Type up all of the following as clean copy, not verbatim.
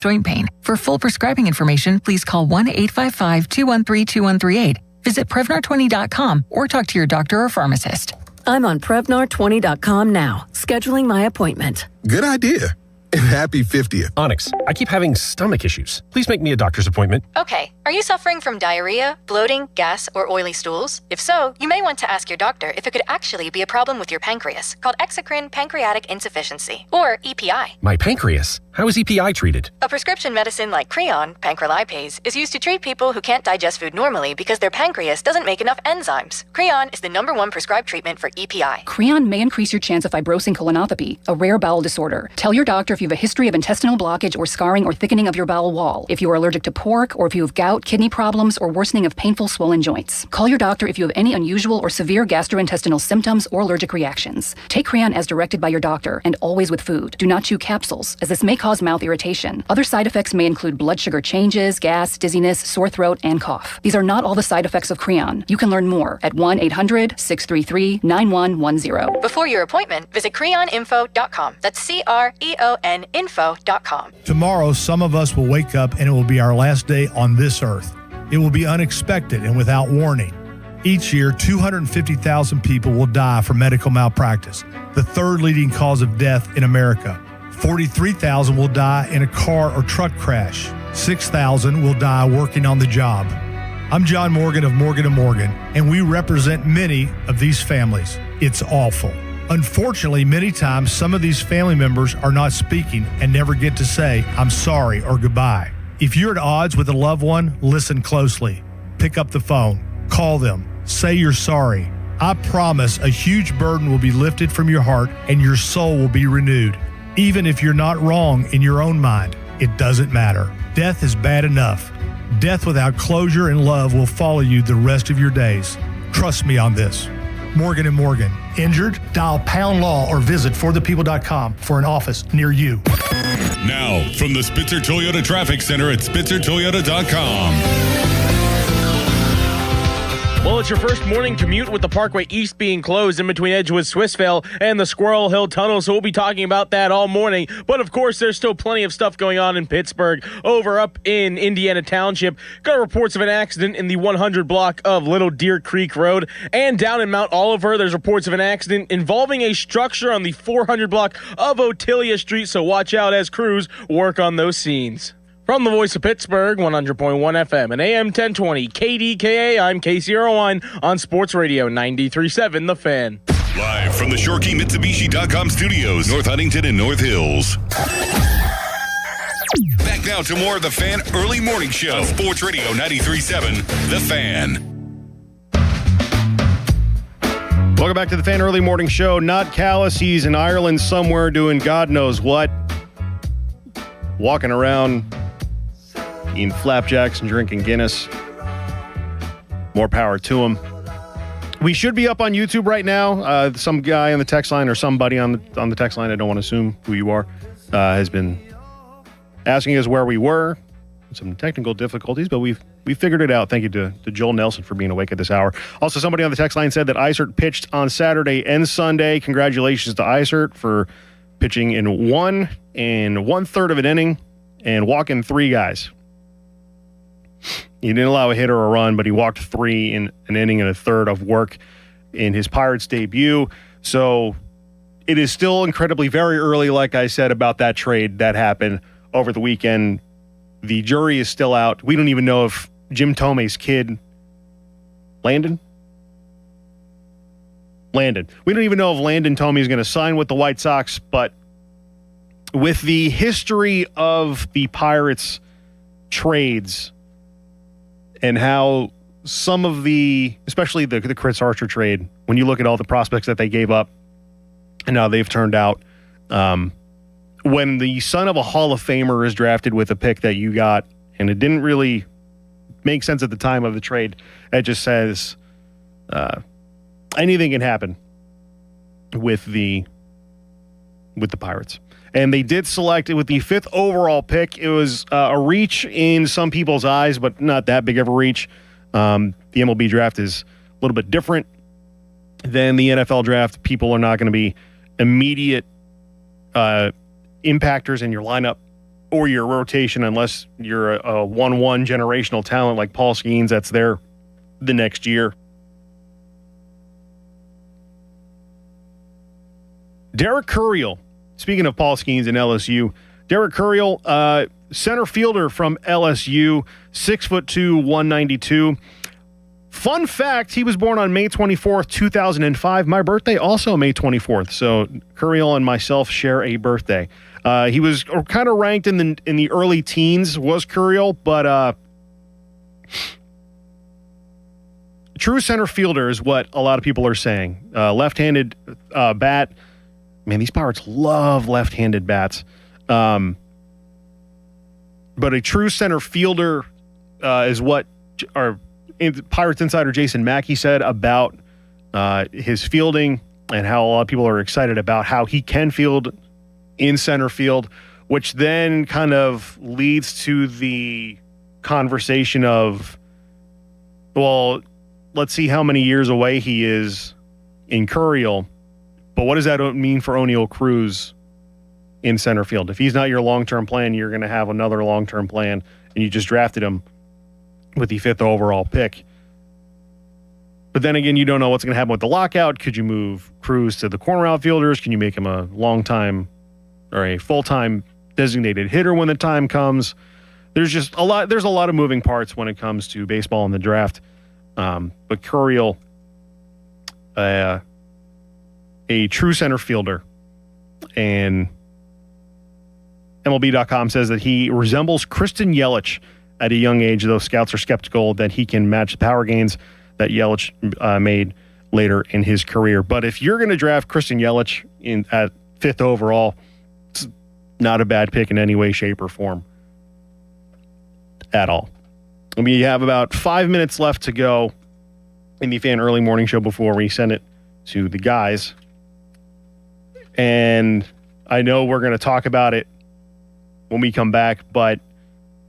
joint pain. For full prescribing information, please call 1-855-213-2138. Visit Prevnar20.com or talk to your doctor or pharmacist. I'm on Prevnar20.com now, scheduling my appointment. Good idea. And happy 50th. Onyx, I keep having stomach issues. Please make me a doctor's appointment. Okay, are you suffering from diarrhea, bloating, gas, or oily stools? If so, you may want to ask your doctor if it could actually be a problem with your pancreas, called exocrine pancreatic insufficiency, or EPI. My pancreas? How is EPI treated? A prescription medicine like Creon, pancrelipase, is used to treat people who can't digest food normally because their pancreas doesn't make enough enzymes. Creon is the #1 prescribed treatment for EPI. Creon may increase your chance of fibrosing colonopathy, a rare bowel disorder. Tell your doctor if you have a history of intestinal blockage or scarring or thickening of your bowel wall, if you are allergic to pork, or if you have gout, kidney problems, or worsening of painful swollen joints. Call your doctor if you have any unusual or severe gastrointestinal symptoms or allergic reactions. Take Creon as directed by your doctor, and always with food. Do not chew capsules, as this may cause mouth irritation. Other side effects may include blood sugar changes, gas, dizziness, sore throat, and cough. These are not all the side effects of Creon. You can learn more at 1-800-633-9110. Before your appointment, visit creoninfo.com. That's CREON info.com. Tomorrow, some of us will wake up and it will be our last day on this earth. It will be unexpected and without warning. Each year, 250,000 people will die from medical malpractice, the third leading cause of death in America. 43,000 will die in a car or truck crash. 6,000 will die working on the job. I'm John Morgan of Morgan & Morgan, and we represent many of these families. It's awful. Unfortunately, many times, some of these family members are not speaking and never get to say, I'm sorry or goodbye. If you're at odds with a loved one, listen closely. Pick up the phone. Call them. Say you're sorry. I promise a huge burden will be lifted from your heart and your soul will be renewed. Even if you're not wrong in your own mind, it doesn't matter. Death is bad enough. Death without closure and love will follow you the rest of your days. Trust me on this. Morgan & Morgan. Injured? Dial Pound Law or visit forthepeople.com for an office near you. Now, from the Spitzer Toyota Traffic Center at SpitzerToyota.com. Well, it's your first morning commute with the Parkway East being closed in between Edgewood, Swissvale, and the Squirrel Hill Tunnel, so we'll be talking about that all morning. But, of course, there's still plenty of stuff going on in Pittsburgh. Over up in Indiana Township, got reports of an accident in the 100 block of Little Deer Creek Road. And down in Mount Oliver, there's reports of an accident involving a structure on the 400 block of Otillia Street, so watch out as crews work on those scenes. From the voice of Pittsburgh, 100.1 FM and AM 1020 KDKA, I'm Casey Irwine on Sports Radio 93.7 The Fan. Live from the ShoreKeyMitsubishi.com studios, North Huntington and North Hills. Back now to more of The Fan Early Morning Show. Sports Radio 93.7 The Fan. Welcome back to the Fan Early Morning Show. Not Callis. He's in Ireland somewhere doing God knows what. Walking around, eating flapjacks and drinking Guinness. More power to him. We should be up on YouTube right now. Some guy on the text line or somebody on the text line, I don't want to assume who you are, has been asking us where we were. Some technical difficulties, but we figured it out. Thank you to Joel Nelson for being awake at this hour. Also, somebody on the text line said that Isert pitched on Saturday and Sunday. Congratulations to Isert for pitching in 1 1/3 of an inning and walking 3 guys. He didn't allow a hit or a run, but he walked 3 in an inning and a third of work in his Pirates debut. So it is still incredibly very early, like I said, about that trade that happened over the weekend. The jury is still out. We don't even know if Jim Thome's kid, Landon. We don't even know if Landon Thome is going to sign with the White Sox, but with the history of the Pirates trades and how some of especially the Chris Archer trade, when you look at all the prospects that they gave up and how they've turned out, when the son of a Hall of Famer is drafted with a pick that you got, and it didn't really make sense at the time of the trade, it just says anything can happen with the Pirates. And they did select it with the 5th overall pick. It was a reach in some people's eyes, but not that big of a reach. The MLB draft is a little bit different than the NFL draft. People are not going to be immediate impactors in your lineup or your rotation, unless you're a 1-1 generational talent like Paul Skeens that's there the next year. Derek Curiel, speaking of Paul Skeens and LSU, Derek Curiel, center fielder from LSU, 6'2", 192. Fun fact, he was born on May 24th, 2005. My birthday also May 24th, so Curiel and myself share a birthday. He was kind of ranked in the early teens, was Curiel, but true center fielder is what a lot of people are saying. Left-handed bat. Man, these Pirates love left-handed bats. But a true center fielder is what our Pirates insider Jason Mackey said about his fielding and how a lot of people are excited about how he can field in center field, which then kind of leads to the conversation of, well, let's see how many years away he is in Curiel, but what does that mean for Oneil Cruz in center field? If he's not your long-term plan, you're going to have another long-term plan, and you just drafted him with the 5th overall pick. But then again, you don't know what's going to happen with the lockout. Could you move Cruz to the corner outfielders? Can you make him a long-time or a full-time designated hitter when the time comes? There's a lot of moving parts when it comes to baseball in the draft. But Curiel, a true center fielder, and MLB.com says that he resembles Christian Yelich at a young age, though scouts are skeptical that he can match the power gains that Yelich made later in his career. But if you're going to draft Christian Yelich at 5th overall, it's not a bad pick in any way, shape, or form at all. We have about 5 minutes left to go in the Fan Early Morning Show before we send it to the guys. And I know we're going to talk about it when we come back, but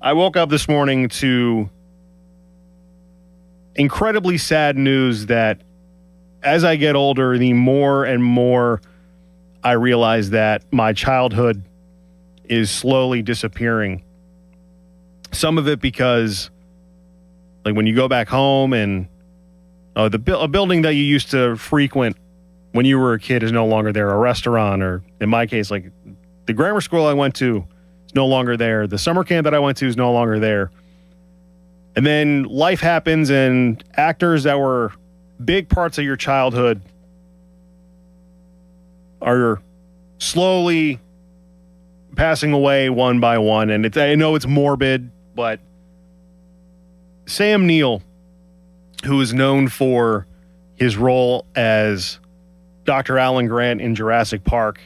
I woke up this morning to incredibly sad news that as I get older, the more and more I realize that my childhood is slowly disappearing. Some of it because, like, when you go back home and a building that you used to frequent when you were a kid is no longer there. A restaurant, or in my case, like the grammar school I went to is no longer there. The summer camp that I went to is no longer there. And then life happens, and actors that were big parts of your childhood are slowly passing away one by one. And I know it's morbid, but Sam Neill, who is known for his role as Dr. Alan Grant in Jurassic Park,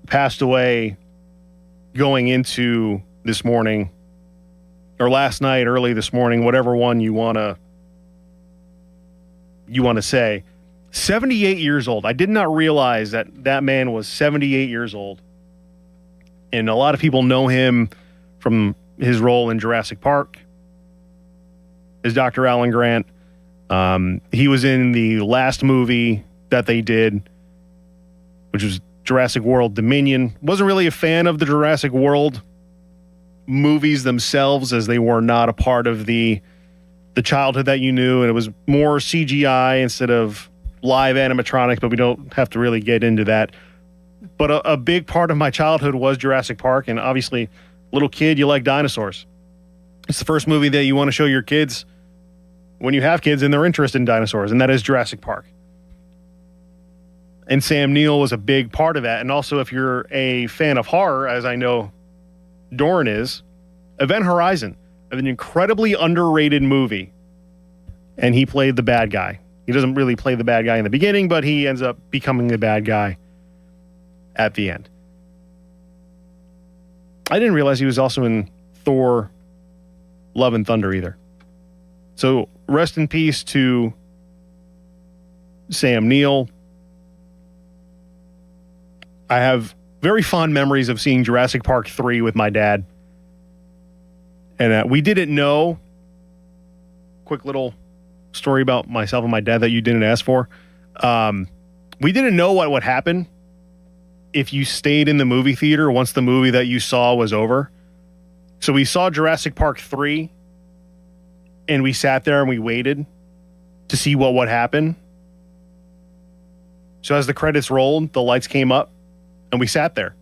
passed away going into this morning, or last night, early this morning, whatever one you want to say. 78 years old. I did not realize that man was 78 years old. And a lot of people know him from his role in Jurassic Park as Dr. Alan Grant. He was in the last movie that they did, which was Jurassic World Dominion. Wasn't really a fan of the Jurassic World movies themselves, as they were not a part of the childhood that you knew, and it was more CGI instead of live animatronics, but we don't have to really get into that. But a big part of my childhood was Jurassic Park, and obviously, little kid, you like dinosaurs. It's the first movie that you want to show your kids when you have kids and they're interested in dinosaurs, and that is Jurassic Park. And Sam Neill was a big part of that. And also, if you're a fan of horror, as I know Doran is, Event Horizon, an incredibly underrated movie, and he played the bad guy. He doesn't really play the bad guy in the beginning, but he ends up becoming the bad guy at the end. I didn't realize he was also in Thor Love and Thunder either. So rest in peace to Sam Neill. I have very fond memories of seeing Jurassic Park 3 with my dad. And we didn't know, quick little story about myself and my dad that you didn't ask for. We didn't know what would happen if you stayed in the movie theater once the movie that you saw was over. So we saw Jurassic Park 3, and we sat there and we waited to see what would happen. So as the credits rolled, the lights came up, and we sat there.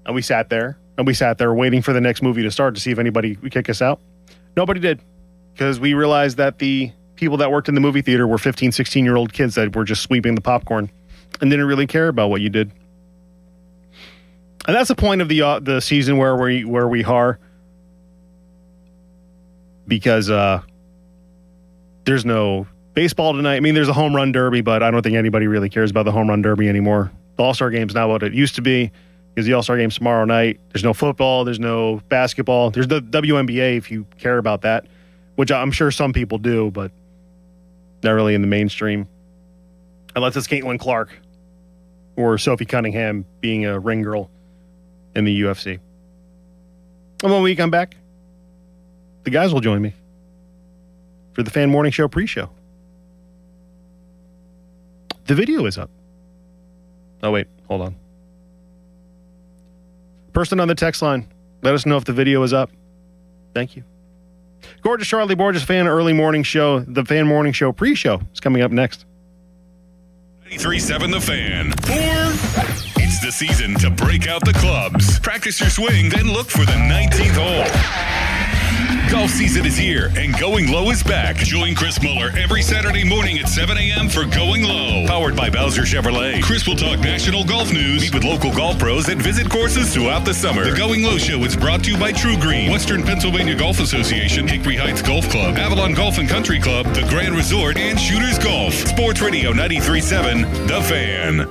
And we sat there, and we sat there waiting for the next movie to start to see if anybody would kick us out. Nobody did, because we realized that the people that worked in the movie theater were 15, 16-year-old kids that were just sweeping the popcorn and didn't really care about what you did. And that's the point of the season where we are, because there's no baseball tonight. I mean, there's a home run derby, but I don't think anybody really cares about the home run derby anymore. The All-Star Game's not what it used to be, because the All-Star Game's tomorrow night. There's no football. There's no basketball. There's the WNBA if you care about that, which I'm sure some people do, but not really in the mainstream. Unless it's Caitlin Clark or Sophie Cunningham being a ring girl in the UFC. And when we come back, the guys will join me for the Fan Morning Show pre-show. The video is up. Oh, wait. Hold on. Person on the text line, let us know if the video is up. Thank you. Gorgeous Charlie Borges Fan Early Morning Show. The Fan Morning Show pre-show is coming up next. 93.7 The Fan. It's the season to break out the clubs. Practice your swing, then look for the 19th hole. Golf season is here, and Going Low is back. Join Chris Muller every Saturday morning at 7 a.m. for Going Low. Powered by Bowser Chevrolet. Chris will talk national golf news, meet with local golf pros, and visit courses throughout the summer. The Going Low Show is brought to you by True Green, Western Pennsylvania Golf Association, Hickory Heights Golf Club, Avalon Golf and Country Club, The Grand Resort, and Shooters Golf. Sports Radio 93.7 The Fan.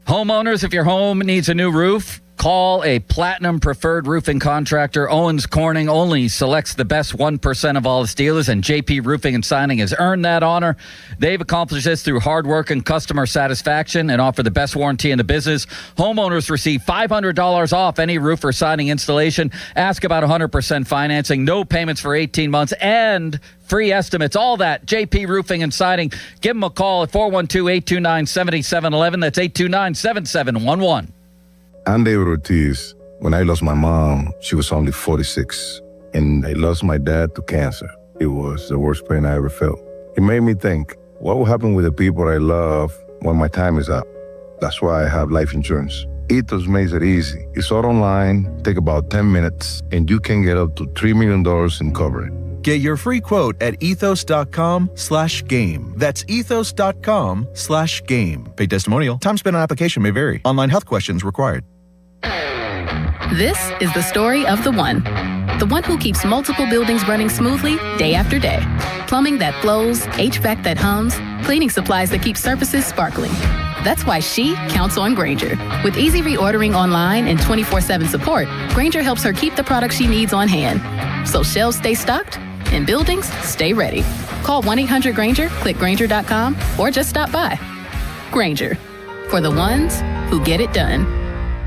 Homeowners, if your home needs a new roof, call a Platinum Preferred Roofing Contractor. Owens Corning only selects the best 1% of all its dealers, and JP Roofing and Signing has earned that honor. They've accomplished this through hard work and customer satisfaction and offer the best warranty in the business. Homeowners receive $500 off any roof or siding installation. Ask about 100% financing, no payments for 18 months, and free estimates. All that, JP Roofing and Siding. Give them a call at 412-829-7711. That's 829-7711. I'm David Ortiz. When I lost my mom, she was only 46. And I lost my dad to cancer. It was the worst pain I ever felt. It made me think, what will happen with the people I love when my time is up? That's why I have life insurance. Ethos makes it easy. It's all online, take about 10 minutes, and you can get up to $3 million in coverage. Get your free quote at ethos.com/game. That's ethos.com/game. Paid testimonial. Time spent on application may vary. Online health questions required. This is the story of the one who keeps multiple buildings running smoothly day after day. Plumbing that flows, HVAC that hums, cleaning supplies that keep surfaces sparkling. That's why she counts on Grainger. With easy reordering online and 24/7 support, Grainger helps her keep the products she needs on hand. So shelves stay stocked and buildings stay ready. Call 1-800-GRAINGER, click Grainger.com, or just stop by. Grainger, for the ones who get it done.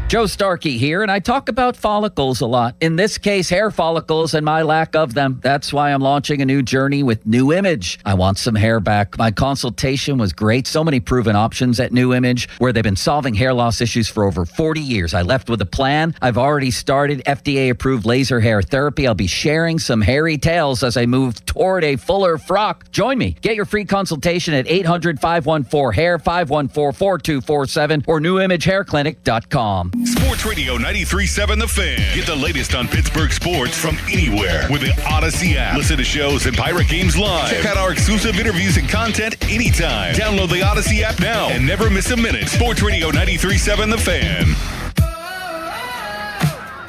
Joe Starkey here, and I talk about follicles a lot. In this case, hair follicles and my lack of them. That's why I'm launching a new journey with New Image. I want some hair back. My consultation was great. So many proven options at New Image, where they've been solving hair loss issues for over 40 years. I left with a plan. I've already started FDA-approved laser hair therapy. I'll be sharing some hairy tales as I move toward a fuller frock. Join me. Get your free consultation at 800-514-HAIR, 514-4247, or newimagehairclinic.com. Sports Radio 93.7 The Fan. Get the latest on Pittsburgh sports from anywhere with the Odyssey app. Listen to shows and Pirate Games live. Check out our exclusive interviews and content anytime. Download the Odyssey app now and never miss a minute. Sports Radio 93.7 The Fan.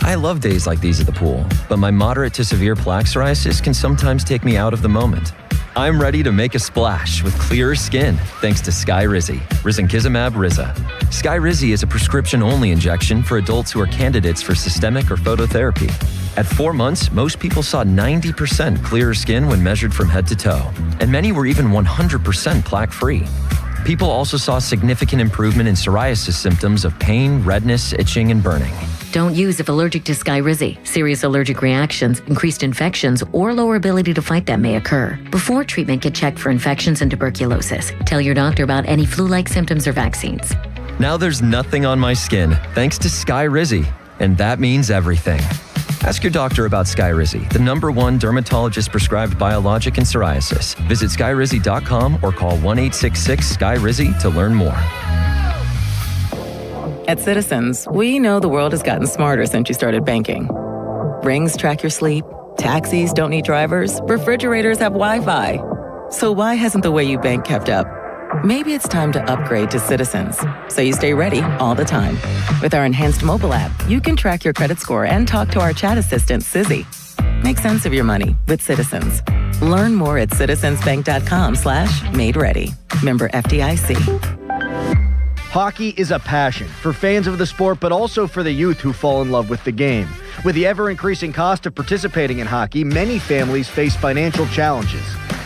I love days like these at the pool, but my moderate to severe plaque psoriasis can sometimes take me out of the moment. I'm ready to make a splash with clearer skin thanks to Skyrizi, risankizumab Riza. Skyrizi is a prescription-only injection for adults who are candidates for systemic or phototherapy. At 4 months, most people saw 90% clearer skin when measured from head to toe, and many were even 100% plaque-free. People also saw significant improvement in psoriasis symptoms of pain, redness, itching, and burning. Don't use if allergic to Skyrizi. Serious allergic reactions, increased infections, or lower ability to fight them may occur. Before treatment, get checked for infections and tuberculosis. Tell your doctor about any flu-like symptoms or vaccines. Now there's nothing on my skin thanks to Skyrizi, and that means everything. Ask your doctor about Skyrizi, the #1 dermatologist-prescribed biologic in psoriasis. Visit Skyrizi.com or call 1-866-SKY-RIZZI to learn more. At Citizens, we know the world has gotten smarter since you started banking. Rings track your sleep, taxis don't need drivers, refrigerators have Wi-Fi. So why hasn't the way you bank kept up? Maybe it's time to upgrade to Citizens, so you stay ready all the time. With our enhanced mobile app, you can track your credit score and talk to our chat assistant, Sizzy. Make sense of your money with Citizens. Learn more at citizensbank.com/made-ready. Member FDIC. Hockey is a passion for fans of the sport, but also for the youth who fall in love with the game. With the ever-increasing cost of participating in hockey, many families face financial challenges.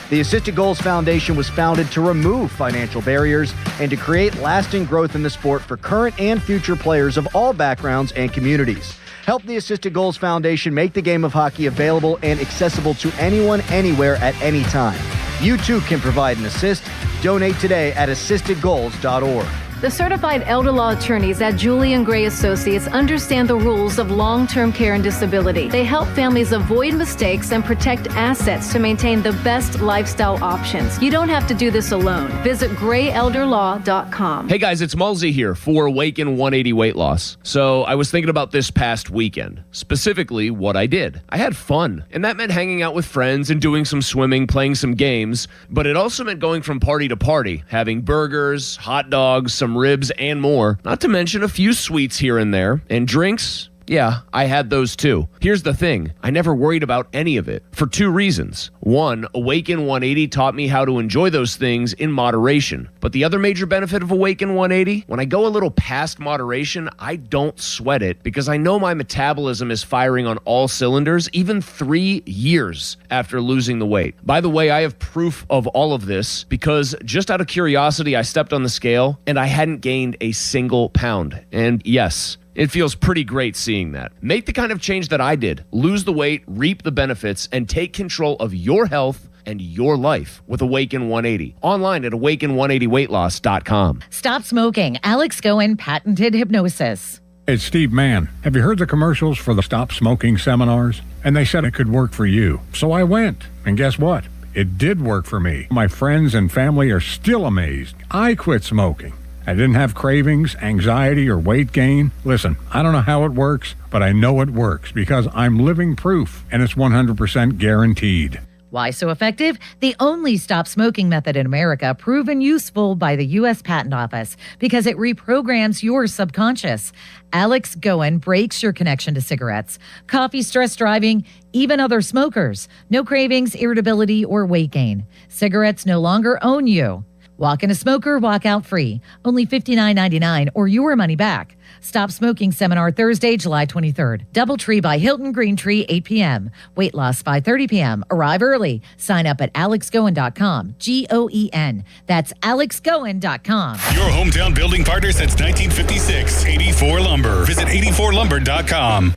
The Assisted Goals Foundation was founded to remove financial barriers and to create lasting growth in the sport for current and future players of all backgrounds and communities. Help the Assisted Goals Foundation make the game of hockey available and accessible to anyone, anywhere, at any time. You too can provide an assist. Donate today at assistedgoals.org. The certified elder law attorneys at Julian Gray Associates understand the rules of long-term care and disability. They help families avoid mistakes and protect assets to maintain the best lifestyle options. You don't have to do this alone. Visit grayelderlaw.com. Hey guys, it's Mulsey here for Awaken 180 Weight Loss. So I was thinking about this past weekend, specifically what I did. I had fun, and that meant hanging out with friends and doing some swimming, playing some games, but it also meant going from party to party, having burgers, hot dogs, some ribs, and more, not to mention a few sweets here and there, and drinks. Yeah, I had those too. Here's the thing, I never worried about any of it for two reasons. One, Awaken 180 taught me how to enjoy those things in moderation. But the other major benefit of Awaken 180, when I go a little past moderation, I don't sweat it because I know my metabolism is firing on all cylinders even 3 years after losing the weight. By the way, I have proof of all of this because just out of curiosity, I stepped on the scale and I hadn't gained a single pound. And yes, it feels pretty great seeing that. Make the kind of change that I did. Lose the weight, reap the benefits, and take control of your health and your life with Awaken 180. Online at awaken180weightloss.com. Stop smoking. Alex Goen patented hypnosis. It's Steve Mann. Have you heard the commercials for the Stop Smoking seminars? And they said it could work for you. So I went. And guess what? It did work for me. My friends and family are still amazed. I quit smoking. I didn't have cravings, anxiety, or weight gain. Listen, I don't know how it works, but I know it works because I'm living proof, and it's 100% guaranteed. Why so effective? The only stop smoking method in America proven useful by the U.S. Patent Office because it reprograms your subconscious. Alex Goen breaks your connection to cigarettes, coffee, stress driving, even other smokers. No cravings, irritability, or weight gain. Cigarettes no longer own you. Walk in a smoker, walk out free. Only $59.99 or your money back. Stop Smoking Seminar Thursday, July 23rd. Doubletree by Hilton Green Tree, 8 p.m. Weight loss, 5:30 p.m. Arrive early. Sign up at alexgoen.com. Goen. That's alexgoen.com. Your hometown building partner since 1956. 84 Lumber. Visit 84lumber.com.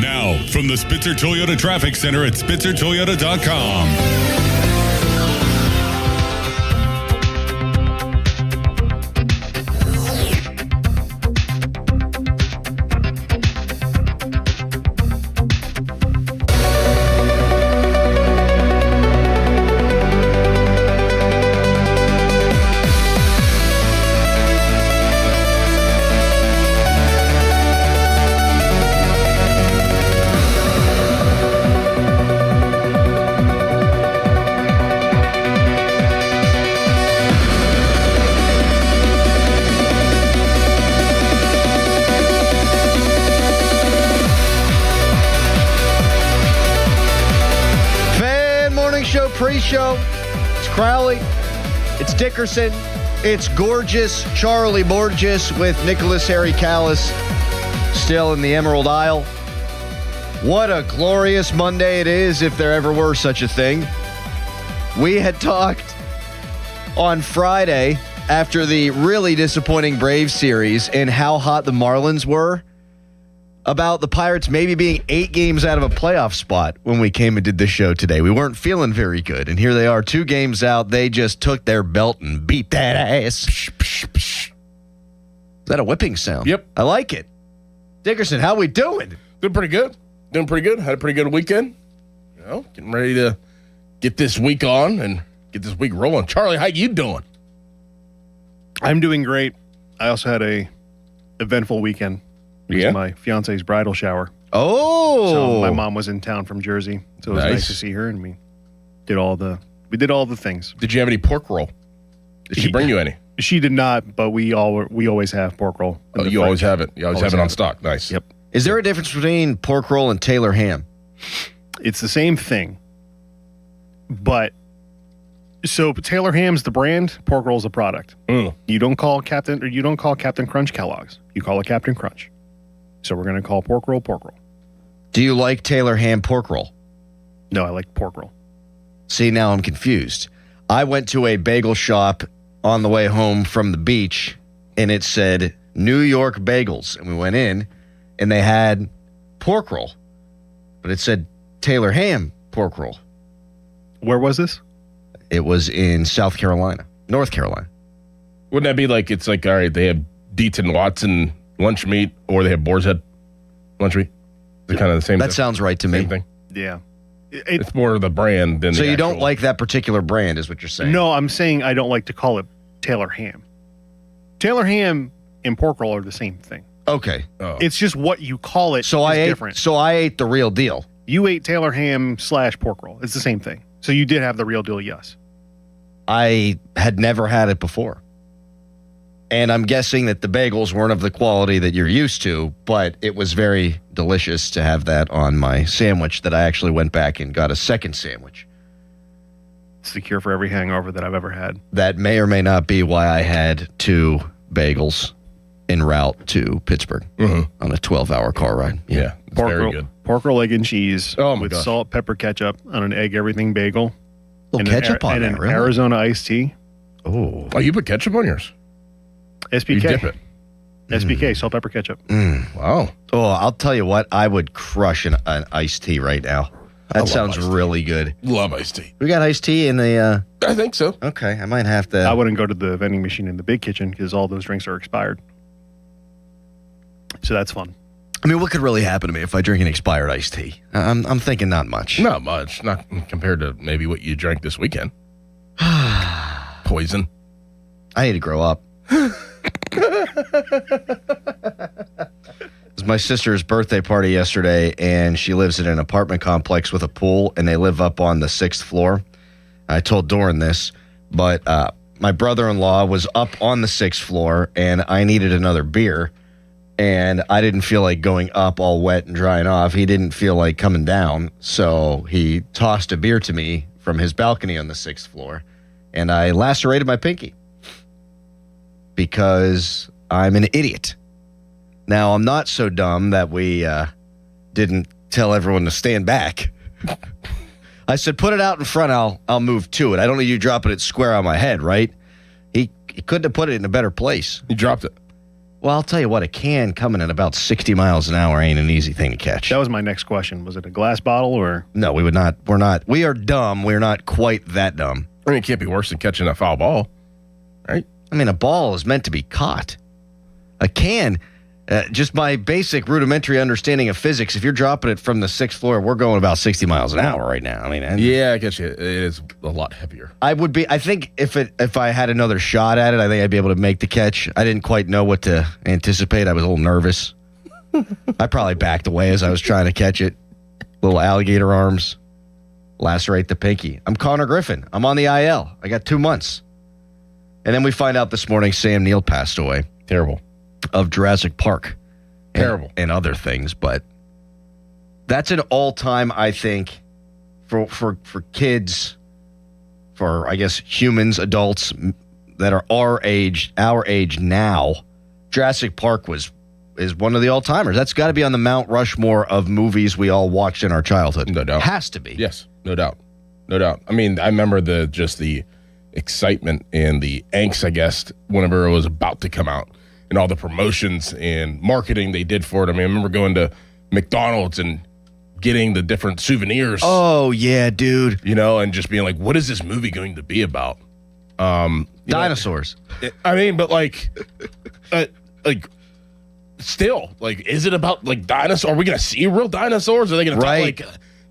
Now, from the Spitzer Toyota Traffic Center at spitzertoyota.com. Pre-show, it's Crowley, it's Dickerson, it's gorgeous Charlie Borges with Nicholas Harry Callis still in the Emerald Isle. What a glorious Monday it is, if there ever were such a thing. We had talked on Friday after the really disappointing Braves series and how hot the Marlins were about the Pirates maybe being 8 games out of a playoff spot when we came and did this show today. We weren't feeling very good, and here they are 2 games out. They just took their belt and beat that ass. that a whipping sound? Yep. I like it. Dickerson, how we doing? Doing pretty good. Had a pretty good weekend. Getting ready to get this week on and get this week rolling. Charlie, how you doing? I'm doing great. I also had a eventful weekend. It was my fiance's bridal shower. Oh. So my mom was in town from Jersey, so it was nice to see her, and we did all the things. Did you have any pork roll? Did she bring you any? She did not, but we always have pork roll. Oh, you always have it. You always have it on stock. Nice. Yep. Is there a difference between pork roll and Taylor ham? It's the same thing, but so Taylor ham's the brand, pork roll's the product. You don't call Captain Crunch Kellogg's. You call it Captain Crunch. So we're going to call pork roll. Do you like Taylor ham pork roll? No, I like pork roll. See, now I'm confused. I went to a bagel shop on the way home from the beach, and it said New York Bagels. And we went in, and they had pork roll, but it said Taylor ham pork roll. Where was this? It was in North Carolina. Wouldn't that be like, it's like, all right, they have Dietz and Watson lunch meat, or they have Boar's Head lunch meat? They're kind of the same That thing. sounds right to me. Thing. Yeah. It's more of the brand than So the you actual. don't like that particular brand is what you're saying? No, I'm saying I don't like to call it Taylor ham. Taylor ham and pork roll are the same thing. Okay. Oh. It's just what you call it is different. So I ate the real deal. You ate Taylor ham / pork roll. It's the same thing. So you did have the real deal, yes. I had never had it before. And I'm guessing that the bagels weren't of the quality that you're used to, but it was very delicious to have that on my sandwich that I actually went back and got a second sandwich. It's the cure for every hangover that I've ever had. That may or may not be why I had 2 bagels en route to Pittsburgh on a 12-hour car ride. Yeah, it's very good. Pork roll, egg, and cheese with gosh. salt, pepper, ketchup on an egg everything bagel. Little ketchup on and that, an really? Arizona iced tea. Oh, you put ketchup on yours? SPK. You dip it. SPK, salt, pepper, ketchup. Wow. Oh, I'll tell you what. I would crush an iced tea right now. That sounds really good. Love iced tea. We got iced tea in the... I think so. Okay, I might have to... I wouldn't go to the vending machine in the big kitchen because all those drinks are expired. So that's fun. I mean, what could really happen to me if I drink an expired iced tea? I'm thinking not much. Not much. Not compared to maybe what you drank this weekend. Poison. I need to grow up. It was my sister's birthday party yesterday, and she lives in an apartment complex with a pool, and they live up on the 6th floor. I told Doran this, but my brother-in-law was up on the 6th floor, and I needed another beer, and I didn't feel like going up all wet and drying off. He didn't feel like coming down, so he tossed a beer to me from his balcony on the 6th floor, and I lacerated my pinky because I'm an idiot. Now, I'm not so dumb that we didn't tell everyone to stand back. I said, put it out in front, I'll move to it. I don't need you dropping it square on my head, right? He couldn't have put it in a better place. He dropped it. Well, I'll tell you what, a can coming at about 60 miles an hour ain't an easy thing to catch. That was my next question. Was it a glass bottle or? No, we are dumb. We're not quite that dumb. I mean, it can't be worse than catching a foul ball, right? I mean, a ball is meant to be caught. A can, just my basic rudimentary understanding of physics, if you're dropping it from the 6th floor, we're going about 60 miles an hour right now. I mean, yeah, I guess it is a lot heavier. I think if I had another shot at it, I think I'd be able to make the catch. I didn't quite know what to anticipate. I was a little nervous. I probably backed away as I was trying to catch it. Little alligator arms, lacerate the pinky. I'm Connor Griffin. I'm on the IL. I got 2 months. And then we find out this morning Sam Neill passed away. Terrible. Of Jurassic Park. Terrible. And other things, but that's an all-time, I think, for kids, for, I guess, humans, adults that are our age now. Jurassic Park is one of the all-timers. That's got to be on the Mount Rushmore of movies we all watched in our childhood. No doubt. Has to be. Yes, no doubt. No doubt. I mean, I remember the excitement and the angst, I guess, whenever it was about to come out and all the promotions and marketing they did for it. I mean, I remember going to McDonald's and getting the different souvenirs. Oh, yeah, dude. You know, and just being like, what is this movie going to be about? Dinosaurs. I mean, but like, like still, like, is it about like dinosaurs? Are we going to see real dinosaurs? Are they going to talk, like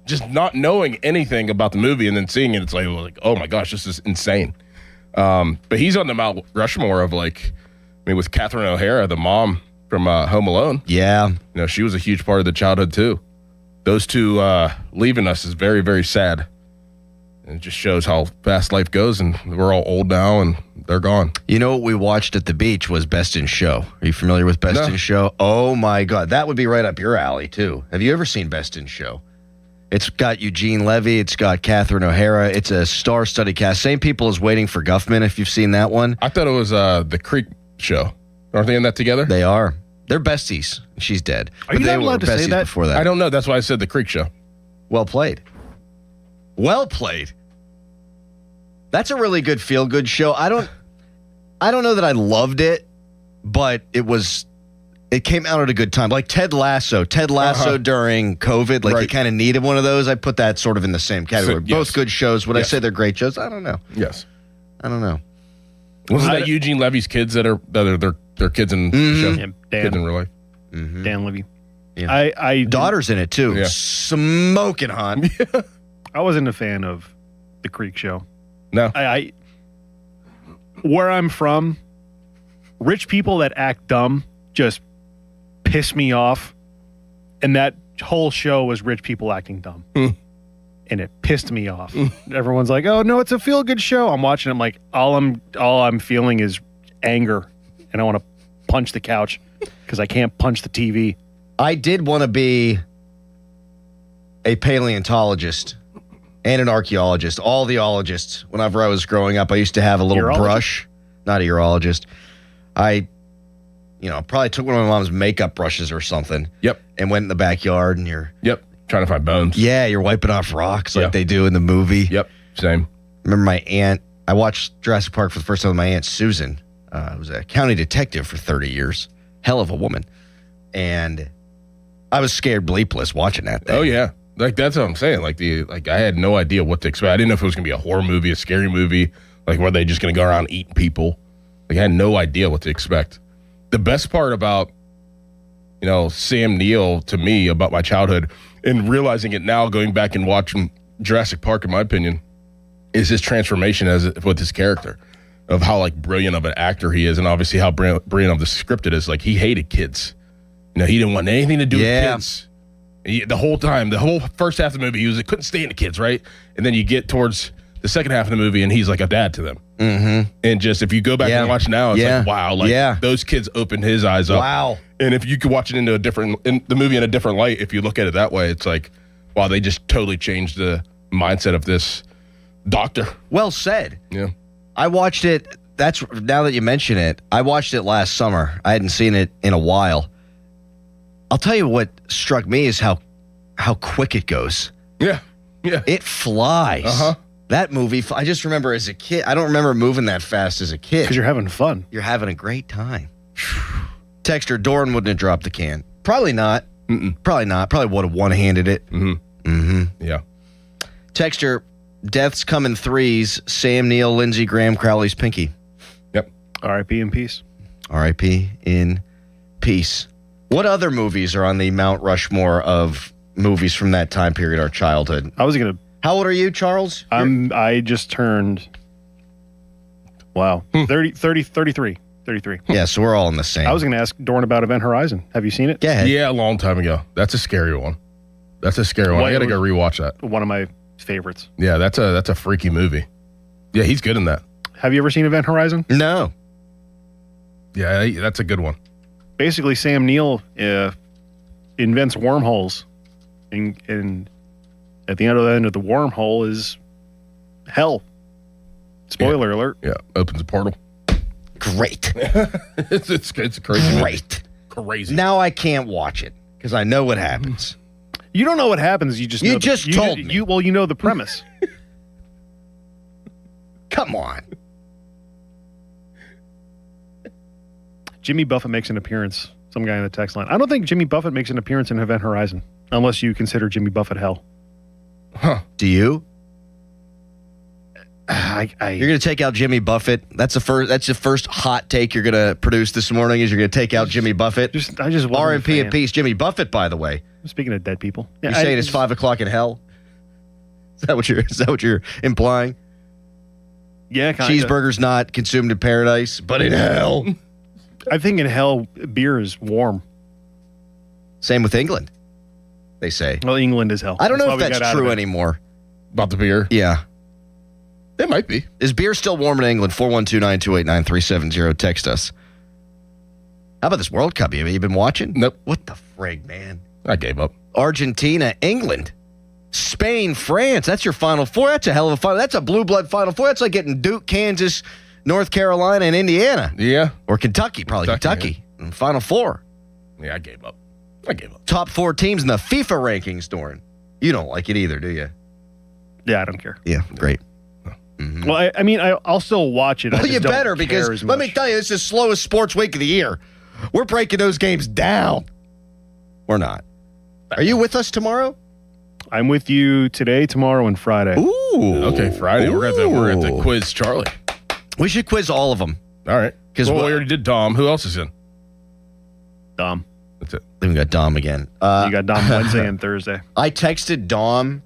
just not knowing anything about the movie and then seeing it? It's like, oh my gosh, this is insane. But he's on the Mount Rushmore of like, I mean, with Catherine O'Hara, the mom from Home Alone. Yeah. You know, she was a huge part of the childhood too. Those two leaving us is very, very sad. And it just shows how fast life goes, and we're all old now, and they're gone. You know what we watched at the beach was Best in Show. Are you familiar with Best in Show? Oh my God, that would be right up your alley too. Have you ever seen Best in Show? It's got Eugene Levy. It's got Catherine O'Hara. It's a star-studded cast. Same people as Waiting for Guffman, if you've seen that one. I thought it was the Creek Show. Aren't they in that together? They are. They're besties. She's dead. Are you they not allowed to say that? Before that? I don't know. That's why I said the Creek Show. Well played. Well played. That's a really good feel-good show. I don't know that I loved it, but it came out at a good time. Like Ted Lasso. During COVID, like you kind of needed one of those. I put that sort of in the same category. Both good shows. Would I say they're great shows? I don't know. Yes. I don't know. Wasn't that Eugene Levy's kids that are their kids in the show? Yeah, kids in real life. Dan Levy. Yeah. I daughter's in it too. Yeah. Smoking hot. I wasn't a fan of the Creek Show. No. I where I'm from, rich people that act dumb just piss me off. And that whole show was rich people acting dumb. And it pissed me off. Everyone's like, "Oh no, it's a feel-good show." I'm watching it, I'm like, all I'm feeling is anger, and I want to punch the couch because I can't punch the TV. I did want to be a paleontologist and an archaeologist, all the ologists. Whenever I was growing up, I used to have a little brush, not a urologist. I probably took one of my mom's makeup brushes or something. Yep. And went in the backyard and you're trying to find bones. Yeah, you're wiping off rocks like they do in the movie. Yep. Same. Remember my aunt, I watched Jurassic Park for the first time with my aunt Susan. I was a county detective for 30 years. Hell of a woman. And I was scared bleepless watching that thing. Oh yeah. Like that's what I'm saying. Like I had no idea what to expect. I didn't know if it was gonna be a horror movie, a scary movie. Like were they just gonna go around eating people? Like I had no idea what to expect. The best part about Sam Neill to me about my childhood and realizing it now, going back and watching Jurassic Park, in my opinion, is his transformation with his character of how like brilliant of an actor he is, and obviously how brilliant of the script it is. Like he hated kids. He didn't want anything to do with kids. The whole time, the whole first half of the movie, he couldn't stand the kids, right? And then you get towards the second half of the movie, and he's like a dad to them. Mm-hmm. And just if you go back and watch now, it's like wow, like those kids opened his eyes up. Wow. And if you could watch it in the movie in a different light, if you look at it that way, it's like wow, they just totally changed the mindset of this doctor. Well said. Yeah. I watched it. Now that you mention it, I watched it last summer. I hadn't seen it in a while. I'll tell you what struck me is how quick it goes. Yeah. Yeah. It flies. Uh-huh. That movie, I just remember as a kid, I don't remember moving that fast as a kid. Because you're having fun. You're having a great time. Texter, Doran wouldn't have dropped the can. Probably not. Probably not. Probably would have one-handed it. Yeah. Texter, deaths come in threes. Sam Neill, Lindsey Graham, Crowley's Pinky. Yep. R.I.P. in peace. R.I.P. in peace. What other movies are on the Mount Rushmore of movies from that time period, our childhood? How old are you, Charles? I just turned, 33. Yeah, so we're all in the same. I was going to ask Dorn about Event Horizon. Have you seen it? Yeah, a long time ago. That's a scary one. I got to go rewatch that. One of my favorites. Yeah, that's a freaky movie. Yeah, he's good in that. Have you ever seen Event Horizon? No. Yeah, that's a good one. Basically, Sam Neill invents wormholes, and at the end of the wormhole is hell. Spoiler alert. Yeah, opens a portal. Great. it's crazy. Great. Crazy. Now I can't watch it because I know what happens. You don't know what happens. You just told me. You know the premise. Come on. Jimmy Buffett makes an appearance. Some guy in the text line. I don't think Jimmy Buffett makes an appearance in Event Horizon, unless you consider Jimmy Buffett hell. Huh. Do you? You're going to take out Jimmy Buffett. That's the first hot take you're going to produce this morning. Is you're going to take out Jimmy Buffett? I just R.I.P. in peace, Jimmy Buffett. By the way, speaking of dead people, you're saying it's 5 o'clock in hell. Is that what you're implying? Yeah, kinda. Cheeseburger's not consumed in paradise, but in hell. I think in hell, beer is warm. Same with England, they say. Well, England is hell. I don't know if that's true anymore. About the beer? Yeah. It might be. Is beer still warm in England? 412-928-9370. Text us. How about this World Cup? Have you been watching? Nope. What the frig, man? I gave up. Argentina, England, Spain, France. That's your Final Four. That's a hell of a final. That's a blue blood Final Four. That's like getting Duke, Kansas, North Carolina, and Indiana. Yeah. Or Kentucky, probably Kentucky. Yeah. Final Four. Yeah, I gave up. Top 4 teams in the FIFA rankings, Doran. You don't like it either, do you? Yeah, I don't care. Yeah, great. Mm-hmm. Well, I mean, I'll still watch it. Well, you better, because let me tell you, this is the slowest sports week of the year. We're breaking those games down. We're not. Are you with us tomorrow? I'm with you today, tomorrow, and Friday. Ooh. Okay, Friday. We're at the quiz Charlie. We should quiz all of them. All right. Because we already did Dom. Who else is in? Dom. That's it. Then we got Dom again. You got Dom Wednesday and Thursday. I texted Dom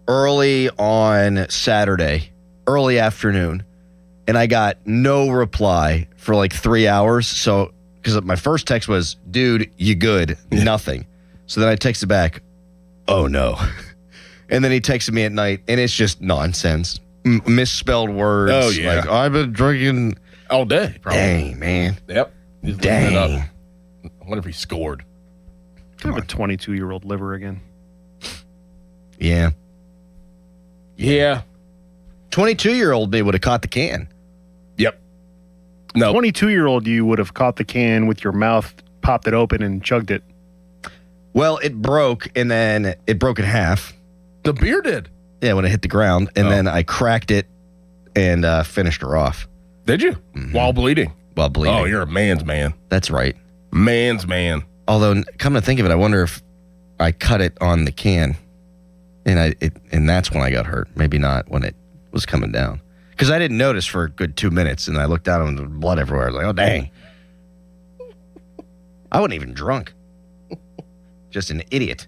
early on Saturday, early afternoon, and I got no reply for like 3 hours. So, because my first text was, dude, you good? Nothing. So then I texted back, oh no. And then he texted me at night, and it's just nonsense. Misspelled words. Oh, yeah. Like, I've been drinking all day, probably. Dang, man. Yep. He's Dang. looking it up. I wonder if he scored. I have a 22-year-old liver again. Yeah. Yeah. 22-year-old me would have caught the can. Yep. No. 22-year-old you would have caught the can with your mouth, popped it open, and chugged it. Well, it broke, and then it broke in half. The beer did. Yeah, when it hit the ground, and then I cracked it and finished her off. Did you? Mm-hmm. While bleeding? While bleeding. Oh, you're a man's man. That's right. Man's man. Although, come to think of it, I wonder if I cut it on the can, and that's when I got hurt. Maybe not when it was coming down. Because I didn't notice for a good 2 minutes, and I looked down and there was blood everywhere. I was like, oh, dang. I wasn't even drunk. Just an idiot.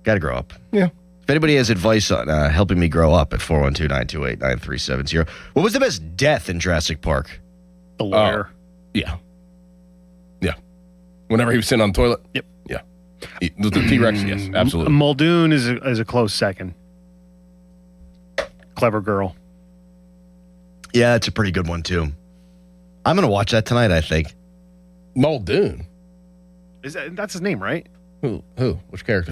Got to grow up. Yeah. If anybody has advice on helping me grow up, at 412-928-9370. What was the best death in Jurassic Park? The lawyer. Yeah. Yeah. Whenever he was sitting on the toilet? Yep. Yeah. The T-Rex, yes, absolutely. Muldoon is a close second. Clever girl. Yeah, it's a pretty good one, too. I'm going to watch that tonight, I think. Muldoon? That's his name, right? Who? Which character?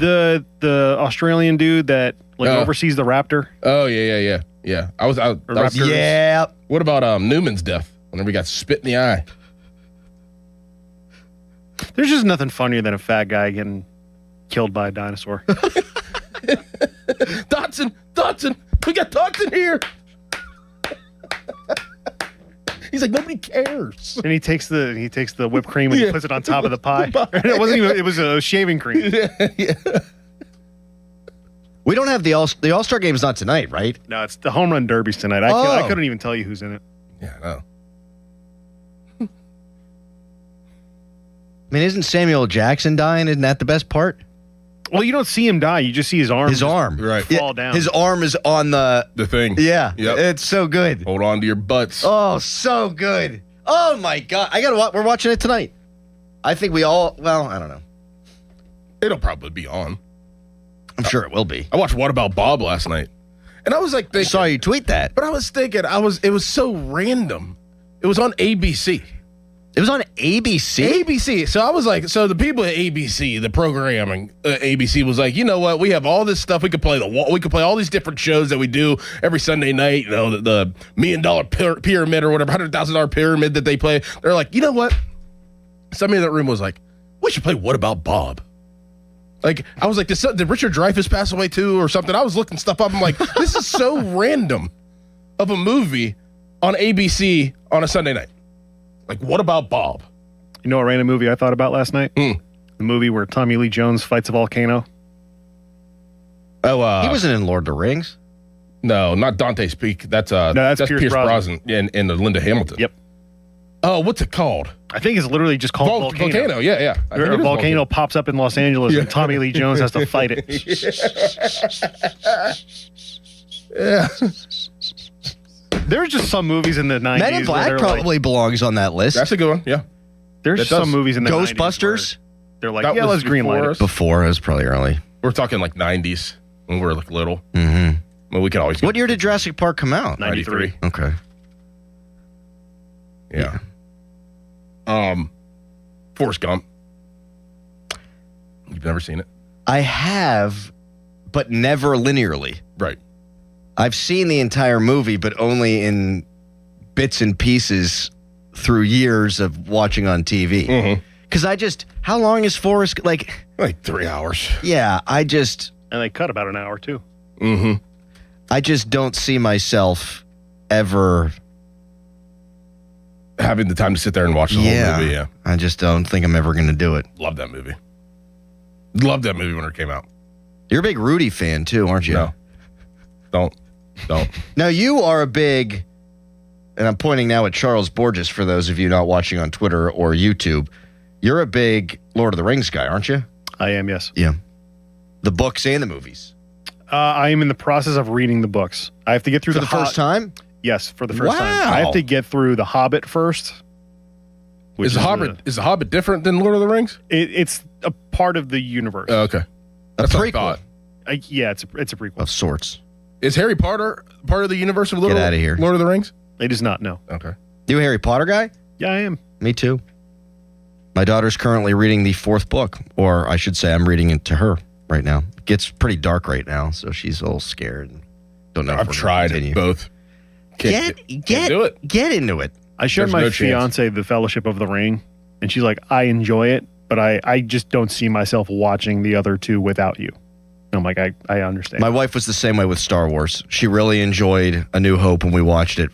The Australian dude that oversees the raptor. Oh, yeah. I was yeah. What about Newman's death? Whenever he got spit in the eye. There's just nothing funnier than a fat guy getting killed by a dinosaur. Dotson, we got Dotson here. He's like, nobody cares. And he takes the whipped cream and he puts it on top of the pie. It was a shaving cream. Yeah. We don't have the All-Star game's not tonight, right? No, it's the home run derbies tonight. I couldn't even tell you who's in it. Yeah, no. I mean, isn't Samuel Jackson dying? Isn't that the best part? Well, you don't see him die. You just see his arm. Right. Fall down. His arm is on the thing. Yeah. Yep. It's so good. Hold on to your butts. Oh, so good. Oh my God. We're watching it tonight. I think I don't know. It'll probably be on. I'm sure it will be. I watched What About Bob last night. And I was like thinking, I saw you tweet that. But I was thinking, it was so random. It was on ABC. It was on ABC? ABC. So I was like, the people at ABC, the programming, ABC was like, you know what? We have all this stuff. We could play we could play all these different shows that we do every Sunday night. You know, the $1 million pyramid or whatever, $100,000 pyramid that they play. They're like, you know what? Somebody in that room was like, we should play What About Bob? Like, I was like, did Richard Dreyfuss pass away too or something? I was looking stuff up. I'm like, this is so random of a movie on ABC on a Sunday night. Like, What About Bob? You know what random movie I thought about last night? The movie where Tommy Lee Jones fights a volcano. Oh, he wasn't in Lord of the Rings. No, not Dante's Peak. That's Pierce Brosnan and Linda Hamilton. Yep. Oh, what's it called? I think it's literally just called Volcano. Yeah. A volcano pops up in Los Angeles and Tommy Lee Jones has to fight it. Yeah. There's just some movies in the 90s. Men in Black probably belongs on that list. That's a good one, yeah. There's some movies in the Ghostbusters? 90s they're like, let's greenlight it. Before, it was probably early. We're talking like 90s when we were like little. Mm-hmm. Well, we can always. What year did Jurassic Park come out? 93. Okay. Yeah. Forrest Gump. You've never seen it? I have, but never linearly. Right. I've seen the entire movie, but only in bits and pieces through years of watching on TV. Because how long is Forrest? Like 3 hours. Yeah, And they cut about an hour, too. Mm-hmm. I just don't see myself ever having the time to sit there and watch the whole movie. Yeah. I just don't think I'm ever going to do it. Love that movie. Loved that movie when it came out. You're a big Rudy fan, too, aren't you? No. Don't. Now, you are a big, and I'm pointing now at Charles Borges for those of you not watching on Twitter or YouTube. You're a big Lord of the Rings guy, aren't you? I am, yes. Yeah. The books and the movies. I am in the process of reading the books. I have to get through the first time? Yes, for the first time. I have to get through The Hobbit first. Is The Hobbit different than Lord of the Rings? It's a part of the universe. Oh, okay. That's a prequel. Yeah, it's a prequel. Of sorts. Is Harry Potter part of the universe of Get out of here. Lord of the Rings? It is not, no. Okay. You a Harry Potter guy? Yeah, I am. Me too. My daughter's currently reading the 4th book, or I should say I'm reading it to her right now. It gets pretty dark right now, so she's a little scared. Don't know if I've we're gonna tried continue. it both. Can't do it. Get into it. I showed There's my no chance. fiance The Fellowship of the Ring, and she's like, I enjoy it, but I just don't see myself watching the other two without you. And I'm like, I understand. My wife was the same way with Star Wars. She really enjoyed A New Hope when we watched it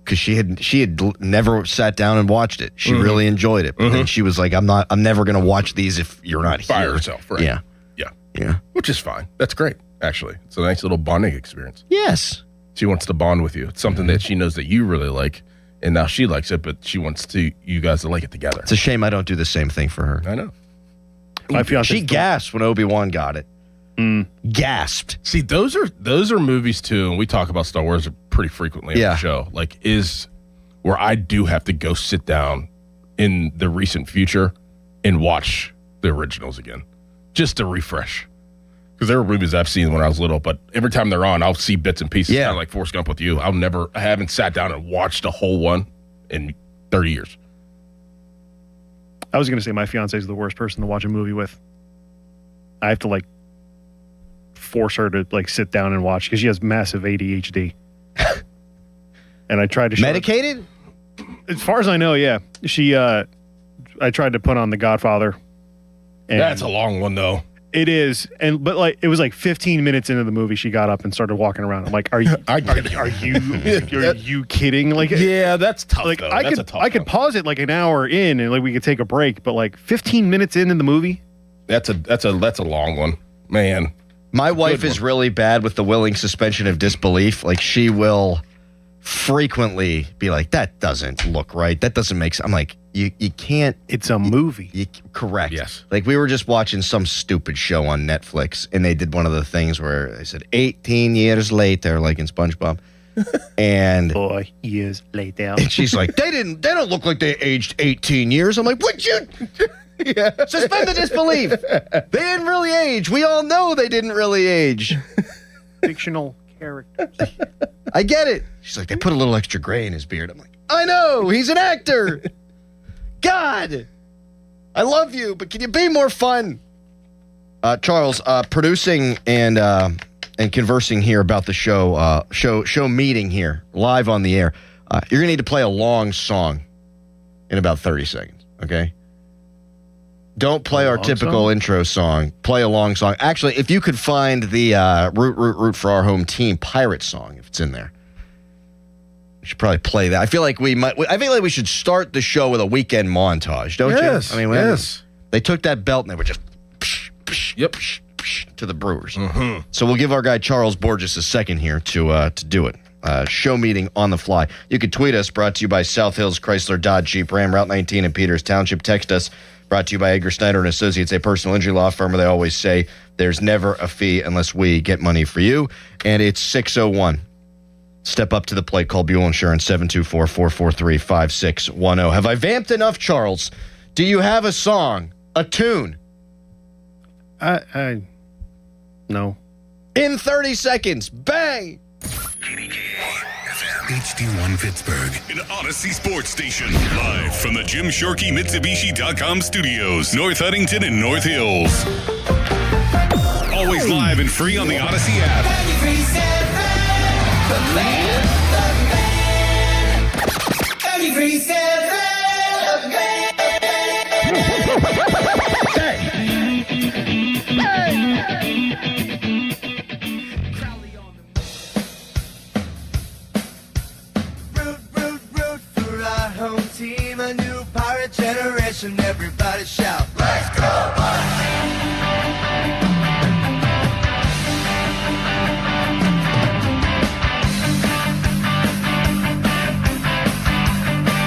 because she had never sat down and watched it. She really enjoyed it. But then she was like, I'm never going to watch these if you're not here. By herself, right? Yeah. Yeah. Which is fine. That's great, actually. It's a nice little bonding experience. Yes. She wants to bond with you. It's something that she knows that you really like, and now she likes it, but she wants you guys to like it together. It's a shame I don't do the same thing for her. I know. My fiance, She gasped when Obi-Wan got it. Gasped. See, those are movies too, and we talk about Star Wars pretty frequently on the show. Like, is where I do have to go sit down in the recent future and watch the originals again, just to refresh. Because there were movies I've seen when I was little, but every time they're on, I'll see bits and pieces. Kind of like Forrest Gump with you. I haven't sat down and watched a whole one in 30 years. I was going to say my fiance is the worst person to watch a movie with. I have to force her to sit down and watch because she has massive ADHD. And I tried to medicated. As far as I know, yeah. I tried to put on The Godfather. And that's a long one though. It is, but it was 15 minutes into the movie, she got up and started walking around. I'm like, are you kidding? Yeah, that's tough. I could pause it an hour in and we could take a break, but 15 minutes into the movie, that's a long one, man. My wife is really bad with the willing suspension of disbelief. She will frequently be like, that doesn't look right. That doesn't make sense. I'm like, you can't. It's a movie. Correct. Yes. We were just watching some stupid show on Netflix, and they did one of the things where they said 18 years later, like in SpongeBob. And boy, years later. And she's like, they don't look like they aged 18 years. I'm like, would you? Suspend the disbelief. They didn't really age. We all know they didn't really age. Fictional characters. I get it. She's like, they put a little extra gray in his beard. I'm like, I know. He's an actor. God, I love you, but can you be more fun? Charles, producing and conversing here about the show meeting here, live on the air. You're going to need to play a long song in about 30 seconds, okay? Don't play our typical intro song. Play a long song. Actually, if you could find the Root for Our Home Team Pirate song, if it's in there. We should probably play that. I feel like we should start the show with a weekend montage, don't you? Yes. Yes. They took that belt and they were just. Yep. to the Brewers. So we'll give our guy Charles Borges a second here to do it. Show meeting on the fly. You can tweet us, brought to you by South Hills Chrysler Dodge Jeep Ram, Route 19 in Peters Township. Text us, brought to you by Edgar Snyder and Associates, a personal injury law firm where they always say there's never a fee unless we get money for you. And it's 601. Step up to the plate. Call Buell Insurance, 724-443-5610. Have I vamped enough, Charles? Do you have a song, a tune? No. In 30 seconds, bang! HD1 Pittsburgh, an Odyssey sports station. Live from the Jim Shorkey Mitsubishi.com studios, North Huntington and North Hills. Always live and free on the Odyssey app. Team, a new pirate generation, everybody shout, let's go, Odyssey!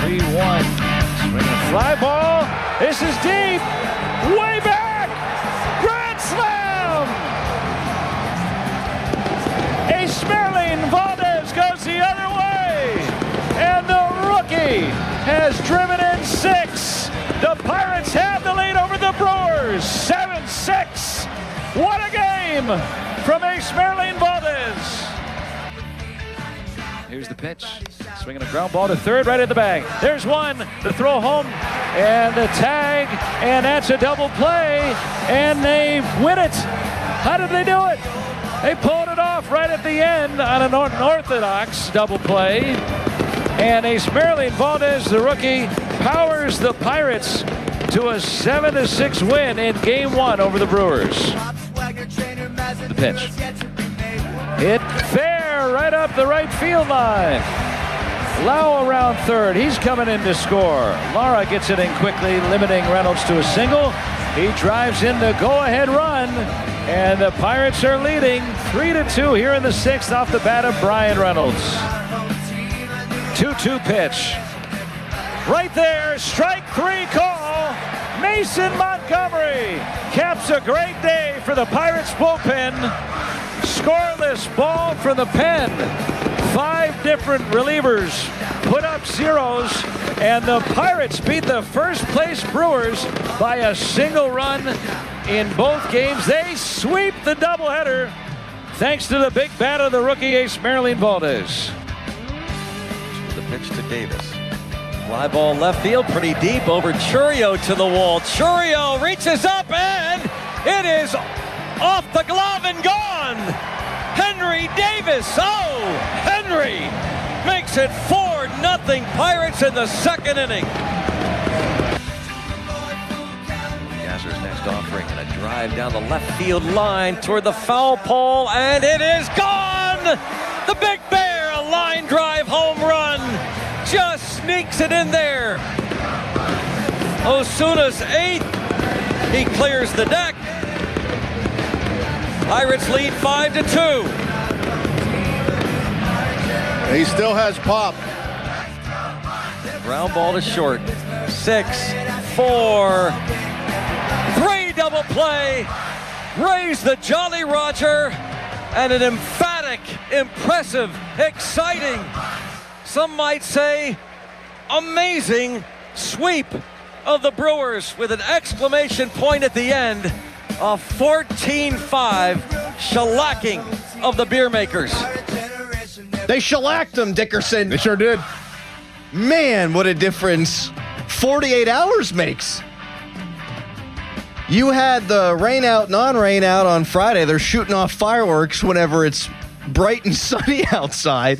3-1, swinging a fly ball, this is deep, way back, grand slam! Ace Smerling Valdez goes the other way, and the rookie has driven in 6. The Pirates have the lead over the Brewers. 7-6. What a game from Ace Smerling Valdez. Here's the pitch. Swinging a ground ball to third, right at the bag. There's one. The throw home and the tag, and that's a double play, and they win it. How did they do it? They pulled it off right at the end on an unorthodox double play. And Ace Smerling Valdez, the rookie, powers the Pirates to a 7-6 win in Game 1 over the Brewers. The pitch. Hit fair right up the right field line. Lau around third. He's coming in to score. Lara gets it in quickly, limiting Reynolds to a single. He drives in the go-ahead run, and the Pirates are leading 3-2 here in the 6th off the bat of Brian Reynolds. 2-2 pitch. Right there, strike 3 call. Mason Montgomery caps a great day for the Pirates bullpen. Scoreless ball from the pen. 5 different relievers put up zeros, and the Pirates beat the first place Brewers by a single run in both games. They sweep the doubleheader thanks to the big bat of the rookie Ace Smerling Valdez. The pitch to Davis. Fly ball left field, pretty deep over Chourio to the wall. Chourio reaches up and it is off the glove and gone. Henry Davis. Oh, Henry makes it 4-0 Pirates in the 2nd inning. Gazzer's next offering and a drive down the left field line toward the foul pole, and it is gone. The Big Bear, a line drive home run, just sneaks it in there. Osuna's 8th. He clears the deck. Pirates lead 5-2. He still has pop. Ground ball to short. 6-4. 3 double play. Raise the Jolly Roger. And an emphatic, impressive, exciting, some might say amazing sweep of the Brewers with an exclamation point at the end. A 14-5 shellacking of the Beer Makers. They shellacked them, Dickerson. They sure did. Man, what a difference 48 hours makes. You had the rain out, non-rain out on Friday. They're shooting off fireworks whenever it's bright and sunny outside,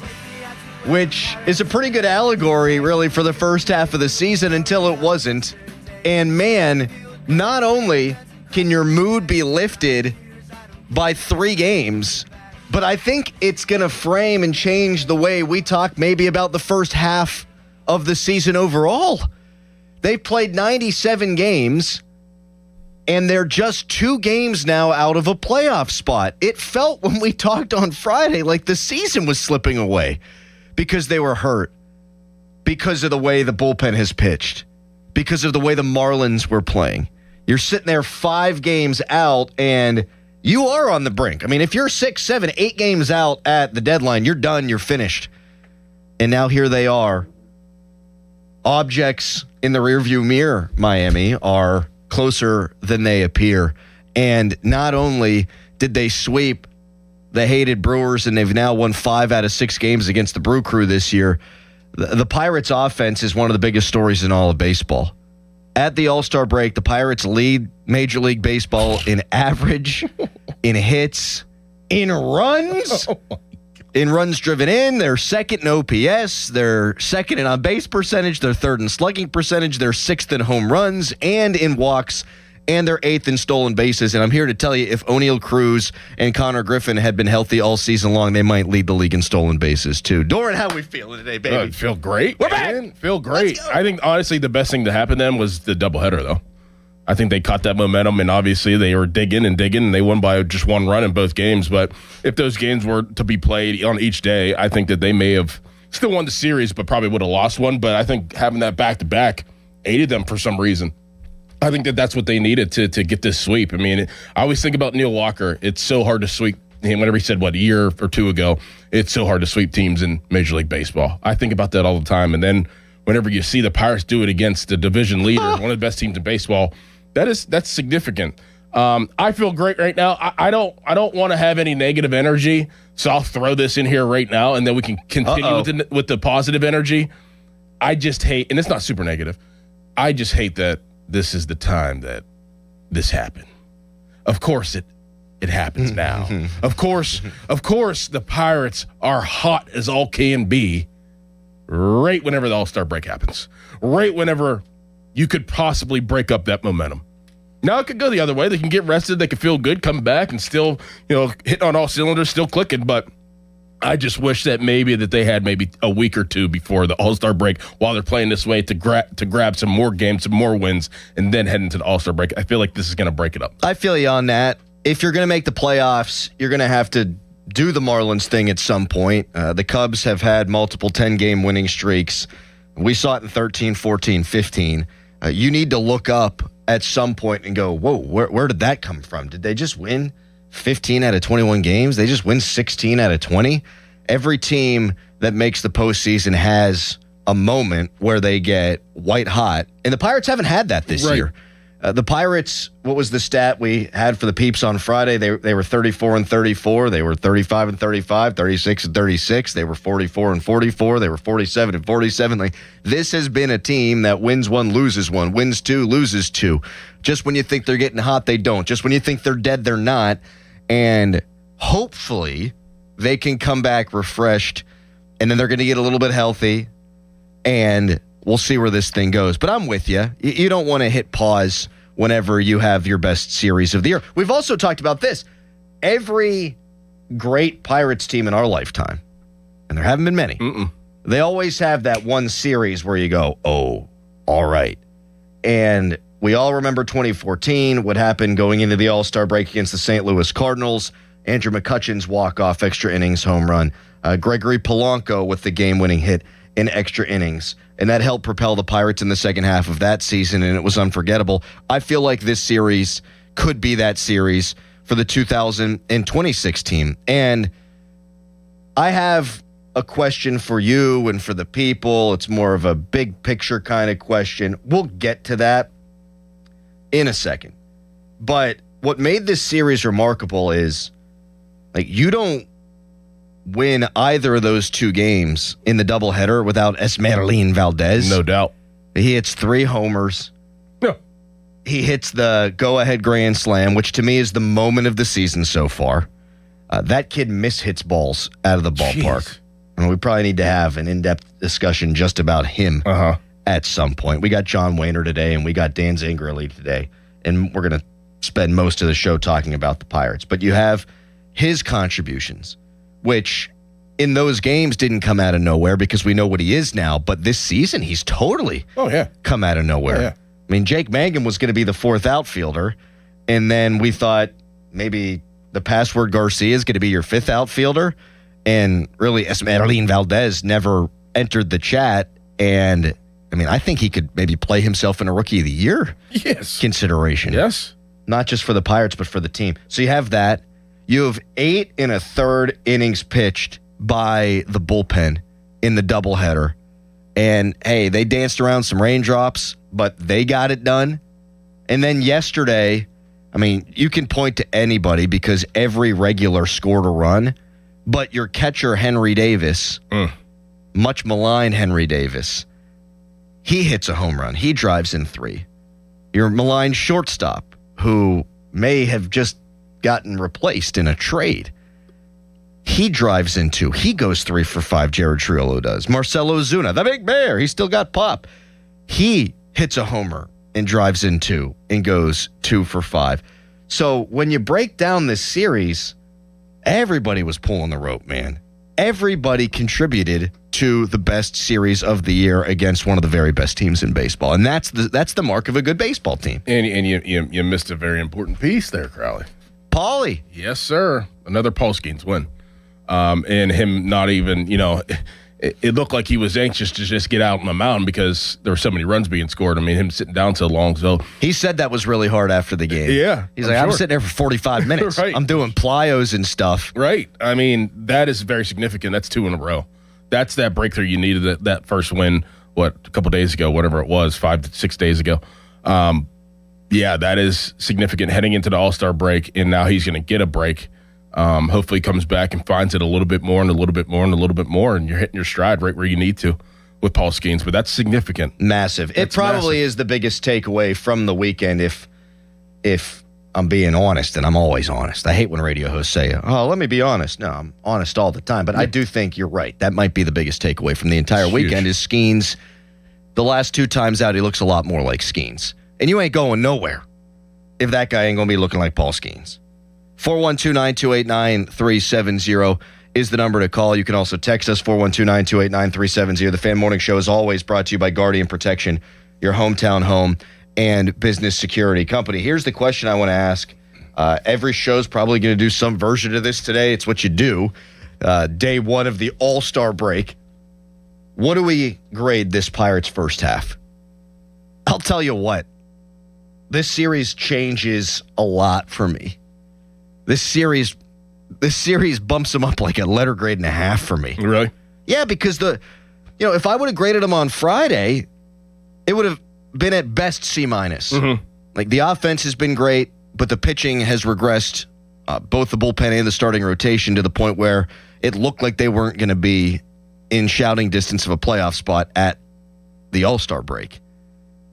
which is a pretty good allegory, really, for the first half of the season until it wasn't. And man, not only can your mood be lifted by 3 games, but I think it's going to frame and change the way we talk maybe about the first half of the season overall. They've played 97 games. And they're just 2 games now out of a playoff spot. It felt when we talked on Friday like the season was slipping away because they were hurt, because of the way the bullpen has pitched, because of the way the Marlins were playing. You're sitting there 5 games out, and you are on the brink. I mean, if you're 6, 7, 8 games out at the deadline, you're done, you're finished. And now here they are. Objects in the rearview mirror, Miami, are closer than they appear. And not only did they sweep the hated Brewers, and they've now won 5 out of 6 games against the Brew Crew this year, the Pirates' offense is one of the biggest stories in all of baseball. At the All-Star break, the Pirates lead Major League Baseball in average, in hits, in runs. In runs driven in, they're second in OPS, they're second in on-base percentage, they're third in slugging percentage, they're 6th in home runs and in walks, and they're 8th in stolen bases. And I'm here to tell you, if O'Neill Cruz and Connor Griffin had been healthy all season long, they might lead the league in stolen bases too. Doran, how we feeling today, baby? I feel great. We're back. Feel great. I think, honestly, the best thing to happen to them was the doubleheader, though. I think they caught that momentum, and obviously they were digging, and they won by just 1 run in both games. But if those games were to be played on each day, I think that they may have still won the series, but probably would have lost one. But I think having that back-to-back aided them for some reason. I think that that's what they needed to get this sweep. I mean, I always think about Neil Walker. It's so hard to sweep him. Whenever he said, a year or 2 ago, it's so hard to sweep teams in Major League Baseball. I think about that all the time. And then whenever you see the Pirates do it against the division leader, one of the best teams in baseball, that's significant. I feel great right now. I don't want to have any negative energy, so I'll throw this in here right now, and then we can continue with the positive energy. I just hate, and it's not super negative, I just hate that this is the time that this happened. Of course it happens now. Of course the Pirates are hot as all can be right whenever the All-Star break happens. Right whenever you could possibly break up that momentum. Now it could go the other way. They can get rested. They can feel good, come back, and still, hit on all cylinders, still clicking. But I just wish that they had maybe a week or 2 before the All-Star break while they're playing this way to grab some more games, some more wins, and then head into the All-Star break. I feel like this is going to break it up. I feel you on that. If you're going to make the playoffs, you're going to have to do the Marlins thing at some point. The Cubs have had multiple 10-game winning streaks. We saw it in 13, 14, 15. You need to look up at some point and go, whoa, where did that come from? Did they just win 15 out of 21 games? They just win 16 out of 20? Every team that makes the postseason has a moment where they get white hot, and the Pirates haven't had that this year. The Pirates, what was the stat we had for the peeps on Friday? They were 34-34. They were 35-35, 36-36. They were 44-44. They were 47-47. Like, this has been a team that wins 1, loses 1, wins 2, loses 2. Just when you think they're getting hot, they don't. Just when you think they're dead, they're not. And hopefully they can come back refreshed, and then they're going to get a little bit healthy, and we'll see where this thing goes. But I'm with you. You don't want to hit pause whenever you have your best series of the year. We've also talked about this. Every great Pirates team in our lifetime, and there haven't been many, they always have that one series where you go, oh, all right. And we all remember 2014, what happened going into the All-Star break against the St. Louis Cardinals. Andrew McCutcheon's walk-off extra innings home run. Gregory Polanco with the game-winning hit in extra innings. And that helped propel the Pirates in the second half of that season, and it was unforgettable. I feel like this series could be that series for the 2026 team. And I have a question for you and for the people. It's more of a big picture kind of question. We'll get to that in a second. But what made this series remarkable is, like, you don't win either of those 2 games in the doubleheader without Esmeralin Valdez. No doubt. He hits 3 homers. Yeah. He hits the go-ahead grand slam, which to me is the moment of the season so far. That kid mishits balls out of the ballpark. And we probably need to have an in-depth discussion just about him at some point. We got John Wehner today, and we got Dan Zingerly today. And we're going to spend most of the show talking about the Pirates. But you have his contributions, which in those games didn't come out of nowhere because we know what he is now. But this season, he's totally come out of nowhere. I mean, Jake Mangum was going to be the 4th outfielder. And then we thought maybe the password Garcia is going to be your fifth outfielder. And really, Esmeralin Valdez never entered the chat. And, I mean, I think he could maybe play himself in a Rookie of the Year consideration. Yes. Not just for the Pirates, but for the team. So you have that. You have 8 1/3 innings pitched by the bullpen in the doubleheader. And, hey, they danced around some raindrops, but they got it done. And then yesterday, I mean, you can point to anybody because every regular scored a run, but your catcher, Henry Davis, much maligned Henry Davis, he hits a home run. He drives in 3. Your maligned shortstop, who may have just gotten replaced in a trade, he drives in 2. He goes 3 for 5, Jared Triolo does. Marcelo Zuna, the big bear, he still got pop. He hits a homer and drives in 2 and goes 2 for 5. So when you break down this series, everybody was pulling the rope, man. Everybody contributed to the best series of the year against one of the very best teams in baseball. And that's the mark of a good baseball team. And you missed a very important piece there, Crowley. Paulie. Yes, sir. Another Paul Skeens win. And him not even, it looked like he was anxious to just get out on the mound because there were so many runs being scored. I mean, him sitting down so long. So he said that was really hard after the game. Yeah. He's like, I'm sitting there for 45 minutes. Right. I'm doing plyos and stuff. Right. I mean, that is very significant. That's 2 in a row. That's that breakthrough you needed, that first win, a couple days ago, whatever it was, 5 to 6 days ago. Yeah, that is significant heading into the All-Star break, and now he's going to get a break. Hopefully he comes back and finds it a little bit more and a little bit more and a little bit more, and you're hitting your stride right where you need to with Paul Skeens. But that's significant. Massive. It probably is the biggest takeaway from the weekend if I'm being honest, and I'm always honest. I hate when radio hosts say, oh, let me be honest. No, I'm honest all the time. But I do think you're right. That might be the biggest takeaway from the entire weekend is Skeens. The last 2 times out, he looks a lot more like Skeens. And you ain't going nowhere if that guy ain't going to be looking like Paul Skeens. 412-928-9370 is the number to call. You can also text us, 412-928-9370. The Fan Morning Show is always brought to you by Guardian Protection, your hometown home and business security company. Here's the question I want to ask. Every show's probably going to do some version of this today. It's what you do. Day 1 of the All-Star break. What do we grade this Pirates first half? I'll tell you what. This series changes a lot for me. This series bumps them up like a letter grade and a half for me. Really? Yeah, because if I would have graded them on Friday, it would have been at best C-. Mm-hmm. Like the offense has been great, but the pitching has regressed, both the bullpen and the starting rotation, to the point where it looked like they weren't going to be in shouting distance of a playoff spot at the All-Star break.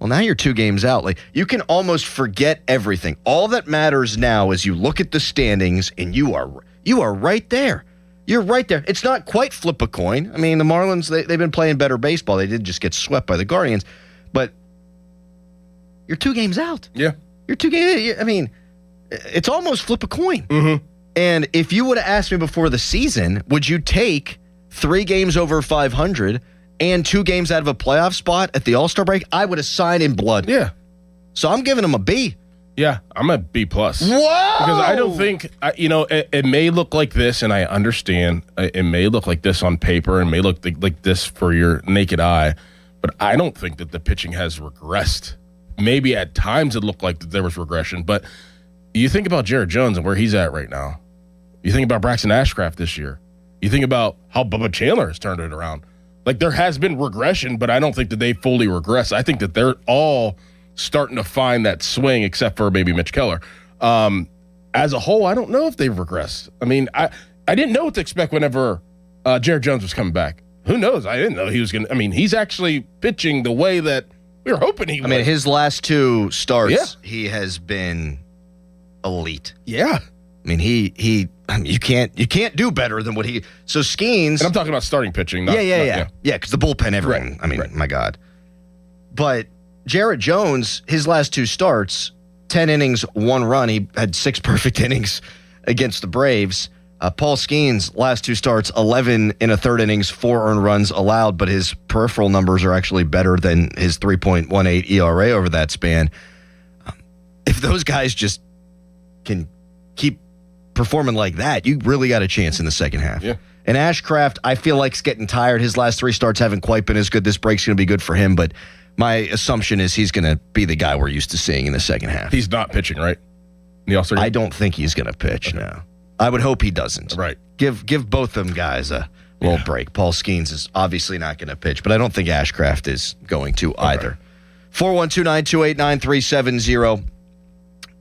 Well, now you're 2 games out. Like, you can almost forget everything. All that matters now is you look at the standings and you are right there. You're right there. It's not quite flip a coin. I mean, the Marlins, they've been playing better baseball. They did just get swept by the Guardians. But you're 2 games out. Yeah. You're 2 games. I mean, it's almost flip a coin. Mm-hmm. And if you would have asked me before the season, would you take 3 games over 500 and 2 games out of a playoff spot at the All-Star break, I would have signed in blood. Yeah. So I'm giving them a B. Yeah, I'm a B+. Whoa! Because I don't think, it may look like this, and I understand it may look like this on paper and may look like this for your naked eye, but I don't think that the pitching has regressed. Maybe at times it looked like there was regression, but you think about Jared Jones and where he's at right now. You think about Braxton Ashcraft this year. You think about how Bubba Chandler has turned it around. Like, there has been regression, but I don't think that they fully regress. I think that they're all starting to find that swing, except for maybe Mitch Keller. As a whole, I don't know if they've regressed. I mean, I didn't know what to expect whenever Jared Jones was coming back. Who knows? I didn't know he was going to. I mean, he's actually pitching the way that we were hoping he would. I mean, his last 2 starts, he has been elite. Yeah. I mean, you can't do better than what he. So Skeens, and I'm talking about starting pitching. Yeah. Because the bullpen, everything. Right. I mean, my God. But Jared Jones, his last 2 starts, 10 innings, 1 run. He had 6 perfect innings against the Braves. Paul Skeens, last 2 starts, 11 1/3 innings, 4 earned runs allowed, but his peripheral numbers are actually better than his 3.18 ERA over that span. If those guys just can keep performing like that, you really got a chance in the second half. Yeah. And Ashcraft, I feel like, is getting tired. His last 3 starts haven't quite been as good. This break's going to be good for him, but my assumption is he's going to be the guy we're used to seeing in the second half. He's not pitching, right? I don't think he's going to pitch, no. I would hope he doesn't. Right. Give both them guys a little break. Paul Skeens is obviously not going to pitch, but I don't think Ashcraft is going to either. 412-928-9370.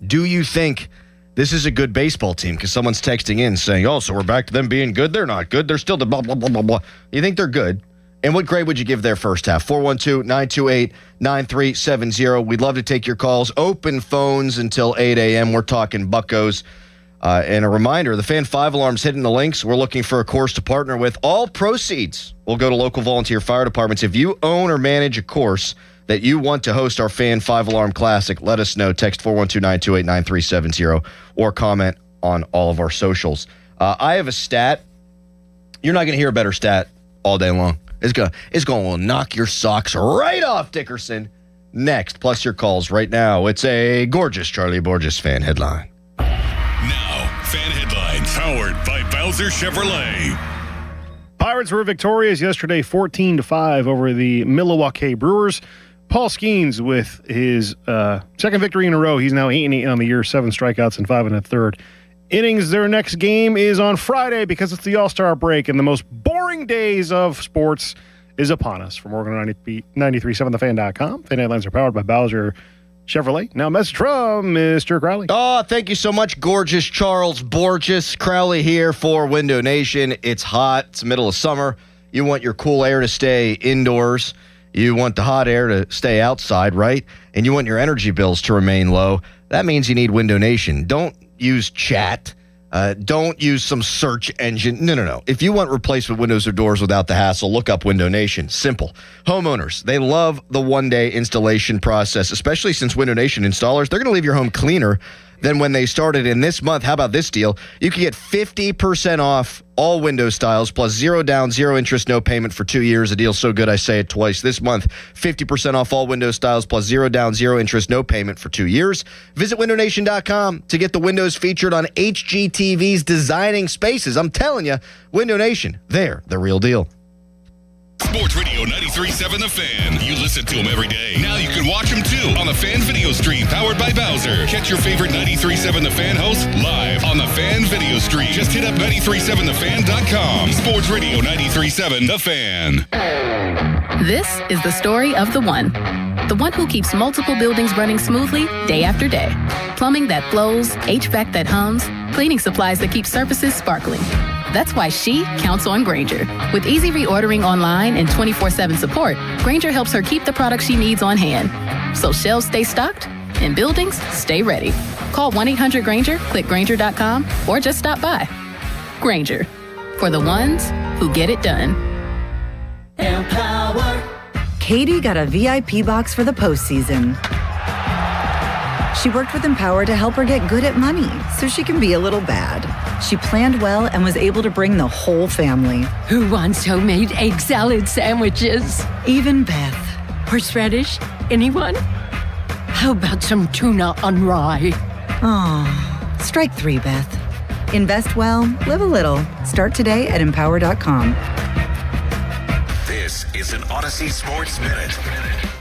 Do you think this is a good baseball team? Because someone's texting in saying, oh, so we're back to them being good. They're not good. They're still the blah, blah, blah, blah, blah. You think they're good? And what grade would you give their first half? 412-928-9370. We'd love to take your calls. Open phones until 8 a.m. We're talking Buccos. And a reminder, the Fan 5 Alarm's hitting the links. We're looking for a course to partner with. All proceeds will go to local volunteer fire departments. If you own or manage a course that you want to host our Fan 5 Alarm Classic, let us know. Text 412-928-9370 or comment on all of our socials. I have a stat. You're not going to hear a better stat all day long. It's going to knock your socks right off, Dickerson. Next, plus your calls right now. It's a gorgeous Charlie Borges fan headline. Now, fan headlines powered by Bowser Chevrolet. Pirates were victorious yesterday 14-5 over the Milwaukee Brewers. Paul Skeens with his second victory in a row. He's now 8-8 on the year, 7 strikeouts and 5 1/3 innings. Their next game is on Friday because it's the All-Star break, and the most boring days of sports is upon us. From Oregon 93.7thefan.com, fan headlines are powered by Bowser Chevrolet. Now, message from Mr. Crowley. Oh, thank you so much, gorgeous Charles Borges. Crowley here for Window Nation. It's hot. It's the middle of summer. You want your cool air to stay indoors. You want the hot air to stay outside, right? And you want your energy bills to remain low. That means you need Window Nation. Don't use chat. Don't use some search engine. No. If you want replacement windows or doors without the hassle, look up Window Nation. Simple. Homeowners, they love the one-day installation process, especially since Window Nation installers, they're going to leave your home cleaner than when they started. In this month, how about this deal? You can get 50% off all window styles plus 0 down, 0 interest, no payment for 2 years. A deal so good I say it twice. This month, 50% off all window styles plus 0 down, 0 interest, no payment for 2 years. Visit windownation.com to get the windows featured on HGTV's Designing Spaces. I'm telling you, Window Nation, they're the real deal. Sports Radio 93.7 The Fan. You listen to them every day. Now you can watch them too on the Fan Video Stream powered by Bowser. Catch your favorite 93.7 The Fan hosts live on the Fan Video Stream. Just hit up 937thefan.com. Sports Radio 93.7 The Fan. This is the story of the one who keeps multiple buildings running smoothly day after day. Plumbing that flows, HVAC that hums, cleaning supplies that keep surfaces sparkling. That's why she counts on Grainger. With easy reordering online and 24/7 support, Grainger helps her keep the products she needs on hand. So shelves stay stocked and buildings stay ready. Call 1-800-GRAINGER, click Grainger.com, or just stop by. Grainger, for the ones who get it done. Empower. Katie got a VIP box for the postseason. She worked with Empower to help her get good at money so she can be a little bad. She planned well and was able to bring the whole family. Who wants homemade egg salad sandwiches? Even Beth. Horseradish? Anyone? How about some tuna on rye? Aw, strike 3, Beth. Invest well, live a little. Start today at Empower.com. This is an Odyssey Sports Minute.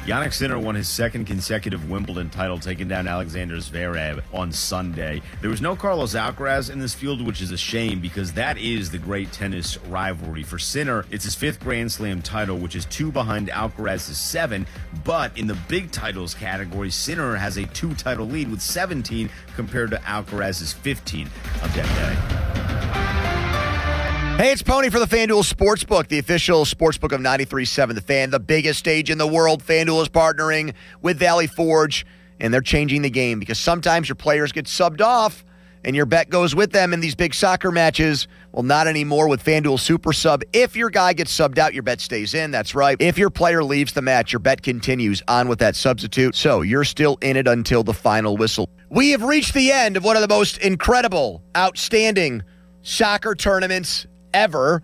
Jannik Sinner won his second consecutive Wimbledon title, taking down Alexander Zverev on Sunday. There was no Carlos Alcaraz in this field, which is a shame because that is the great tennis rivalry. For Sinner, it's his 5th Grand Slam title, which is 2 behind Alcaraz's 7. But in the big titles category, Sinner has a 2-title lead with 17 compared to Alcaraz's 15 of that day. Hey, it's Pony for the FanDuel Sportsbook, the official sportsbook of 93.7 The Fan, the biggest stage in the world. FanDuel is partnering with Valley Forge, and they're changing the game because sometimes your players get subbed off and your bet goes with them in these big soccer matches. Well, not anymore with FanDuel Super Sub. If your guy gets subbed out, your bet stays in. That's right. If your player leaves the match, your bet continues on with that substitute. So you're still in it until the final whistle. We have reached the end of one of the most incredible, outstanding soccer tournaments ever,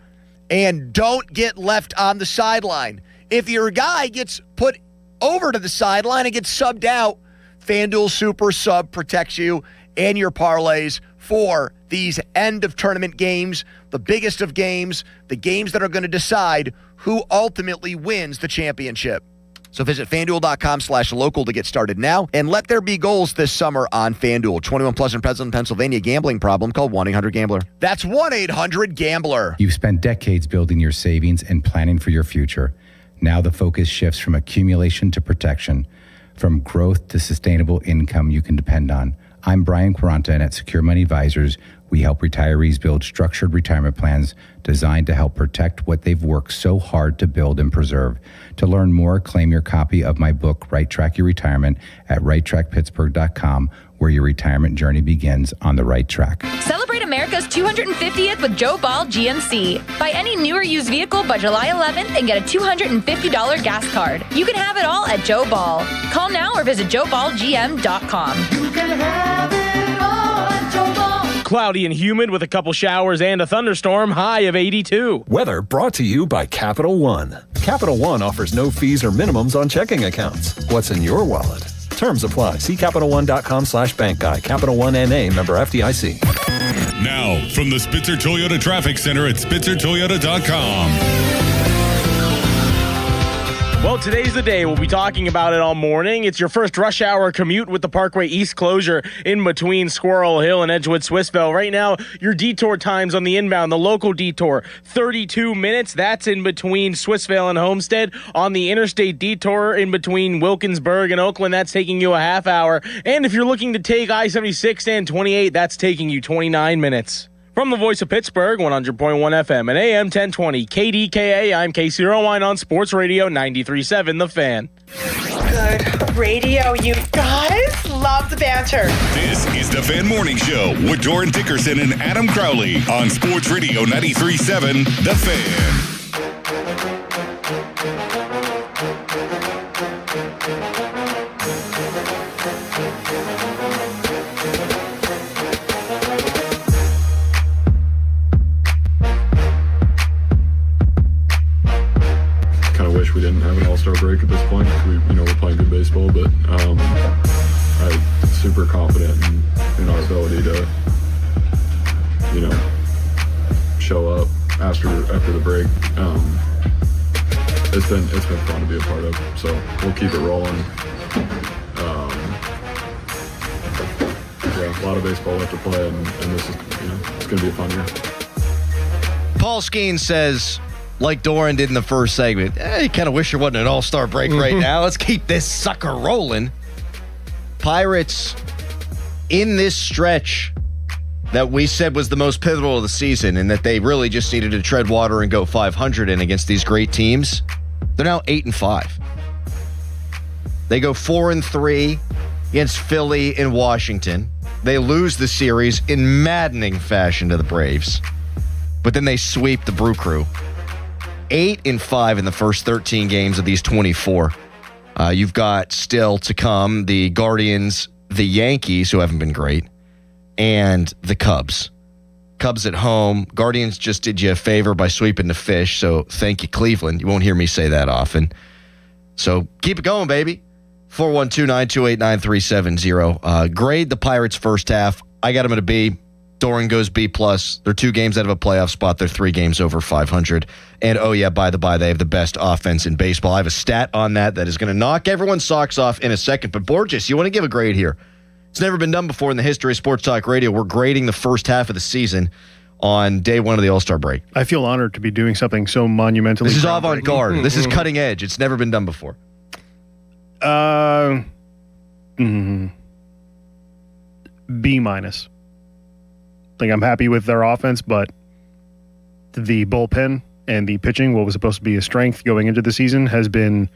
and don't get left on the sideline. If your guy gets put over to the sideline and gets subbed out, FanDuel Super Sub protects you and your parlays for these end-of-tournament games, the biggest of games, the games that are going to decide who ultimately wins the championship. So visit FanDuel.com/local to get started now, and let there be goals this summer on FanDuel. 21 plus in Pleasanton, Pennsylvania. Gambling problem? Call 1-800-GAMBLER. That's 1-800-GAMBLER. You've spent decades building your savings and planning for your future. Now the focus shifts from accumulation to protection, from growth to sustainable income you can depend on. I'm Brian Quaranta, and at Secure Money Advisors, we help retirees build structured retirement plans designed to help protect what they've worked so hard to build and preserve. To learn more, claim your copy of my book, Right Track Your Retirement, at righttrackpittsburgh.com, where your retirement journey begins on the right track. Celebrate America's 250th with Joe Ball GMC. Buy any new or used vehicle by July 11th and get a $250 gas card. You can have it all at Joe Ball. Call now or visit joeballgm.com. You can have it all at Joe Ball. Cloudy and humid with a couple showers and a thunderstorm, high of 82. Weather brought to you by Capital One. Capital One offers no fees or minimums on checking accounts. What's in your wallet? Terms apply. See CapitalOne.com/bank guide. Capital One NA, member FDIC. Now, from the Spitzer Toyota Traffic Center at SpitzerToyota.com. Well, today's the day. We'll be talking about it all morning. It's your first rush hour commute with the Parkway East closure in between Squirrel Hill and Edgewood Swissvale. Right now, your detour times on the inbound, the local detour, 32 minutes. That's in between Swissvale and Homestead. On the interstate detour in between Wilkinsburg and Oakland, that's taking you a half hour. And if you're looking to take I-76 and 28, that's taking you 29 minutes. From the voice of Pittsburgh, 100.1 FM and AM 1020 KDKA, I'm Casey Irwine on Sports Radio 93.7 The Fan. Good radio, you guys. Love the banter. This is The Fan Morning Show with Doran Dickerson and Adam Crowley on Sports Radio 93.7 The Fan. Wish we didn't have an all-star break at this point because we're playing good baseball, but I'm super confident in our ability to show up after the break. It's been fun to be a part of, so we'll keep it rolling. A lot of baseball left to play, and this is it's going to be a fun year. Paul Skeen says, like Doran did in the first segment, you kind of wish there wasn't an all-star break right now. Let's keep this sucker rolling. Pirates, in this stretch that we said was the most pivotal of the season and that they really just needed to tread water and go 500 in against these great teams, they're now 8-5. They go 4-3 against Philly and Washington. They lose the series in maddening fashion to the Braves, but then they sweep the Brew Crew. 8-5 in the first 13 games of these 24. You've got still to come the Guardians, the Yankees, who haven't been great, and the Cubs. Cubs at home. Guardians just did you a favor by sweeping the Fish, so thank you, Cleveland. You won't hear me say that often. So keep it going, baby. 412-928-9370. Grade the Pirates' first half. I got them at a B. Doran goes B+. They're 2 games out of a playoff spot. They're 3 games over 500. And, oh, yeah, by the by, they have the best offense in baseball. I have a stat on that is going to knock everyone's socks off in a second. But, Borges, you want to give a grade here. It's never been done before in the history of Sports Talk Radio. We're grading the first half of the season on day 1 of the All-Star break. I feel honored to be doing something so monumentally. This is avant-garde. This is cutting edge. It's never been done before. B-. Like, I'm happy with their offense, but the bullpen and the pitching, what was supposed to be a strength going into the season, has been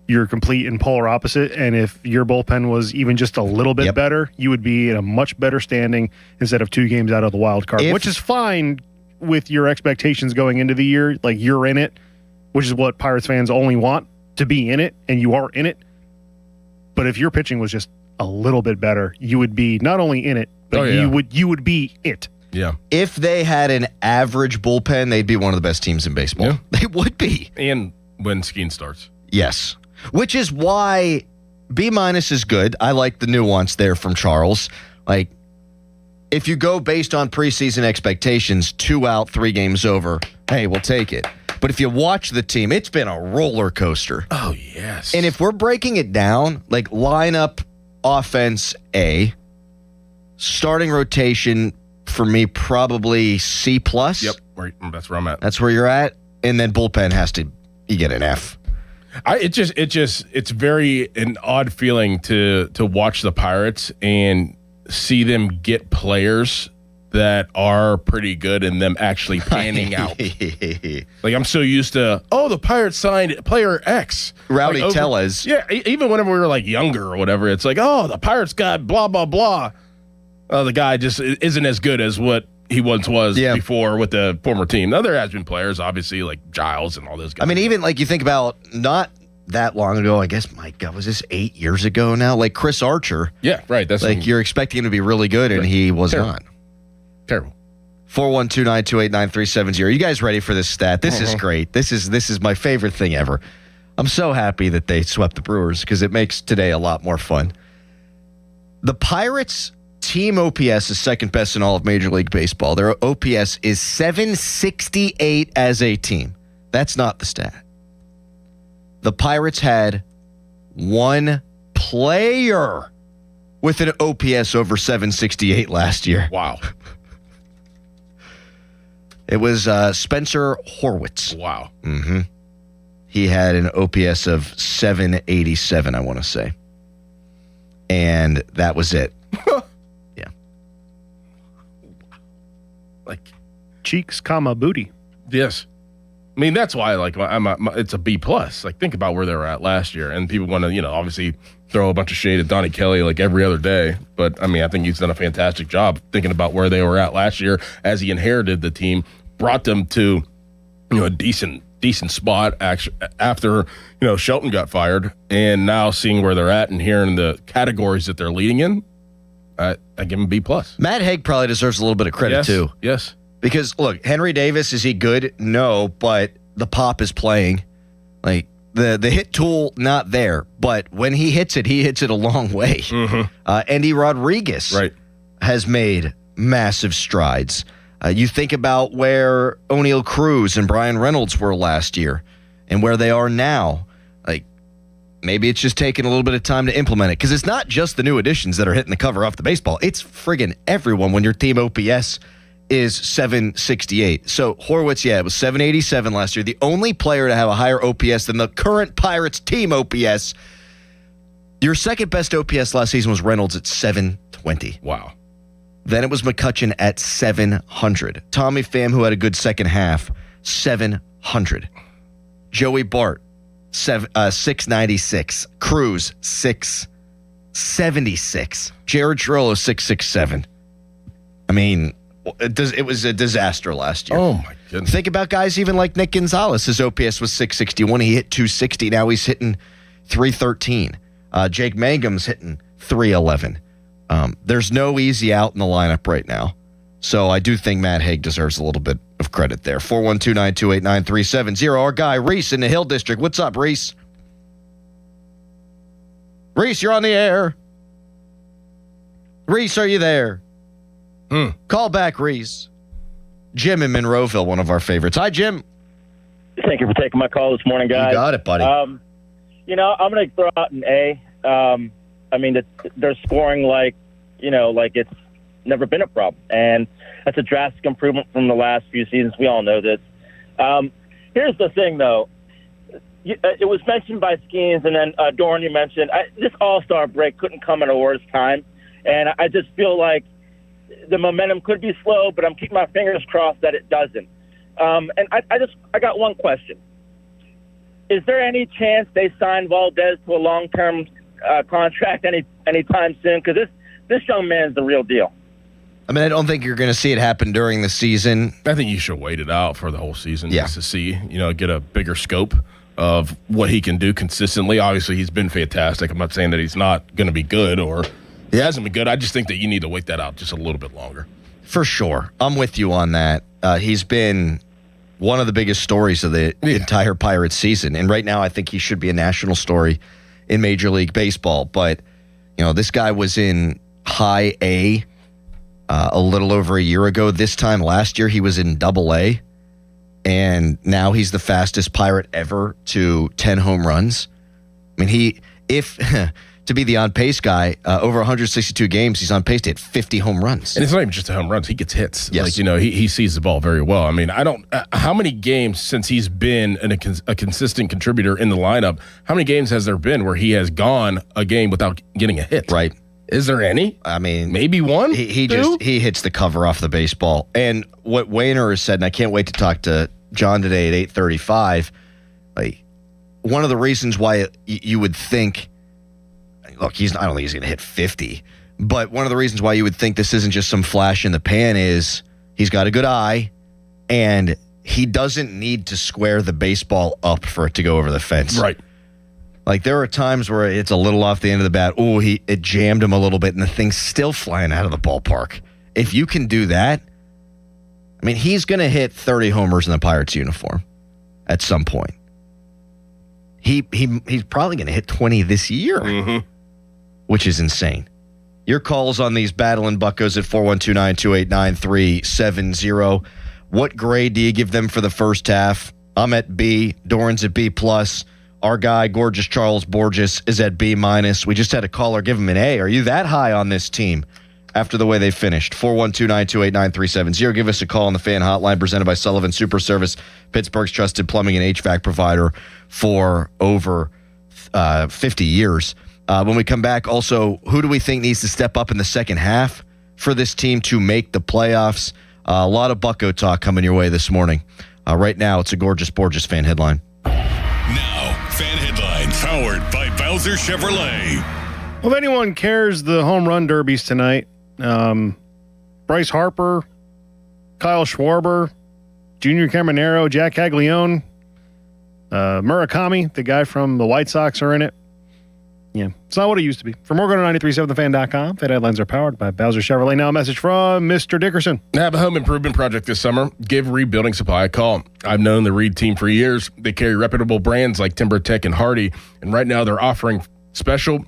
your complete and polar opposite. And if your bullpen was even just a little bit better, you would be in a much better standing instead of 2 games out of the wild card, which is fine with your expectations going into the year. Like, you're in it, which is what Pirates fans only want, to be in it, and you are in it. But if your pitching was just a little bit better, you would be not only in it, but you would be it. Yeah. If they had an average bullpen, they'd be one of the best teams in baseball. Yeah. They would be. And when Skeen starts. Yes. Which is why B- is good. I like the nuance there from Charles. Like, if you go based on preseason expectations, 2 out, 3 games over, hey, we'll take it. But if you watch the team, it's been a roller coaster. Oh, yes. And if we're breaking it down, like lineup, offense, A, starting rotation, for me, probably C+. Yep, that's where I'm at. That's where you're at. And then bullpen you get an F. It's very an odd feeling to watch the Pirates and see them get players that are pretty good and them actually panning out. Like, I'm so used to, the Pirates signed player X. Rowdy Tellez. Yeah, even whenever we were like younger or whatever, it's like, the Pirates got blah, blah, blah. The guy just isn't as good as what he once was before with the former team. Now, there has been players, obviously, like Giles and all those guys. I mean, even like you think about not that long ago, I guess, my God, was this 8 years ago now? Like Chris Archer. Yeah, right. That's like you're expecting him to be really good, and he was not. Terrible. 412-928-9370. You guys ready for this stat? This is great. This is my favorite thing ever. I'm so happy that they swept the Brewers because it makes today a lot more fun. The Pirates' team OPS is second best in all of Major League Baseball. Their OPS is 768 as a team. That's not the stat. The Pirates had one player with an OPS over 768 last year. Wow. It was Spencer Horwitz. Wow. Mm-hmm. He had an OPS of 787, I want to say. And that was it. Yeah. Like cheeks, booty. Yes. I mean, that's why it's a B+. Like, think about where they were at last year. And people want to, obviously throw a bunch of shade at Donnie Kelly like every other day. But, I mean, I think he's done a fantastic job thinking about where they were at last year as he inherited the team, brought them to, a decent spot after, Shelton got fired. And now seeing where they're at and hearing the categories that they're leading in, I give him B+. Matt Haig probably deserves a little bit of credit, too. Yes. Because, look, Henry Davis, is he good? No, but the pop is playing. Like, the hit tool, not there. But when he hits it a long way. Mm-hmm. Andy Rodriguez has made massive strides. You think about where O'Neal Cruz and Brian Reynolds were last year and where they are now. Like, maybe it's just taking a little bit of time to implement it. Because it's not just the new additions that are hitting the cover off the baseball. It's friggin' everyone when your team OPS is 768. So Horwitz, it was 787 last year. The only player to have a higher OPS than the current Pirates team OPS. Your second best OPS last season was Reynolds at 720. Wow. Then it was McCutchen at 700. Tommy Pham, who had a good second half, 700. Joey Bart, 696. Cruz, 676. Jared Girollo, 667. I mean, it was a disaster last year. Oh, my goodness. Think about guys even like Nick Gonzalez. His OPS was 661. He hit 260. Now he's hitting 313. Jake Mangum's hitting 311. There's no easy out in the lineup right now. So I do think Matt Haig deserves a little bit of credit there. 412-928-9370. Our guy, Reese in the Hill District. What's up, Reese? Reese, you're on the air. Reese, are you there? Call back, Reese. Jim in Monroeville, one of our favorites. Hi, Jim. Thank you for taking my call this morning, guys. You got it, buddy. I'm going to throw out an A. I mean, they're scoring like it's never been a problem. And that's a drastic improvement from the last few seasons. We all know this. Here's the thing, though. It was mentioned by Skeens, and then Doran, you mentioned, this All-Star break couldn't come at a worse time. And I just feel like the momentum could be slow, but I'm keeping my fingers crossed that it doesn't. And I got one question. Is there any chance they sign Valdez to a long-term contract anytime soon? Because this young man is the real deal. I mean, I don't think you're going to see it happen during the season. I think you should wait it out for the whole season just to see, get a bigger scope of what he can do consistently. Obviously, he's been fantastic. I'm not saying that he's not going to be good or he hasn't been good. I just think that you need to wait that out just a little bit longer. For sure. I'm with you on that. He's been one of the biggest stories of the entire Pirates season. And right now, I think he should be a national story in Major League Baseball. But, this guy was in high A a little over a year ago. This time last year, he was in Double-A, and now he's the fastest Pirate ever to 10 home runs. I mean, to be the on-pace guy, over 162 games, he's on pace to hit 50 home runs. And it's not even just the home runs. He gets hits. Yes. Like, he sees the ball very well. I mean, how many games since he's been a consistent contributor in the lineup, how many games has there been where he has gone a game without getting a hit? Right. Is there any? I mean, maybe one? He hits the cover off the baseball. And what Wayner has said, and I can't wait to talk to John today at 8:35, like, one of the reasons why you would think, look, I don't think he's going to hit 50, but one of the reasons why you would think this isn't just some flash in the pan is he's got a good eye, and he doesn't need to square the baseball up for it to go over the fence. Right. Like, there are times where it's a little off the end of the bat. Oh, it jammed him a little bit, and the thing's still flying out of the ballpark. If you can do that, I mean, he's going to hit 30 homers in the Pirates uniform at some point. He's probably going to hit 20 this year, which is insane. Your calls on these battling buccos at 412-928-9370. What grade do you give them for the first half? I'm at B. Doran's at B+. Our guy, Gorgeous Charles Borges, is at B-. We just had a caller give him an A. Are you that high on this team after the way they finished? 412-928-9370. Give us a call on the fan hotline presented by Sullivan Super Service, Pittsburgh's trusted plumbing and HVAC provider for over 50 years. When we come back, also, who do we think needs to step up in the second half for this team to make the playoffs? A lot of Bucco talk coming your way this morning. Right now, it's a Gorgeous Borges fan headline. Now, fan headlines powered by Bowser Chevrolet. Well, if anyone cares, the home run derbies tonight. Bryce Harper, Kyle Schwarber, Junior Caminero, Jack Caglione, Murakami, the guy from the White Sox, are in it. Yeah, it's not what it used to be. For more, go to 937thefan.com. Fan headlines are powered by Bowser Chevrolet. Now a message from Mr. Dickerson. Have a home improvement project this summer? Give Reed Building Supply a call. I've known the Reed team for years. They carry reputable brands like TimberTech and Hardy, and right now they're offering special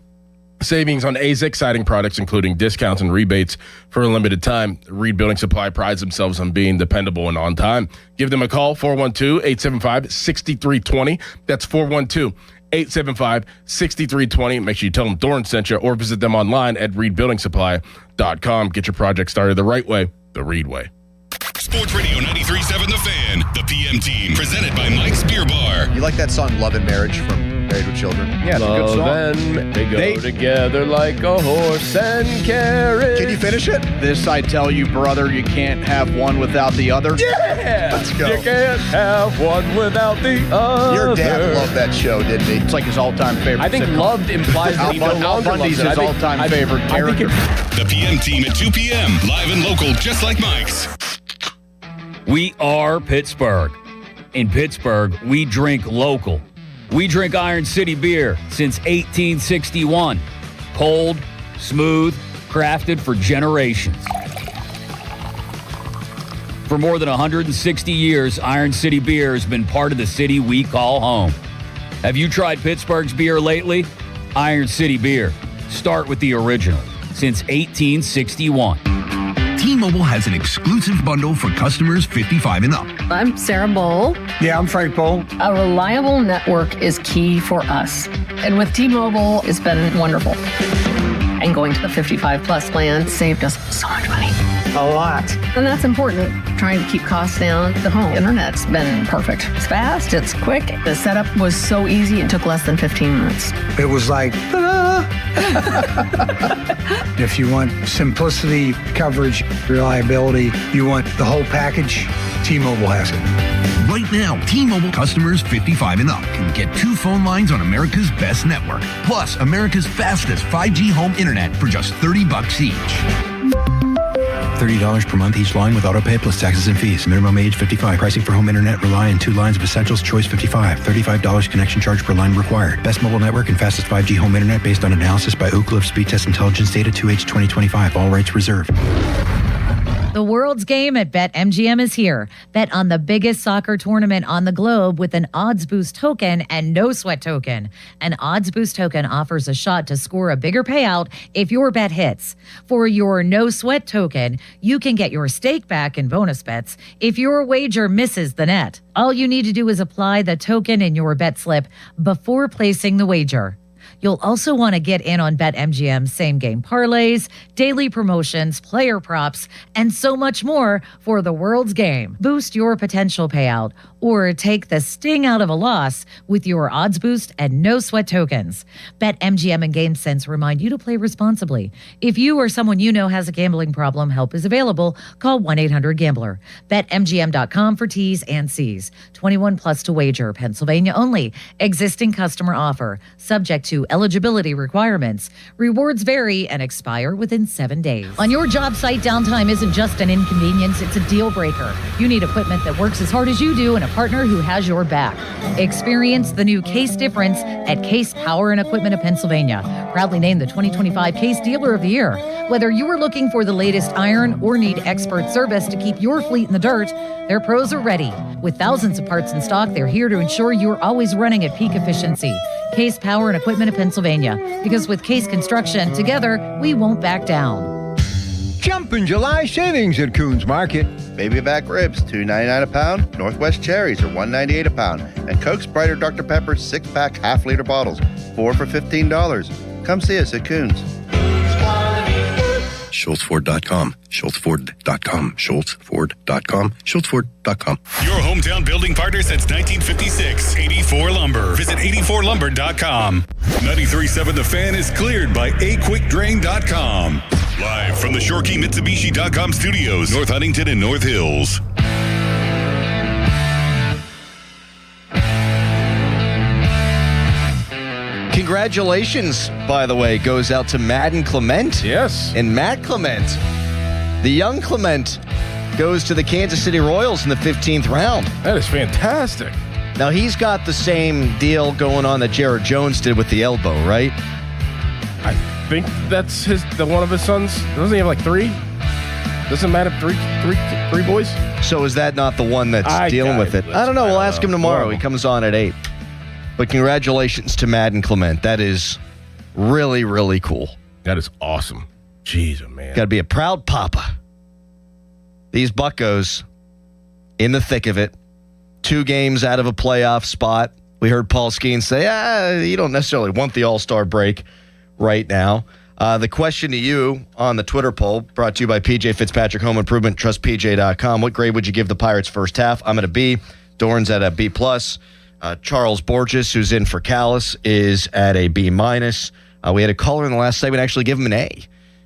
savings on AZEK siding products, including discounts and rebates for a limited time. Reed Building Supply prides themselves on being dependable and on time. Give them a call, 412-875-6320. That's 412-875-6320. Make sure you tell them Doran sent you, or visit them online at reedbuildingsupply.com. Get your project started the right way, the Reed way. Sports Radio 93.7 The Fan, the PM team, presented by Mike's Beer Bar. You like that song Love and Marriage from Married with Children? Yeah, it's a good song. And they go together like a horse and carriage. Can you finish it? This I tell you, brother, you can't have one without the other. Yeah! Let's go. You can't have one without the other. Your dad loved that show, didn't he? It's like his all-time favorite. I think sitcom. loved implies that he no Al longer Bundy's loves it. his all-time favorite character. The PM team at 2 p.m. Live and local, just like Mike's. We are Pittsburgh. In Pittsburgh, we drink local. We drink Iron City beer since 1861. Cold, smooth, crafted for generations. For more than 160 years, Iron City beer has been part of the city we call home. Have you tried Pittsburgh's beer lately? Iron City beer. Start with the original. Since 1861. T-Mobile has an exclusive bundle for customers 55 and up. I'm Sarah Bowl. Yeah, I'm Frank Bowl. A reliable network is key for us. And with T-Mobile, it's been wonderful. And going to the 55 plus plan saved us so much money. A lot. And that's important. Trying to keep costs down. The home internet's been perfect. It's fast, it's quick. The setup was so easy, it took less than 15 minutes. It was like, ta-da! If you want simplicity, coverage, reliability, you want the whole package, T-Mobile has it. Right now, T-Mobile customers 55 and up can get 2 phone lines on America's best network, plus America's fastest 5G home internet for just $30 each. $30 per month each line with autopay plus taxes and fees. Minimum age 55. Pricing for home internet rely on 2 lines of essentials. Choice 55. $35 connection charge per line required. Best mobile network and fastest 5G home internet based on analysis by Oak Cliff Speed Test Intelligence Data 2H 2025. All rights reserved. The world's game at BetMGM is here. Bet on the biggest soccer tournament on the globe with an odds boost token and no sweat token. An odds boost token offers a shot to score a bigger payout if your bet hits. For your no sweat token, you can get your stake back in bonus bets if your wager misses the net. All you need to do is apply the token in your bet slip before placing the wager. You'll also want to get in on BetMGM's same-game parlays, daily promotions, player props, and so much more for the world's game. Boost your potential payout or take the sting out of a loss with your odds boost and no sweat tokens. BetMGM and GameSense remind you to play responsibly. If you or someone you know has a gambling problem, help is available. Call 1-800-GAMBLER. BetMGM.com for T's and C's. 21 plus to wager. Pennsylvania only. Existing customer offer. Subject to eligibility requirements. Rewards vary and expire within 7 days. On your job site, downtime isn't just an inconvenience, it's a deal breaker. You need equipment that works as hard as you do and a partner who has your back. Experience the new Case difference at Case Power and Equipment of Pennsylvania. Proudly named the 2025 Case Dealer of the Year. Whether you are looking for the latest iron or need expert service to keep your fleet in the dirt, their pros are ready. With thousands of parts in stock, they're here to ensure you're always running at peak efficiency. Case Power and Equipment of Pennsylvania. Because with Case Construction, together, we won't back down. Jumpin' July savings at Coons Market. Baby back ribs, $2.99 a pound. Northwest cherries are $1.98 a pound. And Coke, Sprite, or Dr. Pepper 6-pack half-liter bottles, 4 for $15. Come see us at Coons. SchultzFord.com, SchultzFord.com, SchultzFord.com, SchultzFord.com. Your hometown building partner since 1956. 84 Lumber. Visit 84lumber.com. 93.7 The Fan is cleared by aquickdrain.com. Live from the Shorkey Mitsubishi.com studios, North Huntington and North Hills. Congratulations, by the way, goes out to Madden Clement. Yes. And Matt Clement, the young Clement, goes to the Kansas City Royals in the 15th round. That is fantastic. Now, he's got the same deal going on that Jared Jones did with the elbow, right? I think that's one of his sons. Doesn't he have like 3? Doesn't Matt have three boys? So is that not the one that's dealing with it? I don't know. We'll ask him tomorrow. He comes on at 8. But congratulations to Madden Clement. That is really, really cool. That is awesome. Jeez, oh man. Got to be a proud papa. These Buccos in the thick of it. 2 games out of a playoff spot. We heard Paul Skeen say, you don't necessarily want the All-Star break right now. The question to you on the Twitter poll, brought to you by PJ Fitzpatrick Home Improvement, trustpj.com. What grade would you give the Pirates first half? I'm at a B. Dorn's at a B+. Charles Borges, who's in for Callis, is at a B-. We had a caller in the last segment actually give him an A,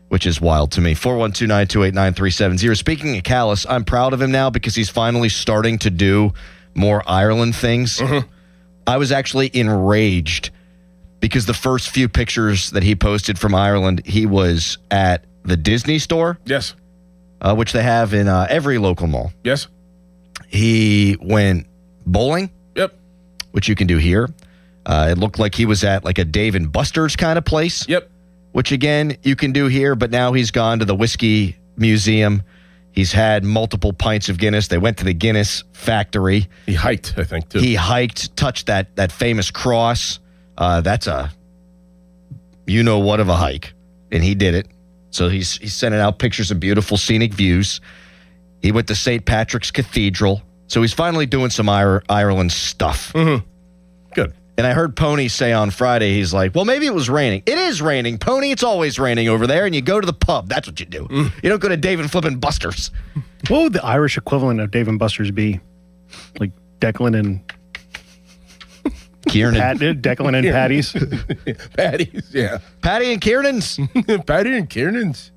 which is wild to me. 412-928-9370. Speaking of Callis, I'm proud of him now because he's finally starting to do more Ireland things. Mm-hmm. I was actually enraged because the first few pictures that he posted from Ireland, he was at the Disney store. Yes. Which they have in every local mall. Yes. He went bowling. Yep. Which you can do here. It looked like he was at like a Dave & Buster's kind of place. Yep. Which, again, you can do here, but now he's gone to the Whiskey Museum. He's had multiple pints of Guinness. They went to the Guinness factory. He hiked, I think, too. He hiked, touched that famous cross. That's a you-know-what of a hike, and he did it. So he's sending out pictures of beautiful scenic views. He went to St. Patrick's Cathedral. So he's finally doing some Ireland stuff. Mm-hmm. Good. And I heard Pony say on Friday, he's like, well, maybe it was raining. It is raining, Pony. It's always raining over there, and you go to the pub. That's what you do. You don't go to Dave and Flippin' Buster's. What would the Irish equivalent of Dave and Buster's be? Like Declan and... Kieran. Declan and Patty's. Patty's, yeah. Patty and Kiernan's. Patty and Kiernan's.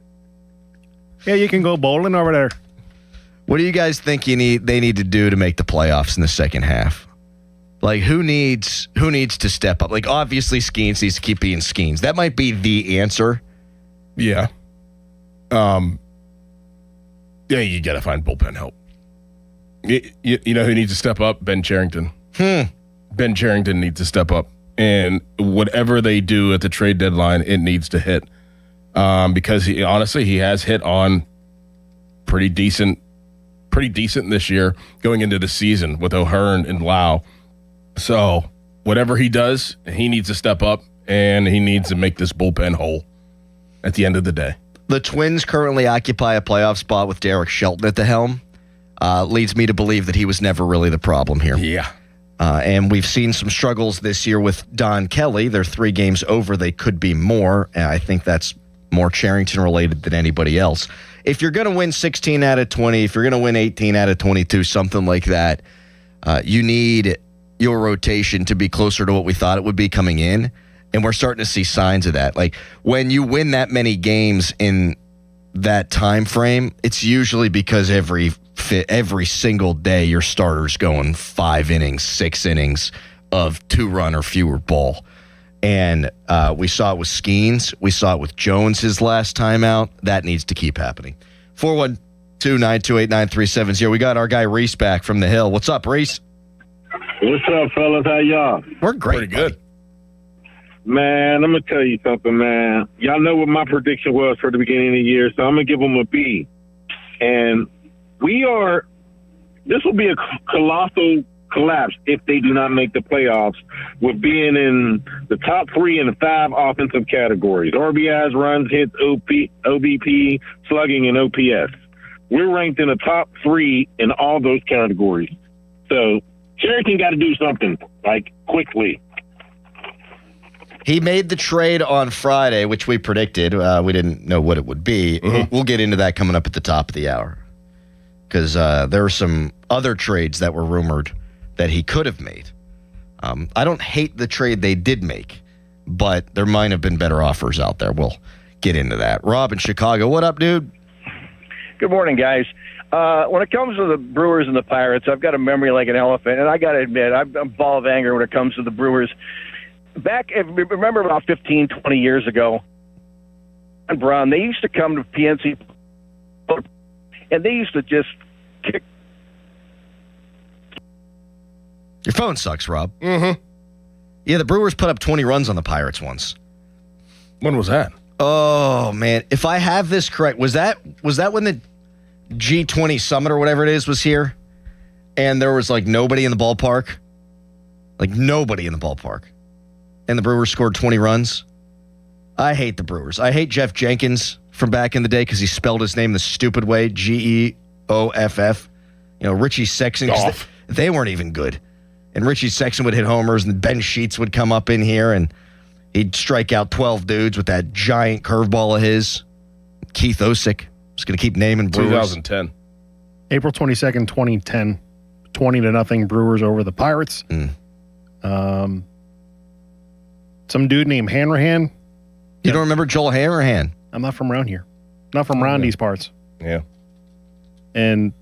Yeah, you can go bowling over there. What do you guys think they need to do to make the playoffs in the second half? Like, who needs to step up? Like, obviously, Skeens needs to keep being Skeens. That might be the answer. Yeah. Yeah, you got to find bullpen help. You know who needs to step up? Ben Cherington. Ben Cherington needs to step up. And whatever they do at the trade deadline, it needs to hit. Because he has hit on pretty decent this year going into the season with O'Hearn and Lau. So whatever he does, he needs to step up, and he needs to make this bullpen whole at the end of the day. The Twins currently occupy a playoff spot with Derek Shelton at the helm. Leads me to believe that he was never really the problem here. Yeah. And we've seen some struggles this year with Don Kelly. They're 3 games over. They could be more. And I think that's more Cherington related than anybody else. If you're going to win 16 out of 20, if you're going to win 18 out of 22, something like that, you need your rotation to be closer to what we thought it would be coming in. And we're starting to see signs of that. Like when you win that many games in that time frame, it's usually because every single day your starter's going 5 innings, 6 innings of 2-run or fewer ball. And we saw it with Skeens. We saw it with Jones his last time out. That needs to keep happening. 412-928-9370. We got our guy Reese back from the Hill. What's up, Reese? What's up, fellas? How y'all? We're great. Pretty good. Man, I'm going to tell you something, man. Y'all know what my prediction was for the beginning of the year, so I'm going to give them a B. And this will be a colossal collapse if they do not make the playoffs with being in the top 3 in the 5 offensive categories: RBIs, runs, hits, OBP, slugging, and OPS. We're ranked in the top 3 in all those categories. So Cherokee got to do something, like, quickly. He made the trade on Friday, which we predicted. We didn't know what it would be. Mm-hmm. We'll get into that coming up at the top of the hour. Because there are some other trades that were rumored that he could have made. I don't hate the trade they did make, but there might have been better offers out there. We'll get into that. Rob in Chicago, what up, dude? Good morning, guys. When it comes to the Brewers and the Pirates, I've got a memory like an elephant, and I got to admit, I'm a ball of anger when it comes to the Brewers. Remember about 15, 20 years ago, and Brown, they used to come to PNC, and they used to just kick. Your phone sucks, Rob. Mm-hmm. Yeah, the Brewers put up 20 runs on the Pirates once. When was that? Oh, man. If I have this correct, was that when the G20 Summit or whatever it is was here? And there was, like, nobody in the ballpark? Like, nobody in the ballpark. And the Brewers scored 20 runs? I hate the Brewers. I hate Jeff Jenkins from back in the day because he spelled his name the stupid way, Geoff. You know, Richie Sexton. They weren't even good. And Richie Sexton would hit homers, and Ben Sheets would come up in here, and he'd strike out 12 dudes with that giant curveball of his. Keith Osick. Just going to keep naming Brewers. 2010. April 22nd, 2010. 20-0 Brewers over the Pirates. Some dude named Hanrahan. You don't remember Joel Hanrahan? I'm not from around here. Not from around these parts. Yeah. And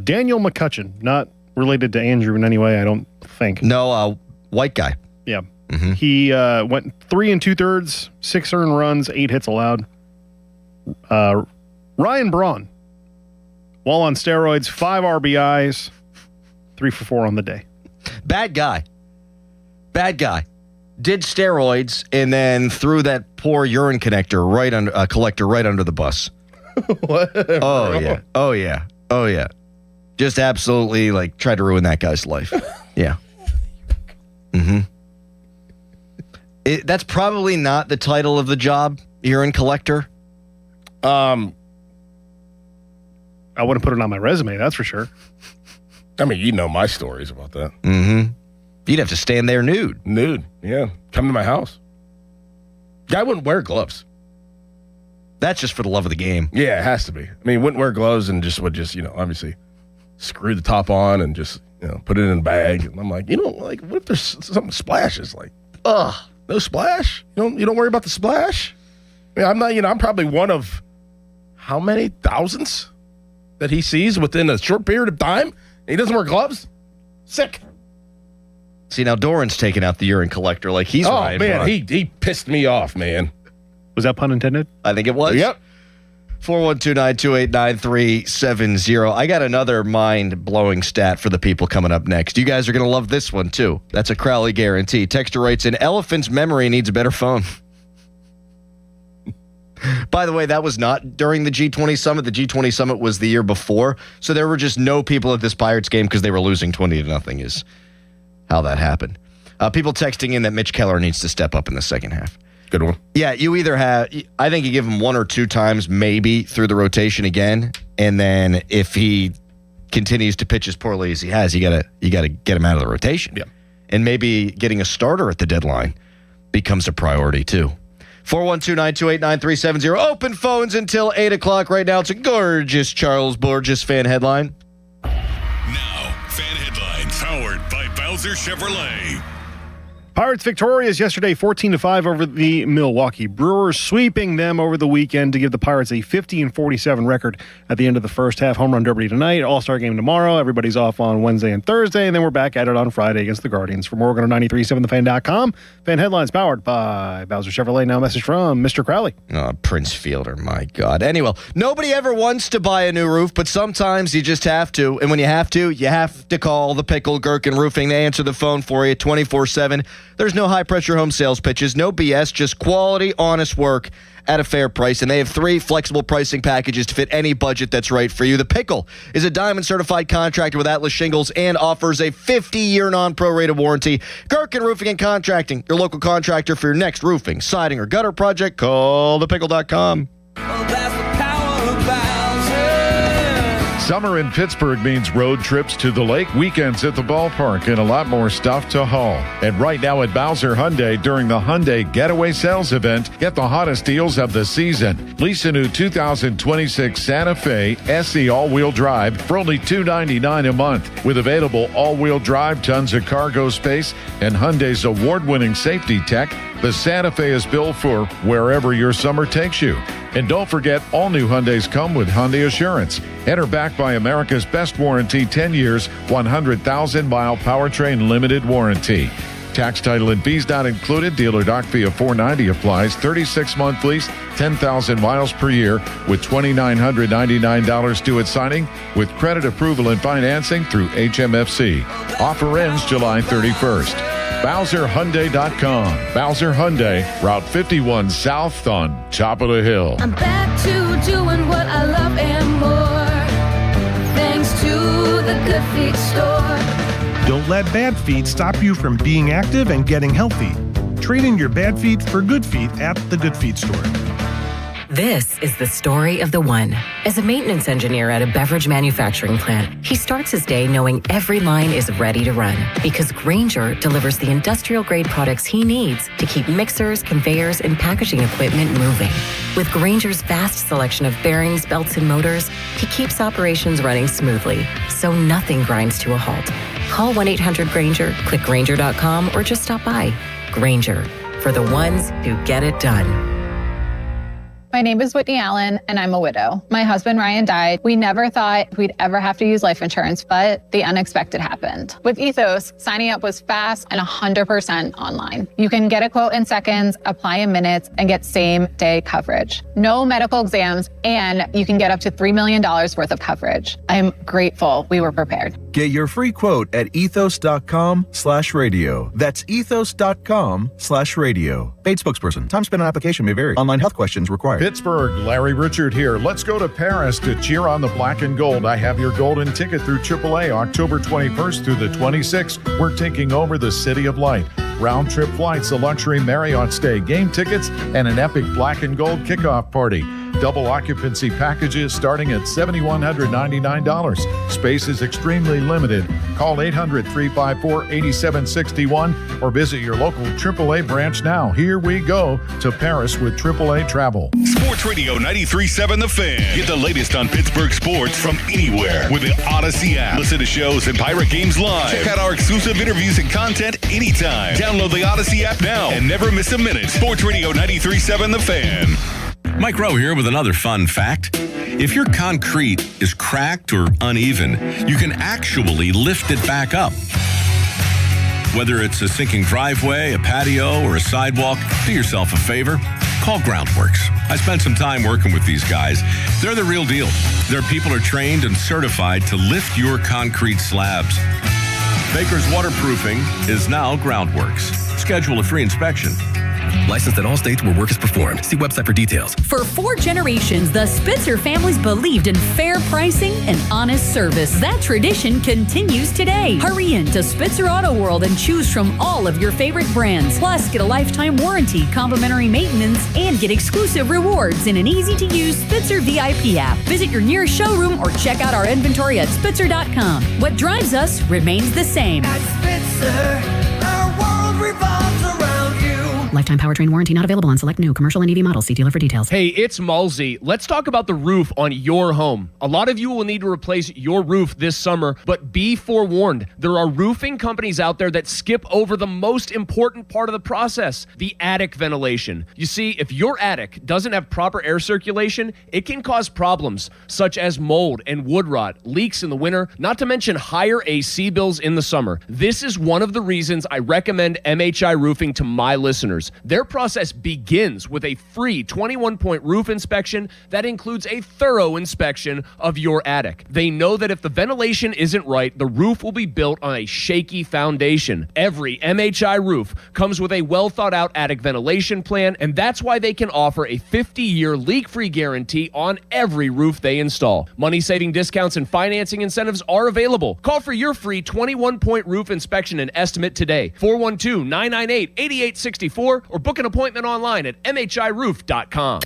Daniel McCutcheon, not related to Andrew in any way, I don't think. No, white guy. Yeah. Mm-hmm. He went 3 2/3, 6 earned runs, 8 hits allowed. Ryan Braun, while on steroids, 5 RBIs, 3 for 4 on the day. Bad guy. Did steroids and then threw that poor urine collector right under the bus. Whatever. Oh yeah. Just absolutely like tried to ruin that guy's life. Yeah. Mm-hmm. That's probably not the title of the job, urine collector. I wouldn't put it on my resume, that's for sure. I mean, you know my stories about that. Mm-hmm. You'd have to stand there nude. Yeah. Come to my house. Guy wouldn't wear gloves. That's just for the love of the game. Yeah, it has to be. I mean, wouldn't wear gloves and would obviously screw the top on and just, put it in a bag. And I'm like, what if there's something splashes? Like, no splash? You don't worry about the splash? I mean, I'm not, I'm probably one of how many thousands that he sees within a short period of time? And he doesn't wear gloves? Sick. See, now Doran's taking out the urine collector like he's Ryan man, Braun. he pissed me off, man. Was that pun intended? I think it was. Yep. 412-928-9370. I got another mind-blowing stat for the people coming up next. You guys are going to love this one, too. That's a Crowley guarantee. Texter writes, an elephant's memory needs a better phone. By the way, that was not during the G20 Summit. The G20 Summit was the year before. So there were just no people at this Pirates game because they were losing 20-0 is how that happened. People texting in that Mitch Keller needs to step up in the second half. Good one. Yeah, you either I think you give him 1 or 2 times maybe through the rotation again. And then if he continues to pitch as poorly as he has, you gotta get him out of the rotation. Yeah. And maybe getting a starter at the deadline becomes a priority too. 412-928-9370. Open phones until 8 o'clock. Right now, it's a gorgeous Charles Borges fan headline. Now, fan headlines powered by Bowser Chevrolet. Pirates victorious yesterday 14-5 over the Milwaukee Brewers, sweeping them over the weekend to give the Pirates a 50-47 record at the end of the first half. Home run derby tonight, all-star game tomorrow. Everybody's off on Wednesday and Thursday, and then we're back at it on Friday against the Guardians. For more, go to 937thefan.com. Fan headlines powered by Bowser Chevrolet. Now a message from Mr. Crowley. Oh, Prince Fielder, my God. Anyway, nobody ever wants to buy a new roof, but sometimes you just have to. And when you have to call the Pickle Gherkin Roofing. They answer the phone for you 24/7. There's no high-pressure home sales pitches, no BS, just quality, honest work at a fair price. And they have 3 flexible pricing packages to fit any budget that's right for you. The Pickle is a Diamond-certified contractor with Atlas Shingles and offers a 50-year non-prorated warranty. Gherkin Roofing and Contracting, your local contractor for your next roofing, siding, or gutter project. Call thepickle.com. Summer in Pittsburgh means road trips to the lake, weekends at the ballpark, and a lot more stuff to haul. And right now at Bowser Hyundai, during the Hyundai Getaway Sales Event, get the hottest deals of the season. Lease a new 2026 Santa Fe SE all-wheel drive for only $299 a month. With available all-wheel drive, tons of cargo space, and Hyundai's award-winning safety tech, the Santa Fe is built for wherever your summer takes you. And don't forget, all new Hyundais come with Hyundai Assurance. Enter backed by America's best warranty, 10 years, 100,000-mile powertrain limited warranty. Tax, title, and fees not included. Dealer doc fee of $490 applies. 36-month lease, 10,000 miles per year with $2,999 due at signing with credit approval and financing through HMFC. Offer ends July 31st. BowserHyundai.com. Bowser Hyundai, Route 51 South on top of the hill. I'm back to doing what I love and more, thanks to the Good Feet store. Don't let bad feet stop you from being active and getting healthy. Trade in your bad feet for good feet at the Good Feet store. This is the story of the one. As a maintenance engineer at a beverage manufacturing plant, he starts his day knowing every line is ready to run because Grainger delivers the industrial-grade products he needs to keep mixers, conveyors, and packaging equipment moving. With Grainger's vast selection of bearings, belts, and motors, he keeps operations running smoothly, so nothing grinds to a halt. Call 1-800-GRAINGER, click Grainger.com, or just stop by. Grainger, for the ones who get it done. My name is Whitney Allen, and I'm a widow. My husband, Ryan, died. We never thought we'd ever have to use life insurance, but the unexpected happened. With Ethos, signing up was fast and 100% online. You can get a quote in seconds, apply in minutes, and get same-day coverage. No medical exams, and you can get up to $3 million worth of coverage. I'm grateful we were prepared. Get your free quote at ethos.com/radio. That's ethos.com/radio. Paid spokesperson. Time spent on application may vary. Online health questions required. Pittsburgh, Larry Richard here. Let's go to Paris to cheer on the black and gold. I have your golden ticket through AAA October 21st through the 26th. We're taking over the City of Light. Round trip flights, a luxury Marriott stay, game tickets, and an epic black and gold kickoff party. Double occupancy packages starting at $7,199. Space is extremely limited. Call 800-354-8761 or visit your local AAA branch now. Here we go to Paris with AAA Travel. Sports Radio 93.7 The Fan. Get the latest on Pittsburgh sports from anywhere with the Odyssey app. Listen to shows and Pirate games live. Check out our exclusive interviews and content anytime. Download the Odyssey app now and never miss a minute. Sports Radio 93.7 The Fan. Mike Rowe here with another fun fact. If your concrete is cracked or uneven, you can actually lift it back up. Whether it's a sinking driveway, a patio, or a sidewalk, do yourself a favor. Call Groundworks. I spent some time working with these guys. They're the real deal. Their people are trained and certified to lift your concrete slabs. Baker's Waterproofing is now Groundworks. Schedule a free inspection Licensed in all states where work is performed. See website for details. For 4 generations, the Spitzer families believed in fair pricing and honest service. That tradition continues today. Hurry in to Spitzer Auto World and choose from all of your favorite brands. Plus, get a lifetime warranty, complimentary maintenance, and get exclusive rewards in an easy-to-use Spitzer VIP app. Visit your nearest showroom or check out our inventory at Spitzer.com. What drives us remains the same. At Spitzer, our world revolves around you. Lifetime powertrain warranty not available on select new commercial and EV models. See dealer for details. Hey, it's Mulsey. Let's talk about the roof on your home. A lot of you will need to replace your roof this summer, but be forewarned. There are roofing companies out there that skip over the most important part of the process, the attic ventilation. You see, if your attic doesn't have proper air circulation, it can cause problems such as mold and wood rot, leaks in the winter, not to mention higher AC bills in the summer. This is one of the reasons I recommend MHI Roofing to my listeners. Their process begins with a free 21-point roof inspection that includes a thorough inspection of your attic. They know that if the ventilation isn't right, the roof will be built on a shaky foundation. Every MHI roof comes with a well-thought-out attic ventilation plan, and that's why they can offer a 50-year leak-free guarantee on every roof they install. Money-saving discounts and financing incentives are available. Call for your free 21-point roof inspection and estimate today. 412-998-8864 or book an appointment online at mhiroof.com.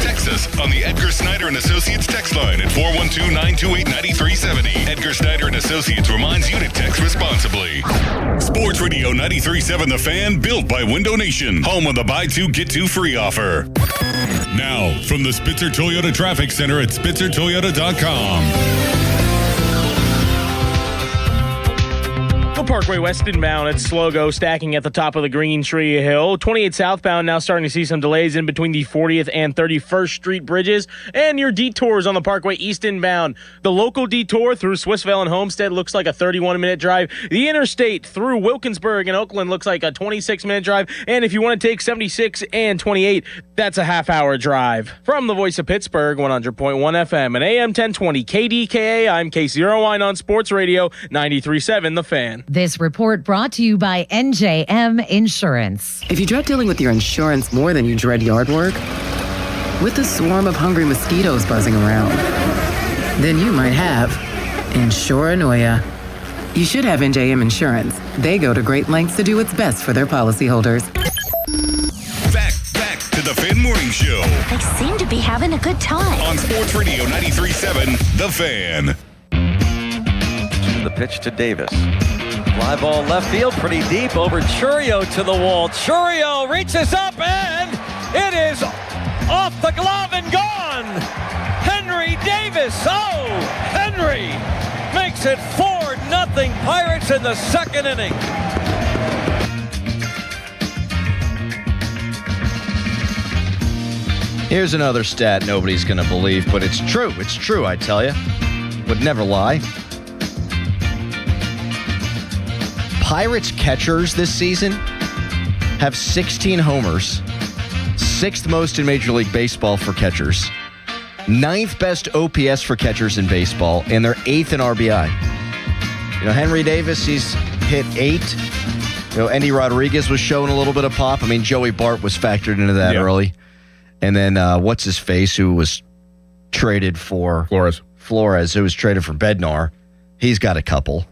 Text us on the Edgar Snyder and Associates text line at 412-928-9370. Edgar Snyder and Associates reminds you to text responsibly. Sports Radio 93.7 The Fan, built by Window Nation, home of the buy two get two free offer. Now, from the Spitzer Toyota Traffic Center at spitzertoyota.com. Parkway West inbound at Slogo, stacking at the top of the Green Tree Hill. 28 southbound now starting to see some delays in between the 40th and 31st Street bridges. And your detours on the Parkway East inbound. The local detour through Swissvale and Homestead looks like a 31-minute drive. The interstate through Wilkinsburg and Oakland looks like a 26-minute drive. And if you want to take 76 and 28, that's a half-hour drive. From the voice of Pittsburgh, 100.1 FM and AM 1020 KDKA, I'm Casey Irwine on Sports Radio 93.7 The Fan. This report brought to you by NJM Insurance. If you dread dealing with your insurance more than you dread yard work, with a swarm of hungry mosquitoes buzzing around, then you might have Insuranoia. You should have NJM Insurance. They go to great lengths to do what's best for their policyholders. Back to the Fan Morning Show. They seem to be having a good time. On Sports Radio 93.7 The Fan. The pitch to Davis. Fly ball left field, pretty deep over Churio to the wall. Churio reaches up and it is off the glove and gone. Henry Davis. Oh, Henry makes it 4-0 Pirates in the second inning. Here's another stat nobody's going to believe, but it's true. It's true, I tell you. Would never lie. Pirates catchers this season have 16 homers, 6th most in Major League Baseball for catchers, 9th best OPS for catchers in baseball, and they're 8th in RBI. You know, Henry Davis, he's hit 8. You know, Endy Rodriguez was showing a little bit of pop. I mean, Joey Bart was factored into that early. And then what's his face, who was traded for Flores, who was traded for Bednar. He's got a couple.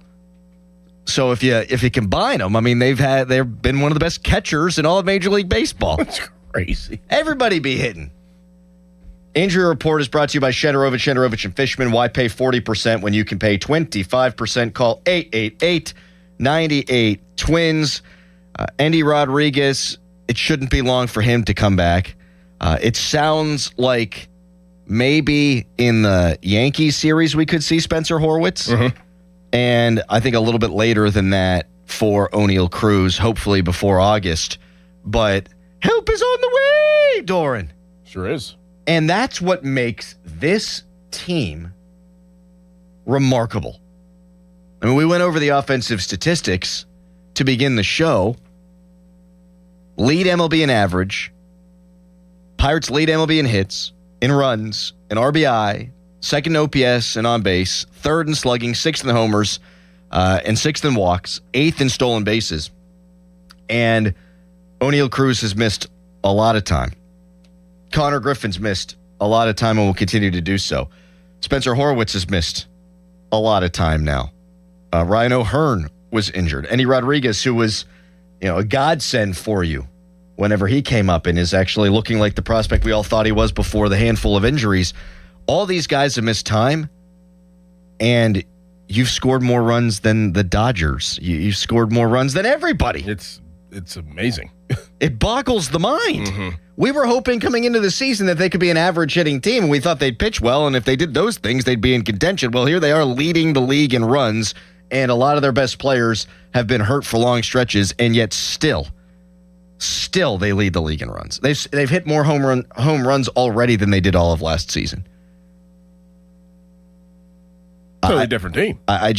So if you combine them, I mean, they've been one of the best catchers in all of Major League Baseball. That's crazy. Everybody be hitting. Injury Report is brought to you by Shenderovich and Fishman. Why pay 40% when you can pay 25%? Call 888-98-TWINS. Endy Rodriguez, it shouldn't be long for him to come back. It sounds like maybe in the Yankees series we could see Spencer Horwitz. Mm-hmm. And I think a little bit later than that for O'Neal Cruz, hopefully before August. But help is on the way, Doran. Sure is. And that's what makes this team remarkable. I mean, we went over the offensive statistics to begin the show. Lead MLB in average. Pirates lead MLB in hits, in runs, in RBI, 2nd in OPS and on base, 3rd in slugging, 6th in homers, and 6th in walks, 8th in stolen bases. And O'Neal Cruz has missed a lot of time. Connor Griffin's missed a lot of time and will continue to do so. Spencer Horwitz has missed a lot of time now. Ryan O'Hearn was injured. Eddie Rodriguez, who was, a godsend for you whenever he came up and is actually looking like the prospect we all thought he was before the handful of injuries. All these guys have missed time, and you've scored more runs than the Dodgers. You've scored more runs than everybody. It's amazing. It boggles the mind. Mm-hmm. We were hoping coming into the season that they could be an average hitting team, and we thought they'd pitch well, and if they did those things, they'd be in contention. Well, here they are leading the league in runs, and a lot of their best players have been hurt for long stretches, and yet still they lead the league in runs. They've hit more home runs already than they did all of last season. Totally different team. I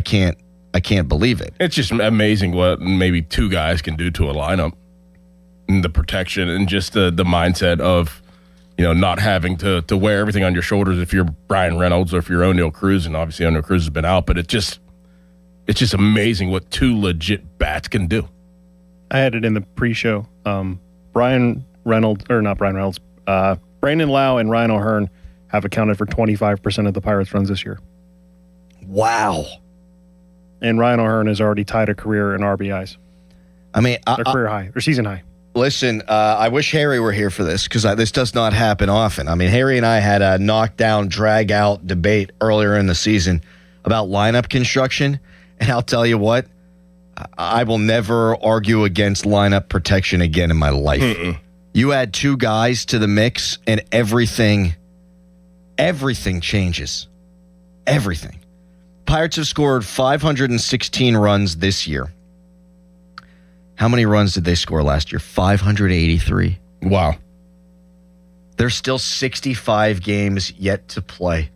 can't believe it. It's just amazing what maybe two guys can do to a lineup, and the protection and just the mindset of, not having to wear everything on your shoulders if you're Brian Reynolds or if you're O'Neal Cruz, and obviously O'Neal Cruz has been out, but it's just amazing what two legit bats can do. I had it in the pre-show. Brandon Lau and Ryan O'Hearn have accounted for 25% of the Pirates' runs this year. Wow. And Ryan O'Hearn has already tied a career in RBIs. I mean, a career high or season high. Listen, I wish Harry were here for this because this does not happen often. I mean, Harry and I had a knockdown, drag-out debate earlier in the season about lineup construction, and I'll tell you what, I will never argue against lineup protection again in my life. Mm-mm. You add two guys to the mix, and everything changes. Everything. Pirates have scored 516 runs this year. How many runs did they score last year? 583. Wow. There's still 65 games yet to play.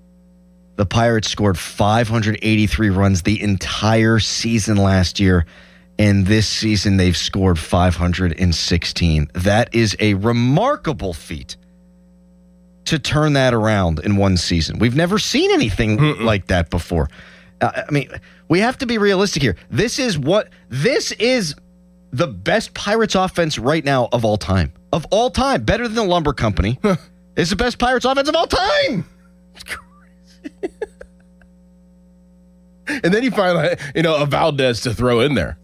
The Pirates scored 583 runs the entire season last year, and this season they've scored 516. That is a remarkable feat to turn that around in one season. We've never seen anything like that before. I mean, we have to be realistic here. This is the best Pirates offense right now of all time. Of all time. Better than the Lumber Company. It's the best Pirates offense of all time. It's crazy. And then you find a Valdez to throw in there.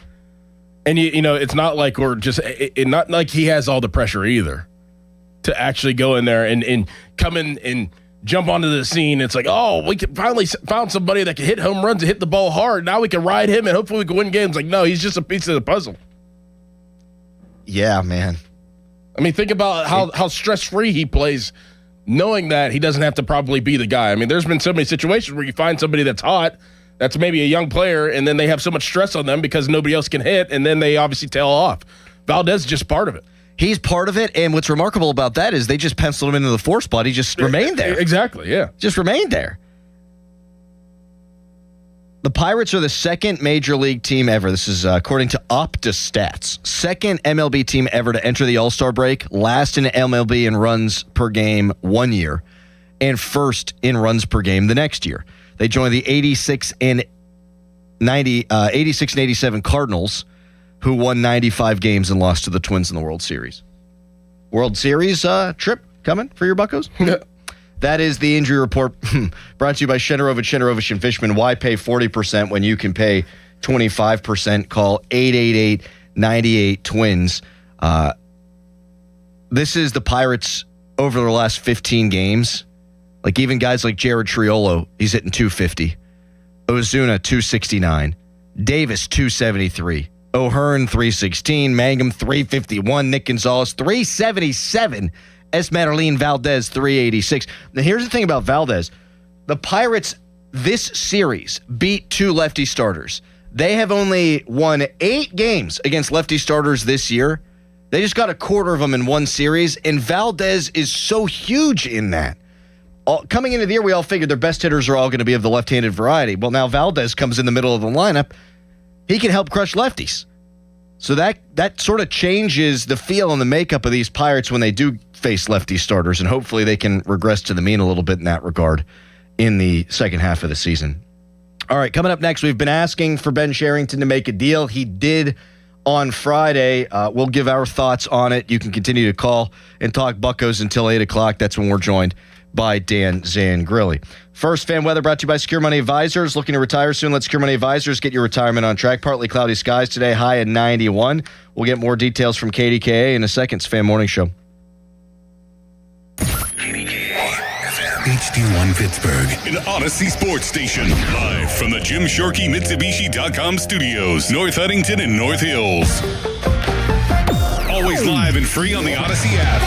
And it's not like we're just not like he has all the pressure either to actually go in there and come in and jump onto the scene. It's like, oh, we finally found somebody that can hit home runs and hit the ball hard. Now we can ride him and hopefully we can win games. Like, no, he's just a piece of the puzzle. Yeah, man. I mean, think about how stress-free he plays, knowing that he doesn't have to probably be the guy. I mean, there's been so many situations where you find somebody that's hot, that's maybe a young player, and then they have so much stress on them because nobody else can hit, and then they obviously tail off. Valdez is just part of it. He's part of it, and what's remarkable about that is they just penciled him into the 4 spot. He just remained there. Exactly, yeah. Just remained there. The Pirates are the second major league team ever. This is according to OptaStats. Second MLB team ever to enter the All-Star break, last in MLB in runs per game 1 year, and first in runs per game the next year. They joined the 86 and 87 Cardinals, who won 95 games and lost to the Twins in the World Series. World Series trip coming for your Buccos? That is the injury report brought to you by Shenderovich and Fishman. Why pay 40% when you can pay 25%? Call 888-98-TWINS. This is the Pirates over the last 15 games. Like even guys like Jared Triolo, he's hitting 250. Ozuna, 269. Davis, 273. O'Hearn, 316. Mangum, 351. Nick Gonzalez, 377. Esmeralin Valdez, 386. Now, here's the thing about Valdez. The Pirates, this series, beat 2 lefty starters. They have only won 8 games against lefty starters this year. They just got a quarter of them in one series, and Valdez is so huge in that. Coming into the year, we all figured their best hitters are all going to be of the left-handed variety. Well, now Valdez comes in the middle of the lineup. He can help crush lefties. So that sort of changes the feel and the makeup of these Pirates when they do face lefty starters, and hopefully they can regress to the mean a little bit in that regard in the second half of the season. All right, coming up next, we've been asking for Ben Cherington to make a deal. He did on Friday. We'll give our thoughts on it. You can continue to call and talk Buccos until 8 o'clock. That's when we're joined by Dan Zangrilli. First fan weather brought to you by Secure Money Advisors. Looking to retire soon? Let Secure Money Advisors get your retirement on track. Partly cloudy skies today, high at 91. We'll get more details from KDKA in a second. It's Fan Morning Show. HD1 Pittsburgh, an Odyssey sports station. Live from the Jim Shorkey Mitsubishi.com studios, North Huntington and North Hills. Always live and free on the Odyssey app.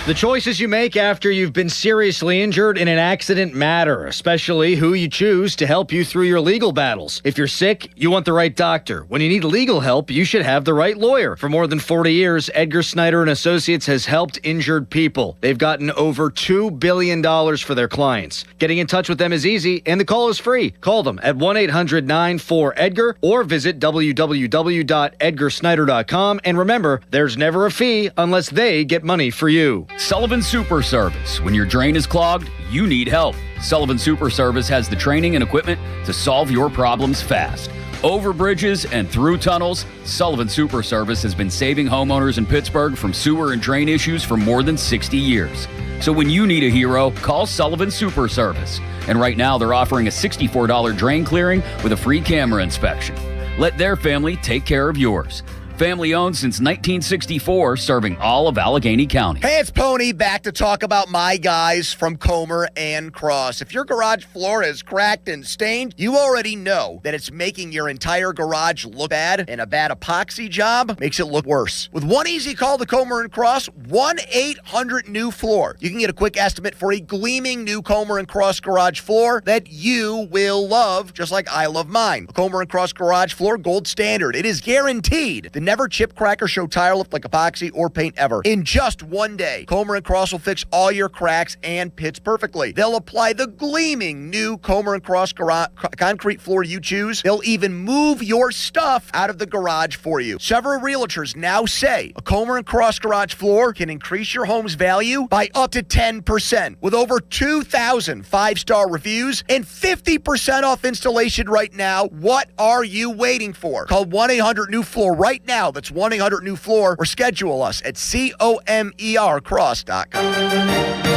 The choices you make after you've been seriously injured in an accident matter, especially who you choose to help you through your legal battles. If you're sick, you want the right doctor. When you need legal help, you should have the right lawyer. For more than 40 years, Edgar Snyder and Associates has helped injured people. They've gotten over $2 billion for their clients. Getting in touch with them is easy, and the call is free. Call them at 1-800-94-EDGAR or visit www.edgarsnyder.com. And remember, there's never a fee unless they get money for you. Sullivan Super Service. When your drain is clogged, you need help. Sullivan Super Service has the training and equipment to solve your problems fast. Over bridges and through tunnels, Sullivan Super Service has been saving homeowners in Pittsburgh from sewer and drain issues for more than 60 years. So when you need a hero, call Sullivan Super Service. And right now they're offering a $64 drain clearing with a free camera inspection. Let their family take care of yours. Family owned since 1964, serving all of Allegheny County. Hey, it's Pony back to talk about my guys from Comer and Cross. If your garage floor is cracked and stained, you already know that it's making your entire garage look bad, and a bad epoxy job makes it look worse. With one easy call to Comer and Cross, 1-800-NEW-FLOOR. You can get a quick estimate for a gleaming new Comer and Cross garage floor that you will love, just like I love mine. A Comer and Cross garage floor, gold standard. It is guaranteed. The never chip, crack, or show tire lift like epoxy or paint ever. In just one day, Comer and Cross will fix all your cracks and pits perfectly. They'll apply the gleaming new Comer and Cross concrete floor you choose. They'll even move your stuff out of the garage for you. Several realtors now say a Comer and Cross garage floor can increase your home's value by up to 10%. With over 2,000 five-star reviews and 50% off installation right now, what are you waiting for? Call 1-800-NEW-FLOOR right now. That's 1-800-NEW-FLOOR or schedule us at COMERcross.com.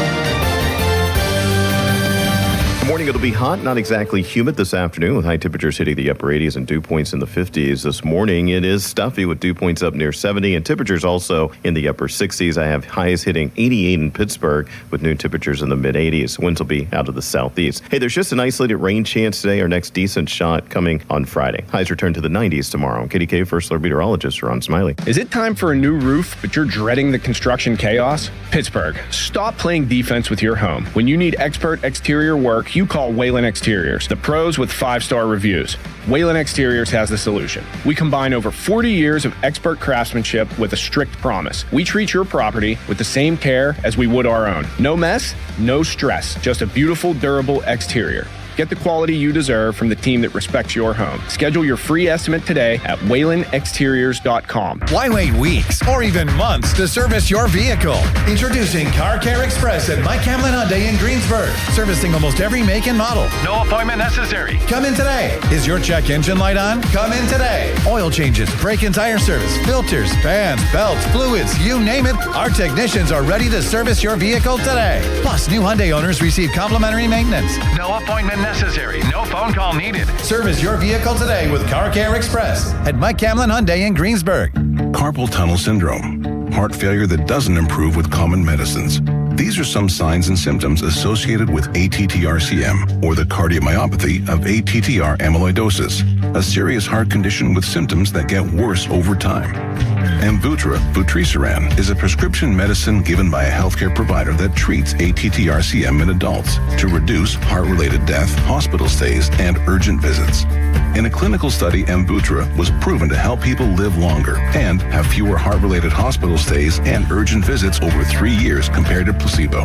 Morning, it'll be hot, not exactly humid this afternoon with high temperatures hitting the upper 80s and dew points in the 50s. This morning, it is stuffy with dew points up near 70 and temperatures also in the upper 60s. I have highs hitting 88 in Pittsburgh with noon temperatures in the mid 80s. Winds will be out of the southeast. Hey, there's just an isolated rain chance today. Our next decent shot coming on Friday. Highs return to the 90s tomorrow. KDK First Alert Meteorologist Ron Smiley. Is it time for a new roof, but you're dreading the construction chaos? Pittsburgh, stop playing defense with your home. When you need expert exterior work, you call Whalen Exteriors, the pros with 5-star reviews. Whalen Exteriors has the solution. We combine over 40 years of expert craftsmanship with a strict promise. We treat your property with the same care as we would our own. No mess, no stress, just a beautiful, durable exterior. Get the quality you deserve from the team that respects your home. Schedule your free estimate today at WhalenExteriors.com. Why wait weeks or even months to service your vehicle? Introducing Car Care Express at Mike Hamlin Hyundai in Greensburg. Servicing almost every make and model. No appointment necessary. Come in today. Is your check engine light on? Come in today. Oil changes, brake and tire service, filters, fans, belts, fluids, you name it. Our technicians are ready to service your vehicle today. Plus, new Hyundai owners receive complimentary maintenance. No appointment necessary. No phone call needed. Service your vehicle today with Car Care Express at Mike Hamlin Hyundai in Greensburg. Carpal tunnel syndrome, heart failure that doesn't improve with common medicines. These are some signs and symptoms associated with ATTR-CM, or the cardiomyopathy of ATTR amyloidosis, a serious heart condition with symptoms that get worse over time. Amvuttra, vutrisiran, is a prescription medicine given by a healthcare provider that treats ATTR-CM in adults to reduce heart-related death, hospital stays, and urgent visits. In a clinical study, Amvuttra was proven to help people live longer and have fewer heart-related hospital stays and urgent visits over 3 years compared to placebo.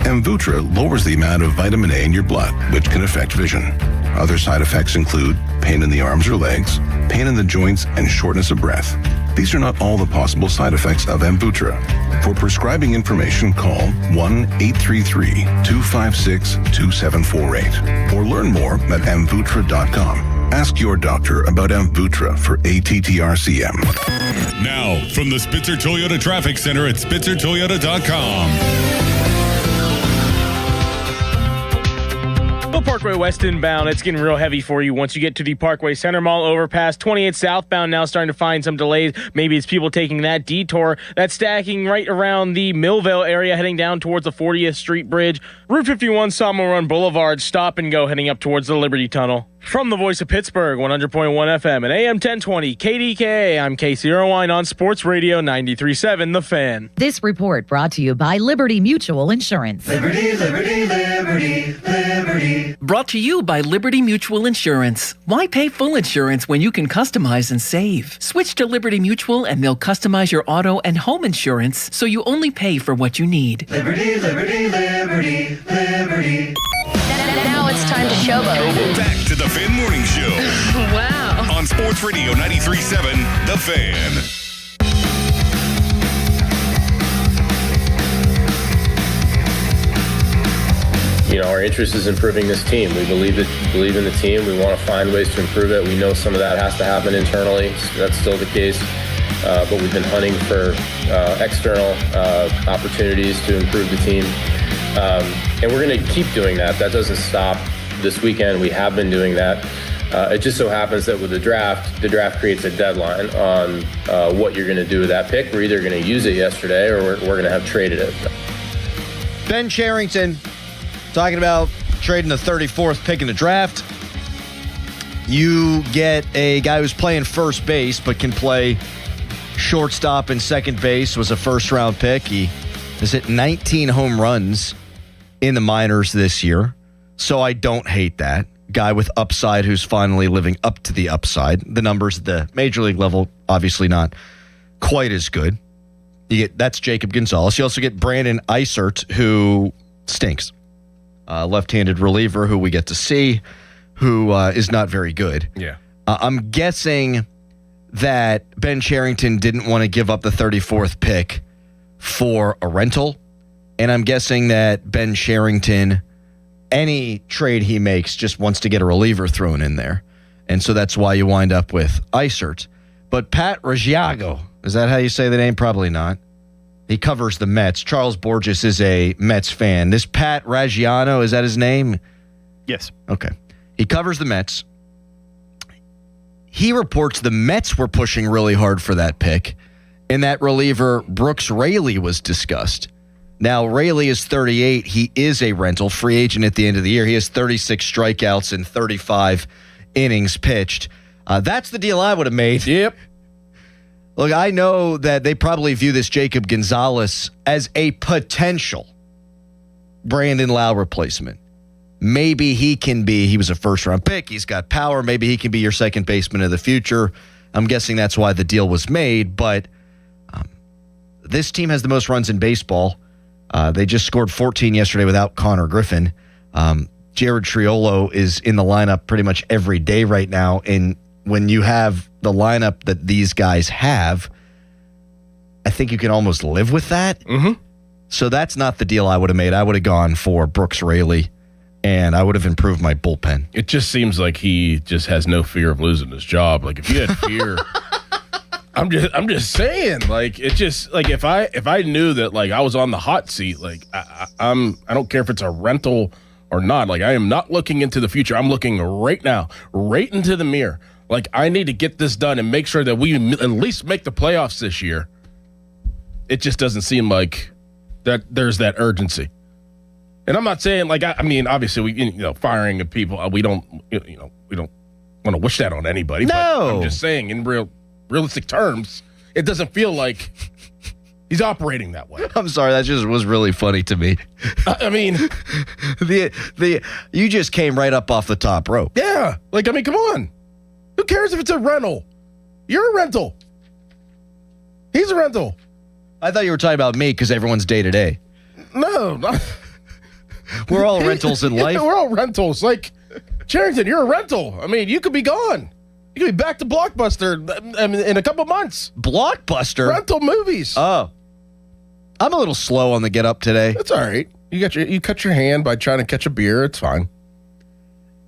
Amvuttra lowers the amount of vitamin A in your blood, which can affect vision. Other side effects include pain in the arms or legs, pain in the joints, and shortness of breath. These are not all the possible side effects of Amvuttra. For prescribing information, call 1-833-256-2748 or learn more at amvuttra.com. Ask your doctor about Amvuttra for ATTRCM. Now, from the Spitzer Toyota Traffic Center at spitzertoyota.com. Well, Parkway West inbound, it's getting real heavy for you once you get to the Parkway Center Mall overpass. 28 southbound now starting to find some delays. Maybe it's people taking that detour. That's stacking right around the Millvale area, heading down towards the 40th Street Bridge. Route 51 Sawmill Run Boulevard, stop and go, heading up towards the Liberty Tunnel. From the voice of Pittsburgh, 100.1 FM and AM 1020, KDKA, I'm Casey Irwine on Sports Radio 93.7 The Fan. This report brought to you by Liberty Mutual Insurance. Liberty, Liberty, Liberty, Liberty. Brought to you by Liberty Mutual Insurance. Why pay full insurance when you can customize and save? Switch to Liberty Mutual and they'll customize your auto and home insurance so you only pay for what you need. Liberty, Liberty, Liberty, Liberty. Now it's time to showboat. Back to the Fan Morning Show. Wow. On Sports Radio 93.7 The Fan. You know, our interest is improving this team. We believe in the team. We want to find ways to improve it. We know some of that has to happen internally. That's still the case. But we've been hunting for external opportunities to improve the team. And we're going to keep doing that. That doesn't stop this weekend. We have been doing that. It just so happens that with the draft creates a deadline on what you're going to do with that pick. We're either going to use it yesterday or we're going to have traded it. Ben Cherington talking about trading the 34th pick in the draft. You get a guy who's playing first base but can play shortstop and second base, was a first-round pick. He has hit 19 home runs in the minors this year, so I don't hate that. Guy with upside who's finally living up to the upside. The numbers at the major league level, obviously not quite as good. That's Jacob Gonzalez. You also get Brandon Eisert, who stinks. Left-handed reliever who we get to see, who is not very good. Yeah. I'm guessing that Ben Cherington didn't want to give up the 34th pick for a rental. And I'm guessing that Ben Cherington, any trade he makes, just wants to get a reliever thrown in there. And so that's why you wind up with Eisert. But Pat Raggiago, is that how you say the name? Probably not. He covers the Mets. Charles Borges is a Mets fan. This Pat Raggiano, is that his name? Yes. Okay. He covers the Mets. He reports the Mets were pushing really hard for that pick, and that reliever Brooks Raley was discussed. Now, Raley is 38. He is a rental free agent at the end of the year. He has 36 strikeouts and 35 innings pitched. That's the deal I would have made. Yep. Look, I know that they probably view this Jacob Gonzalez as a potential Brandon Lau replacement. Maybe he was a first-round pick. He's got power. Maybe he can be your second baseman of the future. I'm guessing that's why the deal was made. But this team has the most runs in baseball. They just scored 14 yesterday without Connor Griffin. Jared Triolo is in the lineup pretty much every day right now. And when you have the lineup that these guys have, I think you can almost live with that. Mm-hmm. So that's not the deal I would have made. I would have gone for Brooks Raley, and I would have improved my bullpen. It just seems like he just has no fear of losing his job. Like if you had fear, I'm just saying. Like it just like if I knew that like I was on the hot seat, like I don't care if it's a rental or not. Like I am not looking into the future. I'm looking right now, right into the mirror. Like I need to get this done and make sure that we at least make the playoffs this year. It just doesn't seem like that there's that urgency. And I'm not saying like I mean obviously we firing of people we don't want to wish that on anybody. No. But I'm just saying in realistic terms, it doesn't feel like he's operating that way. I'm sorry, that just was really funny to me. I mean, you just came right up off the top rope. Yeah, like I mean, come on. Who cares if it's a rental? You're a rental. He's a rental. I thought you were talking about me because everyone's day to day. No, we're all rentals in life. We're all rentals. Like Cherington, you're a rental. I mean, you could be gone. You could be back to Blockbuster in a couple months. Blockbuster? Rental movies. Oh. I'm a little slow on the get up today. That's all right. You cut your hand by trying to catch a beer. It's fine.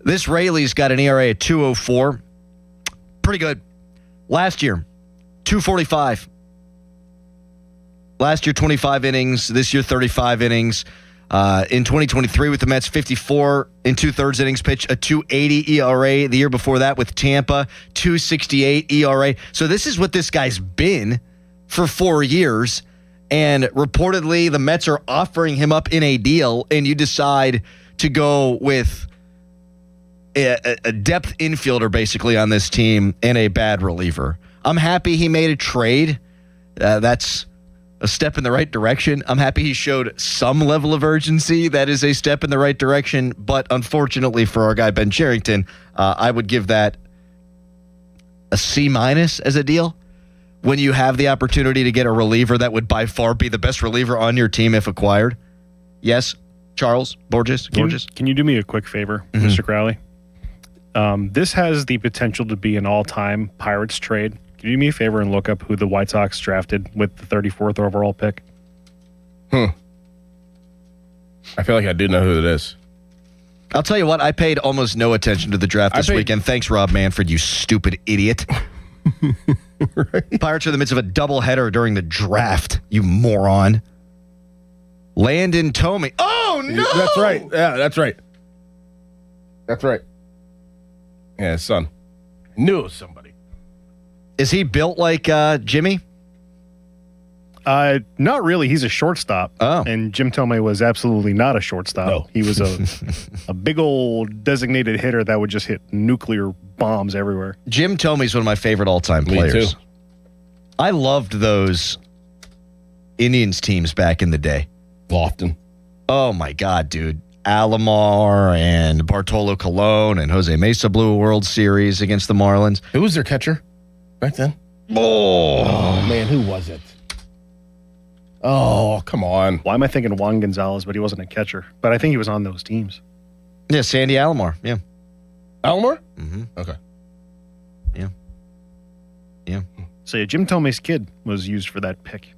This Rayleigh's got an ERA at 2.04. Pretty good. Last year, 2.45. Last year, 25 innings. This year, 35 innings. In 2023 with the Mets, 54 in 2/3 innings pitch, a 2.80 ERA. The year before that with Tampa, 2.68 ERA. So this is what this guy's been for 4 years. And reportedly, the Mets are offering him up in a deal, and you decide to go with a depth infielder basically on this team and a bad reliever. I'm happy he made a trade. That's a step in the right direction. I'm happy he showed some level of urgency. That is a step in the right direction. But unfortunately for our guy Ben Cherington, I would give that a C- as a deal. When you have the opportunity to get a reliever that would by far be the best reliever on your team if acquired. Yes, Charles Borges. Can you do me a quick favor, Mr. Crowley? This has the potential to be an all-time Pirates trade. Can you do me a favor and look up who the White Sox drafted with the 34th overall pick? I feel like I do know who it is. I'll tell you what, I paid almost no attention to the draft this weekend. Thanks, Rob Manfred, you stupid idiot. Right. Pirates are in the midst of a doubleheader during the draft, you moron. Landon Thome. Oh, no! That's right. Yeah, that's right. That's right. Yeah, his son. I knew it was somebody. Is he built like Jimmy? Not really. He's a shortstop. Oh. And Jim Thome was absolutely not a shortstop. No. He was a big old designated hitter that would just hit nuclear bombs everywhere. Jim Thome's one of my favorite all-time players. Me too. I loved those Indians teams back in the day. Lofton. Oh, my God, dude. Alomar and Bartolo Colon and Jose Mesa blew a World Series against the Marlins. Who was their catcher back then? Oh, man, who was it? Oh, come on. Why am I thinking Juan Gonzalez, but he wasn't a catcher? But I think he was on those teams. Yeah, Sandy Alomar. Yeah. Alomar? Mm-hmm. Okay. Yeah. So, yeah, Jim Thome's kid was used for that pick.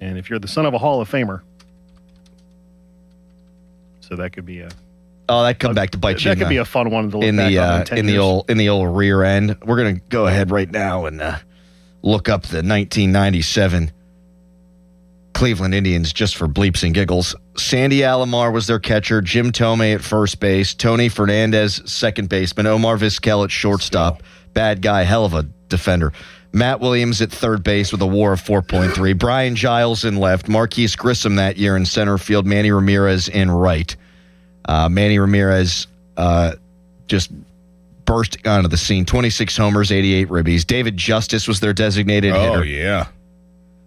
And if you're the son of a Hall of Famer, so that could be a... Oh, that come back to bite you. That could be a fun one to look in back the on in 10 in the years. in the old rear end. We're gonna go ahead right now and look up the 1997 Cleveland Indians just for bleeps and giggles. Sandy Alomar was their catcher. Jim Thome at first base. Tony Fernandez second baseman. Omar Vizquel at shortstop. Bad guy, hell of a defender. Matt Williams at third base with a WAR of 4.3. Brian Giles in left. Marquise Grissom that year in center field. Manny Ramirez in right. Manny Ramirez just bursting onto the scene. 26 homers, 88 ribbies. David Justice was their designated hitter. Oh, yeah.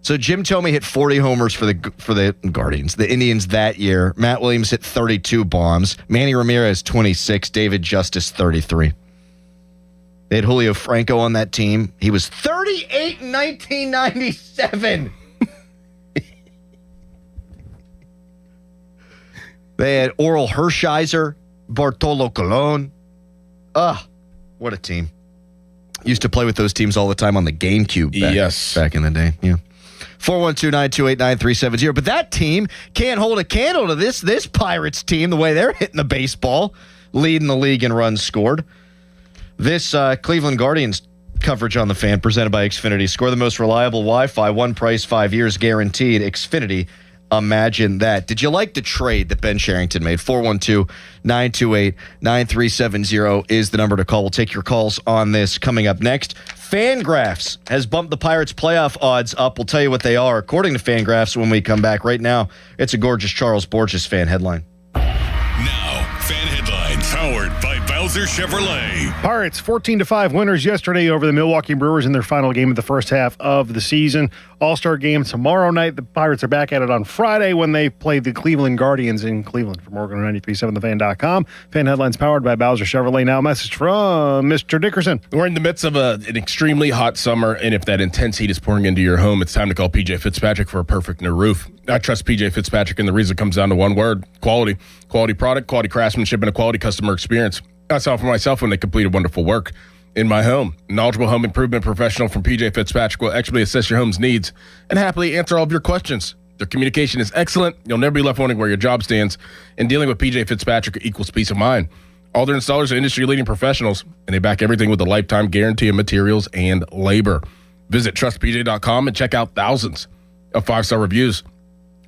So Jim Thome hit 40 homers for the Guardians, the Indians that year. Matt Williams hit 32 bombs. Manny Ramirez, 26. David Justice, 33. They had Julio Franco on that team. He was 38 in 1997. They had Oral Hershiser, Bartolo Colon. What a team. Used to play with those teams all the time on the GameCube back in the day. Yeah. 412-928-9370. But that team can't hold a candle to this Pirates team, the way they're hitting the baseball, leading the league in runs scored. This Cleveland Guardians coverage on the Fan presented by Xfinity. Score the most reliable Wi-Fi, one price, 5 years guaranteed. Xfinity, imagine that. Did you like the trade that Ben Cherington made? 412-928-9370 is the number to call. We'll take your calls on this coming up next. Fangraphs has bumped the Pirates' playoff odds up. We'll tell you what they are according to Fangraphs when we come back. Right now, it's a gorgeous Charles Borges fan headline. Now, fan headlines powered by Bowser Chevrolet. Pirates 14-5 winners yesterday over the Milwaukee Brewers in their final game of the first half of the season. All-Star game tomorrow night. The Pirates are back at it on Friday when they play the Cleveland Guardians in Cleveland. From Oregon93.7thefan.com. Fan headlines powered by Bowser Chevrolet. Now a message from Mr. Dickerson. We're in the midst of an extremely hot summer, and if that intense heat is pouring into your home, it's time to call PJ Fitzpatrick for a perfect new roof. I trust PJ Fitzpatrick, and the reason comes down to one word: quality. Quality product, quality craftsmanship, and a quality customer experience. I saw it for myself when they completed wonderful work. in my home. Knowledgeable home improvement professional from PJ Fitzpatrick will expertly assess your home's needs and happily answer all of your questions. Their communication is excellent. You'll never be left wondering where your job stands. And dealing with PJ Fitzpatrick equals peace of mind. All their installers are industry-leading professionals, and they back everything with a lifetime guarantee of materials and labor. Visit trustpj.com and check out thousands of 5-star reviews.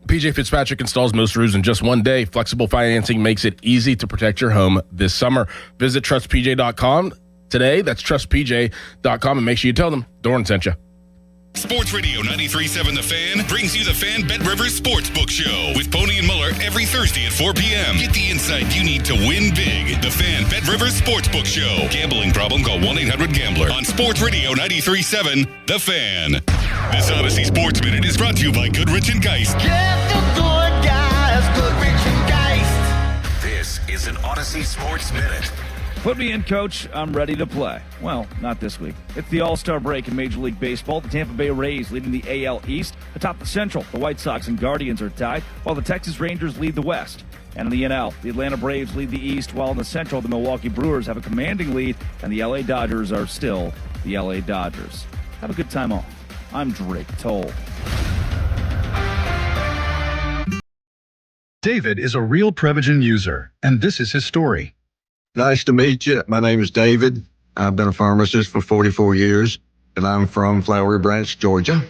PJ Fitzpatrick installs most roofs in just one day. Flexible financing makes it easy to protect your home this summer. Visit trustpj.com today. That's trustpj.com, and make sure you tell them Doran sent you. Sports Radio 93.7 The Fan brings you the Fan Bet Rivers Sportsbook Show with Pony and Muller every Thursday at 4 p.m. Get the insight you need to win big. The Fan Bet Rivers Sportsbook Show. Gambling problem? Call 1-800-GAMBLER on Sports Radio 93.7 The Fan. This Odyssey Sports Minute is brought to you by Goodrich and Geist. Get the good guys, Goodrich and Geist. This is an Odyssey Sports Minute. Put me in, Coach. I'm ready to play. Well, not this week. It's the All-Star break in Major League Baseball. The Tampa Bay Rays leading the AL East. Atop the Central, the White Sox and Guardians are tied, while the Texas Rangers lead the West. And in the NL, the Atlanta Braves lead the East, while in the Central, the Milwaukee Brewers have a commanding lead, and the LA Dodgers are still the LA Dodgers. Have a good time off. I'm Drake Toll. David is a real Prevagen user, and this is his story. Nice to meet you. My name is David. I've been a pharmacist for 44 years, and I'm from Flowery Branch, Georgia.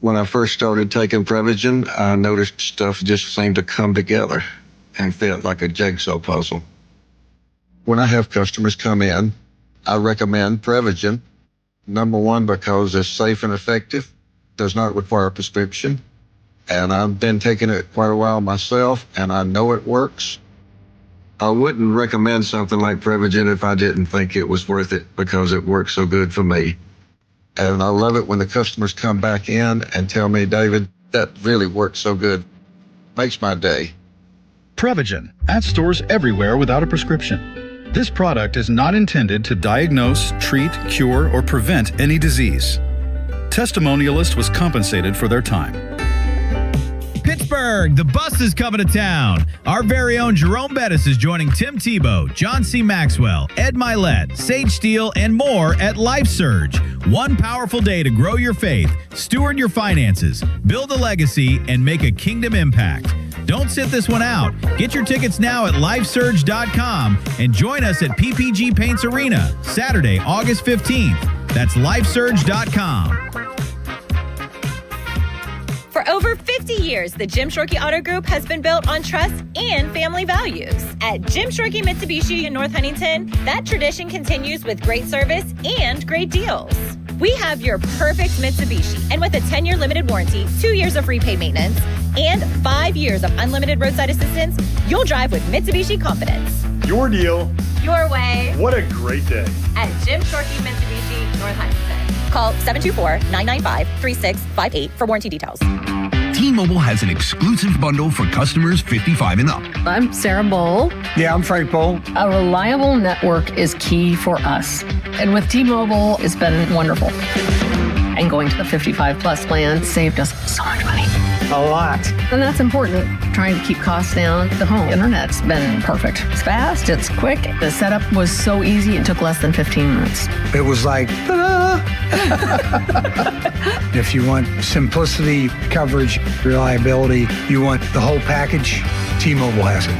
When I first started taking Prevagen, I noticed stuff just seemed to come together and fit like a jigsaw puzzle. When I have customers come in, I recommend Prevagen. Number one, because it's safe and effective, does not require a prescription, and I've been taking it quite a while myself, and I know it works. I wouldn't recommend something like Prevagen if I didn't think it was worth it because it works so good for me. And I love it when the customers come back in and tell me, David, that really works so good. Makes my day. Prevagen, at stores everywhere without a prescription. This product is not intended to diagnose, treat, cure, or prevent any disease. Testimonialist was compensated for their time. Pittsburgh, the bus is coming to town. Our very own Jerome Bettis is joining Tim Tebow, John C. Maxwell, Ed Milet, Sage Steele, and more at Life Surge. One powerful day to grow your faith, steward your finances, build a legacy, and make a kingdom impact. Don't sit this one out. Get your tickets now at lifesurge.com and join us at PPG Paints Arena, Saturday, August 15th. That's lifesurge.com. For over 50 years, the Jim Shorkey Auto Group has been built on trust and family values. At Jim Shorkey Mitsubishi in North Huntington, that tradition continues with great service and great deals. We have your perfect Mitsubishi, and with a 10-year limited warranty, 2 years of free paid maintenance, and 5 years of unlimited roadside assistance, you'll drive with Mitsubishi confidence. Your deal. Your way. What a great day. At Jim Shorkey Mitsubishi, North Huntington. Call 724-995-3658 for warranty details. T-Mobile has an exclusive bundle for customers 55 and up. I'm Sarah Bowl. Yeah, I'm Frank Bowl. A reliable network is key for us. And with T-Mobile, it's been wonderful. And going to the 55 plus plan saved us so much money. A lot. And that's important. Trying to keep costs down. The home internet's been perfect. It's fast, it's quick. The setup was so easy, it took less than 15 minutes. It was like, ta-da! If you want simplicity, coverage, reliability, you want the whole package, T-Mobile has it.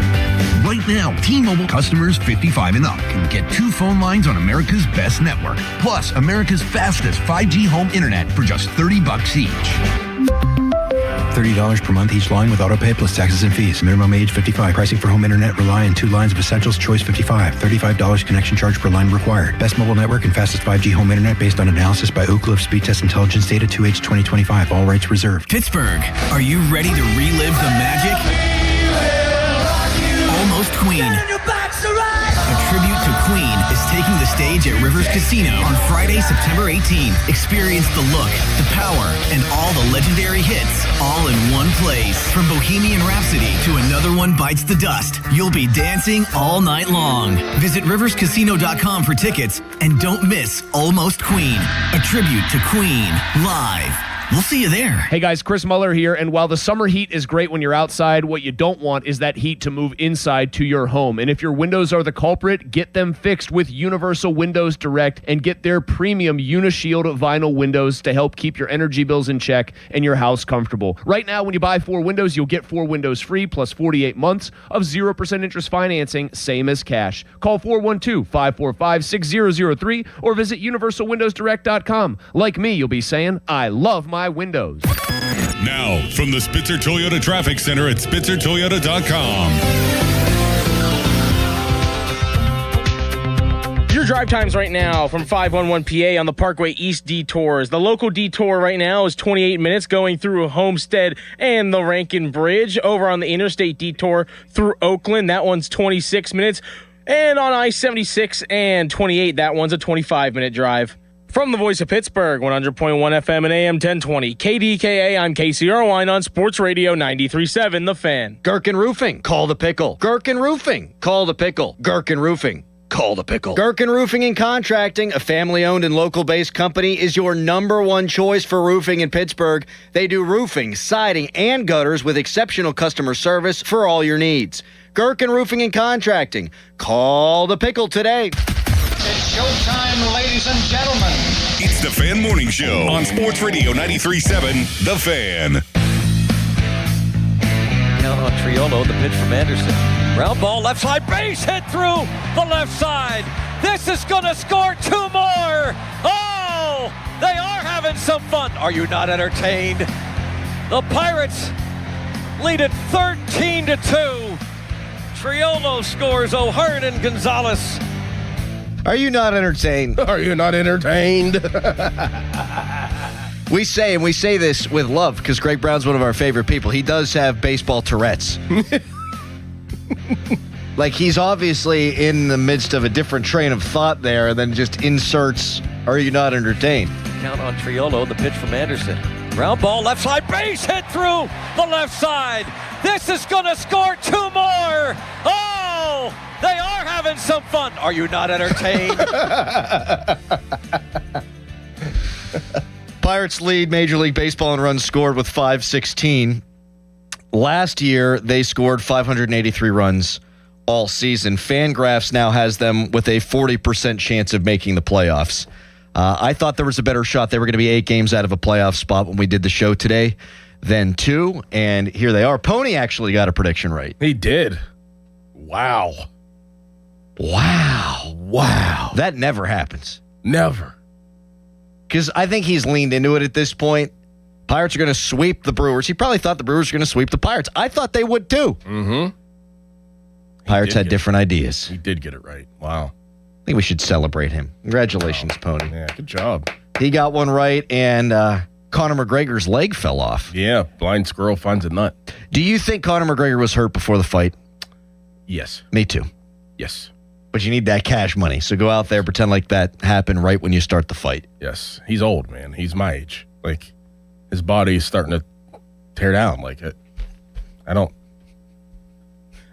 Right now, T-Mobile customers 55 and up can get 2 phone lines on America's best network, plus America's fastest 5G home internet for just $30 each. $30 per month each line with autopay plus taxes and fees. Minimum age 55. Pricing for home internet rely on 2 lines of essentials. Choice 55. $35 connection charge per line required. Best mobile network and fastest 5G home internet based on analysis by Ookla of Speed Test Intelligence data 2H 2025. All rights reserved. Pittsburgh, are you ready to relive the magic? Almost Queen. A tribute to Queen is taking the stage at Rivers Casino on Friday, September 18th. Experience the look, the power, and all the legendary hits all in one place. From Bohemian Rhapsody to Another One Bites the Dust, you'll be dancing all night long. Visit riverscasino.com for tickets and don't miss Almost Queen, a tribute to Queen, live. We'll see you there. Hey guys, Chris Muller here, and while the summer heat is great when you're outside, what you don't want is that heat to move inside to your home. And if your windows are the culprit, get them fixed with Universal Windows Direct and get their premium Unishield vinyl windows to help keep your energy bills in check and your house comfortable. Right now, when you buy 4 windows, you'll get 4 windows free plus 48 months of 0% interest financing, same as cash. Call 412-545-6003 or visit universalwindowsdirect.com. Like me, you'll be saying, I love my windows. Now, from the Spitzer Toyota Traffic Center at SpitzerToyota.com. Your drive times right now from 511 PA on the Parkway East detours. The local detour right now is 28 minutes going through Homestead and the Rankin Bridge. Over on the interstate detour through Oakland, that one's 26 minutes. And on I-76 and 28, that one's a 25-minute drive. From the voice of Pittsburgh, 100.1 FM and AM 1020, KDKA, I'm Casey Irwine on Sports Radio 93.7, The Fan. Gherkin Roofing, call the pickle. Gherkin Roofing, call the pickle. Gherkin Roofing, call the pickle. Gherkin Roofing and Contracting, a family-owned and local-based company, is your number one choice for roofing in Pittsburgh. They do roofing, siding, and gutters with exceptional customer service for all your needs. Gherkin Roofing and Contracting, call the pickle today. It's showtime, ladies and gentlemen. It's the Fan Morning Show on Sports Radio 93.7, The Fan. Count on Triolo, the pitch from Anderson. Ground ball, left side, base hit through the left side. This is going to score 2 more. Oh, they are having some fun. Are you not entertained? The Pirates lead it 13-2. Triolo scores, O'Hearn and Gonzalez. Are you not entertained? Are you not entertained? We say this with love because Greg Brown's one of our favorite people. He does have baseball Tourette's. Like he's obviously in the midst of a different train of thought there and then just inserts, are you not entertained? Count on Triolo, the pitch from Anderson. Ground ball, left side, base hit through the left side. This is going to score 2 more. Oh, they are having some fun. Are you not entertained? Pirates lead Major League Baseball in runs scored with 516. Last year, they scored 583 runs all season. Fangraphs now has them with a 40% chance of making the playoffs. I thought there was a better shot. They were going to be 8 games out of a playoff spot when we did the show today than 2, and here they are. Pony actually got a prediction right. He did. Wow. That never happens. Never. Because I think he's leaned into it at this point. Pirates are going to sweep the Brewers. He probably thought the Brewers were going to sweep the Pirates. I thought they would too. Mm-hmm. Pirates had different ideas. He did get it right. Wow. I think we should celebrate him. Congratulations, Pony. Yeah, good job. He got one right, and Conor McGregor's leg fell off. Yeah, blind squirrel finds a nut. Do you think Conor McGregor was hurt before the fight? Yes. Me too. Yes. But you need that cash money, so go out there, pretend like that happened right when you start the fight. Yes. He's old, man. He's my age. Like, his body is starting to tear down. Like,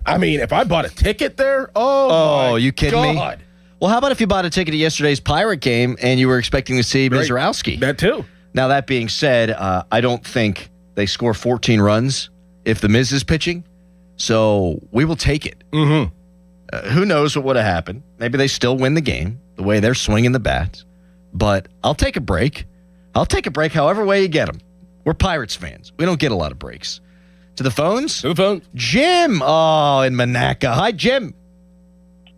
I mean, if I bought a ticket there, oh, you kidding God. me? Well, how about if you bought a ticket to yesterday's Pirate game and you were expecting to see Mizrowski? That too. Now, that being said, I don't think they score 14 runs if the Miz is pitching, so we will take it. Mm-hmm. Who knows what would have happened? Maybe they still win the game the way they're swinging the bats, but I'll take a break. I'll take a break however way you get them. We're Pirates fans. We don't get a lot of breaks. To the phones? To the phones. Jim. Oh, in Monaca. Hi, Jim.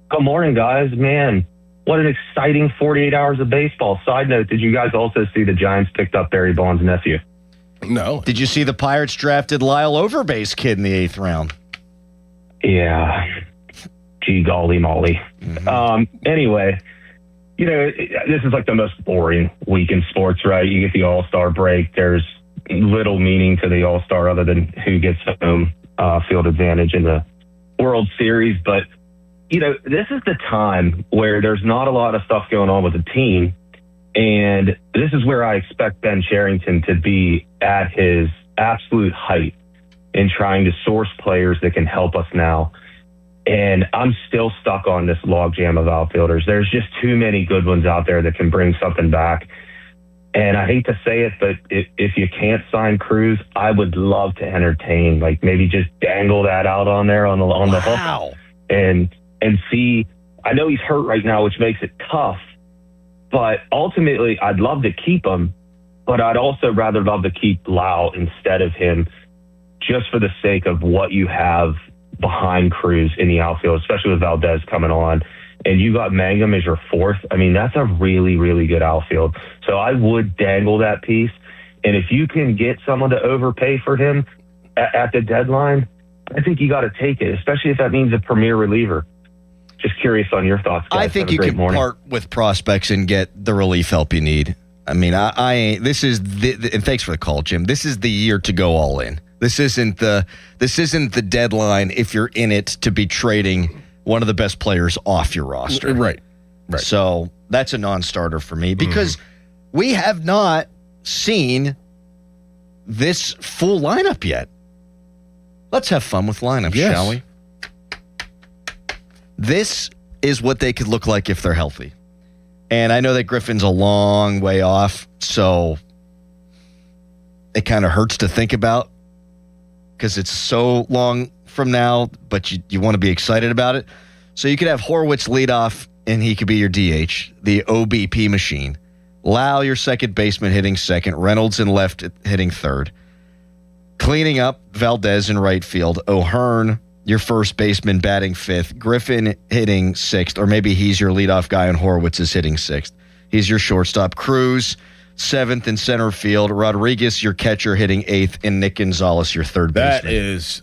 Good morning, guys. Man, what an exciting 48 hours of baseball. Side note, did you guys also see the Giants picked up Barry Bonds' nephew? No. Did you see the Pirates drafted Lyle Overbase kid in the 8th round? Yeah. Gee, golly molly. Anyway, you know, this is like the most boring week in sports, right? You get the All-Star break. There's little meaning to the All-Star other than who gets home field advantage in the World Series. But, you know, this is the time where there's not a lot of stuff going on with the team. And this is where I expect Ben Cherington to be at his absolute height in trying to source players that can help us now. And I'm still stuck on this logjam of outfielders. There's just too many good ones out there that can bring something back. And I hate to say it, but if you can't sign Cruz, I would love to entertain, like maybe just dangle that out on there on the hook and see. I know he's hurt right now, which makes it tough, but ultimately I'd love to keep him, but I'd also rather love to keep Lau instead of him, just for the sake of what you have behind Cruz in the outfield, especially with Valdez coming on. And you got Mangum as your fourth. I mean, that's a really, really good outfield. So I would dangle that piece. And if you can get someone to overpay for him at the deadline, I think you got to take it, especially if that means a premier reliever. Just curious on your thoughts, guys. I think you can part with prospects and get the relief help you need. I mean, and thanks for the call, Jim. This is the year to go all in. This isn't the deadline if you're in it to be trading one of the best players off your roster. Right. So that's a non-starter for me because we have not seen this full lineup yet. Let's have fun with lineups, shall we? This is what they could look like if they're healthy. And I know that Griffin's a long way off, so it kind of hurts to think about because it's so long from now, but you want to be excited about it. So you could have Horwitz lead off, and he could be your DH, the OBP machine. Lau, your second baseman, hitting second. Reynolds in left, hitting third. Cleaning up, Valdez in right field. O'Hearn, your first baseman, batting fifth. Griffin hitting sixth, or maybe he's your leadoff guy and Horwitz is hitting sixth. He's your shortstop. Cruz, seventh in center field. Rodriguez, your catcher, hitting eighth, and Nick Gonzalez, your third baseman. That is...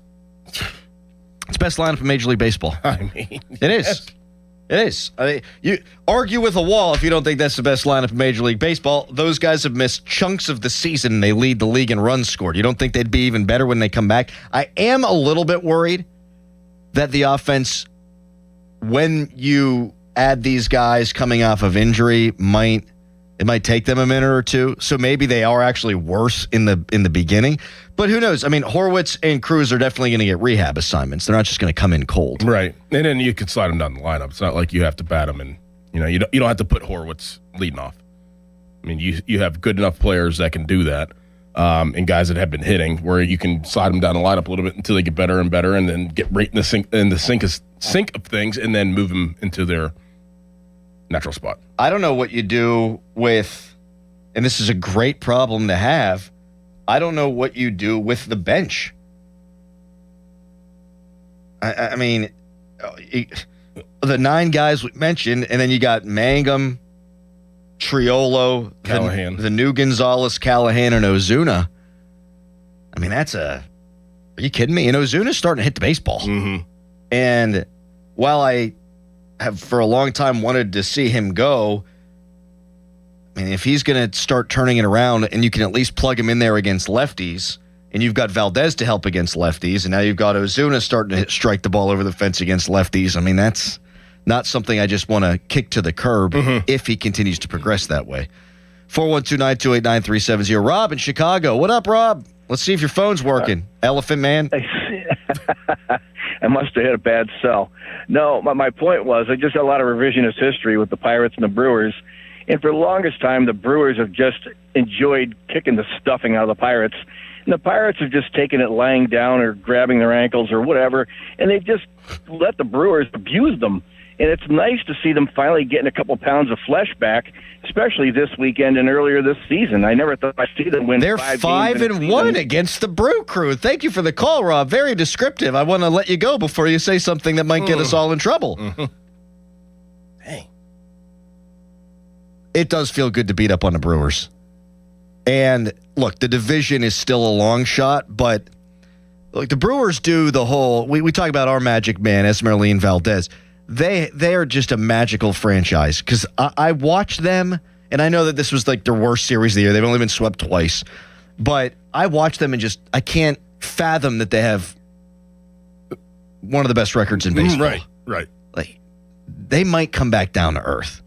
It's best lineup in Major League Baseball. I mean... It is. It is. I mean, you argue with a wall if you don't think that's the best lineup in Major League Baseball. Those guys have missed chunks of the season, and they lead the league in runs scored. You don't think they'd be even better when they come back? I am a little bit worried that the offense, when you add these guys coming off of injury, might take them a minute or two. So maybe they are actually worse in the beginning. But who knows? I mean, Horwitz and Cruz are definitely going to get rehab assignments. They're not just going to come in cold. Right. And then you could slide them down the lineup. It's not like you have to bat them, and you don't have to put Horwitz leading off. I mean, you have good enough players that can do that. And guys that have been hitting, where you can slide them down the lineup a little bit until they get better and better, and then get right in the sink of things, and then move them into their natural spot. I don't know what you do with, and this is a great problem to have, I don't know what you do with the bench. I mean, the 9 guys we mentioned, and then you got Mangum, Triolo, Callahan, the new Gonzalez, Callahan, and Ozuna. I mean, are you kidding me? And Ozuna's starting to hit the baseball. Mm-hmm. And while I have for a long time wanted to see him go, I mean, if he's going to start turning it around and you can at least plug him in there against lefties, and you've got Valdez to help against lefties, and now you've got Ozuna starting to strike the ball over the fence against lefties. I mean, that's not something I just want to kick to the curb if he continues to progress that way. 412-928-9370. Rob in Chicago. What up, Rob? Let's see if your phone's working. Elephant Man. I must have hit a bad sell. No, my point was I just had a lot of revisionist history with the Pirates and the Brewers. And for the longest time, the Brewers have just enjoyed kicking the stuffing out of the Pirates. And the Pirates have just taken it lying down or grabbing their ankles or whatever, and they've just let the Brewers abuse them. And it's nice to see them finally getting a couple pounds of flesh back, especially this weekend and earlier this season. I never thought I'd see them win. They're 5-1 against the Brew Crew. Thank you for the call, Rob. Very descriptive. I want to let you go before you say something that might get us all in trouble. Hey. It does feel good to beat up on the Brewers. And look, the division is still a long shot, but look, the Brewers do the whole, we talk about our magic man, Esmeralyn Valdez. They are just a magical franchise because I watched them, and I know that this was like their worst series of the year. They've only been swept twice. But I watched them and I can't fathom that they have one of the best records in baseball. Right. Like, they might come back down to earth.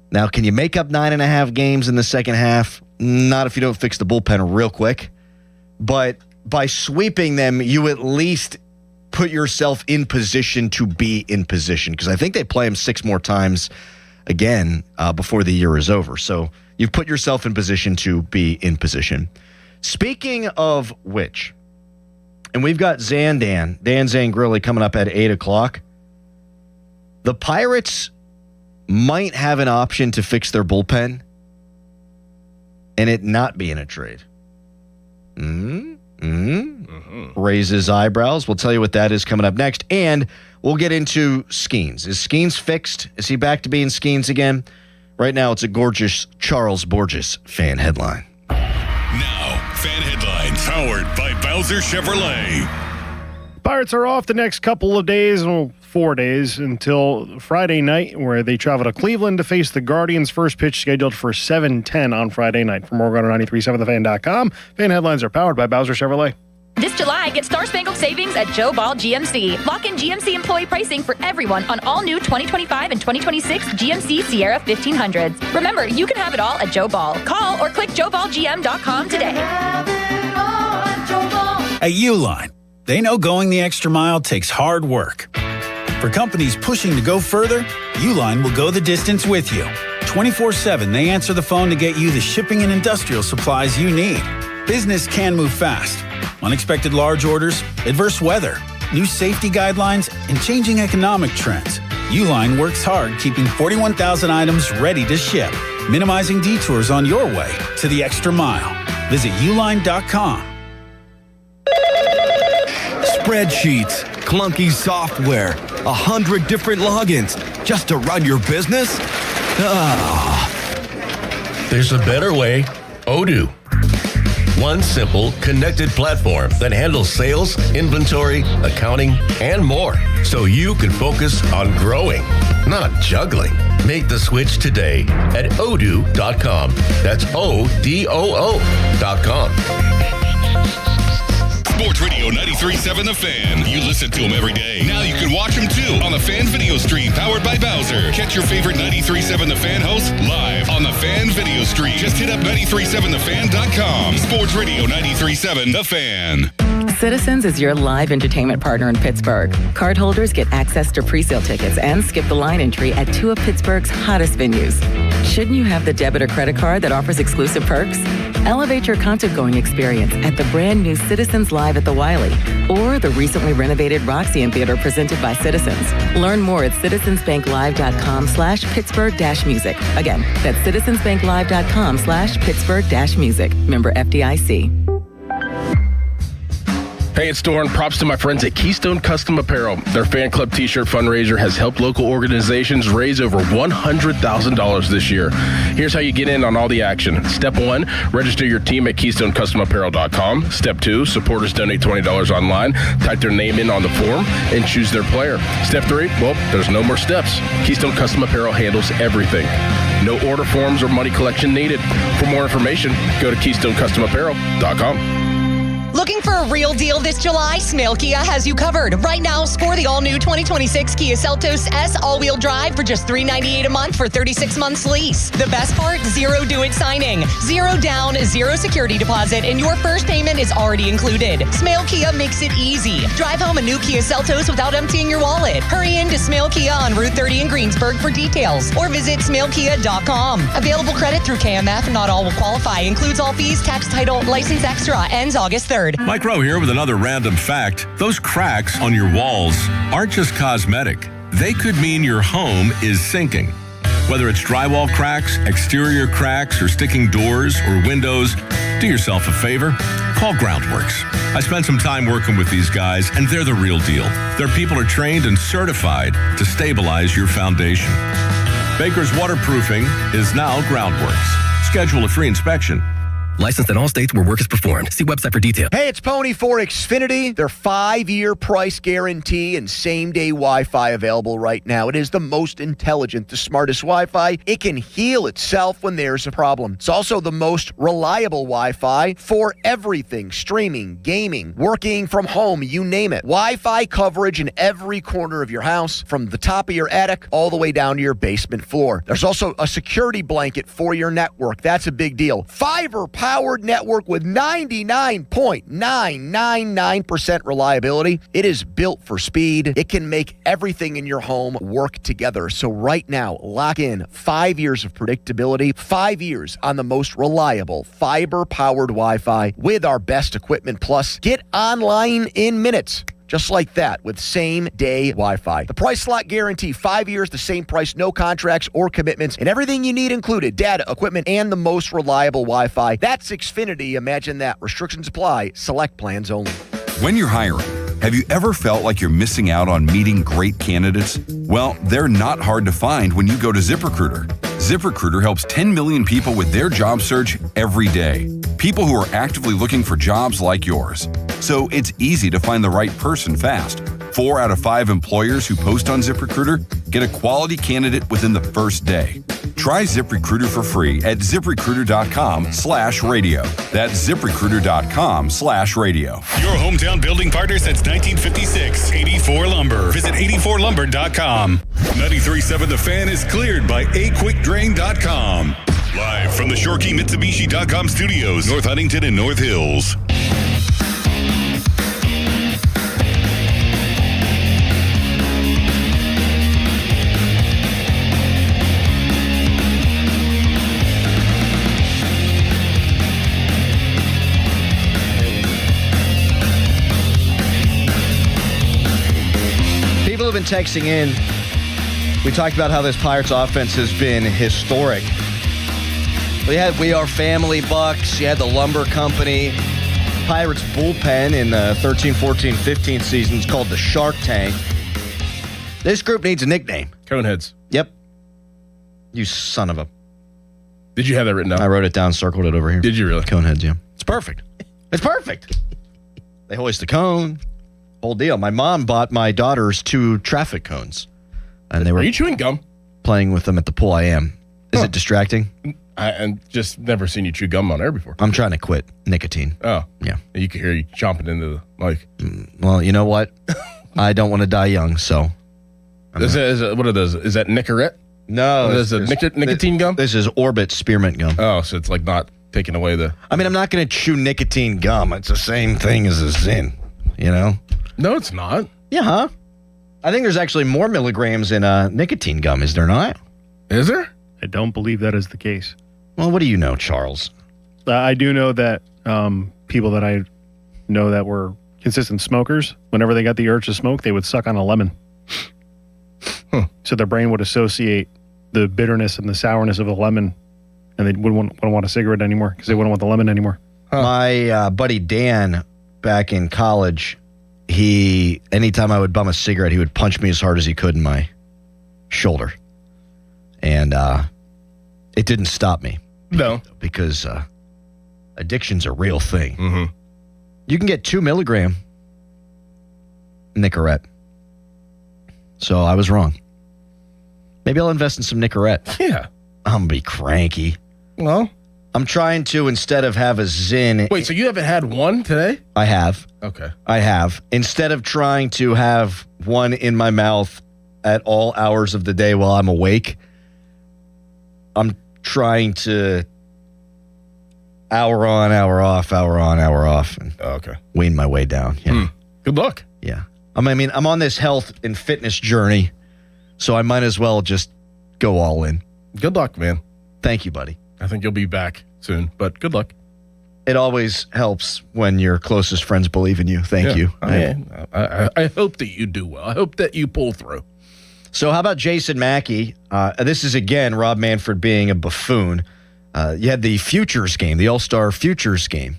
Now, can you make up 9.5 games in the second half? Not if you don't fix the bullpen real quick. But by sweeping them, you at least put yourself in position to be in position, because I think they play them 6 more times again before the year is over. So you've put yourself in position to be in position. Speaking of which, and we've got Dan Zangrilli coming up at 8 o'clock. The Pirates might have an option to fix their bullpen and it not be in a trade. Raises eyebrows. We'll tell you what that is coming up next. And we'll get into Skeens. Is Skeens fixed? Is he back to being Skeens again? Right now, it's a gorgeous Charles Borges fan headline. Now, fan headlines powered by Bowser Chevrolet. Pirates are off the next couple of days, 4 days, until Friday night, where they travel to Cleveland to face the Guardians. First pitch scheduled for 7:10 on Friday night. For more, go to 937thefan.com. Fan headlines are powered by Bowser Chevrolet. This July, get Star Spangled Savings at Joe Ball GMC. Lock in GMC employee pricing for everyone on all new 2025 and 2026 GMC Sierra 1500s. Remember, you can have it all at Joe Ball. Call or click joeballgm.com today. At Uline, they know going the extra mile takes hard work. For companies pushing to go further, Uline will go the distance with you. 24/7, they answer the phone to get you the shipping and industrial supplies you need. Business can move fast. Unexpected large orders, adverse weather, new safety guidelines, and changing economic trends. Uline works hard keeping 41,000 items ready to ship, minimizing detours on your way to the extra mile. Visit uline.com. Spreadsheets, clunky software, 100 different logins just to run your business? There's a better way. Odoo. One simple, connected platform that handles sales, inventory, accounting, and more. So you can focus on growing, not juggling. Make the switch today at odoo.com. That's ODOO.com. Sports Radio 93.7 The Fan. You listen to them every day. Now you can watch them too on the Fan Video Stream powered by Bowser. Catch your favorite 93.7 The Fan hosts live on the Fan Video Stream. Just hit up 937thefan.com. Sports Radio 93.7 The Fan. Citizens is your live entertainment partner in Pittsburgh. Cardholders get access to pre-sale tickets and skip the line entry at 2 of Pittsburgh's hottest venues. Shouldn't you have the debit or credit card that offers exclusive perks? Elevate your concert-going experience at the brand new Citizens Live at the Wiley or the recently renovated Roxy Theater presented by Citizens. Learn more at citizensbanklive.com/Pittsburgh-music. Again, that's citizensbanklive.com/Pittsburgh-music. Member FDIC. Hey, it's Doran. Props to my friends at Keystone Custom Apparel. Their fan club t-shirt fundraiser has helped local organizations raise over $100,000 this year. Here's how you get in on all the action. Step 1, register your team at KeystoneCustomApparel.com. Step 2, supporters donate $20 online, type their name in on the form, and choose their player. Step 3, well, there's no more steps. Keystone Custom Apparel handles everything. No order forms or money collection needed. For more information, go to KeystoneCustomApparel.com. Looking for a real deal this July? Smale Kia has you covered. Right now, score the all-new 2026 Kia Seltos S all-wheel drive for just $398 a month for 36 months lease. The best part? Zero do-it signing. Zero down, zero security deposit, and your first payment is already included. Smale Kia makes it easy. Drive home a new Kia Seltos without emptying your wallet. Hurry in to Smale Kia on Route 30 in Greensburg for details, or visit smalekia.com. Available credit through KMF. Not all will qualify. Includes all fees, tax, title, license extra. Ends August 3rd. Mike Rowe here with another random fact. Those cracks on your walls aren't just cosmetic. They could mean your home is sinking. Whether it's drywall cracks, exterior cracks, or sticking doors or windows, do yourself a favor. Call Groundworks. I spent some time working with these guys, and they're the real deal. Their people are trained and certified to stabilize your foundation. Baker's Waterproofing is now Groundworks. Schedule a free inspection. Licensed in all states where work is performed. See website for details. Hey, it's Pony for Xfinity. Their 5-year price guarantee and same-day Wi-Fi available right now. It is the most intelligent, the smartest Wi-Fi. It can heal itself when there's a problem. It's also the most reliable Wi-Fi for everything. Streaming, gaming, working from home, you name it. Wi-Fi coverage in every corner of your house, from the top of your attic all the way down to your basement floor. There's also a security blanket for your network. That's a big deal. Fiber fiber-powered network with 99.999% reliability. It is built for speed. It can make everything in your home work together. So right now, lock in 5 years of predictability, 5 years on the most reliable fiber-powered Wi-Fi with our best equipment. Plus, get online in minutes. Just like that, with same-day Wi-Fi. The price slot guarantee, 5 years, the same price, no contracts or commitments, and everything you need included, data, equipment, and the most reliable Wi-Fi. That's Xfinity. Imagine that. Restrictions apply. Select plans only. When you're hiring, have you ever felt like you're missing out on meeting great candidates? Well, they're not hard to find when you go to ZipRecruiter. ZipRecruiter helps 10 million people with their job search every day. People who are actively looking for jobs like yours. So it's easy to find the right person fast. 4 out of 5 employers who post on ZipRecruiter get a quality candidate within the first day. Try ZipRecruiter for free at ZipRecruiter.com/radio. That's ZipRecruiter.com/radio. Your hometown building partner since 1956, 84 Lumber. Visit 84lumber.com. 93.7 The Fan is cleared by aquickdrain.com. Live from the ShoreKeyMitsubishi.com studios, North Huntington and North Hills. People have been texting in. We talked about how this Pirates offense has been historic. We had We Are Family Bucks. You had the Lumber Company. Pirates bullpen in the 13, 14, 15 seasons called the Shark Tank. This group needs a nickname. Coneheads. Yep. You son of a... Did you have that written down? I wrote it down, circled it over here. Did you really? Coneheads, yeah. It's perfect. It's perfect. They hoist the cone. Whole deal. My mom bought my daughters 2 traffic cones. And they were... Are you chewing gum? Playing with them at the pool. I am. Is it distracting? I just never seen you chew gum on air before. I'm trying to quit nicotine. Oh. Yeah. You can hear you chomping into the mic. Well, you know what? I don't want to die young, so. What are those? Is that Nicorette? No. Is it nicotine gum? This is Orbit spearmint gum. Oh, so it's like not taking away the... I mean, I'm not going to chew nicotine gum. It's the same thing as a Zyn, you know? No, it's not. Yeah, huh? I think there's actually more milligrams in nicotine gum, is there not? Is there? I don't believe that is the case. Well, what do you know, Charles? I do know that people that I know that were consistent smokers, whenever they got the urge to smoke, they would suck on a lemon. So their brain would associate the bitterness and the sourness of a lemon, and they wouldn't want a cigarette anymore because they wouldn't want the lemon anymore. My buddy Dan, back in college, anytime I would bum a cigarette, he would punch me as hard as he could in my shoulder. And it didn't stop me. No. Because addiction's a real thing. Mm-hmm. You can get 2 milligram Nicorette. So I was wrong. Maybe I'll invest in some Nicorette. Yeah. I'm going to be cranky. Well, I'm trying to, instead of have a Zyn. Wait, so you haven't had one today? I have. Okay. I have. Instead of trying to have one in my mouth at all hours of the day while I'm awake, I'm trying to hour on, hour off, and wean my way down. Yeah. Good luck. Yeah. I'm on this health and fitness journey, so I might as well just go all in. Good luck, man. Thank you, buddy. I think you'll be back soon, but good luck. It always helps when your closest friends believe in you. Thank you. I hope that you do well. I hope that you pull through. So how about Jason Mackey? This is, again, Rob Manfred being a buffoon. You had the Futures game, the All-Star Futures game,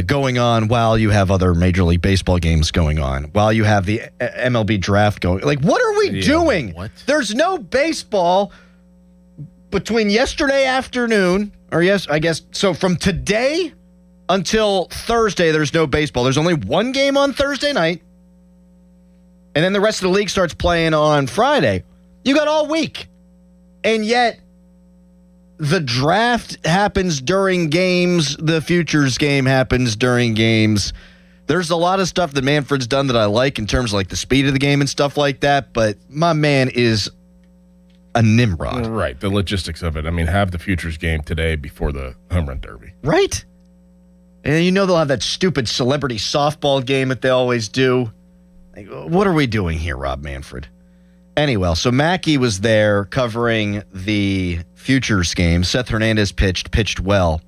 going on while you have other Major League Baseball games going on, while you have the MLB draft going. Like, what are we doing? What? There's no baseball between yesterday afternoon, so from today until Thursday, there's no baseball. There's only one game on Thursday night. And then the rest of the league starts playing on Friday. You got all week. And yet, the draft happens during games. The futures game happens during games. There's a lot of stuff that Manfred's done that I like in terms of like the speed of the game and stuff like that. But my man is a Nimrod. Right, the logistics of it. I mean, have the Futures game today before the Home Run Derby. Right? And you know they'll have that stupid celebrity softball game that they always do. Like, what are we doing here, Rob Manfred? Anyway, so Mackey was there covering the Futures game. Seth Hernandez pitched well.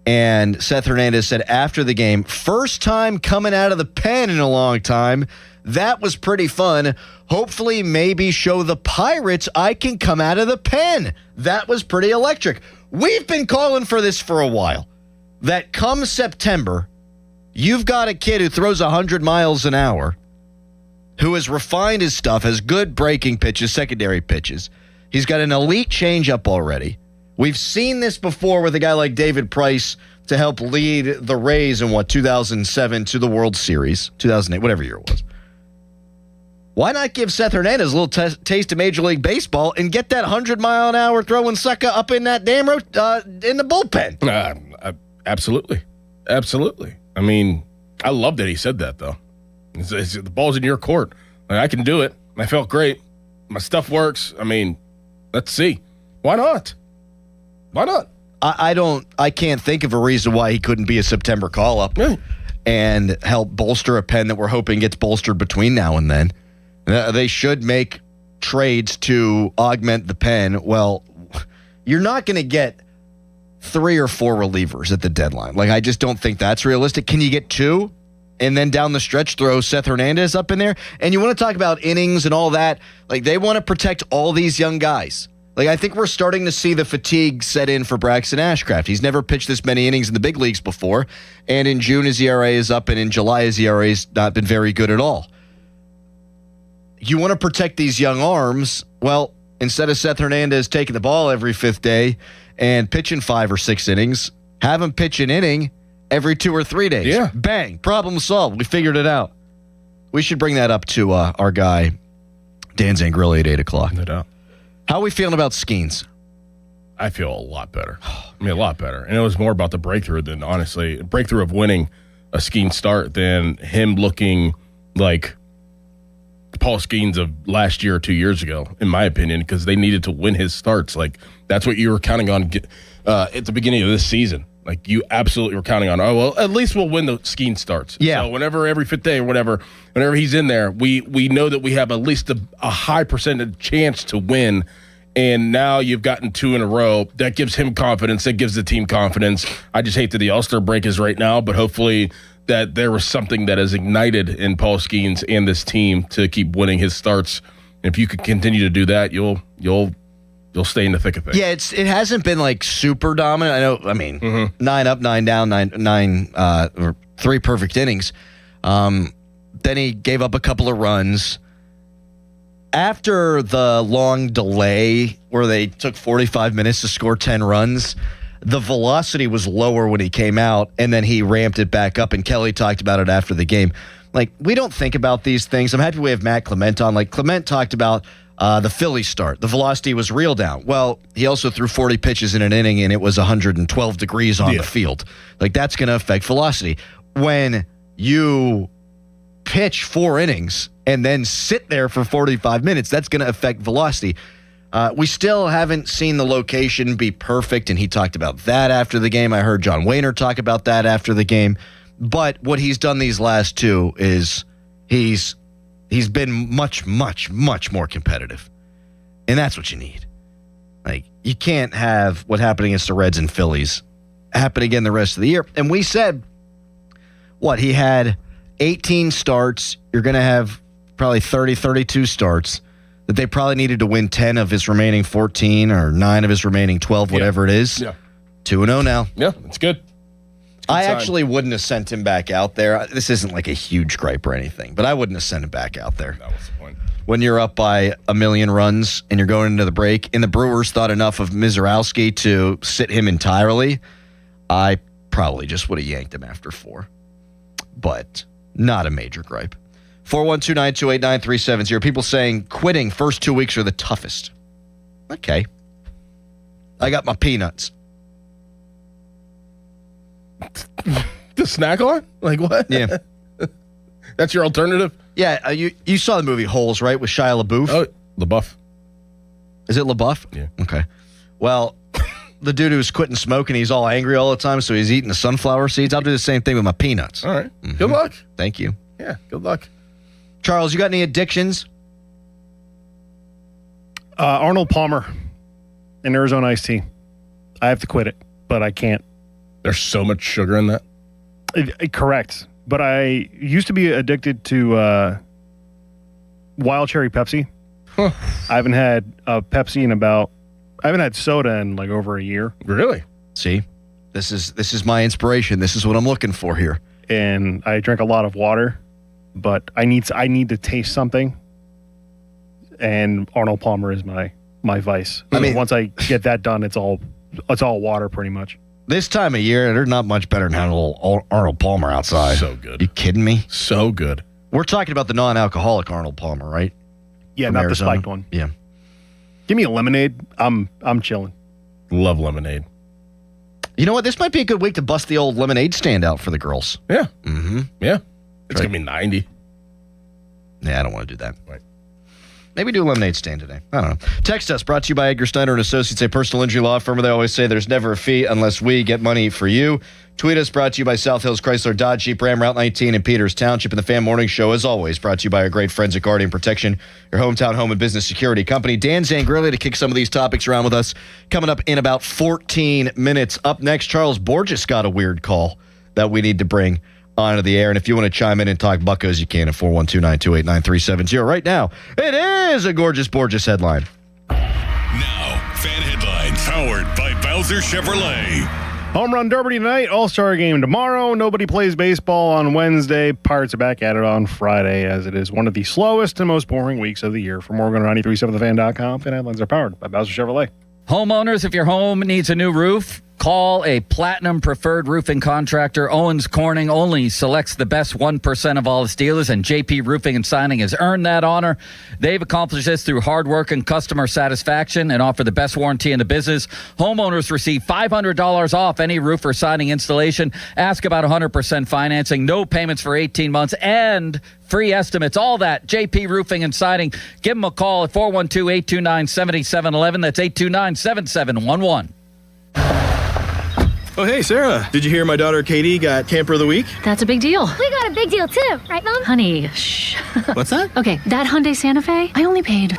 And Seth Hernandez said after the game, first time coming out of the pen in a long time. That was pretty fun. Hopefully, maybe show the Pirates I can come out of the pen. That was pretty electric. We've been calling for this for a while. That come September, you've got a kid who throws 100 miles an hour, who has refined his stuff, has good breaking pitches, secondary pitches. He's got an elite changeup already. We've seen this before with a guy like David Price to help lead the Rays in 2007 to the World Series, 2008, whatever year it was. Why not give Seth Hernandez a little taste of Major League Baseball and get that 100-mile-an-hour throwing sucker up in that damn in the bullpen? Absolutely. Absolutely. I mean, I love that he said that, though. The ball's in your court. Like, I can do it. I felt great. My stuff works. I mean, let's see. Why not? Why not? I can't think of a reason why he couldn't be a September call-up and help bolster a pen that we're hoping gets bolstered between now and then. They should make trades to augment the pen. Well, you're not going to get 3 or 4 relievers at the deadline. Like, I just don't think that's realistic. Can you get 2? And then down the stretch, throw Seth Hernandez up in there? And you want to talk about innings and all that. Like, they want to protect all these young guys. Like, I think we're starting to see the fatigue set in for Braxton Ashcraft. He's never pitched this many innings in the big leagues before. And in June, his ERA is up, and in July, his ERA has not been very good at all. You want to protect these young arms. Well, instead of Seth Hernandez taking the ball every 5th day and pitching 5 or 6 innings, have him pitch an inning every 2 or 3 days. Yeah. Bang. Problem solved. We figured it out. We should bring that up to our guy, Dan Zangrilli, at 8 o'clock. No doubt. How are we feeling about Skeens? I feel a lot better. I mean, a lot better. And it was more about the breakthrough than, honestly, breakthrough of winning a Skeens start than him looking like Paul Skeens of last year or 2 years ago, in my opinion, because they needed to win his starts. Like, that's what you were counting on at the beginning of this season. Like, you absolutely were counting on, oh, well, at least we'll win the Skeens starts. Yeah. So whenever, every 5th day or whatever, whenever he's in there, we know that we have at least a high percentage chance to win. And now you've gotten 2 in a row. That gives him confidence. That gives the team confidence. I just hate that the All-Star break is right now, but hopefully that there was something that has ignited in Paul Skeens and this team to keep winning his starts. And if you could continue to do that, you'll stay in the thick of things. Yeah, it hasn't been like super dominant. 9 up, 9 down, or 3 perfect innings. Then he gave up a couple of runs. After the long delay where they took 45 minutes to score 10 runs, the velocity was lower when he came out, and then he ramped it back up, and Kelly talked about it after the game. Like, we don't think about these things. I'm happy we have Matt Clement on. Like, Clement talked about the Phillies start. The velocity was real down. Well, he also threw 40 pitches in an inning, and it was 112 degrees on the field. Like, that's going to affect velocity. When you pitch 4 innings and then sit there for 45 minutes, that's going to affect velocity. We still haven't seen the location be perfect, and he talked about that after the game. I heard John Wehner talk about that after the game. But what he's done these last 2 is he's been much, much, much more competitive. And that's what you need. Like, you can't have what happened against the Reds and Phillies happen again the rest of the year. And we said, he had 18 starts. You're going to have probably 30, 32 starts. That they probably needed to win 10 of his remaining 14 or 9 of his remaining 12, whatever it is. Yeah. 2-0 now. Yeah, it's good. I actually wouldn't have sent him back out there. This isn't like a huge gripe or anything, but I wouldn't have sent him back out there. That was the point. When you're up by 1 million runs and you're going into the break, and the Brewers thought enough of Mizorowski to sit him entirely, I probably just would have yanked him after 4. But not a major gripe. 412-928-9370. People saying quitting first 2 weeks are the toughest. Okay. I got my peanuts. The snack on? Like what? Yeah. That's your alternative? Yeah, you saw the movie Holes, right, with Shia LaBeouf? Oh, LaBeouf. Is it LaBeouf? Yeah. Okay. Well, the dude who's quitting smoking, he's all angry all the time, so he's eating the sunflower seeds. I'll do the same thing with my peanuts. All right. Good luck. Thank you. Yeah, good luck. Charles, you got any addictions? Arnold Palmer and Arizona iced tea. I have to quit it, but I can't. There's so much sugar in that. Correct. But I used to be addicted to wild cherry Pepsi. I haven't had a Pepsi I haven't had soda in like over a year. Really? See, this is my inspiration. This is what I'm looking for here. And I drink a lot of water, but I need to taste something. And Arnold Palmer is my vice. I mean, once I get that done, it's all water pretty much. This time of year, they're not much better than having a little Arnold Palmer outside. So good. You kidding me? So good. We're talking about the non-alcoholic Arnold Palmer, right? Yeah, From not Arizona? the spiked one. Yeah. Give me a lemonade. I'm chilling. Love lemonade. You know what? This might be a good week to bust the old lemonade stand out for the girls. Yeah. Mm-hmm. Yeah. It's going to be 90. Yeah, I don't want to do that. Right. Maybe do a lemonade stand today. I don't know. Text us, brought to you by Edgar Steiner and Associates, a personal injury law firm. They always say there's never a fee unless we get money for you. Tweet us, brought to you by South Hills Chrysler Dodge Jeep Ram Route 19 in Peters Township. And the Fan Morning Show, as always, brought to you by our great friends at Guardian Protection, your hometown home and business security company. Dan Zangrilli to kick some of these topics around with us. Coming up in about 14 minutes. Up next, Charles Borges got a weird call that we need to bring onto the air. And if you want to chime in and talk Buccos, you can at 412-928-9370. Right now, it is a gorgeous Borges headline. Now, fan headlines powered by Bowser Chevrolet. Home Run Derby tonight, All-Star Game tomorrow. Nobody plays baseball on Wednesday. Pirates are back at it on Friday, as it is one of the slowest and most boring weeks of the year. For more, go to 937thefan.com. Fan headlines are powered by Bowser Chevrolet. Homeowners, if your home needs a new roof, call a Platinum Preferred Roofing Contractor. Owens Corning only selects the best 1% of all its dealers, and JP Roofing and Signing has earned that honor. They've accomplished this through hard work and customer satisfaction and offer the best warranty in the business. Homeowners receive $500 off any roof or siding installation. Ask about 100% financing, no payments for 18 months, and free estimates. All that, JP Roofing and Siding. Give them a call at 412-829-7711. That's 829-7711. Oh, hey, Sarah. Did you hear my daughter Katie got Camper of the Week? That's a big deal. We got a big deal too, right, Mom? Honey, shh. What's that? Okay, that Hyundai Santa Fe, I only paid.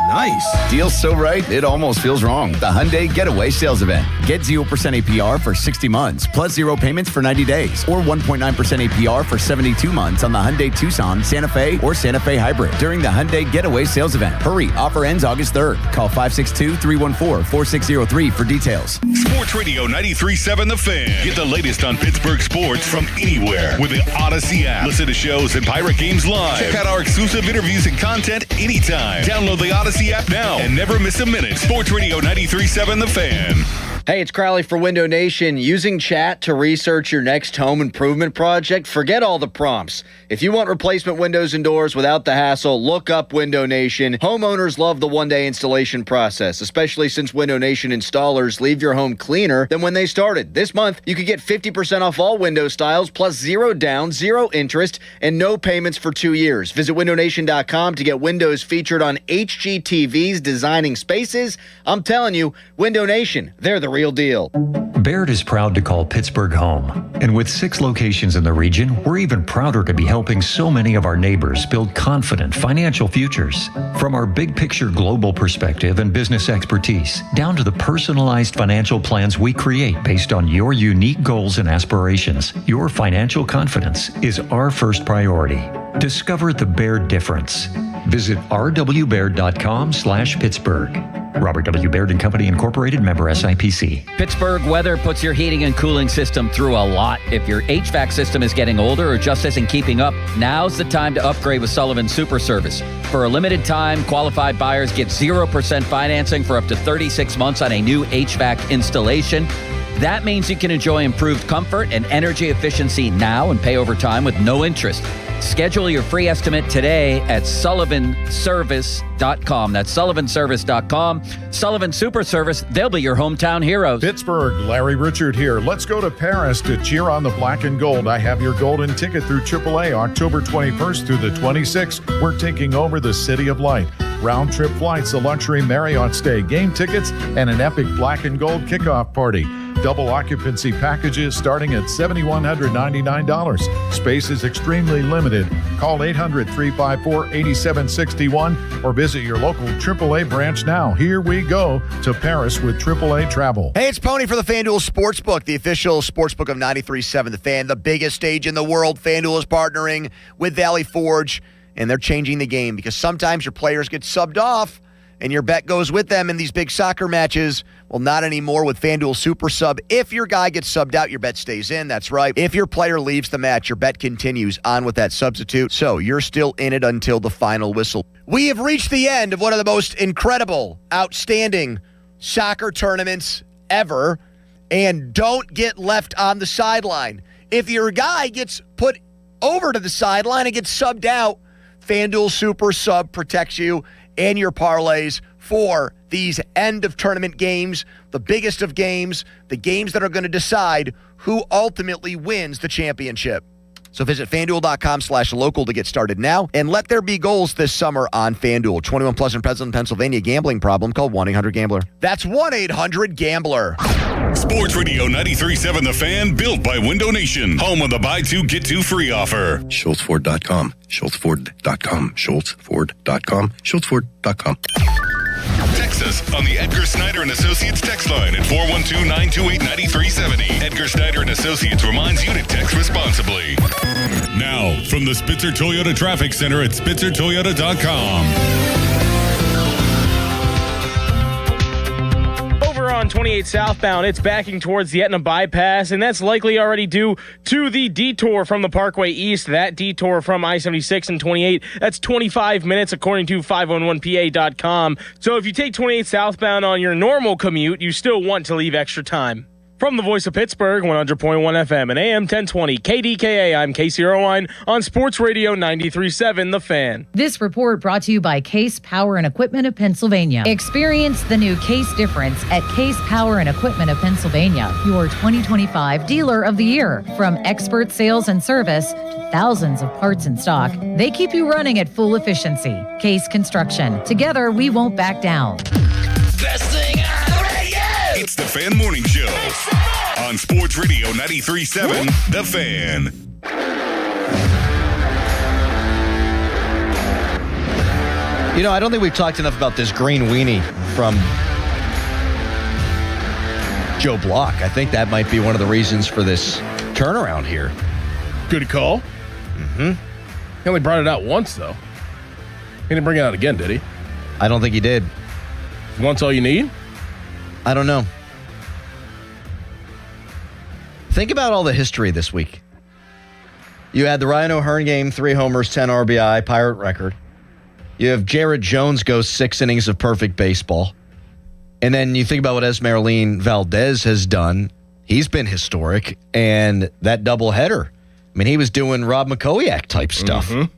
Nice. Deal's so right, it almost feels wrong. The Hyundai Getaway Sales Event. Get 0% APR for 60 months, plus 0 payments for 90 days, or 1.9% APR for 72 months on the Hyundai Tucson, Santa Fe, or Santa Fe Hybrid during the Hyundai Getaway Sales Event. Hurry, offer ends August 3rd. Call 562-314-4603 for details. Sports Radio 93.7 The Fan. Get the latest on Pittsburgh sports from anywhere with the Odyssey app. Listen to shows and Pirate Games live. Check out our exclusive interviews and content anytime. Download the Odyssey app now and never miss a minute. Sports Radio 93.7 The Fan. Hey, it's Crowley for Window Nation. Using chat to research your next home improvement project? Forget all the prompts. If you want replacement windows and doors without the hassle, look up Window Nation. Homeowners love the one-day installation process, especially since Window Nation installers leave your home cleaner than when they started. This month, you could get 50% off all window styles, plus 0 down, 0 interest, and no payments for 2 years. Visit windownation.com to get windows featured on HGTV's Designing Spaces. I'm telling you, Window Nation, they're the real deal. Baird is proud to call Pittsburgh home. And with 6 locations in the region, we're even prouder to be helping so many of our neighbors build confident financial futures. From our big picture global perspective and business expertise, down to the personalized financial plans we create based on your unique goals and aspirations, your financial confidence is our first priority. Discover the Baird difference. Visit rwbaird.com/Pittsburgh. Robert W. Baird & Company Incorporated, member SIPC. Pittsburgh weather puts your heating and cooling system through a lot. If your HVAC system is getting older or just isn't keeping up, now's the time to upgrade with Sullivan Super Service. For a limited time, qualified buyers get 0% financing for up to 36 months on a new HVAC installation. That means you can enjoy improved comfort and energy efficiency now and pay over time with no interest. Schedule your free estimate today at sullivanservice.com. That's sullivanservice.com. Sullivan Super Service, they'll be your hometown heroes. Pittsburgh, Larry Richard here. Let's go to Paris to cheer on the black and gold. I have your golden ticket through AAA October 21st through the 26th. We're taking over the City of Light. round-trip flights, a luxury Marriott stay, game tickets, and an epic black and gold kickoff party. Double occupancy packages starting at $7,199. Space is extremely limited. Call 800-354-8761 or visit your local AAA branch now. Here we go to Paris with AAA Travel. Hey, it's Pony for the FanDuel Sportsbook, the official sportsbook of 93.7 The Fan, the biggest stage in the world. FanDuel is partnering with Valley Forge, and they're changing the game because sometimes your players get subbed off and your bet goes with them in these big soccer matches. Well, not anymore with FanDuel Super Sub. If your guy gets subbed out, your bet stays in. That's right. If your player leaves the match, your bet continues on with that substitute. So you're still in it until the final whistle. We have reached the end of one of the most incredible, outstanding soccer tournaments ever. And don't get left on the sideline. If your guy gets put over to the sideline and gets subbed out, FanDuel Super Sub protects you and your parlays for these end-of-tournament games, the biggest of games, the games that are going to decide who ultimately wins the championship. So visit FanDuel.com/local to get started now, and let there be goals this summer on FanDuel. 21 plus in Pleasanton, Pennsylvania. Gambling problem? Call 1-800-GAMBLER. That's 1-800-GAMBLER. Sports Radio 93.7 The Fan, built by Window Nation. Home of the buy two, get two free offer. SchultzFord.com. SchultzFord.com. SchultzFord.com. SchultzFord.com. Text us on the Edgar Snyder and Associates text line at 412-928-9370. Edgar Snyder and Associates reminds you to text responsibly. Now, from the Spitzer Toyota Traffic Center at SpitzerToyota.com. On 28 southbound, it's backing towards the Etna bypass, and that's likely already due to the detour from the Parkway East. That detour from I-76 and 28, that's 25 minutes according to 511pa.com. So if you take 28 southbound on your normal commute, you still want to leave extra time. From the voice of Pittsburgh, 100.1 FM and AM 1020 KDKA, I'm Casey Irwine on Sports Radio 93.7 The Fan. This report brought to you by Case Power and Equipment of Pennsylvania. Experience the new Case difference at Case Power and Equipment of Pennsylvania, your 2025 Dealer of the Year. From expert sales and service to thousands of parts in stock, they keep you running at full efficiency. Case Construction. Together, we won't back down. Best thing on the radio! It's the Fan Morning Show on Sports Radio 93.7 The Fan. You know, I don't think we've talked enough about this green weenie from Joe Block. I think that might be one of the reasons for this turnaround here. Good call. Mm-hmm. He only brought it out once, though. He didn't bring it out again, did he? I don't think he did. Once all you need? I don't know. Think about all the history this week. You had the Ryan O'Hearn game, 3 homers, 10 RBI, Pirate record. You have Jared Jones go 6 innings of perfect baseball. And then you think about what Esmeralyn Valdez has done. He's been historic. And that doubleheader. I mean, he was doing Rob McCoyak type stuff. Mm-hmm.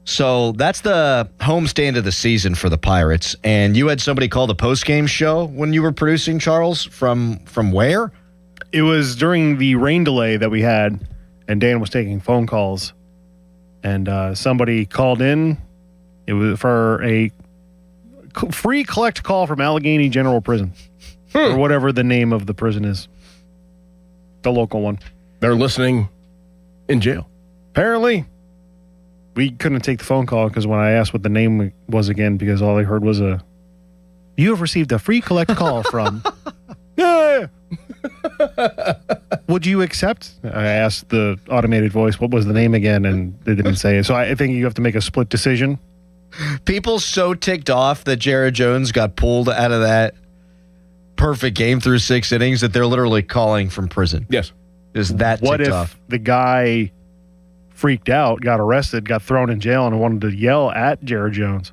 So that's the homestand of the season for the Pirates. And you had somebody call the postgame show when you were producing, Charles, from where? It was during the rain delay that we had, and Dan was taking phone calls. And somebody called in. It was for a free collect call from Allegheny General Prison, or whatever the name of the prison is. The local one. They're listening in jail. Apparently. We couldn't take the phone call because when I asked what the name was again, because all I heard was you have received a free collect call from, yeah. Would you accept? I asked the automated voice, what was the name again? And they didn't say it. So I think you have to make a split decision. People so ticked off that Jared Jones got pulled out of that perfect game through 6 innings that they're literally calling from prison. Yes. Is that what ticked if off? The guy freaked out, got arrested, got thrown in jail, and wanted to yell at Jared Jones?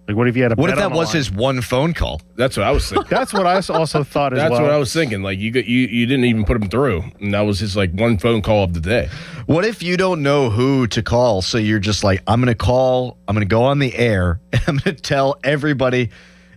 Like, what if he had a What if bet that on the was line? his one phone call? That's what I was thinking. That's what I also thought as well. That's what I was thinking. Like, you didn't even put him through. And that was his, like, one phone call of the day. What if you don't know who to call, so you're just like, I'm going to go on the air, and I'm going to tell everybody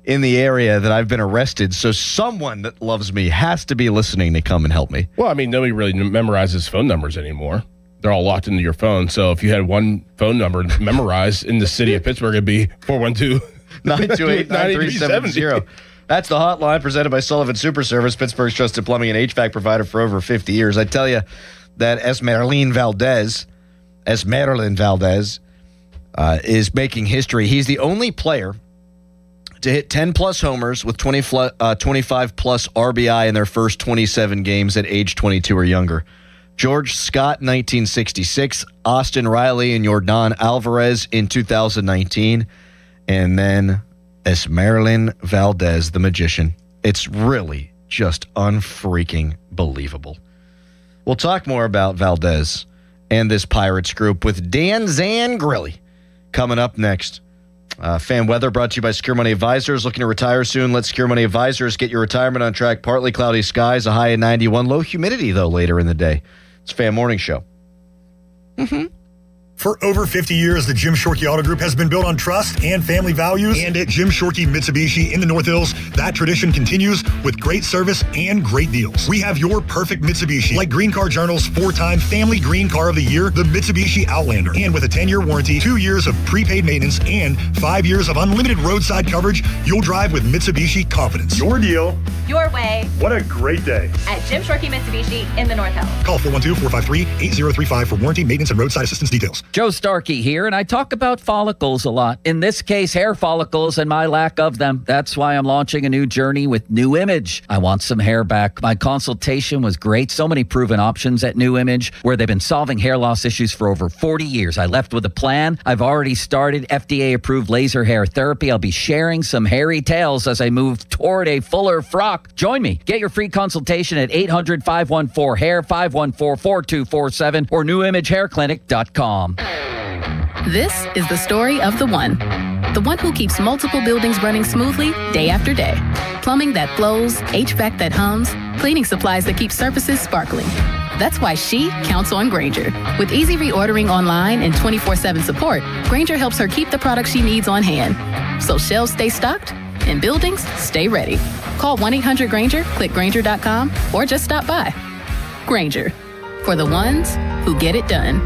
in the area that I've been arrested, so someone that loves me has to be listening to come and help me. Well, I mean, nobody really memorizes phone numbers anymore. they're all locked into your phone. So if you had one phone number memorized in the city of Pittsburgh, it'd be 412-928-9370. That's the hotline presented by Sullivan Super Service, Pittsburgh's trusted plumbing and HVAC provider for over 50 years. I tell you that Esmeralin Valdez is making history. He's the only player to hit 10-plus homers with 25-plus RBI in their first 27 games at age 22 or younger. George Scott, 1966. Austin Riley and Yordan Alvarez in 2019. And then Esmeralin Valdez, the magician. It's really just unfreaking believable. We'll talk more about Valdez and this Pirates group with Dan Zangrilli coming up next. Fan weather brought to you by Secure Money Advisors. Looking to retire soon? Let Secure Money Advisors get your retirement on track. Partly cloudy skies, a high of 91. Low humidity, though, later in the day. It's Fan Morning Show. For over 50 years, the Jim Shorkey Auto Group has been built on trust and family values. And at Jim Shorkey Mitsubishi in the North Hills, that tradition continues with great service and great deals. We have your perfect Mitsubishi, like Green Car Journal's 4-time Family Green Car of the Year, the Mitsubishi Outlander. And with a 10-year warranty, 2 years of prepaid maintenance, and 5 years of unlimited roadside coverage, you'll drive with Mitsubishi confidence. Your deal. Your way. What a great day. At Jim Shorkey Mitsubishi in the North Hills. Call 412-453-8035 for warranty, maintenance, and roadside assistance details. Joe Starkey here, and I talk about follicles a lot. In this case, hair follicles and my lack of them. That's why I'm launching a new journey with New Image. I want some hair back. My consultation was great. So many proven options at New Image, where they've been solving hair loss issues for over 40 years. I left with a plan. I've already started FDA-approved laser hair therapy. I'll be sharing some hairy tales as I move toward a fuller frock. Join me. Get your free consultation at 800-514-HAIR, 514-4247, or newimagehairclinic.com. This is the story of the one who keeps multiple buildings running smoothly day after day. Plumbing that flows, HVAC that hums, cleaning supplies that keep surfaces sparkling. That's why she counts on Grainger. With easy reordering online and 24/7 support, Grainger helps her keep the products she needs on hand, so shelves stay stocked and buildings stay ready. Call 1-800-GRAINGER, click Grainger.com, or just stop by. Grainger, for the ones who get it done.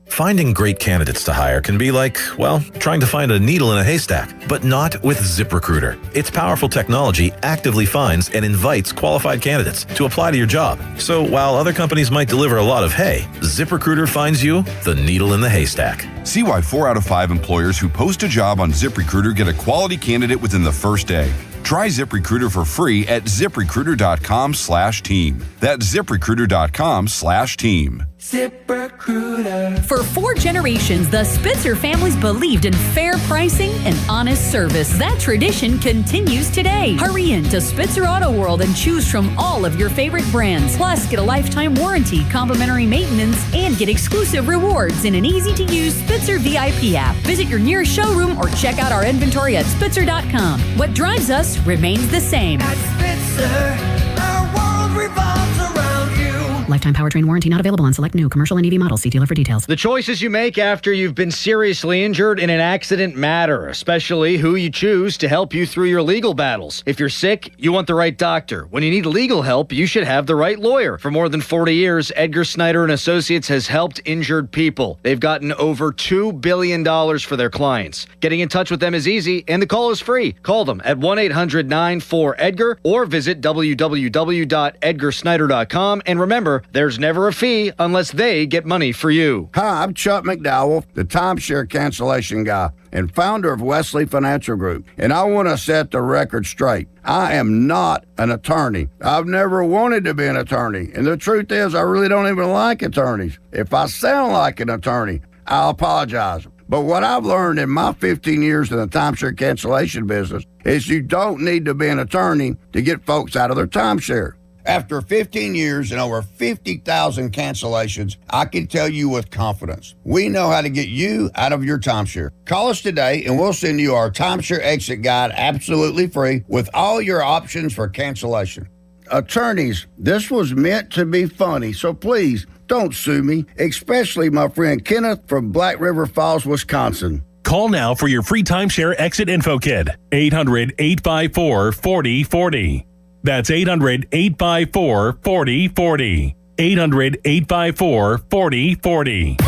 Finding great candidates to hire can be like, well, trying to find a needle in a haystack, but not with ZipRecruiter. Its powerful technology actively finds and invites qualified candidates to apply to your job. So while other companies might deliver a lot of hay, ZipRecruiter finds you the needle in the haystack. See why 4 out of 5 employers who post a job on ZipRecruiter get a quality candidate within the first day. Try ZipRecruiter for free at ZipRecruiter.com/team. That's ZipRecruiter.com/team. ZipRecruiter. For 4 generations, the Spitzer families believed in fair pricing and honest service. That tradition continues today. Hurry in to Spitzer Auto World and choose from all of your favorite brands. Plus, get a lifetime warranty, complimentary maintenance, and get exclusive rewards in an easy-to-use Spitzer VIP app. Visit your nearest showroom or check out our inventory at Spitzer.com. What drives us remains the same. At Spitzer, our world revolves around you. Lifetime powertrain warranty not available on select new commercial and EV models. See dealer for details. The choices you make after you've been seriously injured in an accident matter, especially who you choose to help you through your legal battles. If you're sick, you want the right doctor. When you need legal help, you should have the right lawyer. For more than 40 years, Edgar Snyder and Associates has helped injured people. They've gotten over $2 billion for their clients. Getting in touch with them is easy, and the call is free. Call them at 1-800-94-EDGAR or visit www.edgarsnyder.com. And remember, there's never a fee unless they get money for you. Hi, I'm Chuck McDowell, the timeshare cancellation guy and founder of Wesley Financial Group. And I want to set the record straight. I am not an attorney. I've never wanted to be an attorney. And the truth is, I really don't even like attorneys. If I sound like an attorney, I'll apologize. But what I've learned in my 15 years in the timeshare cancellation business is you don't need to be an attorney to get folks out of their timeshare. After 15 years and over 50,000 cancellations, I can tell you with confidence, we know how to get you out of your timeshare. Call us today and we'll send you our timeshare exit guide absolutely free with all your options for cancellation. Attorneys, this was meant to be funny, so please don't sue me, especially my friend Kenneth from Black River Falls, Wisconsin. Call now for your free timeshare exit info kit. 800-854-4040. That's 800-854-4040. 800-854-4040.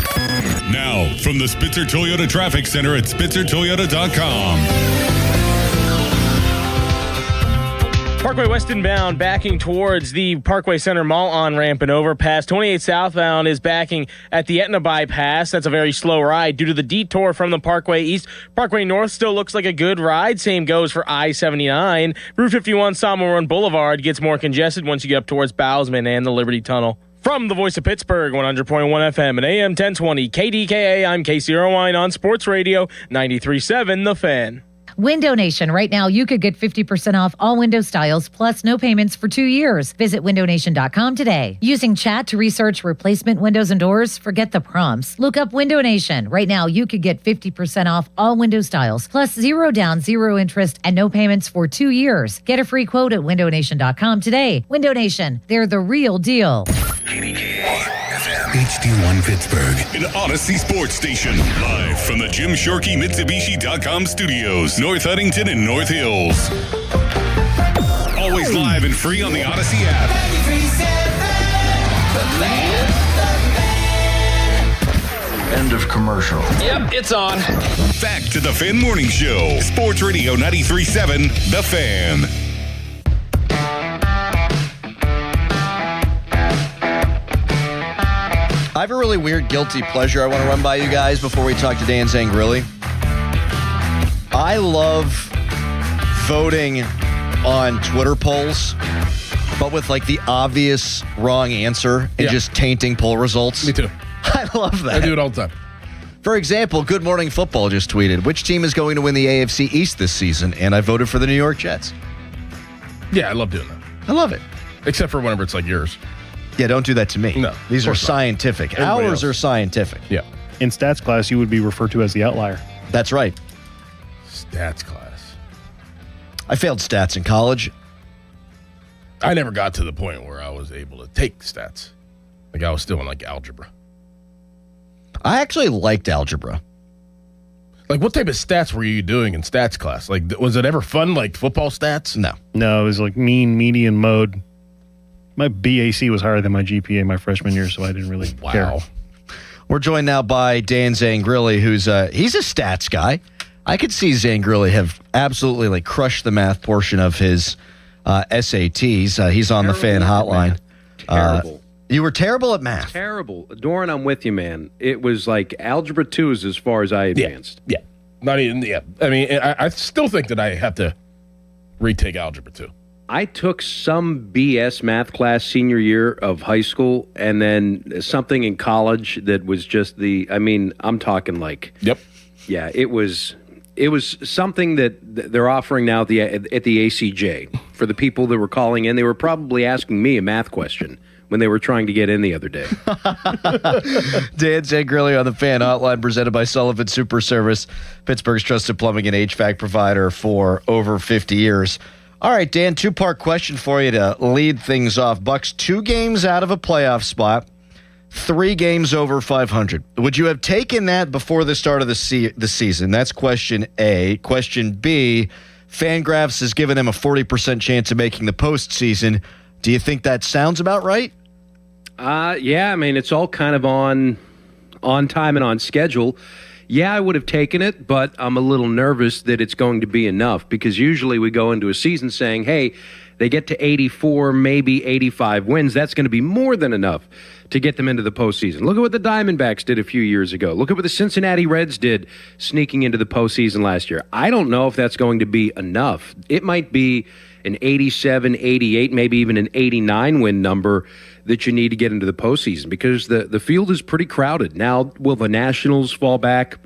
Now, from the Spitzer Toyota Traffic Center at SpitzerToyota.com. Parkway West inbound backing towards the Parkway Center Mall on-ramp and overpass. 28 southbound is backing at the Etna bypass. That's a very slow ride due to the detour from the Parkway East. Parkway North still looks like a good ride. Same goes for I-79. Route 51 Sawmill Run Boulevard gets more congested once you get up towards Bousman and the Liberty Tunnel. From the voice of Pittsburgh, 100.1 FM and AM 1020 KDKA, I'm Casey Irwine on Sports Radio 93.7 The Fan. Window Nation. Right now, you could get 50% off all window styles, plus no payments for 2 years. Visit windownation.com today. Using chat to research replacement windows and doors? Forget the prompts. Look up Window Nation. Right now, you could get 50% off all window styles, plus 0 down, 0 interest, and no payments for 2 years. Get a free quote at windownation.com today. Window Nation. They're the real deal. HD1 Pittsburgh, an Odyssey sports station. Live from the Jim Shorkey Mitsubishi.com studios, North Huntington and North Hills. Always live and free on the Odyssey app. End of commercial. Yep, it's on. Back to the Fan Morning Show. Sports Radio 93.7, The Fan. I have a really weird guilty pleasure I want to run by you guys before we talk to Dan Zangrilli. I love voting on Twitter polls, but with like the obvious wrong answer and just tainting poll results. Me too. I love that. I do it all the time. For example, Good Morning Football just tweeted, which team is going to win the AFC East this season? And I voted for the New York Jets. Yeah, I love doing that. I love it. Except for whenever it's like yours. Yeah, don't do that to me. No. These are scientific. Everybody Ours else. are scientific. Yeah. In stats class, you would be referred to as the outlier. That's right. Stats class. I failed stats in college. I never got to the point where I was able to take stats. Like I was still in like algebra. I actually liked algebra. Like what type of stats were you doing in stats class? Like was it ever fun like football stats? No. No, it was like mean, median, mode. My BAC was higher than my GPA my freshman year, so I didn't really care. We're joined now by Dan Zangrilli, who's he's a stats guy. I could see Zangrilli have absolutely like crushed the math portion of his SATs. He's on the Fan Hotline. Terrible. You were terrible at math. Terrible. Doran, I'm with you, man. It was like Algebra 2 is as far as I advanced. Yeah. Not even, yeah. I mean, I still think that I have to retake Algebra 2. I took some BS math class senior year of high school and then something in college that was just I'm talking like. Yep. Yeah, it was something that they're offering now at the ACJ for the people that were calling in. They were probably asking me a math question when they were trying to get in the other day. Dan Zangrilli on the Fan Hotline, presented by Sullivan Super Service, Pittsburgh's trusted plumbing and HVAC provider for over 50 years. All right, Dan, two-part question for you to lead things off. Bucks 2 games out of a playoff spot, 3 games over 500. Would you have taken that before the start of the season? That's question A. Question B, Fangraphs has given them a 40% chance of making the postseason. Do you think that sounds about right? Yeah, I mean, it's all kind of on time and on schedule. Yeah, I would have taken it, but I'm a little nervous that it's going to be enough because usually we go into a season saying, hey, they get to 84, maybe 85 wins. That's going to be more than enough to get them into the postseason. Look at what the Diamondbacks did a few years ago. Look at what the Cincinnati Reds did sneaking into the postseason last year. I don't know if that's going to be enough. It might be an 87, 88, maybe even an 89 win number that you need to get into the postseason because the field is pretty crowded. Now, will the Nationals fall back?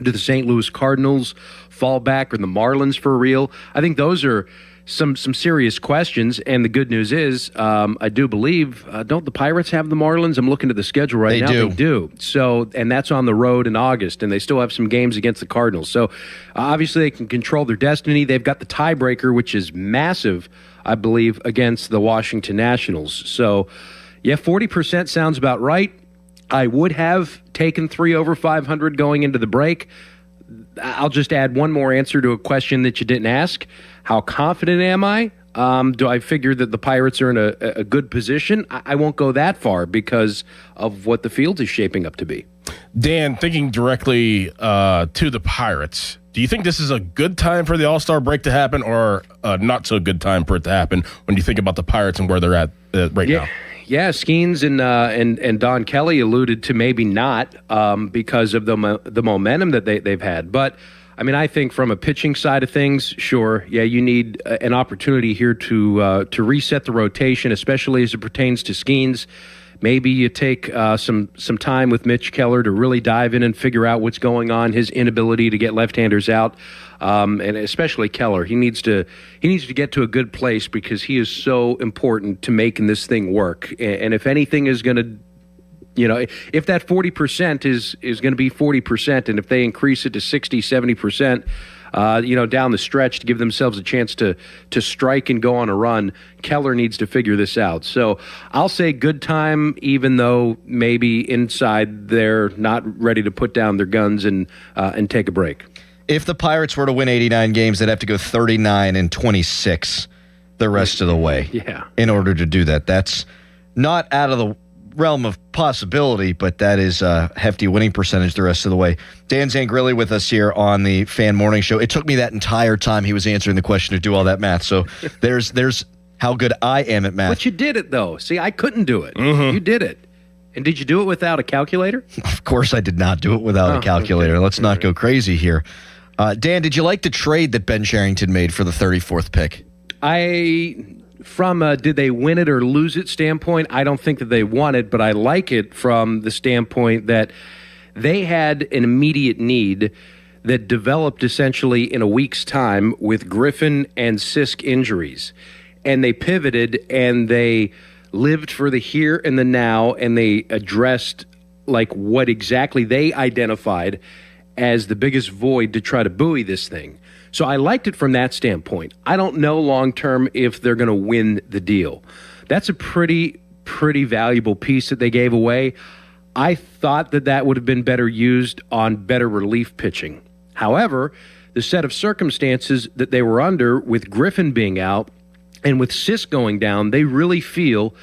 Do the St. Louis Cardinals fall back? Or the Marlins for real? I think those are some serious questions. And the good news is, I do believe, don't the Pirates have the Marlins? I'm looking at the schedule right now. They do. So, and that's on the road in August, and they still have some games against the Cardinals. So, obviously, they can control their destiny. They've got the tiebreaker, which is massive, I believe, against the Washington Nationals. So, yeah, 40% sounds about right. I would have taken 3 over 500 going into the break. I'll just add one more answer to a question that you didn't ask. How confident am I? Do I figure that the Pirates are in a good position? I won't go that far because of what the field is shaping up to be. Dan, thinking directly to the Pirates, do you think this is a good time for the All-Star break to happen or a not so good time for it to happen when you think about the Pirates and where they're at right now? Yeah, Skeens and Don Kelly alluded to maybe not because of the momentum that they've had. But, I mean, I think from a pitching side of things, sure, yeah, you need an opportunity here to reset the rotation, especially as it pertains to Skeens. Maybe you take some time with Mitch Keller to really dive in and figure out what's going on, his inability to get left-handers out, and especially Keller. He needs to get to a good place because he is so important to making this thing work. And if anything is going to, if that 40% is going to be 40%, and if they increase it to 60, 70%, down the stretch to give themselves a chance to strike and go on a run, Keller needs to figure this out. So I'll say good time, even though maybe inside they're not ready to put down their guns and take a break. If the Pirates were to win 89 games, they'd have to go 39-26 the rest of the way. Yeah. In order to do that. That's not out of the realm of possibility, but that is a hefty winning percentage the rest of the way. Dan Zangrilli with us here on the Fan Morning Show. It took me that entire time he was answering the question to do all that math. So there's how good I am at math. But you did it, though. See, I couldn't do it. Mm-hmm. You did it. And did you do it without a calculator? Of course I did not do it without a calculator. Okay. Let's not go crazy here. Dan, did you like the trade that Ben Cherington made for the 34th pick? From a did they win it or lose it standpoint, I don't think that they won it, but I like it from the standpoint that they had an immediate need that developed essentially in a week's time with Griffin and Sisk injuries. And they pivoted and they lived for the here and the now, and they addressed like what exactly they identified as the biggest void to try to buoy this thing. So I liked it from that standpoint. I don't know long-term if they're going to win the deal. That's a pretty valuable piece that they gave away. I thought that would have been better used on better relief pitching. However, the set of circumstances that they were under with Griffin being out and with Sisk going down, they really feel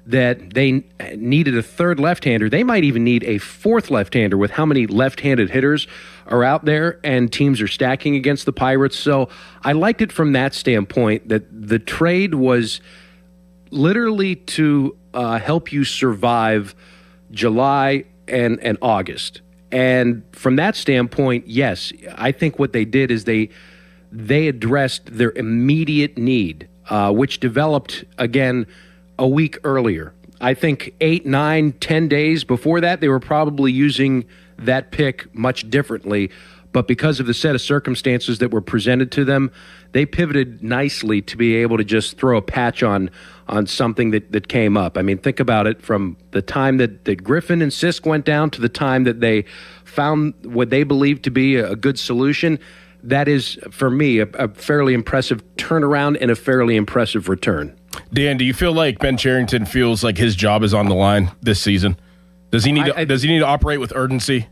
that they needed a third left-hander. They might even need a fourth left-hander with how many left-handed hitters are out there and teams are stacking against the Pirates. So I liked it from that standpoint, that the trade was literally to help you survive July and August. And from that standpoint, yes, I think what they did is they addressed their immediate need, which developed, again, a week earlier. I think 8, 9, 10 days before that, they were probably using that pick much differently. But because of the set of circumstances that were presented to them, they pivoted nicely to be able to just throw a patch on something that came up. I mean, think about it from the time that Griffin and Sisk went down to the time that they found what they believed to be a good solution. That is, for me, a fairly impressive turnaround and a fairly impressive return. Dan, do you feel like Ben Cherington feels like his job is on the line this season? Does he need to operate with urgency?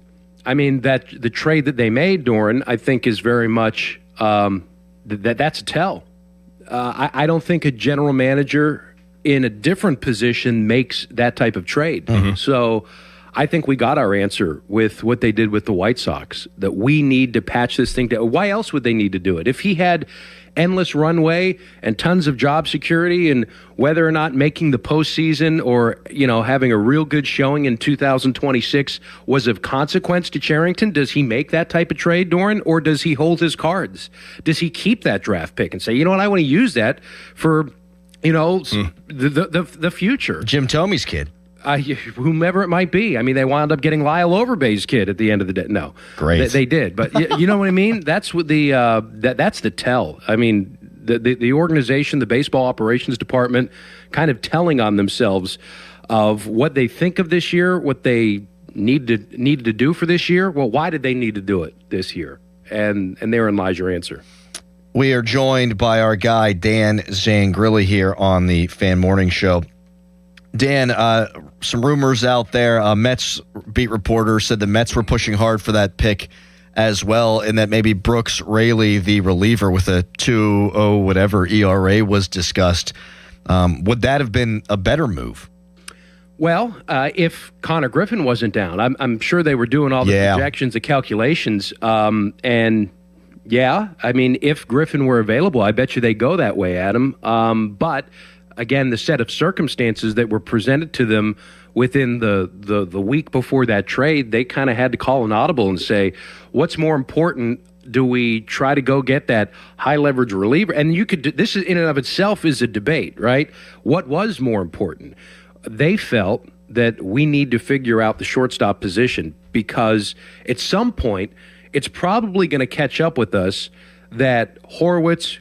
I mean, that the trade that they made, Doran, I think is very much that's a tell. I don't think a general manager in a different position makes that type of trade. Mm-hmm. So I think we got our answer with what they did with the White Sox, that we need to patch this thing down. Why else would they need to do it? If he had endless runway and tons of job security, and whether or not making the postseason or, having a real good showing in 2026 was of consequence to Cherington, does he make that type of trade, Doran, or does he hold his cards? Does he keep that draft pick and say, you know what, I want to use that for, the future? Jim Thomey's kid. Whomever it might be. I mean, they wound up getting Lyle Overbay's kid at the end of the day. No, great. They did, but you know what I mean. That's what that's the tell. I mean, the organization, the baseball operations department, kind of telling on themselves of what they think of this year, what they needed to do for this year. Well, why did they need to do it this year? And therein lies your answer. We are joined by our guy Dan Zangrilli here on the Fan Morning Show. Dan, some rumors out there. Mets beat reporter said the Mets were pushing hard for that pick as well, in that maybe Brooks Raley, the reliever with a 2.0 whatever ERA, was discussed. Would that have been a better move? Well, if Connor Griffin wasn't down, I'm sure they were doing all the projections and calculations. And yeah, I mean, if Griffin were available, I bet you they go that way, Adam. But again, the set of circumstances that were presented to them within the week before that trade, they kind of had to call an audible and say, what's more important? Do we try to go get that high leverage reliever? And this is in and of itself is a debate, right? What was more important? They felt that we need to figure out the shortstop position because at some point it's probably going to catch up with us that Horwitz,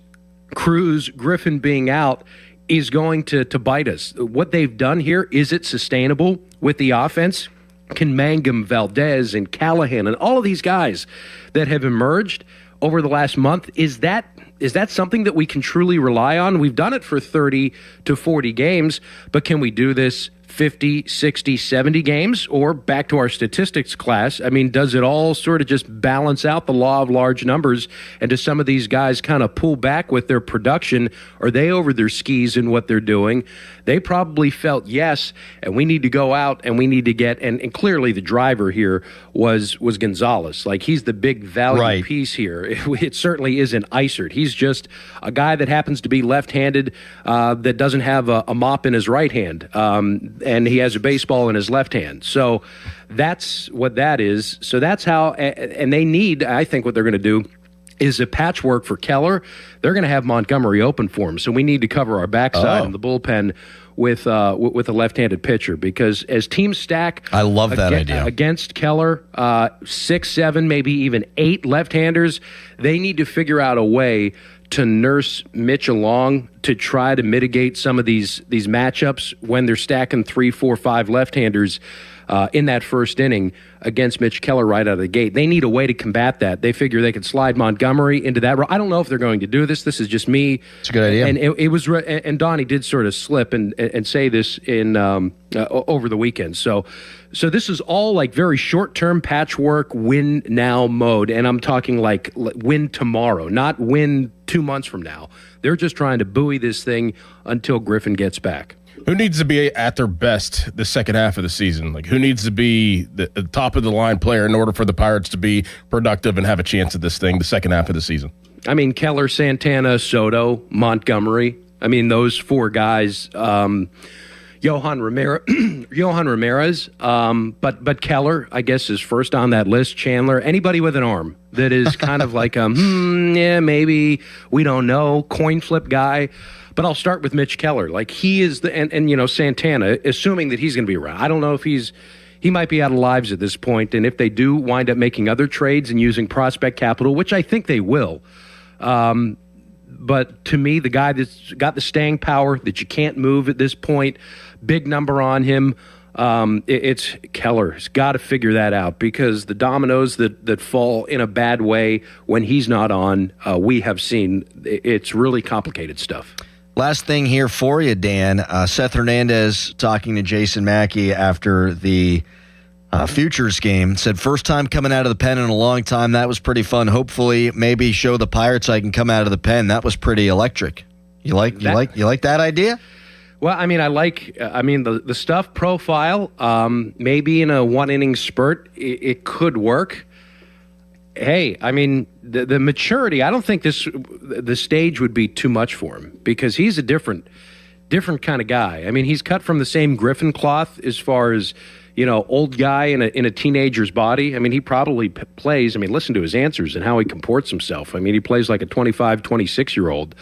Cruz, Griffin being out is going to bite us. What they've done here, is it sustainable with the offense? Can Mangum, Valdez, and Callahan and all of these guys that have emerged over the last month, is that something that we can truly rely on? We've done it for 30 to 40 games, but can we do this 50, 60, 70 games? Or back to our statistics class, I mean, does it all sort of just balance out the law of large numbers? And do some of these guys kind of pull back with their production? Are they over their skis in what they're doing? They probably felt yes, and we need to go out and we need to get, and clearly the driver here was Gonzalez. Like, he's the big value piece here. It certainly isn't Isert. He's just a guy that happens to be left-handed, that doesn't have a mop in his right hand, and he has a baseball in his left hand. So that's what that is. So that's how, and they need, I think what they're going to do is a patchwork for Keller. They're going to have Montgomery open for him, so we need to cover our backside in the bullpen with a left-handed pitcher, because as teams stack, I love that idea against Keller, 6, 7, maybe even 8 left-handers, they need to figure out a way to nurse Mitch along to try to mitigate some of these matchups when they're stacking 3, 4, 5 left-handers in that first inning against Mitch Keller right out of the gate. They need a way to combat that. They figure they could slide Montgomery into that role. I don't know if they're going to do this. This is just me. It's a good idea. And it was, and Donnie did sort of slip and say this in over the weekend. So this is all like very short-term patchwork, win now mode. And I'm talking like win tomorrow, not win 2 months from now. They're just trying to buoy this thing until Griffin gets back. Who needs to be at their best the second half of the season? Like, who needs to be the top of the line player in order for the Pirates to be productive and have a chance at this thing the second half of the season? I mean, Keller, Santana, Soto, Montgomery. I mean, those 4 guys. Johan Ramirez. But Keller, I guess, is first on that list. Chandler, anybody with an arm that is kind of like yeah, maybe, we don't know, coin flip guy. But I'll start with Mitch Keller. Like, he is and you know, Santana, assuming that he's going to be around. I don't know if he might be out of lives at this point, and if they do wind up making other trades and using prospect capital, which I think they will. But to me, the guy that's got the staying power that you can't move at this point, big number on him, it's Keller. He's got to figure that out, because the dominoes that fall in a bad way when he's not on, we have seen. It's really complicated stuff. Last thing here for you, Dan. Seth Hernandez talking to Jason Mackey after the Futures game said, first time coming out of the pen in a long time. That was pretty fun. Hopefully, maybe show the Pirates I can come out of the pen. That was pretty electric. You like that idea? Well, I mean, the stuff profile, maybe in a 1-inning spurt, it could work. Hey, I mean, the maturity, I don't think the stage would be too much for him, because he's a different kind of guy. I mean, he's cut from the same Griffin cloth as far as, you know, old guy in a teenager's body. I mean, he probably plays, I mean, listen to his answers and how he comports himself. I mean, he plays like a 25, 26-year-old.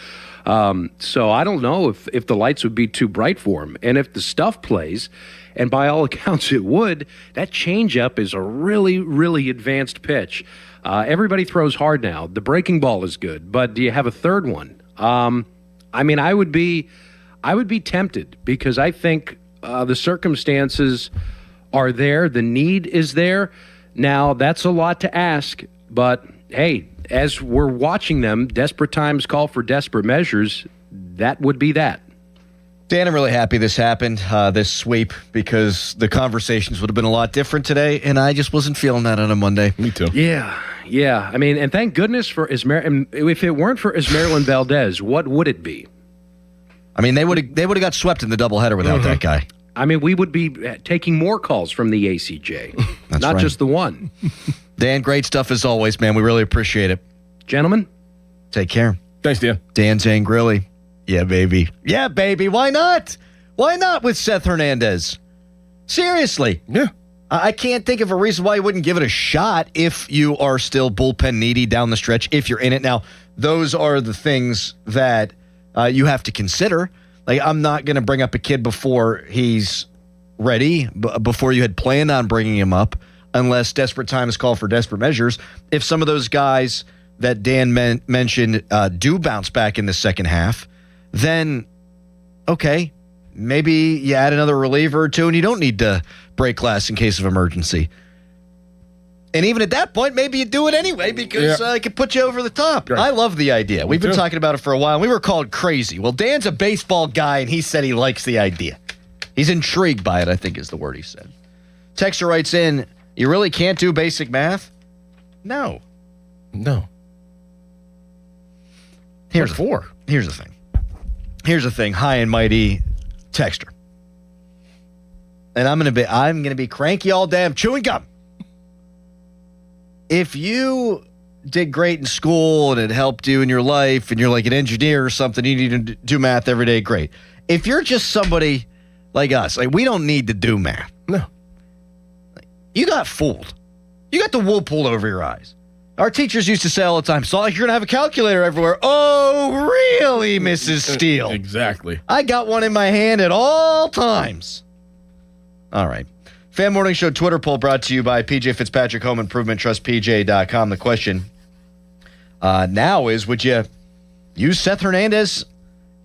So I don't know if the lights would be too bright for him. And if the stuff plays, and by all accounts it would, that changeup is a really, really advanced pitch. Everybody throws hard now. The breaking ball is good, but do you have a third one? I mean, I would be tempted, because I think the circumstances are there. The need is there. Now, that's a lot to ask, but hey, as we're watching them, desperate times call for desperate measures. That would be that. Dan, I'm really happy this happened, this sweep, because the conversations would have been a lot different today, and I just wasn't feeling that on a Monday. Me too. Yeah. Yeah. I mean, and thank goodness for if it weren't for Ismael Valdez, what would it be? I mean, they would have got swept in the doubleheader without that guy. I mean, we would be taking more calls from the ACJ, not just the one. Dan, great stuff as always, man. We really appreciate it. Gentlemen, take care. Thanks, Dan. Dan Zangrilli. Yeah, baby. Yeah, baby. Why not? Why not with Seth Hernandez? Seriously. Yeah. I can't think of a reason why you wouldn't give it a shot if you are still bullpen needy down the stretch, if you're in it. Now, those are the things that you have to consider. Like, I'm not going to bring up a kid before he's ready, before you had planned on bringing him up, unless desperate times call for desperate measures. If some of those guys that Dan mentioned do bounce back in the second half, then, okay, maybe you add another reliever or two and you don't need to break glass in case of emergency. And even at that point, maybe you do it anyway because it could put you over the top. Right. I love the idea. We've been talking about it for a while. We were called crazy. Well, Dan's a baseball guy, and he said he likes the idea. He's intrigued by it, I think is the word he said. Texter writes in, you really can't do basic math? No. Here's the thing. High and mighty texter. And I'm gonna be cranky all day. I'm chewing gum. If you did great in school and it helped you in your life and you're like an engineer or something, you need to do math every day, great. If you're just somebody like us, like we don't need to do math. No. You got fooled. You got the wool pulled over your eyes. Our teachers used to say all the time, it's not like you're going to have a calculator everywhere. Oh, really, Mrs. Steele? Exactly. I got one in my hand at all times. All right. Fan Morning Show Twitter poll brought to you by PJ Fitzpatrick Home Improvement Trust, PJ.com. The question now is, would you use Seth Hernandez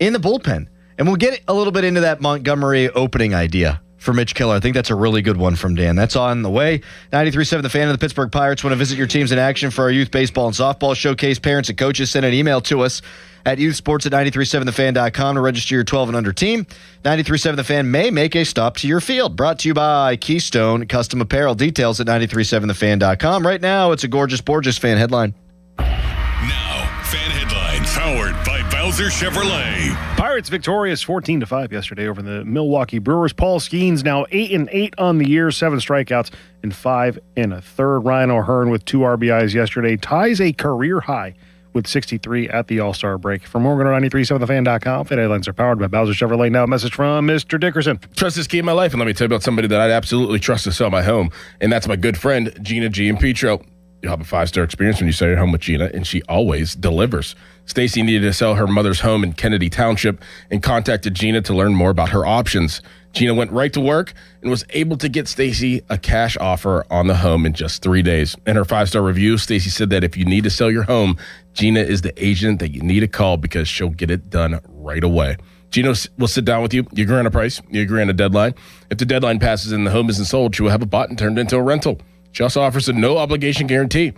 in the bullpen? And we'll get a little bit into that Montgomery opening idea for Mitch Keller. I think that's a really good one from Dan. That's on the way. 93.7 The Fan and the Pittsburgh Pirates want to visit your teams in action for our youth baseball and softball showcase. Parents and coaches, send an email to us at youthsports@937thefan.com to register your 12 and under team. 93.7 The Fan may make a stop to your field. Brought to you by Keystone Custom Apparel. Details at 937thefan.com. Right now, it's a gorgeous fan headline. Now, fan headlines powered by Bowser Chevrolet. Pirates victorious 14-5 yesterday over the Milwaukee Brewers. Paul Skeens now 8-8 on the year, 7 strikeouts and 5 1/3. Ryan O'Hearn with 2 RBIs yesterday ties a career high with 63 at the All-Star break. For more, go to 937thefan.com. Fan headlines are powered by Bowser Chevrolet. Now a message from Mr. Dickerson. Trust is key in my life, and let me tell you about somebody that I'd absolutely trust to sell my home, and that's my good friend, Gina Giampetro. You'll have a 5-star experience when you sell your home with Gina, and she always delivers. Stacy needed to sell her mother's home in Kennedy Township and contacted Gina to learn more about her options. Gina went right to work and was able to get Stacy a cash offer on the home in just 3 days. In her 5-star review, Stacy said that if you need to sell your home, Gina is the agent that you need to call because she'll get it done right away. Gina will sit down with you. You agree on a price. You agree on a deadline. If the deadline passes and the home isn't sold, she will have it bought and turned into a rental. She also offers a no-obligation guarantee.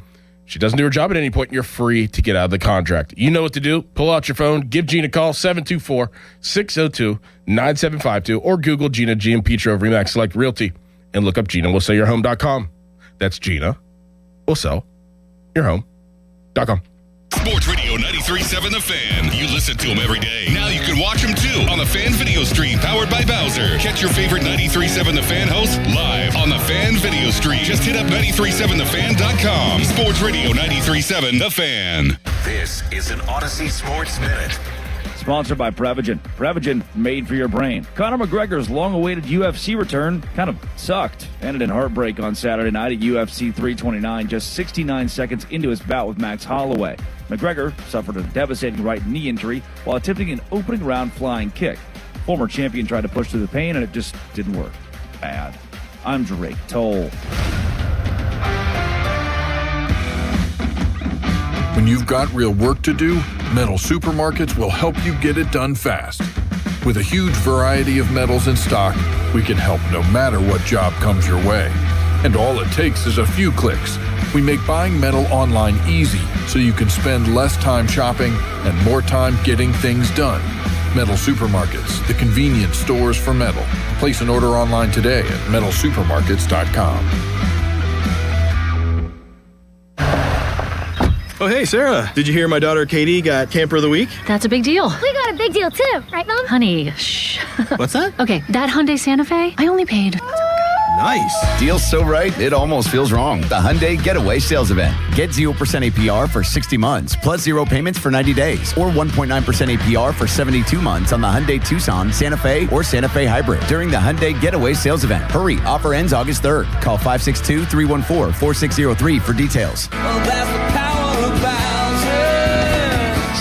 She doesn't do her job at any point, and you're free to get out of the contract. You know what to do. Pull out your phone. Give Gina a call, 724-602-9752, or Google Gina Giampetro of RE/MAX Select Realty and look up GinaWillSellYourHome.com. That's Gina. Will sell your home.com. Sports Radio 93.7 The Fan. You listen to them every day. Now you can watch them too on the Fan Video Stream powered by Bowser. Catch your favorite 93.7 The Fan host live on the Fan Video Stream. Just hit up 937thefan.com. Sports Radio 93.7 The Fan. This is an Odyssey Sports Minute. Sponsored by Prevagen. Prevagen, made for your brain. Conor McGregor's long-awaited UFC return kind of sucked. Ended in heartbreak on Saturday night at UFC 329, just 69 seconds into his bout with Max Holloway. McGregor suffered a devastating right knee injury while attempting an opening round flying kick. Former champion tried to push through the pain, and it just didn't work. Bad. I'm Drake Toll. When you've got real work to do, Metal Supermarkets will help you get it done fast. With a huge variety of metals in stock, we can help no matter what job comes your way. And all it takes is a few clicks. We make buying metal online easy so you can spend less time shopping and more time getting things done. Metal Supermarkets, the convenience stores for metal. Place an order online today at metalsupermarkets.com. Oh, hey, Sarah. Did you hear my daughter Katie got Camper of the Week? That's a big deal. We got a big deal too, right, Mom? Honey, shh. What's that? Okay, that Hyundai Santa Fe, I only paid. Nice. Deal's so right, it almost feels wrong. The Hyundai Getaway Sales Event. Get 0% APR for 60 months, plus 0 payments for 90 days, or 1.9% APR for 72 months on the Hyundai Tucson, Santa Fe, or Santa Fe Hybrid during the Hyundai Getaway Sales Event. Hurry, offer ends August 3rd. Call 562-314-4603 for details.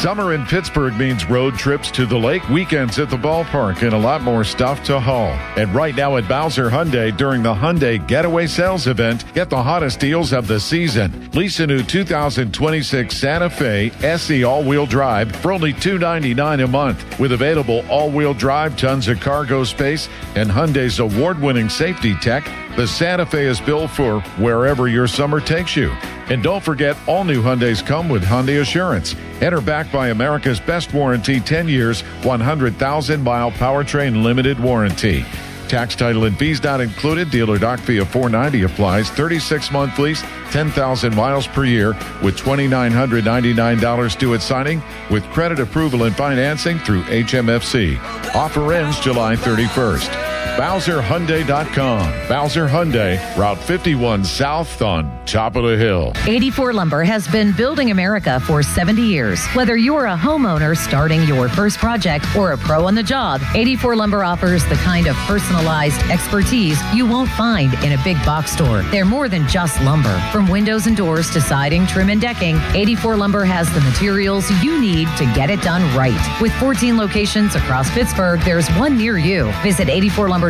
Summer in Pittsburgh means road trips to the lake, weekends at the ballpark, and a lot more stuff to haul. And right now at Bowser Hyundai, during the Hyundai Getaway Sales Event, get the hottest deals of the season. Lease a new 2026 Santa Fe SE all-wheel drive for only $299 a month. With available all-wheel drive, tons of cargo space, and Hyundai's award-winning safety tech, the Santa Fe is built for wherever your summer takes you. And don't forget, all new Hyundais come with Hyundai Assurance. Enter backed by America's best warranty, 10 years, 100,000-mile powertrain limited warranty. Tax, title, and fees not included. Dealer doc fee of $490 applies. 36-month lease, 10,000 miles per year with $2,999 due at signing with credit approval and financing through HMFC. Offer ends July 31st. BowserHyundai.com. Bowser Hyundai, Route 51 South on top of the hill. 84 Lumber has been building America for 70 years. Whether you're a homeowner starting your first project or a pro on the job, 84 Lumber offers the kind of personalized expertise you won't find in a big box store. They're more than just lumber. From windows and doors to siding, trim, and decking, 84 Lumber has the materials you need to get it done right. With 14 locations across Pittsburgh, there's one near you. Visit 84lumber.com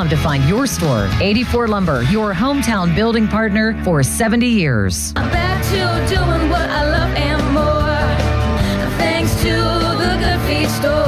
to find your store. 84 Lumber, your hometown building partner for 70 years. I'm back to doing what I love and more, thanks to the Good Feet store.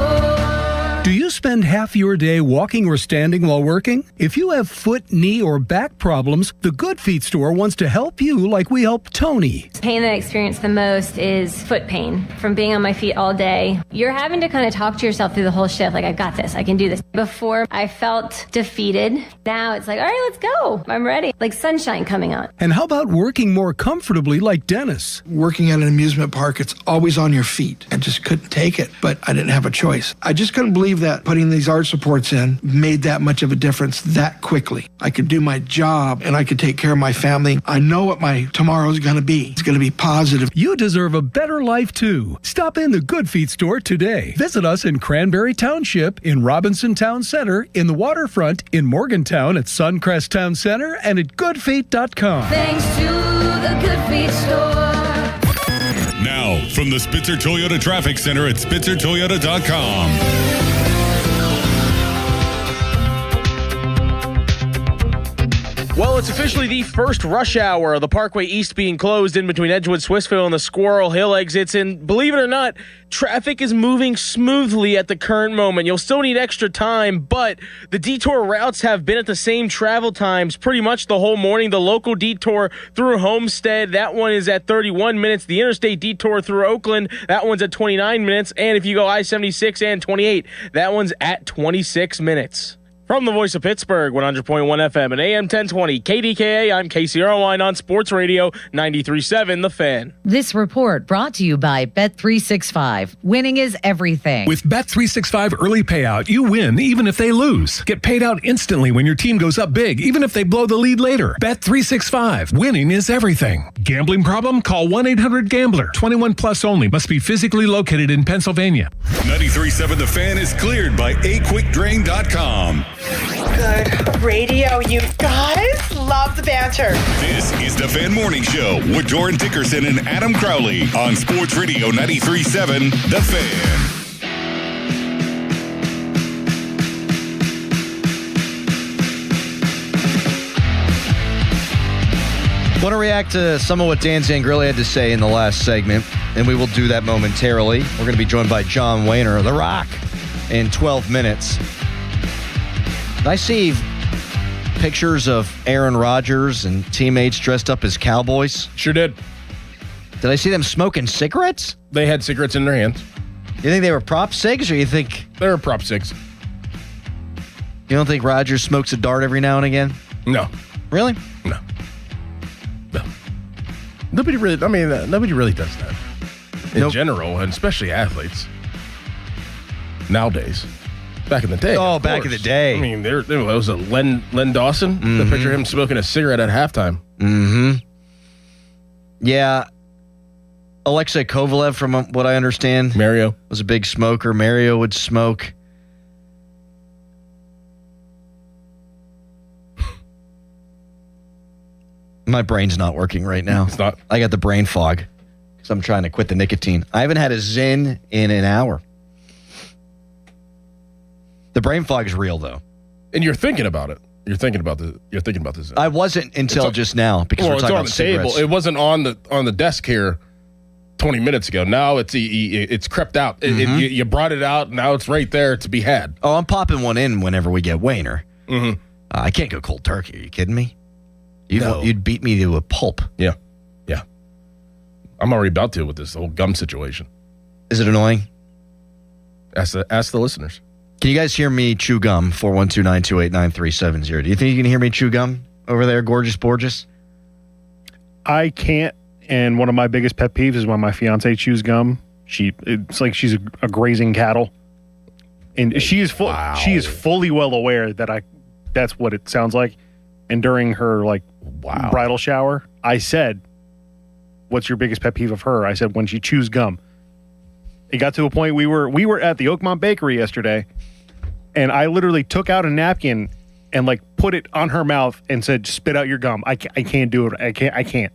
Do you spend half your day walking or standing while working? If you have foot, knee, or back problems, the Good Feet store wants to help you like we helped Tony. Pain that I experience the most is foot pain from being on my feet all day. You're having to kind of talk to yourself through the whole shift, like, I've got this, I can do this. Before, I felt defeated. Now it's like, all right, let's go. I'm ready. Like sunshine coming on. And how about working more comfortably like Dennis? Working at an amusement park, it's always on your feet. I just couldn't take it, but I didn't have a choice. I just couldn't believe that putting these arch supports in made that much of a difference that quickly. I could do my job and I could take care of my family. I know what my tomorrow's going to be. It's going to be positive. You deserve a better life too. Stop in the Good Feet store today. Visit us in Cranberry Township, in Robinson Town Center, in the waterfront, in Morgantown at Suncrest Town Center, and at goodfeet.com. Thanks to the Good Feet store. Now, from the Spitzer Toyota Traffic Center at SpitzerToyota.com. Well, it's officially the first rush hour of the Parkway East being closed in between Edgewood, Swissville, and the Squirrel Hill exits. And believe it or not, traffic is moving smoothly at the current moment. You'll still need extra time, but the detour routes have been at the same travel times pretty much the whole morning. The local detour through Homestead, that one is at 31 minutes. The interstate detour through Oakland, that one's at 29 minutes. And if you go I-76 and 28, that one's at 26 minutes. From the voice of Pittsburgh, 100.1 FM and AM 1020, KDKA, I'm Casey Irwine on Sports Radio 93.7 The Fan. This report brought to you by Bet365. Winning is everything. With Bet365 early payout, you win even if they lose. Get paid out instantly when your team goes up big, even if they blow the lead later. Bet365. Winning is everything. Gambling problem? Call 1-800-GAMBLER. 21 plus only. Must be physically located in Pennsylvania. 93.7 The Fan is cleared by aquickdrain.com. Good radio, you guys. Love the banter. This is the Fan Morning Show with Doran Dickerson and Adam Crowley on Sports Radio 93.7 The Fan. I want to react to some of what Dan Zangrilli had to say in the last segment, and we will do that momentarily. We're going to be joined by John Wehner, The Rock, in 12 minutes. Did I see pictures of Aaron Rodgers and teammates dressed up as cowboys? Sure did. Did I see them smoking cigarettes? They had cigarettes in their hands. You think they were prop cigs, or you think... They were prop cigs. You don't think Rodgers smokes a dart every now and again? No. Really? No. nobody really does that in general, and especially athletes nowadays. Back in the day. Oh, back in the day. I mean, there was a Len Dawson. Mm-hmm. The picture of him smoking a cigarette at halftime. Mm-hmm. Yeah. Alexei Kovalev, from what I understand, Mario was a big smoker. Mario would smoke. My brain's not working right now. It's not. I got the brain fog because I'm trying to quit the nicotine. I haven't had a Zyn in an hour. The brain fog is real, though. And you're thinking about it. You're thinking about this. I wasn't until just now because we're talking on about the cigarettes. table. It wasn't on the desk here 20 minutes ago. Now it's crept out. You brought it out. Now it's right there to be had. Oh, I'm popping one in whenever we get Wayner. Mm-hmm. I can't go cold turkey. Are you kidding me? You'd beat me to a pulp. Yeah. I'm already about to with this whole gum situation. Is it annoying? Ask the listeners. Can you guys hear me chew gum? 412-928-9370. Do you think you can hear me chew gum over there, Gorgeous Borges? I can't, and one of my biggest pet peeves is when my fiance chews gum. It's like she's a grazing cattle, and she is fully well aware that that's what it sounds like. And during her bridal shower, I said, "What's your biggest pet peeve of her?" I said, "When she chews gum." It got to a point we were at the Oakmont Bakery yesterday, and I literally took out a napkin and put it on her mouth and said, "Spit out your gum." I can't do it. I can't.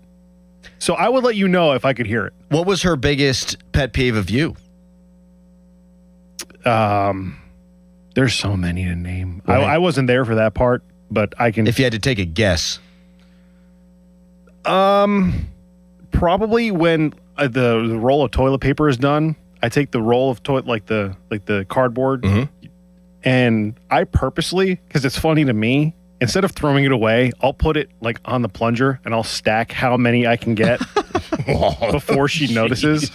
So I would let you know if I could hear it. What was her biggest pet peeve of you? There's so many to name. Right. I wasn't there for that part, but I can. If you had to take a guess. Probably when the roll of toilet paper is done, I take the roll of toilet the cardboard, and I purposely, because it's funny to me, instead of throwing it away, I'll put it on the plunger and I'll stack how many I can get before she notices.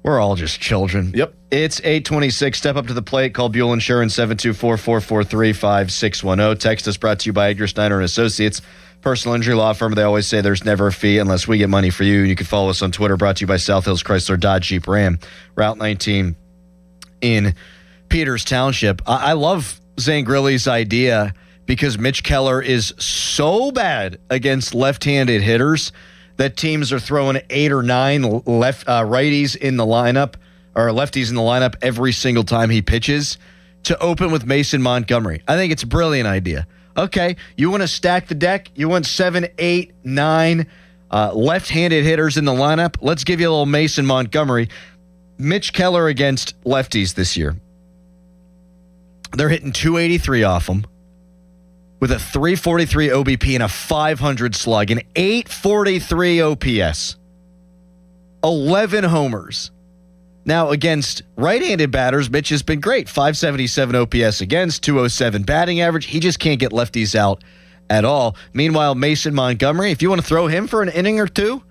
We're all just children. Yep. It's 8:26. Step up to the plate. Call Buell Insurance 724-443-5610. Text us, brought to you by Edgar Snyder and Associates, personal injury law firm. They always say there's never a fee unless we get money for you. You can follow us on Twitter. Brought to you by South Hills Chrysler Dodge Jeep Ram, Route 19 in Peters Township. I love Zangrilli's idea because Mitch Keller is so bad against left-handed hitters that teams are throwing 8 or 9 righties in the lineup, or lefties in the lineup every single time he pitches, to open with Mason Montgomery. I think it's a brilliant idea. Okay, you want to stack the deck? You want 7, 8, 9 left-handed hitters in the lineup? Let's give you a little Mason Montgomery. Mitch Keller against lefties this year. They're hitting 283 off him, with a 343 OBP and a 500 slug, an 843 OPS, 11 homers. Now, against right-handed batters, Mitch has been great. 577 OPS against, 207 batting average. He just can't get lefties out at all. Meanwhile, Mason Montgomery, if you want to throw him for an inning or two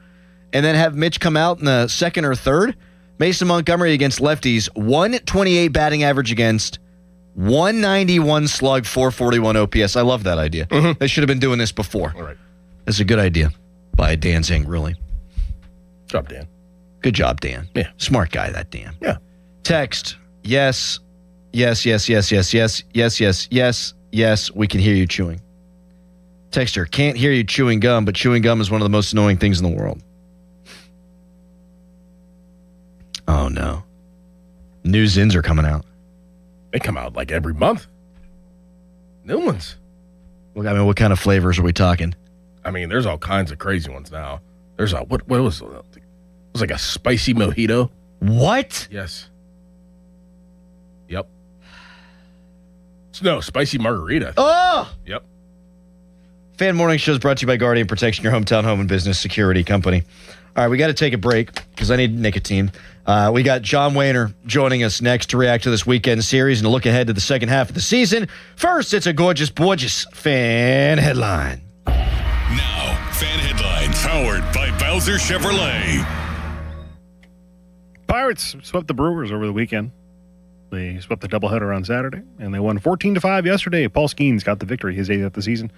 and then have Mitch come out in the second or third, Mason Montgomery against lefties, 128 batting average against, 191 slug, 441 OPS. I love that idea. They should have been doing this before. All right. That's a good idea by Dan Zangrilli. Good job, Dan. Good job, Dan. Yeah. Smart guy, that Dan. Yeah. Text, yes, yes, yes, yes, yes, yes, yes, yes, yes, yes, we can hear you chewing. Texter, can't hear you chewing gum, but chewing gum is one of the most annoying things in the world. Oh, no. New Zins are coming out. They come out every month. New ones. What kind of flavors are we talking? I mean, there's all kinds of crazy ones now. There's what was it? It was like a spicy mojito. What? Yes. Yep. No, spicy margarita. Oh! Yep. Fan Morning Show is brought to you by Guardian Protection, your hometown home and business security company. All right, we got to take a break because I need nicotine. We got John Wayner joining us next to react to this weekend series and to look ahead to the second half of the season. First, it's a gorgeous fan headline. Now, fan headlines powered by Bowser Chevrolet. Pirates swept the Brewers over the weekend. They swept the doubleheader on Saturday, and they won 14-5 yesterday. Paul Skeens got the victory, his 8th of the season.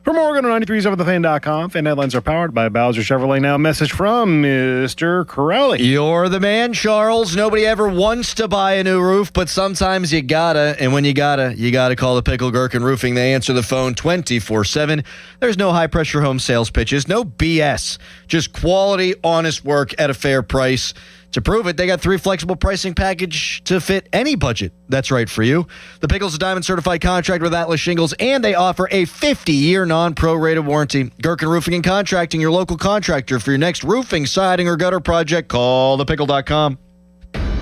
For Morgan on 93.7thefan.com, fan headlines are powered by Bowser Chevrolet. Now, a message from Mr. Corrali. You're the man, Charles. Nobody ever wants to buy a new roof, but sometimes you gotta. And when you gotta call the Pickle Gherkin Roofing. They answer the phone 24/7. There's no high-pressure home sales pitches, no BS. Just quality, honest work at a fair price. To prove it, they got 3 flexible pricing package to fit any budget that's right for you. The Pickle's a Diamond certified contractor with Atlas Shingles, and they offer a 50-year non-prorated warranty. Gherkin Roofing and Contracting, your local contractor for your next roofing, siding, or gutter project. Call thepickle.com.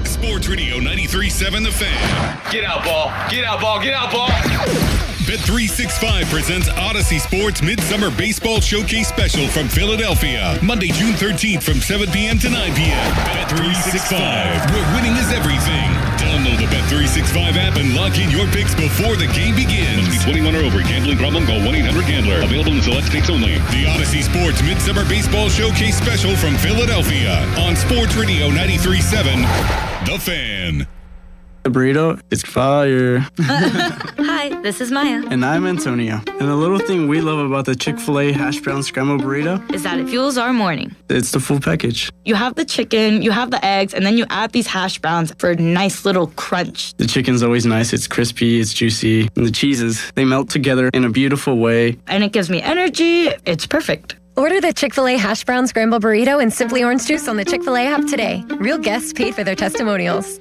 Sports Radio 93.7 The Fan. Get out, ball. Get out, ball. Get out, ball. Bet365 presents Odyssey Sports Midsummer Baseball Showcase Special from Philadelphia. Monday, June 13th from 7 p.m. to 9 p.m. Bet365, where winning is everything. Download the Bet365 app and lock in your picks before the game begins. Must be 21 or over. Gambling problem? Call 1-800-GAMBLER. Available in select states only. The Odyssey Sports Midsummer Baseball Showcase Special from Philadelphia on Sports Radio 93.7 The Fan. The burrito is fire. Hi, this is Maya. And I'm Antonio. And the little thing we love about the Chick-fil-A hash brown scrambled burrito is that it fuels our morning. It's the full package. You have the chicken, you have the eggs, and then you add these hash browns for a nice little crunch. The chicken's always nice. It's crispy, it's juicy. And the cheeses, they melt together in a beautiful way. And it gives me energy. It's perfect. Order the Chick-fil-A hash brown scrambled burrito and Simply Orange Juice on the Chick-fil-A app today. Real guests paid for their testimonials.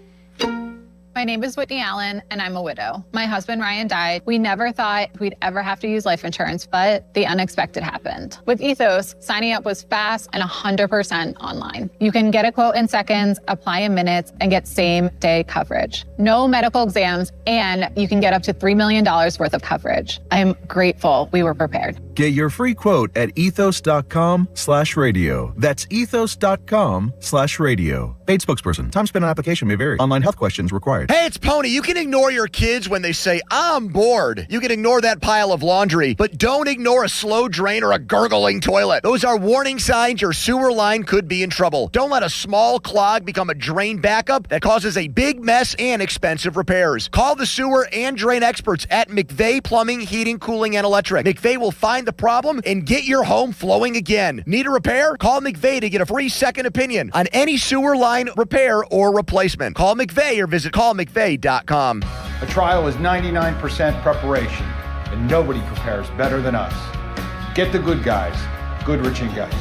My name is Whitney Allen, and I'm a widow. My husband, Ryan, died. We never thought we'd ever have to use life insurance, but the unexpected happened. With Ethos, signing up was fast and 100% online. You can get a quote in seconds, apply in minutes, and get same-day coverage. No medical exams, and you can get up to $3 million worth of coverage. I'm grateful we were prepared. Get your free quote at ethos.com/radio. That's ethos.com/radio. Paid spokesperson. Time spent on application may vary. Online health questions required. Hey, it's Pony. You can ignore your kids when they say, I'm bored. You can ignore that pile of laundry, but don't ignore a slow drain or a gurgling toilet. Those are warning signs your sewer line could be in trouble. Don't let a small clog become a drain backup that causes a big mess and expensive repairs. Call the sewer and drain experts at McVeigh Plumbing, Heating, Cooling, and Electric. McVeigh will find the problem and get your home flowing again. Need a repair? Call McVeigh to get a free second opinion on any sewer line repair or replacement. Call McVeigh or visit callmcveigh.com. A trial is 99% preparation, and nobody prepares better than us. Get the good guys, Goodrich and Geist.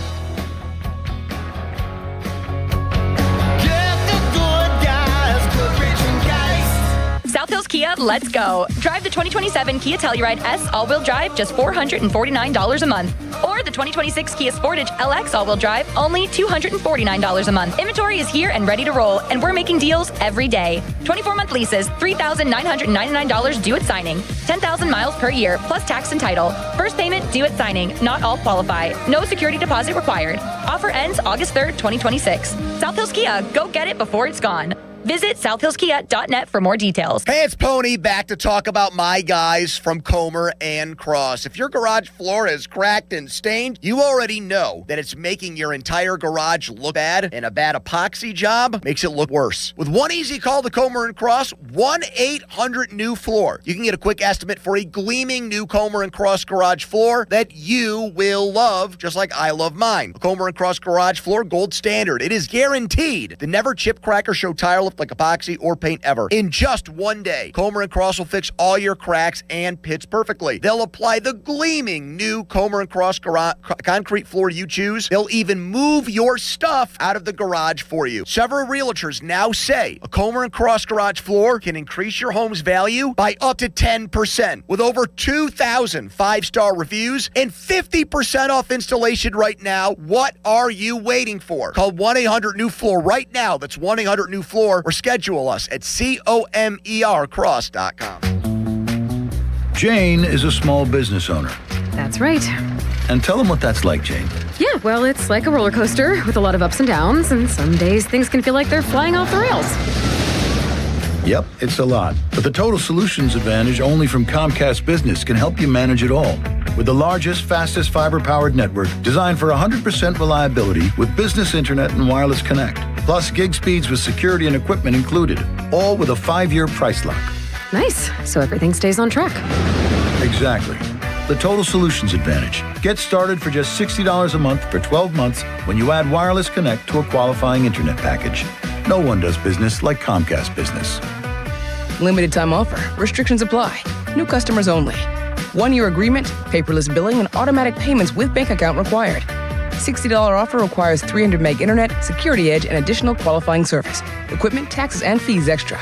South Hills Kia, let's go. Drive the 2027 Kia Telluride S all-wheel drive, just $449 a month. Or the 2026 Kia Sportage LX all-wheel drive, only $249 a month. Inventory is here and ready to roll, and we're making deals every day. 24-month leases, $3,999 due at signing. 10,000 miles per year, plus tax and title. First payment due at signing. Not all qualify. No security deposit required. Offer ends August 3rd, 2026. South Hills Kia, go get it before it's gone. Visit southhillskia.net for more details. Hey, it's Pony, back to talk about my guys from Comer and Cross. If your garage floor is cracked and stained, you already know that it's making your entire garage look bad, and a bad epoxy job makes it look worse. With one easy call to Comer and Cross, 1-800-NEW-FLOOR. You can get a quick estimate for a gleaming new Comer and Cross garage floor that you will love, just like I love mine. A Comer and Cross garage floor, gold standard. It is guaranteed to never chip, crack, or show tire lift like epoxy or paint ever. In just one day, Comer and Cross will fix all your cracks and pits perfectly. They'll apply the gleaming new Comer and Cross concrete floor you choose. They'll even move your stuff out of the garage for you. Several realtors now say a Comer and Cross garage floor can increase your home's value by up to 10%. With over 2,000 five-star reviews and 50% off installation right now, what are you waiting for? Call 1-800-NEW-FLOOR right now. That's 1-800-NEW-FLOOR. Or schedule us at comercross.com. Jane is a small business owner. That's right. And tell them what that's like, Jane. Yeah, well, it's like a roller coaster with a lot of ups and downs, and some days things can feel like they're flying off the rails. Yep, it's a lot. But the Total Solutions Advantage only from Comcast Business can help you manage it all. With the largest, fastest fiber-powered network designed for 100% reliability with business internet and wireless connect. Plus gig speeds with security and equipment included. All with a 5-year price lock. Nice. So everything stays on track. Exactly. the Total Solutions Advantage. Get started for just $60 a month for 12 months when you add Wireless Connect to a qualifying internet package. No one does business like Comcast Business. Limited time offer. Restrictions apply. New customers only. 1-year agreement, paperless billing, and automatic payments with bank account required. $60 offer requires 300 meg internet, security edge, and additional qualifying service. Equipment, taxes, and fees extra.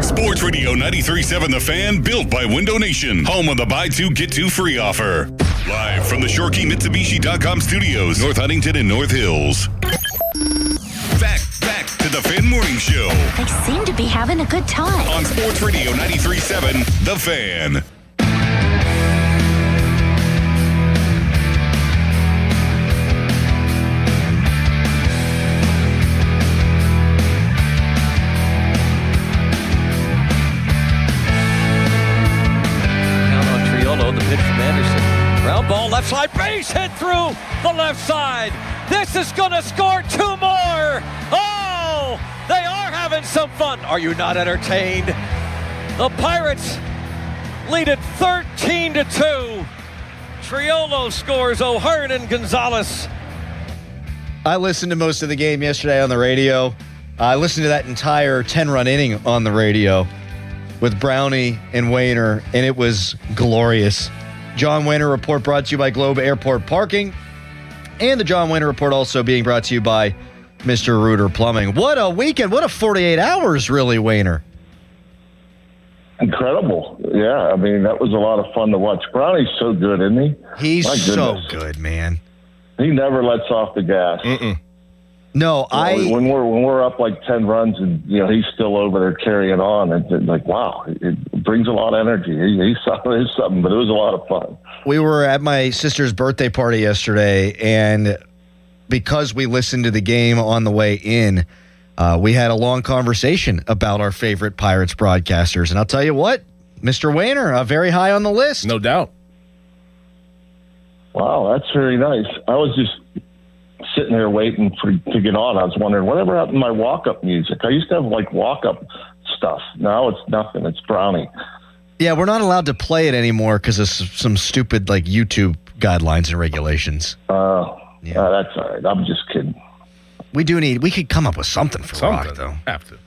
Sports Radio 93.7 The Fan, built by Window Nation. Home of the buy two, get two free offer. Live from the ShoreKeyMitsubishi.com studios, North Huntington and North Hills. Back to the Fan Morning Show. They seem to be having a good time. On Sports Radio 93.7 The Fan. Ball left side, base hit through the left side. This is going to score 2 more. Oh, they are having some fun. Are you not entertained? The Pirates lead it 13-2. Triolo scores. O'Hearn and Gonzalez. I listened to most of the game yesterday on the radio. I listened to that entire 10-run inning on the radio with Brownie and Wayner, and it was glorious. John Wayner Report brought to you by Globe Airport Parking. And the John Wayner Report also being brought to you by Mr. Reuter Plumbing. What a weekend. What a 48 hours, really, Wayner. Incredible. Yeah, I mean, that was a lot of fun to watch. Brownie's so good, isn't he? He's so good, man. He never lets off the gas. No, when we're up like 10 runs and he's still over there carrying on, and like, wow, it brings a lot of energy. He's something, but it was a lot of fun. We were at my sister's birthday party yesterday, and because we listened to the game on the way in, we had a long conversation about our favorite Pirates broadcasters. And I'll tell you what, Mr. Wayner, very high on the list. No doubt. Wow, that's very nice. I was just sitting there waiting to get on. I was wondering, whatever happened to my walk-up music? I used to have like walk-up stuff. Now it's nothing. It's Brownie. Yeah, we're not allowed to play it anymore because of some stupid like YouTube guidelines and regulations. That's all right. I'm just kidding. We could come up with something for rock, though. Have to.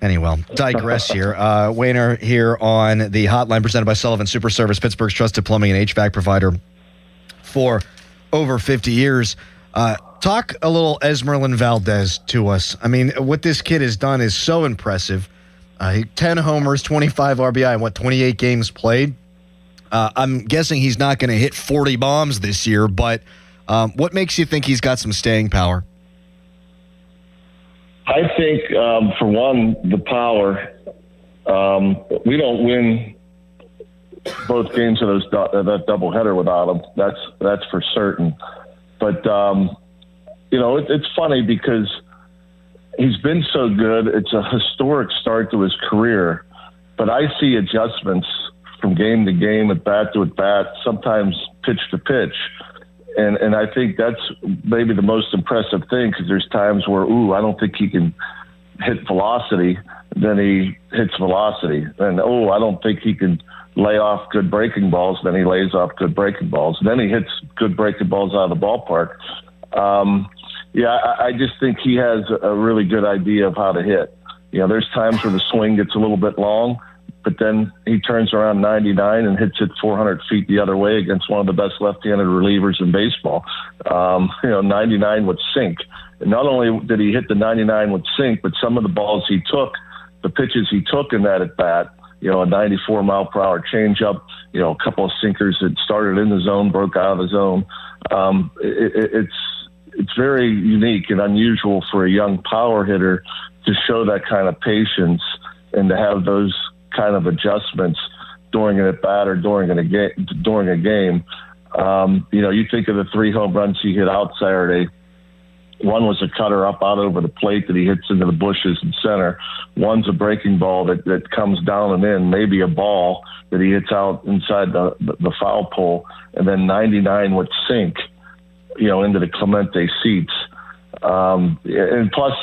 Anyway, digress here. Wayner here on the hotline presented by Sullivan Super Service, Pittsburgh's trusted plumbing and HVAC provider for over 50 years. Talk a little Esmeralyn Valdez to us. I mean, what this kid has done is so impressive. 10 homers, 25 RBI, and 28 games played. I'm guessing he's not going to hit 40 bombs this year, but what makes you think he's got some staying power? I think, for one, the power. We don't win both games of that doubleheader without him. That's for certain. But, it's funny because he's been so good. It's a historic start to his career. But I see adjustments from game to game, at bat to at bat, sometimes pitch to pitch. And I think that's maybe the most impressive thing, because there's times where, I don't think he can hit velocity. Then he hits velocity. And, I don't think he can lay off good breaking balls. Then he lays off good breaking balls. Then he hits good breaking balls out of the ballpark. I just think he has a really good idea of how to hit. There's times where the swing gets a little bit long, but then he turns around 99 and hits it 400 feet the other way against one of the best left-handed relievers in baseball. 99 with sink. And not only did he hit the 99 with sink, but some of the balls he took, the pitches he took in that at-bat, a 94-mile-per-hour changeup, a couple of sinkers that started in the zone, broke out of the zone. It's very unique and unusual for a young power hitter to show that kind of patience and to have those kind of adjustments during an at-bat or during a game. You think of the 3 home runs he hit out Saturday. One was a cutter up out over the plate that he hits into the bushes in center. One's a breaking ball that comes down and in, maybe a ball that he hits out inside the foul pole, and then 99 with sink, into the Clemente seats. And plus,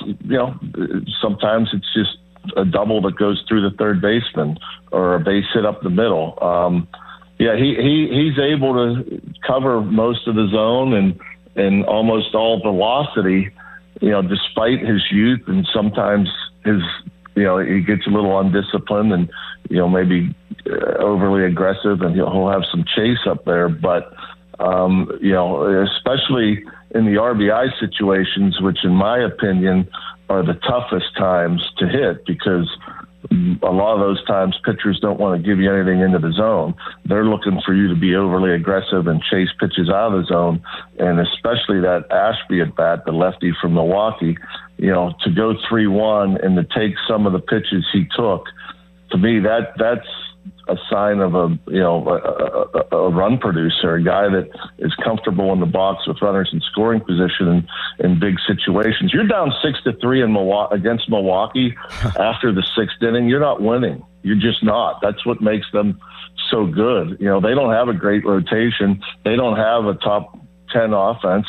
sometimes it's just a double that goes through the third baseman or a base hit up the middle. Yeah, he's able to cover most of the zone and almost all velocity, despite his youth, and sometimes he gets a little undisciplined and, maybe overly aggressive, and he'll have some chase up there. But, especially in the RBI situations, which in my opinion are the toughest times to hit, because a lot of those times pitchers don't want to give you anything into the zone. They're looking for you to be overly aggressive and chase pitches out of the zone. And especially that Ashby at bat, the lefty from Milwaukee, to go 3-1 and to take some of the pitches he took, to me, that's a sign of a run producer, a guy that is comfortable in the box with runners in scoring position in big situations. You're down 6-3 against Milwaukee after the sixth inning. You're not winning. You're just not. That's what makes them so good. They don't have a great rotation. They don't have a top 10 offense,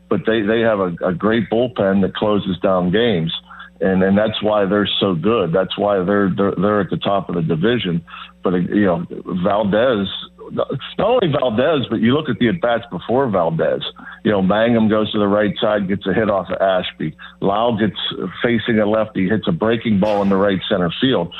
but they have a great bullpen that closes down games. And that's why they're so good. That's why they're at the top of the division. But, Valdez, not only Valdez, but you look at the at-bats before Valdez. Mangum goes to the right side, gets a hit off of Ashby. Lau gets facing a lefty, hits a breaking ball in the right center field.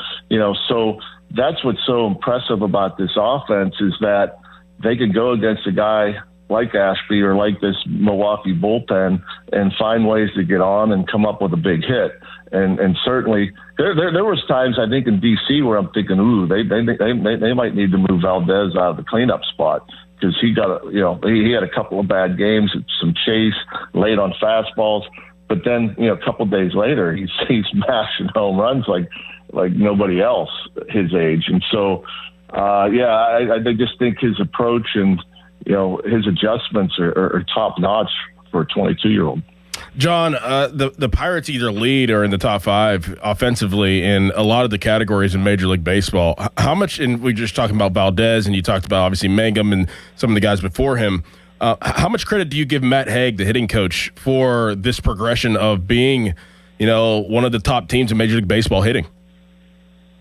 So that's what's so impressive about this offense, is that they can go against a guy like Ashby or like this Milwaukee bullpen and find ways to get on and come up with a big hit. And certainly there was times, I think, in DC where I'm thinking, ooh, they might need to move Valdez out of the cleanup spot, because he got he had a couple of bad games, some chase, late on fastballs, but then a couple days later he's smashing home runs like nobody else his age. And so I just think his approach and his adjustments are top notch for a 22-year-old. John, the Pirates either lead or in the top 5 offensively in a lot of the categories in Major League Baseball. How much, and we were just talking about Valdez, and you talked about obviously Mangum and some of the guys before him. How much credit do you give Matt Haig, the hitting coach, for this progression of being, one of the top teams in Major League Baseball hitting?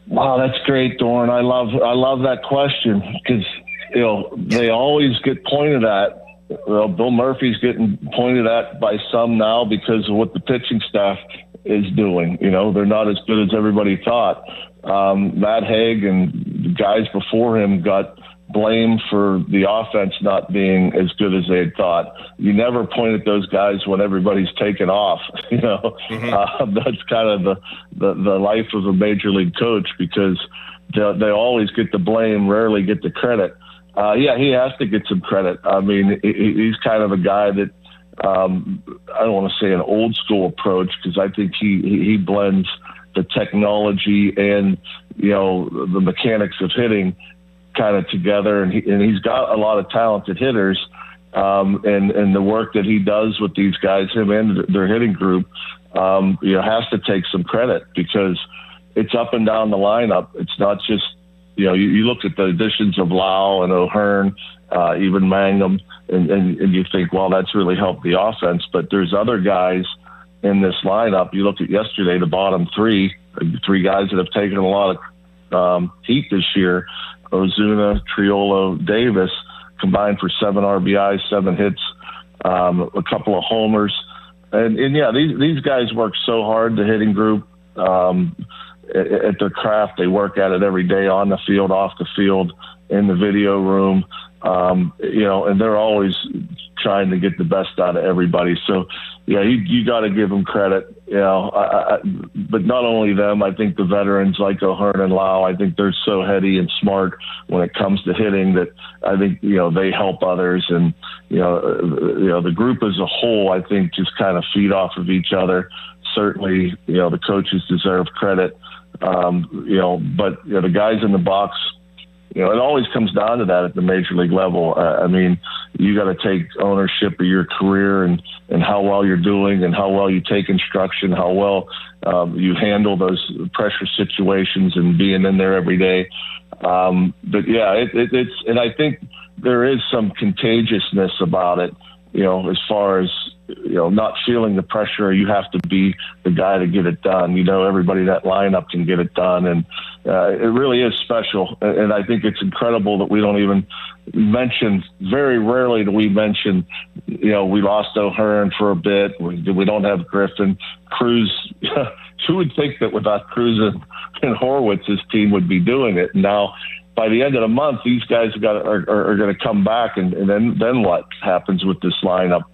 Wow, that's great, Doran. I love that question, because they always get pointed at. Well, Bill Murphy's getting pointed at by some now because of what the pitching staff is doing. They're not as good as everybody thought. Matt Haig and the guys before him got blamed for the offense not being as good as they had thought. You never point at those guys when everybody's taken off. That's kind of the life of a major league coach, because they always get the blame, rarely get the credit. He has to get some credit. I mean, he's kind of a guy that I don't want to say an old school approach, because I think he blends the technology and the mechanics of hitting kind of together, and he's got a lot of talented hitters, and the work that he does with these guys, him and their hitting group, has to take some credit, because it's up and down the lineup. It's not just. You look at the additions of Lau and O'Hearn, even Mangum, and you think, well, that's really helped the offense. But there's other guys in this lineup. You look at yesterday, the bottom three guys that have taken a lot of heat this year: Ozuna, Triolo, Davis, combined for 7 RBIs, 7 hits, a couple of homers. And these guys work so hard, the hitting group. At their craft, they work at it every day, on the field, off the field, in the video room, and they're always trying to get the best out of everybody. So, you got to give them credit, but not only them. I think the veterans like O'Hearn and Lau, I think they're so heady and smart when it comes to hitting that I think, they help others. And, the group as a whole, I think, just kind of feed off of each other. Certainly, the coaches deserve credit. But the guys in the box, it always comes down to that at the major league level. I mean, you got to take ownership of your career and how well you're doing and how well you take instruction, how well you handle those pressure situations and being in there every day. It's and I think there is some contagiousness about it, as far as not feeling the pressure. You have to be the guy to get it done. Everybody in that lineup can get it done. And it really is special. And I think it's incredible that we don't even mention, very rarely do we mention, we lost O'Hearn for a bit. We don't have Griffin. Cruz, who would think that without Cruz and Horwitz, his team would be doing it? Now, by the end of the month, these guys are going to come back, and then what happens with this lineup?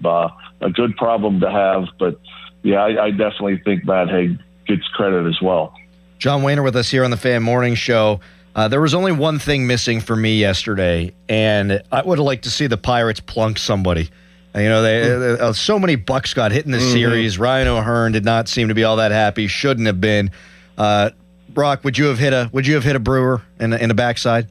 A good problem to have, but yeah, I definitely think Matt Haig gets credit as well. John Wehner with us here on the Fan Morning Show. There was only one thing missing for me yesterday, and I would have liked to see the Pirates plunk somebody. So many bucks got hit in the series. Ryan O'Hearn did not seem to be all that happy. Shouldn't have been. Brock, would you have hit a Brewer in the backside?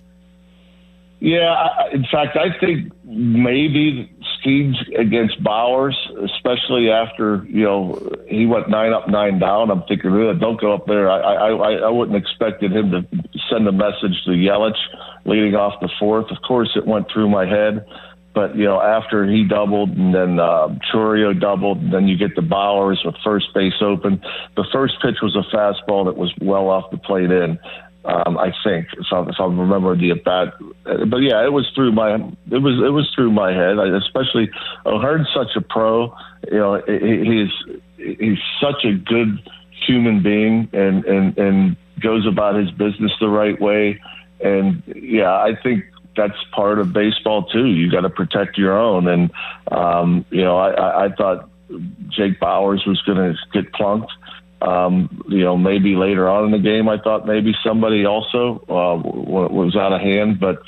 Yeah, in fact, I think maybe Skeens against Bowers, especially after he went 9 up, 9 down. I'm thinking, don't go up there. I wouldn't expected him to send a message to Yelich leading off the fourth. Of course, it went through my head. But, after he doubled and then Churio doubled, and then you get the Bowers with first base open. The first pitch was a fastball that was well off the plate in, I think, if I remember the at-bat. But, yeah, it was through my head, especially O'Hearn's such a pro. He's such a good human being and goes about his business the right way. And, yeah, I think that's part of baseball too. You got to protect your own. And, I thought Jake Bowers was going to get plunked. Maybe later on in the game, I thought maybe somebody also was out of hand. But,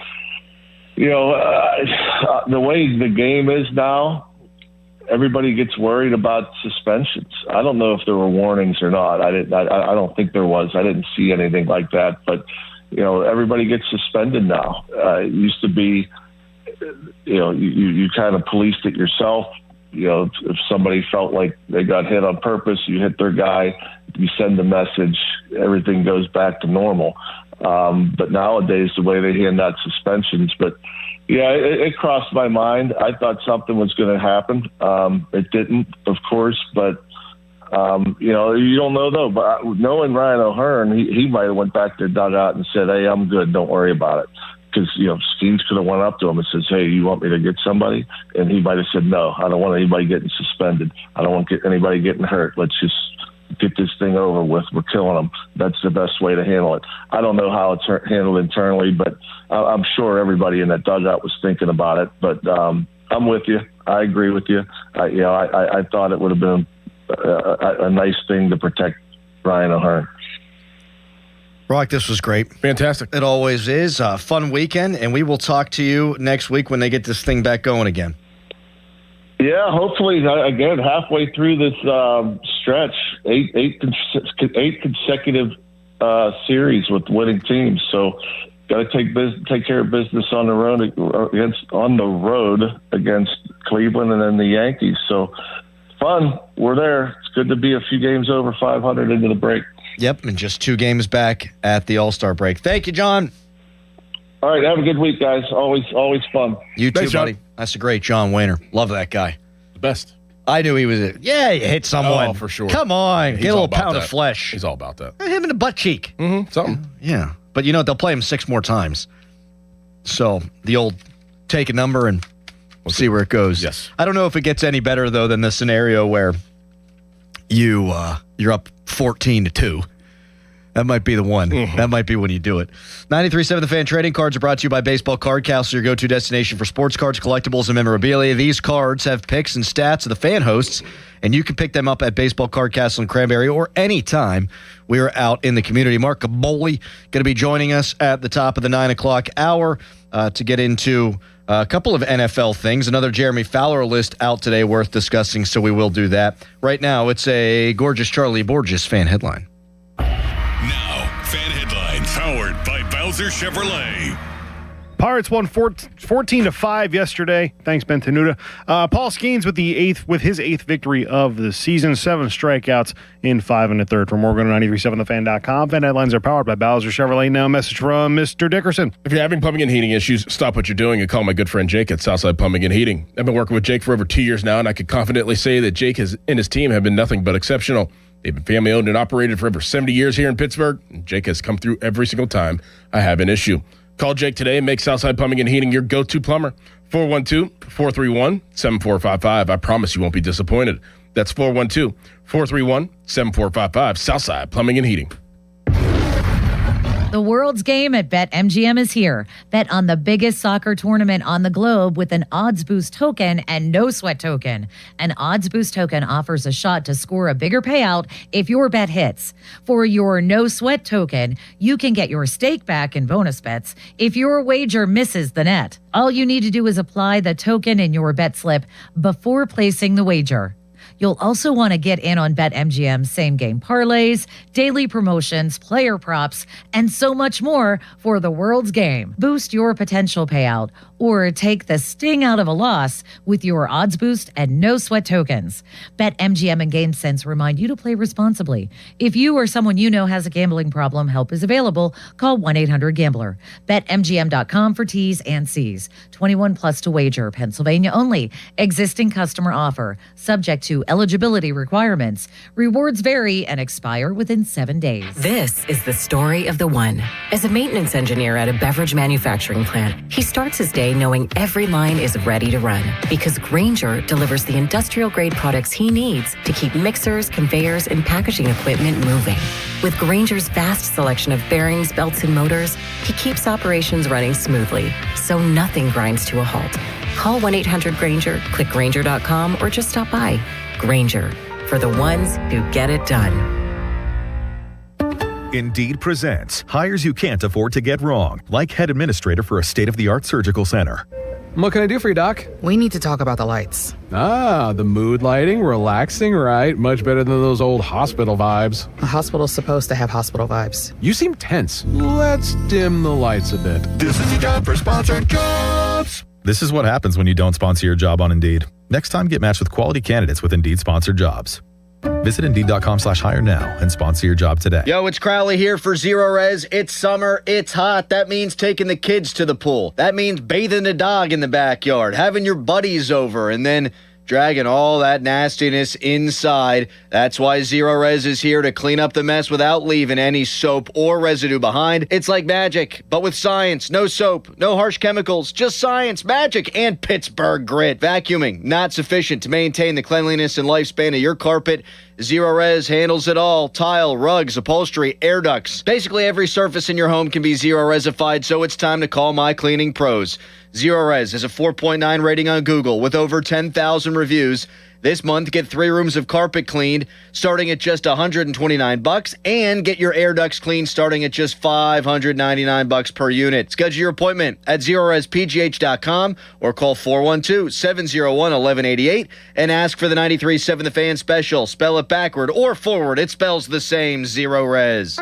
the way the game is now, everybody gets worried about suspensions. I don't know if there were warnings or not. I don't think there was. I didn't see anything like that. But, everybody gets suspended now. It used to be, you kind of policed it yourself. If somebody felt like they got hit on purpose, you hit their guy, you send a message, everything goes back to normal. But nowadays, the way they hand out suspensions, but yeah, it crossed my mind. I thought something was going to happen. It didn't, of course, but you don't know though. But knowing Ryan O'Hearn, he might have went back to the dugout and said, "Hey, I'm good. Don't worry about it." Because Skeens could have went up to him and says, "Hey, you want me to get somebody?" And he might have said, "No, I don't want anybody getting suspended. I don't want anybody getting hurt. Let's just get this thing over with. We're killing them." That's the best way to handle it. I don't know how it's handled internally, but I'm sure everybody in that dugout was thinking about it. But I'm with you. I agree with you. I thought it would have been a nice thing to protect Ryan O'Hearn. Brock, this was great. Fantastic. It always is. A fun weekend, and we will talk to you next week when they get this thing back going again. Yeah, hopefully, again, halfway through this stretch, eight consecutive series with winning teams. So got to take care of business on the road against Cleveland and then the Yankees. So fun. We're there. It's good to be a few games over 500 into the break. Yep, and just 2 games back at the All-Star break. Thank you, John. All right, have a good week, guys. Always fun. You Thanks, too, buddy. John. That's a great John Wehner. Love that guy. The best. I knew he was it. Yeah, you hit someone. Oh, for sure. Come on, He's get a all little about pound that. of flesh. He's all about that. Hit him in the butt cheek. Something. Yeah, but they'll play him 6 more times. So the old take a number and we'll see where it goes. Yes. I don't know if it gets any better though than the scenario where you're up 14-2. That might be the one. That might be when you do it. 93.7 The Fan trading cards are brought to you by Baseball Card Castle, your go-to destination for sports cards, collectibles, and memorabilia. These cards have picks and stats of the fan hosts, and you can pick them up at Baseball Card Castle in Cranberry or anytime we are out in the community. Mark Gaboli going to be joining us at the top of the 9 o'clock hour to get into a couple of NFL things. Another Jeremy Fowler list out today worth discussing, so we will do that. Right now, it's a gorgeous Charlie Borges fan headline. Now, fan headlines powered by Bowser Chevrolet. Pirates won 14-5 yesterday. Thanks, Ben Tenuta. Paul Skeens with his eighth victory of the season. 7 strikeouts in 5 1/3 from Morgan on 937thefan.com. Fan headlines are powered by Bowser Chevrolet. Now a message from Mr. Dickerson. If you're having plumbing and heating issues, stop what you're doing and call my good friend Jake at Southside Plumbing and Heating. I've been working with Jake for over 2 years now, and I can confidently say that Jake and his team have been nothing but exceptional. They've been family owned and operated for over 70 years here in Pittsburgh, and Jake has come through every single time I have an issue. Call Jake today and make Southside Plumbing and Heating your go-to plumber. 412-431-7455. I promise you won't be disappointed. That's 412-431-7455. Southside Plumbing and Heating. The world's game at BetMGM is here. Bet on the biggest soccer tournament on the globe with an Odds Boost token and no sweat token. An Odds Boost token offers a shot to score a bigger payout if your bet hits. For your no sweat token, you can get your stake back in bonus bets if your wager misses the net. All you need to do is apply the token in your bet slip before placing the wager. You'll also want to get in on BetMGM's same-game parlays, daily promotions, player props, and so much more for the world's game. Boost your potential payout or take the sting out of a loss with your Odds Boost and no sweat tokens. BetMGM and GameSense remind you to play responsibly. If you or someone you know has a gambling problem, help is available. Call 1-800-GAMBLER. BetMGM.com for T's and C's. 21 plus to wager. Pennsylvania only. Existing customer offer. Subject to eligibility requirements. Rewards vary and expire within 7 days. This is the story of the one. As a maintenance engineer at a beverage manufacturing plant, he starts his day knowing every line is ready to run because Grainger delivers the industrial-grade products he needs to keep mixers, conveyors, and packaging equipment moving. With Grainger's vast selection of bearings, belts, and motors, he keeps operations running smoothly, so nothing grinds to a halt. Call 1-800-GRAINGER, click Grainger.com, or just stop by. Grainger, for the ones who get it done. Indeed presents hires you can't afford to get wrong, like head administrator for a state-of-the-art surgical center. What can I do for you, Doc? We need to talk about the lights. Ah, the mood lighting, relaxing, right? Much better than those old hospital vibes. A hospital's supposed to have hospital vibes. You seem tense. Let's dim the lights a bit. This is your job for sponsored jobs. This is what happens when you don't sponsor your job on Indeed. Next time, get matched with quality candidates with Indeed sponsored jobs. Visit Indeed.com/hire now and sponsor your job today. Yo, it's Crowley here for Zero Res. It's summer, it's hot. That means taking the kids to the pool. That means bathing the dog in the backyard, having your buddies over, and then dragging all that nastiness inside. That's why Zero Res is here to clean up the mess without leaving any soap or residue behind. It's like magic, but with science. No soap, no harsh chemicals, just science, magic, and Pittsburgh grit. Vacuuming, not sufficient to maintain the cleanliness and lifespan of your carpet. Zero Res handles it all. Tile, rugs, upholstery, air ducts. Basically every surface in your home can be Zero Resified, so it's time to call my cleaning pros. Zero Res has a 4.9 rating on Google with over 10,000 reviews. This month, get 3 rooms of carpet cleaned starting at just $129 and get your air ducts cleaned starting at just $599 per unit. Schedule your appointment at ZeroResPGH.com or call 412-701-1188 and ask for the 93.7 The Fan special. Spell it backward or forward. It spells the same, Zero Res.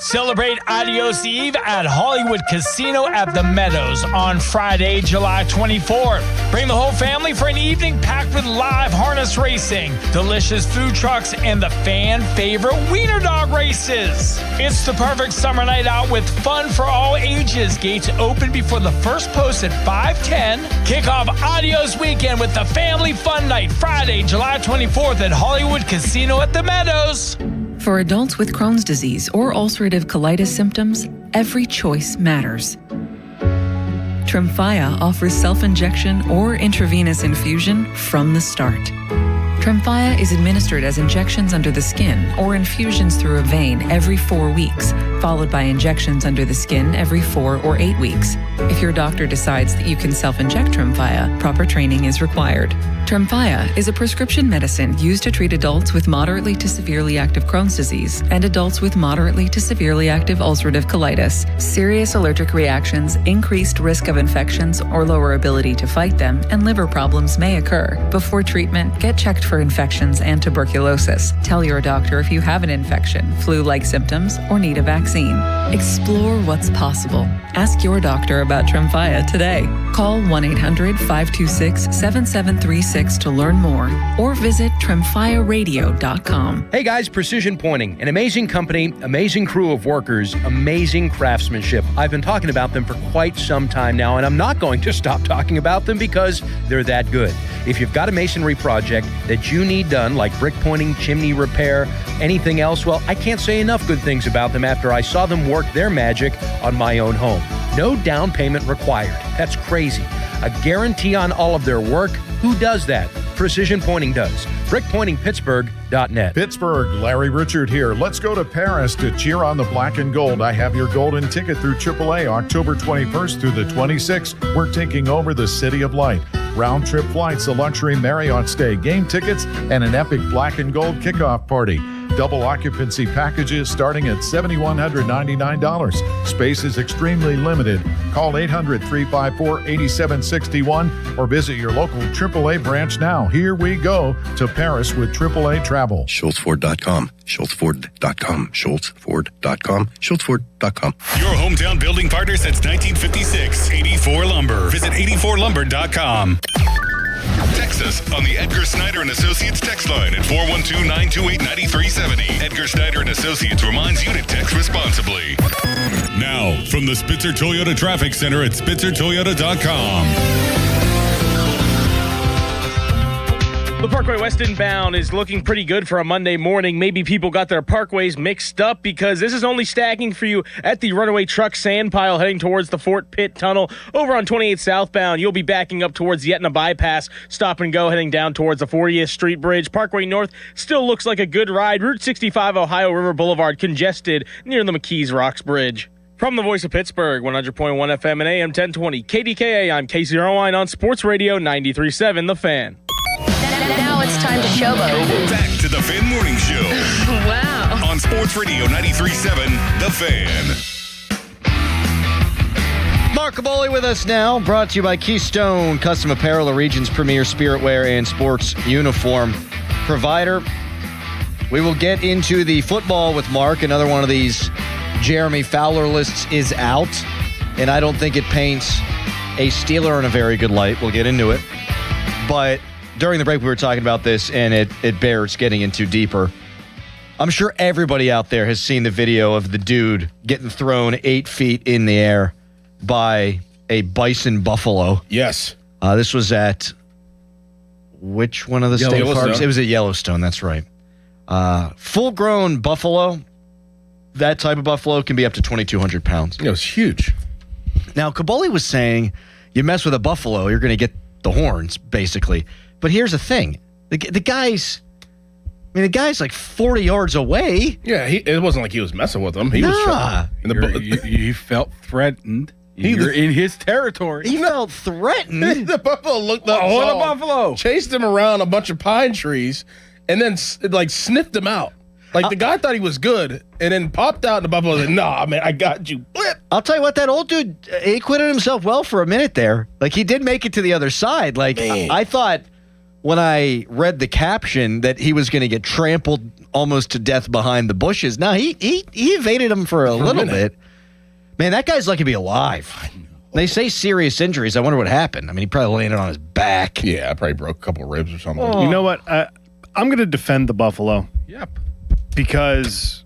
Celebrate Adios Eve at Hollywood Casino at the Meadows on Friday, July 24th. Bring the whole family for an evening packed with live harness racing, delicious food trucks, and the fan favorite wiener dog races. It's the perfect summer night out with fun for all ages. Gates open before the first post at 5:10. Kick off Adios weekend with the family fun night Friday, July 24th at Hollywood Casino at the Meadows. For adults with Crohn's disease or ulcerative colitis symptoms, every choice matters. Tremfya offers self-injection or intravenous infusion from the start. Tremfya is administered as injections under the skin or infusions through a vein every 4 weeks, followed by injections under the skin every 4 or 8 weeks. If your doctor decides that you can self-inject Tremfya, proper training is required. Tremfya is a prescription medicine used to treat adults with moderately to severely active Crohn's disease and adults with moderately to severely active ulcerative colitis. Serious allergic reactions, increased risk of infections or lower ability to fight them, and liver problems may occur. Before treatment, get checked for infections and tuberculosis. Tell your doctor if you have an infection, flu-like symptoms, or need a vaccine. Explore what's possible. Ask your doctor about Tremfya today. Call 1-800-526-7736 to learn more or visit tremfyaradio.com. Hey guys, Precision Pointing, an amazing company, amazing crew of workers, amazing craftsmanship. I've been talking about them for quite some time now, and I'm not going to stop talking about them because they're that good. If you've got a masonry project that you need done, like brick pointing, chimney repair, anything else, well, I can't say enough good things about them after I saw them work their magic on my own home. No down payment required. That's crazy. A guarantee on all of their work. Who does that? Precision Pointing does. BrickPointingPittsburgh.net. Pittsburgh, Larry Richard here. Let's go to Paris to cheer on the black and gold. I have your golden ticket through AAA October 21st through the 26th. We're taking over the City of Light. Round trip flights, a luxury Marriott stay, game tickets, and an epic black and gold kickoff party. Double occupancy packages starting at $7,199. Space is extremely limited. Call 800-354-8761 or visit your local AAA branch now. Here we go to Paris with AAA Travel. SchultzFord.com. SchultzFord.com. SchultzFord.com. SchultzFord.com. Your hometown building partner since 1956. 84 Lumber. Visit 84lumber.com. Text us on the Edgar Snyder and Associates text line at 412-928-9370. Edgar Snyder and Associates reminds you to text responsibly. Now, from the Spitzer Toyota Traffic Center at SpitzerToyota.com. The Parkway West inbound is looking pretty good for a Monday morning. Maybe people got their parkways mixed up because this is only stacking for you at the runaway truck sand pile heading towards the Fort Pitt Tunnel. Over on 28 southbound, you'll be backing up towards the Etna Bypass. Stop and go heading down towards the 40th Street Bridge. Parkway North still looks like a good ride. Route 65 Ohio River Boulevard congested near the McKees Rocks Bridge. From the voice of Pittsburgh, 100.1 FM and AM 1020, KDKA, I'm Casey Irwine on Sports Radio 93.7 The Fan. Now it's time to showboat. Back to the Fan Morning Show. Wow. On Sports Radio 93.7 The Fan. Mark Caboli with us now, brought to you by Keystone Custom Apparel, the region's premier spirit wear and sports uniform provider. We will get into the football with Mark. Another one of these Jeremy Fowler lists is out, and I don't think it paints a Steeler in a very good light. We'll get into it. But during the break, we were talking about this, and it bears getting into deeper. I'm sure everybody out there has seen the video of the dude getting thrown 8 feet in the air by a bison buffalo. Yes. This was at which one of the state parks? It was at Yellowstone, that's right. Full-grown buffalo, that type of buffalo can be up to 2,200 pounds. It was huge. Now, Caboli was saying you mess with a buffalo, you're going to get the horns, basically. But here's the thing. The guy's like 40 yards away. Yeah, it wasn't like he was messing with him. He was trying. You felt threatened. You're in his territory. He felt threatened. The buffalo looked up. What a buffalo! Chased him around a bunch of pine trees and then sniffed him out. Like the guy thought he was good and then popped out and the buffalo said, nah, man, I got you. Blip. I'll tell you what, that old dude, he acquitted himself well for a minute there. Like, he did make it to the other side. Like, I thought when I read the caption that he was going to get trampled almost to death behind the bushes. No, he evaded him for a little bit. Man, that guy's lucky to be alive. They say serious injuries. I wonder what happened. I mean, he probably landed on his back. Yeah, probably broke a couple ribs or something. You know what? I'm going to defend the buffalo. Yep. Because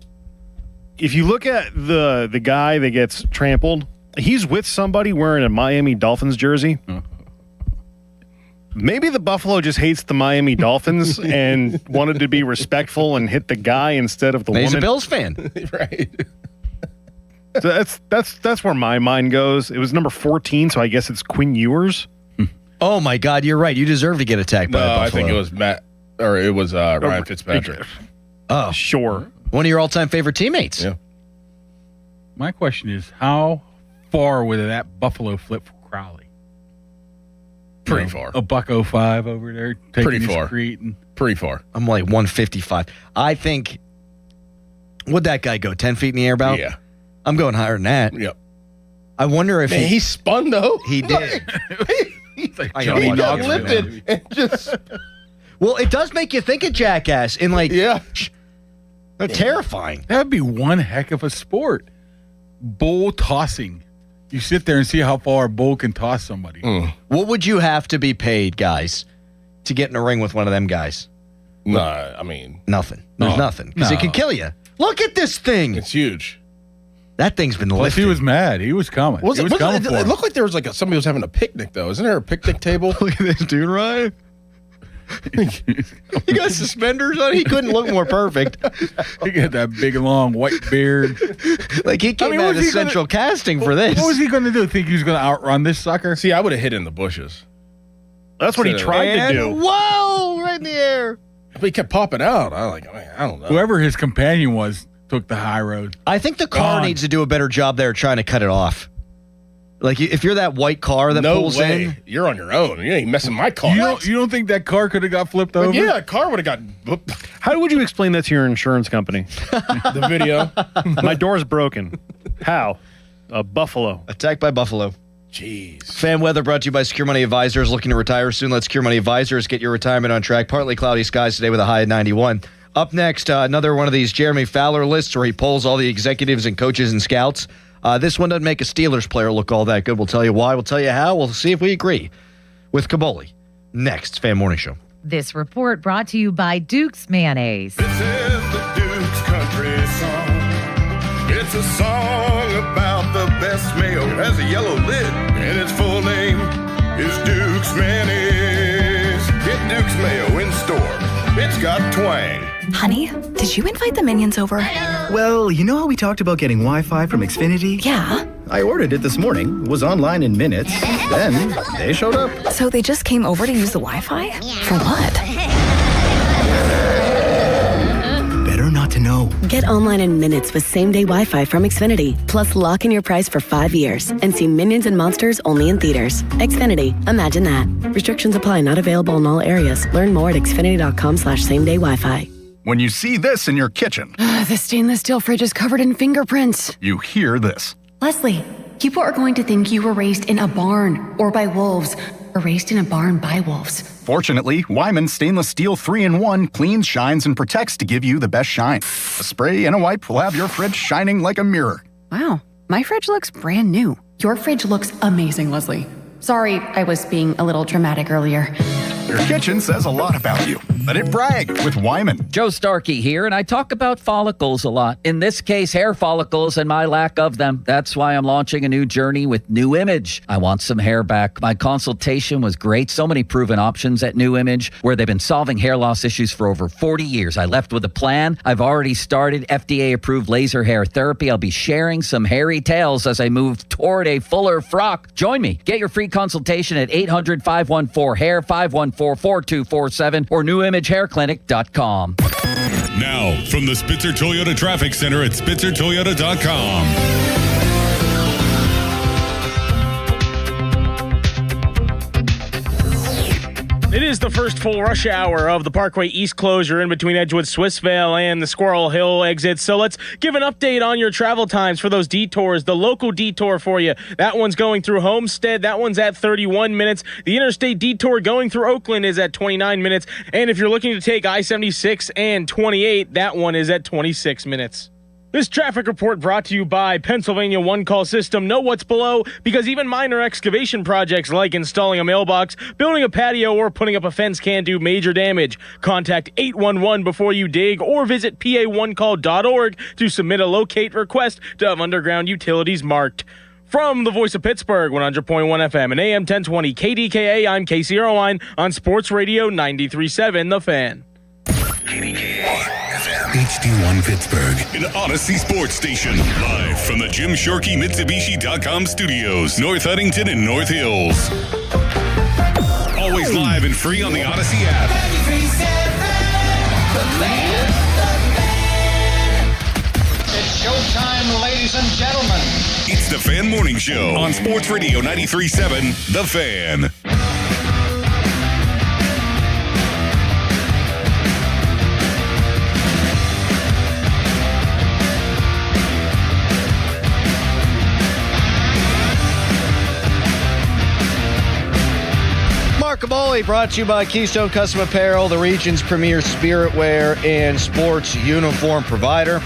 if you look at the guy that gets trampled, he's with somebody wearing a Miami Dolphins jersey. Maybe the buffalo just hates the Miami Dolphins and wanted to be respectful and hit the guy instead of the woman. He's a Bills fan. Right. So that's where my mind goes. It was number 14, so I guess it's Quinn Ewers. Oh my God, you're right. You deserve to get attacked by a buffalo. I think it was Ryan Fitzpatrick. Oh, sure. One of your all-time favorite teammates. Yeah. My question is, how far would that buffalo flip for Crowley? Pretty far. A $1.05 over there. Taking Pretty his far. Cretin. Pretty far. I'm like 155. I think, would that guy go 10 feet in the air about? Yeah. I'm going higher than that. Yep. I wonder if Man, he spun though. he did. He's like I Johnny gotta watch got that lifted and just Well, it does make you think of Jackass in like, yeah. they're terrifying. That'd be one heck of a sport. Bull tossing. You sit there and see how far a bull can toss somebody. What would you have to be paid, guys, to get in a ring with one of them guys? Nah, I mean Nothing. There's nothing. Because it can kill you. Look at this thing. it's huge. That thing's been Plus, lifted. he was mad. He was coming. Was he it, was coming it, for it him. looked like there was like somebody was having a picnic though. Isn't there a picnic table? Look at this dude, Ryan. He got suspenders on. He couldn't look more perfect. He got that big, long, white beard. Like he came out of central casting for this. What was he going to do? Think he was going to outrun this sucker? See, I would have hid in the bushes. That's what he tried to do. Whoa! Right in the air. But he kept popping out. I don't know. Whoever his companion was took the high road. I think the car Gone. needs to do a better job there trying to cut it off. Like if you're that white car that No pulls way. in, You're on your own. You ain't messing my car. You don't think that car could have got flipped over? Yeah, a car would have got How would you explain that to your insurance company? the video. My door's broken. How? A buffalo. attacked by buffalo. Jeez. Fan weather brought to you by Secure Money Advisors. Looking to retire soon? Let Secure Money Advisors get your retirement on track. Partly cloudy skies today with a high of 91. Up next, another one of these Jeremy Fowler lists where he polls all the executives and coaches and scouts. This one doesn't make a Steelers player look all that good. We'll tell you why. We'll tell you how. We'll see if we agree with Caboli. Next, Fan Morning Show. This report brought to you by Duke's Mayonnaise. This is the Duke's Country Song. It's a song about the best mayo. It has a yellow lid, and its full name is Duke's Mayonnaise. Get Duke's Mayo in store. It's got twang. Honey, did you invite the minions over? Well, you know how we talked about getting Wi-Fi from Xfinity? Yeah. I ordered it this morning, was online in minutes, then they showed up. So they just came over to use the Wi-Fi? For what? Better not to know. Get online in minutes with same-day Wi-Fi from Xfinity. Plus, lock in your price for 5 years and see Minions and Monsters only in theaters. Xfinity. Imagine that. Restrictions apply. Not available in all areas. Learn more at xfinity.com/same-day Wi-Fi. When you see this in your kitchen, The stainless steel fridge is covered in fingerprints. you hear this. Leslie, people are going to think you were raised in a barn or by wolves or raised in a barn by wolves. Fortunately, Wyman Stainless Steel 3-in-1 cleans, shines, and protects to give you the best shine. A spray and a wipe will have your fridge shining like a mirror. Wow, my fridge looks brand new. Your fridge looks amazing, Leslie. Sorry, I was being a little dramatic earlier. Your kitchen says a lot about you. Let it brag with Wyman. Joe Starkey here, and I talk about follicles a lot. In this case, hair follicles and my lack of them. That's why I'm launching a new journey with New Image. I want some hair back. My consultation was great. So many proven options at New Image, where they've been solving hair loss issues for over 40 years. I left with a plan. I've already started FDA-approved laser hair therapy. I'll be sharing some hairy tales as I move toward a fuller frock. Join me. Get your free consultation at 800-514-HAIR, 514-4247, or newimagehairclinic.com. Now, from the Spitzer Toyota Traffic Center at SpitzerToyota.com. It is the first full rush hour of the Parkway East closure in between Edgewood, Swissvale, and the Squirrel Hill exits. So let's give an update on your travel times for those detours. The local detour for you, that one's going through Homestead. That one's at 31 minutes. The interstate detour going through Oakland is at 29 minutes. And if you're looking to take I-76 and 28, that one is at 26 minutes. This traffic report brought to you by Pennsylvania One Call System. Know what's below, because even minor excavation projects like installing a mailbox, building a patio, or putting up a fence can do major damage. Contact 811 before you dig, or visit pa1call.org to submit a locate request to have underground utilities marked. From the voice of Pittsburgh, 100.1 FM and AM 1020 KDKA, I'm Casey Erline on Sports Radio 93.7 The Fan. HD1 Pittsburgh, an Odyssey sports station. Live from the Jim Shorkey Mitsubishi.com studios, North Huntington and North Hills. Always live and free on the Odyssey app. It's showtime, ladies and gentlemen. It's the Fan Morning Show on Sports Radio 93.7 The Fan. Bowley brought to you by Keystone Custom Apparel, the region's premier spirit wear and sports uniform provider.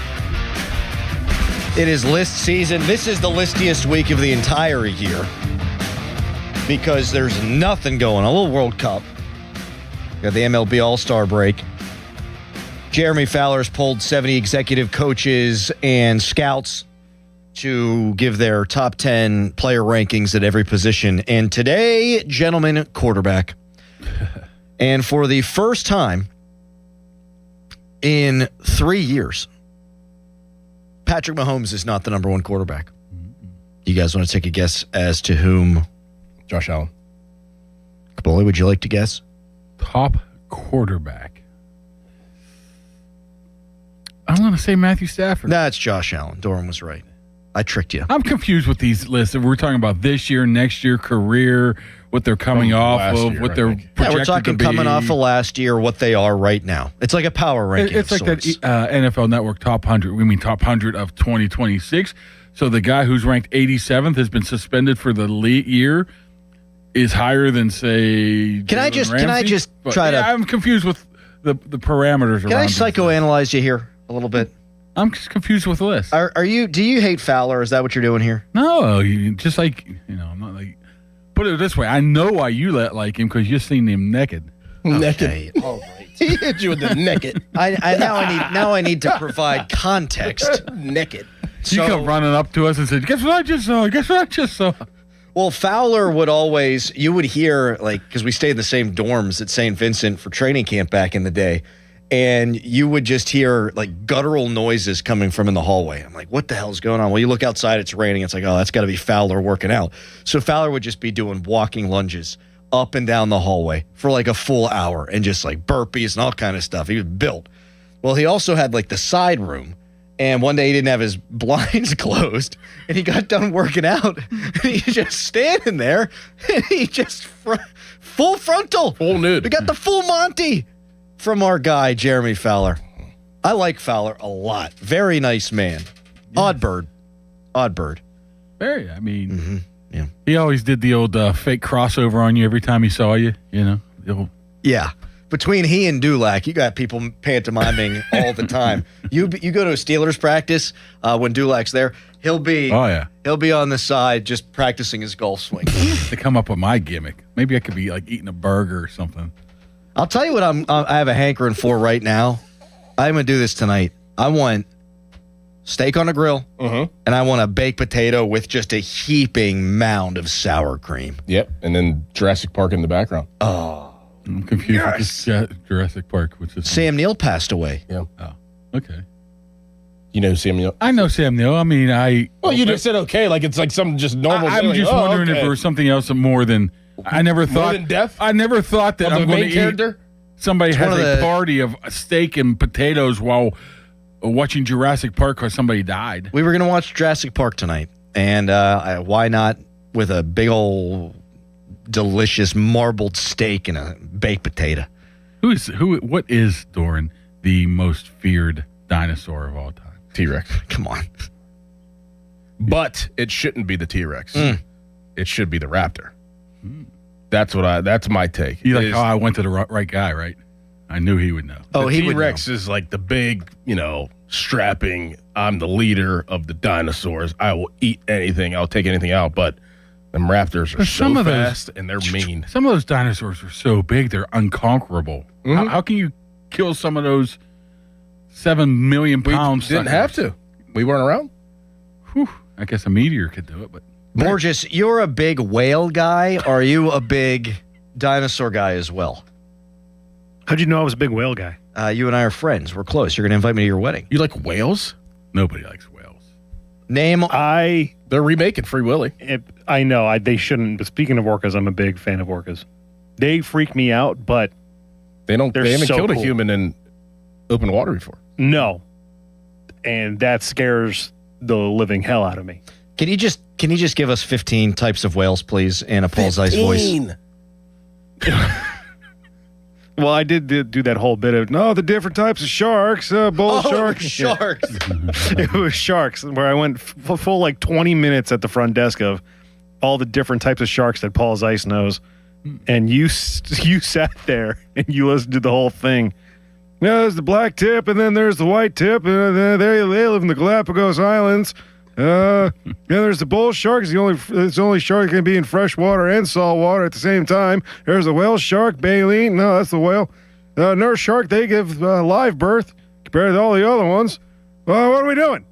It is list season. This is the listiest week of the entire year because there's nothing going on. A little World Cup. Got the MLB All-Star break. Jeremy Fowler's pulled 70 executive coaches and scouts to give their top 10 player rankings at every position. And today, gentlemen, quarterback. And for the first time in 3 years, Patrick Mahomes is not the number one quarterback. You guys want to take a guess as to whom? Josh Allen. Kaboli, would you like to guess? Top quarterback. I'm going to say Matthew Stafford. That's Josh Allen. Doran was right. I tricked you. I'm confused with these lists. If we're talking about this year, next year, career, what they're coming off of, what they're projected we're talking to be. coming off of last year, what they are right now. It's like a power ranking. It's like that NFL Network top 100. We mean top 100 of 2026. So the guy who's ranked 87th has been suspended for the year is higher than, say, Can I just try to? I'm confused with the parameters. Can I psychoanalyze you here a little bit? I'm just confused with the list. Are you? Do you hate Fowler? Is that what you're doing here? No, just like I'm not like. Put it this way: I know why you like him because you've seen him naked. Naked. All right. He hit you with the naked. Now I need to provide context. Naked. You come running up to us and said, "Guess what I just saw? Guess what I just saw?" Well, Fowler would always. You would hear because we stayed in the same dorms at St. Vincent for training camp back in the day. And you would just hear like guttural noises coming from in the hallway. I'm like, what the hell's going on? Well, you look outside, it's raining. It's like, oh, that's got to be Fowler working out. So Fowler would just be doing walking lunges up and down the hallway for like a full hour and just like burpees and all kind of stuff. He was built. Well, he also had like the side room. And one day he didn't have his blinds closed and he got done working out. And he's just standing there and he just full frontal. Full nude. We got the full Monty. From our guy, Jeremy Fowler. I like Fowler a lot. Very nice man. Yeah. Odd bird. Very. I mean, yeah. He always did the old fake crossover on you every time he saw you, Yeah. Between he and Dulac, you got people pantomiming all the time. You go to a Steelers practice when Dulac's there, he'll be on the side just practicing his golf swing. To come up with my gimmick. Maybe I could be like eating a burger or something. I'll tell you what I have a hankering for right now. I'm going to do this tonight. I want steak on a grill, and I want a baked potato with just a heaping mound of sour cream. Yep, and then Jurassic Park in the background. Oh. I'm confused with this Jurassic Park. Which is Sam Neill passed away. Yeah. Oh, okay. You know Sam Neill? I know Sam Neill. I mean, Well, you just said okay, like it's like some just normal I'm thing. just wondering if there was something else more than... I never thought more than death? I never thought that Of I'm the going main to character? Somebody has a party of steak and potatoes while watching Jurassic Park because somebody died. We were going to watch Jurassic Park tonight, and why not with a big old delicious marbled steak and a baked potato? What is, Doran, the most feared dinosaur of all time? T-Rex. Come on. But it shouldn't be the T-Rex. It should be the Raptor. That's my take. You like, I went to the right guy, right? I knew he would know. The T-Rex is like the big, strapping, I'm the leader of the dinosaurs. I will eat anything. I'll take anything out. But them raptors are so fast and they're mean. Some of those dinosaurs are so big, they're unconquerable. How can you kill some of those 7 million pounds? We didn't have to. We weren't around. Whew. I guess a meteor could do it, but... Borges, you're a big whale guy, or are you a big dinosaur guy as well? How'd you know I was a big whale guy? You and I are friends. We're close. You're going to invite me to your wedding. You like whales? Nobody likes whales. They're remaking Free Willy. I know. They shouldn't. But speaking of orcas, I'm a big fan of orcas. They freak me out, but they haven't killed a human in open water before. No. And that scares the living hell out of me. Can you just give us 15 types of whales, please, in a Paul Zeiss voice? Well, I did do that whole bit of the different types of sharks, bull sharks. Sharks. It was sharks, where I went full like 20 minutes at the front desk of all the different types of sharks that Paul Zeiss knows. and you sat there and you listened to the whole thing. Yeah, there's the black tip, and then there's the white tip, and they live in the Galapagos Islands. Yeah, there's the bull shark. It's the only shark that can be in fresh water and salt water at the same time. There's the whale shark, baleen. No, that's the whale. Nurse shark, they give live birth compared to all the other ones. Well, what are we doing?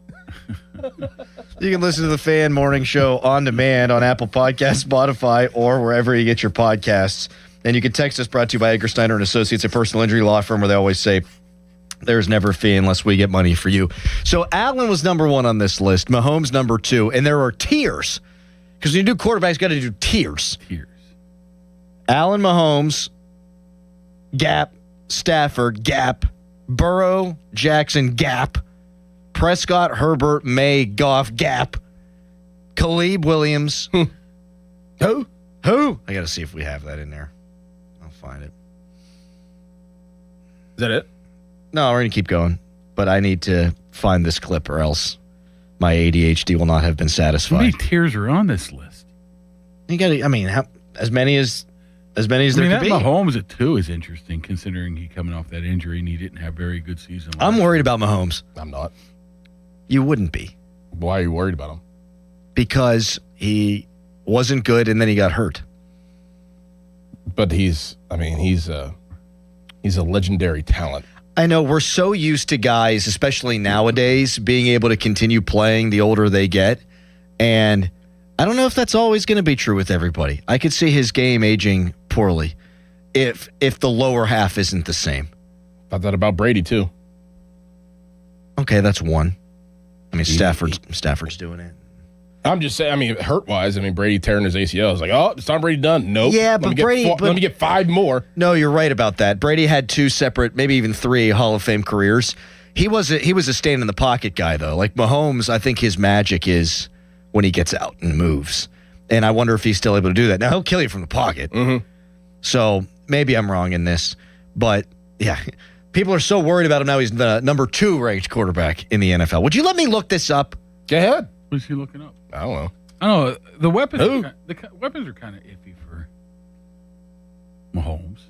You can listen to the Fan Morning Show on demand on Apple Podcasts, Spotify, or wherever you get your podcasts. And you can text us, brought to you by Edgar Steiner and Associates, a personal injury law firm where they always say, there's never a fee unless we get money for you. So Allen was number 1 on this list. Mahomes number 2. And there are tiers. Because when you do quarterbacks, you got to do tiers. Allen, Mahomes, gap. Stafford, gap. Burrow, Jackson, gap. Prescott, Herbert, May, Goff, gap. Caleb Williams. Who? I got to see if we have that in there. I'll find it. Is that it? No, we're going to keep going. But I need to find this clip or else my ADHD will not have been satisfied. How many tiers are on this list? You got to, as many as there that could be. Mahomes at 2 is interesting considering he coming off that injury and he didn't have very good season. I'm worried about Mahomes. I'm not. You wouldn't be. Why are you worried about him? Because he wasn't good and then he got hurt. But he's a legendary talent. I know we're so used to guys, especially nowadays, being able to continue playing the older they get. And I don't know if that's always going to be true with everybody. I could see his game aging poorly if the lower half isn't the same. Thought that about Brady too. Okay, that's one. Stafford's doing it. I'm just saying, hurt-wise, Brady tearing his ACL. It's like, oh, is Tom Brady done? Nope. Yeah, but let me get 5 more. No, you're right about that. Brady had 2 separate, maybe even 3 Hall of Fame careers. He was a stand in the pocket guy, though. Like Mahomes, I think his magic is when he gets out and moves. And I wonder if he's still able to do that. Now, he'll kill you from the pocket. Mm-hmm. So maybe I'm wrong in this. But, yeah, people are so worried about him now. He's the number 2 ranked quarterback in the NFL. Would you let me look this up? Go ahead. What is he looking up? I don't know. I don't know. The weapons are kind of iffy for Mahomes.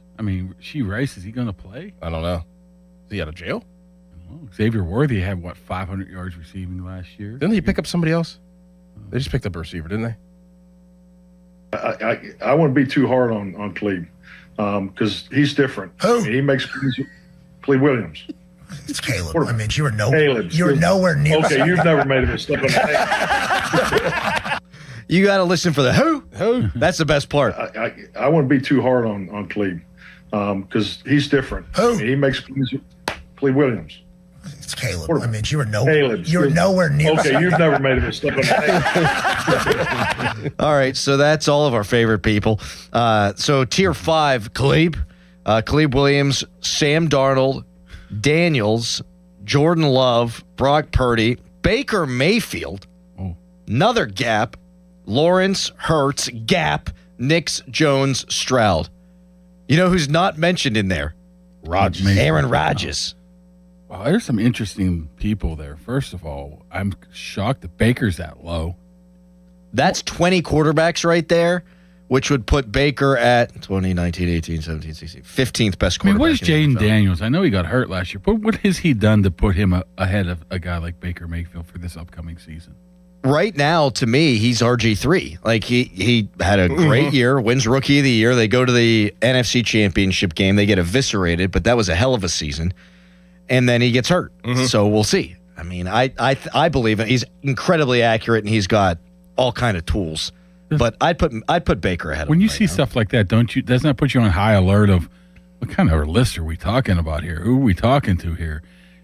Rice, is he going to play? I don't know. Is he out of jail? I don't know. Xavier Worthy had, 500 yards receiving last year? Didn't he pick up somebody else? They just picked up a receiver, didn't they? I wouldn't be too hard on Cleve because he's different. Who? He makes Cleve Williams. It's Caleb. You were nowhere near. Okay, you've never made a mistake on that. You got to listen for the who. That's the best part. I wouldn't be too hard on Cleve because he's different. Who? He makes Cleve Williams. It's Caleb. You were nowhere. You were nowhere near. Okay, you've never made a mistake on that. All right, so that's all of our favorite people. So tier 5, Caleb Williams, Sam Darnold, Daniels, Jordan Love, Brock Purdy, Baker Mayfield, another gap, Lawrence, Hurts, gap, Nix, Jones, Stroud. You know who's not mentioned in there? Aaron Rodgers. Wow, there's some interesting people there. First of all, I'm shocked that Baker's that low. That's 20 quarterbacks right there, which would put Baker at 20, 19, 18, 17, 16, 15th best quarterback. What is Jaden Daniels? I know he got hurt last year, but what has he done to put him ahead of a guy like Baker Mayfield for this upcoming season? Right now, to me, he's RG3. Like, he had a great year, wins Rookie of the Year. They go to the NFC Championship game. They get eviscerated, but that was a hell of a season. And then he gets hurt. So we'll see. I believe it. He's incredibly accurate, and he's got all kind of tools. But I'd put Baker ahead of him. When you see stuff like that, doesn't that put you on high alert of what kind of list are we talking about here? Who are we talking to here?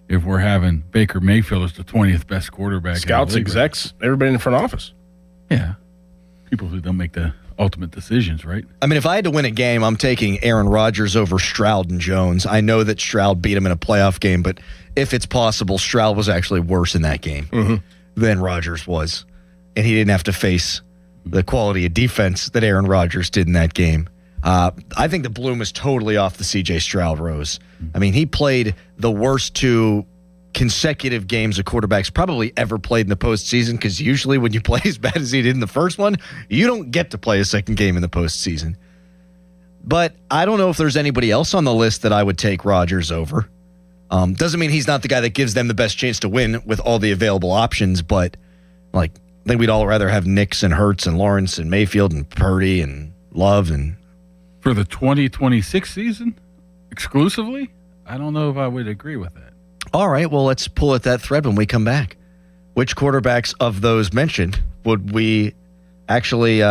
If we're having Baker Mayfield as the 20th best quarterback. Scouts, execs, everybody in the front office. Yeah. People who don't make the ultimate decisions, right? If I had to win a game, I'm taking Aaron Rodgers over Stroud and Jones. I know that Stroud beat him in a playoff game, but if it's possible, Stroud was actually worse in that game than Rodgers was. And he didn't have to face the quality of defense that Aaron Rodgers did in that game. I think the bloom is totally off the C.J. Stroud rose. He played the worst 2 consecutive games a quarterback's probably ever played in the postseason, because usually when you play as bad as he did in the first one, you don't get to play a second game in the postseason. But I don't know if there's anybody else on the list that I would take Rodgers over. Doesn't mean he's not the guy that gives them the best chance to win with all the available options, but I think we'd all rather have Nix and Hurts and Lawrence and Mayfield and Purdy and Love. And for the 2026 season exclusively, I don't know if I would agree with that. All right, well, let's pull at that thread when we come back. Which quarterbacks of those mentioned would we actually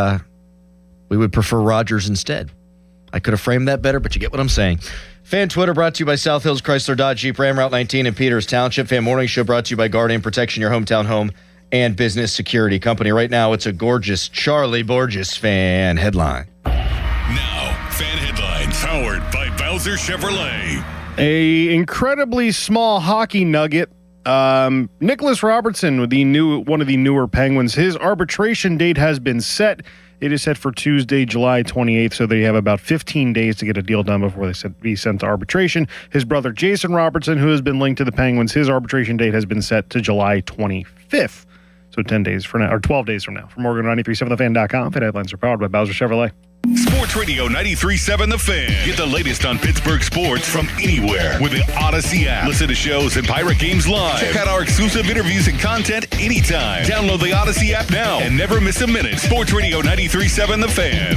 we would prefer Rodgers instead? I could have framed that better, but you get what I'm saying. Fan Twitter brought to you by South Hills Chrysler Dodge Jeep Ram Route 19 in Peters Township. Fan Morning Show brought to you by Guardian Protection, your hometown home and business security company. Right now, it's a gorgeous Charlie Borges fan headline. Now, fan headlines powered by Bowser Chevrolet. A incredibly small hockey nugget. Nicholas Robertson, one of the newer Penguins, his arbitration date has been set. It is set for Tuesday, July 28th, so they have about 15 days to get a deal done before they be sent to arbitration. His brother, Jason Robertson, who has been linked to the Penguins, his arbitration date has been set to July 25th. So 10 days from now, or 12 days from now. From Oregon937thefan.com, Fan Headlines are powered by Bowser Chevrolet. Sports Radio 93.7 The Fan. Get the latest on Pittsburgh sports from anywhere with the Odyssey app. Listen to shows and Pirate Games live. Check out our exclusive interviews and content anytime. Download the Odyssey app now and never miss a minute. Sports Radio 93.7 The Fan.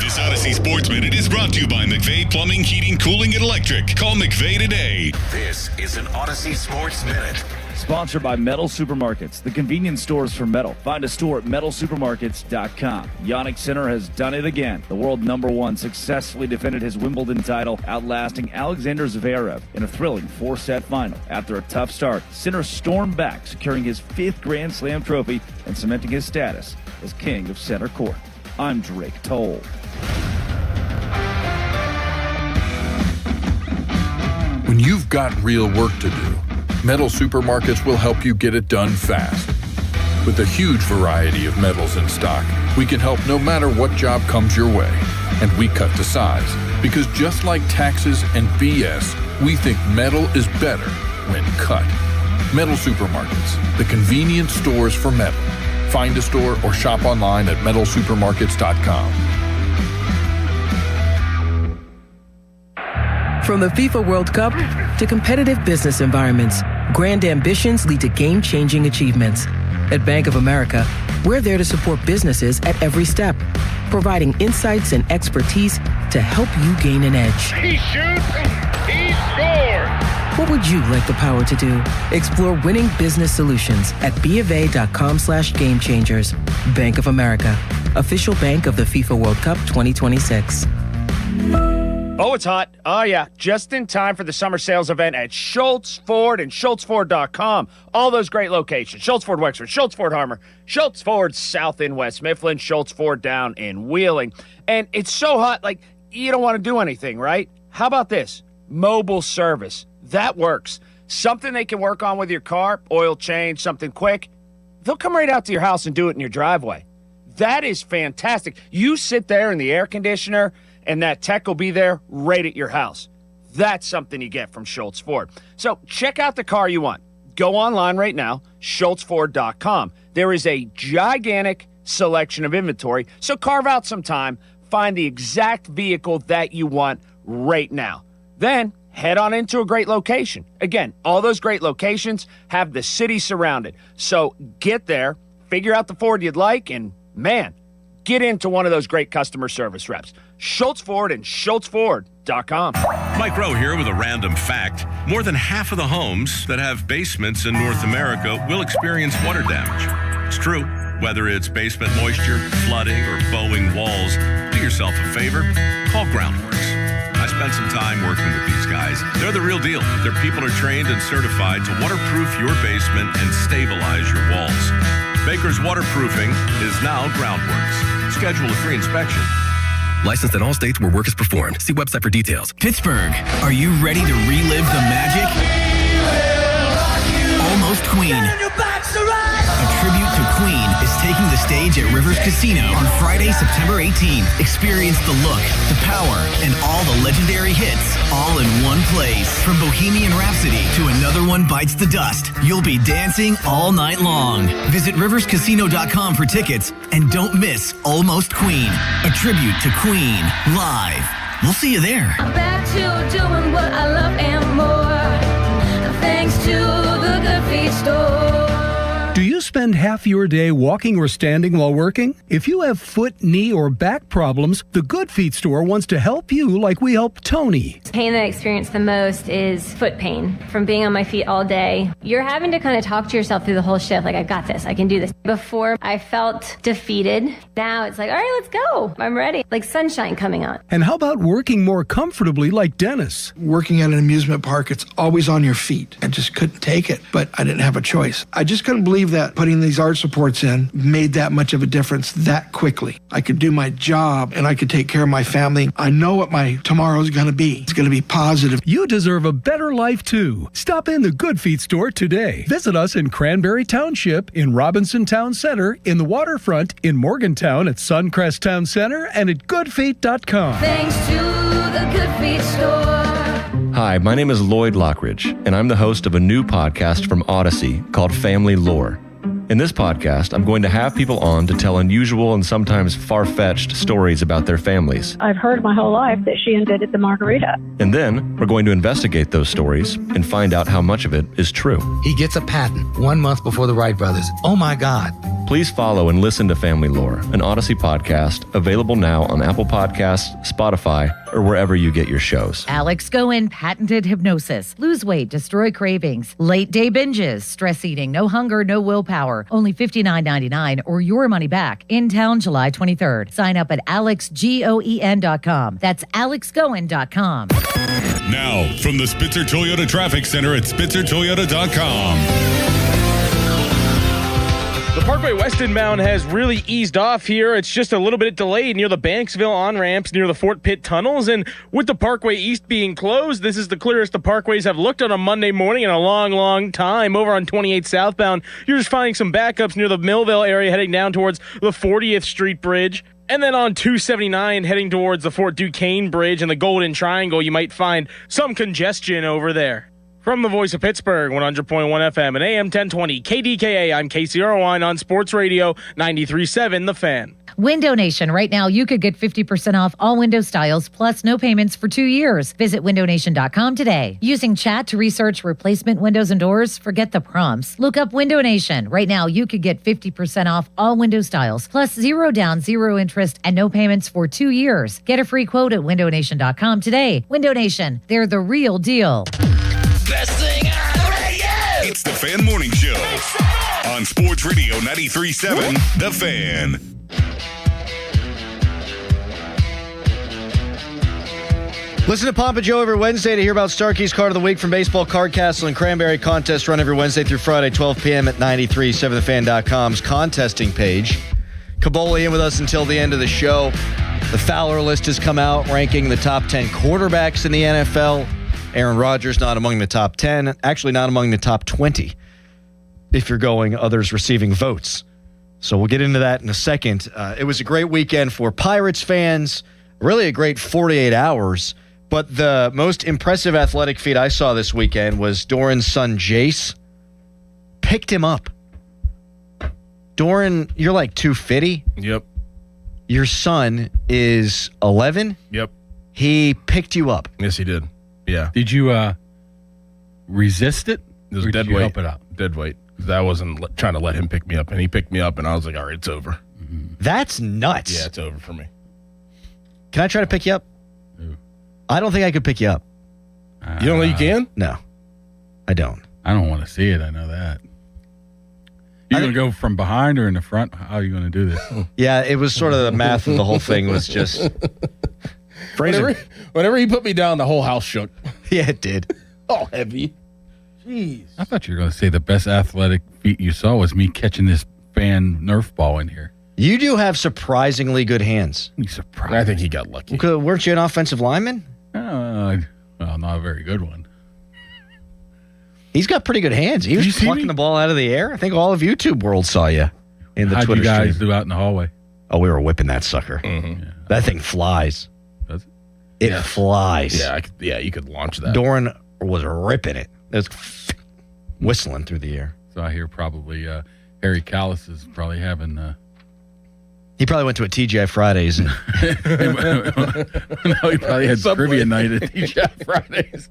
This Odyssey Sports Minute is brought to you by McVeigh Plumbing, Heating, Cooling, and Electric. Call McVeigh today. This is an Odyssey Sports Minute. Sponsored by Metal Supermarkets, the convenience stores for metal. Find a store at metalsupermarkets.com. Yannick Sinner has done it again. The world #1 successfully defended his Wimbledon title, outlasting Alexander Zverev in a thrilling 4-set final. After a tough start, Sinner stormed back, securing his 5th Grand Slam trophy and cementing his status as king of center court. I'm Drake Toll. When you've got real work to do, Metal Supermarkets will help you get it done fast. With a huge variety of metals in stock, we can help no matter what job comes your way. And we cut to size, because just like taxes and BS, we think metal is better when cut. Metal Supermarkets, the convenience stores for metal. Find a store or shop online at metalsupermarkets.com. From the FIFA World Cup to competitive business environments, grand ambitions lead to game-changing achievements. At Bank of America, we're there to support businesses at every step, providing insights and expertise to help you gain an edge. He shoots, he scores! What would you like the power to do? Explore winning business solutions at BofA.com/gamechangers. Bank of America, official bank of the FIFA World Cup 2026. Oh, it's hot. Oh, yeah. Just in time for the summer sales event at Schultz Ford and SchultzFord.com. All those great locations. Schultz Ford Wexford, Schultz Ford Harmer, Schultz Ford South in West Mifflin, Schultz Ford down in Wheeling. And it's so hot, you don't want to do anything, right? How about this? Mobile service. That works. Something they can work on with your car, oil change, something quick. They'll come right out to your house and do it in your driveway. That is fantastic. You sit there in the air conditioner, and that tech will be there right at your house. That's something you get from Schultz Ford. So check out the car you want. Go online right now, SchultzFord.com. There is a gigantic selection of inventory, so carve out some time, find the exact vehicle that you want right now. Then head on into a great location. Again, all those great locations have the city surrounded. So get there, figure out the Ford you'd like, and man, get into one of those great customer service reps. Schultz Ford and SchultzFord.com. Mike Rowe here with a random fact. More than half of the homes that have basements in North America will experience water damage. It's true. Whether it's basement moisture, flooding, or bowing walls, do yourself a favor. Call Groundworks. I spent some time working with these guys. They're the real deal. Their people are trained and certified to waterproof your basement and stabilize your walls. Baker's Waterproofing is now Groundworks. Schedule a free inspection. Licensed in all states where work is performed. See website for details. Pittsburgh, are you ready to relive the magic? Almost Queen. A tribute to Queen is taking the stage stage at Rivers Casino on Friday, September 18th. Experience the look, the power, and all the legendary hits all in one place. From Bohemian Rhapsody to Another One Bites the Dust, you'll be dancing all night long. Visit riverscasino.com for tickets and don't miss Almost Queen, a tribute to Queen, live. We'll see you there. I'm back to doing what I love and more, thanks to the Good Feet store. Do you spend half your day walking or standing while working? If you have foot, knee, or back problems, the Good Feet store wants to help you like we helped Tony. The pain that I experience the most is foot pain from being on my feet all day. You're having to kind of talk to yourself through the whole shift, like, I've got this, I can do this. Before, I felt defeated. Now it's like, all right, let's go. I'm ready. Like sunshine coming on. And how about working more comfortably like Dennis? Working at an amusement park, it's always on your feet. I just couldn't take it, but I didn't have a choice. I just couldn't believe that putting these arch supports in made that much of a difference that quickly. I could do my job and I could take care of my family. I know what my tomorrow's going to be. It's going to be positive. You deserve a better life too. Stop in the Good Feet store today. Visit us in Cranberry Township, in Robinson Town Center, in the Waterfront, in Morgantown at Suncrest Town Center, and at goodfeet.com. Thanks to the Good Feet store. Hi, my name is Lloyd Lockridge, and I'm the host of a new podcast from Odyssey called Family Lore. In this podcast, I'm going to have people on to tell unusual and sometimes far-fetched stories about their families. I've heard my whole life that she invented the margarita. And then we're going to investigate those stories and find out how much of it is true. He gets a patent 1 month before the Wright brothers. Oh my God. Please follow and listen to Family Lore, an Odyssey podcast, available now on Apple Podcasts, Spotify, or wherever you get your shows. Alex Goen patented hypnosis. Lose weight, destroy cravings, late day binges, stress eating, no hunger, no willpower. Only $59.99 or your money back. In town July 23rd. Sign up at alexgoen.com. That's alexgoen.com. Now, from the Spitzer Toyota Traffic Center at spitzertoyota.com. The Parkway westbound has really eased off here. It's just a little bit delayed near the Banksville on-ramps near the Fort Pitt tunnels. And with the Parkway East being closed, this is the clearest the parkways have looked on a Monday morning in a long, long time. Over on 28 southbound, you're just finding some backups near the Millville area heading down towards the 40th Street Bridge. And then on 279 heading towards the Fort Duquesne Bridge and the Golden Triangle, you might find some congestion over there. From the Voice of Pittsburgh, 100.1 FM and AM 1020 KDKA, I'm Casey Irwine on Sports Radio 93.7 The Fan. Window Nation. Right now, you could get 50% off all window styles, plus no payments for 2 years. Visit windownation.com today. Using chat to research replacement windows and doors? Forget the prompts. Look up Window Nation. Right now, you could get 50% off all window styles, plus 0 down, 0 interest, and no payments for 2 years. Get a free quote at windownation.com today. Window Nation. They're the real deal. Best thing on the radio! It's the Fan Morning Show on Sports Radio 93.7 The Fan. Listen to Pomp and Joe every Wednesday to hear about Starkey's Card of the Week from Baseball Card Castle and Cranberry. Contest run every Wednesday through Friday, 12 p.m. at 937thefan.com's contesting page. Caboli in with us until the end of the show. The Fowler list has come out, ranking the top 10 quarterbacks in the NFL. Aaron Rodgers not among the top 10, actually not among the top 20, if you're going others receiving votes. So we'll get into that in a second. It was a great weekend for Pirates fans, really a great 48 hours. But the most impressive athletic feat I saw this weekend was Doran's son, Jace, picked him up. Doran, you're like 250. Yep. Your son is 11. Yep. He picked you up. Yes, he did. Yeah. Did you resist it? It was dead weight. Help it out? Dead weight. Because I wasn't trying to let him pick me up, and he picked me up, and I was like, all right, it's over. That's nuts. Yeah, it's over for me. Can I try to pick you up? Ooh. I don't think I could pick you up. You don't think you can? No, I don't. I don't want to see it. I know that. You going to go from behind or in the front? How are you going to do this? Yeah, it was sort of the math of the whole thing was just... Whenever he put me down, the whole house shook. Yeah, it did. All heavy. Jeez. I thought you were going to say the best athletic feat you saw was me catching this fan Nerf ball in here. You do have surprisingly good hands. You surprised. I think he got lucky. Weren't you an offensive lineman? Well, not a very good one. He's got pretty good hands. He was plucking the ball out of the air. I think all of YouTube world saw you. in the How'd Twitter you guys stream. do out in the hallway? Oh, we were whipping that sucker. That thing flies. Does it? It flies. Yeah, you could launch that. Doran was ripping it. It was whistling through the air. So I hear probably Harry Callis is probably having. He probably went to a TGI Fridays. And No, he probably had trivia night at TGI Fridays.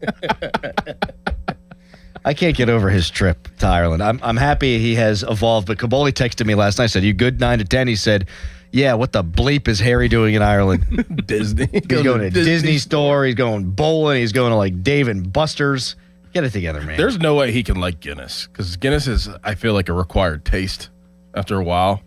I can't get over his trip to Ireland. I'm happy he has evolved, but Caboli texted me last night, said, "You good 9 to 10?" He said, "Yeah, what the bleep is Harry doing in Ireland?" Disney. He's going to Disney store. He's going bowling. He's going to like Dave and Buster's. Get it together, man. There's no way he can like Guinness because Guinness is, I feel like, a required taste after a while.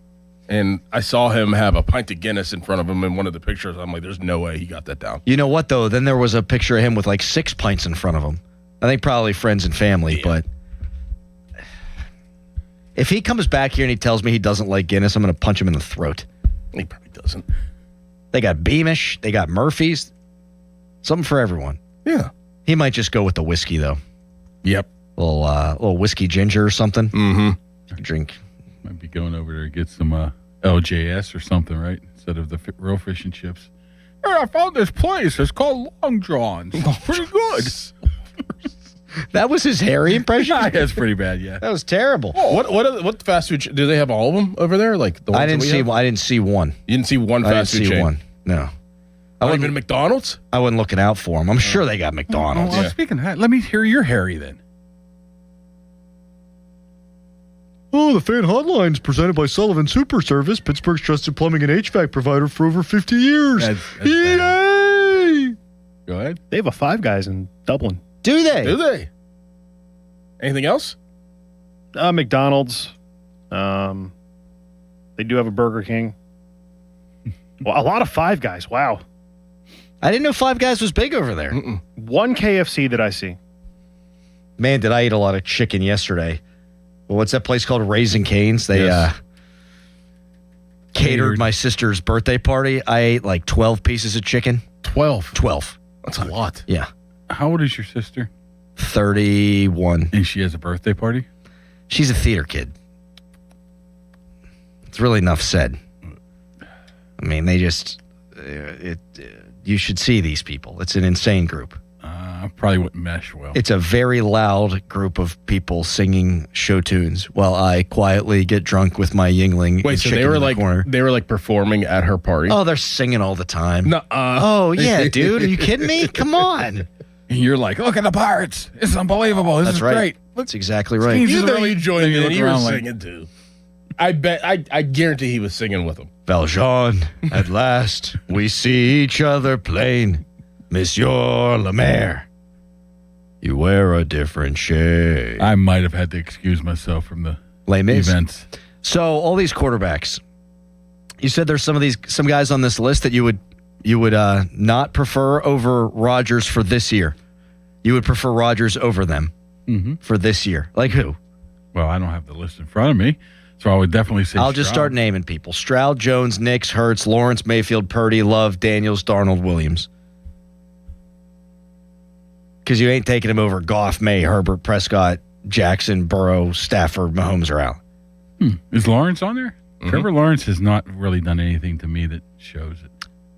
And I saw him have a pint of Guinness in front of him in one of the pictures. I'm like, there's no way he got that down. You know what, though? Then there was a picture of him with like 6 pints in front of him. I think probably friends and family, but if he comes back here and he tells me he doesn't like Guinness, I'm going to punch him in the throat. He probably doesn't. They got Beamish. They got Murphy's. Something for everyone. Yeah. He might just go with the whiskey, though. Yep. Little whiskey ginger or something. Mm-hmm. Drink. Might be going over there to get some LJS or something, right? Instead of the real fish and chips. Hey, I found this place. It's called Long John's. Pretty good. That was his Harry impression? That's pretty bad, yeah. That was terrible. What fast food do they have all of them over there? Like the ones I didn't see one. You didn't see one fast food chain? One. No. Not even McDonald's? I wasn't looking out for them. I'm sure they got McDonald's. Well, speaking of that, let me hear your Harry then. Oh, the fan hotline is presented by Sullivan Super Service, Pittsburgh's trusted plumbing and HVAC provider for over 50 years. That's Yay! Go ahead. They have a Five Guys in Dublin. Do they? Do they? Anything else? McDonald's. They do have a Burger King. Well, a lot of Five Guys. Wow. I didn't know Five Guys was big over there. One KFC that I see. Man, did I eat a lot of chicken yesterday. Well, what's that place called? Raising Cane's. They catered my sister's birthday party. I ate like 12 pieces of chicken. 12? 12. That's a lot. Yeah. How old is your sister? 31. And she has a birthday party? She's a theater kid. It's really enough said. I mean, they just... you should see these people. It's an insane group. Probably wouldn't mesh well. It's a very loud group of people singing show tunes while I quietly get drunk with my Yingling. Wait, and so chicken they were in the like corner. they were like performing at her party? Oh, they're singing all the time. No. Oh yeah, dude. Are you kidding me? Come on. And you're like, look at the Pirates. This is unbelievable. This That's is right. great. That's exactly right. Steve's You know you joined in. You were around like- singing too. I bet. I guarantee he was singing with them. Valjean, at last we see each other plain. Monsieur Lemaire, you wear a different shade. I might have had to excuse myself from the Les Mis. events. So all these quarterbacks, you said there's some guys on this list that you would not prefer over Rodgers for this year. You would prefer Rodgers over them for this year. Like who? Well, I don't have the list in front of me, so I would definitely say I'll just Stroud. start naming people: Stroud, Jones, Nix, Hurts, Lawrence, Mayfield, Purdy, Love, Daniels, Darnold, Williams. Because you ain't taking him over Goff, May, Herbert, Prescott, Jackson, Burrow, Stafford, Mahomes are out. Is Lawrence on there? Trevor Lawrence has not really done anything to me that shows it.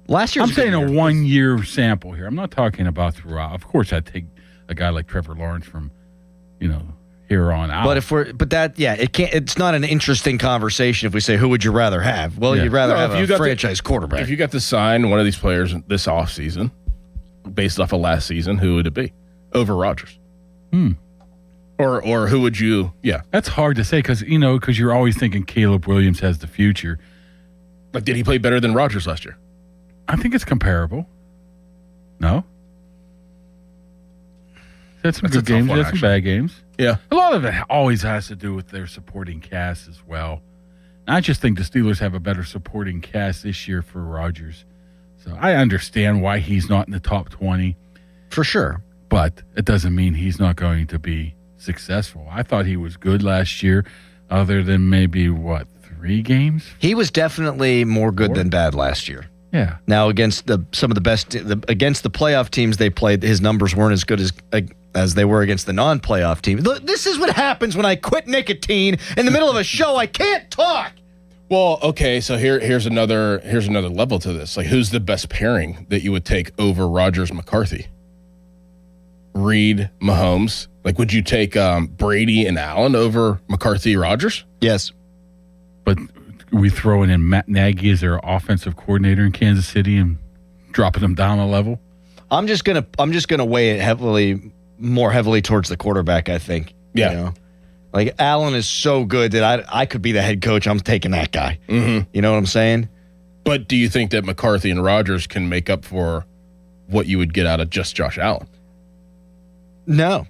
Last year, I'm saying a 1 year sample here. I'm not talking about throughout. Of course, I'd take a guy like Trevor Lawrence from, here on out. But it's not an interesting conversation if we say who would you rather have? Well, you'd rather have a franchise quarterback. If you got to sign one of these players this offseason, based off of last season, who would it be over Rodgers? Or who would you? Yeah, that's hard to say because you're always thinking Caleb Williams has the future. Like, did he play better than Rodgers last year? I think it's comparable. No, had some good games, had some bad games. Yeah, a lot of it always has to do with their supporting cast as well. I just think the Steelers have a better supporting cast this year for Rodgers. So I understand why he's not in the top 20. For sure. But it doesn't mean he's not going to be successful. I thought he was good last year, other than maybe, 3 games? He was definitely more good than bad last year. Yeah. Now, against some of the best, against the playoff teams they played, his numbers weren't as good as they were against the non-playoff teams. This is what happens when I quit nicotine in the middle of a show. I can't talk. Well, okay, so here's another level to this. Like, who's the best pairing that you would take over Rodgers McCarthy? Reed, Mahomes. Like, would you take Brady and Allen over McCarthy, Rodgers? Yes. But we throwing in Matt Nagy as their offensive coordinator in Kansas City and dropping them down a level. I'm just gonna weigh it more heavily towards the quarterback. I think. Yeah. You know? Like, Allen is so good that I could be the head coach. I'm taking that guy. Mm-hmm. You know what I'm saying? But do you think that McCarthy and Rodgers can make up for what you would get out of just Josh Allen? No.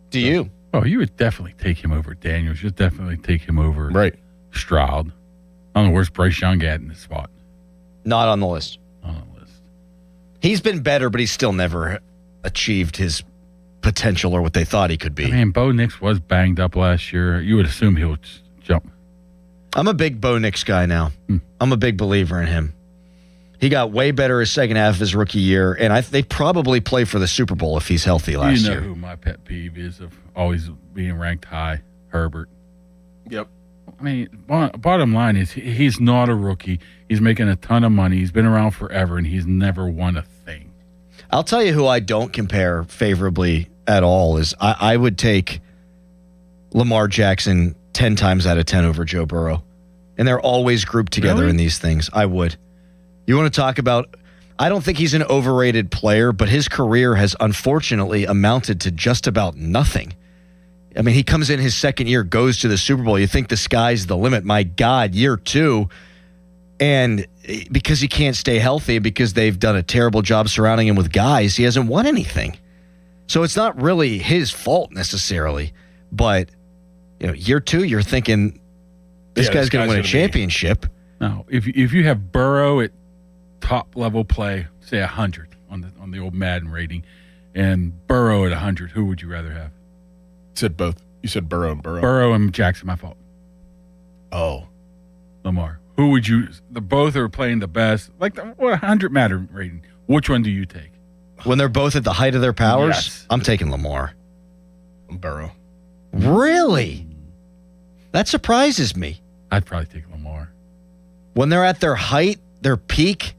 Do you? Oh, you would definitely take him over Daniels. You'd definitely take him over Stroud. I don't know, where's Bryce Young at in this spot? Not on the list. Not on the list. He's been better, but he's still never achieved his potential or what they thought he could be. I mean, Bo Nix was banged up last year. You would assume he'll jump. I'm a big Bo Nix guy now. I'm a big believer in him. He got way better his second half of his rookie year, and they probably play for the Super Bowl if he's healthy last year. You know who my pet peeve is of always being ranked high? Herbert. Yep. I mean, bottom line is he's not a rookie. He's making a ton of money. He's been around forever, and he's never won a thing. I'll tell you who I don't compare favorably at all is I would take Lamar Jackson 10 times out of 10 over Joe Burrow. And they're always grouped together in these things. I would. You want to talk about, I don't think he's an overrated player, but his career has unfortunately amounted to just about nothing. I mean, he comes in his second year, goes to the Super Bowl. You think the sky's the limit. My God, year 2. And because he can't stay healthy, because they've done a terrible job surrounding him with guys, he hasn't won anything. So it's not really his fault necessarily. But, year 2, you're thinking this guy's going to win a championship. Now, if you have Burrow at top level play, say 100 on the old Madden rating, and Burrow at 100, who would you rather have? Said both. You said Burrow and Burrow. Burrow and Jackson. My fault. Oh, Lamar. Who would you? The both are playing the best. Like 100 Madden rating. Which one do you take? When they're both at the height of their powers, Yes. I'm taking Lamar. Burrow. Really? That surprises me. I'd probably take Lamar. When they're at their height, their peak,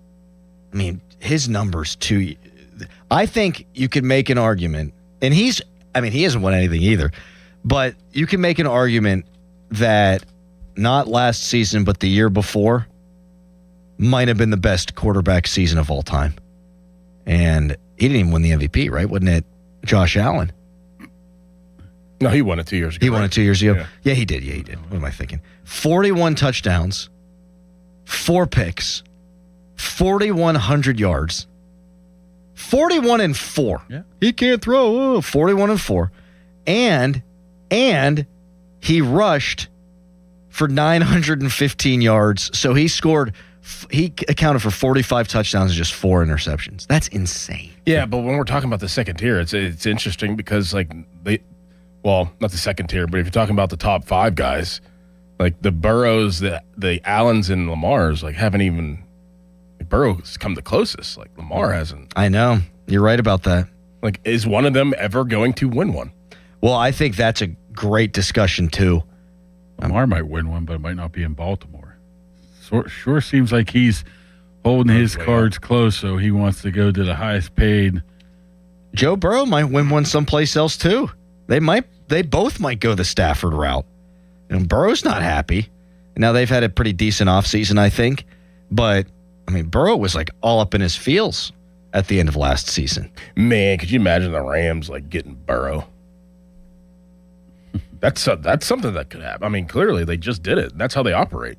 I mean, his numbers too. I think you could make an argument, and he hasn't won anything either, but you can make an argument that not last season, but the year before might have been the best quarterback season of all time. And he didn't even win the MVP, right? Wasn't it Josh Allen? No, he won it 2 years ago. He won it 2 years ago? Yeah, he did. What am I thinking? 41 touchdowns, 4 picks, 4,100 yards, 41-4. Yeah. He can't throw. 41-4. And he rushed for 915 yards. So he accounted for 45 touchdowns and just 4 interceptions. That's insane. Yeah, but when we're talking about the second tier, it's interesting because not the second tier, but if you're talking about the top 5 guys, like the Burrows, the Allens and Lamars, haven't even. Burrow's come the closest. Lamar hasn't. I know. You're right about that. Is one of them ever going to win one? Well, I think that's a great discussion too. Lamar might win one, but it might not be in Baltimore. Sure seems like he's holding his cards close, so he wants to go to the highest paid. Joe Burrow might win one someplace else too. They both might go the Stafford route. And Burrow's not happy. Now they've had a pretty decent offseason, I think. But Burrow was all up in his feels at the end of last season. Man, could you imagine the Rams getting Burrow? That's something that could happen. Clearly they just did it. That's how they operate.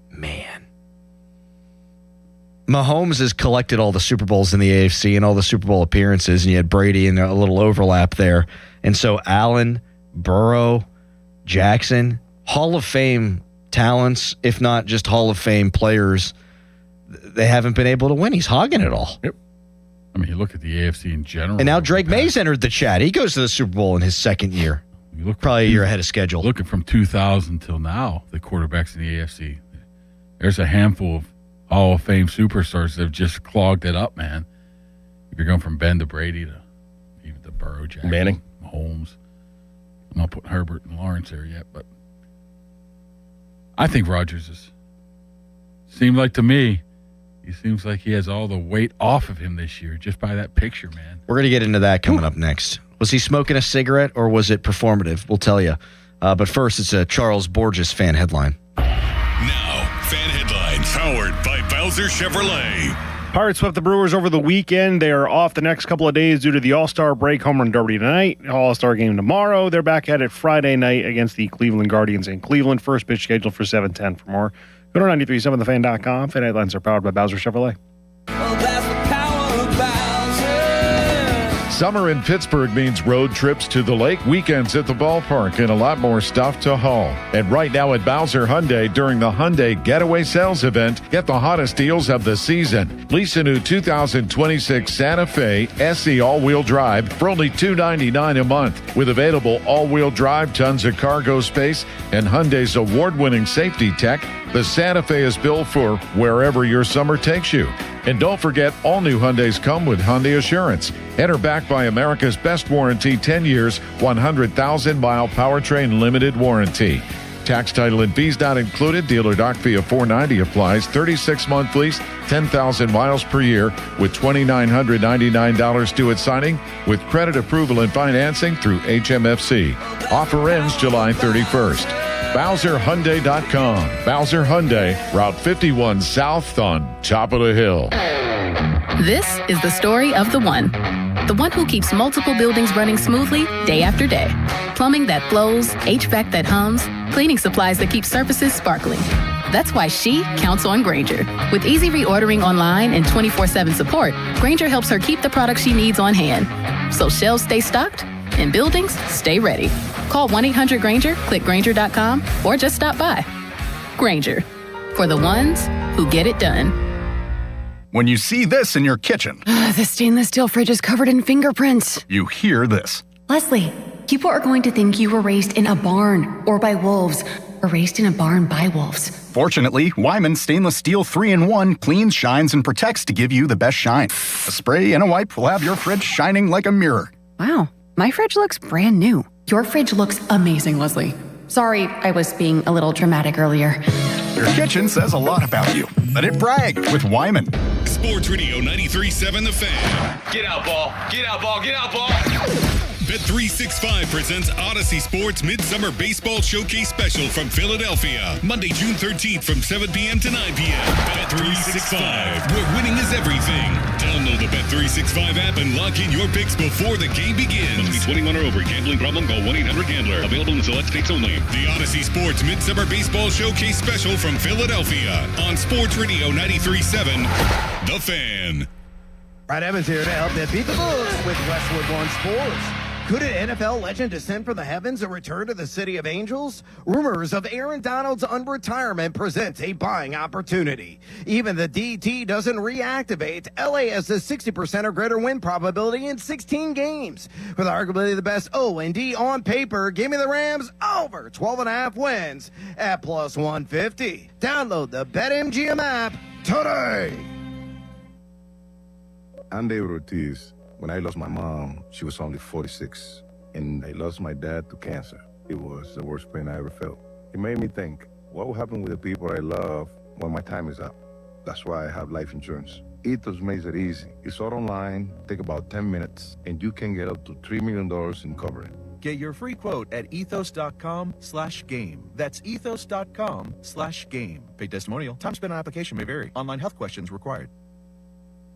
Man. Mahomes has collected all the Super Bowls in the AFC and all the Super Bowl appearances, and you had Brady and a little overlap there. And so Allen, Burrow, Jackson, Hall of Fame talents, if not just Hall of Fame players, they haven't been able to win. He's hogging it all. Yep. You look at the AFC in general. And now Drake May's entered the chat. He goes to the Super Bowl in his second year. Probably a year ahead of schedule. Looking from 2000 till now, the quarterbacks in the AFC, there's a handful of Hall of Fame superstars that have just clogged it up, man. If you're going from Ben to Brady to even the Burrow, Jackson, Mahomes. I'm not putting Herbert and Lawrence there yet, but I think Rodgers seems like to me, he seems like he has all the weight off of him this year just by that picture, man. We're going to get into that coming up next. Was he smoking a cigarette or was it performative? We'll tell you. But first, it's a Charles Borges fan headline. Now, fan headlines powered by Bowser Chevrolet. Pirates swept the Brewers over the weekend. They are off the next couple of days due to the All-Star break. Home run derby tonight. All-Star game tomorrow. They're back at it Friday night against the Cleveland Guardians in Cleveland. First pitch scheduled for 7:10. For more, go to 937thefan.com. Fan headlines are powered by Bowser Chevrolet. Summer in Pittsburgh means road trips to the lake, weekends at the ballpark, and a lot more stuff to haul. And right now at Bowser Hyundai, during the Hyundai Getaway Sales Event, get the hottest deals of the season. Lease a new 2026 Santa Fe SE all-wheel drive for only $299 a month. With available all-wheel drive, tons of cargo space, and Hyundai's award-winning safety tech, the Santa Fe is built for wherever your summer takes you. And don't forget, all new Hyundais come with Hyundai Assurance. Enter backed by America's best warranty, 10 years, 100,000-mile powertrain limited warranty. Tax, title, and fees not included. Dealer doc fee of $490 applies. 36-month lease, 10,000 miles per year with $2,999 due at signing with credit approval and financing through HMFC. Offer ends July 31st. BowserHyundai.com. Bowser Hyundai, Route 51 South on top of the hill. This is the story of the one who keeps multiple buildings running smoothly day after day. Plumbing that flows, HVAC that hums, cleaning supplies that keep surfaces sparkling. That's why she counts on Grainger. With easy reordering online and 24/7 support, Grainger helps her keep the products she needs on hand. So shelves stay stocked and buildings stay ready. Call 1-800-GRAINGER, click Grainger.com, or just stop by. Grainger, for the ones who get it done. When you see this in your kitchen, The stainless steel fridge is covered in fingerprints. you hear this. Leslie, people are going to think you were raised in a barn or by wolves, or raised in a barn by wolves. Fortunately, Wyman Stainless Steel 3-in-1 cleans, shines, and protects to give you the best shine. A spray and a wipe will have your fridge shining like a mirror. Wow, my fridge looks brand new. Your fridge looks amazing, Leslie. Sorry, I was being a little dramatic earlier. Your kitchen says a lot about you. Let it brag with Wyman. Sports Radio 93.7 The Fan. Get out, ball. Get out, ball. Get out, ball. Bet365 presents Odyssey Sports Midsummer Baseball Showcase Special from Philadelphia. Monday, June 13th from 7 p.m. to 9 p.m. Bet365, where winning is everything. Download the Bet365 app and lock in your picks before the game begins. Must be 21 or over. Gambling problem? Call 1-800-GAMBLER. Available in select states only. The Odyssey Sports Midsummer Baseball Showcase Special from Philadelphia on Sports Radio 93.7 The Fan. Brad Evans here to help them beat the Bulls with Westwood One Sports. Could an NFL legend descend from the heavens and return to the City of Angels? Rumors of Aaron Donald's unretirement presents a buying opportunity. Even the DT doesn't reactivate. LA has a 60% or greater win probability in 16 games. With arguably the best O&D on paper, give me the Rams over 12.5 wins at plus 150. Download the BetMGM app today. I'm David Ortiz. When I lost my mom, she was only 46, and I lost my dad to cancer. It was the worst pain I ever felt. It made me think, what will happen with the people I love when my time is up? That's why I have life insurance. Ethos makes it easy. It's all online, take about 10 minutes, and you can get up to $3 million in coverage. Get your free quote at ethos.com/game. That's ethos.com/game. Paid testimonial. Time spent on application may vary. Online health questions required.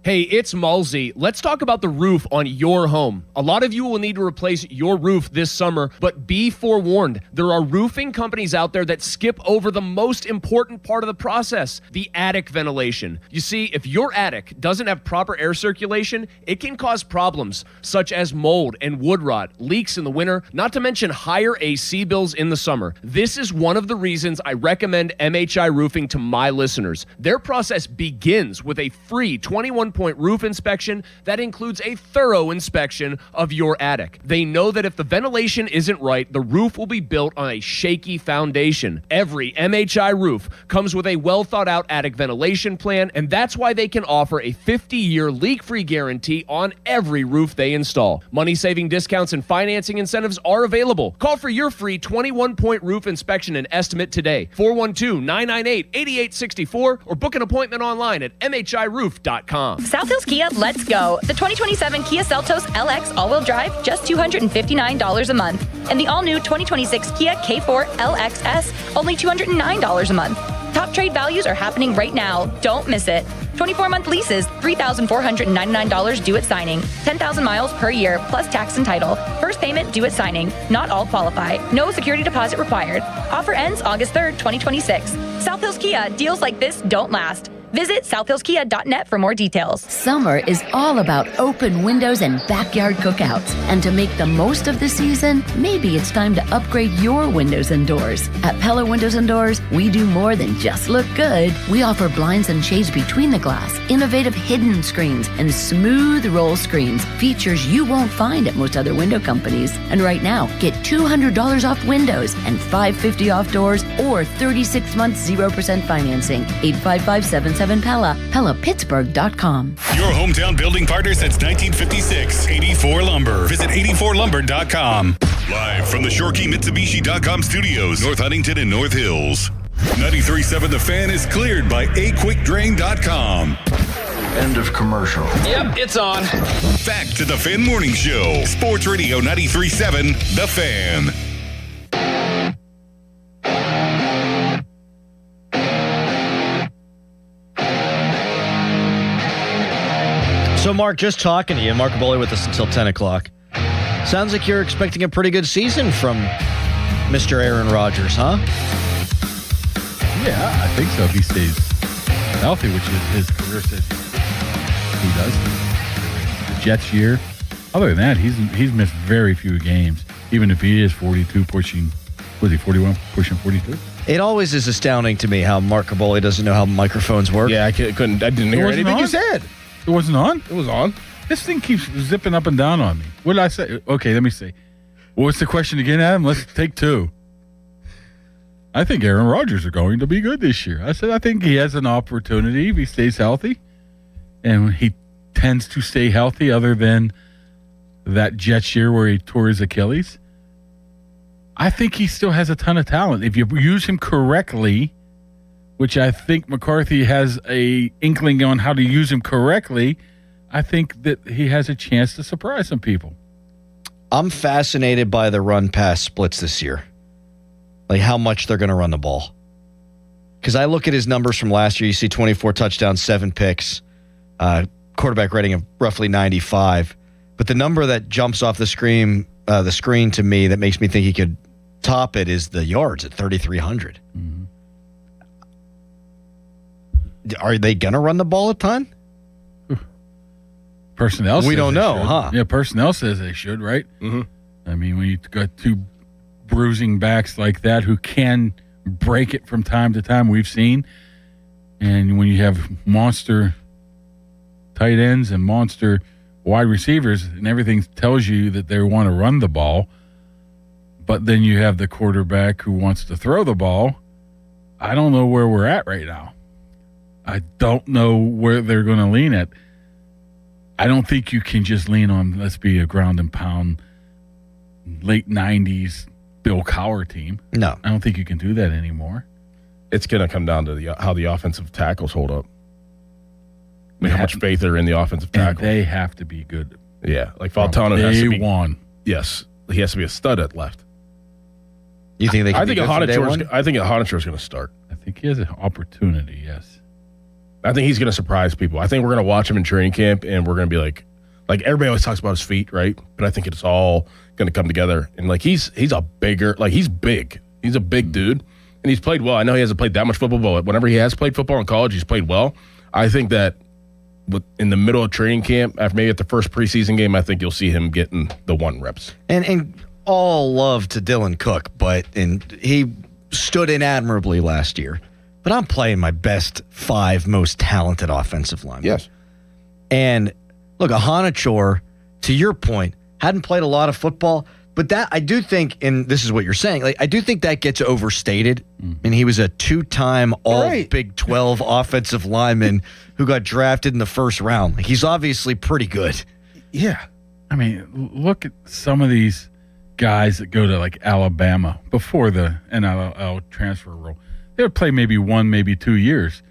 Hey, it's Malzy. Let's talk about the roof on your home. A lot of you will need to replace your roof this summer, but be forewarned. There are roofing companies out there that skip over the most important part of the process, the attic ventilation. You see, if your attic doesn't have proper air circulation, it can cause problems such as mold and wood rot, leaks in the winter, not to mention higher AC bills in the summer. This is one of the reasons I recommend MHI Roofing to my listeners. Their process begins with a free 21 21-point roof inspection that includes a thorough inspection of your attic. They know that if the ventilation isn't right, the roof will be built on a shaky foundation. Every MHI roof comes with a well-thought-out attic ventilation plan, and that's why they can offer a 50-year leak-free guarantee on every roof they install. Money-saving discounts and financing incentives are available. Call for your free 21-point roof inspection and estimate today. 412-998-8864 or book an appointment online at mhiroof.com. South Hills Kia, let's go. The 2027 Kia Seltos LX all-wheel drive, just $259 a month. And the all-new 2026 Kia K4 LXS, only $209 a month. Top trade values are happening right now. Don't miss it. 24-month leases, $3,499 due at signing. 10,000 miles per year, plus tax and title. First payment due at signing. Not all qualify. No security deposit required. Offer ends August 3rd, 2026. South Hills Kia, deals like this don't last. Visit southhillskia.net for more details. Summer is all about open windows and backyard cookouts. And to make the most of the season, maybe it's time to upgrade your windows and doors. At Pella Windows and Doors, we do more than just look good. We offer blinds and shades between the glass, innovative hidden screens, and smooth roll screens, features you won't find at most other window companies. And right now, get $200 off windows and $550 off doors or 36 months 0% financing. 855-77 Pella, PellaPittsburgh.com. Your hometown building partner since 1956. 84 Lumber. Visit 84lumber.com. Live from the ShoreKeyMitsubishi.com studios, North Huntington and North Hills. 93.7 The Fan is cleared by AQuickDrain.com. End of commercial. Yep, it's on. Back to the Fan Morning Show. Sports Radio 93.7 The Fan. So, Mark, just talking to you, Mark Aboli with us until 10 o'clock. Sounds like you're expecting a pretty good season from Mr. Aaron Rodgers, huh? Yeah, I think so. If he stays healthy, which is his career says he does. The Jets year. Other than that, he's missed very few games, even if he is 42, pushing, was he 41, pushing 42? It always is astounding to me how Mark Aboli doesn't know how microphones work. Yeah, I didn't hear anything you said. It wasn't on? It was on. This thing keeps zipping up and down on me. What did I say? Okay, let me see. What's the question again, Adam? Let's take two. I think Aaron Rodgers are going to be good this year. I said I think he has an opportunity if he stays healthy. And he tends to stay healthy other than that Jets year where he tore his Achilles. I think he still has a ton of talent. If you use him correctly, which I think McCarthy has a inkling on how to use him correctly, I think that he has a chance to surprise some people. I'm fascinated by the run-pass splits this year, like how much they're going to run the ball. Because I look at his numbers from last year, you see 24 touchdowns, 7 picks, quarterback rating of roughly 95. But the number that jumps off the screen to me that makes me think he could top it is the yards at 3,300. Mm-hmm. Are they going to run the ball a ton? Personnel we don't know, huh? Yeah, personnel says they should, right? Mm-hmm. I mean, when you got two bruising backs like that who can break it from time to time, we've seen. And when you have monster tight ends and monster wide receivers, and everything tells you that they want to run the ball, but then you have the quarterback who wants to throw the ball, I don't know where we're at right now. I don't know where they're going to lean at. I don't think you can just lean on, let's be a ground and pound, late 90s Bill Cowher team. No. I don't think you can do that anymore. It's going to come down to how the offensive tackles hold up. I mean, how much faith are in the offensive tackles. They have to be good. Yeah, like Faltano has to be. one. Yes, he has to be a stud at left. You think they can I think Honachur is going to start. I think he has an opportunity, yes. I think he's going to surprise people. I think we're going to watch him in training camp, and we're going to be like everybody always talks about his feet, right? But I think it's all going to come together. And he's big. He's a big dude, and he's played well. I know he hasn't played that much football, but whenever he has played football in college, he's played well. I think that in the middle of training camp, after maybe at the first preseason game, I think you'll see him getting the 1 reps. And all love to Dylan Cook, and he stood in admirably last year. But I'm playing my best 5 most talented offensive linemen. Yes. And look, Ahanichor, to your point, hadn't played a lot of football, but that I do think, and this is what you're saying, like I do think that gets overstated. And he was a 2-time All-Big 12 offensive lineman who got drafted in the first round. Like, he's obviously pretty good. Yeah. I mean, look at some of these guys that go to like Alabama before the NIL transfer rule. They would play maybe 1, maybe 2 years.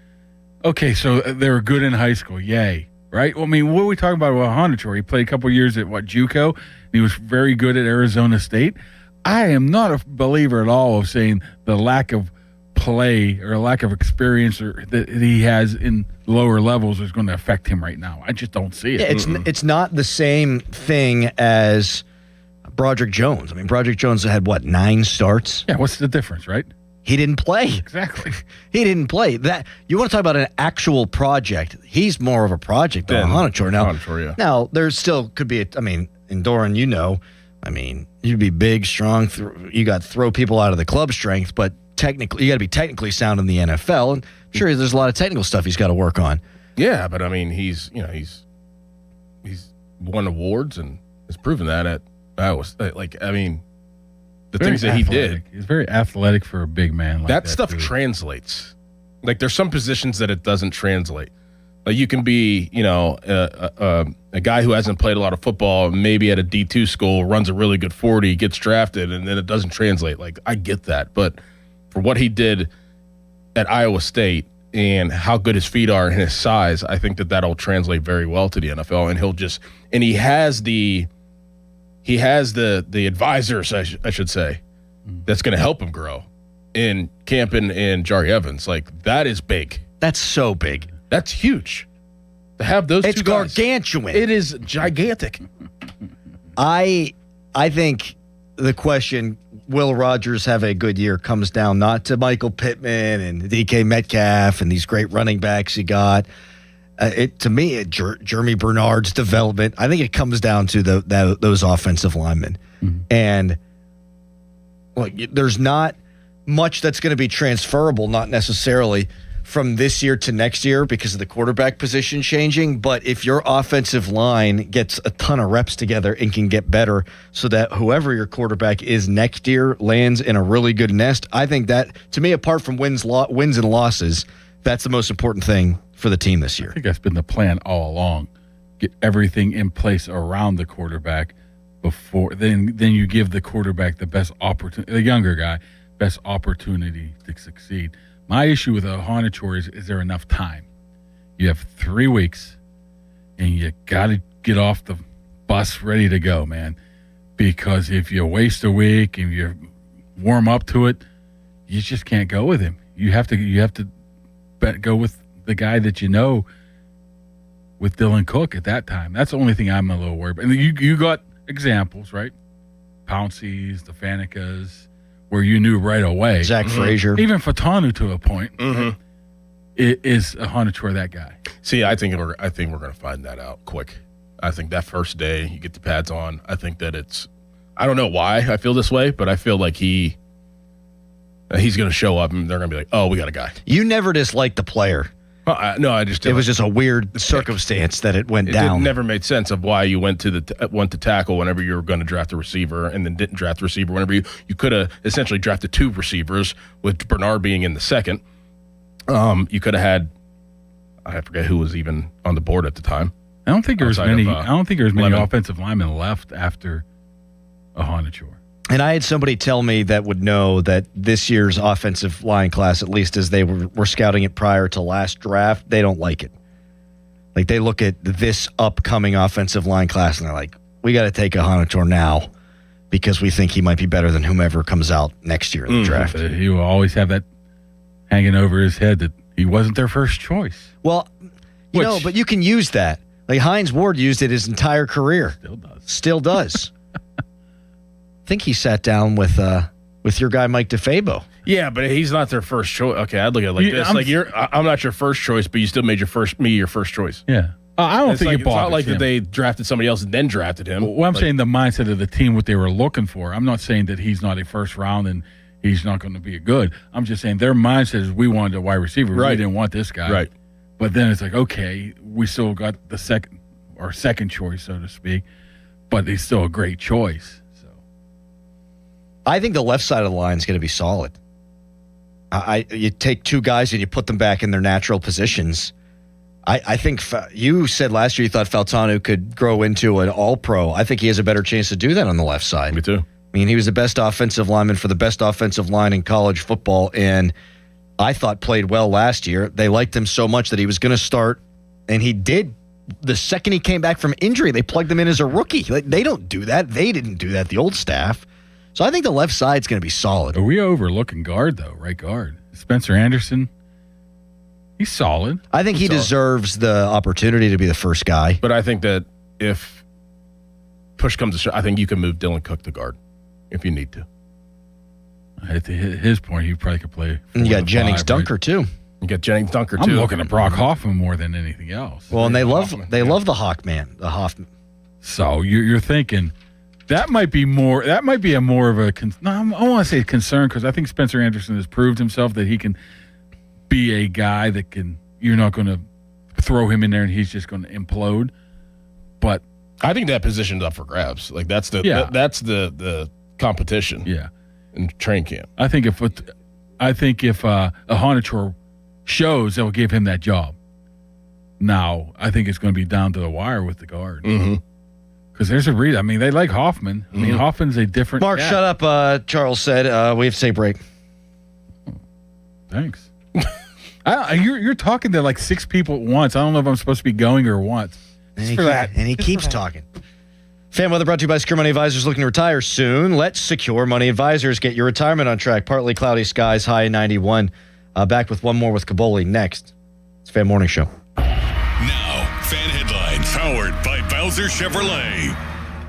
Okay, so they were good in high school. Yay. Right? Well, I mean, what are we talking about with Ahanichor? He played a couple years at, JUCO? And he was very good at Arizona State. I am not a believer at all of saying the lack of play or lack of experience that he has in lower levels is going to affect him right now. I just don't see it. Yeah, it's not the same thing as Broderick Jones. I mean, Broderick Jones had, 9 starts? Yeah, what's the difference, right? He didn't play. Exactly. He didn't play. That you want to talk about an actual project. He's more of a project than Ahanichor. Now, there still could be, and Doran, you'd be big, strong. You got to throw people out of the club strength, but technically, you got to be technically sound in the NFL. And I'm sure there's a lot of technical stuff he's got to work on. Yeah, but he's won awards and has proven that at Iowa State. The things that he did. He's very athletic for a big man like that. That stuff translates. Like, there's some positions that it doesn't translate. Like, you can be, a guy who hasn't played a lot of football, maybe at a D2 school, runs a really good 40, gets drafted, and then it doesn't translate. Like, I get that. But for what he did at Iowa State and how good his feet are and his size, I think that'll translate very well to the NFL. And he has the advisors, I should say, that's going to help him grow in Campen and Jari Evans. Like, that is big. That's so big. That's huge. To have those two guys. It's gargantuan. It is gigantic. I think the question, will Rodgers have a good year, comes down not to Michael Pittman and DK Metcalf and these great running backs he got. Jeremy Bernard's development, I think it comes down to those offensive linemen. Mm-hmm. And look, there's not much that's going to be transferable, not necessarily from this year to next year because of the quarterback position changing. But if your offensive line gets a ton of reps together and can get better so that whoever your quarterback is next year lands in a really good nest, I think that, to me, apart from wins and losses, that's the most important thing for the team this year. I think that's been the plan all along. Get everything in place around the quarterback before then you give the quarterback the best opportunity, the younger guy, best opportunity to succeed. My issue with Ahanichor is there enough time? You have 3 weeks and you got to get off the bus ready to go, man. Because if you waste a week and you warm up to it, you just can't go with him. You have to go with the guy that you know with Dylan Cook at that time. That's the only thing I'm a little worried about. And you got examples, right? Pouncey's, the Fanekas, where you knew right away. Zach Frazier. Even Fatanu to a point. Mm-hmm. Is Ahanichor that guy? See, I think we're going to find that out quick. I think that first day you get the pads on, I think that I don't know why I feel this way, but I feel like he's going to show up and they're going to be like, oh, we got a guy. You never disliked the player. No, I just didn't. It was just a weird circumstance that it went down. It never made sense of why you went to tackle whenever you were going to draft a receiver and then didn't draft a receiver whenever you could have essentially drafted 2 receivers with Bernard being in the second. You could have had, I forget who was even on the board at the time. I don't think there's many offensive linemen left after Ahanichor. And I had somebody tell me that would know that this year's offensive line class, at least as they were scouting it prior to last draft, they don't like it. Like, they look at this upcoming offensive line class and they're like, we got to take Ahanichor now because we think he might be better than whomever comes out next year in the draft. He will always have that hanging over his head that he wasn't their first choice. Well, but you can use that. Like, Hines Ward used it his entire career. Still does. I think he sat down with your guy Mike DeFabo. Yeah, but he's not their first choice. Okay, I'd look at it like this. I'm not your first choice, but you still made your first choice. Yeah. I don't think it's not like that they drafted somebody else and then drafted him. Well, I'm saying the mindset of the team, what they were looking for. I'm not saying that he's not a first round and he's not going to be good. I'm just saying their mindset is we wanted a wide receiver. Right. We didn't want this guy. Right. But then it's like, okay, we still got the second choice, so to speak, but he's still a great choice. So I think the left side of the line is going to be solid. You take two guys and you put them back in their natural positions. I think you said last year you thought Faltanu could grow into an all-pro. I think he has a better chance to do that on the left side. Me too. I mean, he was the best offensive lineman for the best offensive line in college football, and I thought played well last year. They liked him so much that he was going to start, and he did. The second he came back from injury, they plugged him in as a rookie. They don't do that. They didn't do that, the old staff. So I think the left side's going to be solid. Are we overlooking guard, though? Right guard. Spencer Anderson, he's solid. I think he deserves the opportunity to be the first guy. But I think that if push comes to shove, I think you can move Dylan Cook to guard if you need to. At his point, he probably could play. And you got Jennings Dunker, too. You got Jennings Dunker, too. I'm looking at Brock Hoffman more than anything else. Well, and they love the Hawkman, the Hoffman. So you're thinking that might be more. That might be a more of a. I want to say concern because I think Spencer Anderson has proved himself that he can be a guy that can. You're not going to throw him in there and he's just going to implode. But I think that position's up for grabs. Like that's the competition. Yeah. In train camp. I think if a Honachor shows, they'll give him that job. Now, I think it's going to be down to the wire with the guard. Because there's a reason. I mean, they like Hoffman. I mean, Hoffman's a different Mark, cat. shut up. Charles said we have to take a break. Thanks. You're talking to like six people at once. I don't know if I'm supposed to be going or what. And he keeps talking. Fan Weather brought to you by Secure Money Advisors. Looking to retire soon? Let Secure Money Advisors get your retirement on track. Partly cloudy skies, high 91. Back with one more with Caboli next. It's Fan Morning Show. Now, Fan Headlines, powered by Bowser Chevrolet.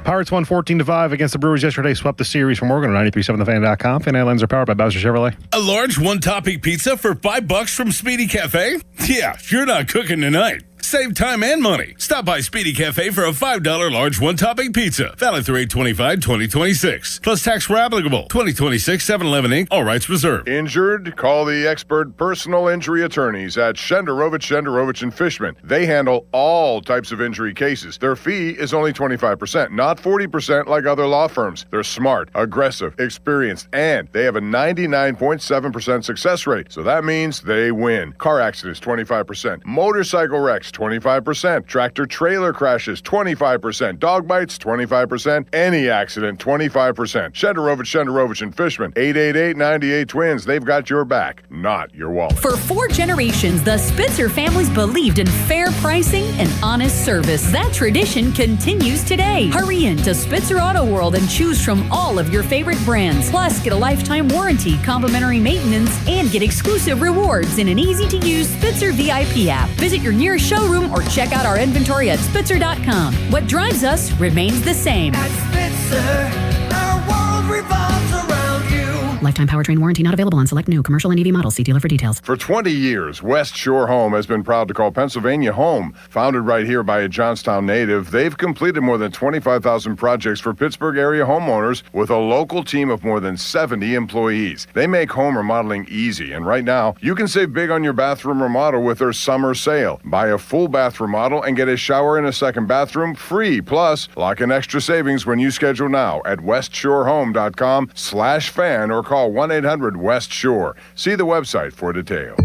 Pirates won 14-5 against the Brewers yesterday, swept the series from Oregon on 93.7thefan.com. Fan Headlines are powered by Bowser Chevrolet. A large one-topping pizza for $5 from Speedy Cafe? Yeah, you're not cooking tonight. Save time and money. Stop by Speedy Cafe for a $5 large one-topping pizza. Valid through 8/25/2026. Plus tax were applicable. 2026 7-Eleven Inc. All rights reserved. Injured? Call the expert personal injury attorneys at Shenderovich and Fishman. They handle all types of injury cases. Their fee is only 25%, not 40% like other law firms. They're smart, aggressive, experienced, and they have a 99.7% success rate. So that means they win. Car accidents, 25%. Motorcycle wrecks, 25%. Tractor trailer crashes, 25%. Dog bites, 25%. Any accident, 25%. Shenderovich and Fishman. 888-98-TWINS. They've got your back, not your wallet. For 4 generations, the Spitzer families believed in fair pricing and honest service. That tradition continues today. Hurry in to Spitzer Auto World and choose from all of your favorite brands. Plus, get a lifetime warranty, complimentary maintenance, and get exclusive rewards in an easy-to-use Spitzer VIP app. Visit your nearest showroom or check out our inventory at Spitzer.com. What drives us remains the same. At Spitzer, our world revolves around you. Lifetime powertrain warranty not available on select new commercial and EV models. See dealer for details. For 20 years, West Shore Home has been proud to call Pennsylvania home. Founded right here by a Johnstown native, they've completed more than 25,000 projects for Pittsburgh area homeowners with a local team of more than 70 employees. They make home remodeling easy, and right now, you can save big on your bathroom remodel with their summer sale. Buy a full bath remodel and get a shower and a second bathroom free. Plus, lock in extra savings when you schedule now at westshorehome.com/fan or call 1-800-WEST-SHORE. See the website for details.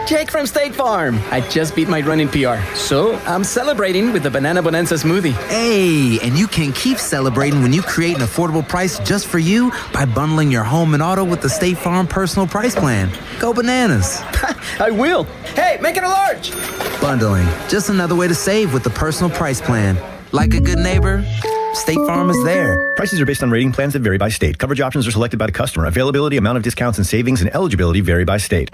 Jake from State Farm. I just beat my running PR, so I'm celebrating with the Banana Bonanza smoothie. Hey, and you can keep celebrating when you create an affordable price just for you by bundling your home and auto with the State Farm Personal Price Plan. Go bananas. I will. Hey, make it a large. Bundling, just another way to save with the Personal Price Plan. Like a good neighbor, State Farm is there. Prices are based on rating plans that vary by state. Coverage options are selected by the customer. Availability, amount of discounts and savings, and eligibility vary by state.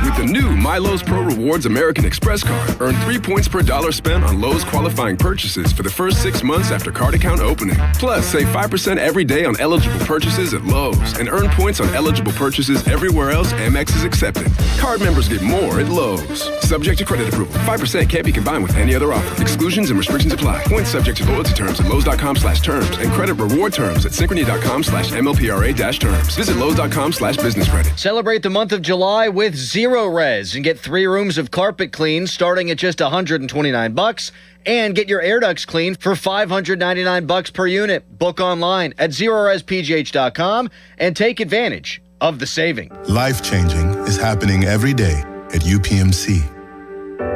With the new MyLowe's Pro Rewards American Express card, earn 3 points per dollar spent on Lowe's qualifying purchases for the first 6 months after card account opening. Plus, save 5% every day on eligible purchases at Lowe's and earn points on eligible purchases everywhere else Amex is accepted. Card members get more at Lowe's. Subject to credit approval. 5% can't be combined with any other offer. Exclusions and restrictions apply. Points subject to loyalty terms at Lowe's.com/terms and credit reward terms at Synchrony.com/MLPRA-terms. Visit Lowe's.com/business credit. Celebrate the month of July with 0 Zerorez and get 3 rooms of carpet clean starting at just $129, and get your air ducts cleaned for $599 per unit. Book online at ZerorezPGH.com and take advantage of the saving. Life-changing is happening every day at UPMC.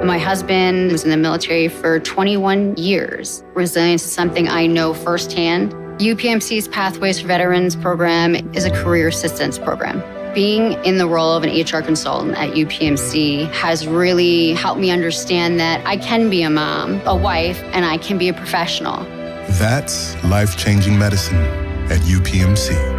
My husband was in the military for 21 years. Resilience is something I know firsthand. UPMC's Pathways for Veterans program is a career assistance program. Being in the role of an HR consultant at UPMC has really helped me understand that I can be a mom, a wife, and I can be a professional. That's life-changing medicine at UPMC.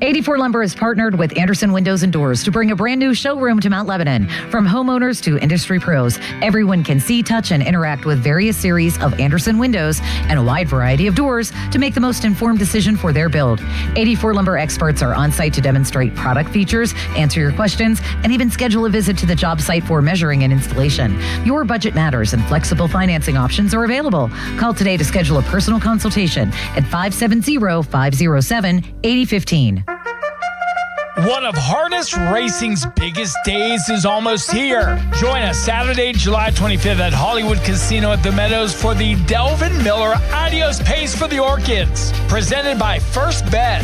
84 Lumber has partnered with Anderson Windows and Doors to bring a brand new showroom to Mount Lebanon. From homeowners to industry pros, everyone can see, touch, and interact with various series of Anderson windows and a wide variety of doors to make the most informed decision for their build. 84 Lumber experts are on site to demonstrate product features, answer your questions, and even schedule a visit to the job site for measuring and installation. Your budget matters and flexible financing options are available. Call today to schedule a personal consultation at 570-507-8015. One of harness racing's biggest days is almost here. Join us Saturday, July 25th at Hollywood Casino at the Meadows for the Delvin Miller Adios Pace for the Orchids, presented by First Bet.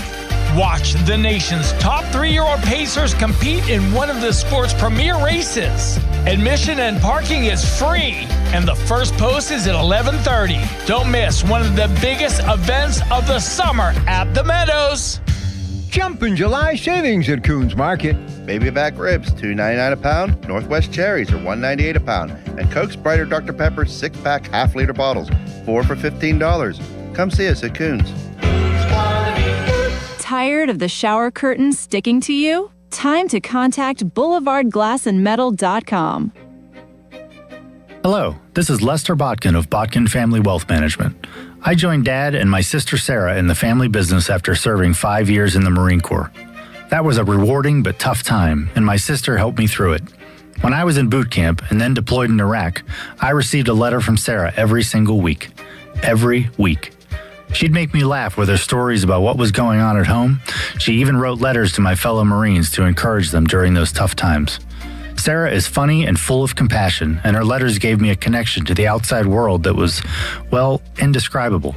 Watch the nation's top 3-year-old pacers compete in one of the sport's premier races. Admission and parking is free, and the first post is at 11:30. Don't miss one of the biggest events of the summer at the Meadows. Jumpin' July savings at Coons Market. Baby back ribs, $2.99 a pound. Northwest cherries are $1.98 a pound. And Coke, Sprite, or Dr. Pepper 6-pack half-liter bottles, 4 for $15. Come see us at Coons. Tired of the shower curtain sticking to you? Time to contact BoulevardGlassandMetal.com. Hello, this is Lester Botkin of Botkin Family Wealth Management. I joined Dad and my sister Sarah in the family business after serving 5 years in the Marine Corps. That was a rewarding but tough time, and my sister helped me through it. When I was in boot camp and then deployed in Iraq, I received a letter from Sarah every single week. Every week. She'd make me laugh with her stories about what was going on at home. She even wrote letters to my fellow Marines to encourage them during those tough times. Sarah is funny and full of compassion, and her letters gave me a connection to the outside world that was, well, indescribable.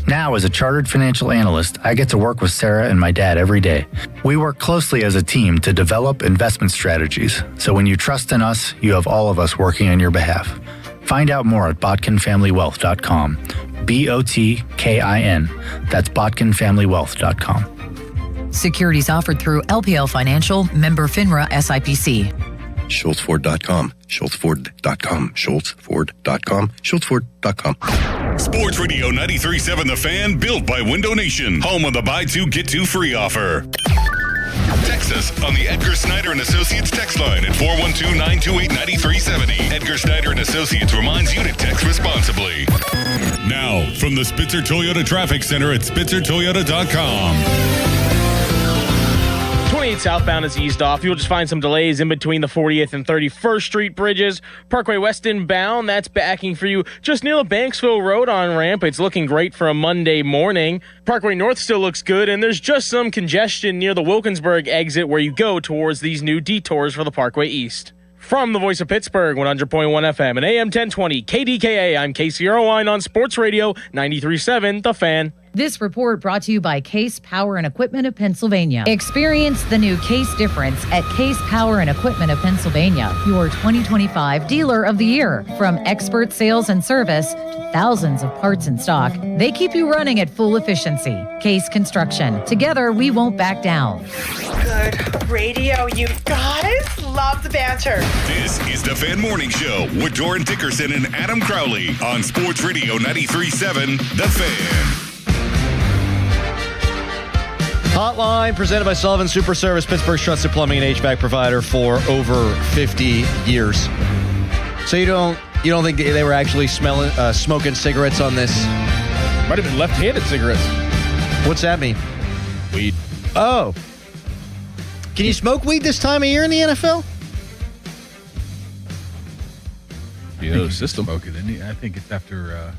Now, as a chartered financial analyst, I get to work with Sarah and my dad every day. We work closely as a team to develop investment strategies, so when you trust in us, you have all of us working on your behalf. Find out more at botkinfamilywealth.com. BOTKIN. That's botkinfamilywealth.com. Securities offered through LPL Financial, member FINRA SIPC. SchultzFord.com, SchultzFord.com, SchultzFord.com, SchultzFord.com. Sports Radio 93.7 The Fan, built by Window Nation, home of the buy two, get two free offer. Text us on the Edgar Snyder and Associates text line at 412-928-9370. Edgar Snyder and Associates reminds you to text responsibly. Now, from the Spitzer Toyota Traffic Center at SpitzerToyota.com. 28 southbound is eased off. You'll just find some delays in between the 40th and 31st Street bridges. Parkway West inbound, that's backing for you just near the Banksville Road on-ramp. It's looking great for a Monday morning. Parkway North still looks good, and there's just some congestion near the Wilkinsburg exit where you go towards these new detours for the Parkway East. From the Voice of Pittsburgh, 100.1 FM and AM 1020 KDKA, I'm Casey Irwine on Sports Radio 93.7 The Fan. This report brought to you by Case Power and Equipment of Pennsylvania. Experience the new Case difference at Case Power and Equipment of Pennsylvania, your 2025 Dealer of the Year. From expert sales and service to thousands of parts in stock, they keep you running at full efficiency. Case Construction. Together, we won't back down. Good radio, you guys. Love the banter. This is the Fan Morning Show with Doran Dickerson and Adam Crowley on Sports Radio 93.7 The Fan. Hotline presented by Sullivan Super Service, Pittsburgh's trusted plumbing and HVAC provider for over 50 years. So you don't think they were actually smoking cigarettes on this? Might have been left-handed cigarettes. What's that mean? Weed. Oh. Can you smoke weed this time of year in the NFL? You know the system. Smoke it, I think it's after.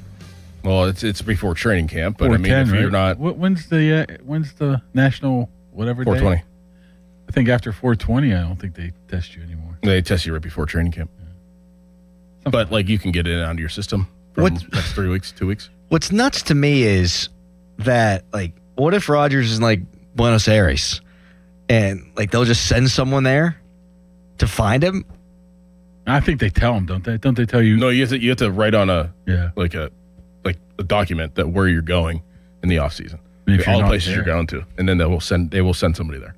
Well, it's before training camp, but I mean, 410, if you're right? not, When's the national whatever 420. day? I think after 420, I don't think they test you anymore. They test you right before training camp. Yeah. But like you can get it onto your system for the next 3 weeks, 2 weeks. What's nuts to me is that, like, what if Rodgers is in, like, Buenos Aires and, like, they'll just send someone there to find him? I think they tell them, don't they? Don't they tell you? No, you have to write on a document that where you're going in the off season, all the places you're going to, and then they will send somebody there.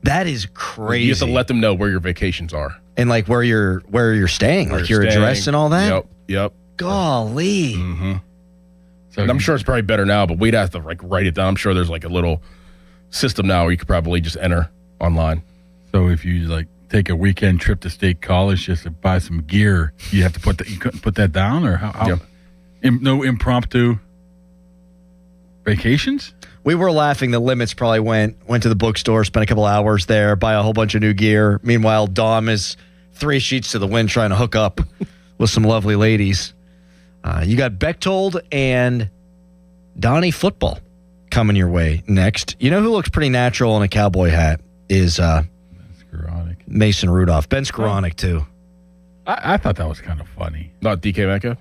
That is crazy. You have to let them know where your vacations are and like where you're staying, like your address and all that. Yep. Golly. Mm-hmm. So I'm sure it's probably better now, but we'd have to like write it down. I'm sure there's like a little system now where you could probably just enter online. So if you like take a weekend trip to State College just to buy some gear, you have to you couldn't put that down, or how? Yep. No impromptu vacations? We were laughing. The Limits probably went to the bookstore, spent a couple hours there, buy a whole bunch of new gear. Meanwhile, Dom is 3 sheets to the wind trying to hook up with some lovely ladies. You got Bechtold and Donnie Football coming your way next. You know who looks pretty natural in a cowboy hat is Mason Rudolph. Ben Skoranek, too. I thought that was kind of funny. Not DK Metcalf?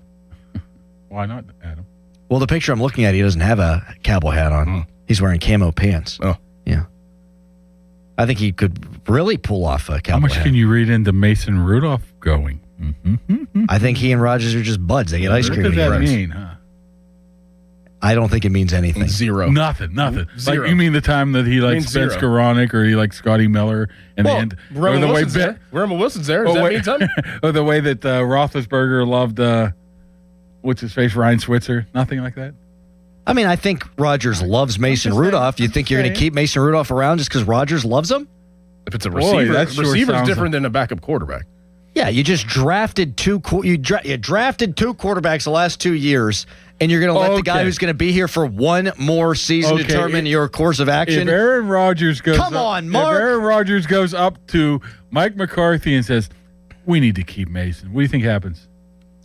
Why not, Adam? Well, the picture I'm looking at, he doesn't have a cowboy hat on. He's wearing camo pants. Oh. Yeah. I think he could really pull off a cowboy How much hat. can you read into Mason Rudolph going? I think he and Rodgers are just buds. They get ice cream. What does that together. mean, huh? I don't think it means anything. Zero. Nothing. Zero. Like, you mean the time that he likes Ben zero. Skoranek, or he likes Scotty Miller, and Ramon Wilson's there. Ramon Wilson's there. Does that mean something? Or the way that Roethlisberger loved what's his face, Ryan Switzer? Nothing like that? I mean, I think Rodgers loves Mason Rudolph. You think you're going to keep Mason Rudolph around just because Rodgers loves him? If it's a receiver, receiver's different than a backup quarterback. Yeah, you just drafted two drafted two quarterbacks the last 2 years, and you're going to let the guy who's going to be here for one more season determine your course of action? If Aaron Rodgers goes Come on, Mark. If Aaron Rodgers goes up to Mike McCarthy and says, we need to keep Mason, what do you think happens?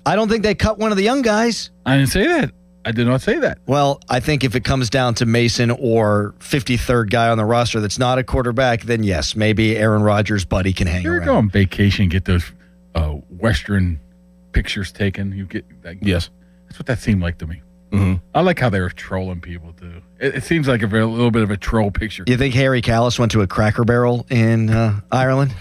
I don't think they cut one of the young guys. I didn't say that. I did not say that. Well, I think if it comes down to Mason or 53rd guy on the roster that's not a quarterback, then yes, maybe Aaron Rodgers' buddy can hang You're around. go on vacation, get those Western pictures taken. You get yes. That's what that seemed like to me. Mm-hmm. I like how they were trolling people too. It seems like a little bit of a troll picture. You think Harry Callis went to a Cracker Barrel in Ireland?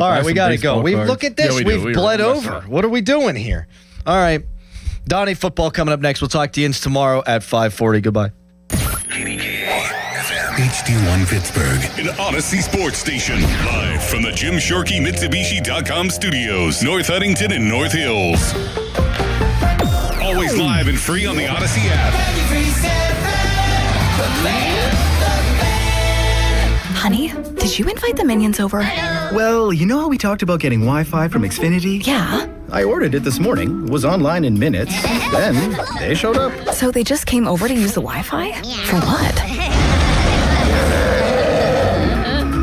All right, we got to go. Look at this. We've bled over. What are we doing here? All right. Donnie Football coming up next. We'll talk to you tomorrow at 5:40. Goodbye. HD1 Pittsburgh, an Odyssey sports station. Live from the Jim Shorkey Mitsubishi.com studios, North Huntington and North Hills. Always live and free on the Odyssey app. Honey, did you invite the minions over? Well, you know how we talked about getting Wi-Fi from Xfinity? Yeah. I ordered it this morning, was online in minutes, then they showed up. So they just came over to use the Wi-Fi? For what?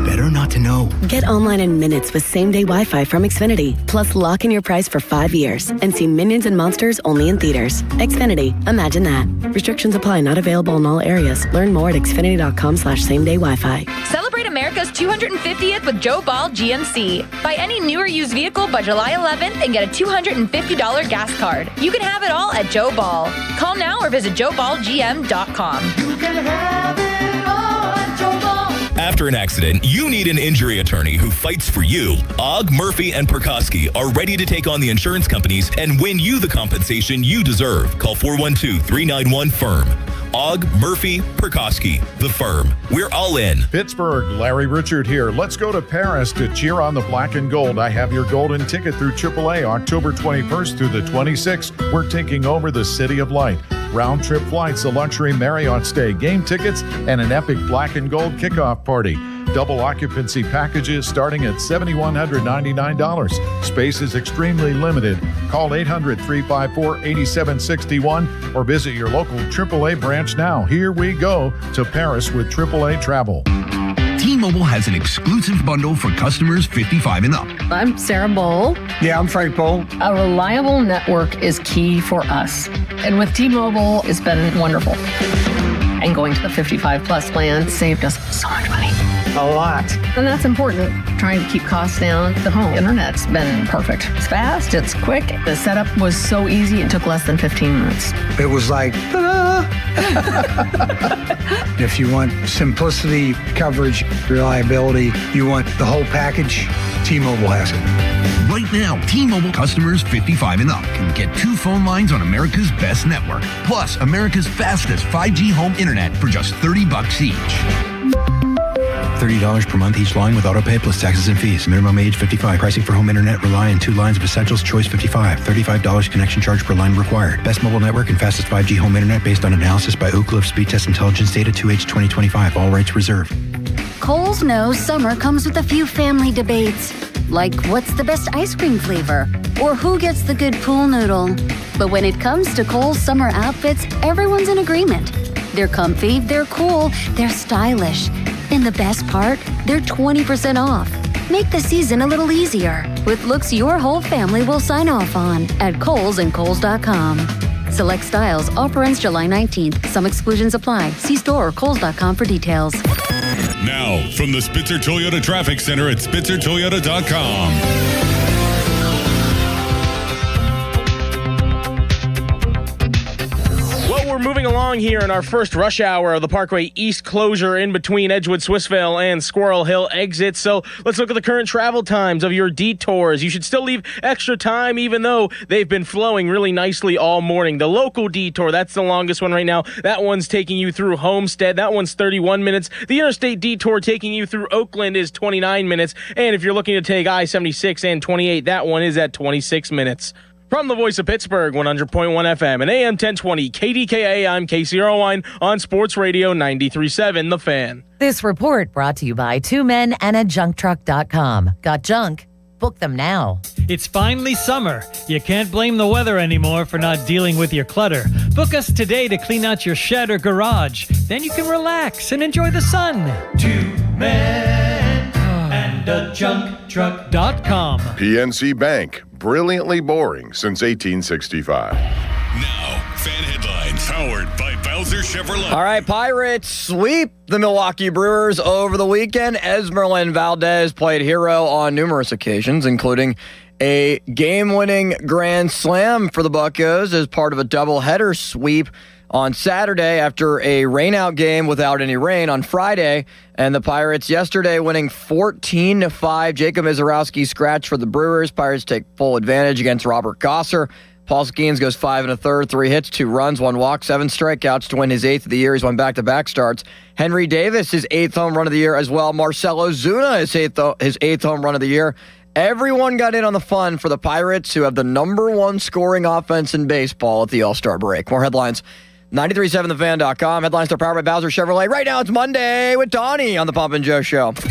Better not to know. Get online in minutes with same-day Wi-Fi from Xfinity. Plus, lock in your price for 5 years and see Minions and Monsters only in theaters. Xfinity. Imagine that. Restrictions apply. Not available in all areas. Learn more at xfinity.com/same-day Wi-Fi. Celebrate America's 250th with Joe Ball GMC. Buy any new or used vehicle by July 11th and get a $250 gas card. You can have it all at Joe Ball. Call now or visit joeballgm.com. You can have it all at Joe Ball. After an accident, you need an injury attorney who fights for you. Ogg, Murphy, and Perkoski are ready to take on the insurance companies and win you the compensation you deserve. Call 412-391-FIRM. Ogg, Murphy, Perkoski, the firm. We're all in. Pittsburgh, Larry Richard here. Let's go to Paris to cheer on the black and gold. I have your golden ticket through AAA October 21st through the 26th. We're taking over the City of Light. Round trip flights, a luxury Marriott stay, game tickets, and an epic black and gold kickoff party. Double occupancy packages starting at $7,199. Space is extremely limited. Call 800-354-8761 or visit your local AAA branch now. Here we go to Paris with AAA Travel. T-Mobile has an exclusive bundle for customers 55 and up. I'm Sarah Bowl. Yeah, I'm Frank Bowl. A reliable network is key for us. And with T-Mobile, it's been wonderful. And going to the 55 plus plan saved us so much money. a lot. And that's important, trying to keep costs down. The home internet's been perfect. It's fast, it's quick. The setup was so easy, it took less than 15 minutes. It was like, ta-da! If you want simplicity, coverage, reliability, you want the whole package, T-Mobile has it. Right now, T-Mobile customers 55 and up can get 2 phone lines on America's best network, plus America's fastest 5G home internet for just $30 each. $30 per month each line with autopay plus taxes and fees. Minimum age 55. Pricing for home internet rely on 2 lines of essentials. Choice 55. $35 connection charge per line required. Best mobile network and fastest 5G home internet based on analysis by Oak Cliff Speed Test Intelligence data 2H 2025. All rights reserved. Kohl's knows summer comes with a few family debates, like what's the best ice cream flavor or who gets the good pool noodle. But when it comes to Kohl's summer outfits, everyone's in agreement. They're comfy, they're cool, they're stylish. And the best part, they're 20% off. Make the season a little easier with looks your whole family will sign off on at Kohl's and Kohl's.com. Select styles. Offer ends July 19th. Some exclusions apply. See store or Kohl's.com for details. Now, from the Spitzer Toyota Traffic Center at SpitzerToyota.com. We're moving along here in our first rush hour of the Parkway East closure in between Edgewood, Swissvale, and Squirrel Hill exits. So let's look at the current travel times of your detours. You should still leave extra time, even though they've been flowing really nicely all morning. The local detour, that's the longest one right now. That one's taking you through Homestead. That one's 31 minutes. The interstate detour taking you through Oakland is 29 minutes. And if you're looking to take I-76 and 28, that one is at 26 minutes. From the voice of Pittsburgh, 100.1 FM and AM 1020 KDKA, I'm Casey Irwine on Sports Radio 93.7 The Fan. This report brought to you by 2 Men and a JunkTruck.com. Got junk? Book them now. It's finally summer. You can't blame the weather anymore for not dealing with your clutter. Book us today to clean out your shed or garage. Then you can relax and enjoy the sun. 2 Men and a JunkTruck.com. PNC Bank. Brilliantly boring since 1865. Now, fan headlines powered by Bowser Chevrolet. All right, Pirates sweep the Milwaukee Brewers over the weekend. Esmeralyn Valdez played hero on numerous occasions, including a game-winning grand slam for the Buccos as part of a doubleheader sweep on Saturday after a rainout game without any rain on Friday. And the Pirates yesterday winning 14-5. Jacob Mizorowski scratched for the Brewers. Pirates take full advantage against Robert Gosser. Paul Skeens goes 5 1/3, 3 hits, 2 runs, 1 walk, 7 strikeouts to win his 8th of the year. He's won back-to-back starts. Henry Davis, his 8th home run of the year as well. Marcelo Zuna, his 8th home run of the year. Everyone got in on the fun for the Pirates, who have the #1 scoring offense in baseball at the All-Star break. More headlines. 937thefan.com. Headlines are powered by Bowser Chevrolet. Right now it's Monday with Donnie on the Pomp and Joe Show. It's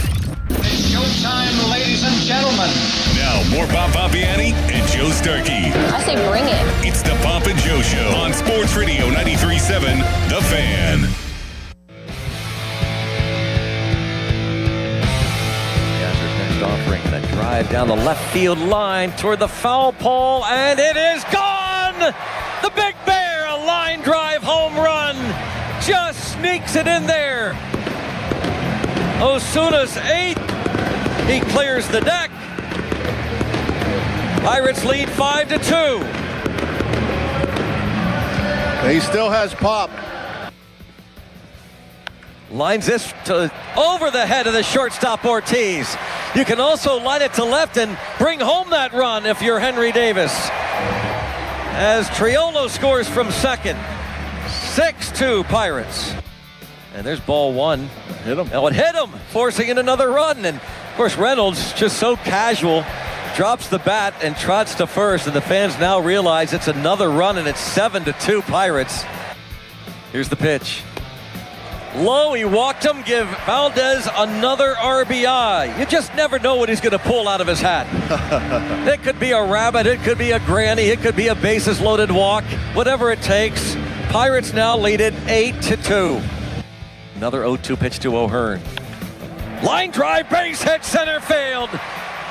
showtime, ladies and gentlemen. Now, more Bob Papiani and Joe Starkey. I say bring it. It's the Pomp and Joe Show on Sports Radio 93.7 The Fan. Offering and a drive down the left field line toward the foul pole, and it is gone! The Big Bear, a line drive home run, just sneaks it in there. Osuna's 8th. He clears the deck. Pirates lead 5-2. He still has pop. Lines this to over the head of the shortstop Ortiz. You can also line it to left and bring home that run if you're Henry Davis. As Triolo scores from second. 6-2 Pirates. And there's ball 1. Hit him. Oh, it hit him, forcing in another run. And of course Reynolds, just so casual, drops the bat and trots to first. And the fans now realize it's another run, and it's 7-2 Pirates. Here's the pitch. Low, he walked him, give Valdez another RBI. You just never know what he's going to pull out of his hat. It could be a rabbit, it could be a granny, it could be a bases loaded walk, whatever it takes. Pirates now lead it 8-2. Another 0-2 pitch to O'Hearn. Line drive, base hit, center field.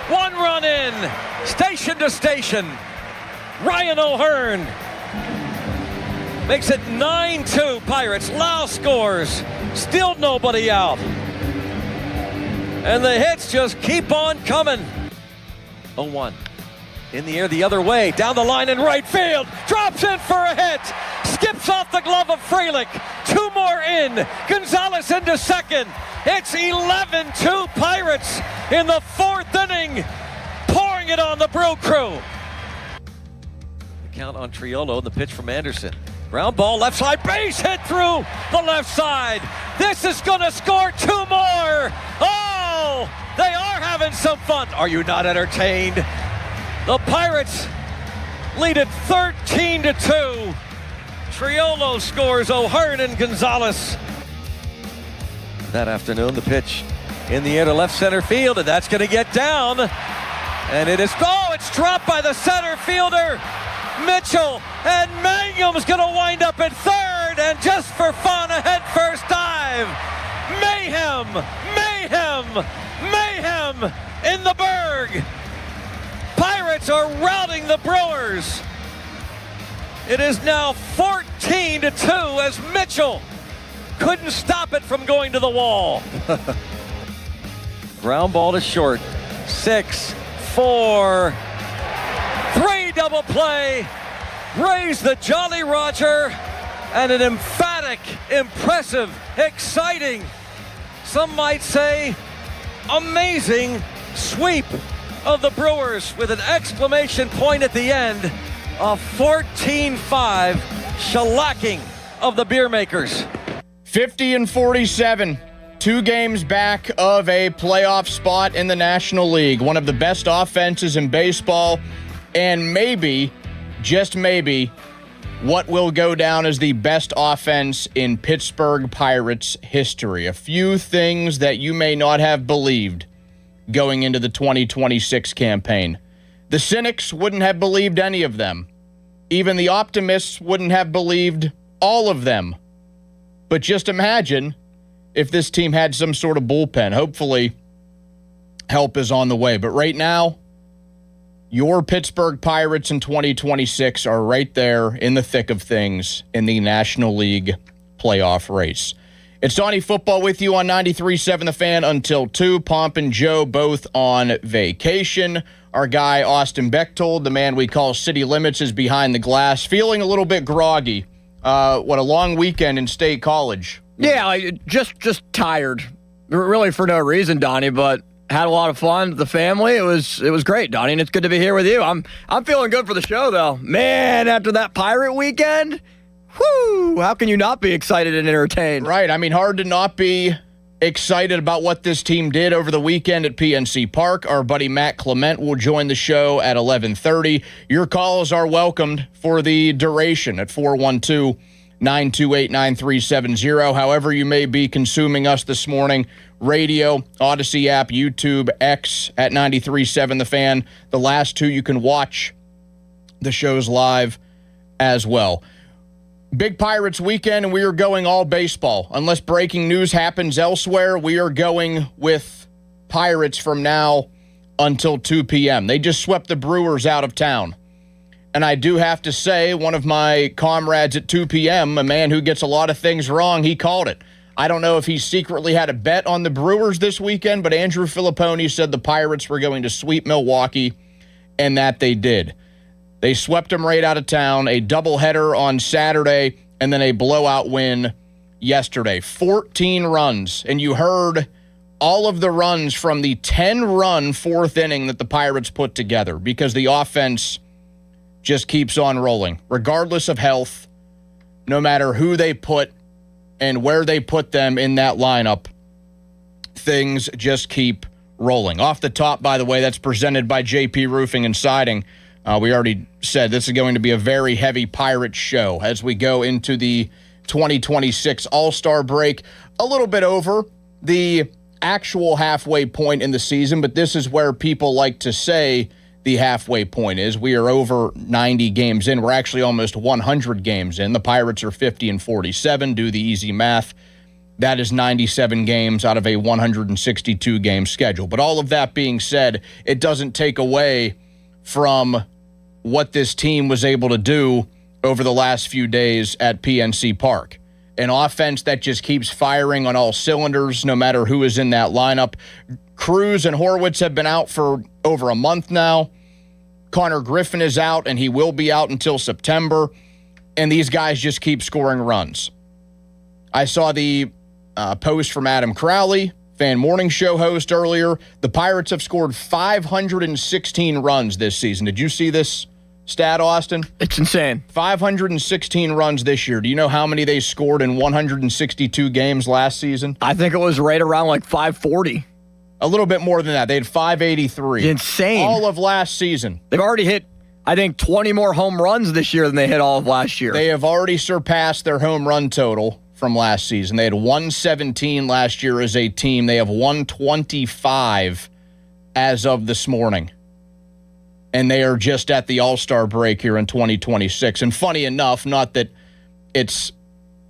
1 run in, station to station. Ryan O'Hearn makes it 9-2 Pirates. Lau scores. Still nobody out. And the hits just keep on coming. 0-1. In the air the other way, down the line in right field. Drops in for a hit. Skips off the glove of Frelick. 2 more in. Gonzalez into second. It's 11-2 Pirates in the 4th inning. Pouring it on the Brew Crew. The count on Triolo, the pitch from Anderson. Ground ball, left side, base hit through the left side. This is going to score 2 more. Oh, they are having some fun. Are you not entertained? The Pirates lead it 13-2. Triolo scores. O'Hearn and Gonzalez. That afternoon, the pitch in the air to left center field, and that's going to get down. And it is, it's dropped by the center fielder, Mitchell, and Mangum's going to wind up at third, and just for fun, a head-first dive. Mayhem, mayhem, mayhem in the Berg. Pirates are routing the Brewers. It is now 14-2 as Mitchell couldn't stop it from going to the wall. Ground ball to short. 6, 4, 3 double play. Raise the Jolly Roger. And an emphatic, impressive, exciting, some might say amazing sweep of the Brewers with an exclamation point at the end. A 14-5 shellacking of the Beer Makers. 50-47. 2 games back of a playoff spot in the National League. One of the best offenses in baseball. And maybe, just maybe, what will go down as the best offense in Pittsburgh Pirates history. A few things that you may not have believed going into the 2026 campaign. The cynics wouldn't have believed any of them. Even the optimists wouldn't have believed all of them. But just imagine if this team had some sort of bullpen. Hopefully, help is on the way. But right now, your Pittsburgh Pirates in 2026 are right there in the thick of things in the National League playoff race. It's Donnie Football with you on 93.7 The Fan until 2. Pomp and Joe both on vacation. Our guy, Austin Bechtold, the man we call City Limits, is behind the glass, feeling a little bit groggy. What a long weekend in State College. Yeah, just tired. Really for no reason, Donnie, but had a lot of fun with the family. It was great, Donnie, and it's good to be here with you. I'm feeling good for the show, though. Man, after that Pirate weekend, whoo, how can you not be excited and entertained? Right. I mean, hard to not be excited about what this team did over the weekend at PNC Park. Our buddy Matt Clement will join the show at 11:30. Your calls are welcomed for the duration at 412-928-9370. However you may be consuming us this morning, radio, Odyssey app, YouTube, X at 93.7 The Fan. The last 2 you can watch the shows live as well. Big Pirates weekend, and we are going all baseball. Unless breaking news happens elsewhere, we are going with Pirates from now until 2 p.m. They just swept the Brewers out of town. And I do have to say, one of my comrades at 2 p.m., a man who gets a lot of things wrong, he called it. I don't know if he secretly had a bet on the Brewers this weekend, but Andrew Filipponi said the Pirates were going to sweep Milwaukee, and that they did. They swept them right out of town, a doubleheader on Saturday, and then a blowout win yesterday. 14 runs, and you heard all of the runs from the 10-run 4th inning that the Pirates put together because the offense just keeps on rolling. Regardless of health, no matter who they put and where they put them in that lineup, things just keep rolling. Off the top, by the way, that's presented by JP Roofing and Siding. We already said this is going to be a very heavy Pirates show as we go into the 2026 All-Star break. A little bit over the actual halfway point in the season, but this is where people like to say the halfway point is. We are over 90 games in. We're actually almost 100 games in. The Pirates are 50-47. Do the easy math. That is 97 games out of a 162-game schedule. But all of that being said, it doesn't take away from what this team was able to do over the last few days at PNC Park. an offense that just keeps firing on all cylinders, no matter who is in that lineup. Cruz and Horwitz have been out for over a month now. Connor Griffin is out, and he will be out until September. And these guys just keep scoring runs. I saw the post from Adam Crowley, Fan Morning Show host, earlier. The Pirates have scored 516 runs this season. Did you see this stat, Austin? It's insane. 516 runs this year. Do you know how many they scored in 162 games last season? I think it was right around like 540. A little bit more than that. They had 583. Insane. All of last season. They've already hit, I think, 20 more home runs this year than they hit all of last year. They have already surpassed their home run total from last season. They had 117 last year as a team. They have 125 as of this morning. And they are just at the All-Star break here in 2026. And funny enough, not that it's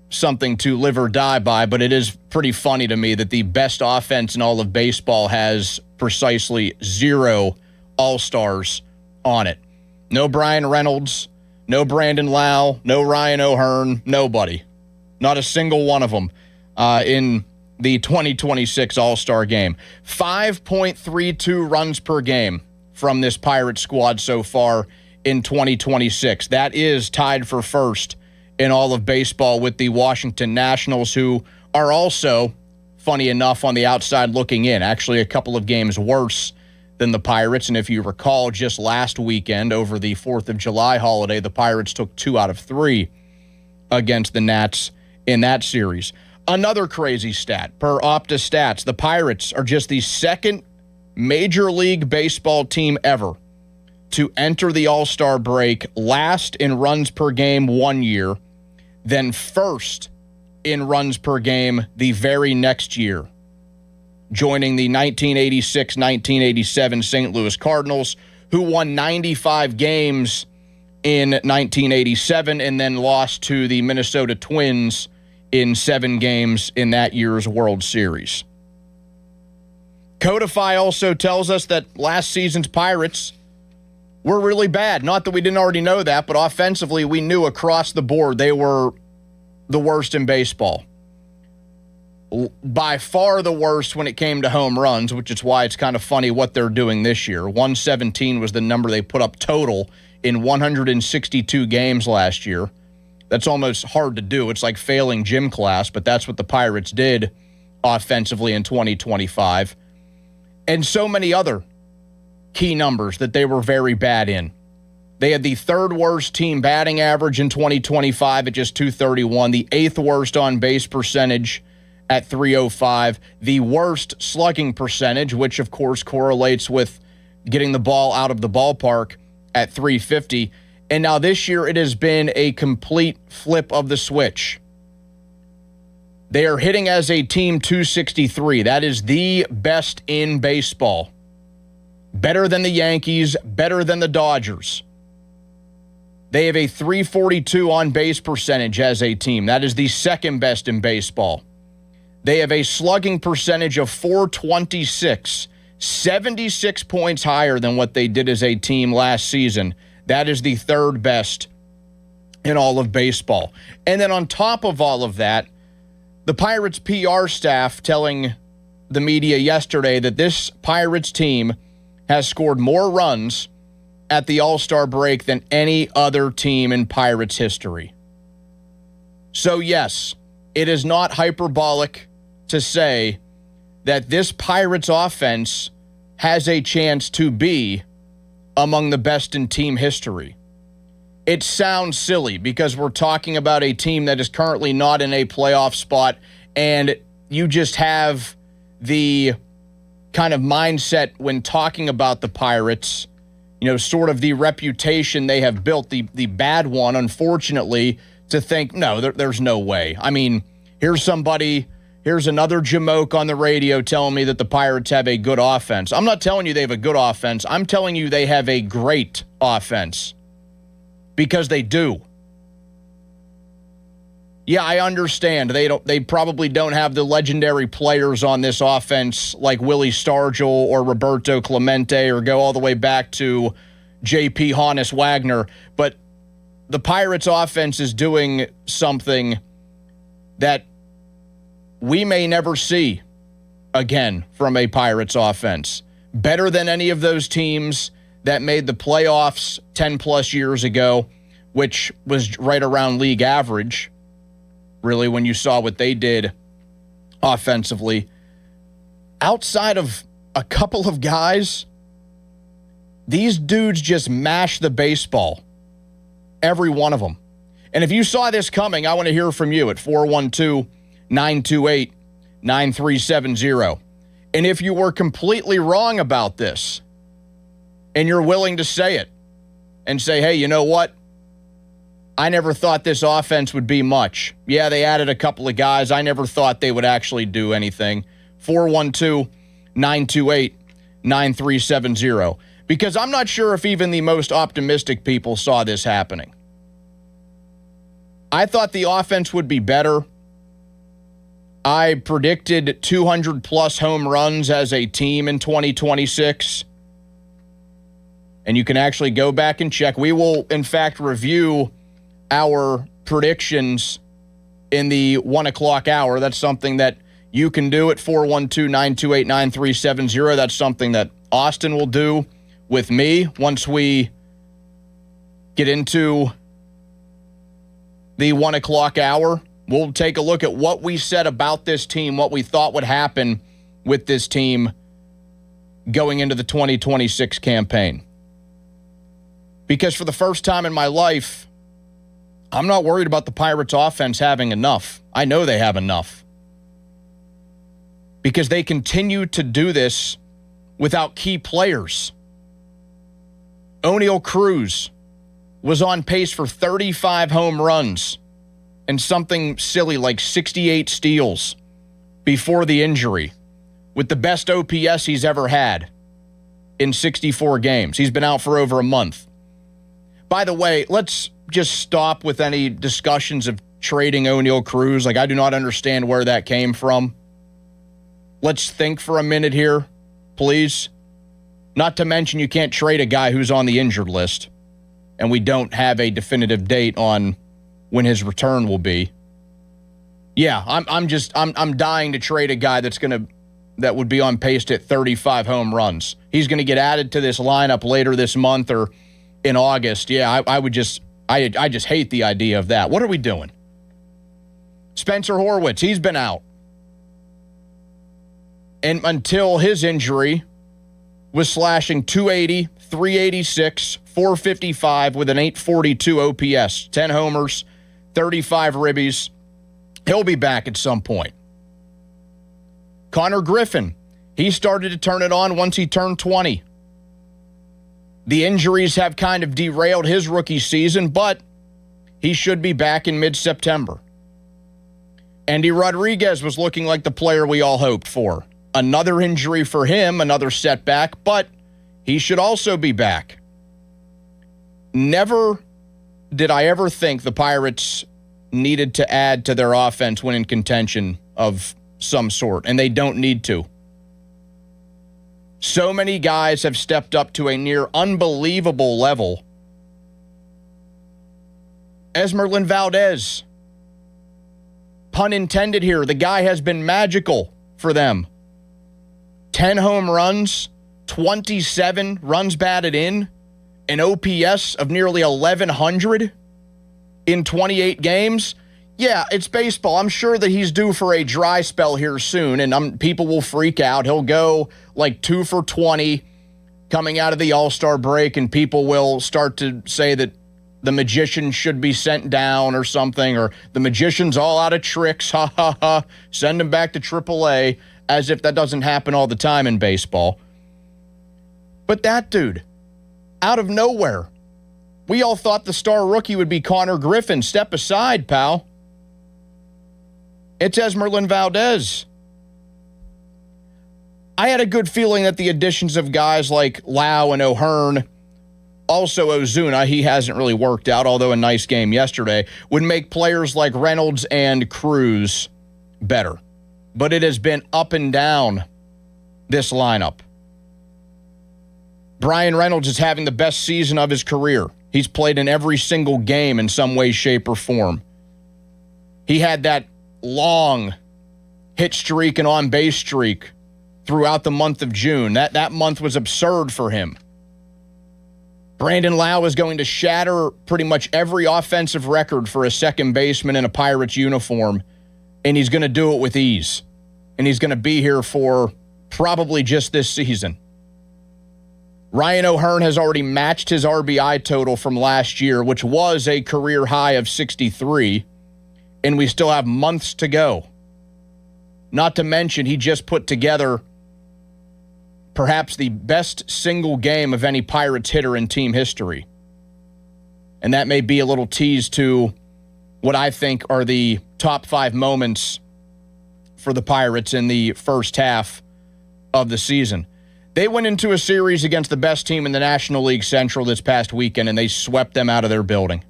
something to live or die by, but it is pretty funny to me that the best offense in all of baseball has precisely 0 All-Stars on it. No Brian Reynolds, no Brandon Lau, no Ryan O'Hearn, nobody. Not a single one of them in the 2026 All-Star game. 5.32 runs per game from this Pirate squad so far in 2026. That is tied for first in all of baseball with the Washington Nationals, who are also, funny enough, on the outside looking in. Actually, a couple of games worse than the Pirates. And if you recall, just last weekend over the 4th of July holiday, the Pirates took 2 out of 3 against the Nats in that series. Another crazy stat, per Opta Stats, the Pirates are just the second Major League Baseball team ever to enter the All-Star break last in runs per game one year, then first in runs per game the very next year, joining the 1986-1987 St. Louis Cardinals, who won 95 games in 1987 and then lost to the Minnesota Twins in 7 games in that year's World Series. Codify also tells us that last season's Pirates were really bad. Not that we didn't already know that, but offensively we knew across the board they were the worst in baseball. By far the worst when it came to home runs, which is why it's kind of funny what they're doing this year. 117 was the number they put up total in 162 games last year. That's almost hard to do. It's like failing gym class, but that's what the Pirates did offensively in 2025. And so many other key numbers that they were very bad in. They had the 3rd worst team batting average in 2025 at just .231, the 8th worst on base percentage at .305, the worst slugging percentage, which of course correlates with getting the ball out of the ballpark, at .350. And now this year it has been a complete flip of the switch. They are hitting as a team .263. That is the best in baseball. Better than the Yankees, better than the Dodgers. They have a .342 on base percentage as a team. That is the 2nd best in baseball. They have a slugging percentage of .426, 76 points higher than what they did as a team last season. That is the 3rd best in all of baseball. And then on top of all of that, the Pirates PR staff telling the media yesterday that this Pirates team has scored more runs at the All-Star break than any other team in Pirates history. So yes, it is not hyperbolic to say that this Pirates offense has a chance to be among the best in team history. It sounds silly because we're talking about a team that is currently not in a playoff spot, and you just have the kind of mindset when talking about the Pirates, you know, sort of the reputation they have built, the bad one, unfortunately, to think, no, there's no way. I mean, here's another Jamoke on the radio telling me that the Pirates have a good offense. I'm not telling you they have a good offense. I'm telling you they have a great offense. Because they do. Yeah, I understand. They probably don't have the legendary players on this offense like Willie Stargell or Roberto Clemente, or go all the way back to J.P. Honus Wagner. But the Pirates offense is doing something that we may never see again from a Pirates offense. Better than any of those teams that made the playoffs 10 plus years ago, which was right around league average, really, when you saw what they did offensively. Outside of a couple of guys, these dudes just mash the baseball. Every one of them. And if you saw this coming, I want to hear from you at 412-928-9370. And if you were completely wrong about this, and you're willing to say it, and say, hey, you know what? I never thought this offense would be much. Yeah, they added a couple of guys. I never thought they would actually do anything. 412-928-9370. Because I'm not sure if even the most optimistic people saw this happening. I thought the offense would be better. I predicted 200-plus home runs as a team in 2026. And you can actually go back and check. We will, in fact, review our predictions in the 1 o'clock hour. That's something that you can do at 412-928-9370. That's something that Austin will do with me once we get into the 1 o'clock hour. We'll take a look at what we said about this team, what we thought would happen with this team going into the 2026 campaign. Because for the first time in my life, I'm not worried about the Pirates offense having enough. I know they have enough. Because they continue to do this without key players. Oneil Cruz was on pace for 35 home runs and something silly like 68 steals before the injury, with the best OPS he's ever had in 64 games. He's been out for over a month. By the way, let's just stop with any discussions of trading Oneil Cruz. Like, I do not understand where that came from. Let's think for a minute here, please. Not to mention you can't trade a guy who's on the injured list, and we don't have a definitive date on when his return will be. Yeah, I'm dying to trade a guy that would be on pace to hit 35 home runs. He's going to get added to this lineup later this month or in August. Yeah, I just hate the idea of that. What are we doing? Spencer Horwitz, he's been out. And until his injury, was slashing 280, 386, 455 with an 842 OPS, 10 homers, 35 ribbies. He'll be back at some point. Connor Griffin, he started to turn it on once he turned 20. The injuries have kind of derailed his rookie season, but he should be back in mid-September. Andy Rodriguez was looking like the player we all hoped for. Another injury for him, another setback, but he should also be back. Never did I ever think the Pirates needed to add to their offense when in contention of some sort, and they don't need to. So many guys have stepped up to a near unbelievable level. Esmeralyn Valdez, pun intended here, the guy has been magical for them. 10 home runs, 27 runs batted in, an OPS of nearly 1,100 in 28 games. Yeah, it's baseball. I'm sure that he's due for a dry spell here soon, and people will freak out. He'll go like 2 for 20 coming out of the All-Star break, and people will start to say that the magician should be sent down or something, or the magician's all out of tricks, ha, ha, ha, send him back to AAA, as if that doesn't happen all the time in baseball. But that dude, out of nowhere, we all thought the star rookie would be Connor Griffin. Step aside, pal. It's Esmeralyn Valdez. I had a good feeling that the additions of guys like Lau and O'Hearn, also Ozuna, he hasn't really worked out, although a nice game yesterday, would make players like Reynolds and Cruz better. But it has been up and down, this lineup. Brian Reynolds is having the best season of his career. He's played in every single game in some way, shape, or form. He had that long hit streak and on base streak throughout the month of June. That month was absurd for him. Brandon Lau is going to shatter pretty much every offensive record for a second baseman in a Pirates uniform, and he's going to do it with ease. And he's going to be here for probably just this season. Ryan O'Hearn has already matched his RBI total from last year, which was a career high of 63, and we still have months to go. Not to mention, he just put together perhaps the best single game of any Pirates hitter in team history. And that may be a little tease to what I think are the top 5 moments for the Pirates in the first half of the season. They went into a series against the best team in the National League Central this past weekend, and they swept them out of their building.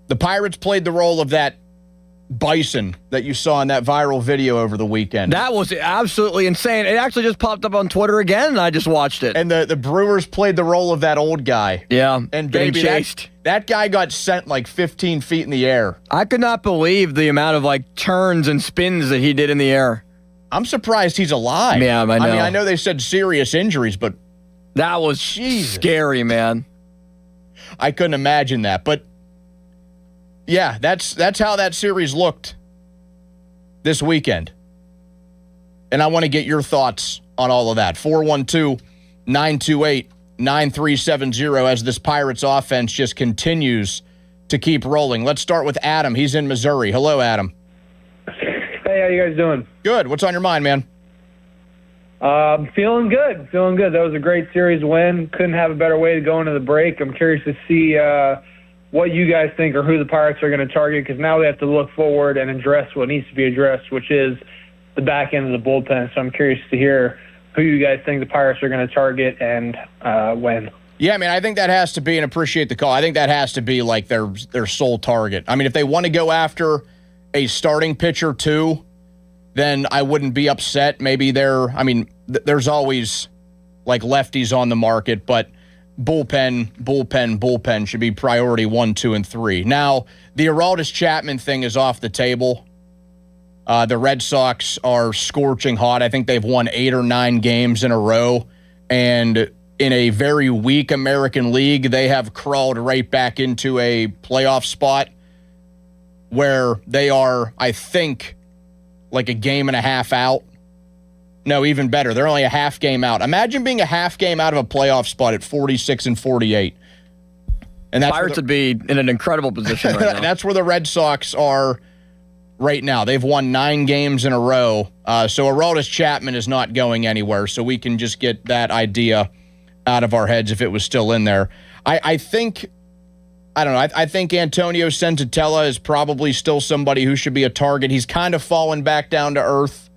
The Pirates played the role of that bison that you saw in that viral video over the weekend. That was absolutely insane. It actually just popped up on Twitter again, and I just watched it. And the Brewers played the role of that old guy. Yeah, and getting baby, chased. That guy got sent like 15 feet in the air. I could not believe the amount of like turns and spins that he did in the air. I'm surprised he's alive. Yeah, I know. I mean, I know they said serious injuries, but that was scary, man. I couldn't imagine that. But yeah, that's how that series looked this weekend. And I want to get your thoughts on all of that. 412-928-9370 as this Pirates offense just continues to keep rolling. Let's start with Adam. He's in Missouri. Hello, Adam. Hey, how you guys doing? Good. What's on your mind, man? Feeling good. Feeling good. That was a great series win. Couldn't have a better way to go into the break. I'm curious to see what you guys think or who the Pirates are going to target, because now they have to look forward and address what needs to be addressed, which is the back end of the bullpen. So I'm curious to hear who you guys think the Pirates are going to target and when. Yeah, I mean, I think that has to be, and appreciate the call, I think that has to be like their sole target. I mean, if they want to go after a starting pitcher too, then I wouldn't be upset. Maybe there's always like lefties on the market, but bullpen should be priority 1, 2, and 3. Now, the Aroldis Chapman thing is off the table. The Red Sox are scorching hot. I think they've won 8 or 9 games in a row, and in a very weak American League, they have crawled right back into a playoff spot where they are, I think, like a game and a half out. No, even better. They're only a half game out. Imagine being a half game out of a playoff spot at 46 and 48. And that's Pirates would be in an incredible position right now. That's where the Red Sox are right now. They've won 9 games in a row. So Aroldis Chapman is not going anywhere. So we can just get that idea out of our heads if it was still in there. I think Antonio Senzatella is probably still somebody who should be a target. He's kind of fallen back down to earth,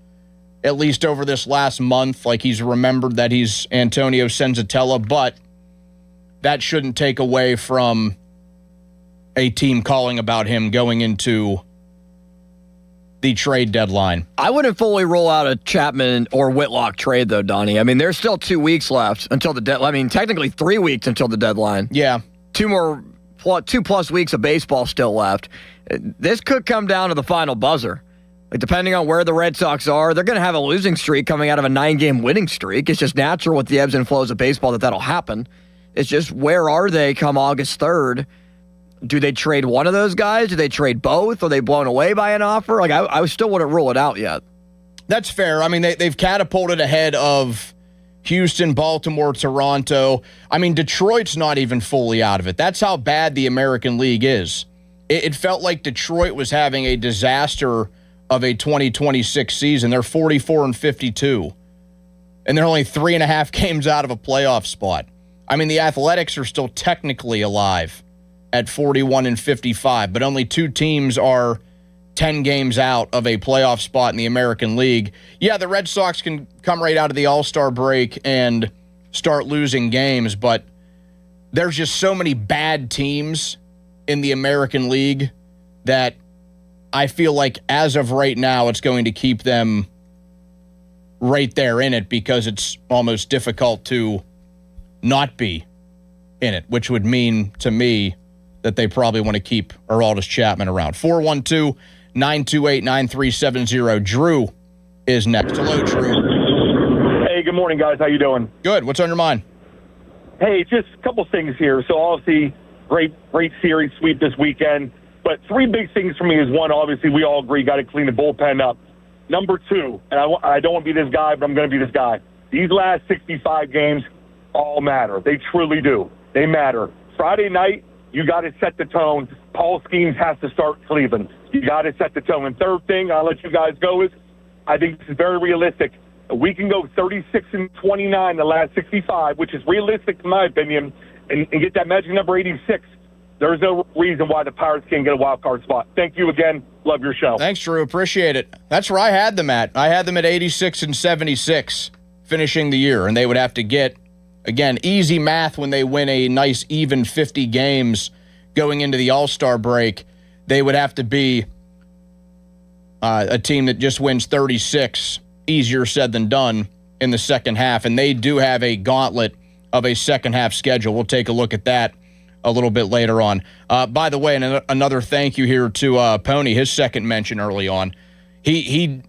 at least over this last month. Like, he's remembered that he's Antonio Senzatella, but that shouldn't take away from a team calling about him going into the trade deadline. I wouldn't fully roll out a Chapman or Whitlock trade, though, Donnie. I mean, there's still 2 weeks left until the deadline. I mean, technically 3 weeks until the deadline. Yeah. 2+ weeks of baseball still left. This could come down to the final buzzer. Like, depending on where the Red Sox are, they're going to have a losing streak coming out of a 9-game winning streak. It's just natural with the ebbs and flows of baseball that'll happen. It's just, where are they come August 3rd? Do they trade one of those guys? Do they trade both? Are they blown away by an offer? Like, I still wouldn't rule it out yet. That's fair. I mean, they've catapulted ahead of Houston, Baltimore, Toronto. I mean, Detroit's not even fully out of it. That's how bad the American League is. It felt like Detroit was having a disaster of a 2026 season. They're 44 and 52, and they're only 3.5 games out of a playoff spot. I mean, the Athletics are still technically alive at 41 and 55, but only 2 teams are 10 games out of a playoff spot in the American League. Yeah, the Red Sox can come right out of the All-Star break and start losing games, but there's just so many bad teams in the American League that I feel like as of right now, it's going to keep them right there in it, because it's almost difficult to not be in it, which would mean to me that they probably want to keep Aroldis Chapman around. 928-9370. Drew is next. Hello, Drew. Hey, good morning, guys. How you doing? Good. What's on your mind? Hey, just a couple things here. So obviously, great series sweep this weekend. But three big things for me is one, obviously, we all agree, got to clean the bullpen up. Number two, and I don't want to be this guy, but I'm going to be this guy. These last 65 games all matter. They truly do. They matter. Friday night, you got to set the tone. Paul Skeens has to start Cleveland. You got to set the tone. And third thing, I'll let you guys go, is I think this is very realistic. We can go 36-29 the last 65, which is realistic in my opinion, and get that magic number 86. There's no reason why the Pirates can't get a wild card spot. Thank you again. Love your show. Thanks, Drew. Appreciate it. That's where I had them at. I had them at 86 and 76 finishing the year, and they would have to get, again, easy math when they win a nice even 50 games going into the All-Star break. They would have to be a team that just wins 36. Easier said than done in the second half, and they do have a gauntlet of a second half schedule. We'll take a look at that a little bit later on. By the way, and another thank you here to Pony, his second mention early on. He's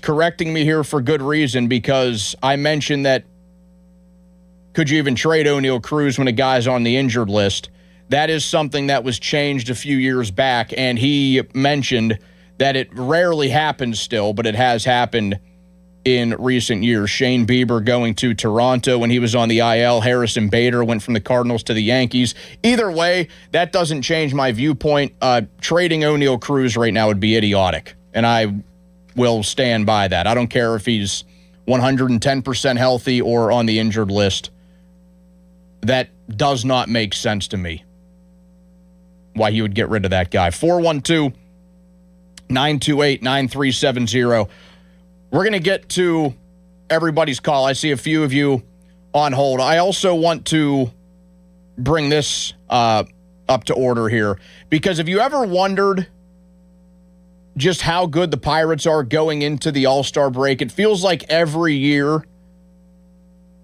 correcting me here for good reason, because I mentioned that could you even trade O'Neal Cruz when a guy's on the injured list? That is something that was changed a few years back, and he mentioned that it rarely happens still, but it has happened in recent years. Shane Bieber going to Toronto when he was on the IL. Harrison Bader went from the Cardinals to the Yankees. Either way, that doesn't change my viewpoint. Trading O'Neal Cruz right now would be idiotic, and I will stand by that. I don't care if he's 110% healthy or on the injured list. That does not make sense to me, why he would get rid of that guy. 412-928-9370. We're going to get to everybody's call. I see a few of you on hold. I also want to bring this up to order here, because if you ever wondered just how good the Pirates are going into the All-Star break, it feels like every year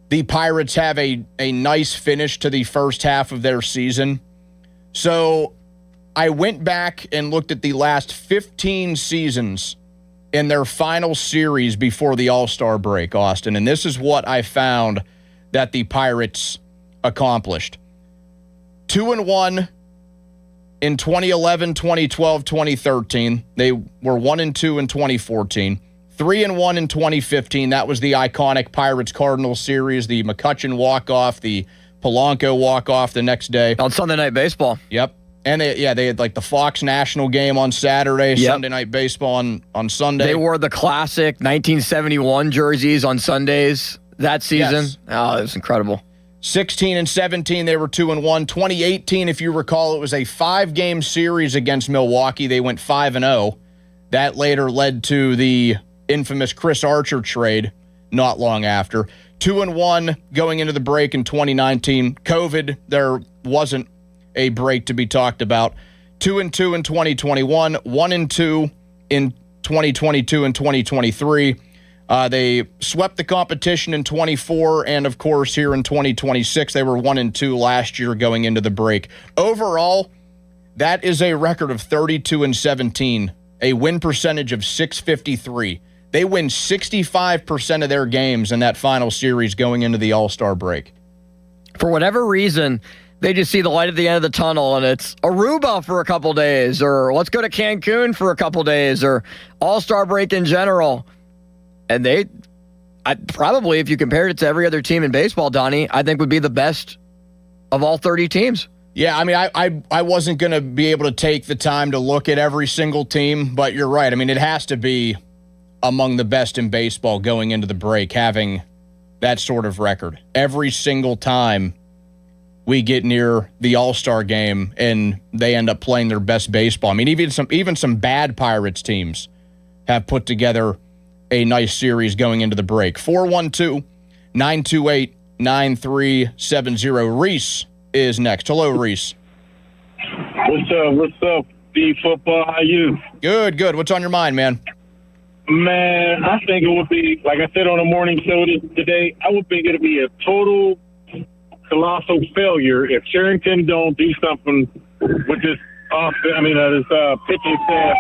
the Pirates have a nice finish to the first half of their season. So I went back and looked at the last 15 seasons in their final series before the All-Star break, Austin, and this is what I found that the Pirates accomplished. 2-1 in 2011, 2012, 2013. They were 1-2 in 2014. 3-1 in 2015. That was the iconic Pirates-Cardinals series, the McCutchen walk-off, the Polanco walk-off the next day. On Sunday Night Baseball. Yep. And they had like the Fox National game on Saturday, yep. Sunday Night Baseball on Sunday. They wore the classic 1971 jerseys on Sundays that season. Yes. Oh, it was incredible. 16 and 17, they were 2-1. 2018, if you recall, it was a 5-game series against Milwaukee. They went 5-0. That later led to the infamous Chris Archer trade not long after. 2-1 going into the break in 2019. COVID, there wasn't a break to be talked about. 2-2 in 2021, 1-2 in 2022 and 2023. They swept the competition in 24, and of course here in 2026, they were 1-2 last year going into the break. Overall, that is a record of 32-17, a win percentage of .653. They win 65% of their games in that final series going into the All-Star break. For whatever reason, they just see the light at the end of the tunnel, and it's Aruba for a couple days, or let's go to Cancun for a couple days, or All-Star break in general. And probably, if you compared it to every other team in baseball, Donnie, I think would be the best of all 30 teams. Yeah, I mean, I wasn't going to be able to take the time to look at every single team, but you're right. I mean, it has to be among the best in baseball going into the break, having that sort of record. Every single time we get near the All-Star game and they end up playing their best baseball. I mean, even some bad Pirates teams have put together a nice series going into the break. 412-928-9370. Reese is next. Hello, Reese. What's up, D-Football? How you? Good. What's on your mind, man? Man, I think it would be, like I said on the morning show today, I would think it would be a total colossal failure if Cherington don't do something with this pitching staff.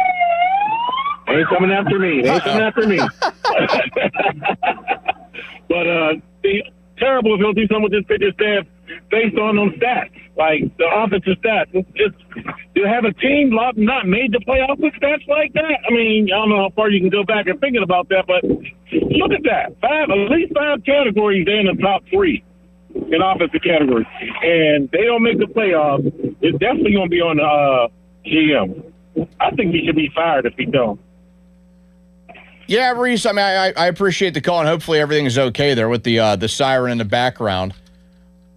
Ain't coming after me. But terrible if he'll do something with this pitching staff based on them stats, like the offensive stats. It's to have a team not made the playoffs with stats like that. I mean, I don't know how far you can go back and thinking about that, but look at that. At least five categories they're in the top three in offensive categories, and they don't make the playoffs. It's definitely going to be on the GM. I think he should be fired if he don't. Yeah, Reese, I mean, I appreciate the call, and hopefully everything is okay there with the siren in the background.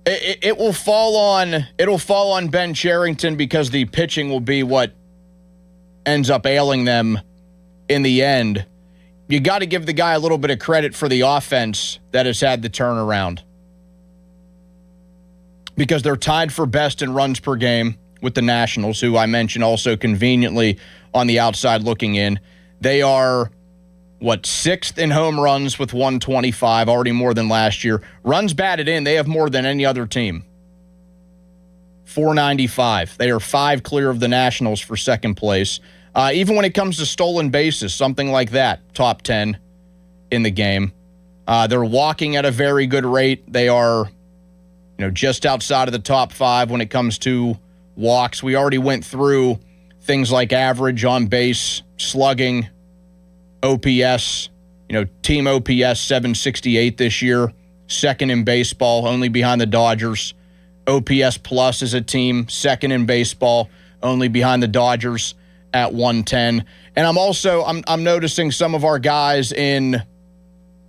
It'll fall on Ben Cherington because the pitching will be what ends up ailing them in the end. You got to give the guy a little bit of credit for the offense that has had the turnaround, because they're tied for best in runs per game with the Nationals, who I mentioned also conveniently on the outside looking in. They are, sixth in home runs with 125, already more than last year. Runs batted in, they have more than any other team. 495. They are 5 clear of the Nationals for second place. Even when it comes to stolen bases, something like that, top 10 in the game. They're walking at a very good rate. They are, just outside of the top 5 when it comes to walks. We already went through things like average on base, slugging, OPS, team OPS 768 this year, second in baseball, only behind the Dodgers. OPS plus as a team, second in baseball, only behind the Dodgers at 110. And I'm noticing some of our guys in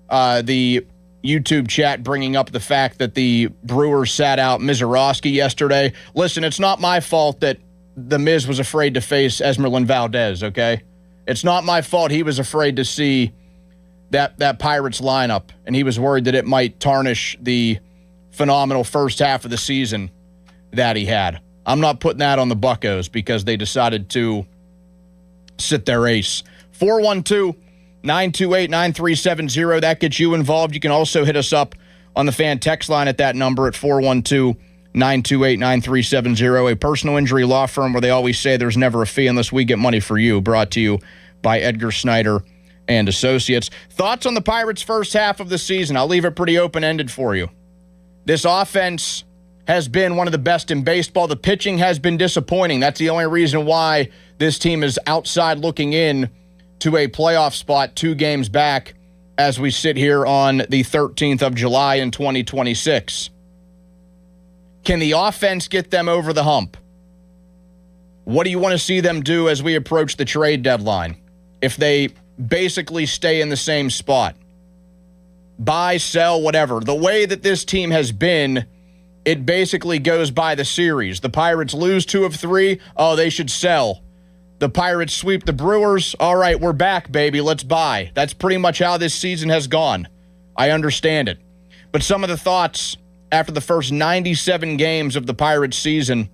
the YouTube chat bringing up the fact that the Brewers sat out Mizorowski yesterday. Listen, it's not my fault that the Miz was afraid to face Esmeralyn Valdez, okay? It's not my fault he was afraid to see that Pirates lineup, and he was worried that it might tarnish the phenomenal first half of the season that he had. I'm not putting that on the Buccos because they decided to sit their ace. 412-928-9370. That gets you involved. You can also hit us up on the fan text line at that number at 412-928-9370. A personal injury law firm where they always say there's never a fee unless we get money for you. Brought to you by Edgar Snyder and Associates. Thoughts on the Pirates' first half of the season? I'll leave it pretty open-ended for you. This offense has been one of the best in baseball. The pitching has been disappointing. That's the only reason why this team is outside looking in to a playoff spot 2 games back as we sit here on the 13th of July in 2026. Can the offense get them over the hump? What do you want to see them do as we approach the trade deadline? If they basically stay in the same spot, buy, sell, whatever. The way that this team has been, it basically goes by the series. The Pirates lose 2 of 3. Oh, they should sell. The Pirates sweep the Brewers. All right, we're back, baby. Let's buy. That's pretty much how this season has gone. I understand it. But some of the thoughts after the first 97 games of the Pirates season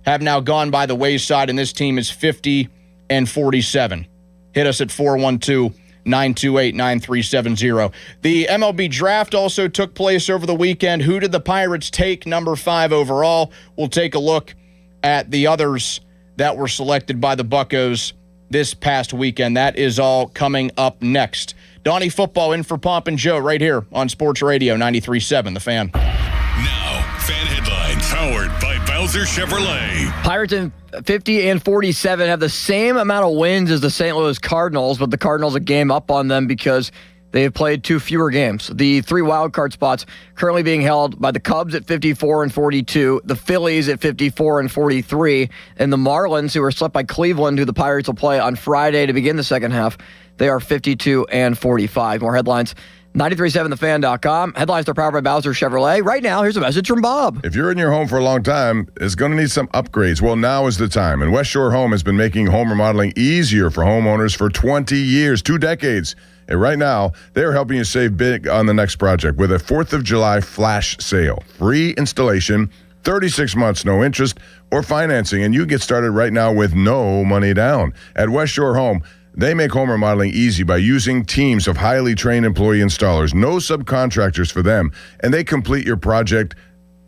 have now gone by the wayside, and this team is 50-47. Hit us at 412-928-9370. The MLB draft also took place over the weekend. Who did the Pirates take number 5 overall? We'll take a look at the others that were selected by the Buccos this past weekend. That is all coming up next. Donnie Football in for Pomp and Joe right here on Sports Radio 93.7 The Fan. Now, fan headlines powered by Bowser Chevrolet. Pirates in 50-47 have the same amount of wins as the St. Louis Cardinals, but the Cardinals a game up on them because they have played 2 fewer games. The 3 wildcard spots currently being held by the Cubs at 54-42, the Phillies at 54-43, and the Marlins, who are swept by Cleveland, who the Pirates will play on Friday to begin the second half, they are 52-45. More headlines, 937thefan.com. Headlines are powered by Bowser Chevrolet. Right now, here's a message from Bob. If you're in your home for a long time, it's going to need some upgrades. Well, now is the time. And West Shore Home has been making home remodeling easier for homeowners for 20 years, 2 decades. And right now, they're helping you save big on the next project with a 4th of July flash sale. Free installation, 36 months, no interest, or financing. And you get started right now with no money down. At West Shore Home, they make home remodeling easy by using teams of highly trained employee installers, no subcontractors for them, and they complete your project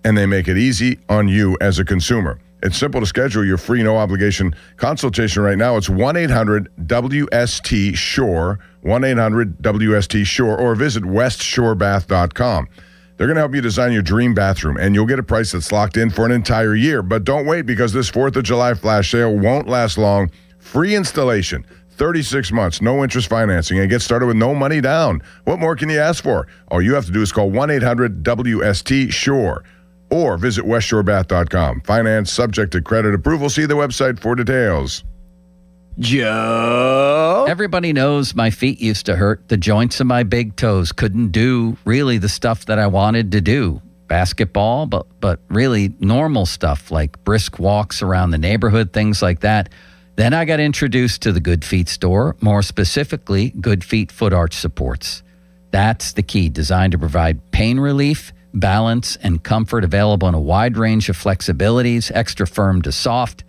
and they make it easy on you as a consumer. It's simple to schedule your free, no-obligation consultation right now. It's 1-800-WST-SHORE, 1-800-WST-SHORE, or visit westshorebath.com. They're going to help you design your dream bathroom, and you'll get a price that's locked in for an entire year. But don't wait, because this 4th of July flash sale won't last long. Free installation, 36 months, no interest financing, and get started with no money down. What more can you ask for? All you have to do is call 1-800-WST-SHORE or visit westshorebath.com. Finance subject to credit approval. See the website for details. Joe? Everybody knows my feet used to hurt. The joints of my big toes couldn't do really the stuff that I wanted to do. Basketball, but really normal stuff like brisk walks around the neighborhood, things like that. Then I got introduced to the Good Feet store, more specifically, Good Feet foot arch supports. That's the key, designed to provide pain relief, balance, and comfort, available in a wide range of flexibilities, extra firm to soft.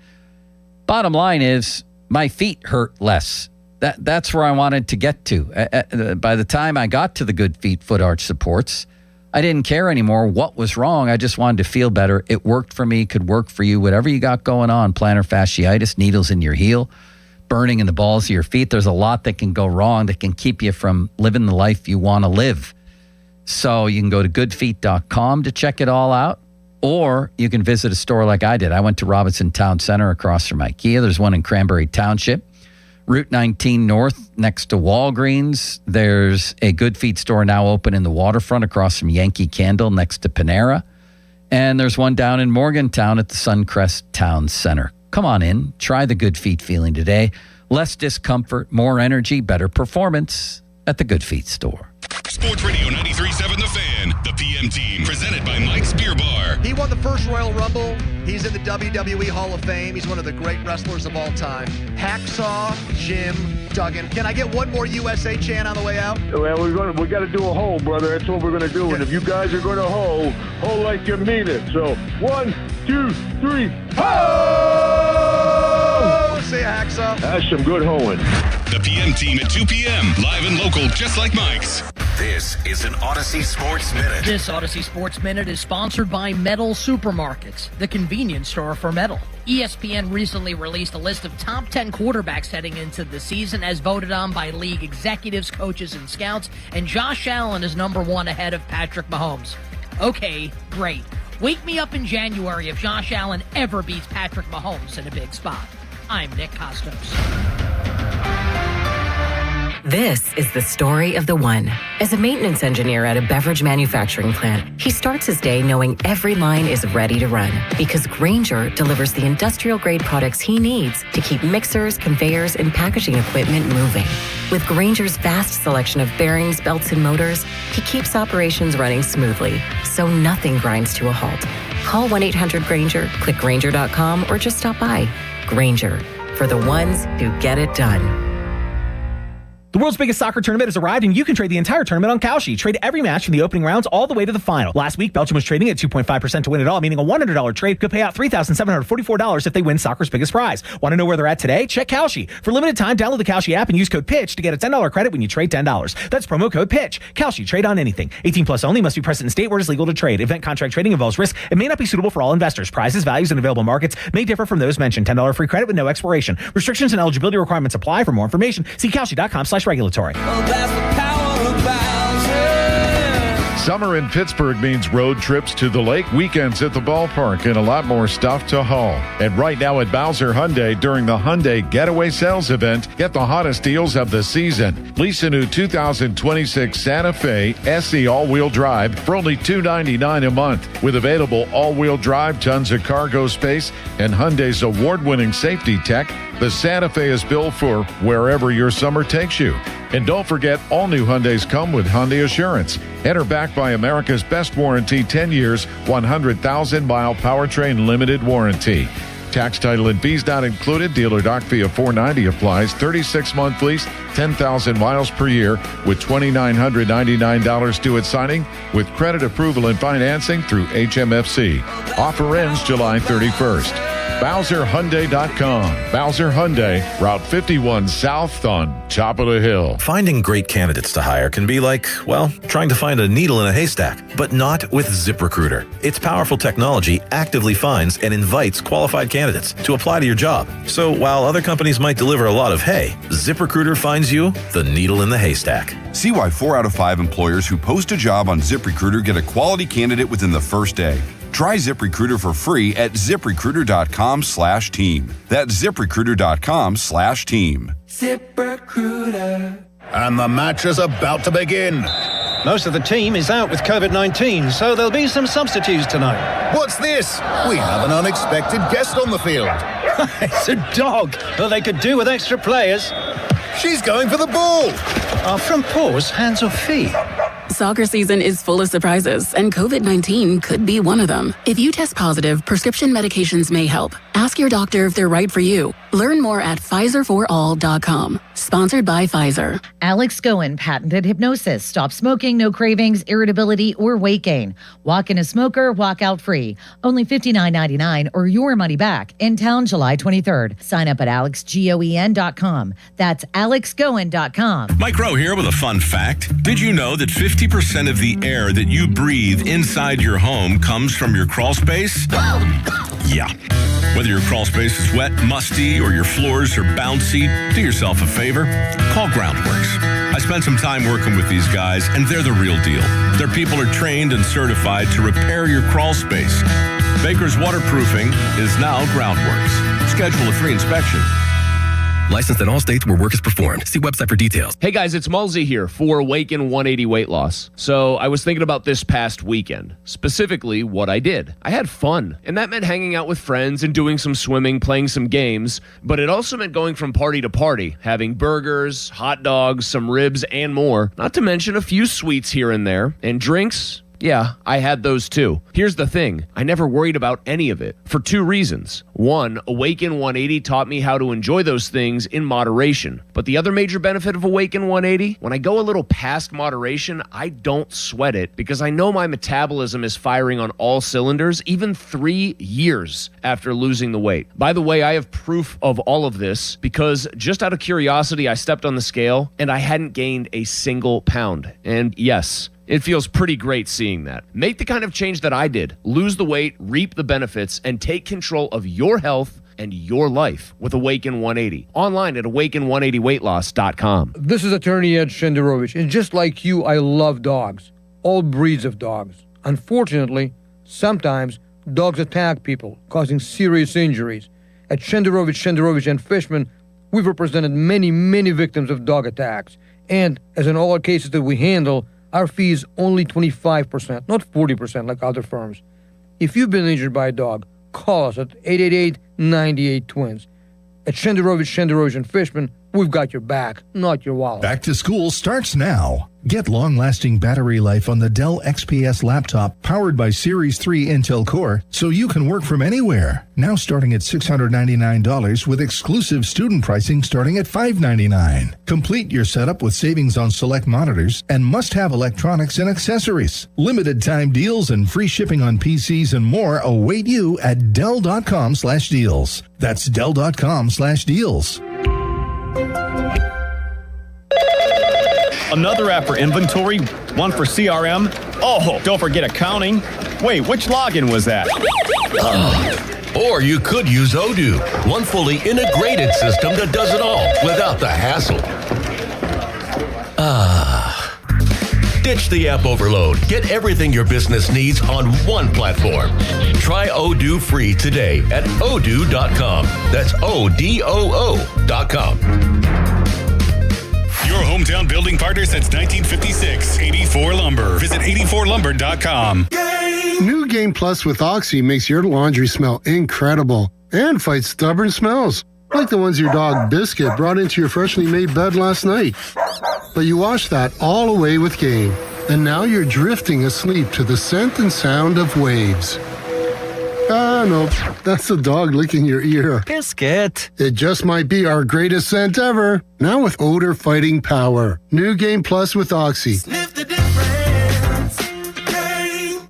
Bottom line is, my feet hurt less. That's where I wanted to get to. By the time I got to the Good Feet foot arch supports, I didn't care anymore what was wrong. I just wanted to feel better. It worked for me, could work for you. Whatever you got going on, plantar fasciitis, needles in your heel, burning in the balls of your feet, there's a lot that can go wrong that can keep you from living the life you want to live. So you can go to goodfeet.com to check it all out, or you can visit a store like I did. I went to Robinson Town Center across from IKEA. There's one in Cranberry Township. Route 19 North next to Walgreens. There's a Good Feet store now open in the waterfront across from Yankee Candle next to Panera. And there's one down in Morgantown at the Suncrest Town Center. Come on in. Try the Good Feet feeling today. Less discomfort, more energy, better performance at the Good Feet store. Sports Radio 93.7 The Fan, the PM team, presented by Mike's Beer Bar. He won the first Royal Rumble. He's in the WWE Hall of Fame. He's one of the great wrestlers of all time. Hacksaw Jim Duggan. Can I get one more USA chant on the way out? Well, we got to do a hole, brother. That's what we're going to do. And if you guys are going to hole like you mean it. So 1, 2, 3, ho! Say a hacksaw. That's some good hoeing. The PM team at 2 p.m. Live and local, just like Mike's. This is an Odyssey Sports Minute. This Odyssey Sports Minute is sponsored by Metal Supermarkets, the convenience store for metal. ESPN recently released a list of top 10 quarterbacks heading into the season as voted on by league executives, coaches, and scouts, and Josh Allen is number 1 ahead of Patrick Mahomes. Okay, great. Wake me up in January if Josh Allen ever beats Patrick Mahomes in a big spot. I'm Nick Costos. This is the story of the one. As a maintenance engineer at a beverage manufacturing plant, he starts his day knowing every line is ready to run because Grainger delivers the industrial-grade products he needs to keep mixers, conveyors, and packaging equipment moving. With Grainger's vast selection of bearings, belts, and motors, he keeps operations running smoothly, so nothing grinds to a halt. Call 1-800-GRAINGER, click Grainger.com, or just stop by. Grainger, for the ones who get it done. The world's biggest soccer tournament has arrived, and you can trade the entire tournament on Kalshi. Trade every match from the opening rounds all the way to the final. Last week, Belgium was trading at 2.5% to win it all, meaning a $100 trade could pay out $3,744 if they win soccer's biggest prize. Want to know where they're at today? Check Kalshi. For limited time, download the Kalshi app and use code PITCH to get a $10 credit when you trade $10. That's promo code PITCH. Kalshi. Trade on anything. 18 plus only. Must be present in state where it is legal to trade. Event contract trading involves risk and may not be suitable for all investors. Prizes, values, and available markets may differ from those mentioned. $10 free credit with no expiration. Restrictions and eligibility requirements apply. For more information, see Kalshi.com/regulatory. That's the power of Bowser. Summer in Pittsburgh means road trips to the lake, weekends at the ballpark, and a lot more stuff to haul. And right now at Bowser Hyundai, during the Hyundai Getaway Sales Event, get the hottest deals of the season. Lease a new 2026 Santa Fe SE all-wheel drive for only $299 a month. With available all-wheel drive, tons of cargo space, and Hyundai's award-winning safety tech, the Santa Fe is built for wherever your summer takes you. And don't forget, all new Hyundais come with Hyundai Assurance. Enter backed by America's best warranty, 10 years, 100,000-mile powertrain limited warranty. Tax, title, and fees not included. Dealer doc fee of $490 applies. 36-month lease, 10,000 miles per year with $2,999 due at signing with credit approval and financing through HMFC. Offer ends July 31st. BowserHyundai.com. Bowser Hyundai, Route 51 South on top of the hill. Finding great candidates to hire can be like, well, trying to find a needle in a haystack, but not with ZipRecruiter. Its powerful technology actively finds and invites qualified candidates to apply to your job. So while other companies might deliver a lot of hay, ZipRecruiter finds you the needle in the haystack. See why 4 out of 5 employers who post a job on ZipRecruiter get a quality candidate within the first day. Try ZipRecruiter for free at ZipRecruiter.com/team. That's ZipRecruiter.com/team. ZipRecruiter. And the match is about to begin. Most of the team is out with COVID-19, so there'll be some substitutes tonight. What's this? We have an unexpected guest on the field. It's a dog. Well, they could do with extra players. She's going for the ball. Are front paws hands or feet? Soccer season is full of surprises, and COVID-19 could be one of them. If you test positive, prescription medications may help. Ask your doctor if they're right for you. Learn more at PfizerForAll.com. Sponsored by Pfizer. Alex Goen patented hypnosis. Stop smoking, no cravings, irritability, or weight gain. Walk in a smoker, walk out free. Only $59.99 or your money back. In town July 23rd. Sign up at AlexGoen.com. That's AlexGoen.com. Mike Rowe here with a fun fact. Did you know that 50% of the air that you breathe inside your home comes from your crawl space? Yeah. Whether your crawl space is wet, musty, or your floors are bouncy, do yourself a favor. Call Groundworks. I spent some time working with these guys, and they're the real deal. Their people are trained and certified to repair your crawl space. Baker's Waterproofing is now Groundworks. Schedule a free inspection. Licensed in all states where work is performed. See website for details. Hey guys, it's Mulsey here for Awaken 180 Weight Loss. So I was thinking about this past weekend, specifically what I did. I had fun, and that meant hanging out with friends and doing some swimming, playing some games, but it also meant going from party to party, having burgers, hot dogs, some ribs, and more, not to mention a few sweets here and there, and drinks. Yeah, I had those too. Here's the thing. I never worried about any of it for 2 reasons. 1, Awaken 180 taught me how to enjoy those things in moderation. But the other major benefit of Awaken 180, when I go a little past moderation, I don't sweat it because I know my metabolism is firing on all cylinders even 3 years after losing the weight. By the way, I have proof of all of this because just out of curiosity, I stepped on the scale and I hadn't gained a single pound. And yes, it feels pretty great seeing that. Make the kind of change that I did. Lose the weight, reap the benefits, and take control of your health and your life with Awaken 180. Online at awaken180weightloss.com. This is attorney Ed Shenderovich, and just like you, I love dogs. All breeds of dogs. Unfortunately, sometimes dogs attack people, causing serious injuries. At Shenderovich, and Fishman, we've represented many, many victims of dog attacks. And as in all our cases that we handle, our fee is only 25%, not 40% like other firms. If you've been injured by a dog, call us at 888-98-TWINS. At Shenderovich, and Fishman, we've got your back, not your wallet. Back to school starts now. Get long-lasting battery life on the Dell XPS laptop powered by Series 3 Intel Core so you can work from anywhere. Now starting at $699 with exclusive student pricing starting at $599. Complete your setup with savings on select monitors and must-have electronics and accessories. Limited time deals and free shipping on PCs and more await you at Dell.com/deals. That's Dell.com/deals. Another app for inventory, one for CRM. Oh, don't forget accounting. Wait, which login was that? Or you could use Odoo, one fully integrated system that does it all without the hassle. Ditch the app overload. Get everything your business needs on one platform. Try Odoo free today at odoo.com. That's ODOO.com. Your hometown building partner since 1956. 84 Lumber. Visit 84lumber.com. New Game Plus with Oxy makes your laundry smell incredible and fights stubborn smells, like the ones your dog Biscuit brought into your freshly made bed last night. But you washed that all away with Game, and now you're drifting asleep to the scent and sound of waves. No, that's the dog licking your ear. Biscuit. It just might be our greatest scent ever. Now with odor fighting power. New Game Plus with Oxy.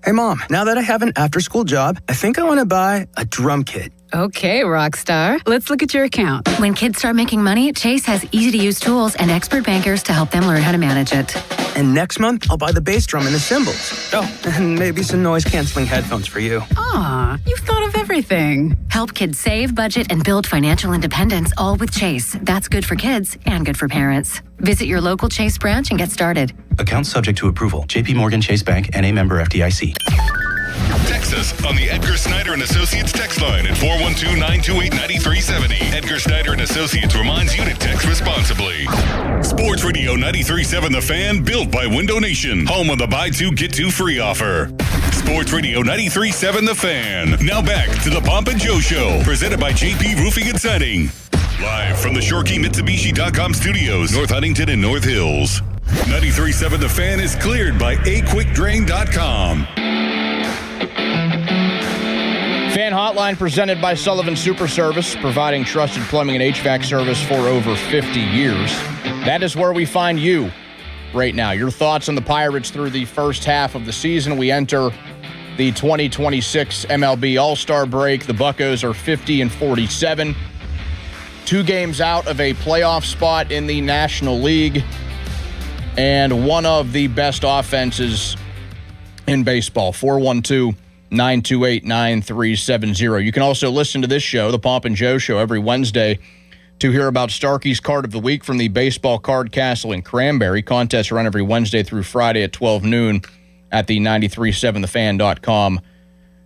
Hey Mom, now that I have an after-school job, I think I want to buy a drum kit. Okay, rock star. Let's look at your account. When kids start making money, Chase has easy-to-use tools and expert bankers to help them learn how to manage it. And next month, I'll buy the bass drum and the cymbals. Oh, and maybe some noise-canceling headphones for you. Aw, you've thought of everything. Help kids save, budget, and build financial independence, all with Chase. That's good for kids and good for parents. Visit your local Chase branch and get started. Account subject to approval. J.P. Morgan Chase Bank, N.A. member FDIC. Text us on the Edgar Snyder and Associates text line at 412-928-9370. Edgar Snyder and Associates reminds you to text responsibly. Sports Radio 93.7 The Fan, built by Window Nation. Home of the buy two, get two free offer. Sports Radio 93.7 The Fan. Now back to the Pomp and Joe Show, presented by JP Roofing and Siding. Live from the ShoreKeyMitsubishi.com studios, North Huntington and North Hills. 93.7 The Fan is cleared by AQuickDrain.com. Fan Hotline presented by Sullivan Super Service, providing trusted plumbing and HVAC service for over 50 years. That is where we find you right now. Your thoughts on the Pirates through the first half of the season. We enter the 2026 MLB All-Star break. The Buccos are 50-47. 2 games out of a playoff spot in the National League, and one of the best offenses in baseball. 412-928-9370. You can also listen to this show, the Pomp and Joe Show, every Wednesday to hear about Starkey's Card of the Week from the Baseball Card Castle in Cranberry. Contests run every Wednesday through Friday at 12 noon at the 937thefan.com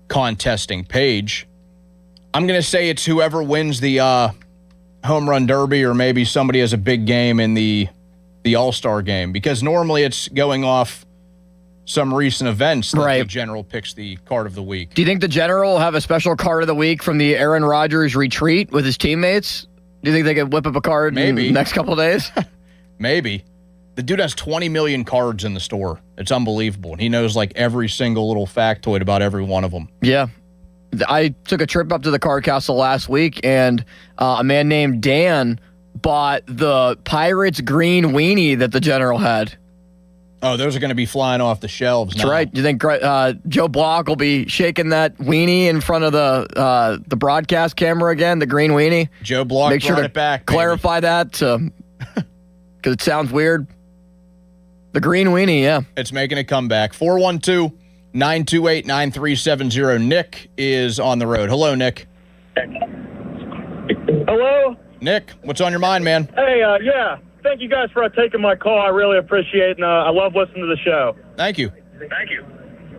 contesting page. I'm going to say it's whoever wins the home run derby, or maybe somebody has a big game in the All-Star game, because normally it's going off some recent events that the General picks the Card of the Week. Do you think the General will have a special Card of the Week from the Aaron Rodgers retreat with his teammates? Do you think they could whip up a card in the next couple of days? Maybe. The dude has 20 million cards in the store. It's unbelievable. And he knows like every single little factoid about every one of them. Yeah. I took a trip up to the Card Castle last week, and a man named Dan bought the Pirates green weenie that the General had. Oh, those are going to be flying off the shelves now. That's right. Do you think Joe Block will be shaking that weenie in front of the broadcast camera again, the green weenie? Joe Block Make sure brought to it back. Clarify that because it sounds weird. The green weenie, yeah. It's making a comeback. 412-928-9370. Nick is on the road. Hello, Nick. Hello? Nick, what's on your mind, man? Hey, yeah. Thank you guys for taking my call. I really appreciate it, and I love listening to the show. Thank you.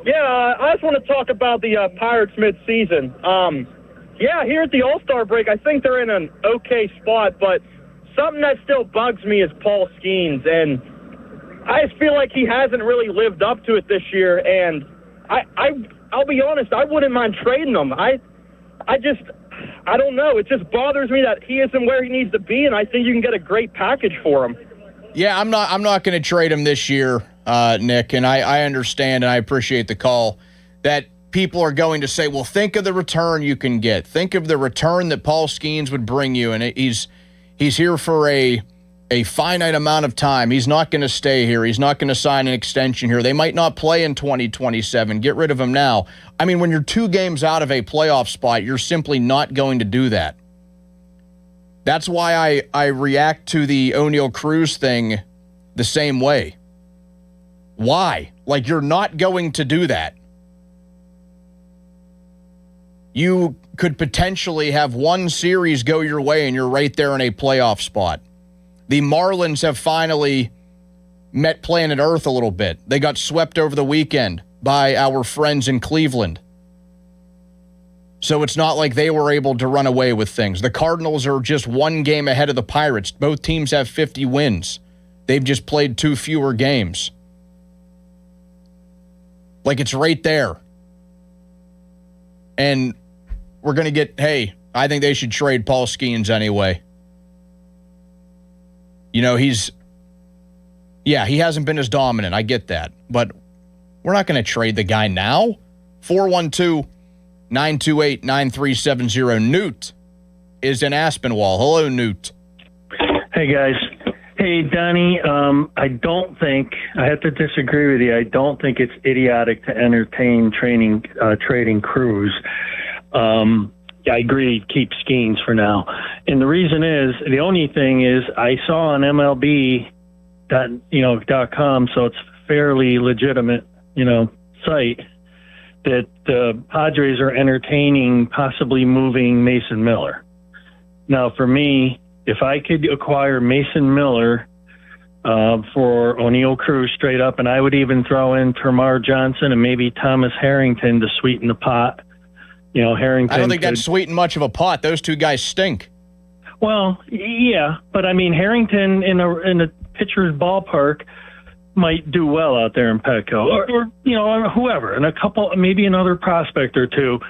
Yeah, I just want to talk about the Pirates mid-season. Yeah, here at the All-Star break, I think they're in an okay spot, but something that still bugs me is Paul Skeens, and I just feel like he hasn't really lived up to it this year, and I'll be honest, I wouldn't mind trading him. I don't know. It just bothers me that he isn't where he needs to be, and I think you can get a great package for him. Yeah, I'm not going to trade him this year, Nick, and I understand and I appreciate the call that people are going to say, well, think of the return you can get. Think of the return that Paul Skeens would bring you, and he's here for a finite amount of time. He's not going to stay here. He's not going to sign an extension here. They might not play in 2027. Get rid of him now. I mean, when you're 2 games out of a playoff spot, you're simply not going to do that. That's why I react to the O'Neal Cruz thing the same way. Why? Like, you're not going to do that. You could potentially have one series go your way and you're right there in a playoff spot. The Marlins have finally met planet Earth a little bit. They got swept over the weekend by our friends in Cleveland. So it's not like they were able to run away with things. The Cardinals are just 1 game ahead of the Pirates. Both teams have 50 wins. They've just played 2 fewer games. Like, it's right there. And we're going to get, hey, I think they should trade Paul Skeens anyway. You know, he hasn't been as dominant. I get that. But we're not going to trade the guy now. 412-928-9370. Newt is in Aspinwall. Hello, Newt. Hey, guys. Hey, Donnie, I don't think, I have to disagree with you. I don't think it's idiotic to entertain trading Cruz. I agree, keep Skeens for now. And the reason is, the only thing is, I saw on MLB.com, so it's fairly legitimate, site, that the Padres are entertaining possibly moving Mason Miller. Now, for me, if I could acquire Mason Miller for O'Neill Cruz straight up, and I would even throw in Termarr Johnson and maybe Thomas Harrington to sweeten the pot. Harrington. I don't think that'd sweeten much of a pot. Those two guys stink. Well, yeah, but I mean, Harrington in a pitcher's ballpark might do well out there in Petco, or whoever, and a couple, maybe another prospect or two.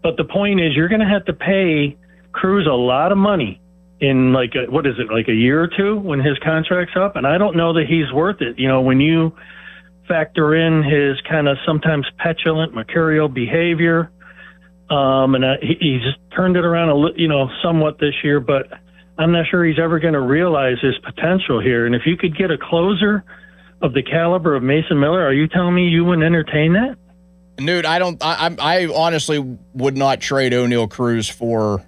But the point is, you're going to have to pay Cruz a lot of money in like a year or two when his contract's up, and I don't know that he's worth it. When you factor in his kind of sometimes petulant, mercurial behavior. And he's turned it around somewhat this year, but I'm not sure he's ever going to realize his potential here. And if you could get a closer of the caliber of Mason Miller, are you telling me you wouldn't entertain that? Dude, I honestly would not trade O'Neill Cruz for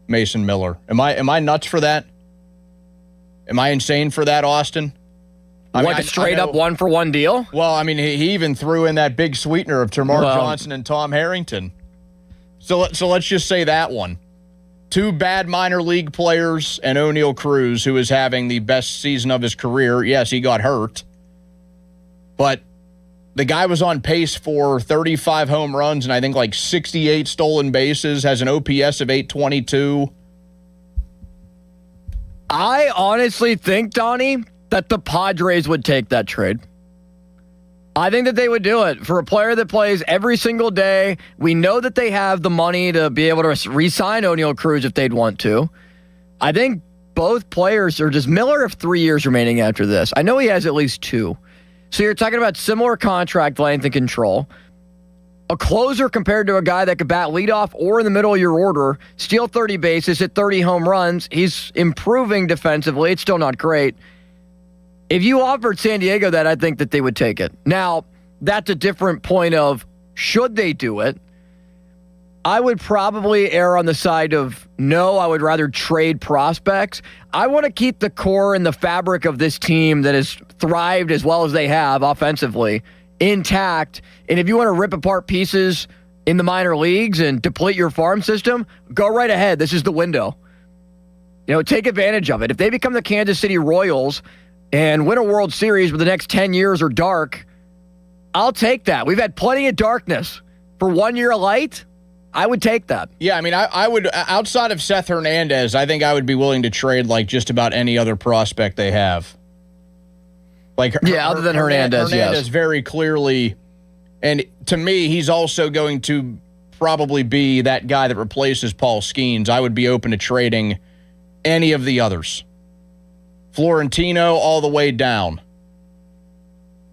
Mason Miller. Am I nuts for that? Am I insane for that, Austin? A straight up 1-for-1 deal? Well, I mean, he even threw in that big sweetener of Termarr Johnson and Tom Harrington. So let's just say that one. Two bad minor league players and O'Neill Cruz, who is having the best season of his career. Yes, he got hurt. But the guy was on pace for 35 home runs and I think like 68 stolen bases, has an OPS of 822. I honestly think, Donnie, that the Padres would take that trade. I think that they would do it for a player that plays every single day. We know that they have the money to be able to re-sign O'Neill Cruz if they'd want to. I think both players are just Miller have 3 years remaining after this. I know he has at least 2. So you're talking about similar contract length and control. A closer compared to a guy that could bat leadoff or in the middle of your order, steal 30 bases, hit 30 home runs. He's improving defensively. It's still not great. If you offered San Diego that, I think that they would take it. Now, that's a different point of should they do it. I would probably err on the side of no, I would rather trade prospects. I want to keep the core and the fabric of this team that has thrived as well as they have offensively intact. And if you want to rip apart pieces in the minor leagues and deplete your farm system, go right ahead. This is the window. Take advantage of it. If they become the Kansas City Royals and win a World Series, but the next 10 years are dark, I'll take that. We've had plenty of darkness. For 1 year of light, I would take that. Yeah, I mean, I would, outside of Seth Hernandez, I think I would be willing to trade like just about any other prospect they have. Other than Hernandez, Hernandez very clearly, and to me, he's also going to probably be that guy that replaces Paul Skeens. I would be open to trading any of the others. Florentino all the way down.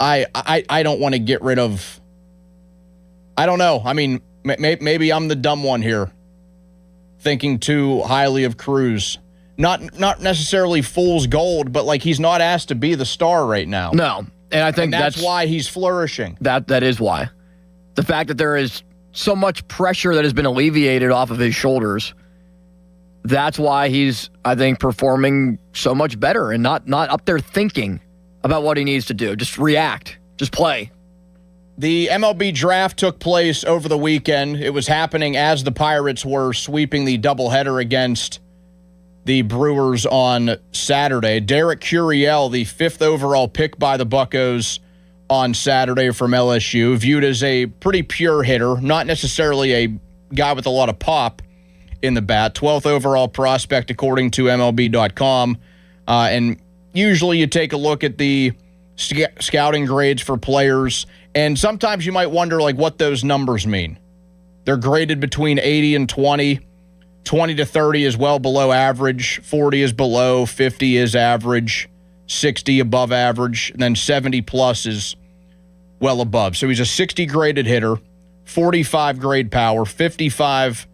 I don't want to get rid of. I don't know. I mean, maybe I'm the dumb one here, thinking too highly of Cruz. Not necessarily fool's gold, but like he's not asked to be the star right now. No, and I think that's why he's flourishing. That is why. The fact that there is so much pressure that has been alleviated off of his shoulders. That's why he's, I think, performing so much better and not up there thinking about what he needs to do. Just react. Just play. The MLB draft took place over the weekend. It was happening as the Pirates were sweeping the doubleheader against the Brewers on Saturday. Derek Curiel, the 5th overall pick by the Buccos on Saturday from LSU, viewed as a pretty pure hitter, not necessarily a guy with a lot of pop in the bat. 12th overall prospect according to MLB.com. And usually you take a look at the scouting grades for players, and sometimes you might wonder like what those numbers mean. They're graded between 80 and 20. 20 to 30 is well below average. 40 is below. 50 is average. 60 above average. And then 70 plus is well above. So he's a 60 graded hitter, 45 grade power, 55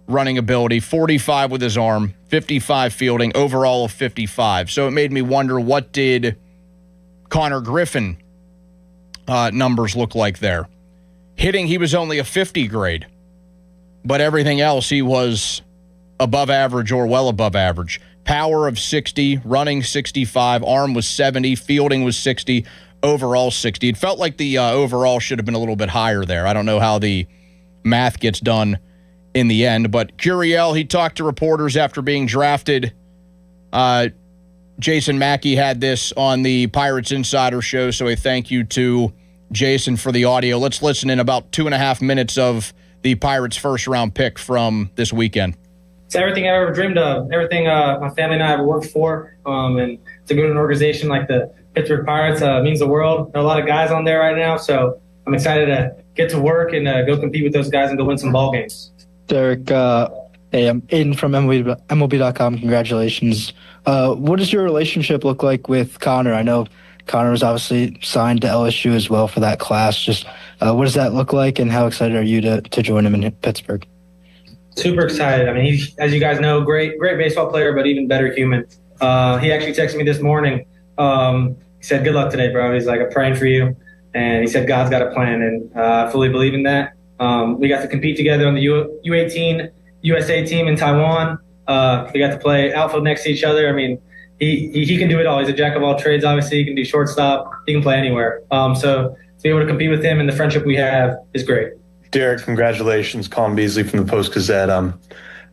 running ability, 45 with his arm, 55 fielding, overall of 55. So it made me wonder, what did Connor Griffin numbers look like there? Hitting, he was only a 50 grade. but everything else he was above average or well above average. Power of 60, running 65, arm was 70, fielding was 60, overall 60. It felt like the overall should have been a little bit higher there. I don't know how the math gets done in the end, but Curiel, he talked to reporters after being drafted. Jason Mackey had this on the Pirates Insider Show, so a thank you to Jason for the audio. Let's listen in about 2.5 minutes of the Pirates' first-round pick from this weekend. It's everything I ever dreamed of, everything my family and I have worked for, and to go to an organization like the Pittsburgh Pirates means the world. There are a lot of guys on there right now, so I'm excited to get to work and go compete with those guys and go win some ball games. Derek, hey, I'm Aiden from MLB.com. Congratulations. What does your relationship look like with Connor? I know Connor was obviously signed to LSU as well for that class. Just what does that look like, and how excited are you to join him in Pittsburgh? Super excited. I mean, he's, as you guys know, great baseball player, but even better human. He actually texted me this morning. He said, "Good luck today, bro." He's like, "I'm praying for you," and he said, "God's got a plan," and I fully believe in that. We got to compete together on the U18 USA team in Taiwan. We got to play outfield next to each other. I mean, he can do it all. He's a jack of all trades. Obviously, he can do shortstop. He can play anywhere. So to be able to compete with him and the friendship we have is great. Derek, congratulations. Colin Beasley from the Post-Gazette.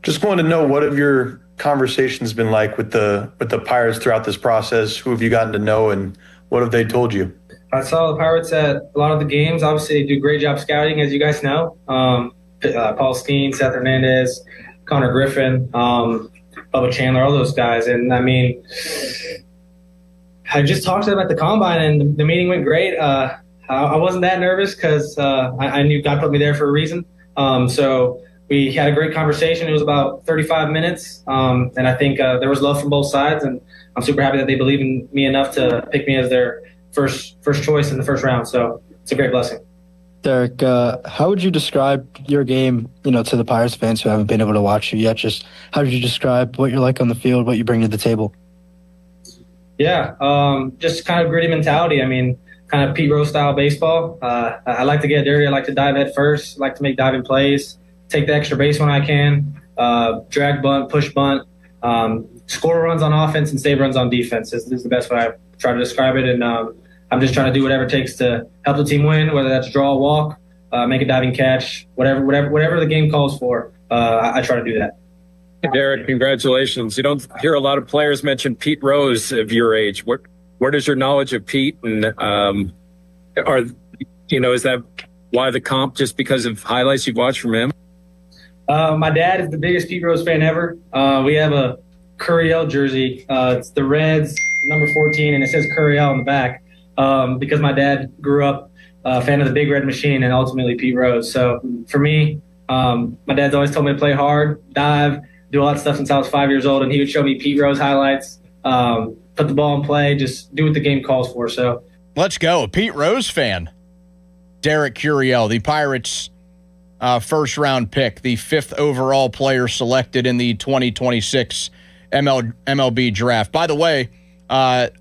Just wanted to know, what have your conversations been like with the Pirates throughout this process? Who have you gotten to know, and what have they told you? I saw the Pirates at a lot of the games. Obviously, they do a great job scouting, as you guys know. Paul Steen, Seth Hernandez, Connor Griffin, Bubba Chandler, all those guys. And, I mean, I just talked to them at the Combine, and the meeting went great. I wasn't that nervous because I knew God put me there for a reason. So we had a great conversation. It was about 35 minutes, and I think there was love from both sides, and I'm super happy that they believe in me enough to pick me as their first choice in the first round. So it's a great blessing. Derek, how would you describe your game, to the Pirates fans who haven't been able to watch you yet? Just how would you describe what you're like on the field, what you bring to the table? Yeah, just kind of gritty mentality. I mean, kind of Pete Rose style baseball. I like to get dirty. I like to dive head first. I like to make diving plays, take the extra base when I can, drag bunt, push bunt, score runs on offense and save runs on defense. This is the best way I try to describe it. And I'm just trying to do whatever it takes to help the team win, whether that's draw a walk, make a diving catch, whatever the game calls for. I try to do that. Derek, congratulations. You don't hear a lot of players mention Pete Rose of your age. Where does your knowledge of Pete, and is that why the comp, just because of highlights you've watched from him? My dad is the biggest Pete Rose fan ever. We have a Curiel jersey. It's the Reds, number 14, and it says Curiel on the back because my dad grew up a fan of the Big Red Machine and ultimately Pete Rose. So for me, my dad's always told me to play hard, dive, do a lot of stuff since I was 5 years old, and he would show me Pete Rose highlights, put the ball in play, just do what the game calls for. So let's go. A Pete Rose fan. Derek Curiel, the Pirates' first-round pick, the 5th overall player selected in the 2026 MLB draft. By the way,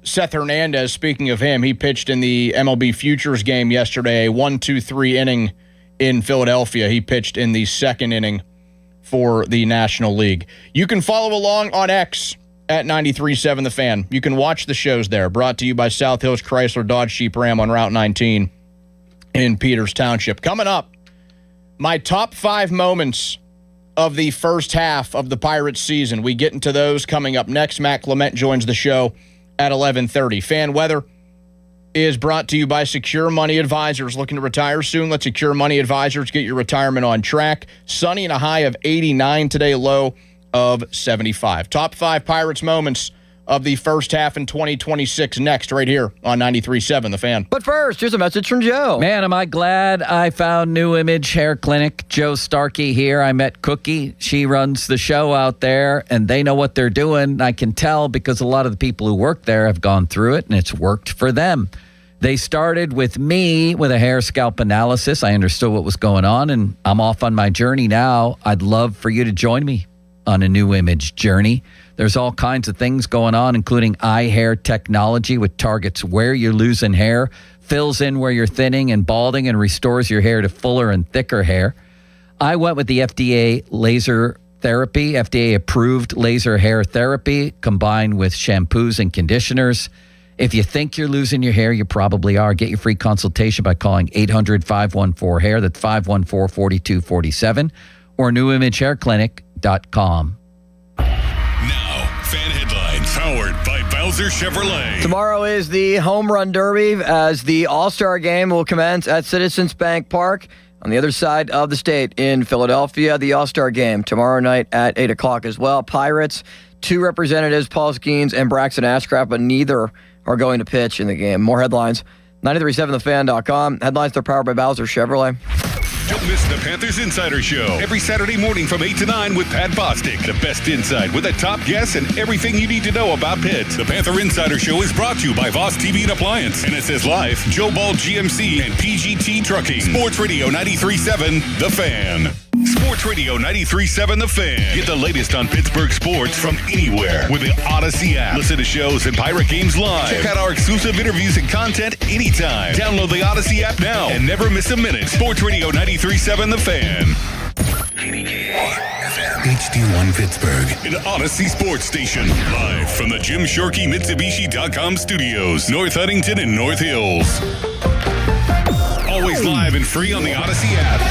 Seth Hernandez, speaking of him, he pitched in the MLB Futures game yesterday, a 1-2-3 inning in Philadelphia. He pitched in the 2nd inning for the National League. You can follow along on X at 93.7 The Fan. You can watch the shows there, brought to you by South Hills Chrysler Dodge Jeep Ram on Route 19 in Peters Township. Coming up, my top 5 moments of the first half of the Pirates season. We get into those coming up next. Matt Clement joins the show at 11:30. Fan weather is brought to you by Secure Money Advisors. Looking to retire soon? Let Secure Money Advisors get your retirement on track. Sunny and a high of 89 today, low of 75. Top 5 Pirates moments of the first half in 2026 next, right here on 93.7 The Fan. But first, here's a message from Joe. Man, am I glad I found New Image Hair Clinic. Joe Starkey here. I met Cookie. She runs the show out there, and they know what they're doing. I can tell because a lot of the people who work there have gone through it, and it's worked for them. They started with me with a hair scalp analysis. I understood what was going on, and I'm off on my journey now. I'd love for you to join me on a New Image journey. There's all kinds of things going on, including eye hair technology, which targets where you're losing hair, fills in where you're thinning and balding, and restores your hair to fuller and thicker hair. I went with the FDA laser therapy, FDA approved laser hair therapy combined with shampoos and conditioners. If you think you're losing your hair, you probably are. Get your free consultation by calling 800-514-HAIR. That's 514-4247 or newimagehairclinic.com. Now, fan headlines powered by Bowser Chevrolet. Tomorrow is the Home Run Derby as the All-Star Game will commence at Citizens Bank Park on the other side of the state in Philadelphia. The All-Star Game tomorrow night at 8 o'clock as well. Pirates, 2 representatives, Paul Skeens and Braxton Ashcraft, but neither are going to pitch in the game. More headlines, 937thefan.com. Headlines are powered by Bowser Chevrolet. Don't miss the Panthers Insider Show every Saturday morning from 8 to 9 with Pat Bostic. The best insight with the top guests and everything you need to know about Pitt. The Panther Insider Show is brought to you by Voss TV and Appliance, NSS Life, Joe Ball GMC, and PGT Trucking. Sports Radio 93.7, The Fan. Sports Radio 93.7 The Fan. Get the latest on Pittsburgh sports from anywhere with the Odyssey app. Listen to shows and Pirate Games live. Check out our exclusive interviews and content anytime. Download the Odyssey app now and never miss a minute. Sports Radio 93.7 The Fan. HD1 Pittsburgh. An Odyssey Sports Station. Live from the Jim Shorkey Mitsubishi.com studios. North Huntington and North Hills. Always live and free on the Odyssey app.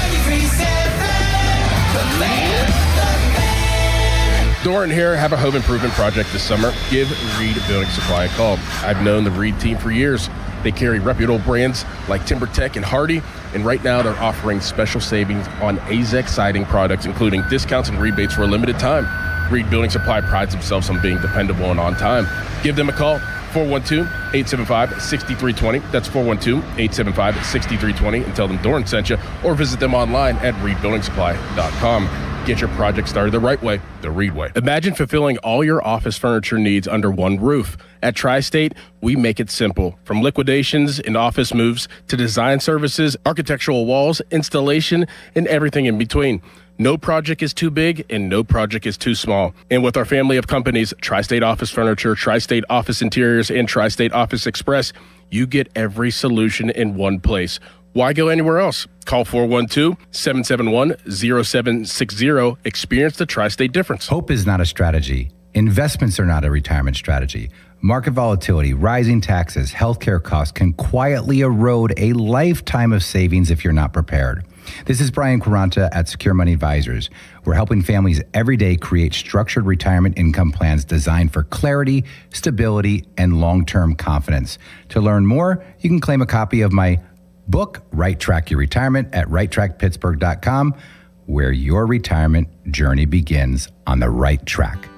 Doran here. Have a home improvement project this summer? Give Reed Building Supply a call. I've known the Reed team for years. They carry reputable brands like TimberTech and Hardy, and right now they're offering special savings on AZEK siding products, including discounts and rebates for a limited time. Reed Building Supply prides themselves on being dependable and on time. Give them a call, 412-875-6320. That's 412-875-6320, and tell them Doran sent you, or visit them online at reedbuildingsupply.com. Get your project started the right way, the Reed way. Imagine fulfilling all your office furniture needs under one roof. At Tri-State, we make it simple. From liquidations and office moves to design services, architectural walls, installation, and everything in between. No project is too big and no project is too small. And with our family of companies, Tri-State Office Furniture, Tri-State Office Interiors, and Tri-State Office Express, you get every solution in one place. Why go anywhere else? Call 412-771-0760. Experience the Tri-State difference. Hope is not a strategy. Investments are not a retirement strategy. Market volatility, rising taxes, healthcare costs can quietly erode a lifetime of savings if you're not prepared. This is Brian Quaranta at Secure Money Advisors. We're helping families every day create structured retirement income plans designed for clarity, stability, and long-term confidence. To learn more, you can claim a copy of my book, Right Track Your Retirement, at righttrackpittsburgh.com, where your retirement journey begins on the right track.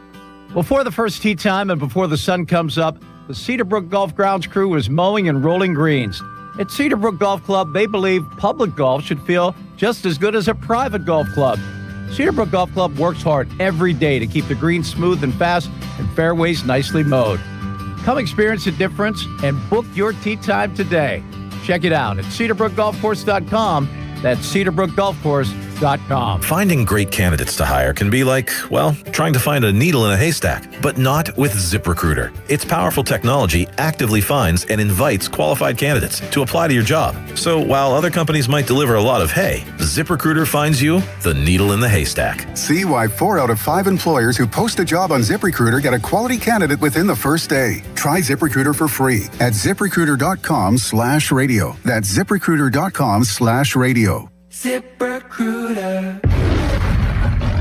Before the first tee time and before the sun comes up, the Cedarbrook Golf Grounds crew is mowing and rolling greens. At Cedarbrook Golf Club, they believe public golf should feel just as good as a private golf club. Cedarbrook Golf Club works hard every day to keep the greens smooth and fast and fairways nicely mowed. Come experience the difference and book your tee time today. Check it out at cedarbrookgolfcourse.com. That's cedarbrookgolfcourse.com. Finding great candidates to hire can be like, well, trying to find a needle in a haystack, but not with ZipRecruiter. Its powerful technology actively finds and invites qualified candidates to apply to your job. So while other companies might deliver a lot of hay, ZipRecruiter finds you the needle in the haystack. See why 4 out of 5 employers who post a job on ZipRecruiter get a quality candidate within the first day. Try ZipRecruiter for free at ZipRecruiter.com/radio. That's ZipRecruiter.com/radio. ZipRecruiter.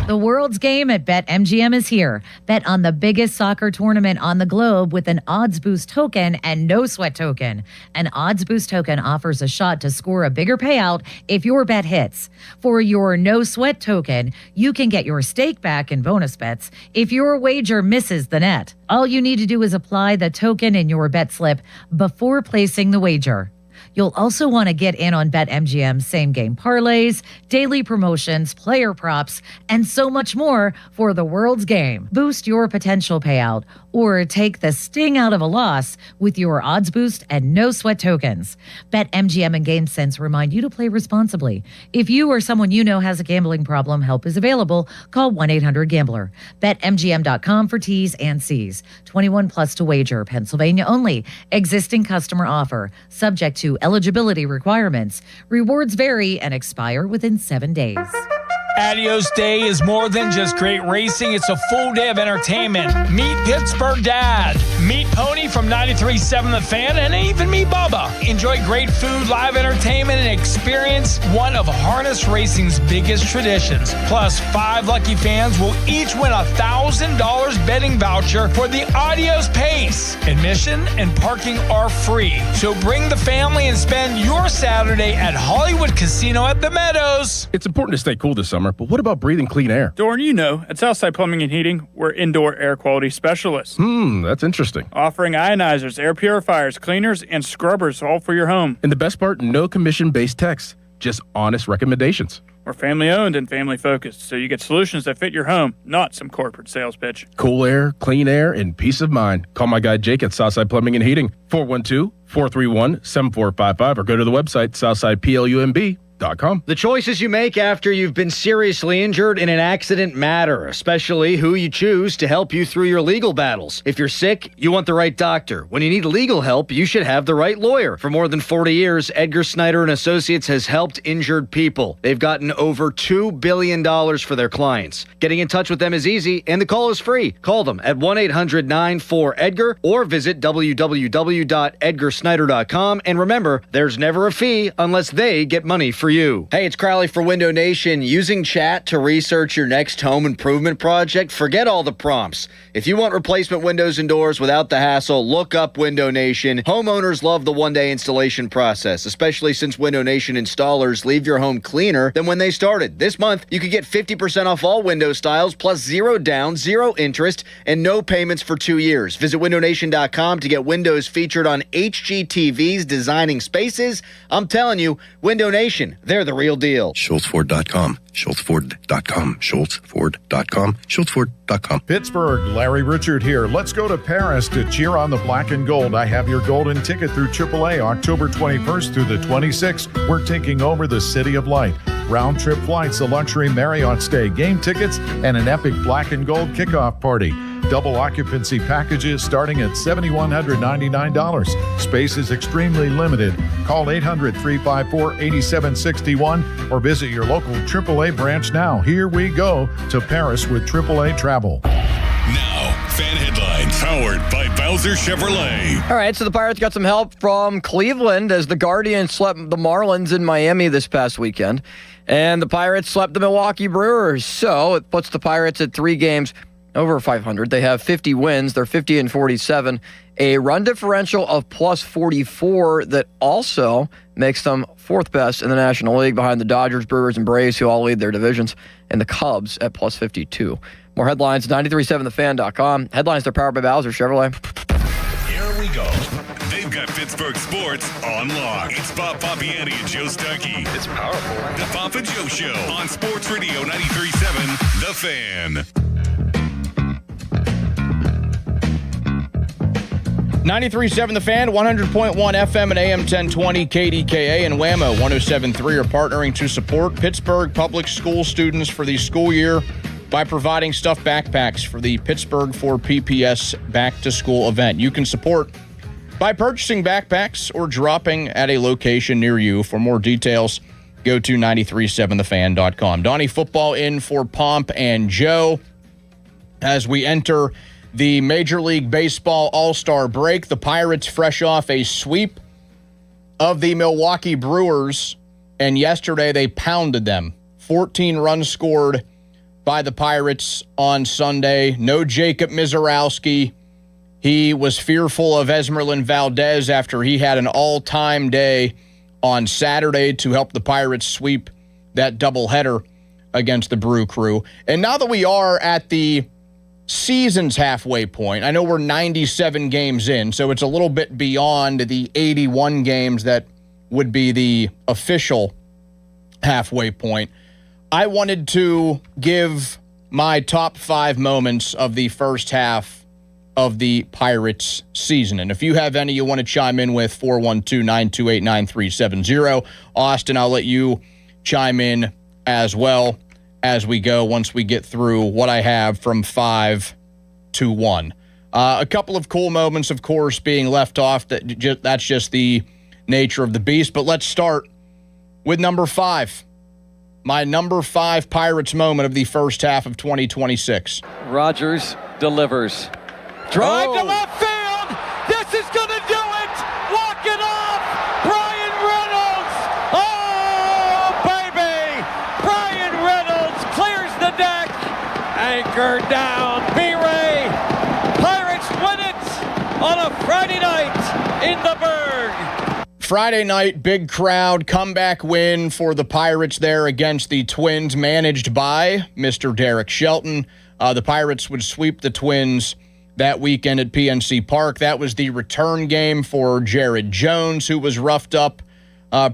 The world's game at BetMGM is here. Bet on the biggest soccer tournament on the globe with an odds boost token and no sweat token. An odds boost token offers a shot to score a bigger payout if your bet hits. For your no sweat token, you can get your stake back in bonus bets if your wager misses the net. All you need to do is apply the token in your bet slip before placing the wager. You'll also want to get in on BetMGM's same-game parlays, daily promotions, player props, and so much more for the world's game. Boost your potential payout or take the sting out of a loss with your odds boost and no sweat tokens. BetMGM and GameSense remind you to play responsibly. If you or someone you know has a gambling problem, help is available. Call 1-800-GAMBLER. BetMGM.com for T's and C's. 21 plus to wager. Pennsylvania only. Existing customer offer. Subject to eligibility requirements. Rewards vary and expire within 7 days. Adios Day is more than just great racing. It's a full day of entertainment. Meet Pittsburgh Dad. Meet Pony from 93.7 The Fan, and even meet Bubba. Enjoy great food, live entertainment, and experience one of harness racing's biggest traditions. Plus, 5 lucky fans will each win a $1,000 betting voucher for the Adios Pace. Admission and parking are free. So bring the family and spend your Saturday at Hollywood Casino at the Meadows. It's important to stay cool this summer, but what about breathing clean air? Dorn, you know, at Southside Plumbing and Heating, we're indoor air quality specialists. That's interesting. Offering ionizers, air purifiers, cleaners, and scrubbers all for your home. And the best part, no commission-based texts, just honest recommendations. We're family-owned and family-focused, so you get solutions that fit your home, not some corporate sales pitch. Cool air, clean air, and peace of mind. Call my guy Jake at Southside Plumbing and Heating, 412-431-7455, or go to the website, southsideplumb.com. The choices you make after you've been seriously injured in an accident matter, especially who you choose to help you through your legal battles. If you're sick, you want the right doctor. When you need legal help, you should have the right lawyer. For more than 40 years, Edgar Snyder and Associates has helped injured people. They've gotten over $2 billion for their clients. Getting in touch with them is easy, and the call is free. Call them at 1-800-94-EDGAR or visit www.edgarsnyder.com. And remember, there's never a fee unless they get money for you. Hey, it's Crowley for Window Nation. Using chat to research your next home improvement project? Forget all the prompts. If you want replacement windows and doors without the hassle, look up Window Nation. Homeowners love the one-day installation process, especially since Window Nation installers leave your home cleaner than when they started. This month, you could get 50% off all window styles, plus 0 down, 0 interest, and no payments for 2 years. Visit windownation.com to get windows featured on HGTV's Designing Spaces. I'm telling you, Window Nation, they're the real deal. SchultzFord.com. SchultzFord.com. SchultzFord.com. SchultzFord.com. Pittsburgh, Larry Richard here. Let's go to Paris to cheer on the black and gold. I have your golden ticket through AAA October 21st through the 26th. We're taking over the City of Light. Round trip flights, a luxury Marriott stay, game tickets, and an epic black and gold kickoff party. Double occupancy packages starting at $7,199. Space is extremely limited. Call 800-354-8761 or visit your local AAA branch now. Here we go to Paris with AAA Travel. Now, fan headlines powered by Bowser Chevrolet. All right, so the Pirates got some help from Cleveland as the Guardians swept the Marlins in Miami this past weekend. And the Pirates swept the Milwaukee Brewers. So it puts the Pirates at 3 games over 500. They have 50 wins. They're 50-47. A run differential of plus 44 that also makes them 4th best in the National League behind the Dodgers, Brewers, and Braves, who all lead their divisions, and the Cubs at plus 52. More headlines, 937thefan.com. Headlines are powered by Bowser Chevrolet. Here we go. They've got Pittsburgh sports on lock. It's Bob Papiani and Joe Starkey. It's powerful. The Pop and Joe Show on Sports Radio 93.7 The Fan. 93.7 The Fan, 100.1 FM and AM 1020 KDKA and WAMO 107.3 are partnering to support Pittsburgh public school students for the school year by providing stuffed backpacks for the Pittsburgh for PPS Back to School event. You can support by purchasing backpacks or dropping at a location near you. For more details, go to 937thefan.com. Donnie Football in for Pomp and Joe as we enter the Major League Baseball All-Star break. The Pirates fresh off a sweep of the Milwaukee Brewers, and yesterday they pounded them. 14 runs scored by the Pirates on Sunday. No Jacob Mizorowski. He was fearful of Esmeralyn Valdez after he had an all-time day on Saturday to help the Pirates sweep that doubleheader against the Brew Crew. And now that we are at the season's halfway point, I know we're 97 games in, so it's a little bit beyond the 81 games that would be the official halfway point. I wanted to give my top 5 moments of the first half of the Pirates season. And if you have any you want to chime in with, 412-928-9370. Austin, I'll let you chime in as well as we go once we get through what I have from 5 to 1. A couple of cool moments, of course, being left off. That's just the nature of the beast. But let's start with number 5. my number 5 Pirates moment of the first half of 2026. Rogers delivers. Drive to left field. This is going to do it. Walk it off. Brian Reynolds. Oh, baby. Brian Reynolds clears the deck. Anchor down. B-Ray. Pirates win it on a Friday night in the Berg. Friday night, big crowd, comeback win for the Pirates there against the Twins, managed by Mr. Derek Shelton. The Pirates would sweep the Twins that weekend at PNC Park. That was the return game for Jared Jones, who was roughed up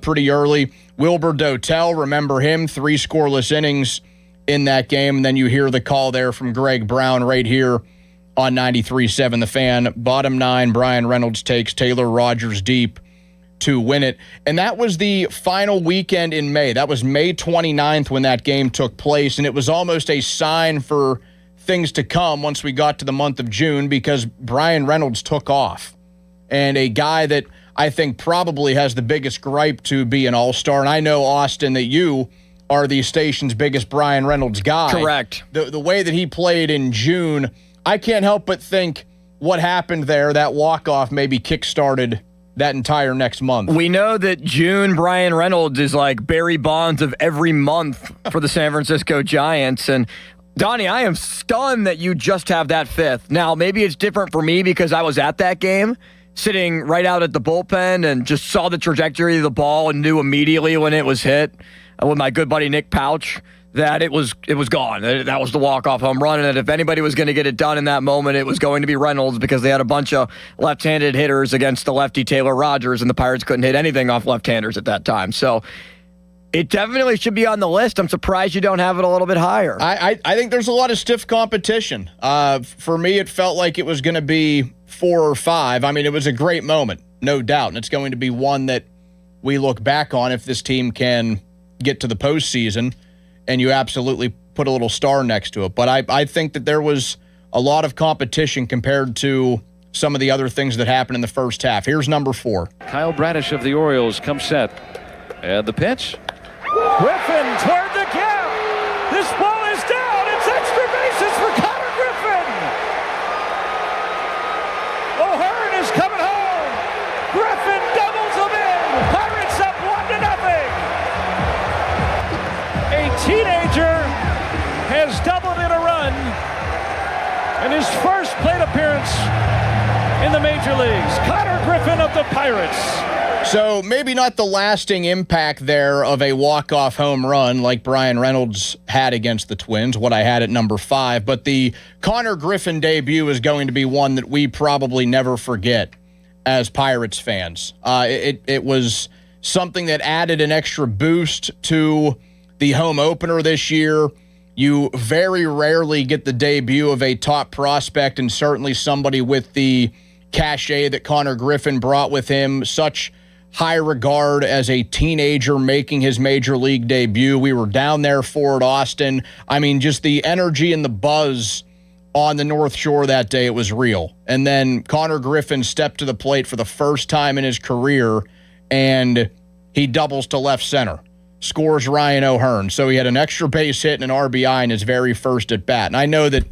pretty early. Wilbur Dotel, remember him, 3 scoreless innings in that game. And then you hear the call there from Greg Brown right here on 93.7 The Fan. Bottom 9, Brian Reynolds takes Taylor Rogers deep to win it. And that was the final weekend in May. That was May 29th when that game took place. And it was almost a sign for things to come once we got to the month of June, because Brian Reynolds took off. And a guy that I think probably has the biggest gripe to be an all-star. And I know, Austin, that you are the station's biggest Brian Reynolds guy. Correct. The way that he played in June, I can't help but think what happened there, that walk-off maybe kick-started that entire next month. We know that June Brian Reynolds is like Barry Bonds of every month for the San Francisco Giants. And Donnie, I am stunned that you just have that 5th. Now, maybe it's different for me because I was at that game, sitting right out at the bullpen and just saw the trajectory of the ball and knew immediately when it was hit with my good buddy Nick Pouch that it was gone. That was the walk-off home run, and that if anybody was going to get it done in that moment, it was going to be Reynolds, because they had a bunch of left-handed hitters against the lefty Taylor Rogers, and the Pirates couldn't hit anything off left-handers at that time. So it definitely should be on the list. I'm surprised you don't have it a little bit higher. I think there's a lot of stiff competition. For me, it felt like it was going to be 4 or 5. I mean, it was a great moment, no doubt, and it's going to be one that we look back on if this team can get to the postseason, and you absolutely put a little star next to it. But I think that there was a lot of competition compared to some of the other things that happened in the first half. Here's number 4. Kyle Bradish of the Orioles comes set. And the pitch. Griffin toward the gap. This ball is down. It's extra bases for Connor Griffin. O'Hearn is coming home. Griffin doubles them in. Pirates up 1-0. A teenager has doubled in a run in his first plate appearance in the major leagues. Connor Griffin of the Pirates. So maybe not the lasting impact there of a walk-off home run like Brian Reynolds had against the Twins, what I had at number 5, but the Connor Griffin debut is going to be one that we probably never forget as Pirates fans. It was something that added an extra boost to the home opener this year. You very rarely get the debut of a top prospect, and certainly somebody with the cachet that Connor Griffin brought with him, such high regard as a teenager making his major league debut. We were down there for it, Austin. I mean, just the energy and the buzz on the North Shore that day, it was real. And then Connor Griffin stepped to the plate for the first time in his career, and he doubles to left center, scores Ryan O'Hearn. So he had an extra base hit and an RBI in his very first at bat. And I know that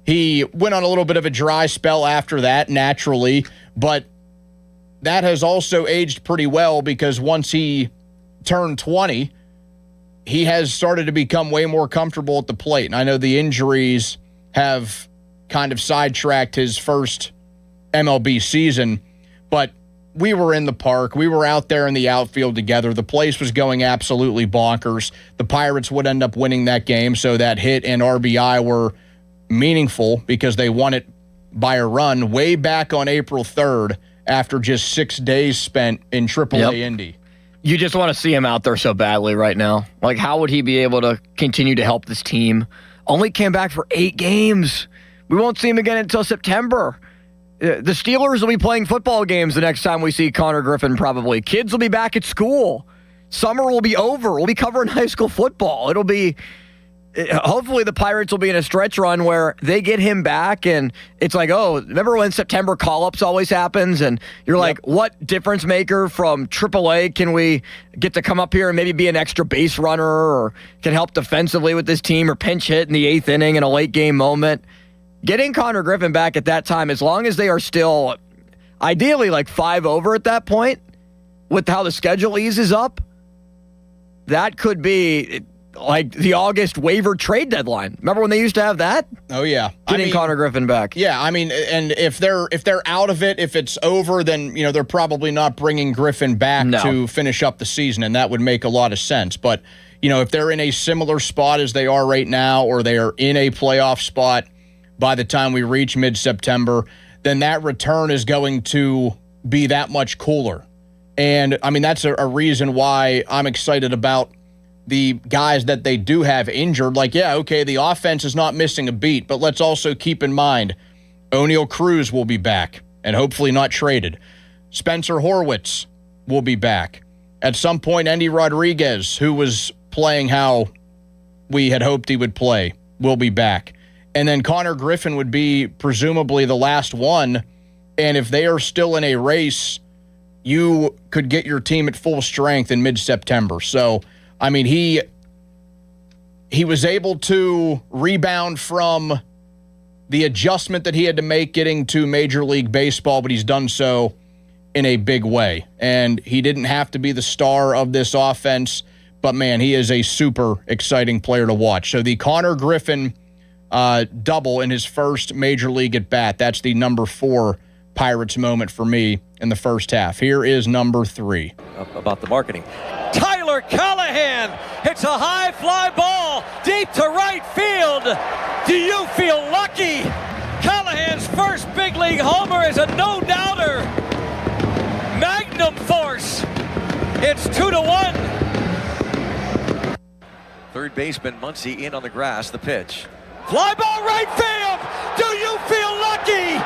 he went on a little bit of a dry spell after that, naturally, but that has also aged pretty well, because once he turned 20, he has started to become way more comfortable at the plate. And I know the injuries have kind of sidetracked his first MLB season, but we were in the park. We were out there in the outfield together. The place was going absolutely bonkers. The Pirates would end up winning that game, so that hit and RBI were meaningful because they won it by a run way back on April 3rd after just 6 days spent in AAA Indy. You just want to see him out there so badly right now. Like, how would he be able to continue to help this team? Only came back for 8 games. We won't see him again until September. The Steelers will be playing football games the next time we see Connor Griffin, probably. Kids will be back at school. Summer will be over. We'll be covering high school football. It'll be hopefully the Pirates will be in a stretch run where they get him back, and it's like, oh, remember when September call-ups always happens, and you're like, what difference maker from AAA can we get to come up here and maybe be an extra base runner or can help defensively with this team or pinch hit in the 8th inning in a late game moment? Getting Connor Griffin back at that time, as long as they are still ideally like 5 over at that point with how the schedule eases up, that could be like the August waiver trade deadline. Remember when they used to have that? Oh yeah, Getting Connor Griffin back. Yeah, I mean, and if they're out of it, if it's over, then they're probably not bringing Griffin back to finish up the season, and that would make a lot of sense. But if they're in a similar spot as they are right now, or they are in a playoff spot by the time we reach mid-September, then that return is going to be that much cooler. And I mean, that's a reason why I'm excited about the guys that they do have injured. Like, yeah, okay, the offense is not missing a beat, but let's also keep in mind O'Neal Cruz will be back and hopefully not traded. Spencer Horwitz will be back. At some point, Endy Rodriguez, who was playing how we had hoped he would play, will be back. And then Connor Griffin would be presumably the last one. And if they are still in a race, you could get your team at full strength in mid-September. So, I mean, he was able to rebound from the adjustment that he had to make getting to Major League Baseball, but he's done so in a big way. And he didn't have to be the star of this offense, but man, he is a super exciting player to watch. So the Connor Griffin double in his first Major League at bat, that's the number 4 Pirates moment for me in the first half. Here is number 3. About the marketing. Tyler Callahan hits a high fly ball deep to right field. Do you feel lucky? Callahan's first big league homer is a no-doubter. Magnum force. It's 2-1. Third baseman Muncy in on the grass. The pitch. Fly ball right field. Do you feel lucky?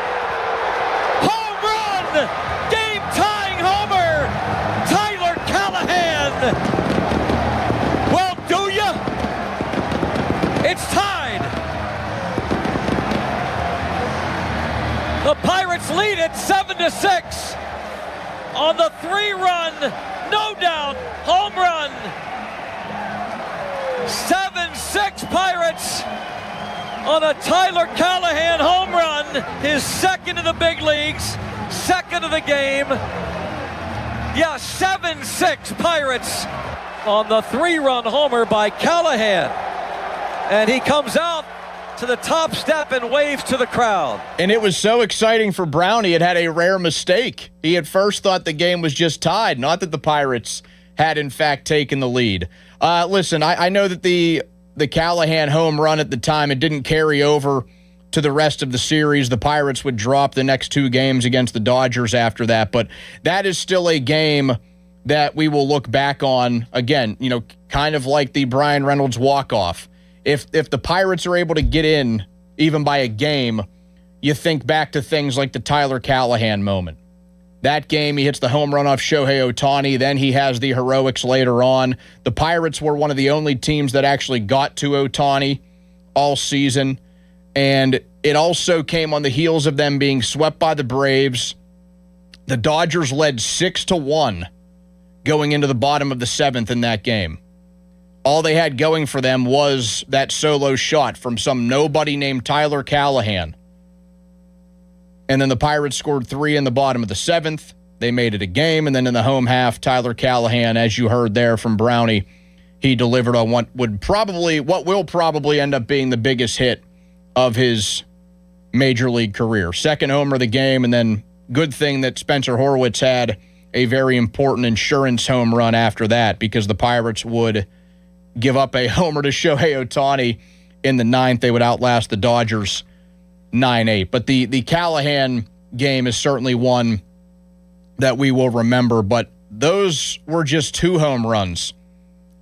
Home run. Game-tying homer. Tyler Callahan. Well, do ya? It's tied. The Pirates lead it 7-6 on the 3-run, no doubt, home run. 7-6 Pirates on a Tyler Callahan home run, his second in the big leagues, second of the game. Yeah, 7-6 Pirates on the 3-run homer by Callahan. And he comes out to the top step and waves to the crowd. And it was so exciting for Brownie, it had a rare mistake. He at first thought the game was just tied, not that the Pirates had in fact taken the lead. Listen, I know that the Callahan home run at the time, it didn't carry over to the rest of the series. The Pirates would drop the next 2 games against the Dodgers after that, but that is still a game that we will look back on again, kind of like the Brian Reynolds walk-off. If the Pirates are able to get in even by a game, you think back to things like the Tyler Callahan moment. That game, he hits the home run off Shohei Ohtani. Then he has the heroics later on. The Pirates were one of the only teams that actually got to Ohtani all season. And it also came on the heels of them being swept by the Braves. The Dodgers led 6-1 going into the bottom of the 7th in that game. All they had going for them was that solo shot from some nobody named Tyler Callahan. And then the Pirates scored 3 in the bottom of the 7th. They made it a game. And then in the home half, Tyler Callahan, as you heard there from Brownie, he delivered on what will probably end up being the biggest hit of his major league career. Second homer of the game, and then good thing that Spencer Horwitz had a very important insurance home run after that, because the Pirates would give up a homer to Shohei Ohtani in the 9th. They would outlast the Dodgers 9-8. But the Callahan game is certainly one that we will remember, but those were just 2 home runs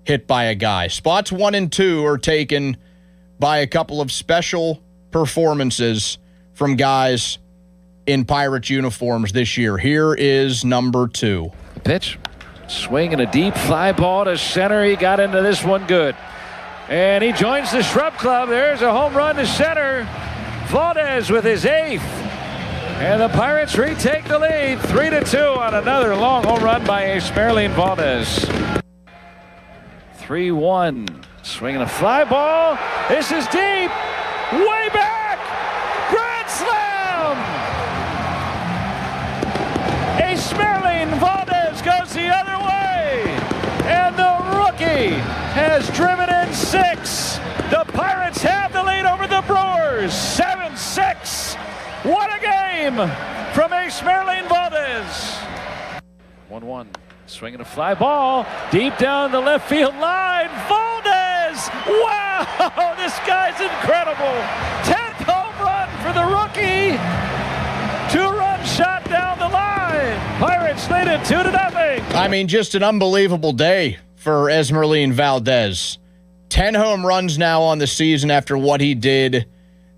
hit by a guy. Spots 1 and 2 are taken by a couple of special performances from guys in Pirates uniforms this year. Here is number 2. Pitch. Swing and a deep fly ball to center. He got into this one good. And he joins the Shrub Club. There's a home run to center. Valdez with his 8th. And the Pirates retake the lead 3-2 on another long home run by Esmeralyn Valdez. 3-1. Swinging a fly ball. This is deep. Way back. Grand slam. Esmeralyn Valdez goes the other way. And the rookie has driven in 6. The Pirates have the lead over the Brewers. 7-6. What a game from Esmeralyn Valdez. 1-1. Swinging a fly ball deep down the left field line. Valdez! Wow! This guy's incredible. 10th home run for the rookie. 2-run shot down the line. Pirates lead it 2-0. I mean, just an unbelievable day for Esmeralyn Valdez. 10 home runs now on the season after what he did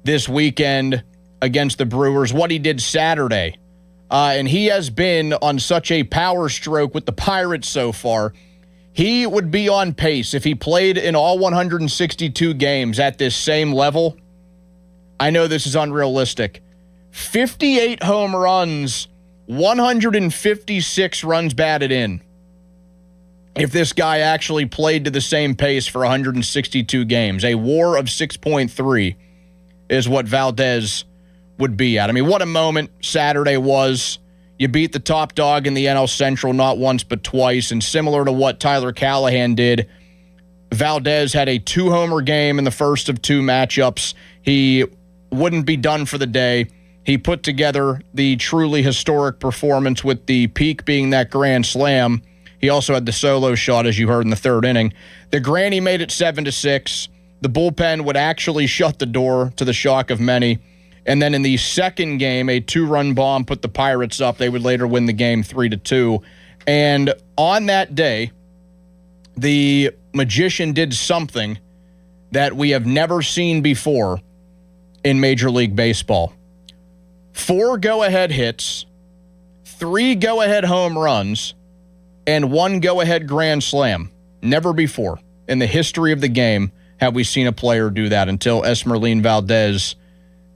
this weekend against the Brewers, what he did Saturday. And he has been on such a power stroke with the Pirates so far. He would be on pace if he played in all 162 games at this same level. I know this is unrealistic. 58 home runs, 156 runs batted in. If this guy actually played to the same pace for 162 games, a WAR of 6.3 is what Valdez would be at. I mean, what a moment Saturday was. You beat the top dog in the NL Central not once but twice, and similar to what Tyler Callahan did, Valdez had a 2-homer game in the first of 2 matchups. He wouldn't be done for the day. He put together the truly historic performance with the peak being that grand slam. He also had the solo shot, as you heard in the 3rd inning. The grand, he made it 7-6. The bullpen would actually shut the door to the shock of many. And then in the second game, a 2-run bomb put the Pirates up. They would later win the game 3-2. And on that day, the magician did something that we have never seen before in Major League Baseball. 4 go-ahead hits, 3 go-ahead home runs, and 1 go-ahead grand slam. Never before in the history of the game have we seen a player do that until Esmeralyn Valdez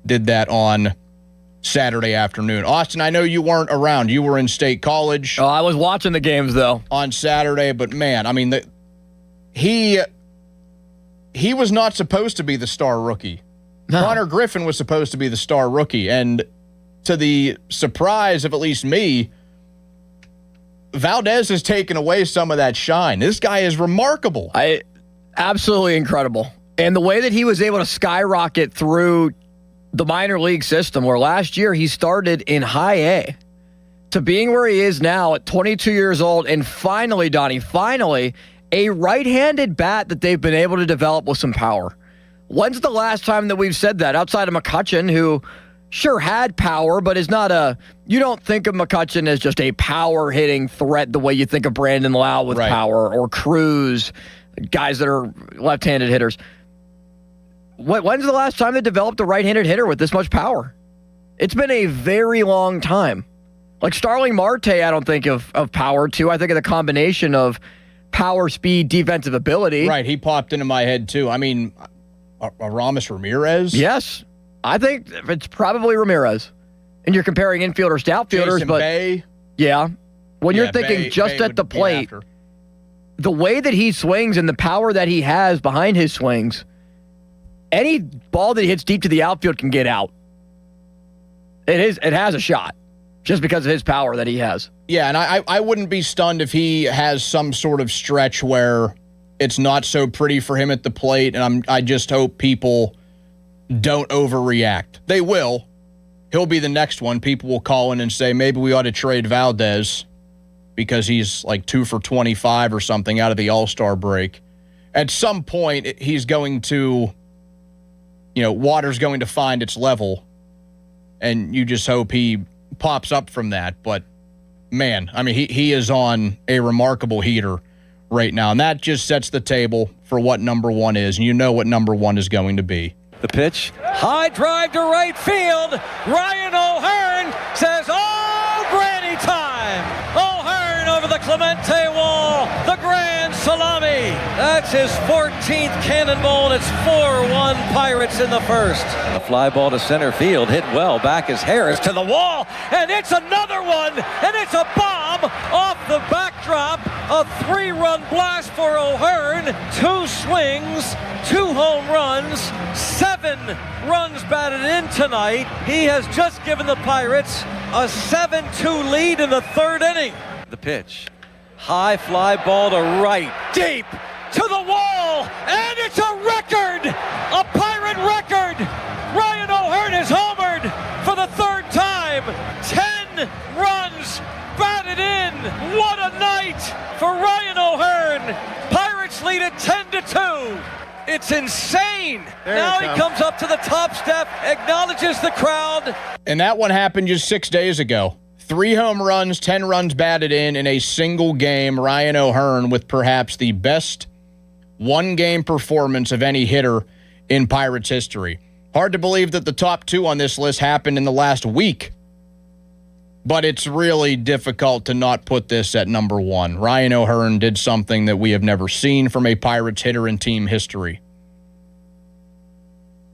did that on Saturday afternoon. Austin, I know you weren't around. You were in State College. Oh, I was watching the games, though. On Saturday, but man, I mean, he was not supposed to be the star rookie. No. Connor Griffin was supposed to be the star rookie, and to the surprise of at least me, Valdez has taken away some of that shine. This guy is remarkable. Absolutely incredible. And the way that he was able to skyrocket through the minor league system, where last year he started in high A, to being where he is now at 22 years old, and finally, Donnie, a right-handed bat that they've been able to develop with some power. When's the last time that we've said that, outside of McCutchen, who sure had power, but is not you don't think of McCutchen as just a power-hitting threat the way you think of Brandon Lau with power, or Cruz, guys that are left-handed hitters. When's the last time they developed a right-handed hitter with this much power? It's been a very long time. Like Starling Marte, I don't think of power too. I think of the combination of power, speed, defensive ability. Right, he popped into my head too. I mean, Aramis Ramirez? Yes, I think it's probably Ramirez. And you're comparing infielders to outfielders, Jason Bay. Yeah. When you're thinking just at the plate, the way that he swings and the power that he has behind his swings, any ball that he hits deep to the outfield can get out. It has a shot just because of his power that he has. Yeah, and I wouldn't be stunned if he has some sort of stretch where it's not so pretty for him at the plate, and I just hope people don't overreact. They will. He'll be the next one. People will call in and say, maybe we ought to trade Valdez because he's like 2 for 25 or something out of the All-Star break. At some point, he's going to, water's going to find its level, and you just hope he pops up from that. But, man, I mean, he is on a remarkable heater right now, and that just sets the table for what number 1 is, and you know what number 1 is going to be. The pitch. High drive to right field. Ryan O'Hearn says, oh, granny time. O'Hearn over the Clemente wall. The grand salami. That's his 14th cannonball, and it's 4-1 Pirates in the first. A fly ball to center field, hit well. Back is Harris to the wall, and it's another one, and it's a bomb off the backdrop. A 3-run blast for O'Hearn. 2 swings, 2 home runs, 7 runs batted in tonight. He has just given the Pirates a 7-2 lead in the third inning. The pitch. High fly ball to right, deep to the wall, and it's a record! A Pirate record! Ryan O'Hearn has homered for the third time. 10 runs batted in. What a night for Ryan O'Hearn. Pirates lead at 10-2. It's insane. Now he comes up to the top step, acknowledges the crowd. And that one happened just 6 days ago. 3 home runs, 10 runs batted in a single game. Ryan O'Hearn with perhaps the best one-game performance of any hitter in Pirates history. Hard to believe that the top 2 on this list happened in the last week, but it's really difficult to not put this at number 1. Ryan O'Hearn did something that we have never seen from a Pirates hitter in team history.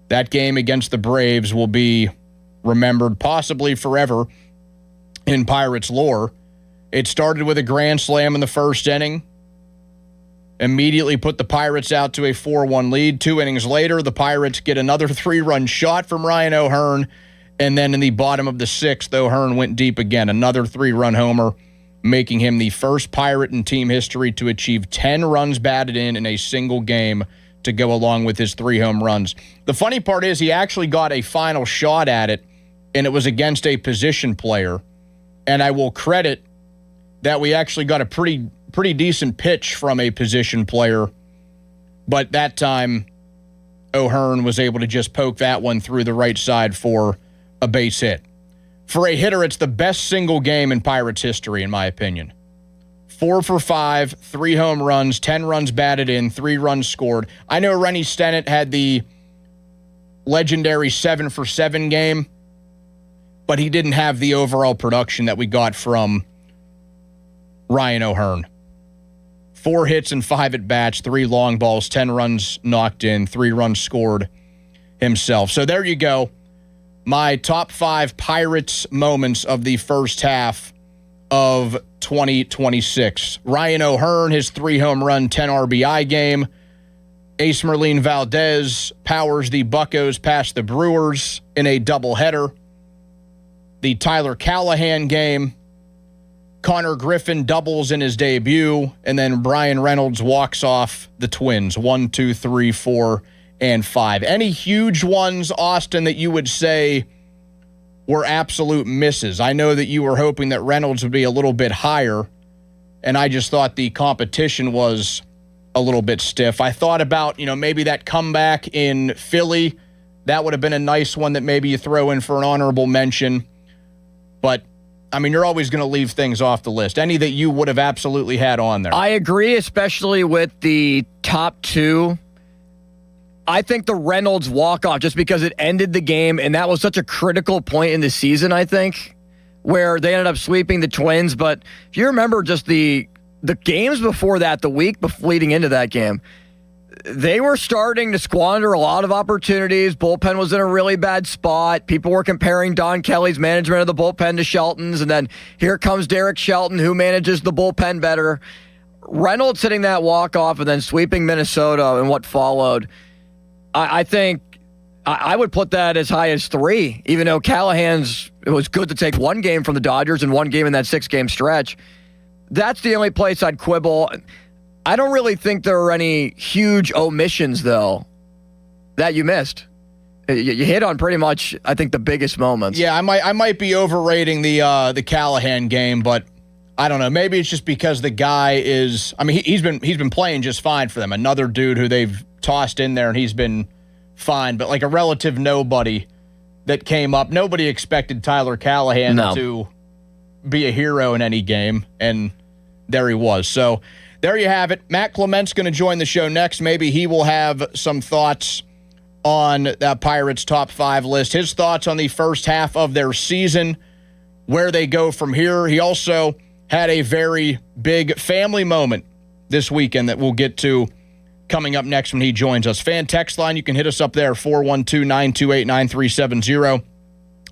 That game against the Braves will be remembered possibly forever in Pirates lore. It started with a grand slam in the first inning, immediately put the Pirates out to a 4-1 lead. 2 innings later, the Pirates get another 3-run shot from Ryan O'Hearn, and then in the bottom of the 6th, O'Hearn went deep again, another 3-run homer, making him the first Pirate in team history to achieve 10 runs batted in a single game to go along with his 3 home runs. The funny part is he actually got a final shot at it, and it was against a position player. And I will credit that we actually got a pretty decent pitch from a position player. But that time, O'Hearn was able to just poke that one through the right side for a base hit. For a hitter, it's the best single game in Pirates history, in my opinion. 4 for 5, 3 home runs, 10 runs batted in, 3 runs scored. I know Rennie Stennett had the legendary 7 for 7 game, but he didn't have the overall production that we got from Ryan O'Hearn. 4 hits and 5 at-bats, 3 long balls, 10 runs knocked in, 3 runs scored himself. So there you go. My top 5 Pirates moments of the first half of 2026. Ryan O'Hearn, his 3 home run, 10 RBI game. Ace Merlin Valdez powers the Buccos past the Brewers in a doubleheader. The Tyler Callahan game. Connor Griffin doubles in his debut, and then Brian Reynolds walks off the Twins. 1, 2, 3, 4, and 5. Any huge ones, Austin, that you would say were absolute misses? I know that you were hoping that Reynolds would be a little bit higher, and I just thought the competition was a little bit stiff. I thought about, maybe that comeback in Philly. That would have been a nice one that maybe you throw in for an honorable mention. But, you're always going to leave things off the list. Any that you would have absolutely had on there. I agree, especially with the top 2. I think the Reynolds walk-off, just because it ended the game, and that was such a critical point in the season, I think, where they ended up sweeping the Twins. But if you remember just the games before that, the week leading into that game, they were starting to squander a lot of opportunities. Bullpen was in a really bad spot. People were comparing Don Kelly's management of the bullpen to Shelton's, and then here comes Derek Shelton, who manages the bullpen better. Reynolds hitting that walk-off and then sweeping Minnesota and what followed, I think I would put that as high as 3, even though it was good to take 1 game from the Dodgers and 1 game in that 6-game stretch. That's the only place I'd quibble. I don't really think there are any huge omissions, though, that you missed. You hit on pretty much, I think, the biggest moments. Yeah, I might be overrating the Callahan game, but I don't know. Maybe it's just because the guy is. He's been playing just fine for them. Another dude who they've tossed in there, and he's been fine. But like a relative nobody that came up, nobody expected Tyler Callahan to be a hero in any game, and there he was. So there you have it. Matt Clement's going to join the show next. Maybe he will have some thoughts on that Pirates top 5 list. His thoughts on the first half of their season, where they go from here. He also had a very big family moment this weekend that we'll get to coming up next when he joins us. Fan text line, you can hit us up there, 412-928-9370.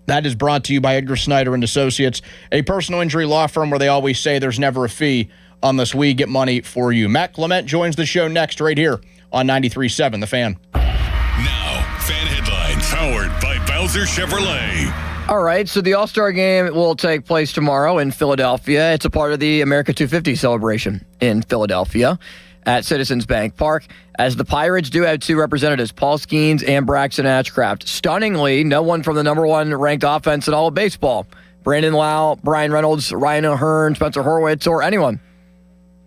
That is brought to you by Edgar Snyder and Associates, a personal injury law firm where they always say there's never a fee unless we get money for you. Matt Clement joins the show next right here on 93.7 The Fan. Now, Fan Headlines, powered by Bowser Chevrolet. All right, so the All-Star Game will take place tomorrow in Philadelphia. It's a part of the America 250 celebration in Philadelphia at Citizens Bank Park, as the Pirates do have two representatives, Paul Skeens and Braxton Ashcraft. Stunningly, no one from the number one ranked offense in all of baseball, Brandon Lau, Brian Reynolds, Ryan O'Hearn, Spencer Horwitz, or anyone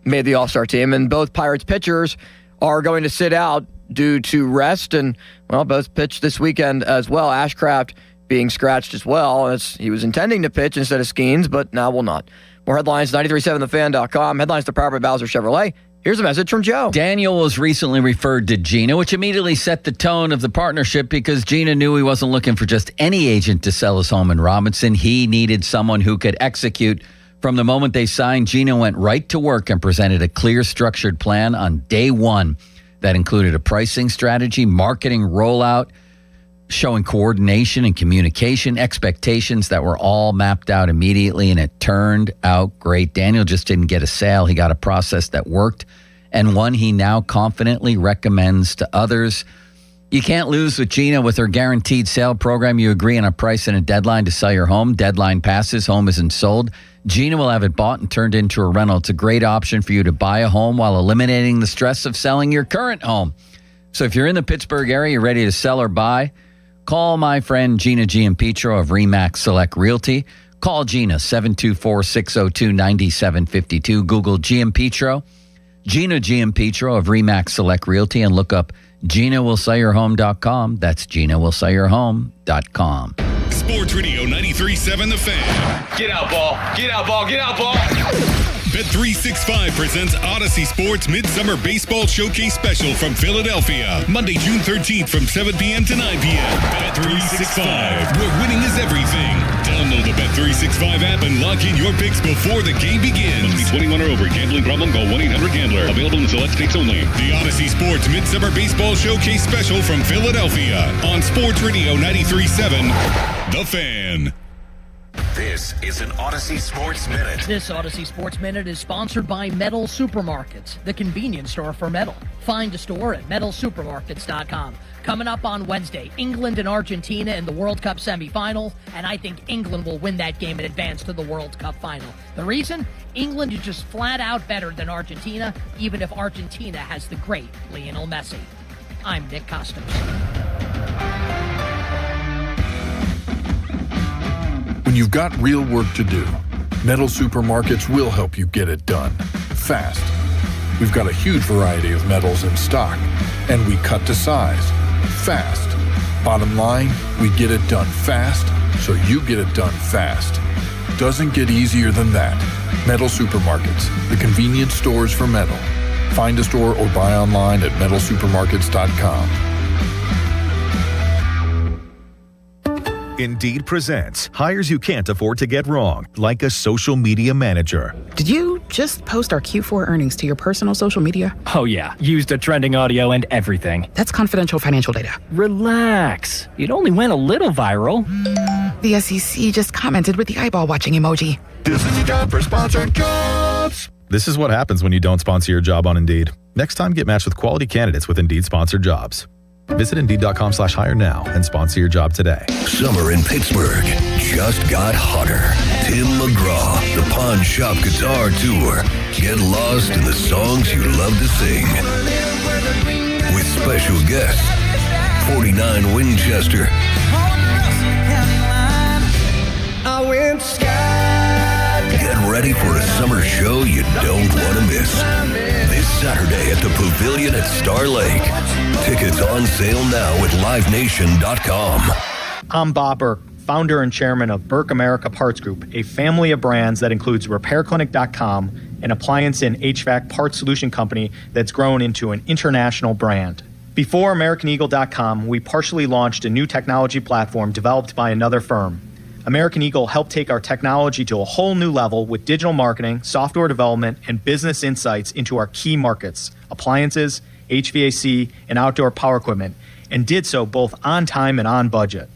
made the All-Star team. And both Pirates pitchers are going to sit out due to rest, and, well, both pitched this weekend as well. Ashcraft being scratched as well, as he was intending to pitch instead of Skeens, but now will not. More headlines, 937thefan.com. Headlines to powered by Bowser Chevrolet. Here's a message from Joe. Daniel was recently referred to Gina, which immediately set the tone of the partnership because Gina knew he wasn't looking for just any agent to sell his home in Robinson. He needed someone who could execute. From the moment they signed, Gina went right to work and presented a clear, structured plan on day one that included a pricing strategy, marketing rollout, showing coordination and communication, expectations that were all mapped out immediately, and it turned out great. Daniel just didn't get a sale. He got a process that worked, and one he now confidently recommends to others. You can't lose with Gina. With her guaranteed sale program, you agree on a price and a deadline to sell your home. Deadline passes, home isn't sold. Gina will have it bought and turned into a rental. It's a great option for you to buy a home while eliminating the stress of selling your current home. So if you're in the Pittsburgh area, you're ready to sell or buy, call my friend Gina Giampetro of RE/MAX Select Realty. Call Gina, 724-602-9752. Google Giampetro, Gina Giampetro of RE/MAX Select Realty, and look up GinaWillSellYourHome.com. That's GinaWillSellYourHome.com. Sports Radio 93.7 The Fan. Get out, ball. Get out, ball. Get out, ball. Bet365 presents Odyssey Sports Midsummer Baseball Showcase Special from Philadelphia. Monday, June 13th from 7 p.m. to 9 p.m. Bet365, where winning is everything. Download the Bet365 app and lock in your picks before the game begins. Must be 21 or over. Gambling problem? Call 1-800-GAMBLER. Available in select states only. The Odyssey Sports Midsummer Baseball Showcase Special from Philadelphia on Sports Radio 93.7 The Fan. This is an Odyssey Sports Minute. This Odyssey Sports Minute is sponsored by Metal Supermarkets, the convenience store for metal. Find a store at metalsupermarkets.com. Coming up on Wednesday, England and Argentina in the World Cup semifinal, and I think England will win that game and advance to the World Cup final. The reason? England is just flat out better than Argentina, even if Argentina has the great Lionel Messi. I'm Nick Costos. When you've got real work to do, Metal Supermarkets will help you get it done fast. We've got a huge variety of metals in stock, and we cut to size fast. Bottom line, we get it done fast, so you get it done fast. Doesn't get easier than that. Metal Supermarkets, the convenience stores for metal. Find a store or buy online at metalsupermarkets.com. Indeed presents hires you can't afford to get wrong, like a social media manager. Did you just post our Q4 earnings to your personal social media? Oh yeah, used the trending audio and everything. That's confidential financial data. Relax. It only went a little viral. The SEC just commented with the eyeball watching emoji. This is your job for sponsored jobs. This is what happens when you don't sponsor your job on Indeed. Next time, get matched with quality candidates with Indeed sponsored jobs. Visit Indeed.com/hire now and sponsor your job today. Summer in Pittsburgh just got hotter. Tim McGraw, the Pawn Shop Guitar Tour. Get lost in the songs you love to sing. With special guests, 49 Winchester. Get ready for a summer show you don't want to miss. This Saturday at the Pavilion at Star Lake. Tickets on sale now at LiveNation.com. I'm Bob Burke, founder and chairman of Burke America Parts Group, a family of brands that includes RepairClinic.com, an appliance and HVAC parts solution company that's grown into an international brand. Before AmericanEagle.com, we partially launched a new technology platform developed by another firm. American Eagle helped take our technology to a whole new level with digital marketing, software development, and business insights into our key markets, appliances, HVAC, and outdoor power equipment, and did so both on time and on budget.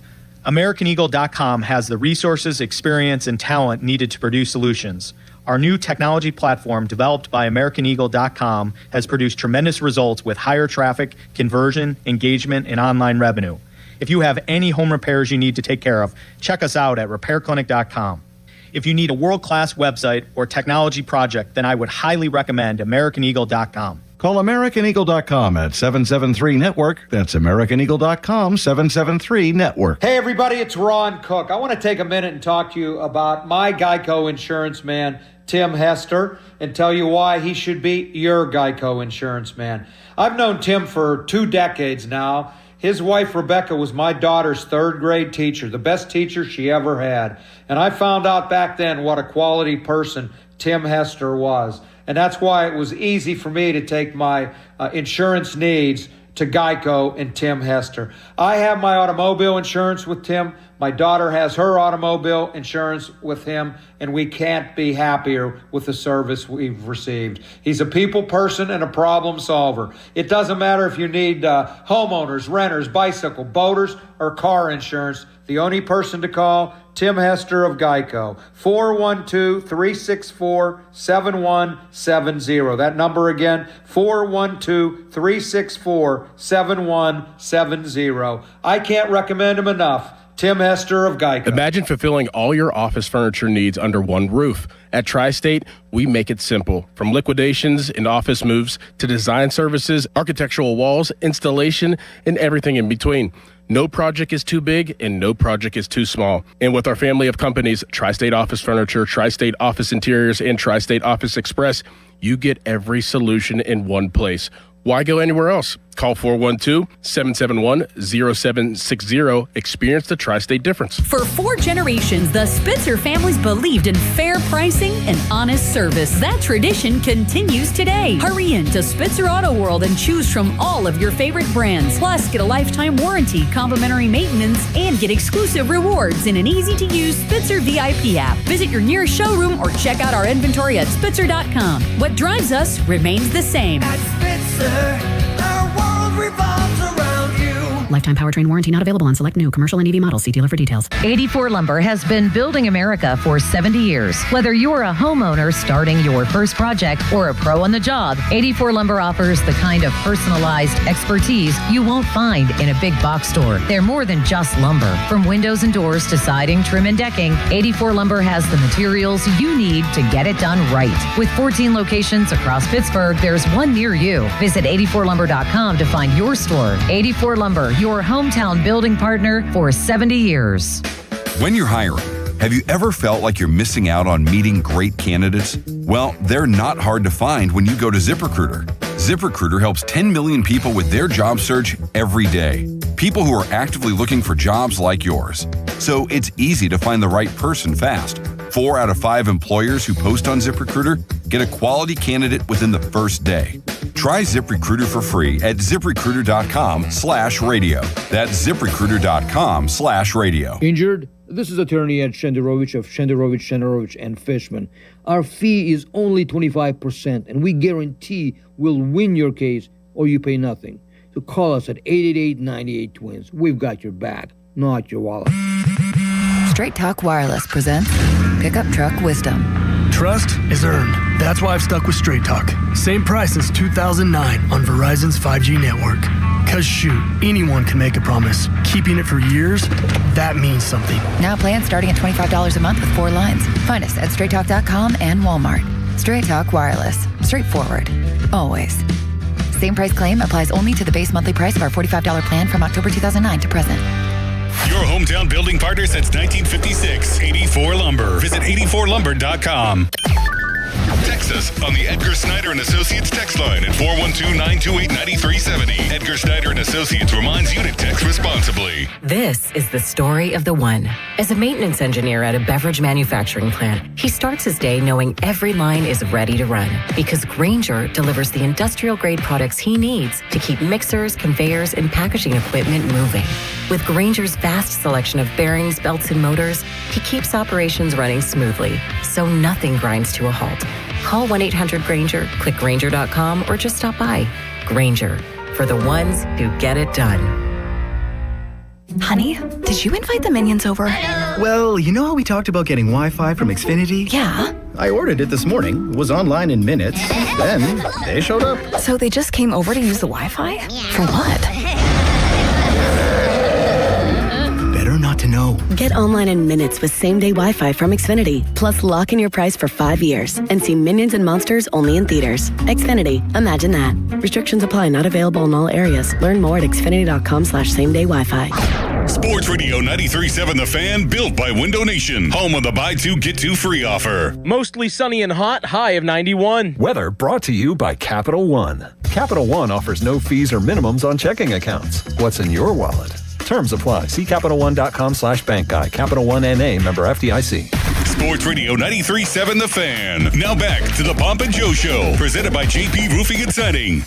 AmericanEagle.com has the resources, experience, and talent needed to produce solutions. Our new technology platform, developed by AmericanEagle.com, has produced tremendous results with higher traffic, conversion, engagement, and online revenue. If you have any home repairs you need to take care of, check us out at RepairClinic.com. If you need a world-class website or technology project, then I would highly recommend AmericanEagle.com. Call AmericanEagle.com at 773-NETWORK. That's AmericanEagle.com, 773-NETWORK. Hey, everybody, it's Ron Cook. I want to take a minute and talk to you about my Geico insurance man, Tim Hester, and tell you why he should be your Geico insurance man. I've known Tim for 2 decades now. His wife, Rebecca, was my daughter's 3rd grade teacher, the best teacher she ever had. And I found out back then what a quality person Tim Hester was. And that's why it was easy for me to take my insurance needs to Geico and Tim Hester. I have my automobile insurance with Tim. My daughter has her automobile insurance with him, and we can't be happier with the service we've received. He's a people person and a problem solver. It doesn't matter if you need homeowners, renters, bicycle, boaters, or car insurance. The only person to call, Tim Hester of Geico, 412-364-7170. That number again, 412-364-7170. I can't recommend him enough. Tim Hester of Geico. Imagine fulfilling all your office furniture needs under one roof. At Tri-State, we make it simple. From liquidations and office moves to design services, architectural walls, installation, and everything in between. No project is too big and no project is too small. And with our family of companies, Tri-State Office Furniture, Tri-State Office Interiors, and Tri-State Office Express, you get every solution in one place. Why go anywhere else? Call 412-771-0760. Experience the Tri-State difference. For 4 generations, the Spitzer families believed in fair pricing and honest service. That tradition continues today. Hurry in to Spitzer Auto World and choose from all of your favorite brands. Plus, get a lifetime warranty, complimentary maintenance, and get exclusive rewards in an easy-to-use Spitzer VIP app. Visit your nearest showroom or check out our inventory at Spitzer.com. What drives us remains the same. At Spitzer, our world revolves around you. Lifetime powertrain warranty not available on select new commercial and EV models. See dealer for details. 84 Lumber has been building America for 70 years. Whether you're a homeowner starting your first project or a pro on the job, 84 Lumber offers the kind of personalized expertise you won't find in a big box store. They're more than just lumber. From windows and doors to siding, trim, and decking, 84 Lumber has the materials you need to get it done right. With 14 locations across Pittsburgh, there's one near you. Visit 84lumber.com to find your store. 84 Lumber, your hometown building partner for 70 years. When you're hiring, have you ever felt like you're missing out on meeting great candidates? Well, they're not hard to find when you go to ZipRecruiter. ZipRecruiter helps 10 million people with their job search every day. People who are actively looking for jobs like yours. So it's easy to find the right person fast. 4 out of 5 employers who post on ZipRecruiter get a quality candidate within the first day. Try ZipRecruiter for free at ZipRecruiter.com/radio. That's ZipRecruiter.com/radio. Injured? This is attorney Ed Shenderovich of Shenderovich and Fishman. Our fee is only 25%, and we guarantee we'll win your case or you pay nothing. So call us at 888-98-TWINS. We've got your back, not your wallet. Straight Talk Wireless presents Pickup Truck Wisdom. Trust is earned. That's why I've stuck with Straight Talk. Same price since 2009 on Verizon's 5G network. Cause shoot, anyone can make a promise. Keeping it for years, that means something. Now plans starting at $25 a month with 4 lines. Find us at StraightTalk.com and Walmart. Straight Talk Wireless. Straightforward. Always. Same price claim applies only to the base monthly price of our $45 plan from October 2009 to present. Your hometown building partner since 1956. 84 Lumber. Visit 84lumber.com. Text us on the Edgar Snyder and Associates text line at 412-928-9370. Edgar Snyder and Associates reminds you to text responsibly. This is the story of the one. As a maintenance engineer at a beverage manufacturing plant, he starts his day knowing every line is ready to run because Grainger delivers the industrial-grade products he needs to keep mixers, conveyors, and packaging equipment moving. With Grainger's vast selection of bearings, belts, and motors, he keeps operations running smoothly, so nothing grinds to a halt. Call 1-800-GRAINGER, click Grainger.com, or just stop by. Grainger, for the ones who get it done. Honey, did you invite the minions over? Well, you know how we talked about getting Wi-Fi from Xfinity? Yeah. I ordered it this morning, was online in minutes, then they showed up. So they just came over to use the Wi-Fi? For what? Better not to know. Get online in minutes with same-day Wi-Fi from Xfinity. Plus, lock in your price for 5 years and see Minions and Monsters only in theaters. Xfinity. Imagine that. Restrictions apply. Not available in all areas. Learn more at xfinity.com/same-day Wi-Fi. Sports Radio 93.7 The Fan, built by Window Nation. Home of the buy two, get two free offer. Mostly sunny and hot, high of 91. Weather brought to you by Capital One. Capital One offers no fees or minimums on checking accounts. What's in your wallet? Terms apply. See CapitalOne.com/bank guide. Capital One NA, member FDIC. Sports Radio 93.7 The Fan. Now back to the Pomp and Joe Show, presented by JP Roofing and Siding.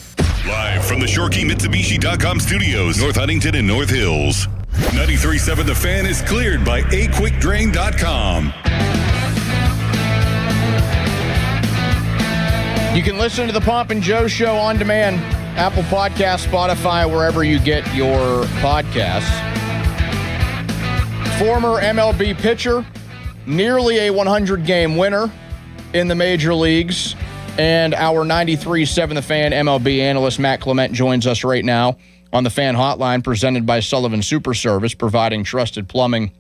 Live from the ShoreKeyMitsubishi.com studios, North Huntington and North Hills. 93.7 The Fan is cleared by AQuickDrain.com. You can listen to the Pomp and Joe Show on demand. Apple Podcasts, Spotify, wherever you get your podcasts. Former MLB pitcher, nearly a 100-game winner in the major leagues, and our 93.7 The Fan MLB analyst Matt Clement joins us right now on the Fan Hotline, presented by Sullivan Super Service, providing trusted plumbing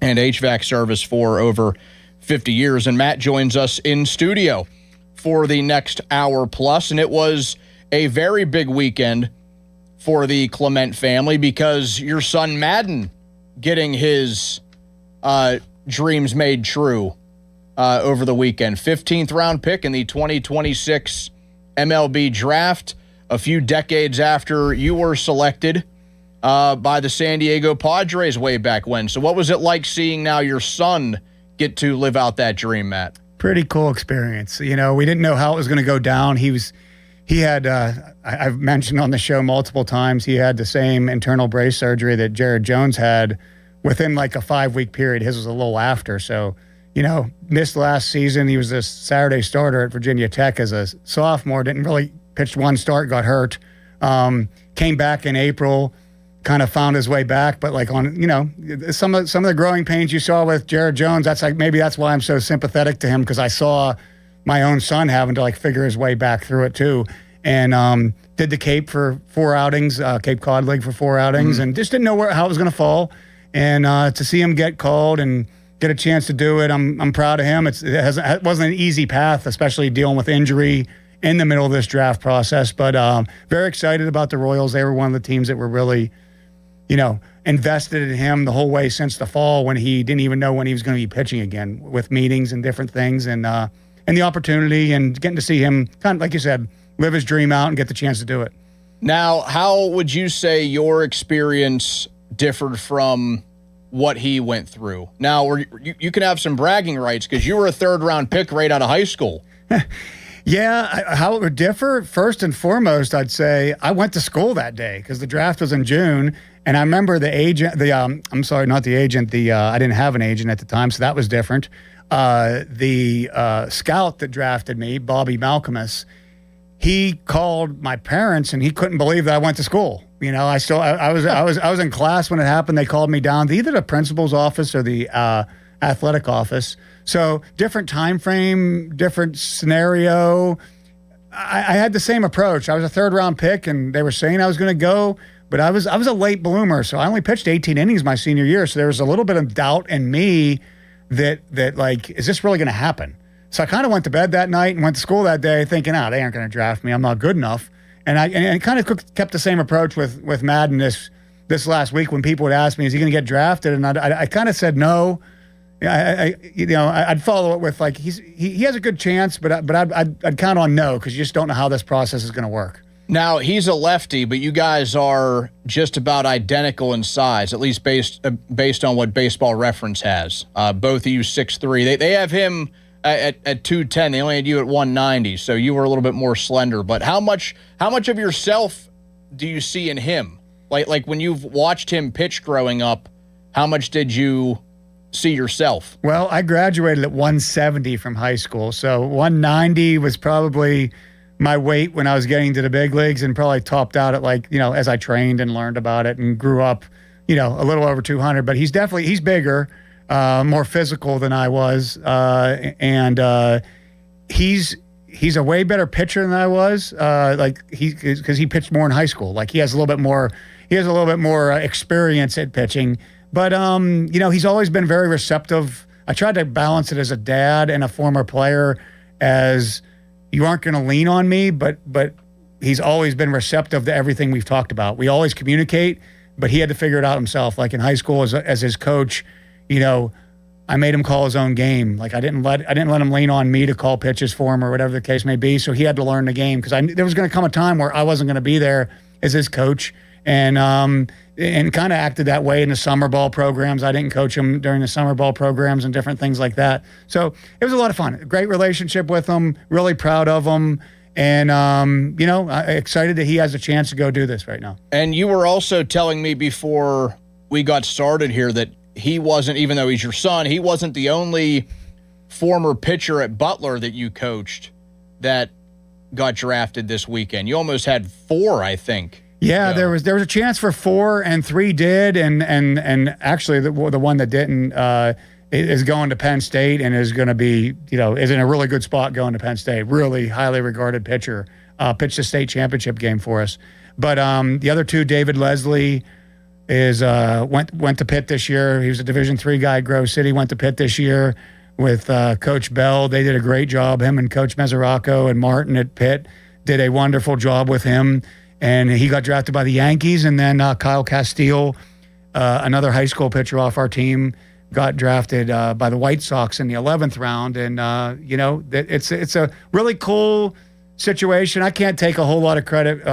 and HVAC service for over 50 years. And Matt joins us in studio for the next hour plus, and it was a very big weekend for the Clement family because your son Madden getting his dreams made true over the weekend. 15th round pick in the 2026 MLB draft, a few decades after you were selected by the San Diego Padres way back when. So what was it like seeing now your son get to live out that dream, Matt? Pretty cool experience. You know, we didn't know how it was going to go down. He had, I've mentioned on the show multiple times, he had the same internal brace surgery that Jared Jones had within like a 5-week period. His was a little after. So, you know, missed last season. He was a Saturday starter at Virginia Tech as a sophomore. Didn't really pitch one start, got hurt. Came back in April, kind of found his way back. But like on, you know, some of the growing pains you saw with Jared Jones, that's like, maybe that's why I'm so sympathetic to him, because I saw my own son having to like figure his way back through it too. And did the Cape for 4 outings, Cape Cod League for 4 outings, and just didn't know how it was going to fall. And to see him get called and get a chance to do it, I'm proud of him. It wasn't an easy path, especially dealing with injury in the middle of this draft process. But very excited about the Royals. They were one of the teams that were really, you know, invested in him the whole way since the fall, when he didn't even know when he was going to be pitching again, with meetings and different things, and the opportunity and getting to see him, kind of like you said, live his dream out and get the chance to do it. Now, how would you say your experience differed from what he went through? Now, you can have some bragging rights because you were a 3rd-round pick right out of high school. Yeah, how it would differ, first and foremost, I'd say I went to school that day because the draft was in June, and I remember the agent, I'm sorry, not the agent, I didn't have an agent at the time, so that was different. The scout that drafted me, Bobby Malcolmus, he called my parents and he couldn't believe that I went to school. You know, I was in class when it happened. They called me down to either the principal's office or the athletic office. So different time frame, different scenario. I had the same approach. I was a 3rd-round pick, and they were saying I was going to go, but I was a late bloomer. So I only pitched 18 innings my senior year. So there was a little bit of doubt in me that like, is this really going to happen? So I kind of went to bed that night and went to school that day thinking, they aren't going to draft me. I'm not good enough. And I kind of kept the same approach with Madden this last week when people would ask me, is he going to get drafted? And I kind of said no. I'd follow it with like, he has a good chance, but I'd count on no, because you just don't know how this process is going to work. Now, he's a lefty, but you guys are just about identical in size, at least based on what Baseball Reference has. Both of you 6'3". They have him at 210. They only had you at 190, so you were a little bit more slender. But how much of yourself do you see in him? Like when you've watched him pitch growing up, how much did you see yourself? Well, I graduated at 170 from high school, so 190 was probably my weight when I was getting to the big leagues, and probably topped out at like, as I trained and learned about it and grew up, a little over 200. But he's bigger, more physical than I was, and he's a way better pitcher than I was. Because he pitched more in high school. Like he has a little bit more experience at pitching. But he's always been very receptive. I tried to balance it as a dad and a former player, as you aren't going to lean on me, but he's always been receptive to everything we've talked about. We always communicate, but he had to figure it out himself. Like in high school, as his coach, I made him call his own game. Like I didn't let him lean on me to call pitches for him or whatever the case may be. So he had to learn the game, because there was going to come a time where I wasn't going to be there as his coach, and kind of acted that way in the summer ball programs. I didn't coach him during the summer ball programs and different things like that. So it was a lot of fun. Great relationship with him. Really proud of him. And, excited that he has a chance to go do this right now. And you were also telling me before we got started here that he wasn't, even though he's your son, he wasn't the only former pitcher at Butler that you coached that got drafted this weekend. You almost had 4, I think. Yeah, there was a chance for 4, and 3 did, and actually the one that didn't is going to Penn State, and is going to be, is in a really good spot going to Penn State. Really highly regarded pitcher. Pitched a state championship game for us. But the other 2, David Leslie is went to Pitt this year. He was a Division III guy at Grove City. Went to Pitt this year with Coach Bell. They did a great job. Him and Coach Mesoraco and Martin at Pitt did a wonderful job with him. And he got drafted by the Yankees. And then Kyle Castile, another high school pitcher off our team, got drafted by the White Sox in the 11th round. And, it's a really cool situation. I can't take a whole lot of credit.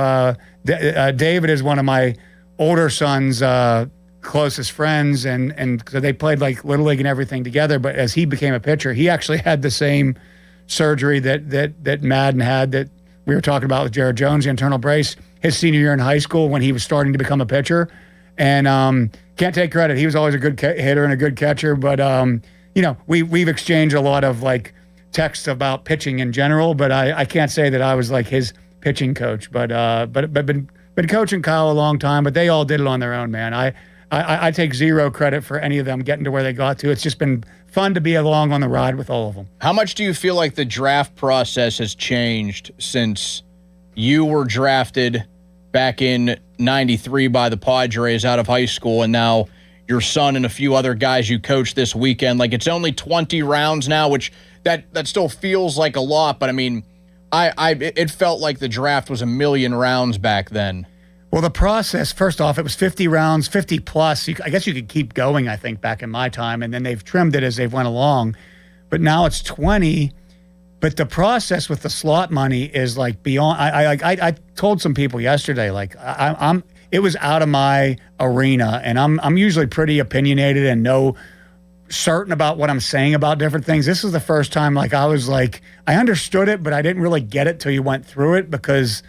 David is one of my older son's closest friends, and so they played like Little League and everything together. But as he became a pitcher, he actually had the same surgery that Madden had, that we were talking about with Jared Jones, the internal brace, his senior year in high school when he was starting to become a pitcher. And can't take credit. He was always a good hitter and a good catcher. But, we've exchanged a lot of like texts about pitching in general, but I can't say that I was like his pitching coach. But been coaching Kyle a long time, but they all did it on their own, man. I take zero credit for any of them getting to where they got to. It's just been fun to be along on the ride with all of them. How much do you feel like the draft process has changed since you were drafted back in 93 by the Padres out of high school, and now your son and a few other guys you coached this weekend? Like, it's only 20 rounds now, which that still feels like a lot, but I mean, it felt like the draft was a million rounds back then. Well, the process, first off, it was 50 rounds, 50 plus. I guess you could keep going, I think, back in my time, and then they've trimmed it as they've went along. But now it's 20. But the process with the slot money is like beyond. I told some people yesterday, like it was out of my arena, and I'm usually pretty opinionated and know certain about what I'm saying about different things. This is the first time like I was like, I understood it, but I didn't really get it till you went through it, because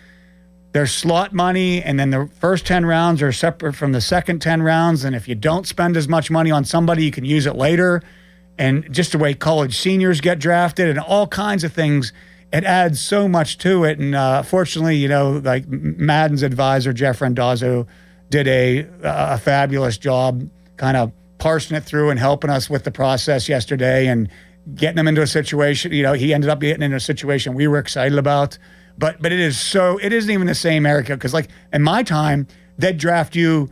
there's slot money, and then the first 10 rounds are separate from the second 10 rounds. And if you don't spend as much money on somebody, you can use it later. And just the way college seniors get drafted and all kinds of things, it adds so much to it. And fortunately, like Madden's advisor, Jeff Randazzo, did a fabulous job kind of parsing it through and helping us with the process yesterday and getting them into a situation. He ended up getting into a situation we were excited about. But it isn't even the same, Erica, because like in my time, they'd draft you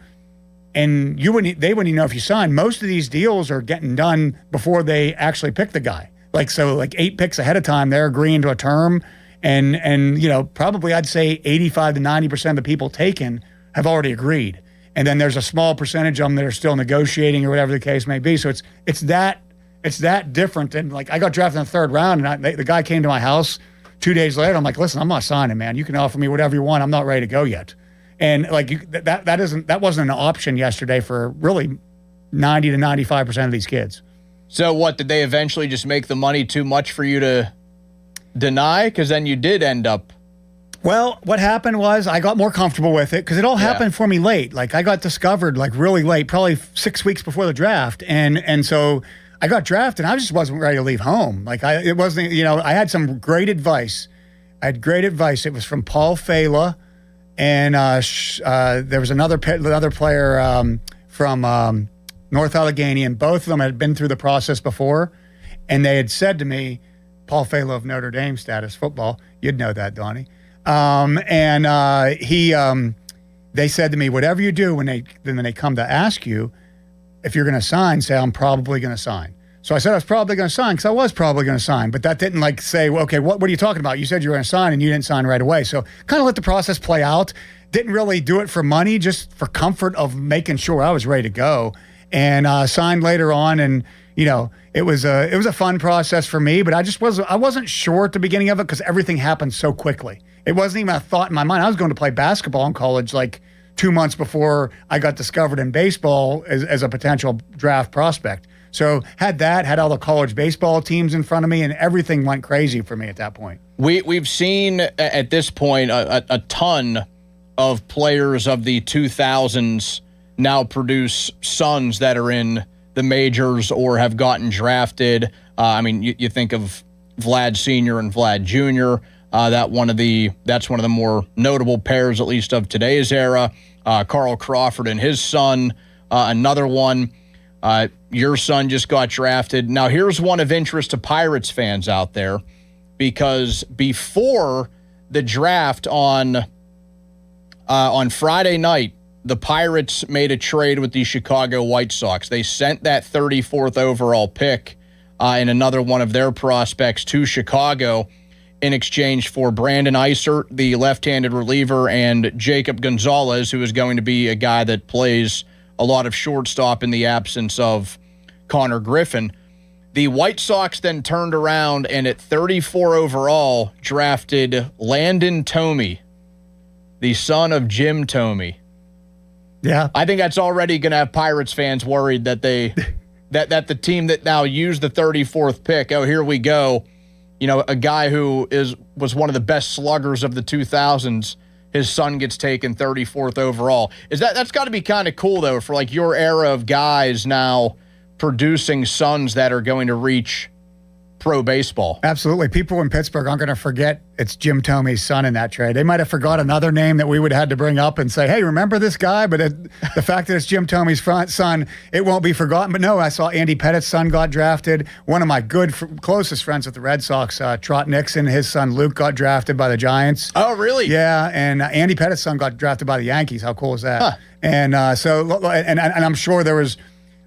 and they wouldn't even know if you signed. Most of these deals are getting done before they actually pick the guy. Like 8 picks ahead of time, they're agreeing to a term, and probably I'd say 85 to 90% of the people taken have already agreed. And then there's a small percentage of them that are still negotiating or whatever the case may be. So it's that different. And like I got drafted in the 3rd round, and the guy came to my house 2 days later. I'm like, listen, I'm not signing, man. You can offer me whatever you want. I'm not ready to go yet. And like that wasn't an option yesterday for really 90 to 95% of these kids. So what, did they eventually just make the money too much for you to deny? Because then you did end up. Well, what happened was I got more comfortable with it because it all happened for me late. Like I got discovered like really late, probably 6 weeks before the draft. And so I got drafted and I just wasn't ready to leave home. Like it wasn't, I had some great advice I had great advice. It was from Paul Fela, and there was another player from North Allegheny, and both of them had been through the process before, and they had said to me, Paul Fela of Notre Dame status football, you'd know that, Donnie, they said to me, whatever you do when they come to ask you if you're going to sign, say I'm probably going to sign. So I said I was probably going to sign because I was probably going to sign, but that didn't say, well, okay, what are you talking about? You said you were going to sign and you didn't sign right away. So kind of let the process play out. Didn't really do it for money, just for comfort of making sure I was ready to go, and signed later on. And it was a fun process for me, but I wasn't sure at the beginning of it because everything happened so quickly. It wasn't even a thought in my mind. I was going to play basketball in college 2 months before I got discovered in baseball as a potential draft prospect. So had all the college baseball teams in front of me, and everything went crazy for me at that point. We've seen at this point a ton of players of the 2000s now produce sons that are in the majors or have gotten drafted. You think of Vlad Sr. and Vlad Jr., that's one of the more notable pairs, at least of today's era. Carl Crawford and his son, another one. Your son just got drafted. Now, here's one of interest to Pirates fans out there, because before the draft on Friday night, the Pirates made a trade with the Chicago White Sox. They sent that 34th overall pick and another one of their prospects to Chicago in exchange for Brandon Isert, the left-handed reliever, and Jacob Gonzalez, who is going to be a guy that plays a lot of shortstop in the absence of Connor Griffin. The White Sox then turned around and at 34 overall drafted Landon Thome, the son of Jim Thome. Yeah. I think that's already going to have Pirates fans worried that that the team that now used the 34th pick, oh, here we go. A guy who was one of the best sluggers of the 2000s, his son gets taken 34th overall. That's got to be kind of cool, though, for your era of guys now producing sons that are going to reach pro baseball. Absolutely. People in Pittsburgh aren't going to forget it's Jim Thome's son in that trade. They might have forgot another name that we would have had to bring up and say, hey, remember this guy? But the fact that it's Jim Thome's son, it won't be forgotten. But no, I saw Andy Pettit's son got drafted. One of my closest friends with the Red Sox, Trot Nixon, his son Luke got drafted by the Giants. Oh, really? Yeah, and Andy Pettit's son got drafted by the Yankees. How cool is that? Huh. And and I'm sure there was,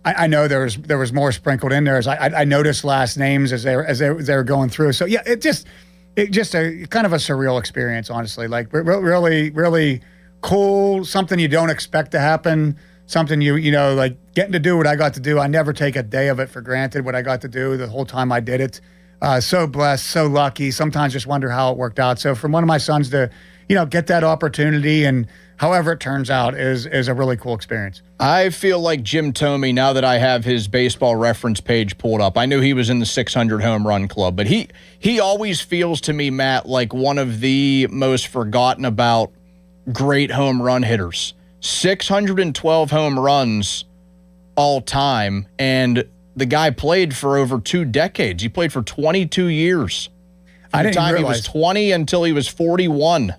I know there was more sprinkled in there as I noticed last names as they were going through. So yeah, it just a kind of a surreal experience, honestly. Really, really cool. Something you don't expect to happen. Something getting to do what I got to do. I never take a day of it for granted. What I got to do the whole time I did it. So blessed, so lucky. Sometimes just wonder how it worked out. So from one of my sons to get that opportunity, and however it turns out, is a really cool experience. I feel like Jim Thome, now that I have his baseball reference page pulled up, I knew he was in the 600 home run club, but he always feels to me, Matt, like one of the most forgotten about great home run hitters. 612 home runs all time, and the guy played for over 2 decades. He played for 22 years. From the time he was 20 until he was 41.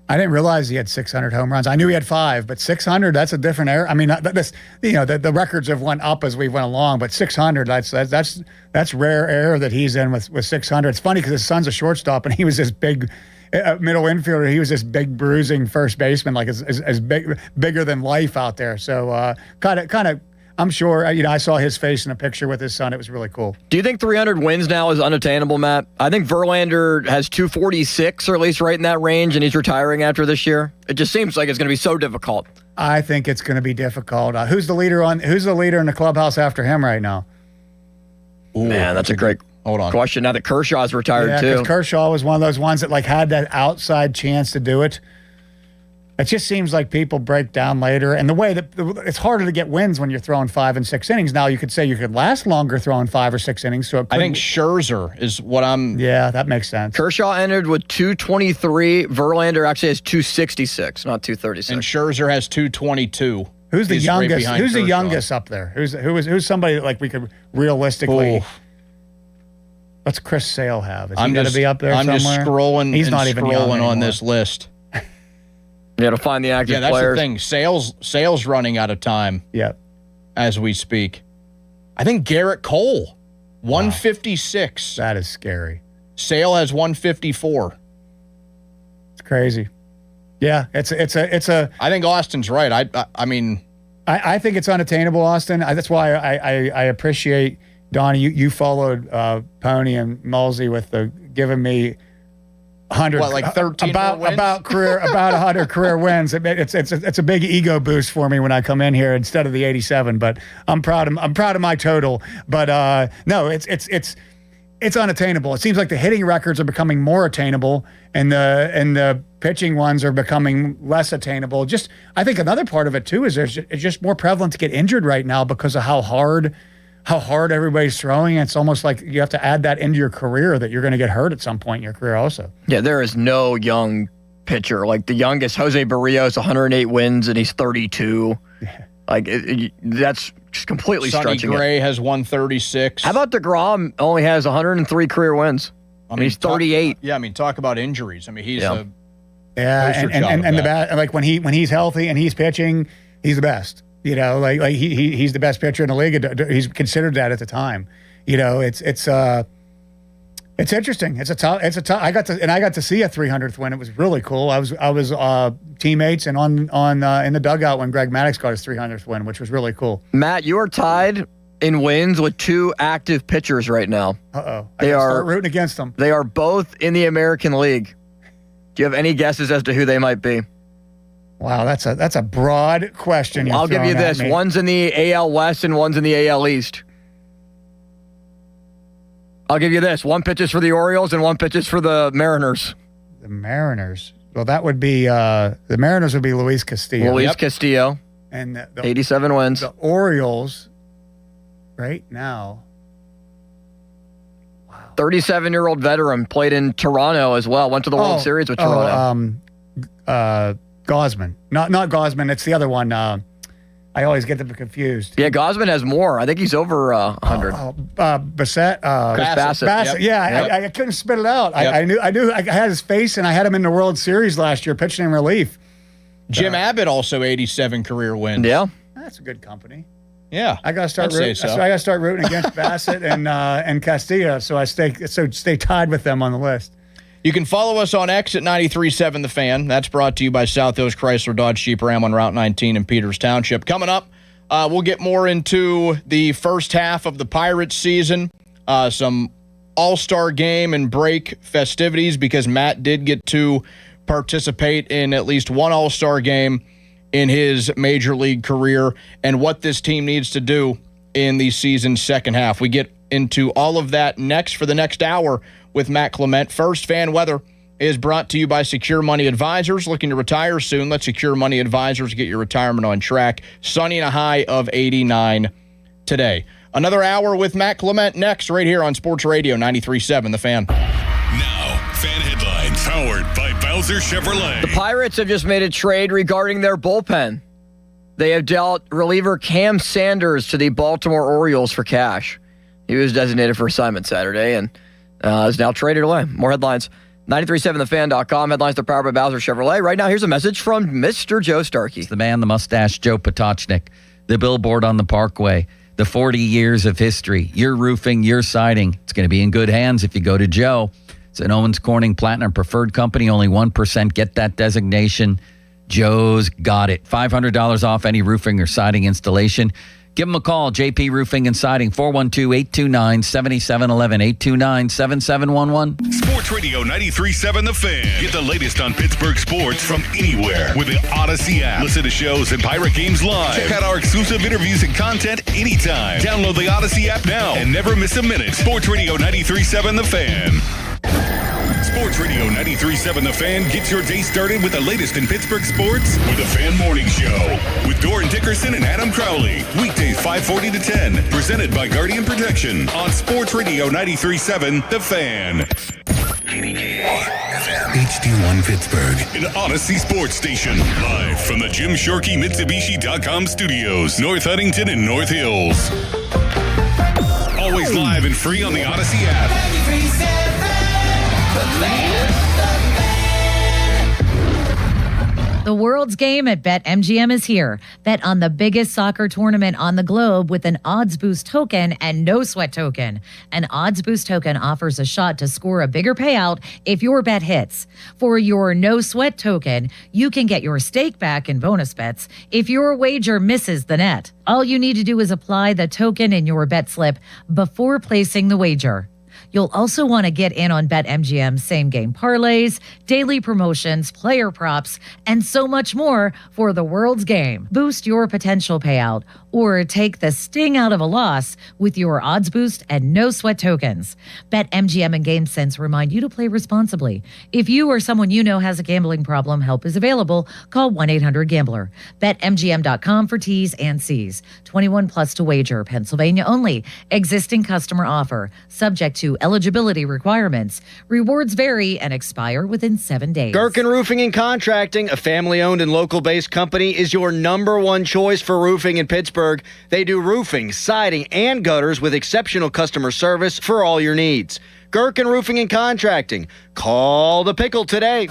I didn't realize he had 600 home runs. I knew he had 5, but 600, that's a different era. I mean, the records have went up as we went along, but 600, that's rare air that he's in with 600. It's funny because his son's a shortstop, and he was this big middle infielder. He was this big bruising first baseman, as bigger than life out there. So kind of. I'm sure, I saw his face in a picture with his son. It was really cool. Do you think 300 wins now is unattainable, Matt? I think Verlander has 246, or at least right in that range, and he's retiring after this year. It just seems like it's going to be so difficult. I think it's going to be difficult. Who's the leader in the clubhouse after him right now? Ooh, man, that's a great question. Now that Kershaw's retired, too. Because Kershaw was one of those ones that had that outside chance to do it. It just seems like people break down later, and the way that it's harder to get wins when you're throwing 5 and 6 innings. Now you could say you could last longer throwing 5 or 6 innings. So I think Scherzer is what I'm. Yeah, that makes sense. Kershaw entered with 223. Verlander actually has 266, not 236. And Scherzer has 222. Who's the youngest? Who's the youngest up there? Who's somebody that we could realistically? What's Chris Sale have? Is I'm he going to just- be up there I'm somewhere? just scrolling. He's and not even young scrolling on anymore. this list. Yeah, to find the active Yeah, that's players. the thing. Sales running out of time. Yeah. As we speak. I think Garrett Cole, 156. That is scary. Sale has 154. It's crazy. Yeah, it's a. I think Austin's right. I mean, I think it's unattainable, Austin. That's why I appreciate Donnie. You followed Pony and Mulsey with the giving me 100. What, like 13 more wins? about 100 career wins. It's a big ego boost for me when I come in here instead of the 87. But I'm proud of my total. But no, it's unattainable. It seems like the hitting records are becoming more attainable, and the pitching ones are becoming less attainable. I think another part of it too is it's just more prevalent to get injured right now because of how hard everybody's throwing. It's almost like you have to add that into your career that you're going to get hurt at some point in your career also. Yeah, there is no young pitcher. Like the youngest, Jose Barrios, 108 wins, and he's 32. Yeah. Like that's just completely Sonny stretching Gray it. has 136. How about DeGrom only has 103 career wins? I mean, he's 38. Talk about injuries. I mean, he's Yeah. And the bat, like when he's healthy and he's pitching, he's the best. You know, like he's the best pitcher in the league. He's considered that at the time. You know, it's interesting. It's a tough. I got to see a 300th win. It was really cool. I was teammates and on in the dugout when Greg Maddux got his 300th win, which was really cool. Matt, you are tied in wins with two active pitchers right now. I gotta start rooting against them. They are both in the American League. Do you have any guesses as to who they might be? Wow, that's a broad question. I'll give you this. One's in the AL West and one's in the AL East. I'll give you this. One pitches for the Orioles and one pitches for the Mariners. The Mariners. Well, that would be the Mariners would be Luis Castillo. Luis Castillo. And 87 wins. The Orioles right now. 37-year-old veteran, played in Toronto as well. Went to the World Series with Toronto. Gausman. Not Gausman. It's the other one. I always get them confused. Yeah, Gausman has more. I think he's over 100. Bassett. Bassett. Bassett. Yep. Yeah, Yep. I couldn't spit it out. Yep. I knew I had his face, and I had him in the World Series last year, pitching in relief. Jim Abbott also 87 career wins. Yeah, that's a good company. Yeah, I gotta start I'd say rooting. so. So I gotta start rooting against Bassett and Castillo, so I stay tied with them on the list. You can follow us on X at 93.7 The Fan. That's brought to you by South Coast Chrysler Dodge Jeep Ram on Route 19 in Peters Township. Coming up, we'll get more into the first half of the Pirates season, some All-Star game and break festivities, because Matt did get to participate in at least one All-Star game in his Major League career, and what this team needs to do in the season's second half. We get into all of that next for the next hour with Matt Clement. First, fan weather is brought to you by Secure Money Advisors. Looking to retire soon? Let Secure Money Advisors get your retirement on track. Sunny and a high of 89 today. Another hour with Matt Clement next, right here on Sports Radio 93.7 The Fan. Now, fan headlines powered by Bowser Chevrolet. The Pirates have just made a trade regarding their bullpen. They have dealt reliever Cam Sanders to the Baltimore Orioles for cash. He was designated for assignment Saturday and is now traded away. More headlines. 937thefan.com. Headlines are powered by Bowser Chevrolet. Right now, here's a message from Mr. Joe Starkey. It's the man, the mustache, Joe Potocznik. The billboard on the Parkway. The 40 years of history. Your roofing, your siding. It's going to be in good hands if you go to Joe. It's an Owens Corning Platinum Preferred Company. Only 1% get that designation. Joe's got it. $500 off any roofing or siding installation. Give them a call, JP Roofing and Siding, 412-829-7711, 829-7711. Sports Radio 93.7 The Fan. Get the latest on Pittsburgh sports from anywhere with the Odyssey app. Listen to shows and Pirate games live. Check out our exclusive interviews and content anytime. Download the Odyssey app now and never miss a minute. Sports Radio 93.7 The Fan. Sports Radio 93.7 The Fan gets your day started with the latest in Pittsburgh sports with the Fan Morning Show with Doran Dickerson and Adam Crowley. Weekdays 5:40 to 10. Presented by Guardian Protection on Sports Radio 93.7 The Fan. HD1 Pittsburgh, an Odyssey sports station. Live from the Jim Shorkey Mitsubishi.com studios, North Huntington and North Hills. Always live and free on the Odyssey app. The world's game at BetMGM is here. Bet on the biggest soccer tournament on the globe with an odds boost token and no sweat token. An odds boost token offers a shot to score a bigger payout if your bet hits. For your no sweat token, you can get your stake back in bonus bets if your wager misses the net. All you need to do is apply the token in your bet slip before placing the wager. You'll also want to get in on BetMGM's same-game parlays, daily promotions, player props, and so much more for the world's game. Boost your potential payout or take the sting out of a loss with your odds boost and no sweat tokens. BetMGM and GameSense remind you to play responsibly. If you or someone you know has a gambling problem, help is available. Call 1-800-GAMBLER. BetMGM.com for T's and C's. 21 plus to wager. Pennsylvania only. Existing customer offer. Subject to eligibility requirements. Rewards vary and expire within 7 days. Gerken Roofing and Contracting, a family-owned and local-based company, is your number one choice for roofing in Pittsburgh. They do roofing, siding, and gutters with exceptional customer service for all your needs. Gerken Roofing and Contracting. Call the Pickle today.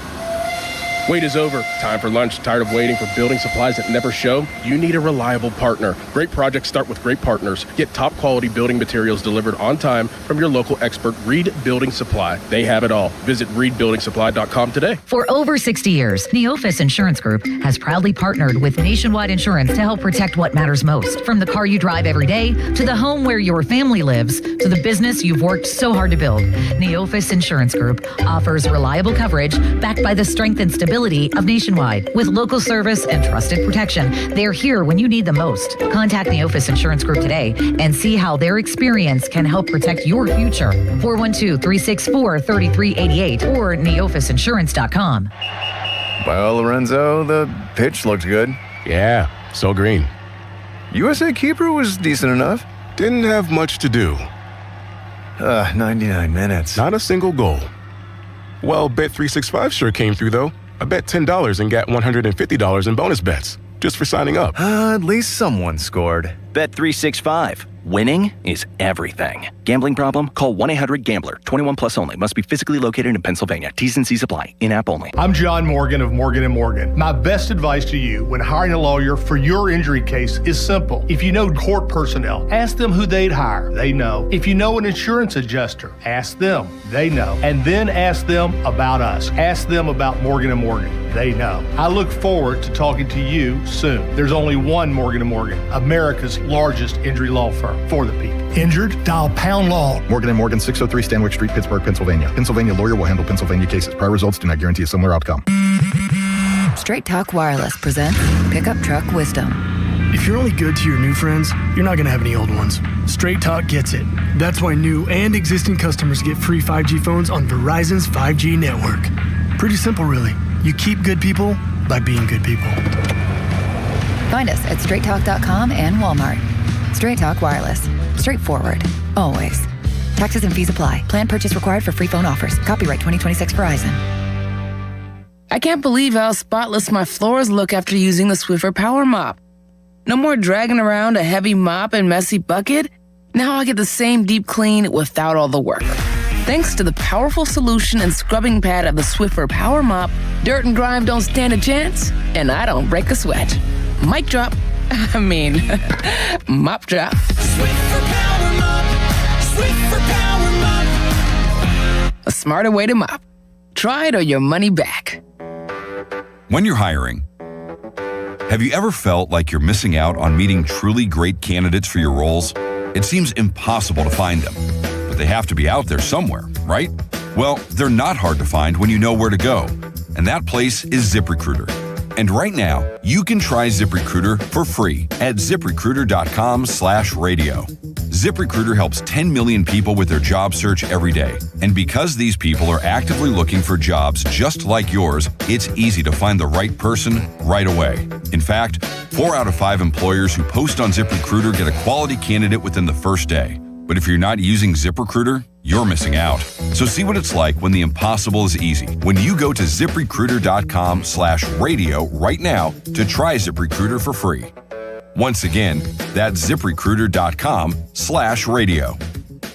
Wait is over. Time for lunch. Tired of waiting for building supplies that never show? You need a reliable partner. Great projects start with great partners. Get top quality building materials delivered on time from your local expert, Reed Building Supply. They have it all. Visit reedbuildingsupply.com today. For over 60 years, Neophis Insurance Group has proudly partnered with Nationwide Insurance to help protect what matters most. From the car you drive every day, to the home where your family lives, to the business you've worked so hard to build. Neophis Insurance Group offers reliable coverage backed by the strength and stability of Nationwide. With local service and trusted protection, they're here when you need them most. Contact Neophis Insurance Group today and see how their experience can help protect your future. 412-364-3388 or neophisinsurance.com. Well, Lorenzo, the pitch looked good. Yeah, so green. USA keeper was decent enough. Didn't have much to do. 99 minutes. Not a single goal. Well, Bet365 sure came through, though. I bet $10 and got $150 in bonus bets just for signing up. At least someone scored. Bet365. Winning is everything. Gambling problem? Call 1-800-GAMBLER. 21 plus only. Must be physically located in Pennsylvania. T's and C's apply. In-app only. I'm John Morgan of Morgan & Morgan. My best advice to you when hiring a lawyer for your injury case is simple. If you know court personnel, ask them who they'd hire. They know. If you know an insurance adjuster, ask them. They know. And then ask them about us. Ask them about Morgan & Morgan. They know. I look forward to talking to you soon. There's only one Morgan & Morgan, America's largest injury law firm for the people. Injured? Dial Pound Law. Morgan & Morgan, 603 Stanwyck Street, Pittsburgh, Pennsylvania. Pennsylvania lawyer will handle Pennsylvania cases. Prior results do not guarantee a similar outcome. Straight Talk Wireless presents Pickup Truck Wisdom. If you're only good to your new friends, you're not going to have any old ones. Straight Talk gets it. That's why new and existing customers get free 5G phones on Verizon's 5G network. Pretty simple, really. You keep good people by being good people. Find us at straighttalk.com and Walmart. Straight Talk Wireless. Straightforward. Always. Taxes and fees apply. Plan purchase required for free phone offers. Copyright 2026 Verizon. I can't believe how spotless my floors look after using the Swiffer Power Mop. No more dragging around a heavy mop and messy bucket. Now I get the same deep clean without all the work. Thanks to the powerful solution and scrubbing pad of the Swiffer Power Mop, dirt and grime don't stand a chance, and I don't break a sweat. Mic drop. Mop drop. Swiffer Power Mop. Swiffer Power Mop. A smarter way to mop. Try it or your money back. When you're hiring, have you ever felt like you're missing out on meeting truly great candidates for your roles? It seems impossible to find them, but they have to be out there somewhere, right? Well, they're not hard to find when you know where to go, and that place is ZipRecruiter. And right now, you can try ZipRecruiter for free at ZipRecruiter.com/radio. ZipRecruiter helps 10 million people with their job search every day. And because these people are actively looking for jobs just like yours, it's easy to find the right person right away. In fact, 4 out of 5 employers who post on ZipRecruiter get a quality candidate within the first day. But if you're not using ZipRecruiter, you're missing out. So see what it's like when the impossible is easy. When you go to ZipRecruiter.com/radio right now to try ZipRecruiter for free. Once again, that's ZipRecruiter.com/radio.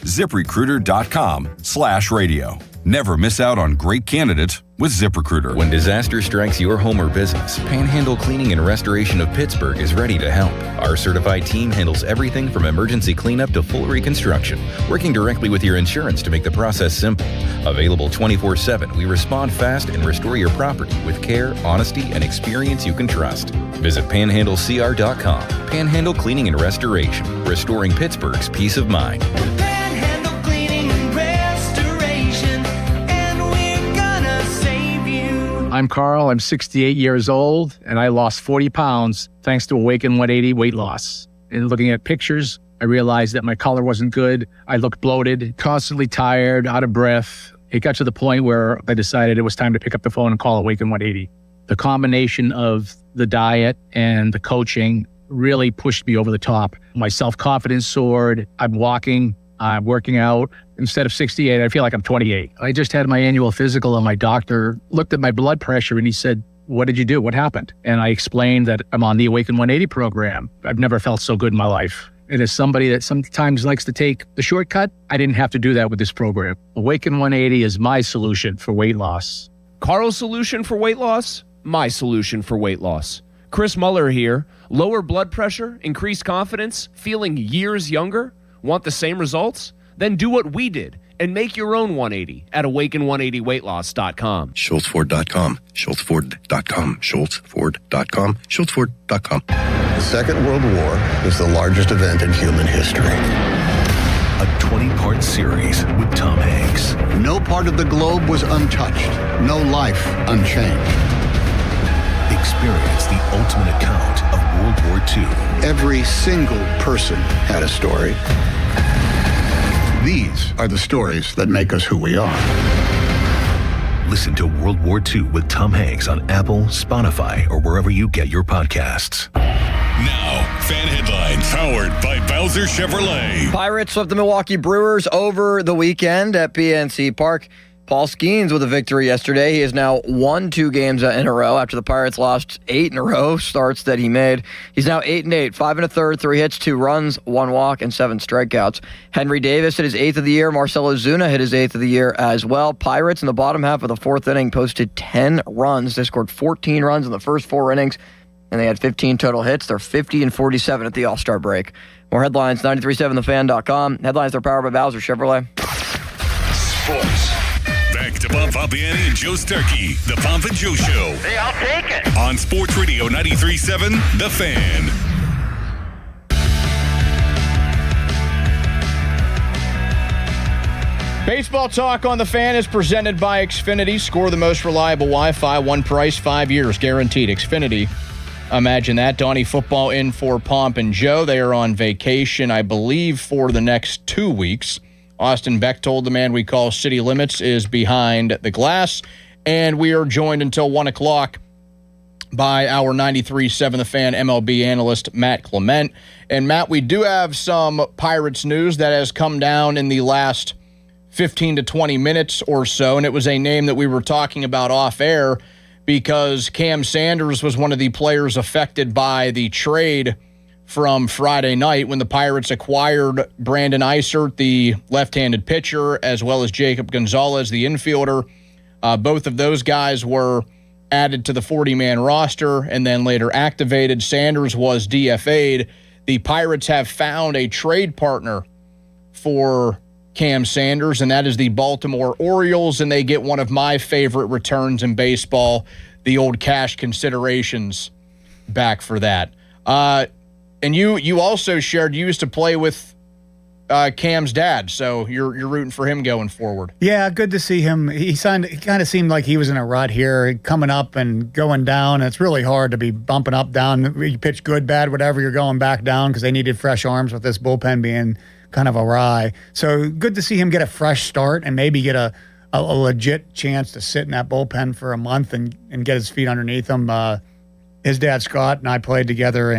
ZipRecruiter.com/radio. Never miss out on great candidates with ZipRecruiter. When disaster strikes your home or business, Panhandle Cleaning and Restoration of Pittsburgh is ready to help. Our certified team handles everything from emergency cleanup to full reconstruction, working directly with your insurance to make the process simple. Available 24/7, we respond fast and restore your property with care, honesty, and experience you can trust. Visit panhandlecr.com. Panhandle Cleaning and Restoration, restoring Pittsburgh's peace of mind. Panhandle Cleaning and Restoration, and we're gonna save you. I'm Carl. I'm 68 years old, and I lost 40 pounds thanks to Awaken 180 weight loss. In looking at pictures, I realized that my color wasn't good. I looked bloated, constantly tired, out of breath. It got to the point where I decided it was time to pick up the phone and call Awaken 180. The combination of the diet and the coaching really pushed me over the top. My self-confidence soared. I'm walking, I'm working out. Instead of 68, I feel like I'm 28. I just had my annual physical and my doctor looked at my blood pressure and he said, "What did you do? What happened?" And I explained that I'm on the Awaken 180 program. I've never felt so good in my life. And as somebody that sometimes likes to take the shortcut, I didn't have to do that with this program. Awaken 180 is my solution for weight loss. Carl's solution for weight loss? My solution for weight loss. Chris Muller here. Lower blood pressure, increased confidence, feeling years younger? Want the same results? Then do what we did and make your own 180 at awaken180weightloss.com. SchultzFord.com, SchultzFord.com, SchultzFord.com, SchultzFord.com. The Second World War is the largest event in human history. A 20-part series with Tom Hanks. No part of the globe was untouched, no life unchanged. Experience the ultimate account of World War II. Every single person had a story. These are the stories that make us who we are. Listen to World War II with Tom Hanks on Apple, Spotify, or wherever you get your podcasts. Now, fan headlines powered by Bowser Chevrolet. Pirates swept the Milwaukee Brewers over the weekend at PNC Park. Paul Skeens with a victory yesterday. He has now won 2 games in a row after the Pirates lost 8 in a row starts that he made. He's now 8-8, 5 1/3, 3 hits, 2 runs, 1 walk, and 7 strikeouts. Henry Davis hit his 8th of the year. Marcell Ozuna hit his 8th of the year as well. Pirates in the bottom half of the 4th inning posted 10 runs. They scored 14 runs in the first 4 innings, and they had 15 total hits. They're 50-47 at the All-Star break. More headlines, 937thefan.com. Headlines are powered by Bowser Chevrolet. Sports. Back to Bob Pompiani and Joe Starkey, the Pomp and Joe Show. Hey, I'll take it. On Sports Radio 93.7, The Fan. Baseball Talk on The Fan is presented by Xfinity. Score the most reliable Wi-Fi, one price, 5 years guaranteed. Xfinity. Imagine that. Donnie Football in for Pomp and Joe. They are on vacation, I believe, for the next 2 weeks. Austin Bechtold, the man we call City Limits, is behind the glass. And we are joined until 1 o'clock by our 93.7 The Fan MLB analyst, Matt Clement. And, Matt, we do have some Pirates news that has come down in the last 15 to 20 minutes or so. And it was a name that we were talking about off air because Cam Sanders was one of the players affected by the trade from Friday night when the Pirates acquired Brandon Eisert, the left-handed pitcher, as well as Jacob Gonzalez, the infielder. Both of those guys were added to the 40-man roster and then later activated. Sanders was DFA'd. The Pirates have found a trade partner for Cam Sanders, and that is the Baltimore Orioles, and they get one of my favorite returns in baseball, the old cash considerations back for that. And you also shared, you used to play with Cam's dad, so you're rooting for him going forward. Yeah, good to see him. He kind of seemed like he was in a rut here, coming up and going down. It's really hard to be bumping up, down. You pitch good, bad, whatever, you're going back down because they needed fresh arms with this bullpen being kind of awry. So good to see him get a fresh start and maybe get a legit chance to sit in that bullpen for a month and get his feet underneath him. His dad, Scott, and I played together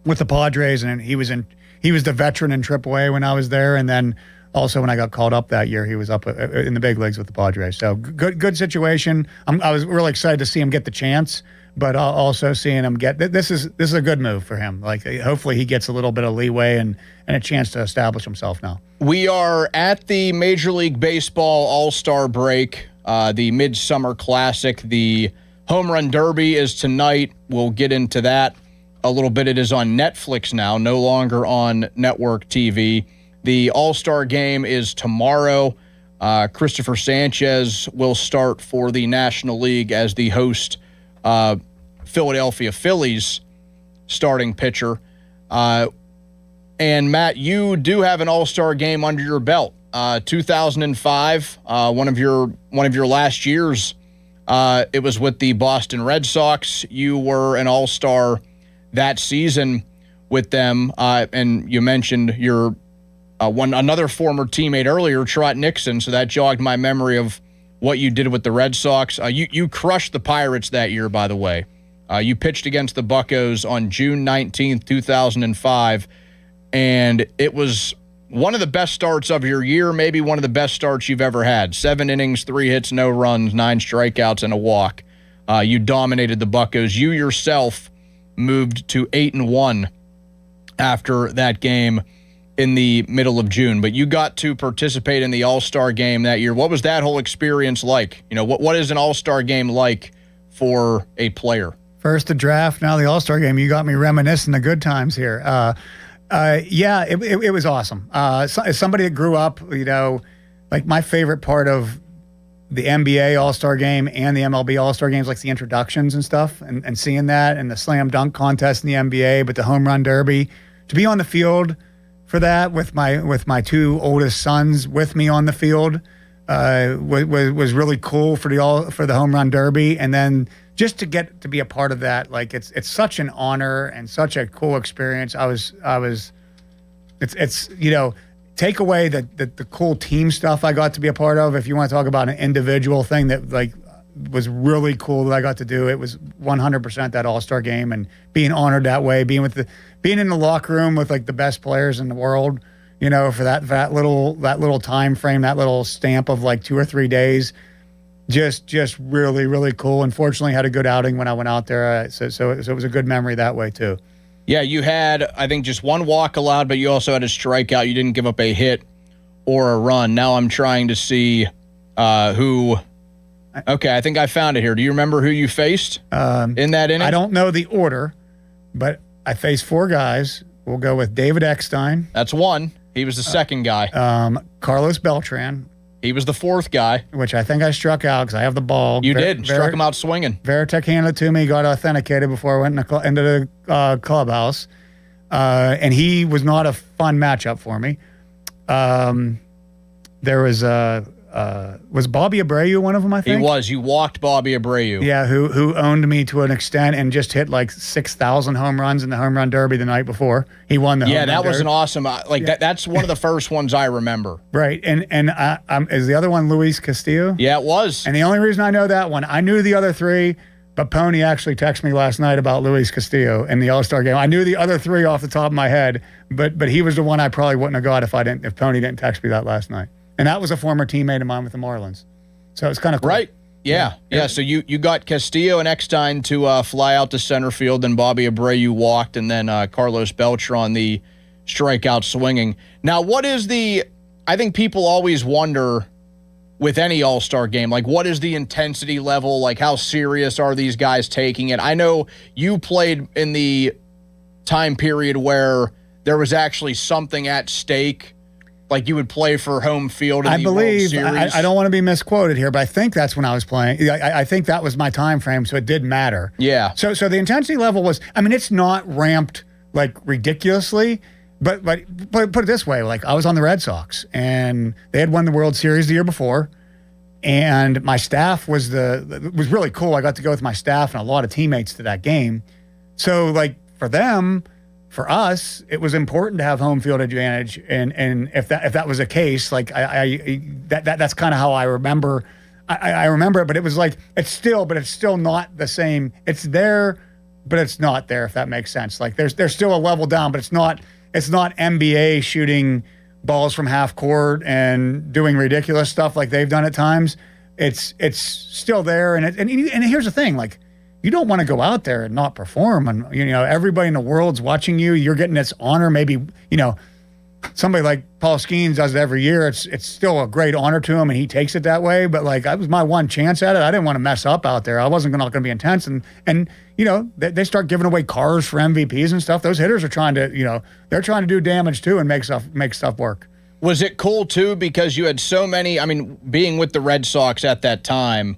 with the Padres, and he was the veteran in AAA when I was there, and then also when I got called up that year, he was up in the big leagues with the Padres. So good situation. I was really excited to see him get the chance, but also seeing him get this is a good move for him. Like hopefully he gets a little bit of leeway and a chance to establish himself now. We are at the Major League Baseball All-Star break, the Midsummer Classic. The Home Run Derby is tonight. We'll get into that a little bit. It is on Netflix now, no longer on network TV. The All-Star game is tomorrow. Christopher Sanchez will start for the National League as the host Philadelphia Phillies starting pitcher. And Matt, you do have an All-Star game under your belt. 2005, one of your last years, it was with the Boston Red Sox. You were an All-Star that season with them, and you mentioned your another former teammate earlier, Trot Nixon. So that jogged my memory of what you did with the Red Sox. You crushed the Pirates that year, by the way. You pitched against the Buccos on June 19th, 2005. And it was one of the best starts of your year, maybe one of the best starts you've ever had. 7 innings, 3 hits, no runs, 9 strikeouts, and a walk. You dominated the Buccos. You yourself moved to 8-1 after that game in the middle of June. But you got to participate in the All-Star game that year. What was that whole experience like? You know, what is an All-Star game like for a player? First the draft, now the All-Star game. You got me reminiscing the good times here. Yeah, it was awesome. As somebody that grew up, you know, like my favorite part of the NBA All-Star Game and the MLB All-Star Games, like the introductions and stuff, and seeing that, and the slam dunk contest in the NBA, but the home run derby, to be on the field for that with my 2 oldest sons with me on the field was really cool for the home run derby, and then just to get to be a part of that, like it's such an honor and such a cool experience. It's you know, take away the cool team stuff I got to be a part of. If you want to talk about an individual thing that like was really cool that I got to do, it was 100% that All-Star game and being honored that way, being in the locker room with like the best players in the world, you know, for that little time frame, that little stamp of like 2 or 3 days. Just really, really cool. Unfortunately, had a good outing when I went out there, so it was a good memory that way too. Yeah, you had, I think, just 1 walk allowed, but you also had a strikeout. You didn't give up a hit or a run. Now I'm trying to see who. Okay, I think I found it here. Do you remember who you faced in that inning? I don't know the order, but I faced 4 guys. We'll go with David Eckstein. That's 1. He was the second guy. Carlos Beltran. He was the 4th guy. Which I think I struck out because I have the ball. You did. Struck him out swinging. Veritek handed it to me, got authenticated before I went into the clubhouse. And he was not a fun matchup for me. There was Bobby Abreu one of them, I think? He was. You walked Bobby Abreu. Yeah, who owned me to an extent and just hit like 6,000 home runs in the home run derby the night before. He won the home run derby. Yeah, that was an awesome, that's one of the first ones I remember. Right, and is the other one Luis Castillo? Yeah, it was. And the only reason I know that one, I knew the other 3, but Pony actually texted me last night about Luis Castillo in the All-Star game. I knew the other 3 off the top of my head, but he was the one I probably wouldn't have got if Pony didn't text me that last night. And that was a former teammate of mine with the Marlins. So it's kind of cool. Right. Yeah. So you got Castillo and Eckstein to fly out to center field, then Bobby Abreu walked, and then Carlos Beltran the strikeout swinging. Now, what is I think people always wonder with any All-Star game, like what is the intensity level? Like how serious are these guys taking it? I know you played in the time period where there was actually something at stake. Like you would play for home field in the World Series. I don't want to be misquoted here, but I think that's when I was playing. I think that was my time frame, so it did matter. Yeah. So the intensity level was, I mean, it's not ramped like ridiculously, but put it this way, like I was on the Red Sox and they had won the World Series the year before, and my staff was really cool. I got to go with my staff and a lot of teammates to that game. So like for them, for us, it was important to have home field advantage, and if that was the case, like that's kind of how I remember. I remember it, but it was like it's still not the same. It's there, but it's not there. If that makes sense. Like there's still a level down, but it's not NBA shooting balls from half court and doing ridiculous stuff like they've done at times, it's still there. And here's the thing, like, you don't want to go out there and not perform. And, everybody in the world's watching you. You're getting this honor. Maybe, somebody like Paul Skeens does it every year. It's still a great honor to him, and he takes it that way. But, like, that was my one chance at it. I didn't want to mess up out there. I wasn't not going to be intense. And they start giving away cars for MVPs and stuff. Those hitters are trying to, they're trying to do damage too and make stuff work. Was it cool, too, because you had so many, being with the Red Sox at that time,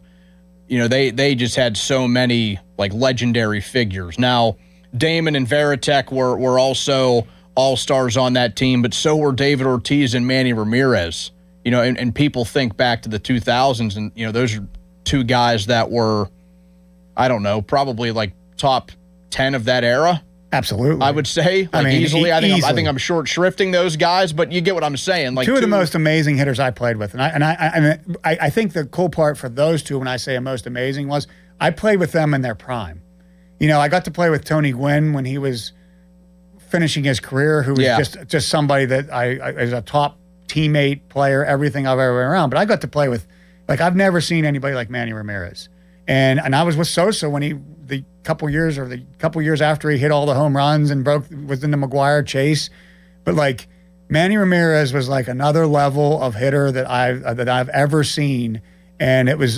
they just had so many, like, legendary figures. Now, Damon and Varitek were also all-stars on that team, but so were David Ortiz and Manny Ramirez. And people think back to the 2000s, and, those are two guys that were, I don't know, probably, like, top 10 of that era. Absolutely. I would say, easily. I think I'm short shrifting those guys, but you get what I'm saying. Like, two of the most amazing hitters I played with, and I think the cool part for those two, when I say most amazing, was I played with them in their prime. I got to play with Tony Gwynn when he was finishing his career, who was just somebody that I as a top teammate, player, everything I've ever been around. But I got to play with, like, I've never seen anybody like Manny Ramirez, and I was with Sosa when the couple years after he hit all the home runs and was in the McGuire chase. But, like, Manny Ramirez was like another level of hitter that I've ever seen. And it was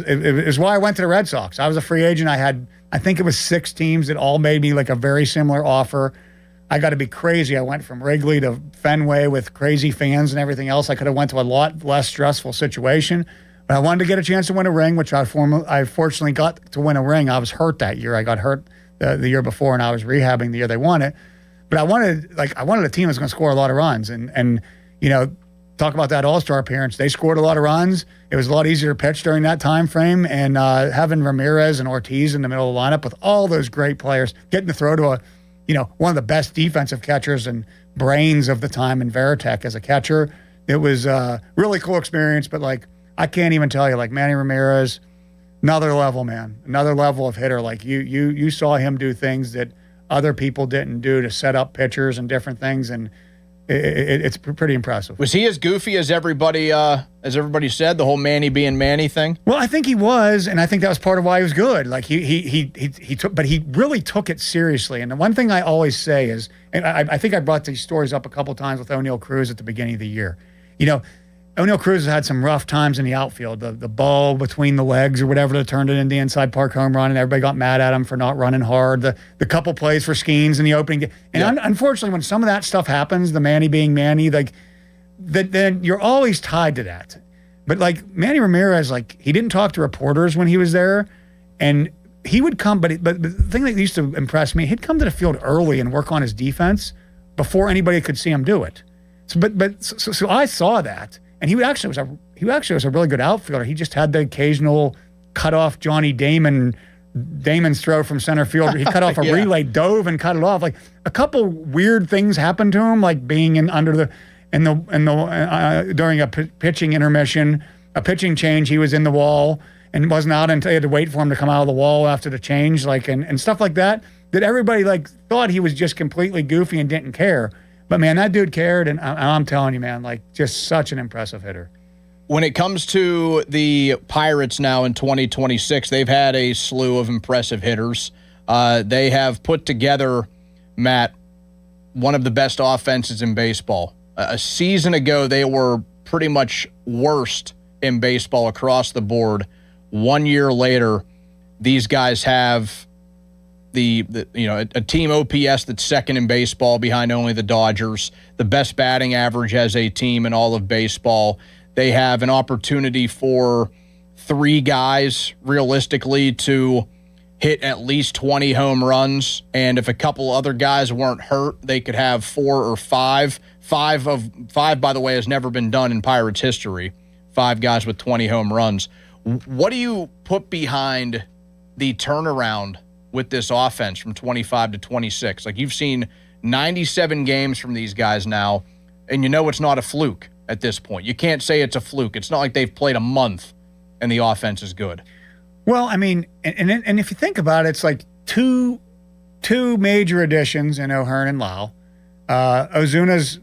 why I went to the Red Sox. I was a free agent. I think it was 6 teams that all made me like a very similar offer. I got to be crazy. I went from Wrigley to Fenway with crazy fans and everything else. I could have went to a lot less stressful situation. But I wanted to get a chance to win a ring, which I fortunately got to win a ring. I was hurt that year. I got hurt the year before, and I was rehabbing the year they won it. But I wanted a team that's going to score a lot of runs. And talk about that All-Star appearance. They scored a lot of runs. It was a lot easier to pitch during that time frame. And having Ramirez and Ortiz in the middle of the lineup with all those great players, getting to throw to one of the best defensive catchers and brains of the time in Varitek as a catcher, it was a really cool experience. But, like, I can't even tell you, like, Manny Ramirez, another level, man, another level of hitter. Like, you saw him do things that other people didn't do to set up pitchers and different things, and it's pretty impressive. Was he as goofy as everybody said, the whole Manny being Manny thing? Well, I think he was, and I think that was part of why he was good. Like, he took, but he really took it seriously. And the one thing I always say is, and I think I brought these stories up a couple times with O'Neill Cruz at the beginning of the year. O'Neill Cruz has had some rough times in the outfield. The ball between the legs or whatever that turned it into the inside park home run, and everybody got mad at him for not running hard. The couple plays for Skeens in the opening. And unfortunately, when some of that stuff happens, the Manny being Manny, like, then you're always tied to that. But, like, Manny Ramirez, like, he didn't talk to reporters when he was there, and he would come, but the thing that used to impress me, he'd come to the field early and work on his defense before anybody could see him do it. So I saw that. And he actually was a really good outfielder. He just had the occasional cut off Johnny Damon's throw from center field. He cut off a relay, dove and cut it off. Like, a couple weird things happened to him, like being during a pitching intermission, a pitching change. He was in the wall and wasn't out until he had to wait for him to come out of the wall after the change, like, and stuff like that. That everybody, like, thought he was just completely goofy and didn't care. But, man, that dude cared, and I'm telling you, man, like, just such an impressive hitter. When it comes to the Pirates now in 2026, they've had a slew of impressive hitters. They have put together, Matt, one of the best offenses in baseball. A season ago, they were pretty much worst in baseball across the board. 1 year later, these guys have a team OPS that's second in baseball behind only the Dodgers, the best batting average as a team in all of baseball. They have an opportunity for 3 guys, realistically, to hit at least 20 home runs. And if a couple other guys weren't hurt, they could have 4 or 5. 5, by the way, has never been done in Pirates history. 5 guys with 20 home runs. What do you put behind the turnaround with this offense from 25 to 26? Like, you've seen 97 games from these guys now, and it's not a fluke at this point. You can't say it's a fluke. It's not like they've played a month and the offense is good. Well, I mean, and if you think about it, it's like two major additions in O'Hearn and Lau. Ozuna's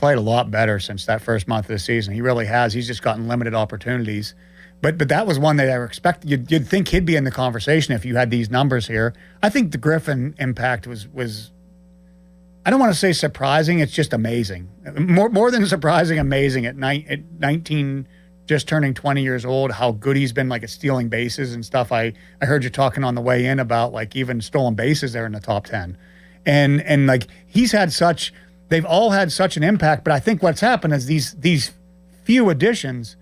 played a lot better since that first month of the season. He really has. He's just gotten limited opportunities. But that was one that I expected. You'd think he'd be in the conversation if you had these numbers here. I think the Griffin impact was I don't want to say surprising. It's just amazing. More than surprising, amazing. At 19, just turning 20 years old, how good he's been, like, at stealing bases and stuff. I heard you talking on the way in about, like, even stolen bases there in the top 10. And like, they've all had such an impact. But I think what's happened is these few additions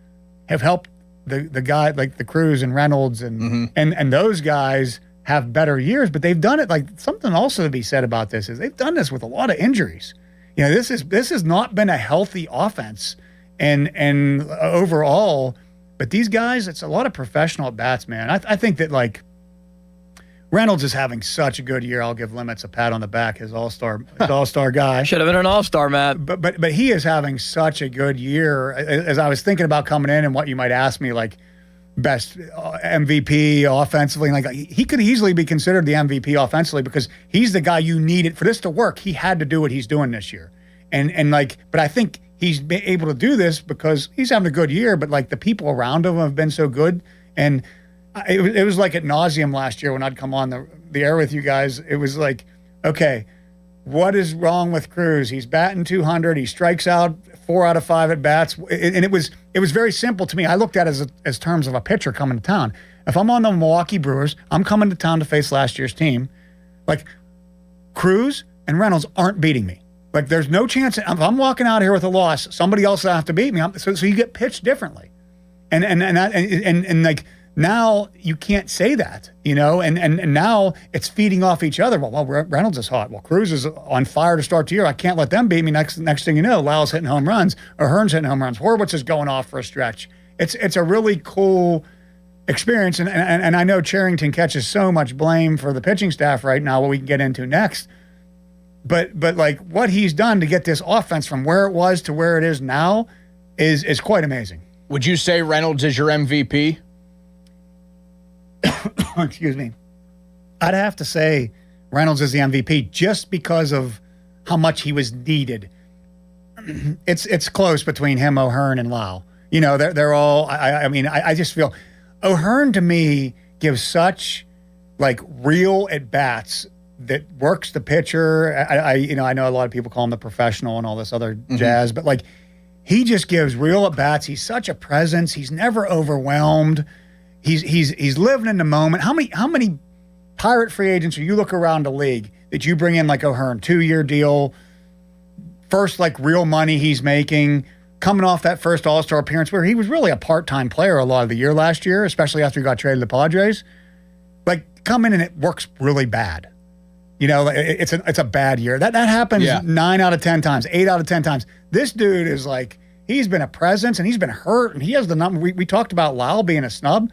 have helped the guy like the Cruz and Reynolds and those guys have better years, but they've done it, like, something also to be said about this is they've done this with a lot of injuries. You know, this has not been a healthy offense and overall, but these guys, it's a lot of professional at bats, man. I think that, like, Reynolds is having such a good year. I'll give Limits a pat on the back, his all-star guy. Should have been an all-star, Matt. But he is having such a good year. As I was thinking about coming in and what you might ask me, like, best MVP offensively, like, he could easily be considered the MVP offensively because he's the guy you needed for this to work. He had to do what he's doing this year. And like, but I think he's been able to do this because he's having a good year, but, like, the people around him have been so good. And it was like at nauseum last year when I'd come on the air with you guys. It was like, okay, what is wrong with Cruz? He's batting 200. He strikes out 4 out of 5 at bats. And it was very simple to me. I looked at it as terms of a pitcher coming to town. If I'm on the Milwaukee Brewers, I'm coming to town to face last year's team. Like, Cruz and Reynolds aren't beating me. Like, there's no chance. If I'm walking out here with a loss, somebody else will have to beat me. So you get pitched differently. And like, now you can't say that, you know, and now it's feeding off each other. Well, Reynolds is hot. Well, Cruz is on fire to start the year. I can't let them beat me. Next thing you know, Lyle's hitting home runs or Hearn's hitting home runs. Horwitz is going off for a stretch. It's a really cool experience. And I know Cherington catches so much blame for the pitching staff right now, what we can get into next. But like, what he's done to get this offense from where it was to where it is now is quite amazing. Would you say Reynolds is your MVP? Excuse me. I'd have to say Reynolds is the MVP just because of how much he was needed. It's close between him, O'Hearn, and Lau. You know, they're all. I just feel O'Hearn to me gives such, like, real at bats that works the pitcher. I know a lot of people call him the professional and all this other jazz, but, like, he just gives real at bats. He's such a presence. He's never overwhelmed. He's living in the moment. How many Pirate free agents, or you look around the league, that you bring in like O'Hearn, 2-year deal, first, like, real money he's making, coming off that first All-Star appearance where he was really a part-time player a lot of the year last year, especially after he got traded to the Padres. Like, come in and it works really bad. You know, it's a bad year. That happens 9 out of 10 times, 8 out of 10 times. This dude is like, he's been a presence and he's been hurt, and he has the number. We talked about Lyle being a snub.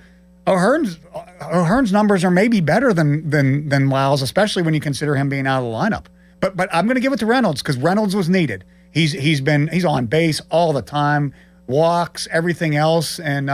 O'Hearn's numbers are maybe better than Lyle's, especially when you consider him being out of the lineup. But I'm going to give it to Reynolds because Reynolds was needed. He's on base all the time, walks, everything else, and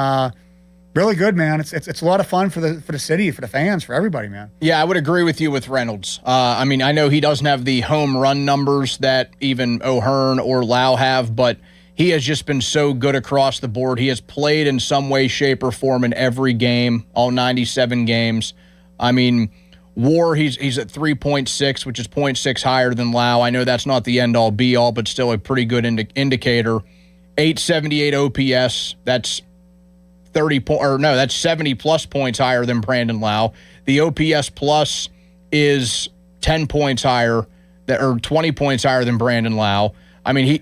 really good, man. It's a lot of fun for the city, for the fans, for everybody, man. Yeah, I would agree with you with Reynolds. I mean, I know he doesn't have the home run numbers that even O'Hearn or Lau have, but he has just been so good across the board. He has played in some way, shape, or form in every game, all 97 games. I mean, WAR, he's at 3.6, which is 0.6 higher than Lau. I know that's not the end-all, be-all, but still a pretty good indicator. 878 OPS, that's 70-plus points higher than Brandon Lau. The OPS plus is 10 points higher, or 20 points higher than Brandon Lau. I mean,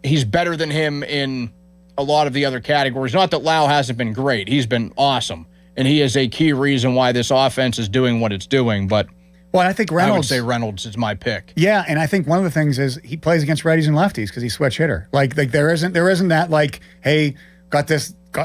he's better than him in a lot of the other categories. Not that Lau hasn't been great. He's been awesome. And he is a key reason why this offense is doing what it's doing. But I think Reynolds, I would say Reynolds is my pick. Yeah, and I think one of the things is he plays against righties and lefties because he's switch hitter. Like there isn't that, like, hey, got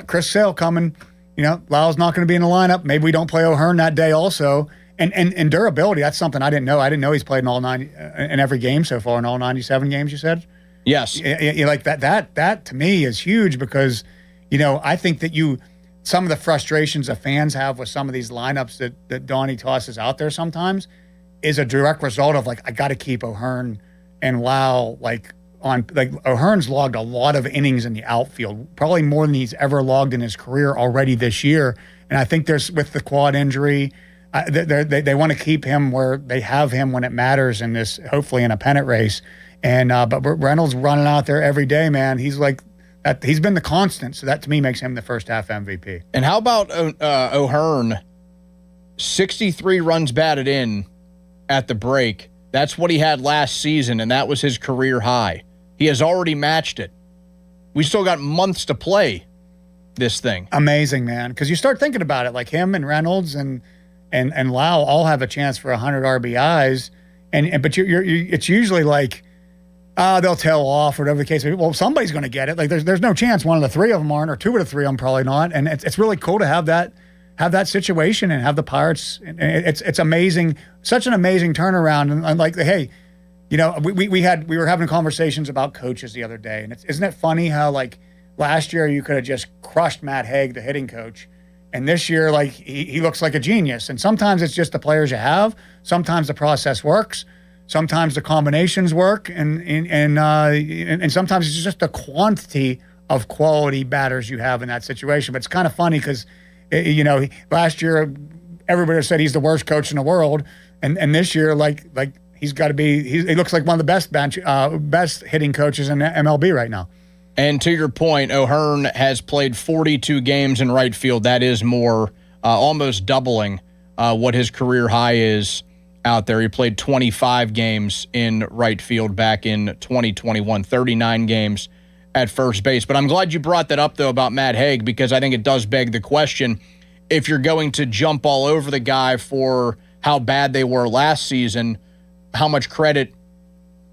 Chris Sale coming. You know, Lau's not going to be in the lineup. Maybe we don't play O'Hearn that day also. And durability, that's something I didn't know. I didn't know he's played in all 90 in every game so far, in all 97 games, you said? Yes. Like that to me is huge because, you know, I think that some of the frustrations that fans have with some of these lineups that Donnie tosses out there sometimes is a direct result of, like, I got to keep O'Hearn and Lau, like, O'Hearn's logged a lot of innings in the outfield, probably more than he's ever logged in his career already this year. And I think there's, with the quad injury, they want to keep him where they have him when it matters in this, hopefully in a pennant race. And but Reynolds running out there every day, man. He's like that. He's been the constant. So that to me makes him the first half MVP. And how about O'Hearn? 63 runs batted in at the break. That's what he had last season, and that was his career high. He has already matched it. We still got months to play this thing. Amazing, man. Because you start thinking about it, like him and Reynolds and Lau all have a chance for 100 RBIs, but it's usually like they'll tail off or whatever the case may be. Well, somebody's going to get it. Like there's no chance one of the three of them aren't, or two of the three of them probably not. And it's really cool to have that situation and have the Pirates. And it's amazing, such an amazing turnaround. And like, hey, you know, we were having conversations about coaches the other day, and isn't it funny how like last year you could have just crushed Matt Haig, the hitting coach, and this year like he looks like a genius. And sometimes it's just the players you have. Sometimes the process works. Sometimes the combinations work, and sometimes it's just the quantity of quality batters you have in that situation. But it's kind of funny because, you know, last year everybody said he's the worst coach in the world, and this year like he's got to be. He looks like one of the best hitting coaches in MLB right now. And to your point, O'Hearn has played 42 games in right field. That is more, almost doubling what his career high is out there. He played 25 games in right field back in 2021, 39 games at first base. But I'm glad you brought that up, though, about Matt Haig, because I think it does beg the question, if you're going to jump all over the guy for how bad they were last season, how much credit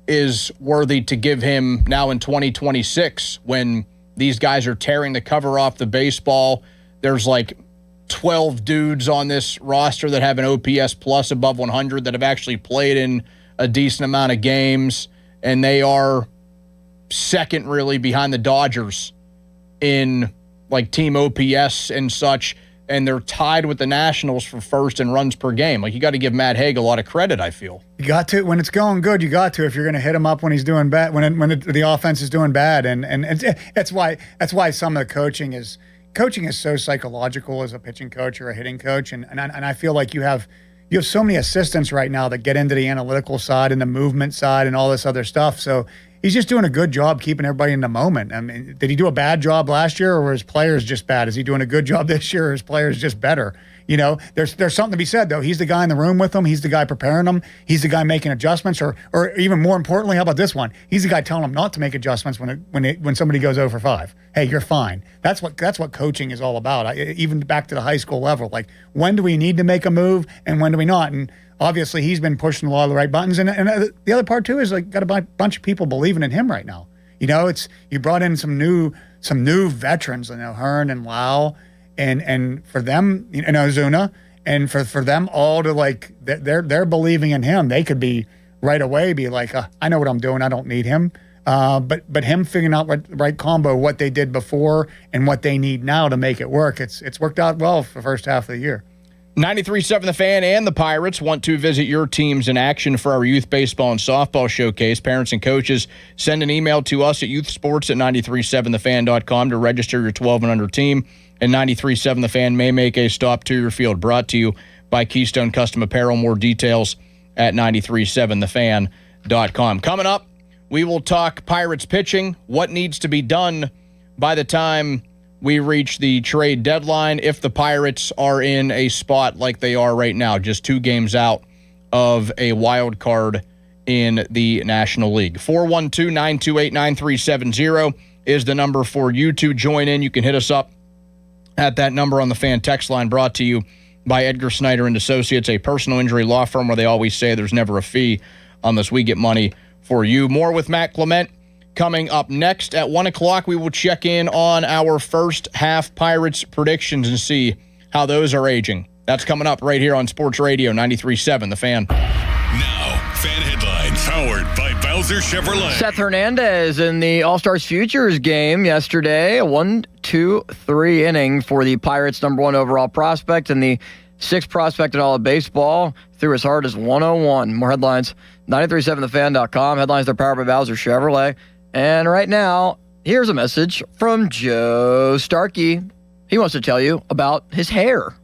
is worthy to give him now in 2026 when these guys are tearing the cover off the baseball. There's like 12 dudes on this roster that have an OPS plus above 100 that have actually played in a decent amount of games, and they are second really behind the Dodgers in like team OPS and such, and they're tied with the Nationals for first in runs per game. Like, you got to give Matt Haig a lot of credit, I feel. You got to. When it's going good, you got to. If you're going to hit him up when he's doing bad, when the offense is doing bad, and that's why some of the coaching is so psychological as a pitching coach or a hitting coach, and I feel like you have so many assistants right now that get into the analytical side and the movement side and all this other stuff. So he's just doing a good job keeping everybody in the moment. I mean, did he do a bad job last year, or were his players just bad? Is he doing a good job this year, or his players just better? You know, there's something to be said, though. He's the guy in the room with them. He's the guy preparing them. He's the guy making adjustments, or even more importantly, how about this one? He's the guy telling them not to make adjustments when somebody goes 0 for 5. Hey, you're fine. That's what coaching is all about. Even back to the high school level, like when do we need to make a move and when do we not? And obviously, he's been pushing a lot of the right buttons. And the other part too is like got a bunch of people believing in him right now. You know, you brought in some new veterans, you know, Hearn and Lau. And for them, you know, Ozuna, and for them all to like, they're believing in him. They could be right away be like, I know what I'm doing. I don't need him. But him figuring out the right combo, what they did before and what they need now to make it work. It's worked out well for the first half of the year. 93.7 The Fan and the Pirates want to visit your teams in action for our youth baseball and softball showcase. Parents and coaches, send an email to us at youthsports@937thefan.com to register your 12 and under team. And 93.7 The Fan may make a stop to your field. Brought to you by Keystone Custom Apparel. More details at 937thefan.com. Coming up, we will talk Pirates pitching, what needs to be done by the time we reach the trade deadline if the Pirates are in a spot like they are right now, just 2 games out of a wild card in the National League. 412-928-9370 is the number for you to join in. You can hit us up at that number on the Fan text line, brought to you by Edgar Snyder and Associates, a personal injury law firm where they always say there's never a fee unless we get money for you. More with Matt Clement coming up next. At 1 o'clock, we will check in on our first half Pirates predictions and see how those are aging. That's coming up right here on Sports Radio 93.7 The Fan. Now, Fan Headlines, powered by Bowser Chevrolet. Seth Hernandez in the All-Stars Futures game yesterday. A 1-2-3 inning for the Pirates' number 1 overall prospect and the 6th prospect in all of baseball. Threw as hard as 101. More headlines, 937thefan.com. Headlines are powered by Bowser Chevrolet. And right now, here's a message from Joe Starkey. He wants to tell you about his hair.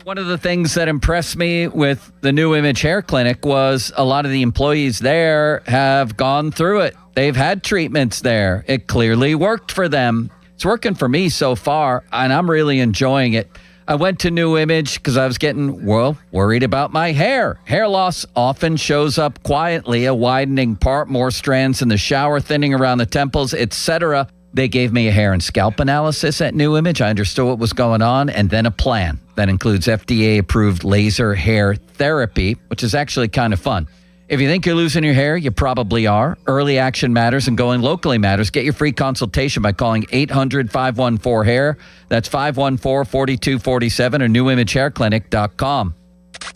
One of the things that impressed me with the New Image Hair Clinic was a lot of the employees there have gone through it. They've had treatments there. It clearly worked for them. It's working for me so far, and I'm really enjoying it. I went to New Image because I was getting, worried about my hair. Hair loss often shows up quietly, a widening part, more strands in the shower, thinning around the temples, etc. They gave me a hair and scalp analysis at New Image. I understood what was going on, and then a plan that includes FDA-approved laser hair therapy, which is actually kind of fun. If you think you're losing your hair, you probably are. Early action matters and going locally matters. Get your free consultation by calling 800-514-HAIR. That's 514-4247 or newimagehairclinic.com.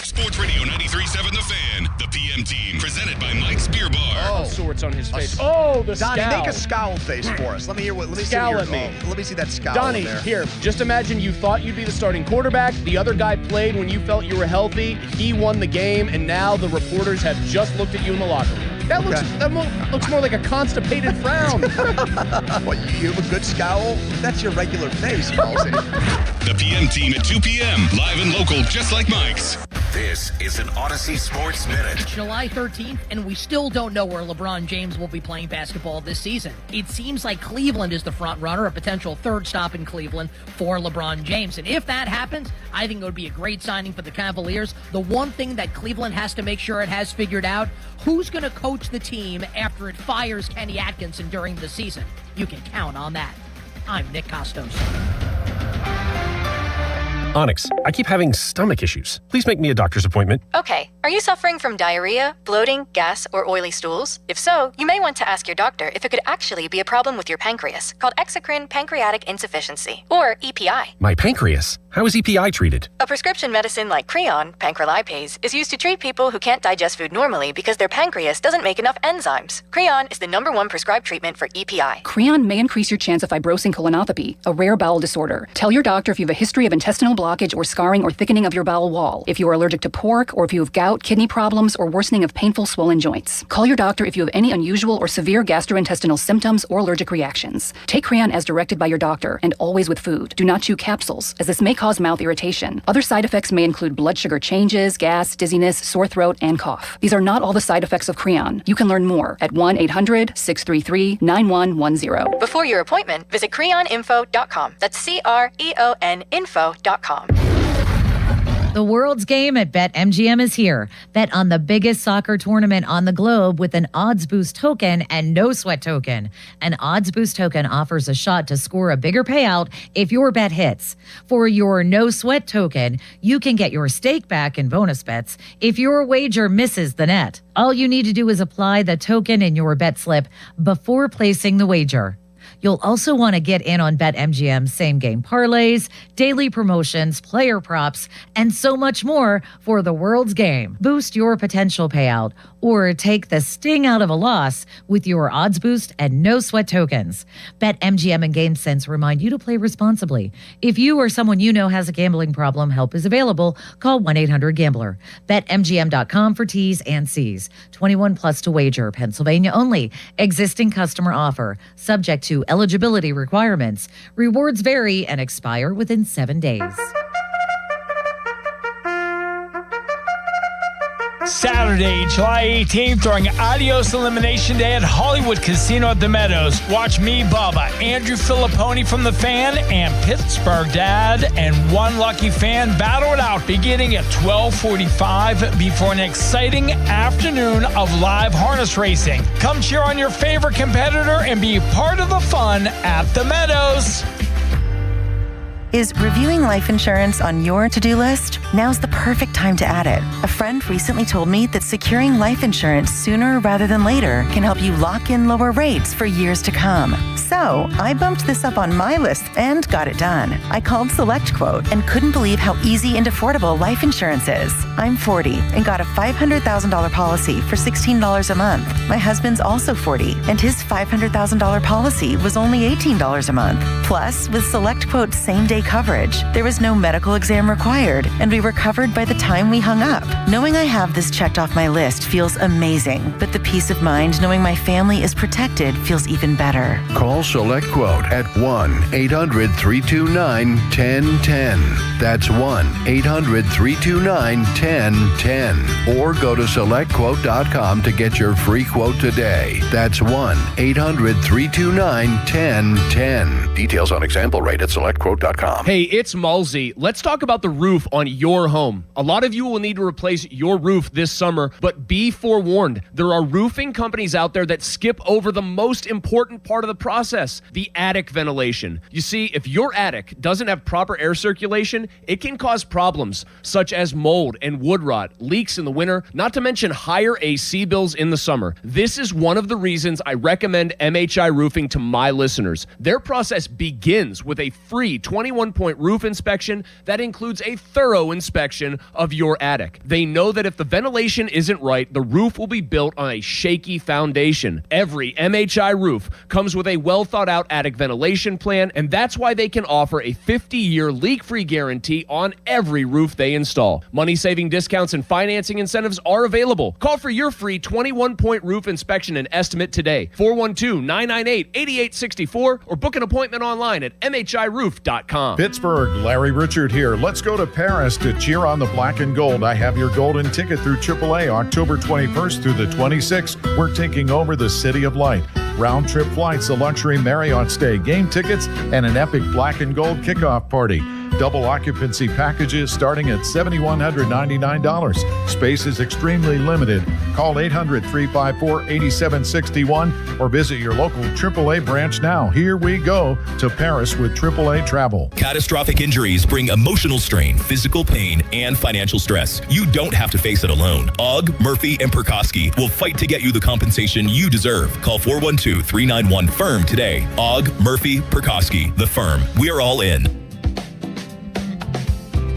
Sports Radio 93.7 The Fan, the PM team, presented by Mike's Beer Bar. All sorts on his face. Oh, the Donnie, scowl. make a scowl face for us. Let me hear what. Let me Scowl see at me. Let me see that scowl. Donnie, there. here, just imagine you thought you'd be the starting quarterback. The other guy played when you felt you were healthy. He won the game, and now the reporters have just looked at you in the locker room. That looks more like a constipated frown. What, you have a good scowl? That's your regular face, Halsey. The PM team at 2 p.m. live and local, just like Mike's. This is an Odyssey Sports Minute. July 13th, and we still don't know where LeBron James will be playing basketball this season. It seems like Cleveland is the front runner, a potential third stop in Cleveland for LeBron James. And if that happens, I think it would be a great signing for the Cavaliers. The one thing that Cleveland has to make sure it has figured out, who's going to coach the team after it fires Kenny Atkinson during the season. You can count on that. I'm Nick Costos. Onyx, I keep having stomach issues. Please make me a doctor's appointment. Okay, are you suffering from diarrhea, bloating, gas, or oily stools? If so, you may want to ask your doctor if it could actually be a problem with your pancreas, called exocrine pancreatic insufficiency, or EPI. My pancreas? How is EPI treated? A prescription medicine like Creon, pancrelipase, is used to treat people who can't digest food normally because their pancreas doesn't make enough enzymes. Creon is the #1 prescribed treatment for EPI. Creon may increase your chance of fibrosing colonopathy, a rare bowel disorder. Tell your doctor if you have a history of intestinal blockage or scarring or thickening of your bowel wall, if you are allergic to pork, or if you have gout, kidney problems, or worsening of painful swollen joints. Call your doctor if you have any unusual or severe gastrointestinal symptoms or allergic reactions. Take Creon as directed by your doctor, and always with food. Do not chew capsules, as this may cause mouth irritation. Other side effects may include blood sugar changes, gas, dizziness, sore throat, and cough. These are not all the side effects of Creon. You can learn more at 1-800-633-9110. Before your appointment, visit creoninfo.com. That's CREON info.com. The World's Game at BetMGM is here. Bet on the biggest soccer tournament on the globe with an Odds Boost token and no sweat token. An Odds Boost token offers a shot to score a bigger payout if your bet hits. For your no sweat token, you can get your stake back in bonus bets if your wager misses the net. All you need to do is apply the token in your bet slip before placing the wager. You'll also want to get in on BetMGM's same-game parlays, daily promotions, player props, and so much more for the World's Game. Boost your potential payout or take the sting out of a loss with your Odds Boost and No Sweat tokens. BetMGM and GameSense remind you to play responsibly. If you or someone you know has a gambling problem, help is available. Call 1-800-GAMBLER. BetMGM.com for T's and C's. 21 plus to wager. Pennsylvania only. Existing customer offer. Subject to eligibility requirements. Rewards vary and expire within 7 days. Saturday, July 18th, during Adios Elimination Day at Hollywood Casino at the Meadows. Watch me, Bubba, Andrew Filipponi from The Fan, and Pittsburgh Dad and one lucky fan battle it out beginning at 12:45 before an exciting afternoon of live harness racing. Come cheer on your favorite competitor and be part of the fun at the Meadows. Is reviewing life insurance on your to-do list? Now's the perfect time to add it. A friend recently told me that securing life insurance sooner rather than later can help you lock in lower rates for years to come. So I bumped this up on my list and got it done. I called SelectQuote and couldn't believe how easy and affordable life insurance is. I'm 40 and got a $500,000 policy for $16 a month. My husband's also 40 and his $500,000 policy was only $18 a month. Plus, with SelectQuote's same-day day coverage. There was no medical exam required, and we were covered by the time we hung up. Knowing I have this checked off my list feels amazing, but the peace of mind knowing my family is protected feels even better. Call SelectQuote at 1-800-329-1010. That's 1-800-329-1010. Or go to SelectQuote.com to get your free quote today. That's 1-800-329-1010. Details on example rate at SelectQuote.com. Hey, it's Mulsey. Let's talk about the roof on your home. A lot of you will need to replace your roof this summer, but be forewarned. There are roofing companies out there that skip over the most important part of the process, the attic ventilation. You see, if your attic doesn't have proper air circulation, it can cause problems such as mold and wood rot, leaks in the winter, not to mention higher AC bills in the summer. This is one of the reasons I recommend MHI Roofing to my listeners. Their process begins with a free 21-point roof inspection that includes a thorough inspection of your attic. They know that if the ventilation isn't right, the roof will be built on a shaky foundation. Every MHI roof comes with a well-thought-out attic ventilation plan, and that's why they can offer a 50-year leak-free guarantee on every roof they install. Money-saving discounts and financing incentives are available. Call for your free 21-point roof inspection and estimate today. 412-998-8864 or book an appointment online at mhiroof.com. Pittsburgh, Larry Richard here. Let's go to Paris to cheer on the black and gold. I have your golden ticket through AAA October 21st through the 26th. We're taking over the City of Light. Round trip flights, a luxury Marriott stay, game tickets, and an epic black and gold kickoff party. Double occupancy packages starting at $7,199. Space is extremely limited. Call 800-354-8761 or visit your local AAA branch now. Here we go to Paris with AAA Travel. Catastrophic injuries bring emotional strain, physical pain, and financial stress. You don't have to face it alone. Ogg, Murphy, and Perkoski will fight to get you the compensation you deserve. Call 412-391-FIRM today. Ogg, Murphy, Perkoski, the firm. We're all in.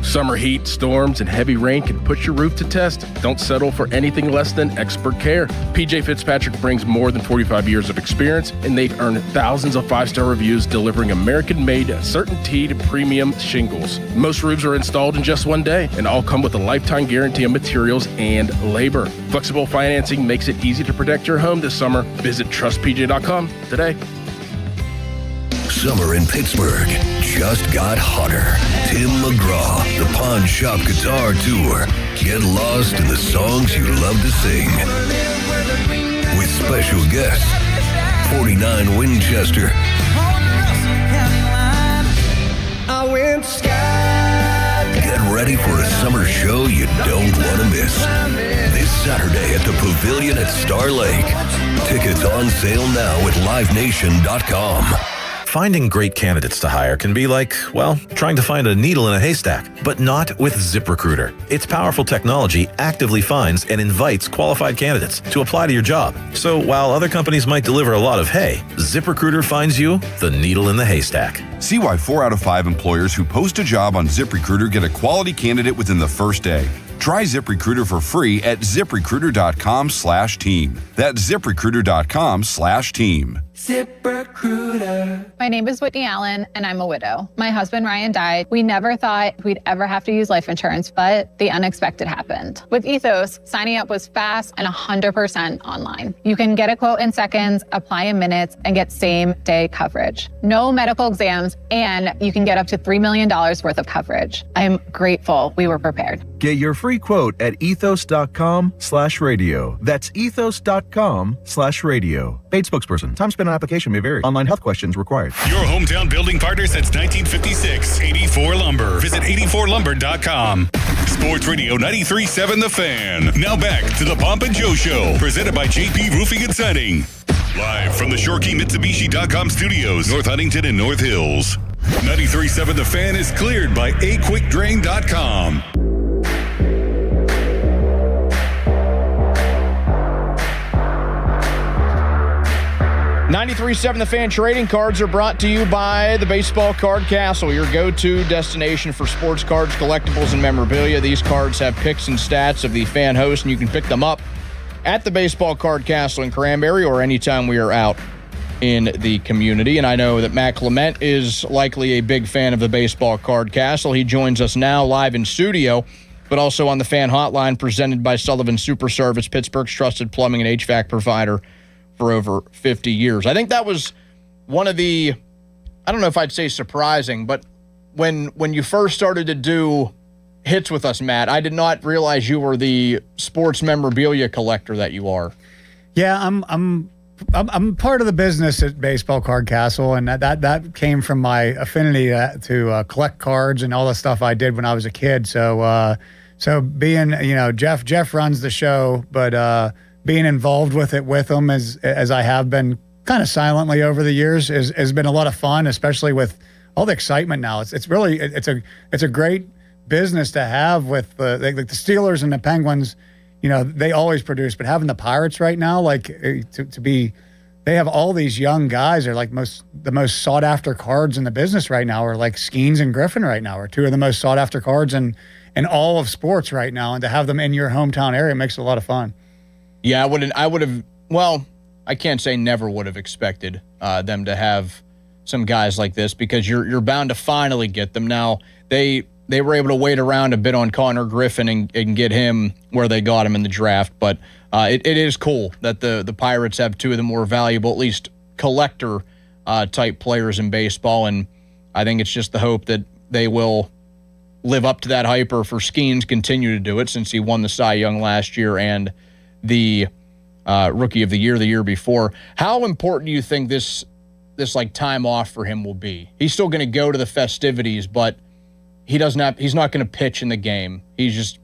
Summer heat, storms, and heavy rain can put your roof to test. Don't settle for anything less than expert care. PJ Fitzpatrick brings more than 45 years of experience, and they've earned thousands of five-star reviews delivering American-made CertainTeed premium shingles. Most roofs are installed in just one day, and all come with a lifetime guarantee on materials and labor. Flexible financing makes it easy to protect your home this summer. Visit trustpj.com today. Summer in Pittsburgh just got hotter. Tim McGraw, the Pawn Shop Guitar Tour. Get lost in the songs you love to sing. With special guests, 49 Winchester. Get ready for a summer show you don't want to miss. This Saturday at the Pavilion at Star Lake. Tickets on sale now at livenation.com. Finding great candidates to hire can be like, well, trying to find a needle in a haystack, but not with ZipRecruiter. Its powerful technology actively finds and invites qualified candidates to apply to your job. So while other companies might deliver a lot of hay, ZipRecruiter finds you the needle in the haystack. See why 4 out of 5 employers who post a job on ZipRecruiter get a quality candidate within the first day. Try ZipRecruiter for free at ZipRecruiter.com/team. That's ZipRecruiter.com/team. ZipRecruiter. My name is Whitney Allen, and I'm a widow. My husband, Ryan, died. We never thought we'd ever have to use life insurance, but the unexpected happened. With Ethos, signing up was fast and 100% online. You can get a quote in seconds, apply in minutes, and get same-day coverage. No medical exams, and you can get up to $3 million worth of coverage. I'm grateful we were prepared. Get your free quote at ethos.com/radio. That's ethos.com/radio. Paid spokesperson. Time spent on application may vary. Online health questions required. Your hometown building partner since 1956. 84 Lumber. Visit 84lumber.com. Sports Radio 93.7 The Fan. Now back to the Pomp and Joe Show. Presented by JP Roofing and Siding. Live from the ShoreKeyMitsubishi.com studios. North Huntington and North Hills. 93.7 The Fan is cleared by AQuickDrain.com. 93.7 The Fan trading cards are brought to you by the Baseball Card Castle, your go-to destination for sports cards, collectibles, and memorabilia. These cards have picks and stats of the fan host, and you can pick them up at the Baseball Card Castle in Cranberry or anytime we are out in the community. And I know that Matt Clement is likely a big fan of the Baseball Card Castle. He joins us now live in studio, but also on the fan hotline presented by Sullivan Super Service, Pittsburgh's trusted plumbing and HVAC provider for over 50 years. I think that was one of the, I don't know if I'd say surprising, but when you first started to do hits with us, Matt, I did not realize you were the sports memorabilia collector that you are. Yeah, I'm part of the business at Baseball Card Castle, and that came from my affinity to collect cards and all the stuff I did when I was a kid. So being, Jeff runs the show, but being involved with it with him as I have been kind of silently over the years has been a lot of fun, especially with all the excitement now. It's really a great business to have with the Steelers and the Penguins. They always produce, but having the Pirates right now, they have all these young guys. They're like the most sought after cards in the business right now are like Skeens and Griffin right now are two of the most sought after cards in all of sports right now. And to have them in your hometown area makes it a lot of fun. Yeah, I would have, well, I can't say never would have expected them to have some guys like this, because you're bound to finally get them. Now, they were able to wait around a bit on Connor Griffin and get him where they got him in the draft. But it is cool that the Pirates have two of the more valuable, at least collector type players in baseball. And I think it's just the hope that they will live up to that hype, or for Skeens continue to do it, since he won the Cy Young last year and the Rookie of the Year before. How important do you think this like time off for him will be? He's still going to go to the festivities, but he's not going to pitch in the game. He's just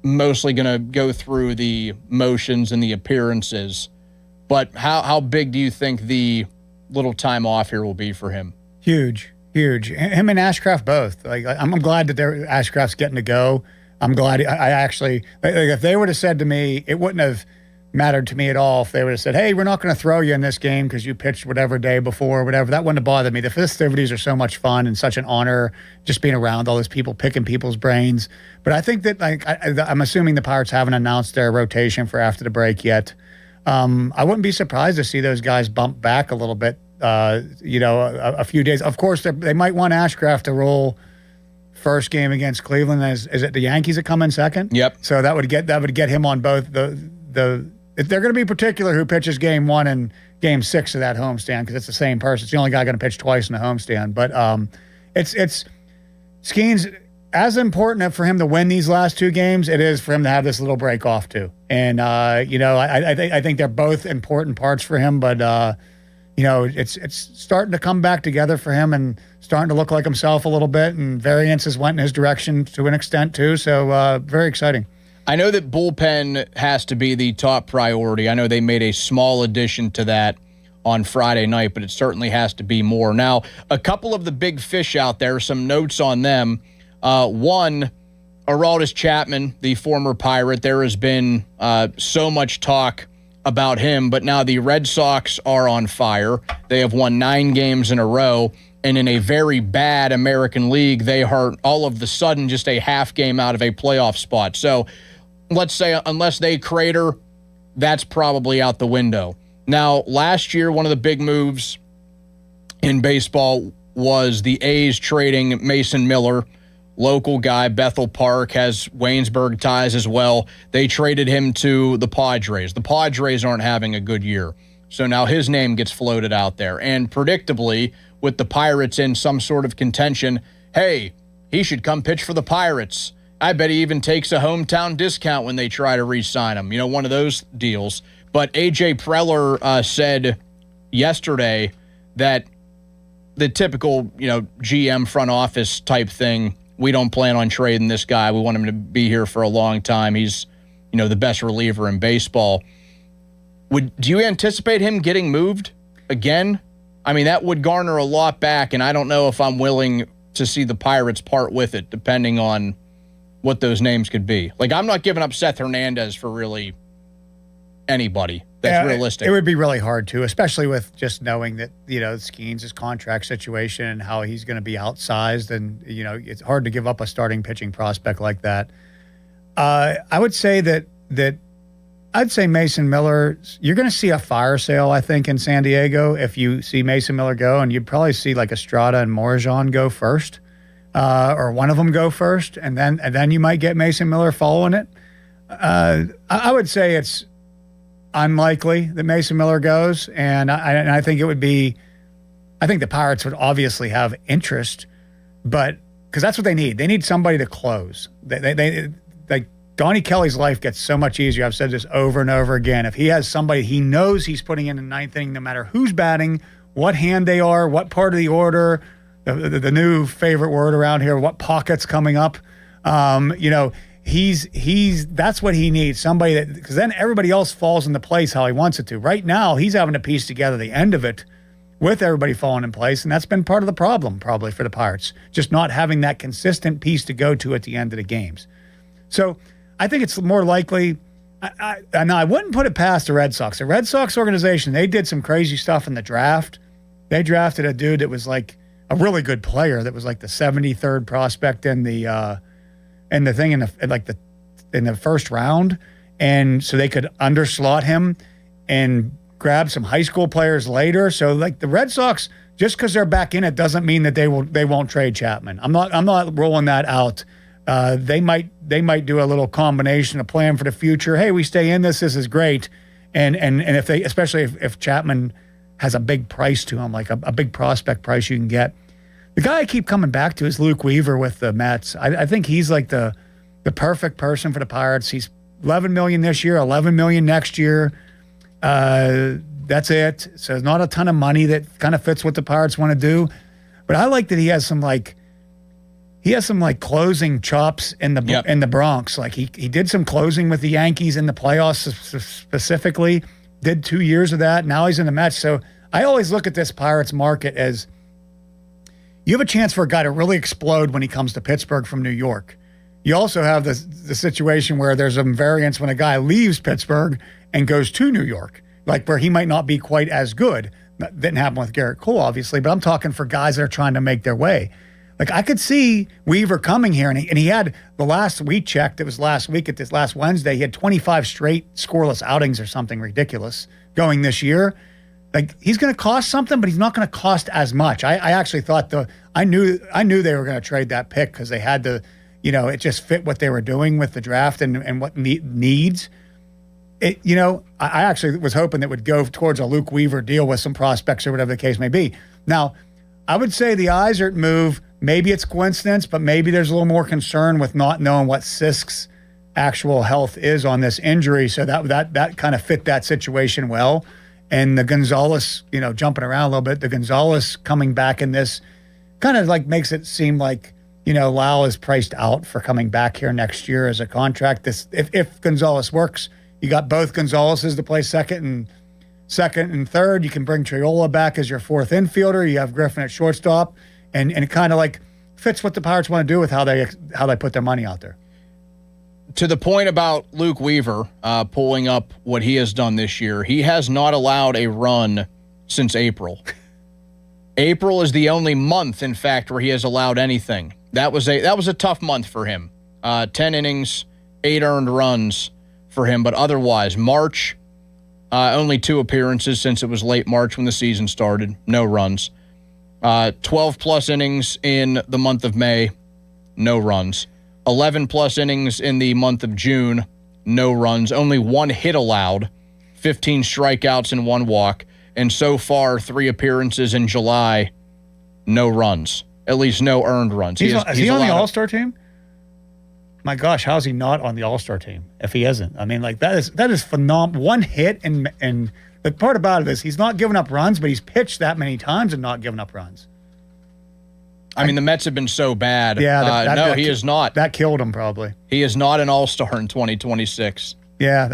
mostly going to go through the motions and the appearances. But how big do you think the little time off here will be for him? Huge. Him and Ashcraft both. I'm glad that Ashcraft's getting to go. I'm glad. I actually, if they would have said to me, it wouldn't have mattered to me at all if they would have said, hey, we're not going to throw you in this game because you pitched whatever day before or whatever. That wouldn't have bothered me. The festivities are so much fun and such an honor, just being around all those people, picking people's brains. But I think that I'm assuming the Pirates haven't announced their rotation for after the break yet. I wouldn't be surprised to see those guys bump back a little bit, a few days. Of course, they might want Ashcraft to roll first game against Cleveland. Is it the Yankees that come in second? Yep. So that would get him on both if they're going to be particular who pitches game 1 and game 6 of that homestand, because it's the same person. It's the only guy going to pitch twice in the homestand. But it's Skeens, as important for him to win these last 2 games, it is for him to have this little break off too. And I think they're both important parts for him. But it's starting to come back together for him and starting to look like himself a little bit. And variances went in his direction to an extent too. So very exciting. I know that bullpen has to be the top priority. I know they made a small addition to that on Friday night, but it certainly has to be more. Now, a couple of the big fish out there, some notes on them. One, Aroldis Chapman, the former Pirate. There has been so much talk about him, but now the Red Sox are on fire. They have won 9 games in a row, and in a very bad American League, they are all of the sudden just a half game out of a playoff spot. So let's say unless they crater, that's probably out the window. Now, last year, one of the big moves in baseball was the A's trading Mason Miller, local guy, Bethel Park, has Waynesburg ties as well. They traded him to the Padres. The Padres aren't having a good year. So now his name gets floated out there. And predictably, with the Pirates in some sort of contention, hey, he should come pitch for the Pirates. I bet he even takes a hometown discount when they try to re-sign him. One of those deals. But A.J. Preller said yesterday that the typical, GM front office type thing, we don't plan on trading this guy. We want him to be here for a long time. He's, the best reliever in baseball. Do you anticipate him getting moved again? I mean, that would garner a lot back, and I don't know if I'm willing to see the Pirates part with it, depending on what those names could be. I'm not giving up Seth Hernandez for really anybody that's realistic. It would be really hard to, especially with just knowing that, Skeens' contract situation and how he's going to be outsized. And, it's hard to give up a starting pitching prospect like that. I would say that I'd say Mason Miller, you're going to see a fire sale, I think, in San Diego if you see Mason Miller go, and you'd probably see like Estrada and Morajon go first, or one of them go first, and then you might get Mason Miller following it. I would say it's unlikely that Mason Miller goes, and I think it would be, I think the Pirates would obviously have interest, but because that's what they need. They need somebody to close. They like Donnie Kelly's life gets so much easier. I've said this over and over again. If he has somebody he knows he's putting in the ninth inning, no matter who's batting, what hand they are, what part of the order, the new favorite word around here, what pocket's coming up, he's that's what he needs. Somebody that, because then everybody else falls into place how he wants it to. Right now, he's having to piece together the end of it with everybody falling in place, and that's been part of the problem probably for the Pirates, just not having that consistent piece to go to at the end of the games. So I think it's more likely, I wouldn't put it past the Red Sox. The Red Sox organization, they did some crazy stuff in the draft. They drafted a dude that was like a really good player that was like the 73rd prospect in the first round, and so they could underslot him and grab some high school players later. So like the Red Sox, just because they're back in it doesn't mean that they won't trade Chapman. I'm not rolling that out. They might do a little combination, a plan for the future. Hey, we stay in this. This is great. And if they, especially if Chapman has a big price to him, like a big prospect price you can get. The guy I keep coming back to is Luke Weaver with the Mets. I think he's like the perfect person for the Pirates. He's $11 million this year, $11 million next year. That's it. So it's not a ton of money that kind of fits what the Pirates want to do. But I like that he has some closing chops in the Bronx. Like he did some closing with the Yankees in the playoffs specifically. Did 2 years of that. Now he's in the Mets. So I always look at this Pirates market as you have a chance for a guy to really explode when he comes to Pittsburgh from New York. You also have the situation where there's a variance when a guy leaves Pittsburgh and goes to New York, like where he might not be quite as good. That didn't happen with Garrett Cole, obviously, but I'm talking for guys that are trying to make their way. Like I could see Weaver coming here, and he had the last we checked, it was last week at this last Wednesday, he had 25 straight scoreless outings or something ridiculous going this year. Like he's going to cost something, but he's not going to cost as much. I actually thought I knew they were going to trade that pick because they had to, it just fit what they were doing with the draft and what needs. I actually was hoping it would go towards a Luke Weaver deal with some prospects or whatever the case may be. Now, I would say the eyes are at move. Maybe it's coincidence, but maybe there's a little more concern with not knowing what Sisk's actual health is on this injury. So that kind of fit that situation well. And the Gonzalez, jumping around a little bit, the Gonzalez coming back in this kind of like makes it seem like, Lau is priced out for coming back here next year as a contract. If Gonzalez works, you got both Gonzalez's to play second and third. You can bring Triola back as your fourth infielder. You have Griffin at shortstop, and it kind of like fits what the Pirates want to do with how they put their money out there. To the point about Luke Weaver pulling up what he has done this year, he has not allowed a run since April. April is the only month, in fact, where he has allowed anything. That was a tough month for him. 10 innings, 8 earned runs for him, but otherwise, March, only 2 appearances since it was late March when the season started, no runs. 12-plus innings in the month of May, no runs. 11-plus innings in the month of June, no runs. Only 1 hit allowed, 15 strikeouts and 1 walk. And so far, 3 appearances in July, no runs. At least no earned runs. Is he on the All-Star team? My gosh, how is he not on the All-Star team if he isn't? I mean, like that is phenomenal. 1 hit, and the part about it is he's not giving up runs, but he's pitched that many times and not giving up runs. I mean, the Mets have been so bad. Yeah, he is not. That killed him probably. He is not an All-Star in 2026. Yeah,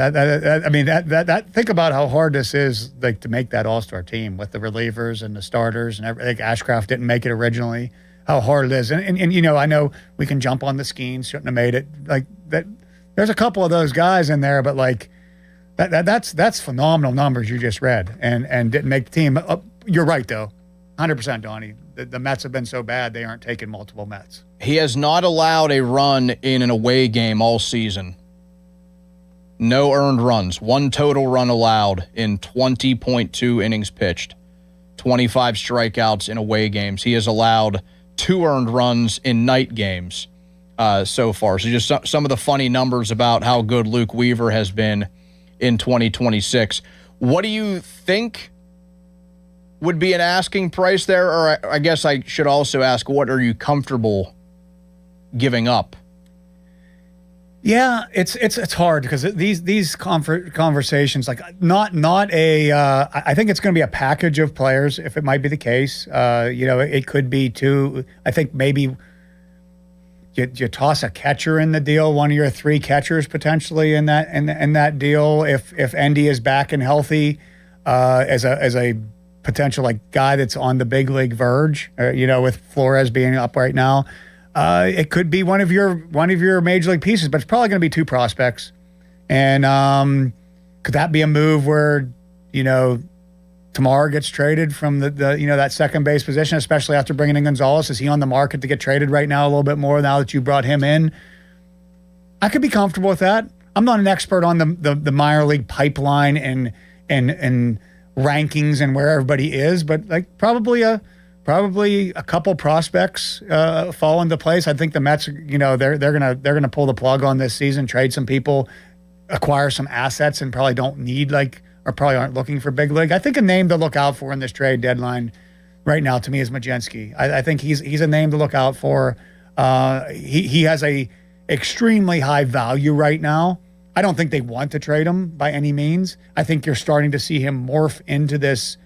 think about how hard this is, like to make that All-Star team with the relievers and the starters and everything. Ashcraft didn't make it originally. How hard it is, and I know we can jump on the Skeens, shouldn't have made it like that. There's a couple of those guys in there, but like that's phenomenal numbers you just read, and didn't make the team. You're right though, 100%, Donnie. The Mets have been so bad they aren't taking multiple Mets. He has not allowed a run in an away game all season. No earned runs. 1 total run allowed in 20.2 innings pitched. 25 strikeouts in away games. He has allowed 2 earned runs in night games so far. So just some of the funny numbers about how good Luke Weaver has been in 2026. What do you think would be an asking price there? Or I guess I should also ask, what are you comfortable giving up? Yeah, it's hard because these conversations, like not a. I think it's going to be a package of players if it might be the case. It could be two. I think maybe you toss a catcher in the deal, one of your 3 catchers potentially in that deal if Endy is back and healthy, as a potential like guy that's on the big league verge. With Flores being up right now. It could be one of your major league pieces, but it's probably going to be 2 prospects. And could that be a move where, Tamar gets traded from the that second base position, especially after bringing in Gonzalez? Is he on the market to get traded right now a little bit more now that you brought him in? I could be comfortable with that. I'm not an expert on the minor league pipeline and rankings and where everybody is, but like probably a couple prospects fall into place. I think the Mets, they're gonna pull the plug on this season, trade some people, acquire some assets, and probably don't need or probably aren't looking for big league. I think a name to look out for in this trade deadline right now to me is Mlodzinski. I think he's a name to look out for. He has a extremely high value right now. I don't think they want to trade him by any means. I think you're starting to see him morph into this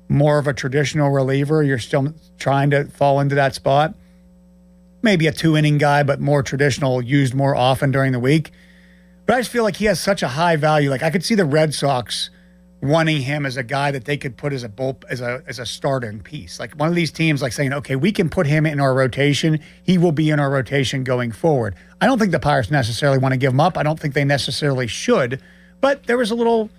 more of a traditional reliever. You're still trying to fall into that spot. Maybe a 2-inning guy, but more traditional, used more often during the week. But I just feel like he has such a high value. Like I could see the Red Sox wanting him as a guy that they could put as a starting piece. Like one of these teams like saying, okay, we can put him in our rotation. He will be in our rotation going forward. I don't think the Pirates necessarily want to give him up. I don't think they necessarily should. But there was a little,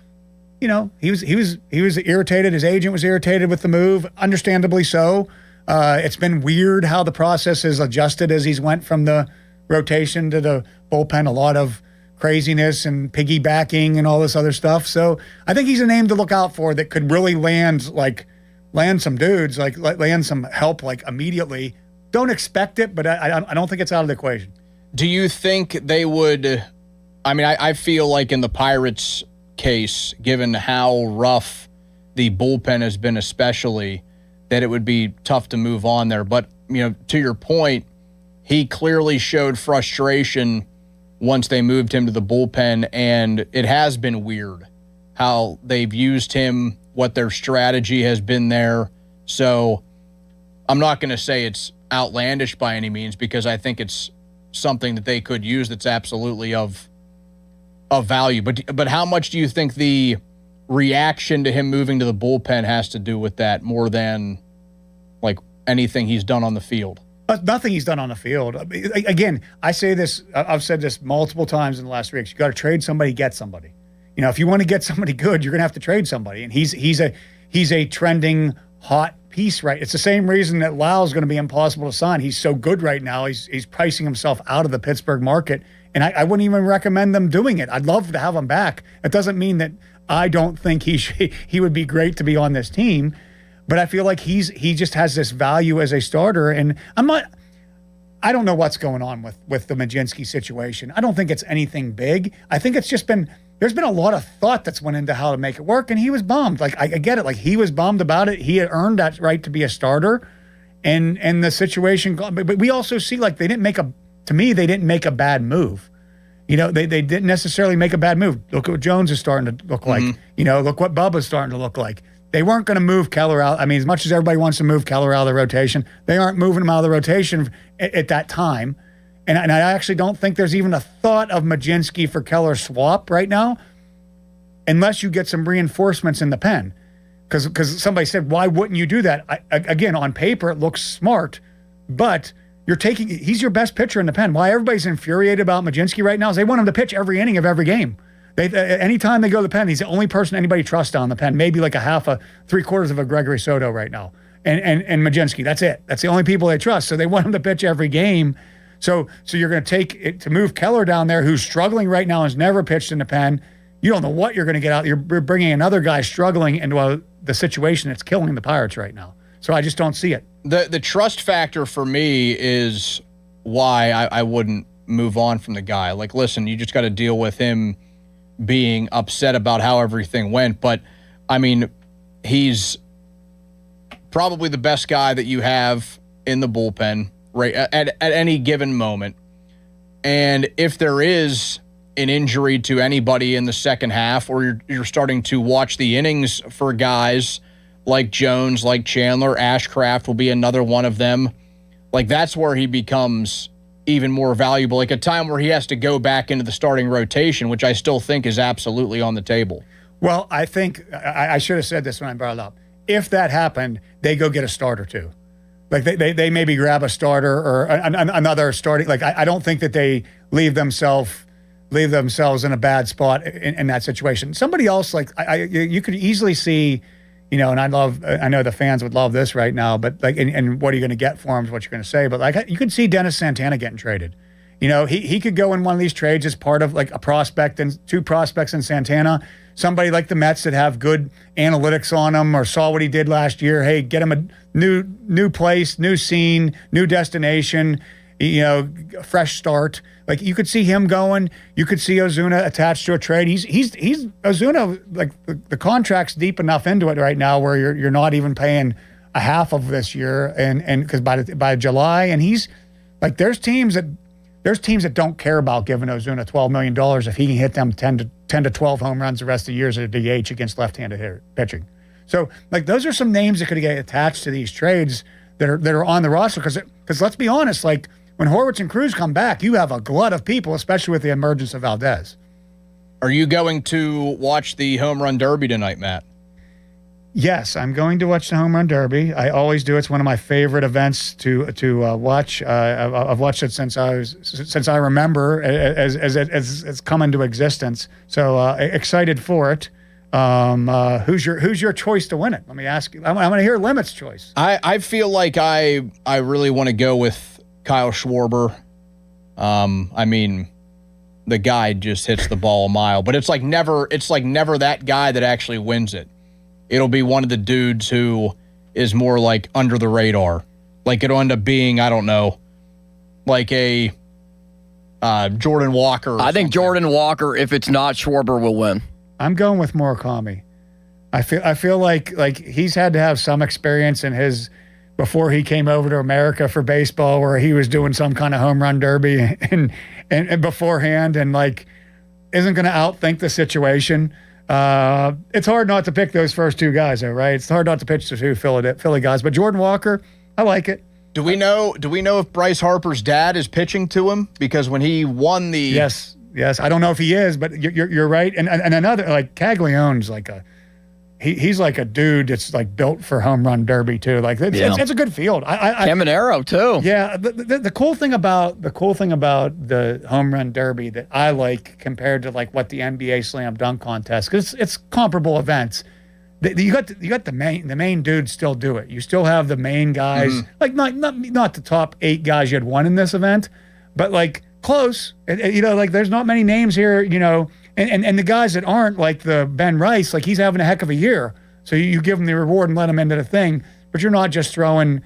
he was irritated. His agent was irritated with the move, understandably so. It's been weird how the process has adjusted as he's went from the rotation to the bullpen. A lot of craziness and piggybacking and all this other stuff. So I think he's a name to look out for that could really land some dudes, land some help immediately. Don't expect it, but I don't think it's out of the equation. Do you think they would? I mean, I feel like in the Pirates case, given how rough the bullpen has been, especially, that it would be tough to move on there. But, to your point, he clearly showed frustration once they moved him to the bullpen, and it has been weird how they've used him, what their strategy has been there. So I'm not going to say it's outlandish by any means, because I think it's something that they could use that's absolutely of value. But how much do you think the reaction to him moving to the bullpen has to do with that more than anything he's done on the field? Nothing he's done on the field. Again, I say this, I've said this multiple times in the last 3 weeks. You got to trade somebody, get somebody. If you want to get somebody good, you're going to have to trade somebody. And he's a trending hot piece, right? It's the same reason that Lau's going to be impossible to sign. He's so good right now. He's pricing himself out of the Pittsburgh market. And I wouldn't even recommend them doing it. I'd love to have him back. It doesn't mean that I don't think he would be great to be on this team. But I feel like he just has this value as a starter, and I don't know what's going on with the Mlodzinski situation. I don't think it's anything big. I think it's just there's been a lot of thought that's went into how to make it work, and he was bummed. I get it. He was bummed about it. He had earned that right to be a starter, and the situation. But we also see they didn't make a bad move. They didn't necessarily make a bad move. Look at what Jones is starting to look like. Look what Bubba's starting to look like. They weren't going to move Keller out. I mean, as much as everybody wants to move Keller out of the rotation, they aren't moving him out of the rotation at that time. And I actually don't think there's even a thought of Mlodzinski for Keller swap right now, unless you get some reinforcements in the pen. Because somebody said, why wouldn't you do that? Again, on paper, it looks smart, but he's your best pitcher in the pen. Why everybody's infuriated about Mlodzinski right now is they want him to pitch every inning of every game. Anytime they go to the pen, he's the only person anybody trusts on the pen. Maybe like three-quarters of a Gregory Soto right now. And Mlodzinski, that's it. That's the only people they trust. So they want him to pitch every game. So you're going to take it to move Keller down there, who's struggling right now and has never pitched in the pen. You don't know what you're going to get out. You're bringing another guy struggling into the situation that's killing the Pirates right now. So I just don't see it. The trust factor for me is why I wouldn't move on from the guy. Like, listen, you just got to deal with him being upset about how everything went. But, I mean, he's probably the best guy that you have in the bullpen right at any given moment. And if there is an injury to anybody in the second half, or you're starting to watch the innings for guys like Jones, like Chandler, Ashcraft will be another one of them. Like, that's where he becomes even more valuable. Like a time where he has to go back into the starting rotation, which I still think is absolutely on the table. Well, I think I should have said this when I brought it up. If that happened, they go get a starter too. Like they maybe grab a starter or another starting. Like I don't think that they leave themselves in a bad spot in that situation. Somebody else, like you could easily see, you know, and I know the fans would love this right now, but like, and what are you going to get for him is what you're going to say. But like, you could see Dennis Santana getting traded. You know, he could go in one of these trades as part of like a prospect and two prospects in Santana. Somebody like the Mets that have good analytics on him or saw what he did last year. Hey, get him a new place, new scene, new destination, you know, a fresh start. Like you could see him going. You could see Ozuna attached to a trade. He's Ozuna. Like the contract's deep enough into it right now where you're not even paying a half of this year, and because by July, and he's like there's teams that don't care about giving Ozuna $12 million if he can hit them 10 to 12 home runs the rest of the years at a DH against left-handed pitching. So like those are some names that could get attached to these trades that are on the roster because let's be honest, like. When Horwitz and Cruz come back, you have a glut of people, especially with the emergence of Valdez. Are you going to watch the Home Run Derby tonight, Matt? Yes, I'm going to watch the Home Run Derby. I always do. It's one of my favorite events to watch. I've watched it since I remember as it's come into existence. So excited for it. Who's your choice to win it? Let me ask you. I'm going to hear Limit's choice. I feel like I really want to go with Kyle Schwarber. I mean, the guy just hits the ball a mile, but it's like never that guy that actually wins it. It'll be one of the dudes who is more like under the radar. Like it'll end up being, I don't know, like a Jordan Walker. I think Jordan Walker, if it's not Schwarber, will win. I'm going with Murakami. I feel like he's had to have some experience in his before he came over to America for baseball where he was doing some kind of home run derby and beforehand and like isn't going to outthink the situation. It's hard not to pick those first two guys though, right? It's hard not to pitch the two Philly guys, but Jordan Walker, I like it. Do we know if Bryce Harper's dad is pitching to him? Because when he won the Yes. I don't know if he is, but you're right. And another like Caglianone's like he's like a dude that's like built for home run derby too. Like it's a good field. Caminero too. Yeah. The cool thing about the home run derby that I like compared to like what the NBA slam dunk contest, because it's comparable events. You got the main dudes still do it. You still have the main guys, like not the top 8 guys you had won in this event, but like close. You know, like there's not many names here, you know. And the guys that aren't, like the Ben Rice, like he's having a heck of a year. So you give him the reward and let him into the thing. But you're not throwing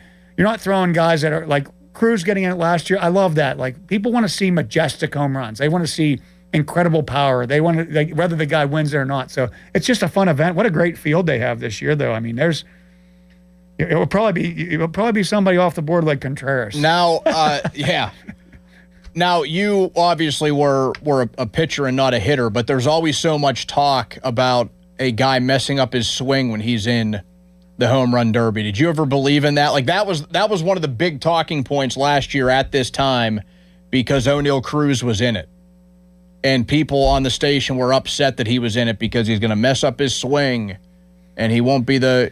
guys that are like Cruz getting in it last year. I love that. Like people want to see majestic home runs. They want to see incredible power. They want to, like, whether the guy wins it or not. So it's just a fun event. What a great field they have this year, though. I mean, it will probably be somebody off the board like Contreras. Now, yeah. Now, you obviously were a pitcher and not a hitter, but there's always so much talk about a guy messing up his swing when he's in the home run derby. Did you ever believe in that? Like that was one of the big talking points last year at this time because O'Neal Cruz was in it. And people on the station were upset that he was in it because he's going to mess up his swing and he won't be the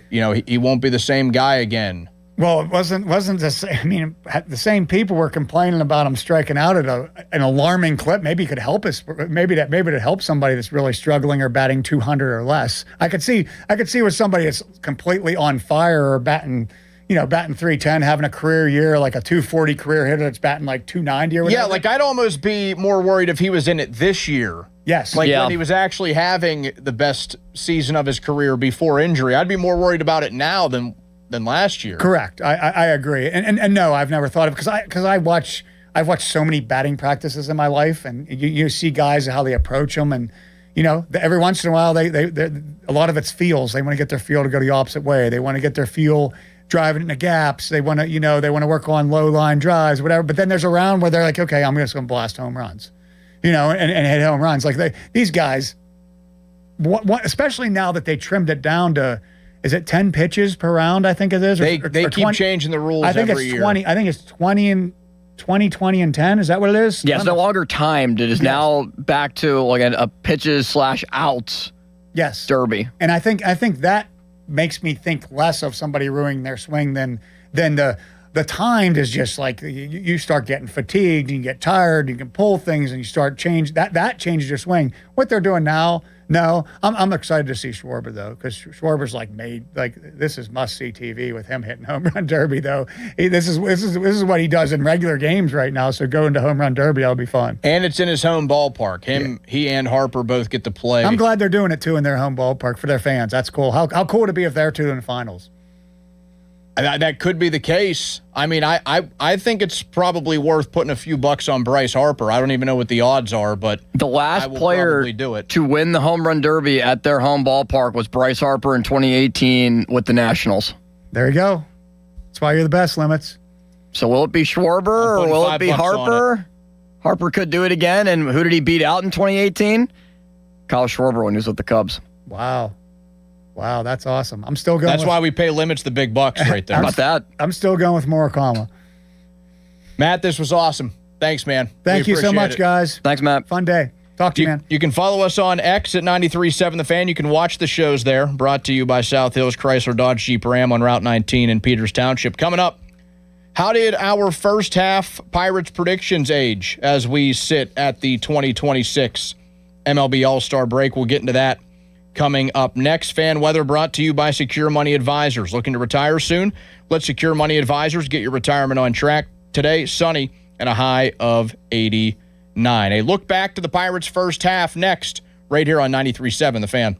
same guy again. Well, it wasn't the same. I mean, the same people were complaining about him striking out at an alarming clip. Maybe it could help us. Maybe to help somebody that's really struggling or batting 200 or less. I could see with somebody that's completely on fire or batting, batting 310, having a career year, like a 240 career hitter that's batting like 290 or whatever. Yeah, like I'd almost be more worried if he was in it this year. Yes. Like when he was actually having the best season of his career before injury. I'd be more worried about it now than last year. Correct. I agree. And no, I've never thought of it because I've watched so many batting practices in my life, and you see guys how they approach them, and every once in a while they a lot of it's feels. They want to get their feel to go the opposite way. They want to get their feel driving into gaps. They want to they want to work on low line drives, whatever. But then there's a round where they're like, okay, I'm just going to blast home runs, and hit home runs. Like these guys, especially now that they trimmed it down to. Is it 10 pitches per round? I think it is. They keep 20, changing the rules. I think every it's year. 20. I think it's 20 and 20 and 10. Is that what it is? Yeah, it's no longer timed. It is now back to like a pitches / outs. Yes. Derby. And I think that makes me think less of somebody ruining their swing than the timed is just like you start getting fatigued, you get tired, you can pull things, and you start change that changes your swing. What they're doing now. No, I'm excited to see Schwarber though, because Schwarber's this is must see TV with him hitting home run derby though. This is what he does in regular games right now. So going to home run derby, that'll be fun. And it's in his home ballpark. He and Harper both get to play. I'm glad they're doing it too in their home ballpark for their fans. That's cool. How cool would it be if they're two in the finals? That could be the case. I mean, I think it's probably worth putting a few bucks on Bryce Harper. I don't even know what the odds are, but the last player to win the home run derby at their home ballpark was Bryce Harper in 2018 with the Nationals. There you go. That's why you're the best, Limits. So will it be Schwarber or will it be Harper? Harper could do it again. And who did he beat out in 2018? Kyle Schwarber when he was with the Cubs. Wow, that's awesome. I'm still going. That's why we pay Limits the big bucks right there. How about that? I'm still going with Murakami. Matt, this was awesome. Thanks, man. Thank you so much, guys. Thanks, Matt. Fun day. Talk to you, man. You can follow us on X at 93.7 The Fan. You can watch the shows there. Brought to you by South Hills Chrysler Dodge Jeep Ram on Route 19 in Peters Township. Coming up, how did our first half Pirates predictions age as we sit at the 2026 MLB All-Star break? We'll get into that coming up next. Fan weather brought to you by Secure Money Advisors. Looking to retire soon? Let Secure Money Advisors get your retirement on track. Today, sunny and a high of 89. A look back to the Pirates' first half next, right here on 93.7 The Fan.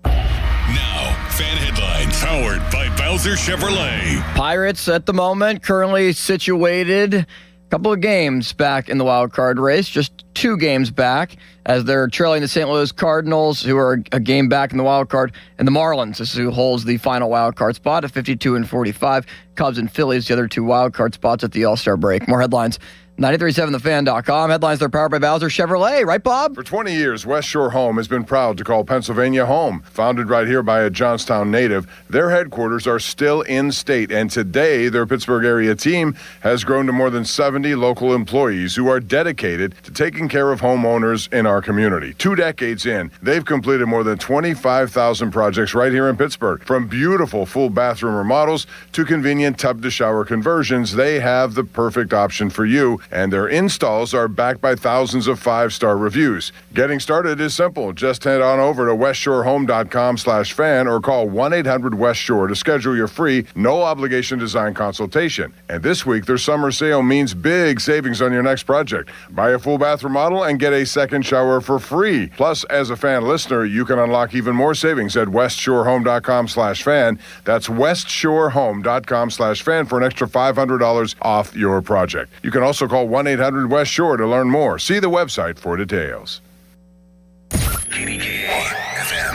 Now, fan headlines powered by Bowser Chevrolet. Pirates at the moment currently situated couple of games back in the wild card race, just 2 games back, as they're trailing the St. Louis Cardinals, who are a game back in the wild card, and the Marlins, this is who holds the final wild card spot at 52-45. Cubs and Phillies, the other 2 wild card spots at the All-Star break. More headlines. 937thefan.com. Headlines are powered by Bowser Chevrolet. Right, Bob? For 20 years, West Shore Home has been proud to call Pennsylvania home. Founded right here by a Johnstown native, their headquarters are still in state, and today their Pittsburgh area team has grown to more than 70 local employees who are dedicated to taking care of homeowners in our community. 2 decades in, they've completed more than 25,000 projects right here in Pittsburgh. From beautiful full bathroom remodels to convenient tub-to-shower conversions, they have the perfect option for you. And their installs are backed by thousands of 5-star reviews. Getting started is simple. Just head on over to westshorehome.com/fan or call 1-800-WEST-SHORE to schedule your free, no-obligation design consultation. And this week, their summer sale means big savings on your next project. Buy a full bath remodel and get a second shower for free. Plus, as a fan listener, you can unlock even more savings at westshorehome.com/fan. That's westshorehome.com/fan for an extra $500 off your project. You can also call 1-800-WEST-SHORE to learn more. See the website for details.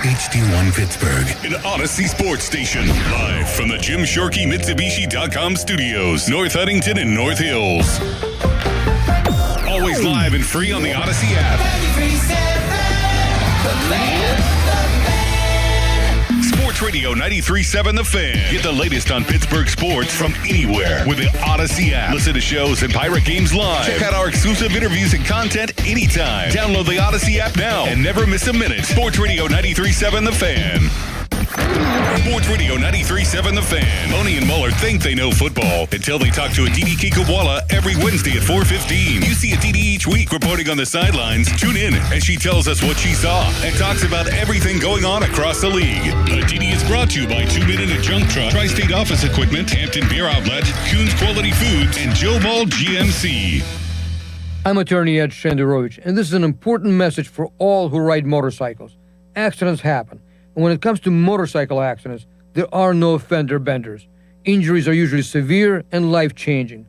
HD1 Pittsburgh. An Odyssey Sports Station. Live from the Jim Shorkey Mitsubishi.com studios. North Huntington and North Hills. Always live and free on the Odyssey app. Sports Radio 93.7 The Fan. Get the latest on Pittsburgh sports from anywhere with the Odyssey app. Listen to shows and Pirate games live. Check out our exclusive interviews and content anytime. Download the Odyssey app now and never miss a minute. Sports Radio 93.7 The Fan. Sports Radio 93.7 The Fan. Boney and Muller think they know football until they talk to Aditi Kikawala every Wednesday at 4:15. You see Aditi each week reporting on the sidelines. Tune in as she tells us what she saw and talks about everything going on across the league. Aditi is brought to you by 2 Minute Junk Truck, Tri-State Office Equipment, Hampton Beer Outlet, Coons Quality Foods, and Joe Ball GMC. I'm attorney Ed Shenderovich, and this is an important message for all who ride motorcycles. Accidents happen. And when it comes to motorcycle accidents, there are no fender benders. Injuries are usually severe and life-changing.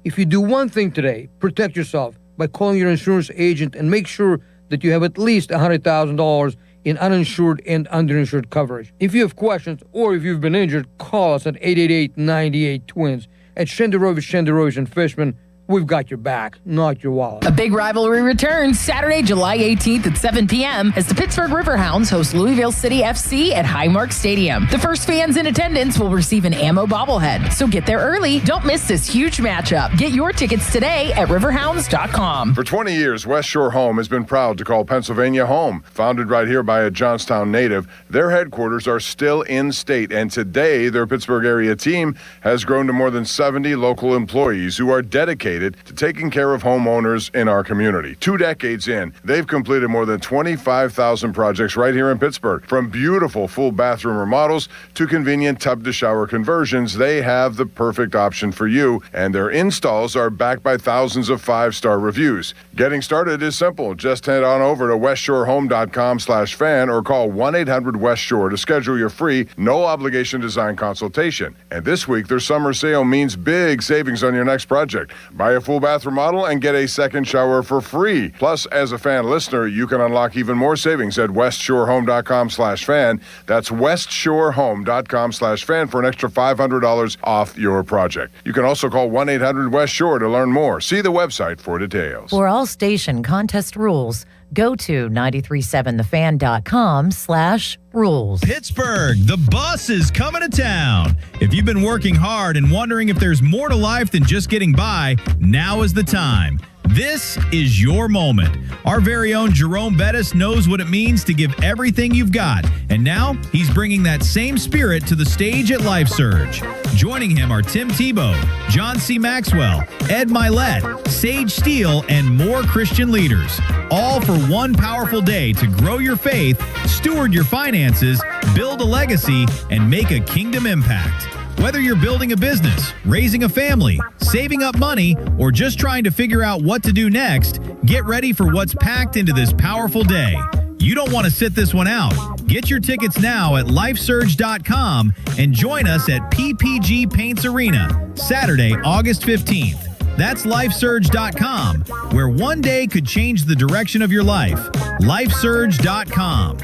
If you do one thing today, protect yourself by calling your insurance agent and make sure that you have at least $100,000 in uninsured and underinsured coverage. If you have questions or if you've been injured, call us at 888-98-TWINS. At Shenderovich and Fishman, we've got your back, not your wallet. A big rivalry returns Saturday, July 18th at 7 p.m. as the Pittsburgh Riverhounds host Louisville City FC at Highmark Stadium. The first fans in attendance will receive an ammo bobblehead. So get there early. Don't miss this huge matchup. Get your tickets today at riverhounds.com. For 20 years, West Shore Home has been proud to call Pennsylvania home. Founded right here by a Johnstown native, their headquarters are still in state, and today their Pittsburgh area team has grown to more than 70 local employees who are dedicated to taking care of homeowners in our community. 2 decades in, they've completed more than 25,000 projects right here in Pittsburgh. From beautiful full bathroom remodels to convenient tub-to-shower conversions, they have the perfect option for you, and their installs are backed by thousands of 5-star reviews. Getting started is simple. Just head on over to westshorehome.com/fan or call 1-800-WEST-SHORE to schedule your free, no-obligation design consultation. And this week, their summer sale means big savings on your next project. Buy a full bathroom model and get a second shower for free. Plus, as a fan listener, you can unlock even more savings at westshorehome.com/fan. That's westshorehome.com/fan for an extra $500 off your project. You can also call 1-800-WEST-SHORE to learn more. See the website for details. For all station contest rules, go to 937thefan.com/rules. Pittsburgh, the bus is coming to town. If you've been working hard and wondering if there's more to life than just getting by, now is the time. This is your moment. Our very own Jerome Bettis knows what it means to give everything you've got, and now he's bringing that same spirit to the stage at Life Surge. Joining him are Tim Tebow, John C. Maxwell, Ed Milet, Sage Steele, and more Christian leaders, all for one powerful day to grow your faith, steward your finances, build a legacy, and make a kingdom impact. Whether you're building a business, raising a family, saving up money, or just trying to figure out what to do next, get ready for what's packed into this powerful day. You don't want to sit this one out. Get your tickets now at lifesurge.com and join us at PPG Paints Arena, Saturday, August 15th. That's lifesurge.com, where one day could change the direction of your life. Lifesurge.com.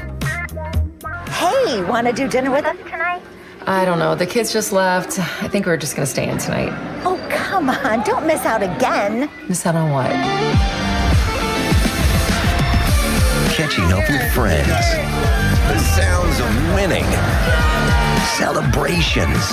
Hey, want to do dinner with us tonight? I don't know. The kids just left. I think we're just going to stay in tonight. Oh, come on. Don't miss out again. Miss out on what? Catching up with friends. The sounds of winning. Celebrations.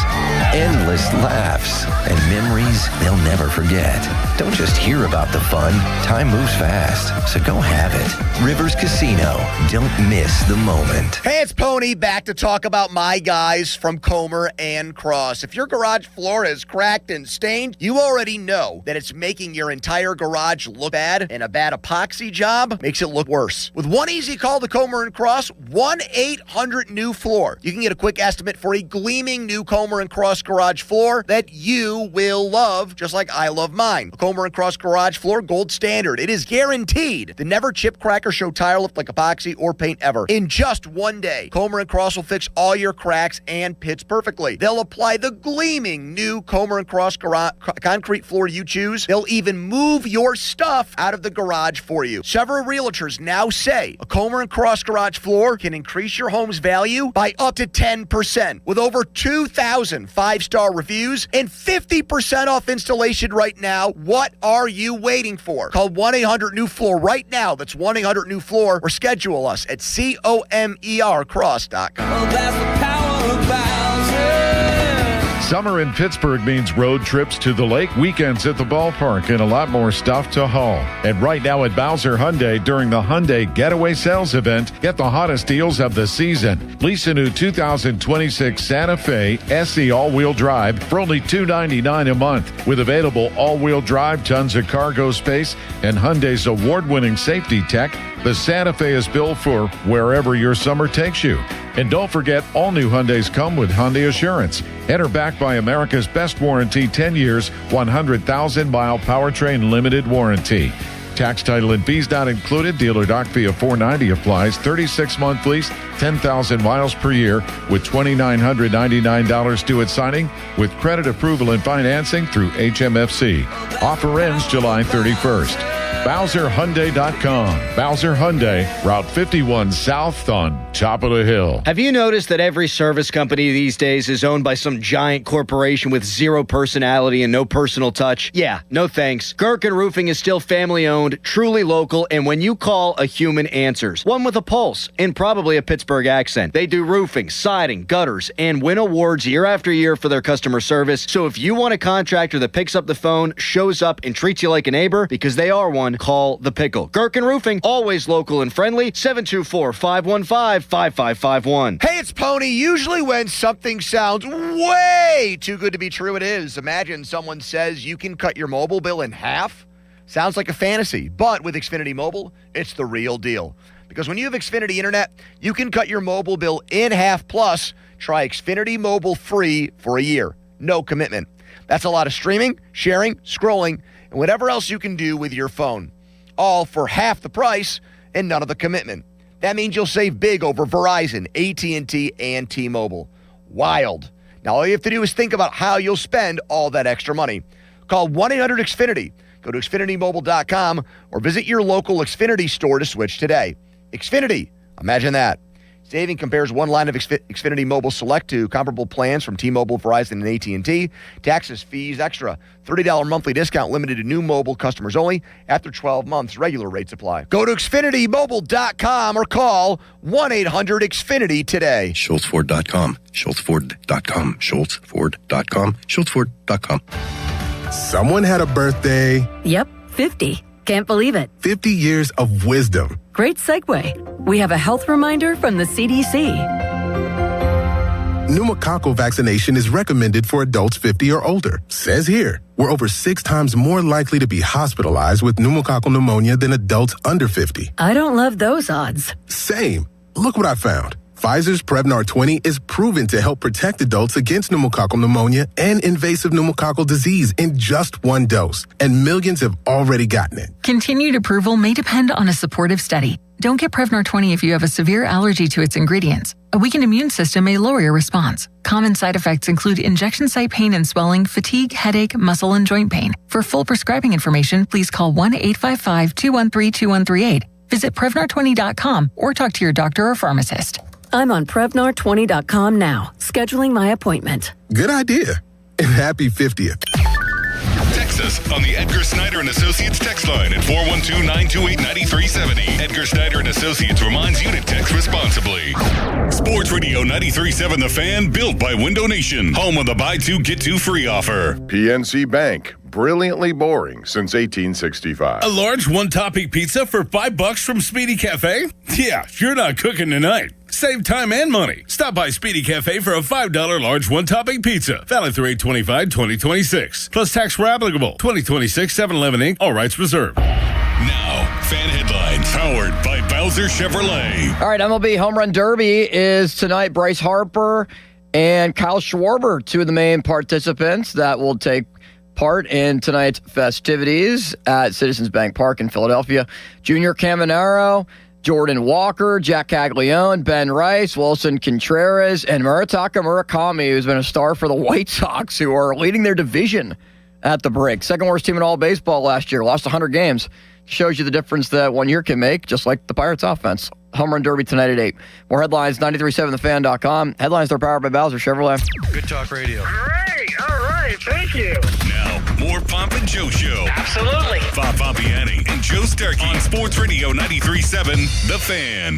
Endless laughs. And memories they'll never forget. Don't just hear about the fun. Time moves fast, so go have it. Rivers Casino. Don't miss the moment. Hey, it's Pony back to talk about my guys from Comer and Cross. If your garage floor is cracked and stained, you already know that it's making your entire garage look bad, and a bad epoxy job makes it look worse. With one easy call to Comer and Cross, 1-800-NEW-FLOOR. You can get a quick estimate for a gleaming new Comer and Cross garage floor that you will love, just like I love mine. A Comer and Cross garage floor, gold standard. It is guaranteed to never chip, crack, or show tire lift like epoxy or paint ever. In just one day, Comer and Cross will fix all your cracks and pits perfectly. They'll apply the gleaming new Comer and Cross concrete floor you choose. They'll even move your stuff out of the garage for you. Several realtors now say a Comer and Cross garage floor can increase your home's value by up to 10%. With over 2,000 5-star reviews and 50% off installation right now, what are you waiting for? Call 1-800-NEW-FLOOR right now. That's 1-800-NEW-FLOOR, or schedule us at COMERcross.com. Oh, that's the power of Bowser. Summer in Pittsburgh means road trips to the lake, weekends at the ballpark, and a lot more stuff to haul. And right now at Bowser Hyundai, during the Hyundai Getaway Sales Event, get the hottest deals of the season. Lease a new 2026 Santa Fe SE all-wheel drive for only $299 a month. With available all-wheel drive, tons of cargo space, and Hyundai's award-winning safety tech, the Santa Fe is built for wherever your summer takes you. And don't forget, all new Hyundais come with Hyundai Assurance. Enter backed by America's best warranty, 10 years, 100,000-mile powertrain limited warranty. Tax, title, and fees not included. Dealer doc fee of $490 applies. 36-month lease, 10,000 miles per year with $2,999 due at signing with credit approval and financing through HMFC. Offer ends July 31st. BowserHyundai.com. Bowser Hyundai, Route 51 South on top of the hill. Have you noticed that every service company these days is owned by some giant corporation with zero personality and no personal touch? Yeah, no thanks. Gherkin Roofing is still family-owned, truly local, and when you call, a human answers. One with a pulse and probably a Pittsburgh accent. They do roofing, siding, gutters, and win awards year after year for their customer service. So if you want a contractor that picks up the phone, shows up, and treats you like a neighbor, because they are one, call The Pickle. Gherkin Roofing, always local and friendly, 724-515-5551. Hey, it's Pony. Usually when something sounds way too good to be true, it is. Imagine someone says you can cut your mobile bill in half. Sounds like a fantasy, but with Xfinity Mobile, it's the real deal. Because when you have Xfinity Internet, you can cut your mobile bill in half. Plus, try Xfinity Mobile free for a year. No commitment. That's a lot of streaming, sharing, scrolling, and whatever else you can do with your phone. All for half the price and none of the commitment. That means you'll save big over Verizon, AT&T, and T-Mobile. Wild. Now, all you have to do is think about how you'll spend all that extra money. Call 1-800-XFINITY. Go to XfinityMobile.com or visit your local Xfinity store to switch today. Xfinity. Imagine that. Saving compares one line of Xfinity Mobile Select to comparable plans from T-Mobile, Verizon, and AT&T. Taxes, fees, extra. $30 monthly discount limited to new mobile customers only. After 12 months, regular rates apply. Go to XfinityMobile.com or call 1-800-XFINITY today. SchultzFord.com. SchultzFord.com. SchultzFord.com. SchultzFord.com. Someone had a birthday. Yep, 50. Can't believe it. 50 years of wisdom. Great segue. We have a health reminder from the CDC. Pneumococcal vaccination is recommended for adults 50 or older. Says here, we're over 6 times more likely to be hospitalized with pneumococcal pneumonia than adults under 50. I don't love those odds. Same. Look what I found. Pfizer's Prevnar 20 is proven to help protect adults against pneumococcal pneumonia and invasive pneumococcal disease in just 1 dose, and millions have already gotten it. Continued approval may depend on a supportive study. Don't get Prevnar 20 if you have a severe allergy to its ingredients. A weakened immune system may lower your response. Common side effects include injection site pain and swelling, fatigue, headache, muscle, and joint pain. For full prescribing information, please call 1-855-213-2138. Visit Prevnar20.com or talk to your doctor or pharmacist. I'm on Prevnar20.com now, scheduling my appointment. Good idea. And happy 50th. Text us on the Edgar Snyder and Associates text line at 412-928-9370. Edgar Snyder and Associates reminds you to text responsibly. Sports Radio 93.7 The Fan, built by Window Nation. Home of the buy two, get two free offer. PNC Bank. Brilliantly boring since 1865. A large one-topping pizza for $5 from Speedy Cafe? Yeah, you're not cooking tonight. Save time and money. Stop by Speedy Cafe for a $5 large one-topping pizza. Valid through 8/25/2026. Plus tax were applicable. 2026 7-Eleven Inc. All rights reserved. Now, fan headlines powered by Bowser Chevrolet. All right, MLB Home Run Derby is tonight. Bryce Harper and Kyle Schwarber, two of the main participants that will take part in tonight's festivities at Citizens Bank Park in Philadelphia. Junior Caminero, Jordan Walker, Jack Caglione, Ben Rice, Wilson Contreras, and Murataka Murakami, who's been a star for the White Sox, who are leading their division at the break. Second worst team in all baseball last year, lost 100 games. Shows you the difference that 1 year can make, just like the Pirates offense. Home Run Derby tonight at 8. More headlines, 937thefan.com. Headlines are powered by Bowser Chevrolet. Good Talk Radio. All right, thank you. Now, more Pomp and Joe Show. Absolutely. Bob Pompiani and Joe Starkey on Sports Radio 93.7 The Fan.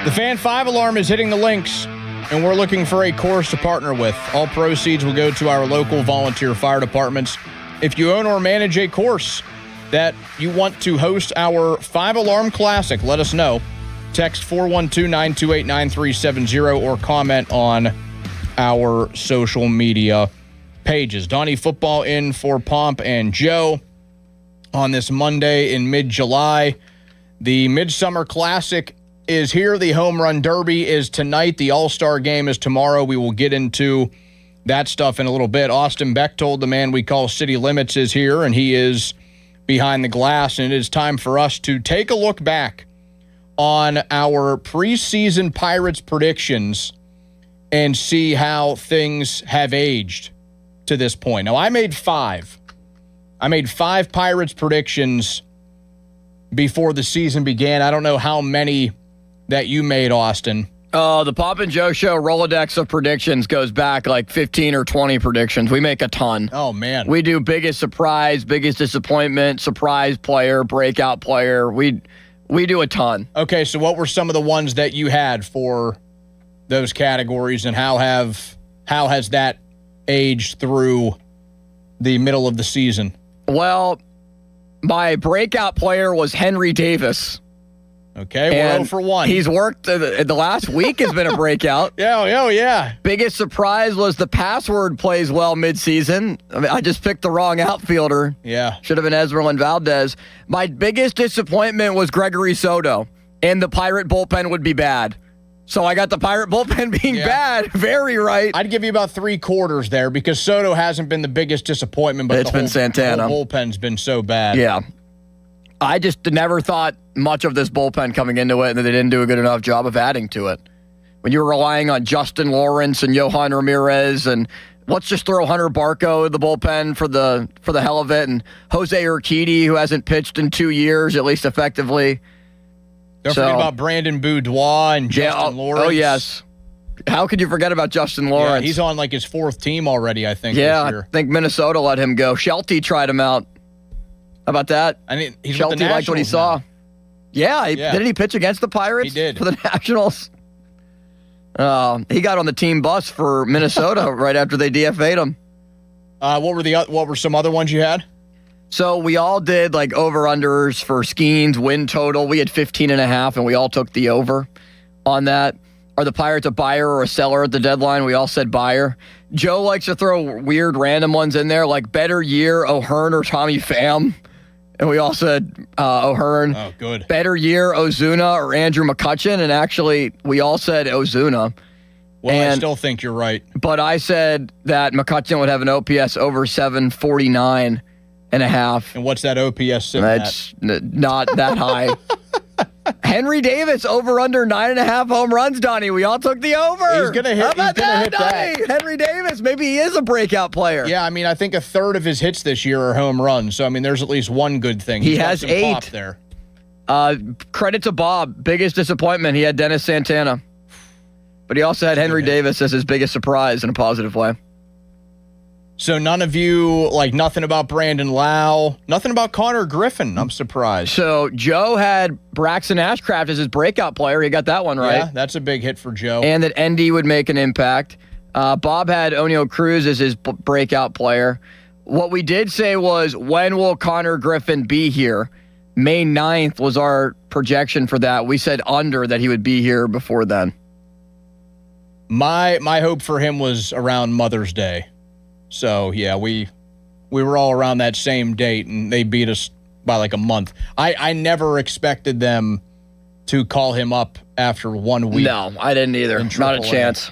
The Fan 5 alarm is hitting the links and we're looking for a course to partner with. All proceeds will go to our local volunteer fire departments. If you own or manage a course that you want to host our 5-alarm classic, let us know. Text 412-928-9370 or comment on our social media pages. Donnie Football in for Pomp and Joe on this Monday in mid-July. The Midsummer Classic is here. The Home Run Derby is tonight. The All-Star Game is tomorrow. We will get into that stuff in a little bit. Austin Bechtold, the man we call City Limits, is here, and he is behind the glass, and it is time for us to take a look back on our preseason Pirates predictions and see how things have aged to this point. Now, I made 5. I made 5 Pirates predictions before the season began. I don't know how many that you made, Austin. Oh, the Pop and Joe Show Rolodex of predictions goes back like 15 or 20 predictions. We make a ton. Oh, man. We do biggest surprise, biggest disappointment, surprise player, breakout player. We do a ton. Okay, so what were some of the ones that you had for those categories, and how has that aged through the middle of the season? Well, my breakout player was Henry Davis. Okay, we're 0 for 1. He's worked, the last week has been a breakout. Yeah. Biggest surprise was the password plays well midseason. I mean, I just picked the wrong outfielder. Yeah. Should have been Ezreal and Valdez. My biggest disappointment was Gregory Soto, and the Pirate bullpen would be bad. So I got the Pirate bullpen being bad. Very right. I'd give you about 3/4 there, because Soto hasn't been the biggest disappointment, but it's been Santana. The whole bullpen's been so bad. Yeah. I just never thought much of this bullpen coming into it, and that they didn't do a good enough job of adding to it. When you were relying on Justin Lawrence and Johan Ramirez, and let's just throw Hunter Barco in the bullpen for the hell of it, and Jose Urquidy, who hasn't pitched in 2 years, at least effectively. Don't forget about Brandon Boudoir and Justin Lawrence. Oh, yes. How could you forget about Justin Lawrence? Yeah, he's on like his 4th team already, I think, yeah, this year. I think Minnesota let him go. Shelty tried him out. How about that? I mean, he's Shelty with the liked what he saw. Nationals Yeah, didn't he pitch against the Pirates? He did. For the Nationals. He got on the team bus for Minnesota right after they DFA'd him. What were some other ones you had? So we all did like over-unders for Skeens, win total. We had 15.5, and we all took the over on that. Are the Pirates a buyer or a seller at the deadline? We all said buyer. Joe likes to throw weird random ones in there, like better year, O'Hearn or Tommy Pham. And we all said O'Hearn. Oh, good. Better year, Ozuna or Andrew McCutchen. And actually, we all said Ozuna. Well, I still think you're right. But I said that McCutchen would have an OPS over 749.5. And what's that OPS sitting at? That's not that high. Henry Davis over under 9.5 home runs, Donnie. We all took the over. He's gonna hit. How about he's gonna hit Donnie? that. Henry Davis. Maybe he is a breakout player. Yeah, I mean, I think 1/3 of his hits this year are home runs. So I mean, there's at least one good thing. He He's got has some 8 pop there. Credit to Bob. Biggest disappointment. He had Dennis Santana, but he also had Henry Davis as his biggest surprise in a positive way. So none of you, like, nothing about Brandon Lau, nothing about Connor Griffin. I'm surprised. So Joe had Braxton Ashcraft as his breakout player. He got that one right. Yeah, that's a big hit for Joe. And that Endy would make an impact. Bob had O'Neal Cruz as his breakout player. What we did say was, when will Connor Griffin be here? May 9th was our projection for that. We said under that he would be here before then. My hope for him was around Mother's Day. So, yeah, we were all around that same date, and they beat us by like a month. I never expected them to call him up after 1 week. No, I didn't either. Not a chance.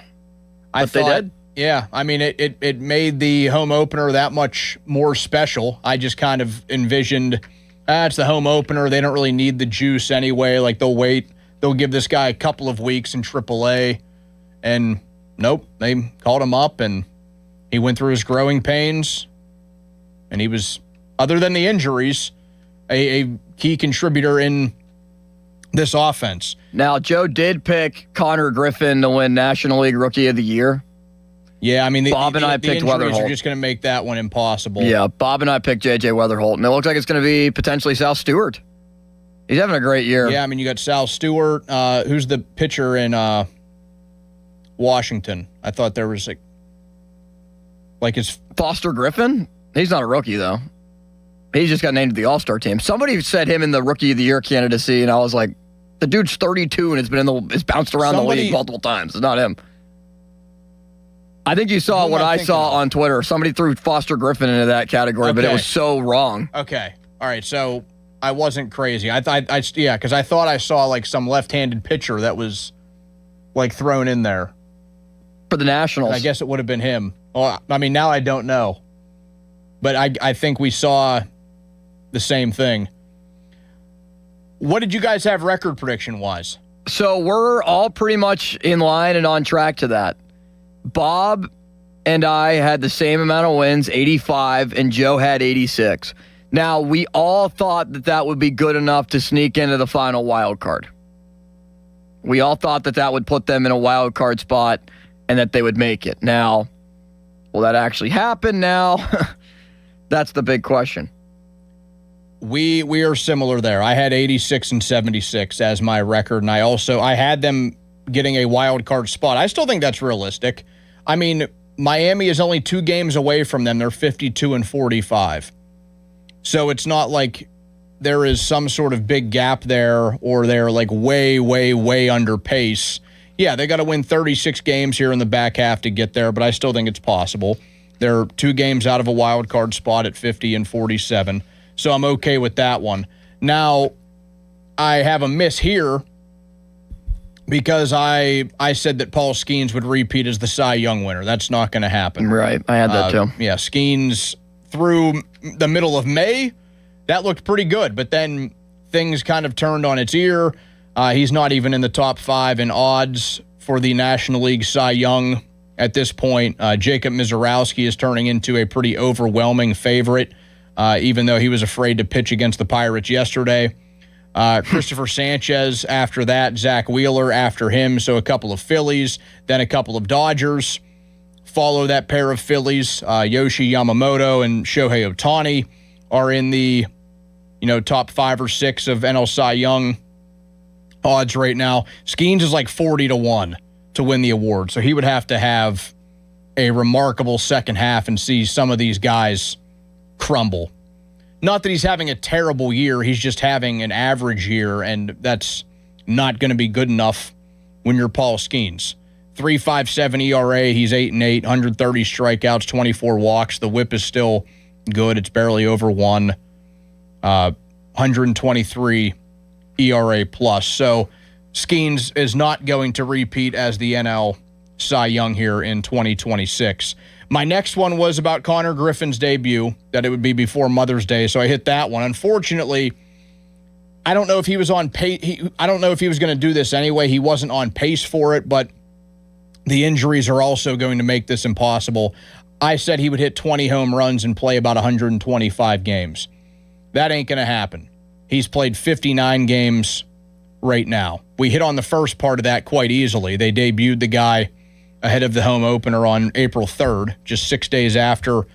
But they did? Yeah, I mean, it made the home opener that much more special. I just kind of envisioned, it's the home opener. They don't really need the juice anyway. Like, they'll wait. They'll give this guy a couple of weeks in AAA. And nope, they called him up, and he went through his growing pains, and he was, other than the injuries, a key contributor in this offense. Now, Joe did pick Connor Griffin to win National League Rookie of the Year. Yeah, I mean, Bob and I picked injuries Weatherholt. are just going to make that one impossible. Yeah, Bob and I picked J.J. Weatherholt, and it looks like it's going to be potentially Sal Stewart. He's having a great year. Yeah, I mean, you got Sal Stewart, who's the pitcher in Washington. I thought there was like his Foster Griffin? He's not a rookie, though. He just got named to the All-Star team. Somebody said him in the Rookie of the Year candidacy, and I was like, the dude's 32 and has bounced around the league multiple times. It's not him. I think you saw what I saw on Twitter. Somebody threw Foster Griffin into that category, but it was so wrong. Okay. All right. So I wasn't crazy. Because I thought I saw like some left-handed pitcher that was like thrown in there for the Nationals. And I guess it would have been him. Well, I mean, now I don't know, but I think we saw the same thing. What did you guys have record prediction-wise? So we're all pretty much in line and on track to that. Bob and I had the same amount of wins, 85, and Joe had 86. Now, we all thought that would be good enough to sneak into the final wild card. We all thought that would put them in a wild card spot and that they would make it. Now, will that actually happen now? That's the big question. We are similar there. I had 86 and 76 as my record, and I had them getting a wild card spot. I still think that's realistic. I mean, Miami is only 2 games away from them. They're 52 and 45. So it's not like there is some sort of big gap there or they're like way, way, way under pace. Yeah, they got to win 36 games here in the back half to get there, but I still think it's possible. They're 2 games out of a wild card spot at 50 and 47. So I'm okay with that one. Now, I have a miss here because I said that Paul Skeens would repeat as the Cy Young winner. That's not going to happen. Right. I had that too. Yeah, Skeens through the middle of May, that looked pretty good. But then things kind of turned on its ear. He's not even in the top 5 in odds for the National League Cy Young at this point. Jacob Mizorowski is turning into a pretty overwhelming favorite. Even though he was afraid to pitch against the Pirates yesterday. Christopher Sanchez after that, Zach Wheeler after him, so a couple of Phillies, then a couple of Dodgers. Follow that pair of Phillies. Yoshi Yamamoto and Shohei Ohtani are in the top 5 or 6 of NL Cy Young odds right now. Skeens is like 40-1 to win the award, so he would have to have a remarkable second half and see some of these guys crumble. Not that he's having a terrible year, he's just having an average year, and that's not going to be good enough when you're Paul Skeens. 3.57 ERA, he's 8-8, 130 strikeouts, 24 walks. The whip is still good, it's barely over 1. 123 ERA plus. So Skeens is not going to repeat as the NL Cy Young here in 2026. My next one was about Connor Griffin's debut, that it would be before Mother's Day, so I hit that one. Unfortunately, I don't know if he was on pace. I don't know if he was going to do this anyway. He wasn't on pace for it, but the injuries are also going to make this impossible. I said he would hit 20 home runs and play about 125 games. That ain't going to happen. He's played 59 games right now. We hit on the first part of that quite easily. They debuted the guy ahead of the home opener on April 3rd, just 6 days after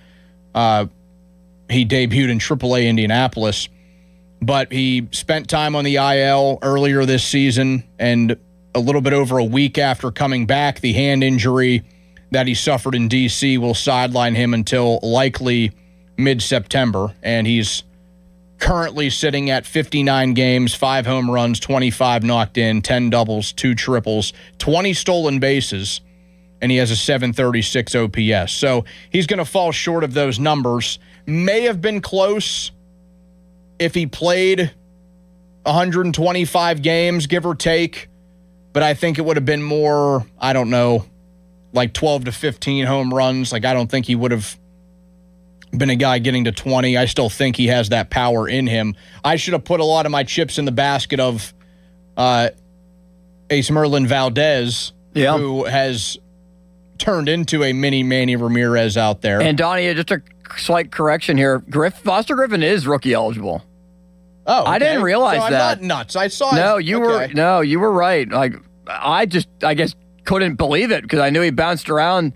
he debuted in AAA Indianapolis. But he spent time on the IL earlier this season, and a little bit over a week after coming back, the hand injury that he suffered in D.C. will sideline him until likely mid-September, and he's currently sitting at 59 games, 5 home runs, 25 knocked in, 10 doubles, 2 triples, 20 stolen bases, and he has a 736 OPS. So he's going to fall short of those numbers. May have been close if he played 125 games, give or take, but I think it would have been more, I don't know, like 12 to 15 home runs. Like, I don't think he would have been a guy getting to 20. I still think he has that power in him. I should have put a lot of my chips in the basket of Ace Merlin Valdez, who has turned into a mini Manny Ramirez out there. And Donnie, just a slight correction here. Foster Griffin is rookie eligible. Oh, okay. I didn't realize so I'm that. not nuts. I saw. No, you were right. Like, I guess couldn't believe it because I knew he bounced around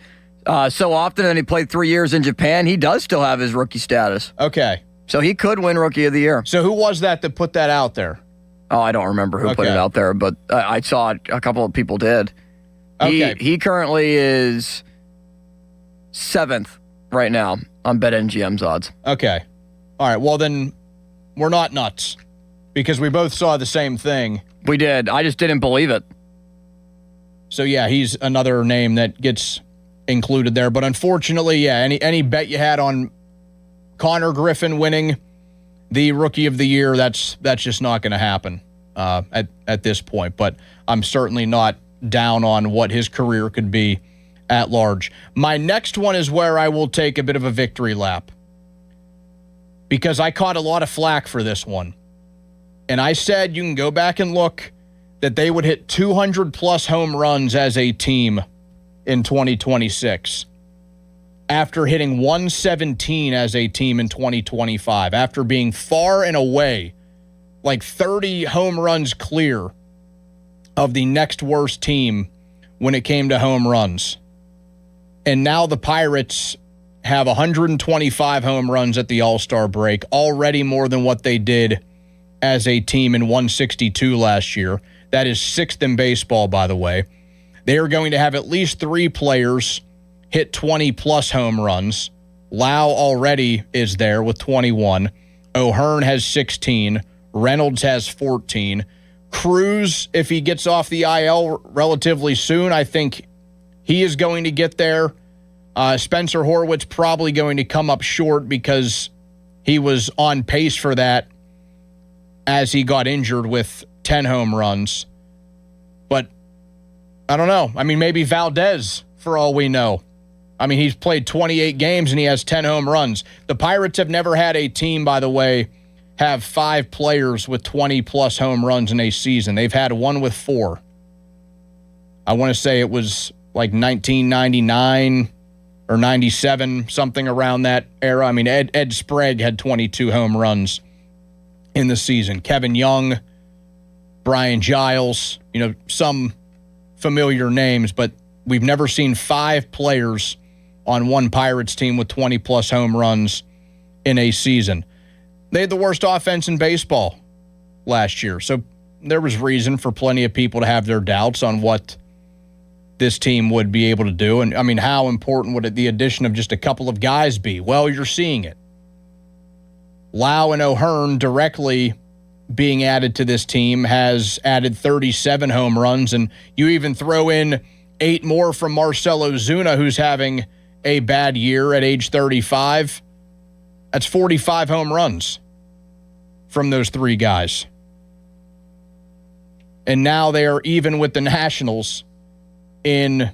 so often, and he played 3 years in Japan. He does still have his rookie status. Okay, so he could win Rookie of the Year. So who was that put that out there? Oh, I don't remember who put it out there, but I saw a couple of people did. Okay. He currently is 7th right now on BetMGM's odds. Okay. All right. Well, then we're not nuts because we both saw the same thing. We did. I just didn't believe it. So, yeah, he's another name that gets included there. But unfortunately, yeah, any bet you had on Connor Griffin winning the Rookie of the Year, that's just not going to happen at this point. But I'm certainly not down on what his career could be at large. My next one is where I will take a bit of a victory lap because I caught a lot of flack for this one. And I said you can go back and look that they would hit 200-plus home runs as a team in 2026 after hitting 117 as a team in 2025, after being far and away, like 30 home runs clear of the next worst team when it came to home runs. And now the Pirates have 125 home runs at the All-Star break, already more than what they did as a team in 162 last year. That is 6th in baseball, by the way. They are going to have at least 3 players hit 20-plus home runs. Lau already is there with 21. O'Hearn has 16. Reynolds has 14. Cruz, if he gets off the IL relatively soon, I think he is going to get there. Spencer Horwitz probably going to come up short because he was on pace for that as he got injured with 10 home runs. But I don't know. I mean, maybe Valdez, for all we know. I mean, he's played 28 games and he has 10 home runs. The Pirates have never had a team, by the way, have 5 players with 20-plus home runs in a season. They've had one with 4. I want to say it was like 1999 or 97, something around that era. I mean, Ed Sprague had 22 home runs in the season. Kevin Young, Brian Giles, some familiar names, but we've never seen 5 players on one Pirates team with 20-plus home runs in a season. They had the worst offense in baseball last year, so there was reason for plenty of people to have their doubts on what this team would be able to do. And, I mean, how important would the addition of just a couple of guys be? Well, you're seeing it. Lau and O'Hearn directly being added to this team has added 37 home runs, and you even throw in 8 more from Marcell Ozuna, who's having a bad year at age 35. That's 45 home runs from those 3 guys. And now they are even with the Nationals in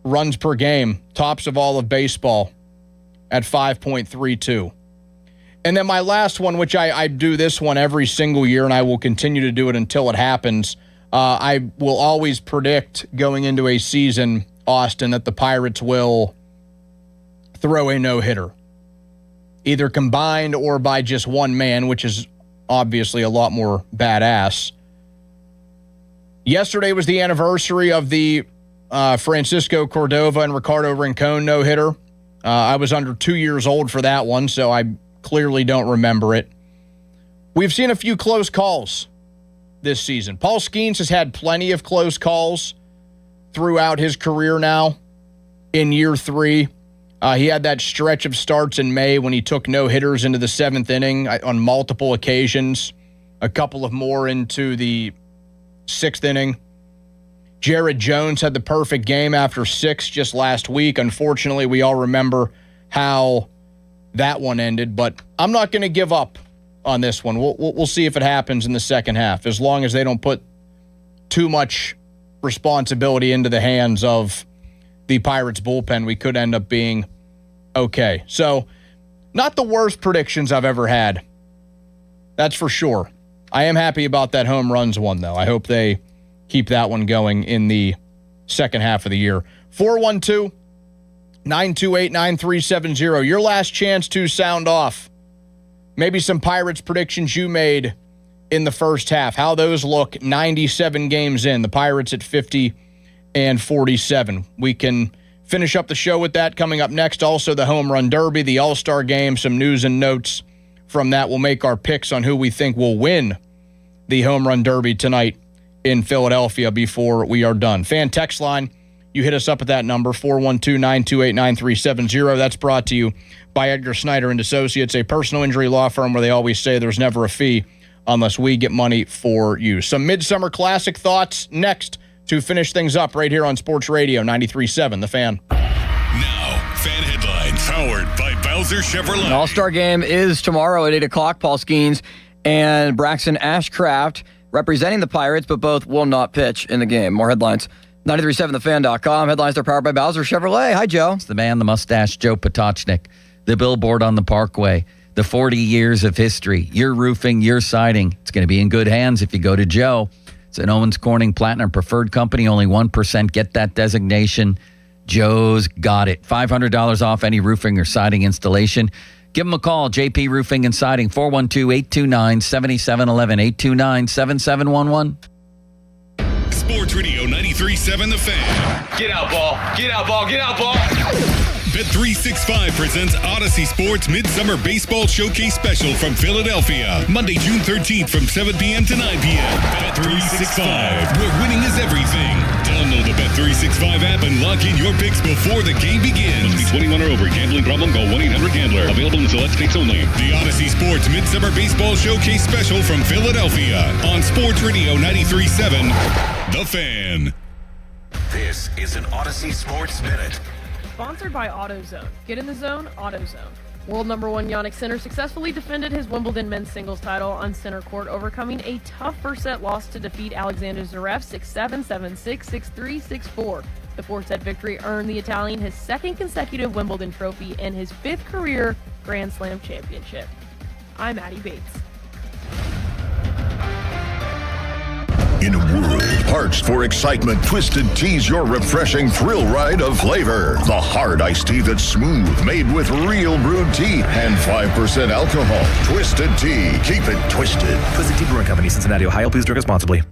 runs per game, tops of all of baseball at 5.32. And then my last one, which I do this one every single year, and I will continue to do it until it happens. I will always predict going into a season, Austin, that the Pirates will throw a no-hitter, either combined or by just one man, which is obviously a lot more badass. Yesterday was the anniversary of the Francisco Cordova and Ricardo Rincon no-hitter. I was under 2 years old for that one, so I clearly don't remember it. We've seen a few close calls this season. Paul Skeens has had plenty of close calls throughout his career now in year 3. He had that stretch of starts in May when he took no-hitters into the 7th inning on multiple occasions, a couple of more into the 6th inning. Jared Jones had the perfect game after 6 just last week. Unfortunately, we all remember how that one ended, but I'm not going to give up on this one. We'll see if it happens in the second half. As long as they don't put too much responsibility into the hands of the Pirates bullpen, we could end up being okay. So, not the worst predictions I've ever had. That's for sure. I am happy about that home runs one, though. I hope they keep that one going in the second half of the year. 412-928-9370. Your last chance to sound off. Maybe some Pirates predictions you made in the first half. How those look 97 games in. The Pirates at 50-47. We can finish up the show with that coming up next. Also, the Home Run Derby, the All-Star Game, some news and notes from that. We'll make our picks on who we think will win the Home Run Derby tonight in Philadelphia before we are done. Fan text line, you hit us up at that number, 412-928-9370. That's brought to you by Edgar Snyder and Associates, a personal injury law firm where they always say there's never a fee unless we get money for you. Some Midsummer Classic thoughts next to finish things up right here on Sports Radio 93.7 The Fan. Now, fan headlines powered by Bowser Chevrolet. An all-star game is tomorrow at 8 o'clock. Paul Skeens and Braxton Ashcraft representing the Pirates, but both will not pitch in the game. More headlines. 937thefan.com. Headlines are powered by Bowser Chevrolet. Hi, Joe. It's the man, the mustache, Joe Potochnik. The billboard on the Parkway. The 40 years of history. Your roofing, your siding. It's going to be in good hands if you go to Joe. It's an Owens Corning Platinum Preferred Company. Only 1% get that designation. Joe's got it. $500 off any roofing or siding installation. Give them a call. JP Roofing and Siding. 412-829-7711. 829-7711. Sports Radio 93.7 The Fan. Get out, ball. Get out, ball. Get out, ball. Bet365 presents Odyssey Sports Midsummer Baseball Showcase Special from Philadelphia. Monday, June 13th from 7 p.m. to 9 p.m. Bet365, where winning is everything. Download the Bet365 app and lock in your picks before the game begins. Must be 21 or over. Gambling problem? Call 1-800-GAMBLER. Available in select states only. The Odyssey Sports Midsummer Baseball Showcase Special from Philadelphia on Sports Radio 93.7 The Fan. This is an Odyssey Sports Minute. Sponsored by AutoZone. Get in the zone, AutoZone. World number one Jannik Sinner successfully defended his Wimbledon men's singles title on center court, overcoming a tough first-set loss to defeat Alexander Zverev 6-7, 7-6, 6-3, 6-4. The four-set victory earned the Italian his second consecutive Wimbledon trophy and his fifth career Grand Slam championship. I'm Addie Bates. In a world parched for excitement, Twisted Tea's your refreshing thrill ride of flavor. The hard iced tea that's smooth, made with real brewed tea and 5% alcohol. Twisted Tea. Keep it twisted. Twisted Tea Brewing Company, Cincinnati, Ohio. Please drink responsibly.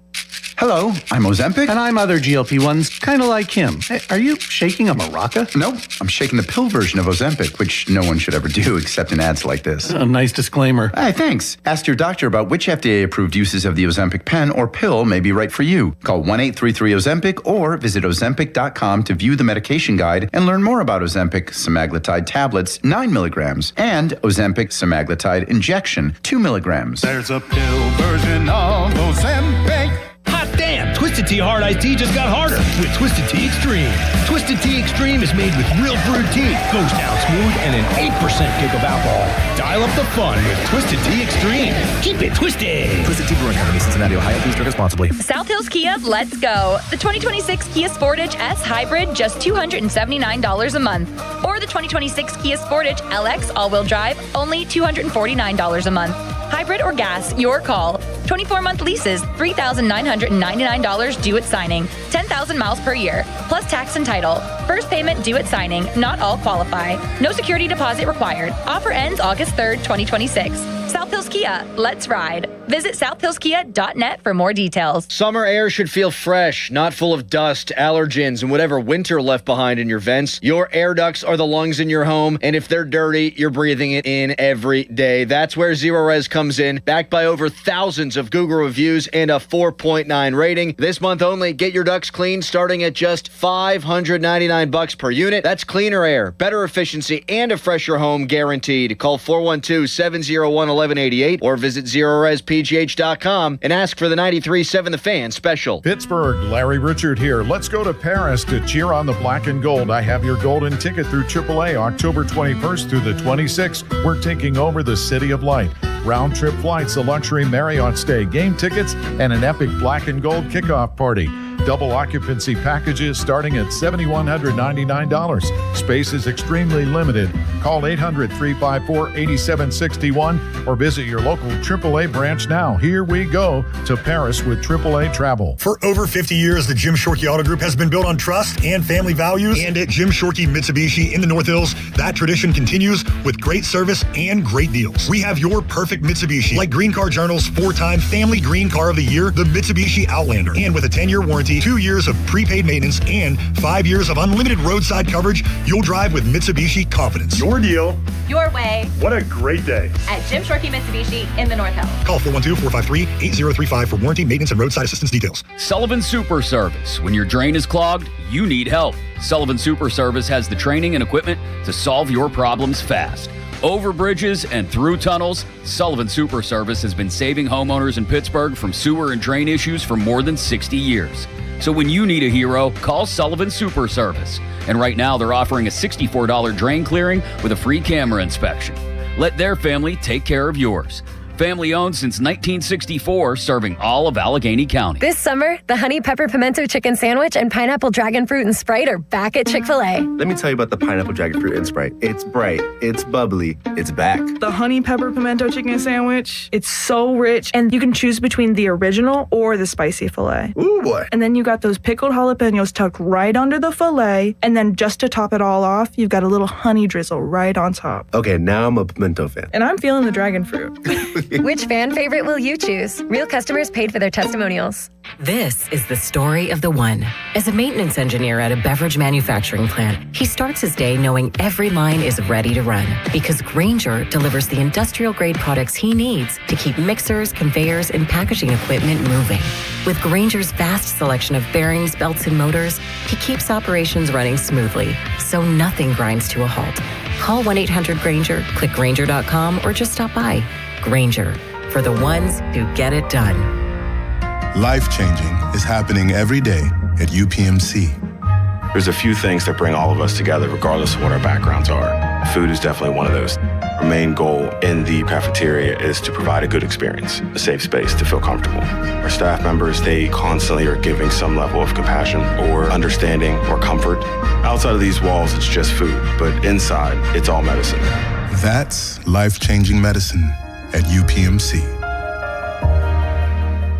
Hello, I'm Ozempic. And I'm other GLP-1s, kind of like him. Hey, are you shaking a maraca? Nope, I'm shaking the pill version of Ozempic, which no one should ever do except in ads like this. A nice disclaimer. Hey, thanks. Ask your doctor about which FDA-approved uses of the Ozempic pen or pill may be right for you. Call 1-833-OZEMPIC or visit Ozempic.com to view the medication guide and learn more about Ozempic semaglutide tablets, 9 milligrams, and Ozempic semaglutide injection, 2 milligrams. There's a pill version of Ozempic. Hot damn! Twisted Tea Hard Iced Tea just got harder with Twisted Tea Extreme. Twisted Tea Extreme is made with real brewed tea, goes down smooth, and an 8% kick of alcohol. Dial up the fun with Twisted Tea Extreme. Keep it twisted. Twisted Tea Brewing Company, Cincinnati, Ohio. Please drink responsibly. South Hills Kia, let's go. The 2026 Kia Sportage S Hybrid, just $279 a month. Or the 2026 Kia Sportage LX all-wheel drive, only $249 a month. Hybrid or gas, your call. 24-month leases, $3,999 due at signing. 10,000 miles per year, plus tax and title. First payment due at signing. Not all qualify. No security deposit required. Offer ends August 3rd, 2026. South Hills Kia, let's ride. Visit southhillskia.net for more details. Summer air should feel fresh, not full of dust, allergens, and whatever winter left behind in your vents. Your air ducts are the lungs in your home, and if they're dirty, you're breathing it in every day. That's where Zero Res comes in, backed by over thousands of Google reviews and a 4.9 rating. This month only, get your ducts cleaned starting at just $599 per unit. That's cleaner air, better efficiency, and a fresher home guaranteed. Call 412-701-1188 or visit ZeroResPGH.com and ask for the 93.7 The Fan special. Pittsburgh, Larry Richard here. Let's go to Paris to cheer on the black and gold. I have your golden ticket through AAA October 21st through the 26th. We're taking over the City of Light. Round trip flights, a luxury Marriott stay, game tickets, and an epic black and gold kickoff party. Double occupancy packages starting at $7,199. Space is extremely limited. Call 800-354-8761 or visit your local AAA branch now. Here we go to Paris with AAA Travel. For over 50 years, the Jim Shorkey Auto Group has been built on trust and family values. And at Jim Shorkey Mitsubishi in the North Hills, that tradition continues with great service and great deals. We have your perfect Mitsubishi, like Green Car Journal's 4-time Family Green Car of the Year, the Mitsubishi Outlander. And with a 10-year warranty, 2 years of prepaid maintenance, and 5 years of unlimited roadside coverage, you'll drive with Mitsubishi confidence. Your deal. Your way. What a great day. At Jim Shorkey Mitsubishi in the North Hills. Call 412-453-8035 for warranty, maintenance, and roadside assistance details. Sullivan Super Service. When your drain is clogged, you need help. Sullivan Super Service has the training and equipment to solve your problems fast. Over bridges and through tunnels, Sullivan Super Service has been saving homeowners in Pittsburgh from sewer and drain issues for more than 60 years. So when you need a hero, call Sullivan Super Service. And right now they're offering a $64 drain clearing with a free camera inspection. Let their family take care of yours. Family owned since 1964, serving all of Allegheny County. This summer, the Honey Pepper Pimento Chicken Sandwich and Pineapple Dragon Fruit and Sprite are back at Chick-fil-A. Let me tell you about the Pineapple Dragon Fruit and Sprite. It's bright, it's bubbly, it's back. The Honey Pepper Pimento Chicken Sandwich, it's so rich, and you can choose between the original or the spicy filet. Ooh, boy. And then you got those pickled jalapenos tucked right under the filet, and then just to top it all off, you've got a little honey drizzle right on top. Okay, now I'm a pimento fan. And I'm feeling the dragon fruit. Which fan favorite will you choose? Real customers paid for their testimonials. This is the story of the one. As a maintenance engineer at a beverage manufacturing plant, he starts his day knowing every line is ready to run because Grainger delivers the industrial-grade products he needs to keep mixers, conveyors, and packaging equipment moving. With Grainger's vast selection of bearings, belts, and motors, he keeps operations running smoothly, so nothing grinds to a halt. Call 1-800-GRAINGER, click Grainger.com, or just stop by. Grainger, for the ones who get it done. Life-changing is happening every day at UPMC. There's a few things that bring all of us together regardless of what our backgrounds are. Food is definitely one of those. Our main goal in the cafeteria is to provide a good experience, a safe space to feel comfortable. Our staff members, they constantly are giving some level of compassion or understanding or comfort. Outside of these walls, it's just food, but inside, it's all medicine. That's life-changing medicine at UPMC.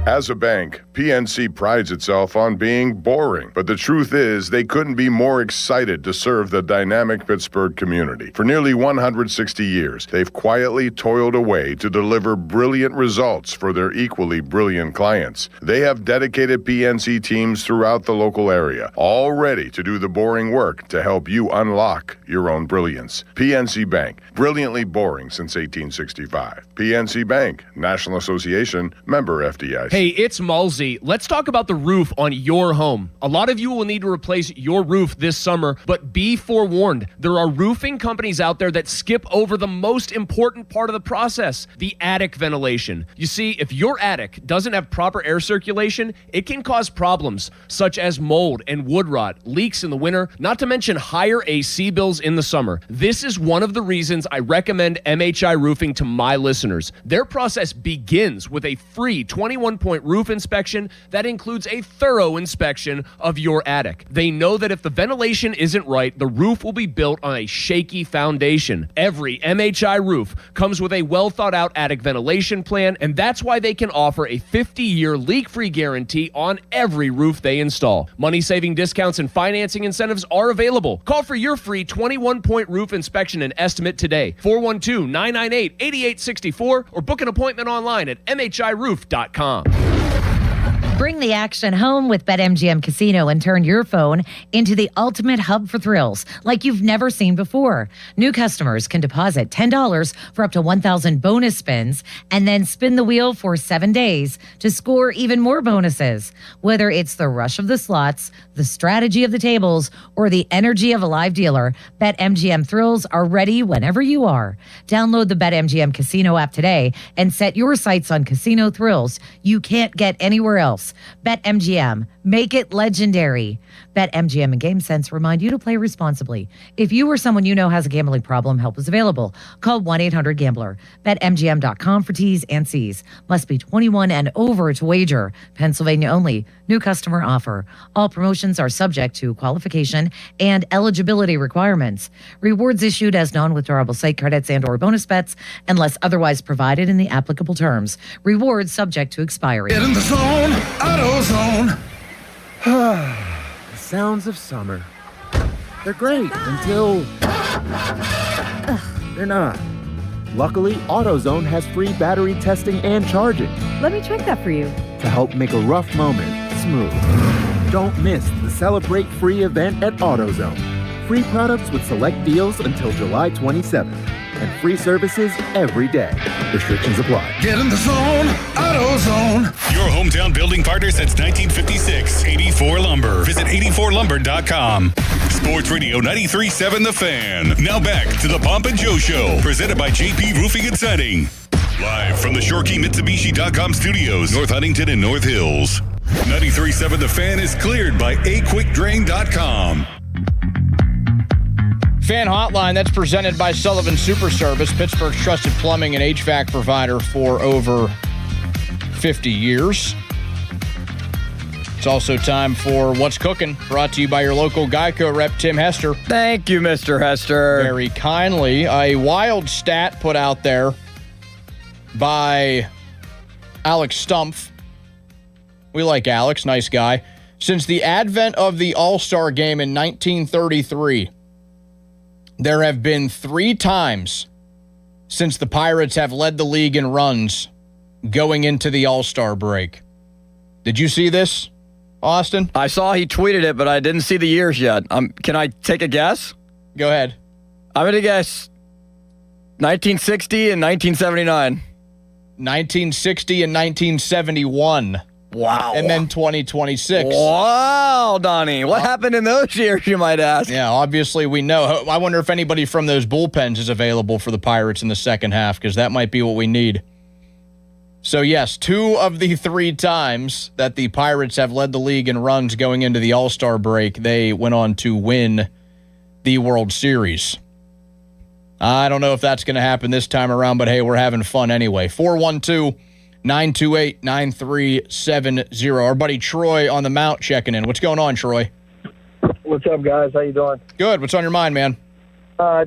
As a bank, PNC prides itself on being boring, but the truth is they couldn't be more excited to serve the dynamic Pittsburgh community. For nearly 160 years, they've quietly toiled away to deliver brilliant results for their equally brilliant clients. They have dedicated PNC teams throughout the local area, all ready to do the boring work to help you unlock your own brilliance. PNC Bank, brilliantly boring since 1865. PNC Bank, National Association, member FDIC. Hey, it's Malsey. Let's talk about the roof on your home. A lot of you will need to replace your roof this summer, but be forewarned. There are roofing companies out there that skip over the most important part of the process, the attic ventilation. You see, if your attic doesn't have proper air circulation, it can cause problems such as mold and wood rot, leaks in the winter, not to mention higher AC bills in the summer. This is one of the reasons I recommend MHI Roofing to my listeners. Their process begins with a free 21-point roof inspection that includes a thorough inspection of your attic. They know that if the ventilation isn't right, the roof will be built on a shaky foundation. Every MHI roof comes with a well-thought-out attic ventilation plan, and that's why they can offer a 50-year leak-free guarantee on every roof they install. Money-saving discounts and financing incentives are available. Call for your free 21-point roof inspection and estimate today. 412-998-8864 or book an appointment online at mhiroof.com. Bring the action home with BetMGM Casino and turn your phone into the ultimate hub for thrills like you've never seen before. New customers can deposit $10 for up to 1,000 bonus spins and then spin the wheel for 7 days to score even more bonuses. Whether it's the rush of the slots, the strategy of the tables, or the energy of a live dealer, BetMGM thrills are ready whenever you are. Download the BetMGM Casino app today and set your sights on casino thrills you can't get anywhere else. BetMGM. Make it legendary. BetMGM and GameSense remind you to play responsibly. If you or someone you know has a gambling problem, help is available. Call 1-800-GAMBLER. BetMGM.com for T's and C's. Must be 21 and over to wager. Pennsylvania only. New customer offer. All promotions are subject to qualification and eligibility requirements. Rewards issued as non-withdrawable site credits and or bonus bets unless otherwise provided in the applicable terms. Rewards subject to expiry. Get in the zone, AutoZone. The sounds of summer. They're great until they're not. Luckily, AutoZone has free battery testing and charging. Let me check that for you. To help make a rough moment smooth. Don't miss the Celebrate Free event at AutoZone. free products with select deals until July 27th. And free services every day. Restrictions apply. Get in the zone, AutoZone. Your hometown building partner since 1956. 84 Lumber. Visit 84lumber.com. Sports Radio 93.7 The Fan. Now back to the Pomp and Joe Show. Presented by JP Roofing and Siding. Live from the ShoreKeyMitsubishi.com studios, North Huntington and North Hills. 93.7 The Fan is cleared by AQuickDrain.com. Fan Hotline, that's presented by Sullivan Super Service, Pittsburgh's trusted plumbing and HVAC provider for over 50 years. It's also time for What's Cooking, brought to you by your local Geico rep, Tim Hester. Thank you, Mr. Hester. Very kindly. A wild stat put out there by Alex Stumpf. We like Alex, nice guy. Since the advent of the All-Star Game in 1933, there have been 3 times since the Pirates have led the league in runs going into the All-Star break. Did you see this, Austin? I saw he tweeted it, but I didn't see the years yet. Can I take a guess? Go ahead. I'm going to guess 1960 and 1979. 1960 and 1971. Wow. And then 2026. Wow, Donnie. What happened in those years, you might ask? Yeah, obviously we know. I wonder if anybody from those bullpens is available for the Pirates in the second half, because that might be what we need. So, yes, 2 of the 3 times that the Pirates have led the league in runs going into the All-Star break, they went on to win the World Series. I don't know if that's going to happen this time around, but hey, we're having fun anyway. 412-928-9370. Our buddy Troy on the Mount checking in. What's going on, Troy? What's up, guys? How you doing? Good. What's on your mind, man?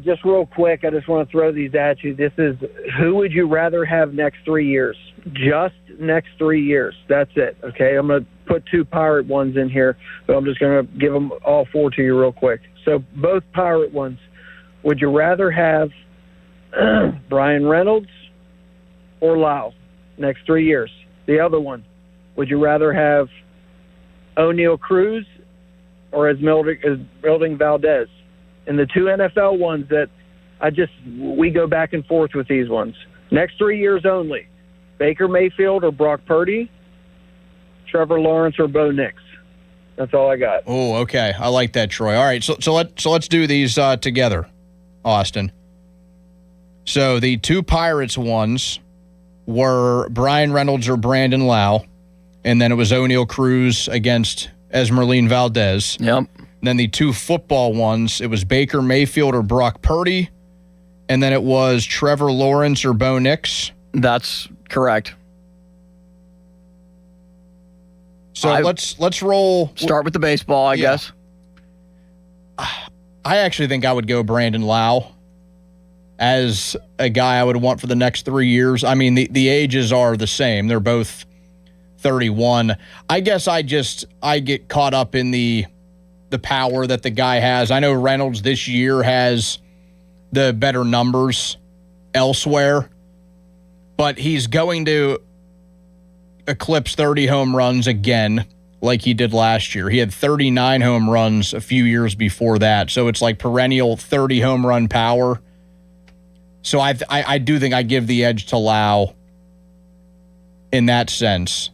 Just real quick, I just want to throw these at you. This is, who would you rather have next 3 years? Just next 3 years. That's it, okay? I'm going to put 2 Pirate ones in here, but I'm just going to give them all 4 to you real quick. So both Pirate ones. Would you rather have Brian Reynolds or Lau next 3 years? The other one, would you rather have O'Neal Cruz or Esmeralda Valdez? And the 2 NFL ones that we go back and forth with these ones. Next 3 years only, Baker Mayfield or Brock Purdy, Trevor Lawrence or Bo Nix. That's all I got. Oh, okay. I like that, Troy. All right, so let's do these together, Austin. So the 2 Pirates ones were Brian Reynolds or Brandon Lau, and then it was O'Neal Cruz against Esmeralda Valdez. Yep. Then the 2 football ones, it was Baker Mayfield or Brock Purdy, and then it was Trevor Lawrence or Bo Nix. That's correct. So let's roll. Start with the baseball, I guess. I actually think I would go Brandon Lau as a guy I would want for the next 3 years. I mean, the ages are the same. They're both 31. I guess I get caught up in the power that the guy has. I know Reynolds this year has the better numbers elsewhere, but he's going to eclipse 30 home runs again like he did last year. He had 39 home runs a few years before that, so it's like perennial 30 home run power. So I do think I give the edge to Lau in that sense.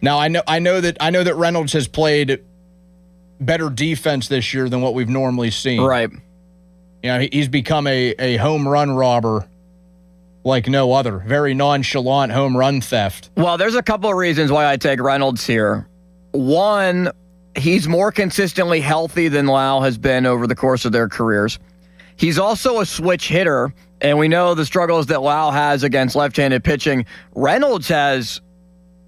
Now I know that Reynolds has played better defense this year than what we've normally seen. Right. You know, he's become a home run robber like no other. Very nonchalant home run theft. Well, there's a couple of reasons why I take Reynolds here. One, he's more consistently healthy than Lau has been over the course of their careers. He's also a switch hitter, and we know the struggles that Lau has against left-handed pitching. Reynolds has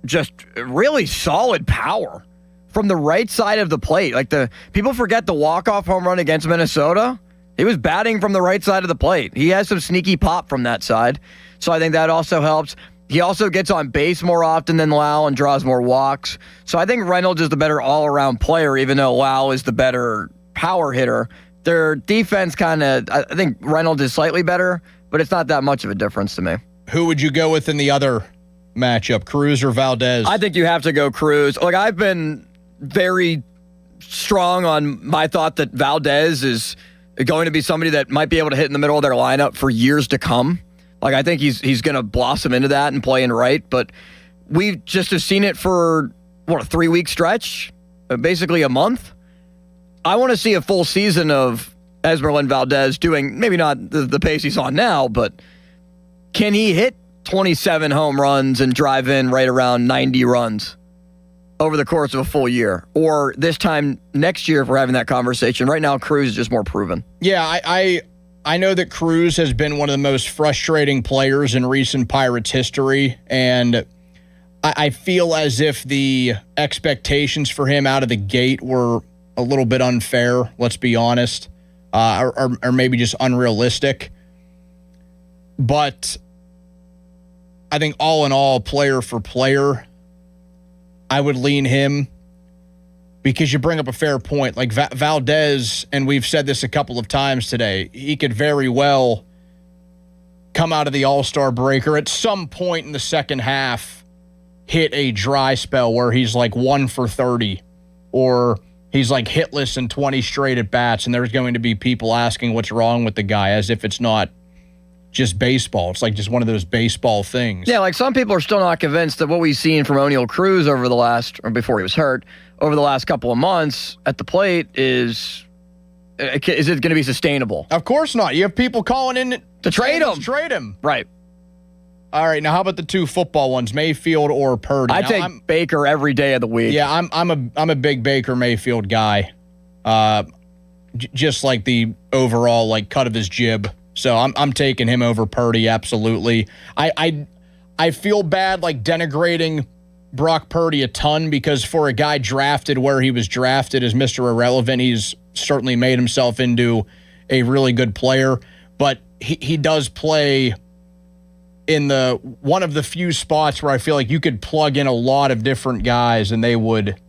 just really solid power from the right side of the plate. Like people forget the walk-off home run against Minnesota. He was batting from the right side of the plate. He has some sneaky pop from that side. So I think that also helps. He also gets on base more often than Lau and draws more walks. So I think Reynolds is the better all-around player, even though Lau is the better power hitter. Their defense I think Reynolds is slightly better, but it's not that much of a difference to me. Who would you go with in the other matchup, Cruz or Valdez? I think you have to go Cruz. Like, I've been very strong on my thought that Valdez is going to be somebody that might be able to hit in the middle of their lineup for years to come. Like, I think he's going to blossom into that and play in right, but we just have seen it for, a 3-week stretch? Basically a month? I want to see a full season of Esmeralda Valdez doing, maybe not the pace he's on now, but can he hit 27 home runs and drive in right around 90 runs over the course of a full year? Or this time next year, if we're having that conversation. Right now, Cruz is just more proven. Yeah, I know that Cruz has been one of the most frustrating players in recent Pirates history, and I feel as if the expectations for him out of the gate were a little bit unfair, let's be honest, or maybe just unrealistic. But I think all in all, player for player, I would lean him, because you bring up a fair point. Like Valdez, and we've said this a couple of times today, he could very well come out of the All-Star break or at some point in the second half hit a dry spell where he's like 1 for 30 or he's like hitless in 20 straight at bats, and there's going to be people asking what's wrong with the guy as if it's not just baseball. It's like just one of those baseball things. Yeah, like some people are still not convinced that what we've seen from O'Neal Cruz over the last, or before he was hurt, over the last couple of months at the plate is it going to be sustainable? Of course not. You have people calling in to trade him. Trade him. Right. All right, now how about the two football ones, Mayfield or Purdy? I take Baker every day of the week. Yeah, I'm a big Baker Mayfield guy. Just like the overall like cut of his jib. So I'm taking him over Purdy, absolutely. I feel bad like denigrating Brock Purdy a ton, because for a guy drafted where he was drafted as Mr. Irrelevant, he's certainly made himself into a really good player. But he does play in the one of the few spots where I feel like you could plug in a lot of different guys and they would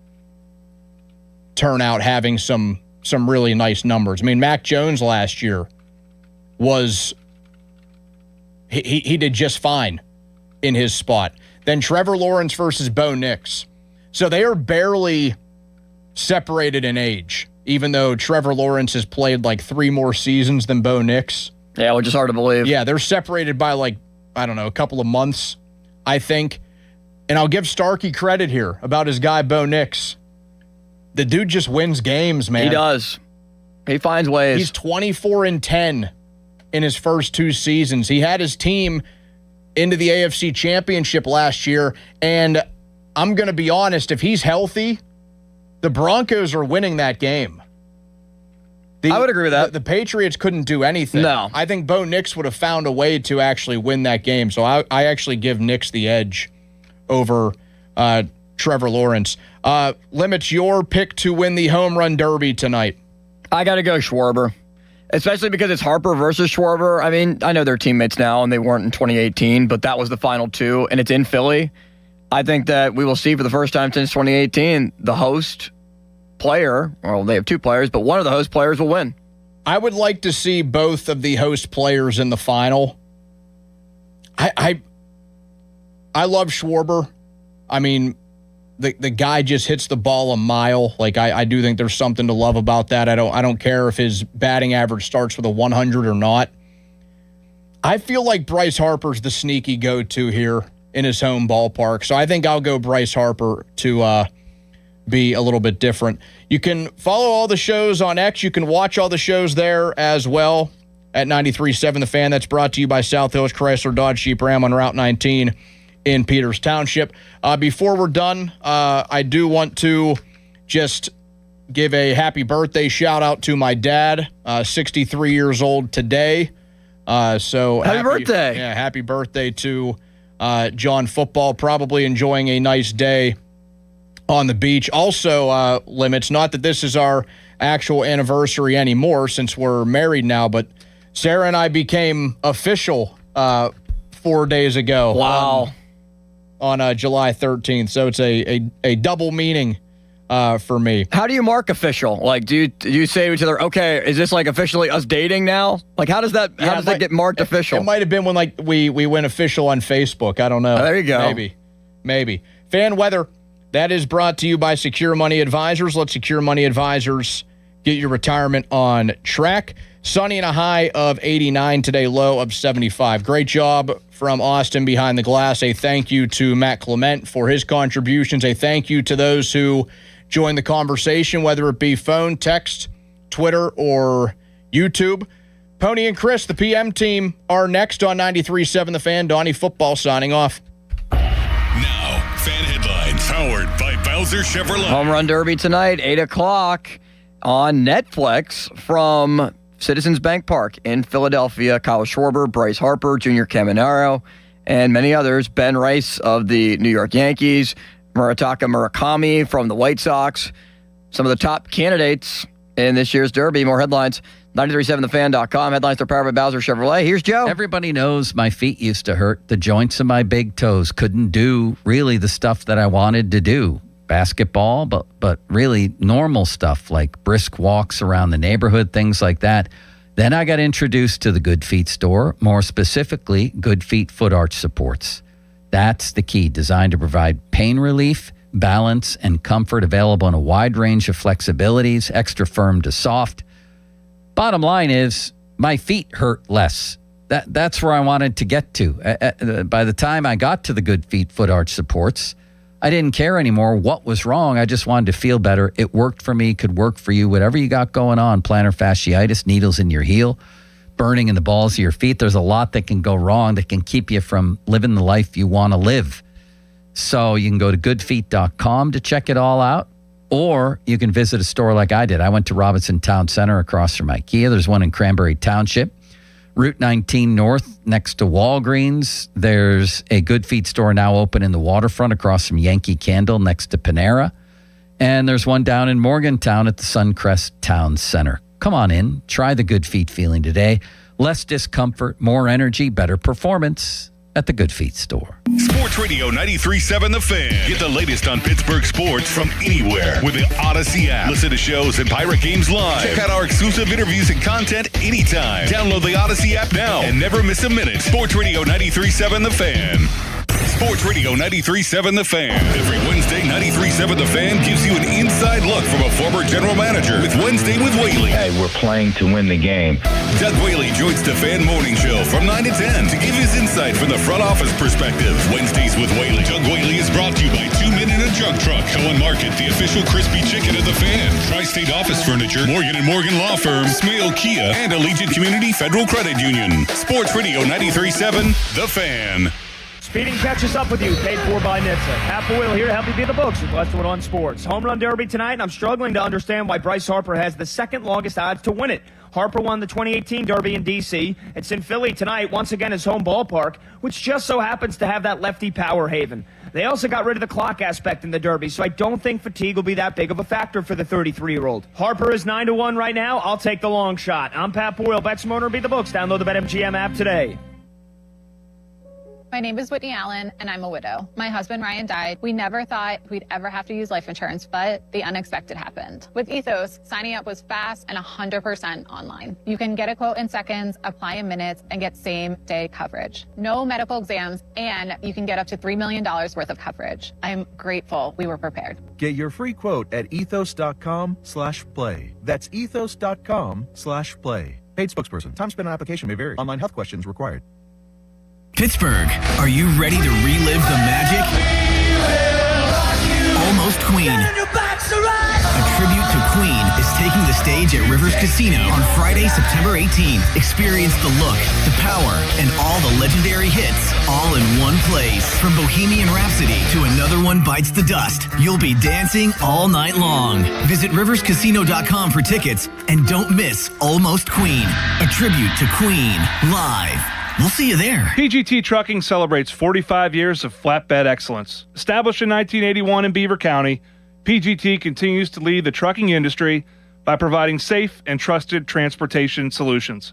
turn out having some really nice numbers. I mean, Mac Jones last year was he did just fine in his spot. Then Trevor Lawrence versus Bo Nix. So they are barely separated in age, even though Trevor Lawrence has played like 3 more seasons than Bo Nix. Yeah, which is hard to believe. Yeah, they're separated by like, I don't know, a couple of months, I think. And I'll give Starkey credit here about his guy Bo Nix. The dude just wins games, man. He does. He finds ways. He's 24-10 in his first 2 seasons. He had his team into the AFC Championship last year, and I'm going to be honest, if he's healthy, the Broncos are winning that game. I would agree with that. The Patriots couldn't do anything. No. I think Bo Nix would have found a way to actually win that game, so I actually give Nix the edge over Trevor Lawrence. Limits, your pick to win the home run derby tonight. I got to go Schwarber. Especially because it's Harper versus Schwarber. I mean, I know they're teammates now, and they weren't in 2018, but that was the final 2, and it's in Philly. I think that we will see for the first time since 2018, the host player, well, they have 2 players, but one of the host players will win. I would like to see both of the host players in the final. I love Schwarber. I mean, the guy just hits the ball a mile. Like I do think there's something to love about that. I don't care if his batting average starts with a 100 or not. I feel like Bryce Harper's the sneaky go-to here in his home ballpark. So I think I'll go Bryce Harper to be a little bit different. You can follow all the shows on X. You can watch all the shows there as well at 93.7 The Fan. That's brought to you by South Hills Chrysler Dodge Jeep Ram on Route 19 in Peters Township. Before we're done, I do want to just give a happy birthday shout out to my dad, 63 years old today. So happy birthday. Yeah, happy birthday to John Football, probably enjoying a nice day on the beach. Also, Limits, not that this is our actual anniversary anymore since we're married now, but Sarah and I became official 4 days ago. Wow. On July 13th. So it's a double meaning for me. How do you mark official? Like, do you say to each other, okay, is this like officially us dating now? Like, how does that get marked official? It might have been when like we went official on Facebook. I don't know. There you go. Maybe. Fan weather That is brought to you by Secure Money Advisors. Let Secure Money Advisors get your retirement on track. Sunny and a high of 89 today, low of 75. Great job from Austin behind the glass. A thank you to Matt Clement for his contributions. A thank you to those who joined the conversation, whether it be phone, text, Twitter, or YouTube. Pony and Chris, the PM team, are next on 93.7 The Fan. Donnie Football signing off. Now, fan headlines powered by Bowser Chevrolet. Home Run Derby tonight, 8 o'clock on Netflix from Citizens Bank Park in Philadelphia. Kyle Schwarber, Bryce Harper, Junior Caminero, and many others. Ben Rice of the New York Yankees, Murataka Murakami from the White Sox. Some of the top candidates in this year's Derby. More headlines, 937thefan.com. Headlines are powered by Bowser Chevrolet. Here's Joe. Everybody knows my feet used to hurt. The joints of my big toes couldn't do really the stuff that I wanted to do. Basketball, but really normal stuff like brisk walks around the neighborhood, things like that. Then I got introduced to the Good Feet store, more specifically, Good Feet Foot Arch Supports. That's the key, designed to provide pain relief, balance, and comfort, available in a wide range of flexibilities, extra firm to soft. Bottom line is, my feet hurt less. That's where I wanted to get to. By the time I got to the Good Feet Foot Arch Supports, I didn't care anymore what was wrong. I just wanted to feel better. It worked for me, could work for you. Whatever you got going on, plantar fasciitis, needles in your heel, burning in the balls of your feet. There's a lot that can go wrong that can keep you from living the life you want to live. So you can go to goodfeet.com to check it all out, or you can visit a store like I did. I went to Robinson Town Center across from IKEA. There's one in Cranberry Township. Route 19 North next to Walgreens. There's a Good Feet store now open in the waterfront across from Yankee Candle next to Panera. And there's one down in Morgantown at the Suncrest Town Center. Come on in. Try the Good Feet feeling today. Less discomfort, more energy, better performance at the Good Feet store. Sports Radio 93.7 The Fan. Get the latest on Pittsburgh sports from anywhere with the Odyssey app. Listen to shows and Pirate Games live. Check out our exclusive interviews and content anytime. Download the Odyssey app now and never miss a minute. Sports Radio 93.7 The Fan. Sports Radio 93.7 The Fan. Every Wednesday, 93.7 The Fan gives you an inside look from a former general manager with Wednesday with Whaley. Hey, we're playing to win the game. Doug Whaley joins the Fan Morning Show from 9 to 10 to give his insight from the front office perspective. Wednesdays with Whaley. Doug Whaley is brought to you by 2 Men in a Junk Truck. Cohen Market, the official crispy chicken of the Fan. Tri-State Office Furniture, Morgan & Morgan Law Firm, Smale Kia, and Allegiant Community Federal Credit Union. Sports Radio 93.7 The Fan. Speeding catches up with you, paid for by NHTSA. Pat Boyle here to help you beat the books with Westwood on Sports. Home Run Derby tonight, and I'm struggling to understand why Bryce Harper has the second longest odds to win it. Harper won the 2018 Derby in D.C. It's in Philly tonight, once again his home ballpark, which just so happens to have that lefty power haven. They also got rid of the clock aspect in the Derby, so I don't think fatigue will be that big of a factor for the 33-year-old. Harper is 9-1 right now. I'll take the long shot. I'm Pat Boyle. Bet some owner, beat the books. Download the BetMGM app today. My name is Whitney Allen, and I'm a widow. My husband, Ryan, died. We never thought we'd ever have to use life insurance, but the unexpected happened. With Ethos, signing up was fast and 100% online. You can get a quote in seconds, apply in minutes, and get same-day coverage. No medical exams, and you can get up to $3 million worth of coverage. I'm grateful we were prepared. Get your free quote at ethos.com/play. That's ethos.com/play. Paid spokesperson. Time spent on application may vary. Online health questions required. Pittsburgh, are you ready to relive the magic? Almost Queen. A tribute to Queen is taking the stage at Rivers Casino on Friday, September 18th. Experience the look, the power, and all the legendary hits all in one place. From Bohemian Rhapsody to Another One Bites the Dust, you'll be dancing all night long. Visit riverscasino.com for tickets and don't miss Almost Queen, a tribute to Queen, live. We'll see you there. PGT Trucking celebrates 45 years of flatbed excellence. Established in 1981 in Beaver County, PGT continues to lead the trucking industry by providing safe and trusted transportation solutions.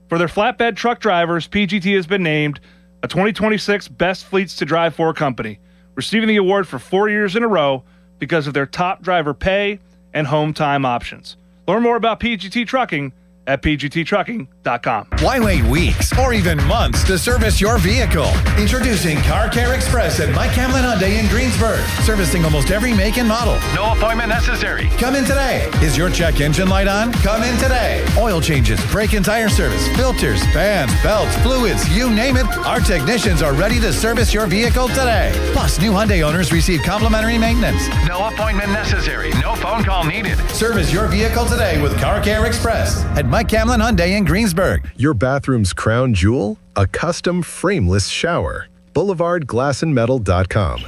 For their flatbed truck drivers, PGT has been named a 2026 Best Fleets to Drive For company, receiving the award for 4 years in a row because of their top driver pay and home time options. Learn more about PGT Trucking at pgttrucking.com. Why wait weeks or even months to service your vehicle? Introducing Car Care Express at Mike Hamlin Hyundai in Greensburg. Servicing almost every make and model. No appointment necessary. Come in today. Is your check engine light on? Come in today. Oil changes, brake and tire service, filters, fans, belts, fluids, you name it. Our technicians are ready to service your vehicle today. Plus, new Hyundai owners receive complimentary maintenance. No appointment necessary. No phone call needed. Service your vehicle today with Car Care Express at Mike Hamlin Hyundai in Greensburg. Your bathroom's crown jewel? A custom frameless shower. BoulevardGlassandMetal.com.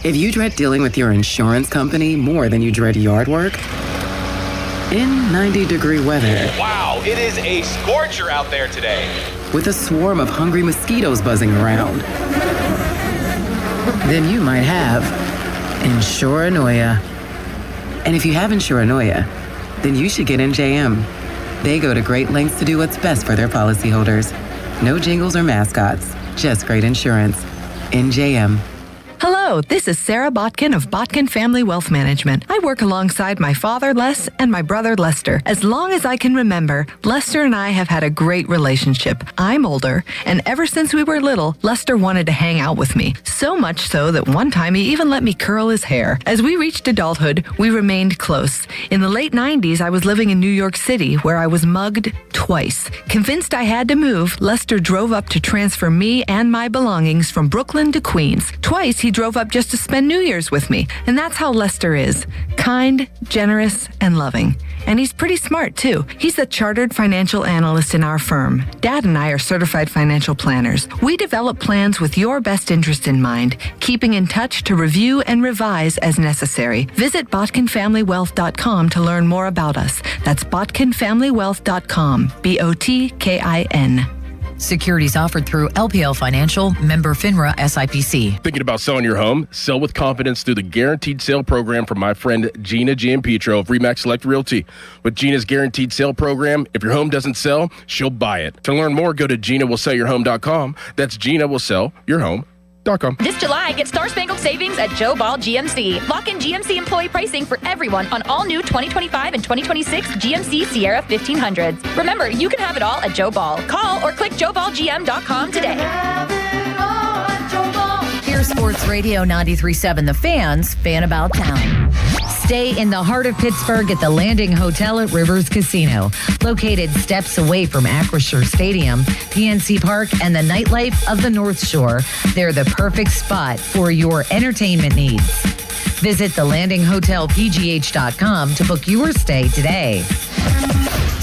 If you dread dealing with your insurance company more than you dread yard work, in 90-degree weather. Wow, it is a scorcher out there today. With a swarm of hungry mosquitoes buzzing around, then you might have Insuranoia. And if you have Insuranoia, then you should get NJM. They go to great lengths to do what's best for their policyholders. No jingles or mascots, just great insurance. NJM. Hello, this is Sarah Botkin of Botkin Family Wealth Management. I work alongside my father, Les, and my brother, Lester. As long as I can remember, Lester and I have had a great relationship. I'm older, and ever since we were little, Lester wanted to hang out with me. So much so that one time he even let me curl his hair. As we reached adulthood, we remained close. In the late 90s, I was living in New York City, where I was mugged twice. Convinced I had to move, Lester drove up to transfer me and my belongings from Brooklyn to Queens. Twice, he drove up just to spend New Year's with me. And that's how Lester is. Kind, generous, and loving. And he's pretty smart, too. He's a chartered financial analyst in our firm. Dad and I are certified financial planners. We develop plans with your best interest in mind, keeping in touch to review and revise as necessary. Visit BotkinFamilyWealth.com to learn more about us. That's BotkinFamilyWealth.com. BOTKIN. Securities offered through LPL Financial, member FINRA SIPC. Thinking about selling your home? Sell with confidence through the Guaranteed Sale Program from my friend Gina Giampietro of RE/MAX Select Realty. With Gina's Guaranteed Sale Program, if your home doesn't sell, she'll buy it. To learn more, go to GinaWillSellYourHome.com. That's GinaWillSellYourHome.com. This July, get Star Spangled Savings at Joe Ball GMC. Lock in GMC employee pricing for everyone on all new 2025 and 2026 GMC Sierra 1500s. Remember, you can have it all at Joe Ball. Call or click JoeBallGM.com today. Here's Sports Radio 93.7 The Fan's Fan About Town. Stay in the heart of Pittsburgh at the Landing Hotel at Rivers Casino. Located steps away from Acrisure Stadium, PNC Park, and the nightlife of the North Shore, they're the perfect spot for your entertainment needs. Visit thelandinghotelpgh.com to book your stay today.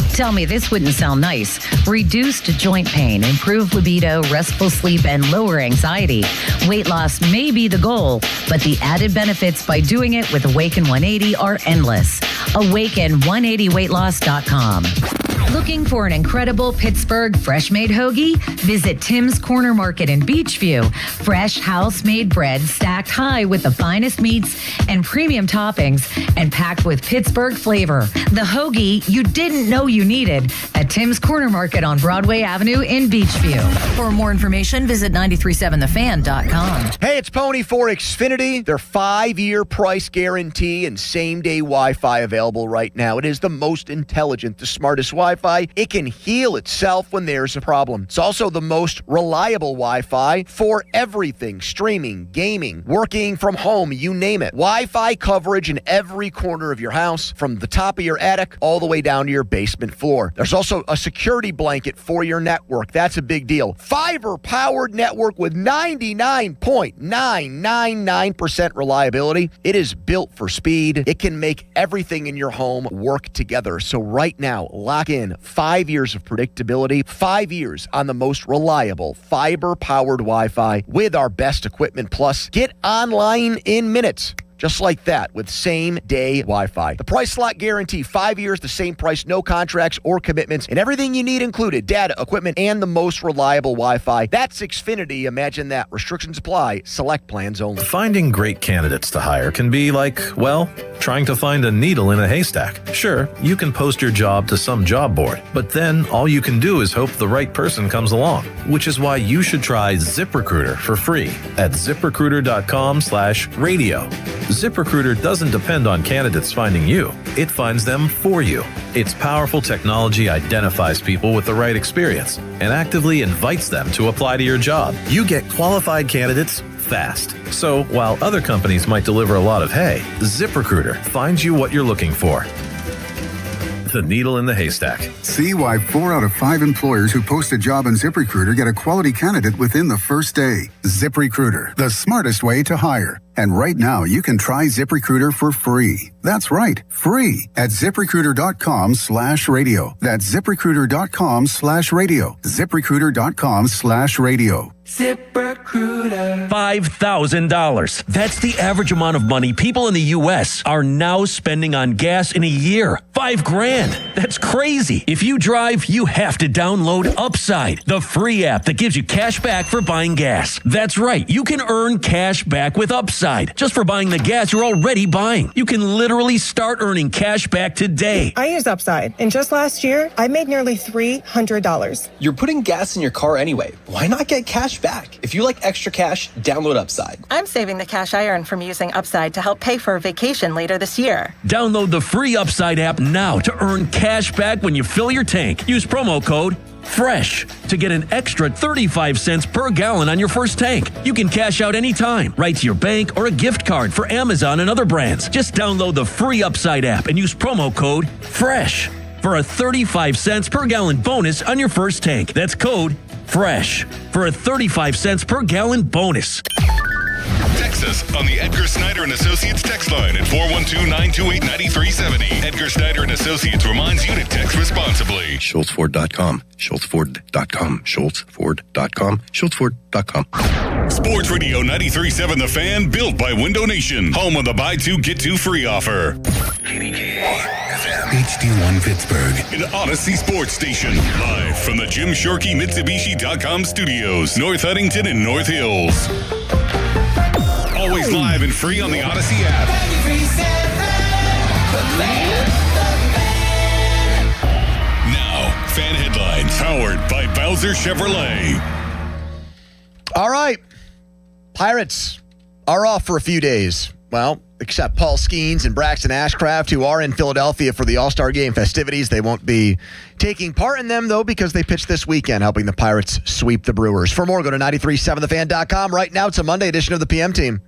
Tell me this wouldn't sound nice. Reduced joint pain, improved libido, restful sleep, and lower anxiety. Weight loss may be the goal, but the added benefits by doing it with Awaken 180 are endless. Awaken180weightloss.com. Looking for an incredible Pittsburgh fresh-made hoagie? Visit Tim's Corner Market in Beachview. Fresh house-made bread stacked high with the finest meats and premium toppings and packed with Pittsburgh flavor. The hoagie you didn't know you needed at Tim's Corner Market on Broadway Avenue in Beachview. For more information, visit 937thefan.com. Hey, it's Pony for Xfinity. Their 5-year price guarantee and same-day Wi-Fi available right now. It is the most intelligent, the smartest Wi-Fi. It can heal itself when there's a problem. It's also the most reliable Wi-Fi for everything. Streaming, gaming, working from home, you name it. Wi-Fi coverage in every corner of your house, from the top of your attic all the way down to your basement floor. There's also a security blanket for your network. That's a big deal. Fiber-powered network with 99.999% reliability. It is built for speed. It can make everything in your home work together. So right now, lock in 5 years of predictability, 5 years on the most reliable fiber-powered Wi-Fi with our best equipment. Plus, get online in minutes. Just like that, with same-day Wi-Fi. The price slot guarantee, 5 years, the same price, no contracts or commitments, and everything you need included, data, equipment, and the most reliable Wi-Fi. That's Xfinity. Imagine that. Restrictions apply. Select plans only. Finding great candidates to hire can be like, well, Trying to find a needle in a haystack? Sure, you can post your job to some job board, but then all you can do is hope the right person comes along, which is why you should try ZipRecruiter for free at ZipRecruiter.com/radio. ZipRecruiter doesn't depend on candidates finding you. It finds them for you. Its powerful technology identifies people with the right experience and actively invites them to apply to your job. You get qualified candidates fast. So while other companies might deliver a lot of hay, ZipRecruiter finds you what you're looking for. The needle in the haystack. See why 4 out of 5 employers who post a job on ZipRecruiter get a quality candidate within the first day. ZipRecruiter, the smartest way to hire. And right now, you can try ZipRecruiter for free. That's right, free at ZipRecruiter.com/radio. That's ZipRecruiter.com/radio. ZipRecruiter.com/radio. ZipRecruiter. $5,000. That's the average amount of money people in the U.S. are now spending on gas in a year. $5,000. That's crazy. If you drive, you have to download Upside, the free app that gives you cash back for buying gas. That's right. You can earn cash back with Upside just for buying the gas you're already buying. You can literally start earning cash back today. I use Upside, and just last year, I made nearly $300. You're putting gas in your car anyway. Why not get cash back? If you like extra cash, download Upside. I'm saving the cash I earn from using Upside to help pay for a vacation later this year. Download the free Upside app now to earn cash back when you fill your tank. Use promo code FRESH to get an extra 35 cents per gallon on your first tank. You can cash out anytime, right to your bank or a gift card for Amazon and other brands. Just download the free Upside app and use promo code FRESH for a 35 cents per gallon bonus on your first tank. That's code FRESH for a 35 cents per gallon bonus. Text us on the Edgar Snyder & Associates text line at 412-928-9370. Edgar Snyder & Associates reminds you to text responsibly. SchultzFord.com. SchultzFord.com. SchultzFord.com. SchultzFord.com. Sports Radio 93.7 The Fan, built by Window Nation. Home of the buy two, get two free offer. HD1 Pittsburgh. An Odyssey Sports Station. Live from the Jim Shorkey Mitsubishi.com studios. North Huntington and North Hills. Always live and free on the Odyssey app. Now, fan headlines powered by Bowser Chevrolet. All right. Pirates are off for a few days. Well, except Paul Skeens and Braxton Ashcraft, who are in Philadelphia for the All-Star Game festivities. They won't be taking part in them, though, because they pitch this weekend, helping the Pirates sweep the Brewers. For more, go to 937thefan.com. Right now, it's a Monday edition of the PM Team.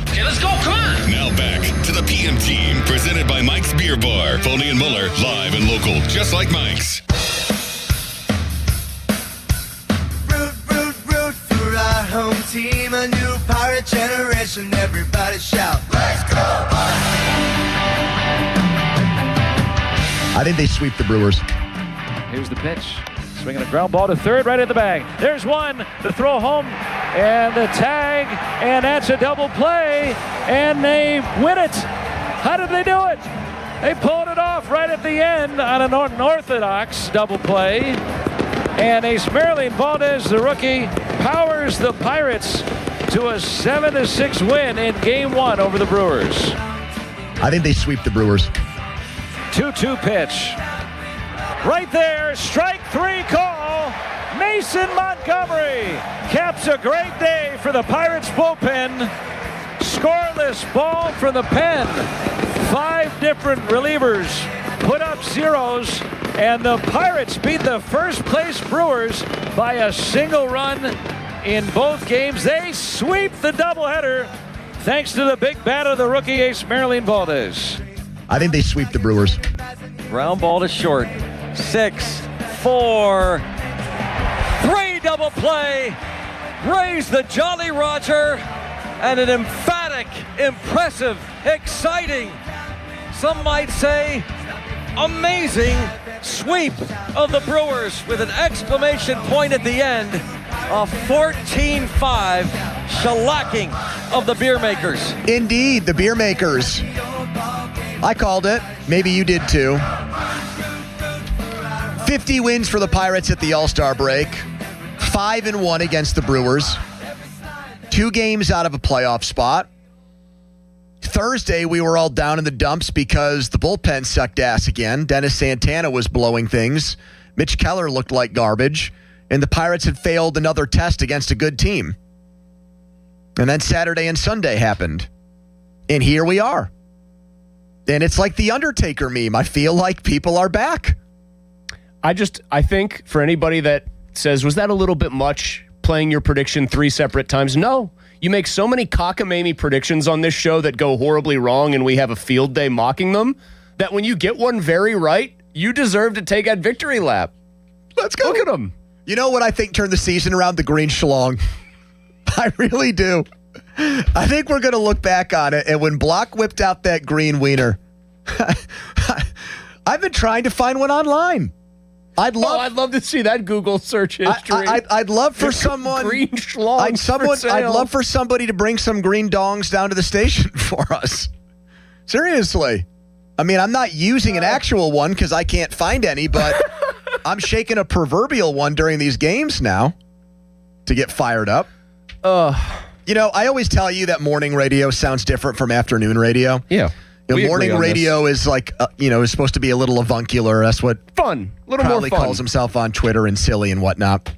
Okay, let's go. Come on. Now back to the PM Team, presented by Mike's Beer Bar. Foley and Muller, live and local, just like Mike's. Root for our home team, a new pirate generation. Everybody shout, let's go, I think they sweep the Brewers. Here's the pitch. Swinging a ground ball to third, right in the bag. There's one, the throw home, and the tag, and that's a double play, and they win it. How did they do it? They pulled it off right at the end on an unorthodox double play, and Yasmerian Valdez, the rookie, powers the Pirates to a 7-6 win in Game 1 over the Brewers. I think they sweep the Brewers. 2-2 pitch. Right there, strike three call. Mason Montgomery caps a great day for the Pirates bullpen. Scoreless ball from the pen. 5 different relievers put up zeros, and the Pirates beat the first place Brewers by a single run in both games. They sweep the doubleheader thanks to the big bat of the rookie Yasmerian Valdez. I think they sweep the Brewers. Ground ball to short. 6, 4, 3 double play. Raise the Jolly Roger, and an emphatic, impressive, exciting, some might say amazing sweep of the Brewers with an exclamation point at the end. A 14-5 shellacking of the Beer Makers. Indeed, the Beer Makers. I called it. Maybe you did too. 50 wins for the Pirates at the All-Star break. 5-1 against the Brewers. 2 games out of a playoff spot. Thursday, we were all down in the dumps because the bullpen sucked ass again. Dennis Santana was blowing things. Mitch Keller looked like garbage. And the Pirates had failed another test against a good team. And then Saturday and Sunday happened. And here we are. And it's like the Undertaker meme. I feel like people are back. I think for anybody that says, was that a little bit much playing your prediction 3 separate times? No. You make so many cockamamie predictions on this show that go horribly wrong and we have a field day mocking them that when you get one very right, you deserve to take that victory lap. Let's go. Look at them. You know what I think turned the season around? The green schlong. I really do. I think we're going to look back on it, and when Block whipped out that green wiener, I've been trying to find one online. I'd love to see that Google search history. I'd love for someone green schlongs I'd love for somebody to bring some green dongs down to the station for us. Seriously. I mean, I'm not using an actual one because I can't find any, but I'm shaking a proverbial one during these games now to get fired up. You know, I always tell you that morning radio sounds different from afternoon radio. Yeah. Morning radio is like, is supposed to be a little avuncular. That's what fun, a little Crowley more fun. calls himself on Twitter and silly and whatnot.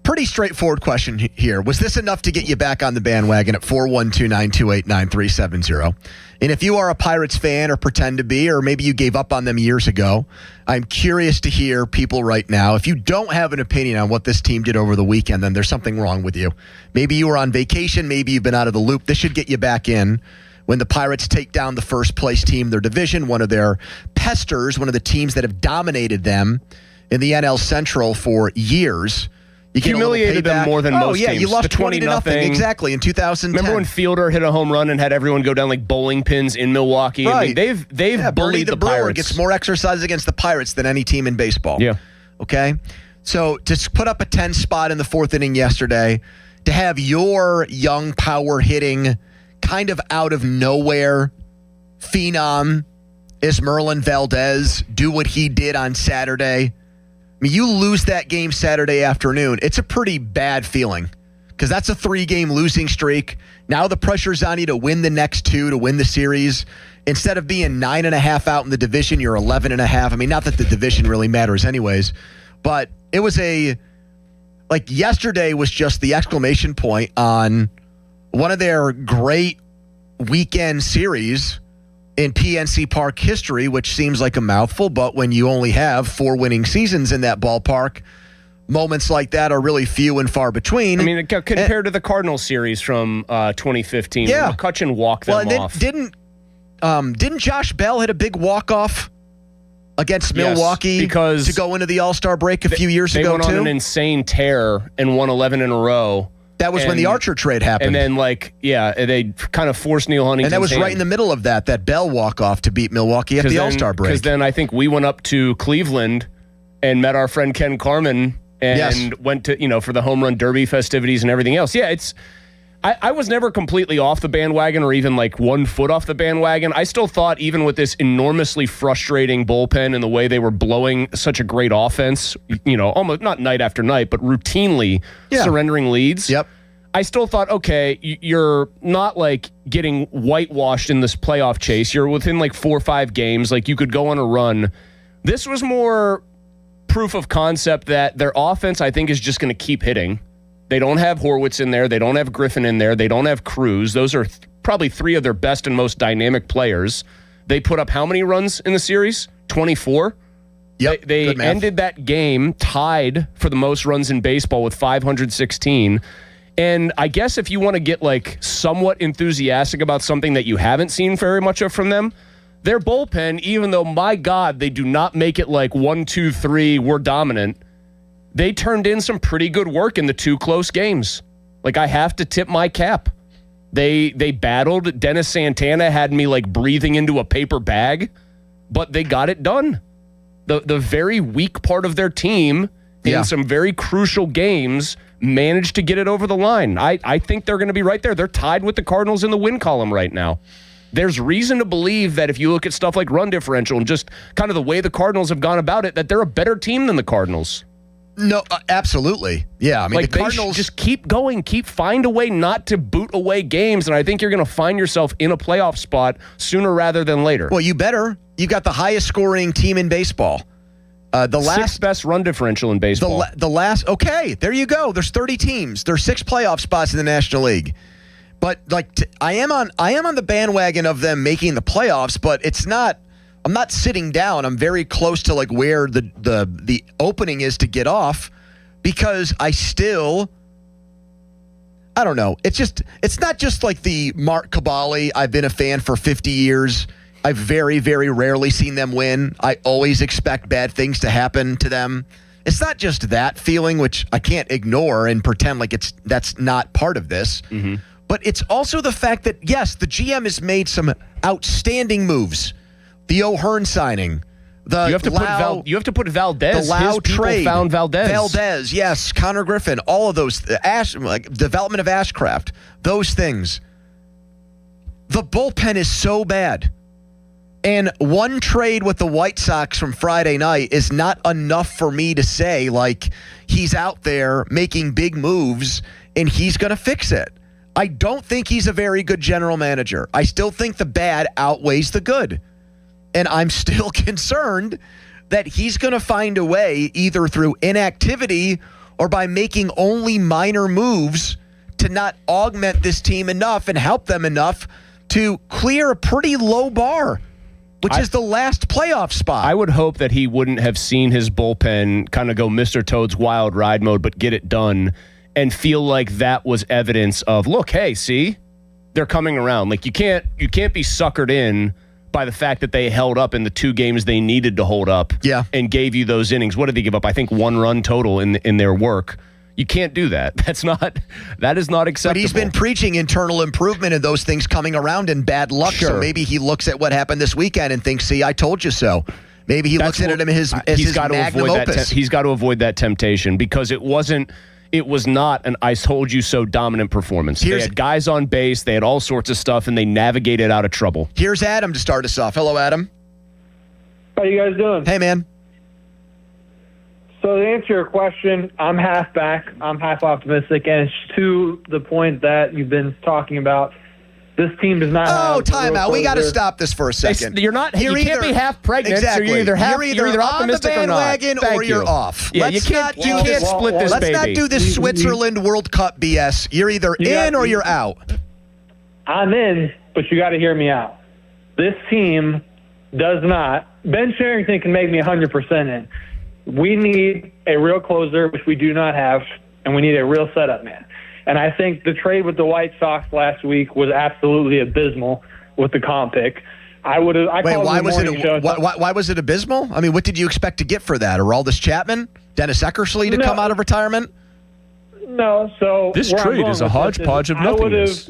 Pretty straightforward question here. Was this enough to get you back on the bandwagon at 412-928-9370? And if you are a Pirates fan or pretend to be, or maybe you gave up on them years ago, I'm curious to hear people right now. If you don't have an opinion on what this team did over the weekend, then there's something wrong with you. Maybe you were on vacation. Maybe you've been out of the loop. This should get you back in when the Pirates take down the first place team in their division, one of their pesters, one of the teams that have dominated them in the NL Central for years. You humiliated them more than most teams. You lost 20-0 exactly in 2010. Remember when Fielder hit a home run and had everyone go down like bowling pins in Milwaukee? Right. I mean, they've bullied the Brewer Pirates. Gets more exercise against the Pirates than any team in baseball. Yeah. Okay? So to put up a 10 spot in the 4th inning yesterday, to have your young power hitting kind of out of nowhere phenom is Merlin Valdez do what he did on Saturday. I mean, you lose that game Saturday afternoon, it's a pretty bad feeling because that's a 3-game losing streak. Now the pressure's on you to win the next 2 to win the series. Instead of being 9.5 out in the division, you're 11.5. I mean, not that the division really matters anyways, but it was yesterday was just the exclamation point on one of their great weekend series in PNC Park history, which seems like a mouthful, but when you only have 4 winning seasons in that ballpark, moments like that are really few and far between. I mean, compared to the Cardinals series from 2015, yeah, McCutchen walked them off. Didn't Josh Bell hit a big walk-off against Milwaukee to go into the All-Star break a few years ago, They went on an insane tear and won 11 in a row. That was when the Archer trade happened. And then, they kind of forced Neil Huntington's And that was hand. right in the middle of that Bell walk-off to beat Milwaukee at the All-Star break. Because then I think we went up to Cleveland and met our friend Ken Carman and went to, for the home run derby festivities and everything else. Yeah, I was never completely off the bandwagon or even 1 foot off the bandwagon. I still thought even with this enormously frustrating bullpen and the way they were blowing such a great offense, almost not night after night, but routinely surrendering leads. Yep. I still thought, okay, you're not getting whitewashed in this playoff chase. You're within 4 or 5 games. You could go on a run. This was more proof of concept that their offense, I think, is just going to keep hitting. They don't have Horwitz in there. They don't have Griffin in there. They don't have Cruz. Those are probably 3 of their best and most dynamic players. They put up how many runs in the series? 24? Yep. They ended that game tied for the most runs in baseball with 516. And I guess if you want to get somewhat enthusiastic about something that you haven't seen very much of from them, their bullpen, even though, my God, they do not make it 1, 2, 3, we're dominant, they turned in some pretty good work in the 2 close games. I have to tip my cap. They battled. Dennis Santana had me breathing into a paper bag, but they got it done. The very weak part of their team in some very crucial games managed to get it over the line. I think they're going to be right there. They're tied with the Cardinals in the win column right now. There's reason to believe that if you look at stuff like run differential and just kind of the way the Cardinals have gone about it, that they're a better team than the Cardinals. No, absolutely. Yeah, I mean, like the Cardinals just keep going, find a way not to boot away games, and I think you're going to find yourself in a playoff spot sooner rather than later. Well, you better. You got the highest scoring team in baseball. The sixth best run differential in baseball. Okay, there you go. There's 30 teams. There's 6 playoff spots in the National League. But I am on the bandwagon of them making the playoffs, but it's not. I'm not sitting down. I'm very close to like where the opening is to get off, because I don't know. It's not just like the Mark Cabali. I've been a fan for 50 years. I've very, very rarely seen them win. I always expect bad things to happen to them. It's not just that feeling, which I can't ignore and pretend like that's not part of this. Mm-hmm. But it's also the fact that, yes, the GM has made some outstanding moves. The O'Hearn signing. You have to put Valdez. The Lau His people trade. found Valdez. Valdez, yes. Connor Griffin. All of those. Development of Ashcraft. Those things. The bullpen is so bad. And one trade with the White Sox from Friday night is not enough for me to say, like, he's out there making big moves and he's going to fix it. I don't think he's a very good general manager. I still think the bad outweighs the good. And I'm still concerned that he's going to find a way, either through inactivity or by making only minor moves, to not augment this team enough and help them enough to clear a pretty low bar, which is the last playoff spot. I would hope that he wouldn't have seen his bullpen kind of go Mr. Toad's wild ride mode, but get it done and feel like that was evidence of, look, hey, see, they're coming around. Like you can't be suckered in by the fact that they held up in the 2 games they needed to hold up and gave you those innings. What did they give up? I think 1 run total in their work. You can't do that. That is not acceptable. But he's been preaching internal improvement and those things coming around in bad luck. Sure. So maybe he looks at what happened this weekend and thinks, see, I told you so. Maybe he looks at it as his magnum opus. He's got to avoid that temptation, because it was not an I told you so dominant performance. They had guys on base. They had all sorts of stuff, and they navigated out of trouble. Here's Adam to start us off. Hello, Adam. How you guys doing? Hey, man. So to answer your question, I'm half back. I'm half optimistic, and it's to the point that you've been talking about. This team does not have... Oh, time out. We got to stop this for a second. You can't be half pregnant, exactly. so you're either optimistic on the bandwagon or you're off. Yeah, you can't split this baby. Let's not do this Switzerland World Cup BS. You're either in or you're out. I'm in, but you got to hear me out. This team does not... Ben Cherington can make me 100% in. We need a real closer, which we do not have, and we need a real setup man. And I think the trade with the White Sox last week was absolutely abysmal with the comp pick. Why was it abysmal? I mean, what did you expect to get for that? Aroldis Chapman? Dennis Eckersley to come out of retirement? No. So this trade is a hodgepodge of nothingness.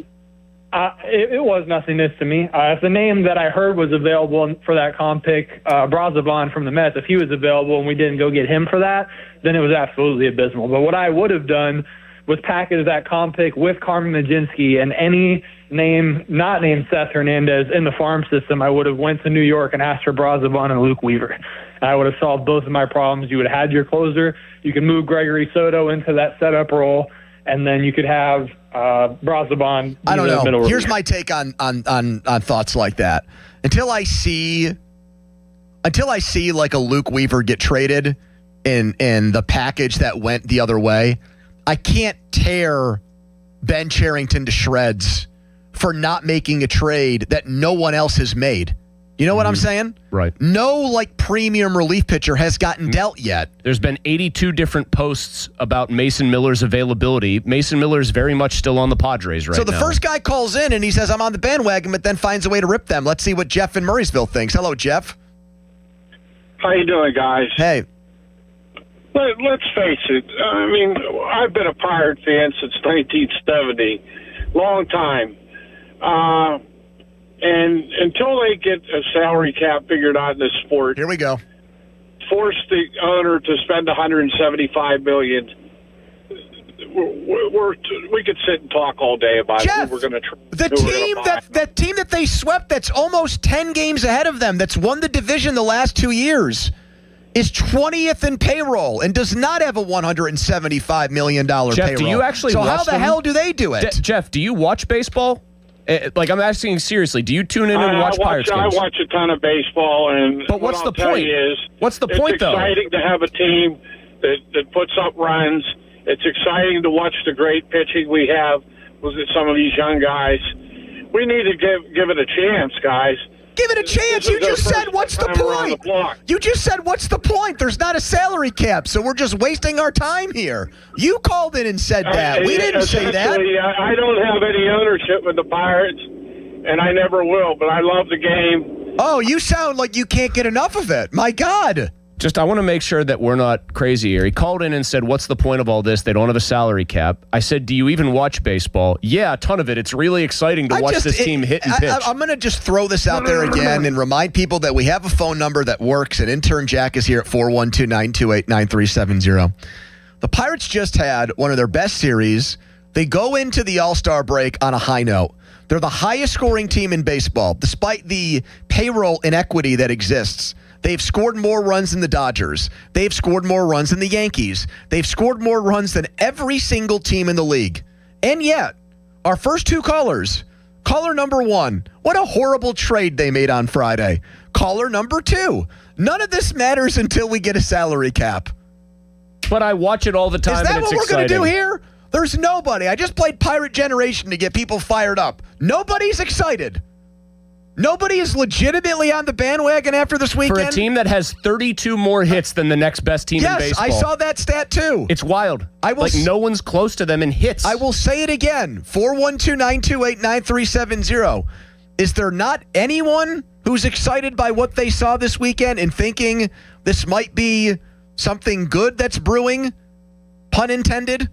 It was nothingness to me. If the name that I heard was available for that comp pick, Brazoban from the Mets, if he was available and we didn't go get him for that, then it was absolutely abysmal. But what I would have done was package that comp pick with Carmen Majinski and any name not named Seth Hernandez in the farm system. I would have went to New York and asked for Brazoban and Luke Weaver. I would have solved both of my problems. You would have had your closer. You could move Gregory Soto into that setup role, and then you could have Brazoban. I don't know. Here's my take on thoughts like that. Until I see like a Luke Weaver get traded in the package that went the other way, I can't tear Ben Cherington to shreds for not making a trade that no one else has made. You know what I'm saying? Right. No, premium relief pitcher has gotten dealt yet. There's been 82 different posts about Mason Miller's availability. Mason Miller is very much still on the Padres right now. So the first guy calls in and he says, I'm on the bandwagon, but then finds a way to rip them. Let's see what Jeff in Murraysville thinks. Hello, Jeff. How you doing, guys? Hey. Let's face it. I mean, I've been a Pirate fan since 1970. Long time. And until they get a salary cap figured out in this sport, here we go. Force the owner to spend $175 million. We could sit and talk all day about Jeff, who we're going to. That team that they swept, that's almost 10 games ahead of them. That's won the division the last 2 years. is 20th in payroll and does not have a $175 million Jeff, payroll. do you actually so watch how the them? hell do they do it? Jeff, do you watch baseball? Like, I'm asking seriously. Do you tune in and watch Pirates games? I watch a ton of baseball, and but what's the point? What's the point, though? It's exciting to have a team that puts up runs. It's exciting to watch the great pitching we have with some of these young guys. We need to give it a chance, guys. Give it a chance. You just said, what's the point? You just said, what's the point? There's not a salary cap, so we're just wasting our time here. You called in and said that. We didn't say that. I don't have any ownership with the Pirates, and I never will, but I love the game. Oh, you sound like you can't get enough of it. My God. I want to make sure that we're not crazy here. He called in and said, what's the point of all this? They don't have a salary cap. I said, do you even watch baseball? Yeah, a ton of it. It's really exciting to watch this team hit and pitch. I'm going to just throw this out there again and remind people that we have a phone number that works, and intern Jack is here at 412-928-9370. The Pirates just had one of their best series. They go into the All-Star break on a high note. They're the highest scoring team in baseball, despite the payroll inequity that exists. They've scored more runs than the Dodgers. They've scored more runs than the Yankees. They've scored more runs than every single team in the league. And yet, our first two callers, caller number 1, what a horrible trade they made on Friday. Caller number 2, none of this matters until we get a salary cap. But I watch it all the time. Is that and it's what we're going to do exciting. here? There's nobody. I just played Pirate Generation to get people fired up. Nobody's excited. Nobody is legitimately on the bandwagon after this weekend? For a team that has 32 more hits than the next best team in baseball. Yes, I saw that stat too. It's wild. No one's close to them in hits. I will say it again. 412-928-9370. Is there not anyone who's excited by what they saw this weekend and thinking this might be something good that's brewing? Pun intended.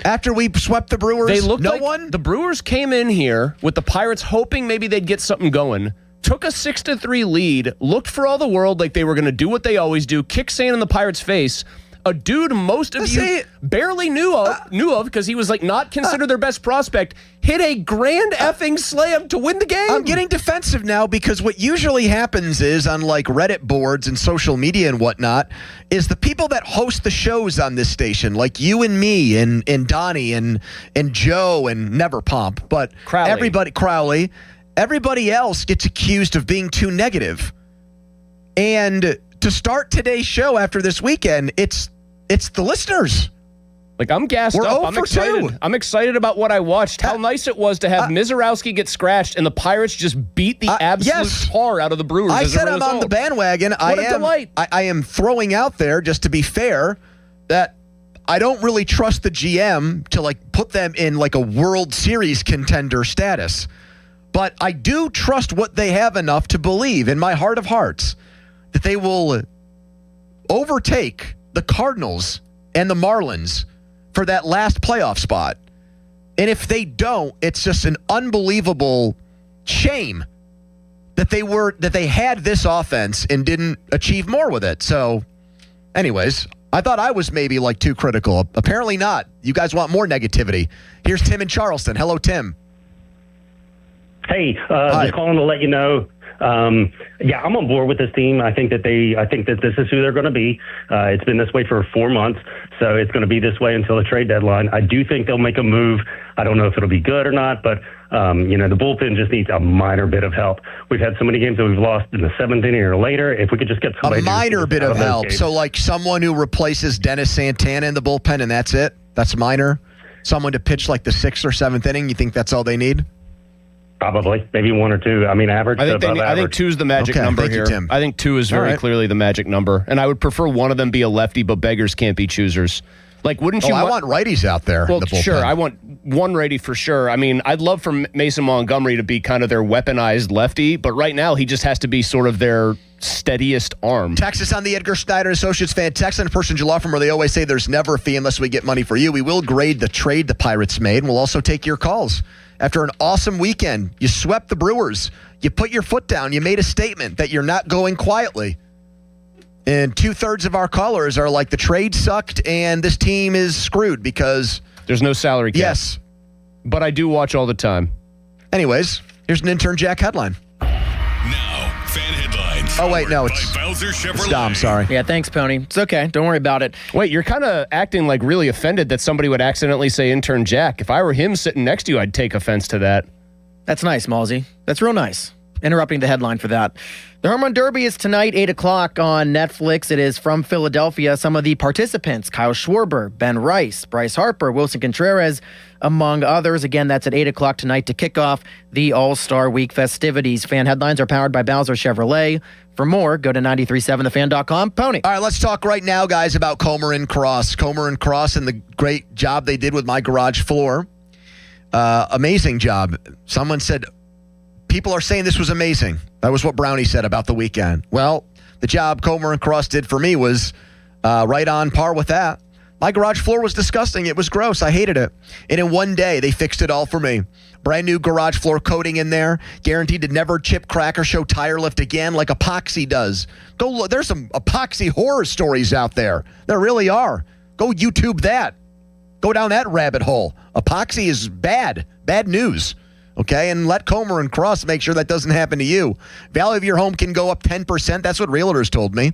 After we swept the Brewers, they looked no like one? The Brewers came in here with the Pirates hoping maybe they'd get something going, took a 6-3 lead, looked for all the world like they were going to do what they always do, kick sand in the Pirates' face. A dude most of you barely knew of because he was like not considered their best prospect, hit a grand effing slam to win the game. I'm getting defensive now because what usually happens is on like Reddit boards and social media and whatnot is the people that host the shows on this station, like you and me and Donnie and Joe and Neverpomp, but Crowley, everybody else gets accused of being too negative. And to start today's show after this weekend, it's the listeners. Like, I'm gassed up. I'm excited. I'm excited about what I watched. How nice it was to have Mizorowski get scratched and the Pirates just beat the absolute tar out of the Brewers. I said I'm on the bandwagon. What a delight. I am throwing out there, just to be fair, that I don't really trust the GM to like put them in like a World Series contender status. But I do trust what they have enough to believe in my heart of hearts that they will overtake the Cardinals and the Marlins for that last playoff spot. And if they don't, it's just an unbelievable shame that they had this offense and didn't achieve more with it. So, anyways, I thought I was maybe like too critical. Apparently not. You guys want more negativity. Here's Tim in Charleston. Hello, Tim. Hey, just calling to let you know. Yeah, I'm on board with this team. I think that this is who they're going to be. It's been this way for 4 months, so it's going to be this way until the trade deadline. I do think they'll make a move. I don't know if it'll be good or not, but the bullpen just needs a minor bit of help. We've had so many games that we've lost in the 7th inning or later. If we could just get somebody a minor bit of help, so like someone who replaces Dennis Santana in the bullpen, and that's it. That's minor. Someone to pitch like the 6th or 7th inning. You think that's all they need? Probably, maybe 1 or 2. I mean, average. I think 2 is the magic number here. Tim. I think 2 is very clearly the magic number, and I would prefer one of them be a lefty, but beggars can't be choosers. Like, wouldn't you? I want righties out there. Well, in the bullpen. sure, I want one righty for sure. I mean, I'd love for Mason Montgomery to be kind of their weaponized lefty, but right now he just has to be sort of their steadiest arm. Texas on the Edgar Snyder Associates fan. Text on a person Law Firm where they always say there's never a fee unless we get money for you. We will grade the trade the Pirates made, and we'll also take your calls. After an awesome weekend, you swept the Brewers. You put your foot down. You made a statement that you're not going quietly. And 2/3 of our callers are like, the trade sucked and this team is screwed because there's no salary cap. Yes. But I do watch all the time. Anyways, here's an intern Jack headline. Now, Fan headlines. Oh, wait, no, it's Bowser Chevrolet. It's Dom, sorry. Yeah, thanks, Pony. It's okay. Don't worry about it. Wait, you're kind of acting like really offended that somebody would accidentally say intern Jack. If I were him sitting next to you, I'd take offense to that. That's nice, Malsey. That's real nice. Interrupting the headline for that. The Home Run Derby is tonight, 8 o'clock on Netflix. It is from Philadelphia. Some of the participants, Kyle Schwarber, Ben Rice, Bryce Harper, Wilson Contreras, among others. Again, that's at 8 o'clock tonight to kick off the All-Star Week festivities. Fan headlines are powered by Bowser Chevrolet. For more, go to 937thefan.com. Pony. All right, let's talk right now, guys, about Comer and Cross. Comer and Cross and the great job they did with my garage floor. Amazing job. Someone said, people are saying this was amazing. That was what Brownie said about the weekend. Well, the job Comer and Cross did for me was right on par with that. My garage floor was disgusting. It was gross. I hated it. And in one day, they fixed it all for me. Brand new garage floor coating in there. Guaranteed to never chip, crack, or show tire lift again like epoxy does. Go look. There's some epoxy horror stories out there. There really are. Go YouTube that. Go down that rabbit hole. Epoxy is bad. Bad news. Okay, and let Comer and Cross make sure that doesn't happen to you. Value of your home can go up 10%. That's what realtors told me.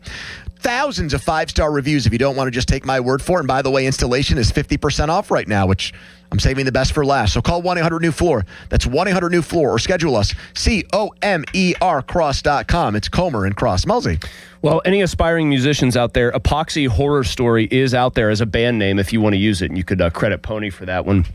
Thousands of 5-star reviews if you don't want to just take my word for it. And by the way, installation is 50% off right now, which I'm saving the best for last. So call 1-800-NEW-FLOOR. That's 1-800-NEW-FLOOR, or schedule us. COMERcross.com. It's Comer and Cross. Melzy. Well, any aspiring musicians out there, Epoxy Horror Story is out there as a band name if you want to use it. And you could credit Pony for that one.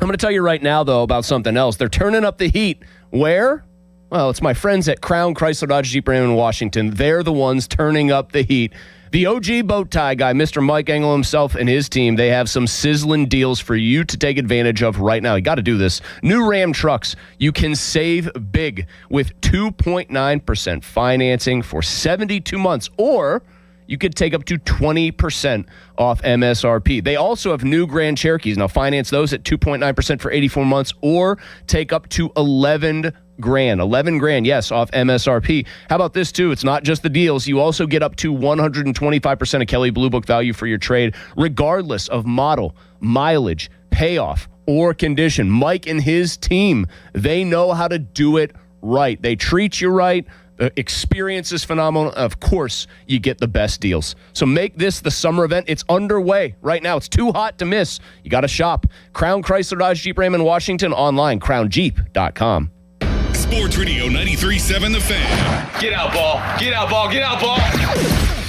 I'm going to tell you right now, though, about something else. They're turning up the heat. Where? Well, it's my friends at Crown Chrysler Dodge Jeep Ram in Washington. They're the ones turning up the heat. The OG bow tie guy, Mr. Mike Engel himself and his team, they have some sizzling deals for you to take advantage of right now. You got to do this. New Ram trucks, you can save big with 2.9% financing for 72 months, or you could take up to 20% off MSRP. They also have new Grand Cherokees. Now finance those at 2.9% for 84 months, or take up to $11,000, yes, off MSRP. How about this too? It's not just the deals. You also get up to 125% of Kelley Blue Book value for your trade, regardless of model, mileage, payoff, or condition. Mike and his team, they know how to do it right. They treat you right. The experience is phenomenal. Of course, you get the best deals. So make this the summer event. It's underway right now. It's too hot to miss. You got to shop. Crown Chrysler Dodge Jeep Ram in Washington, online, crownjeep.com. Sports Radio 93.7 The Fan. Get out, ball. Get out, ball. Get out, ball.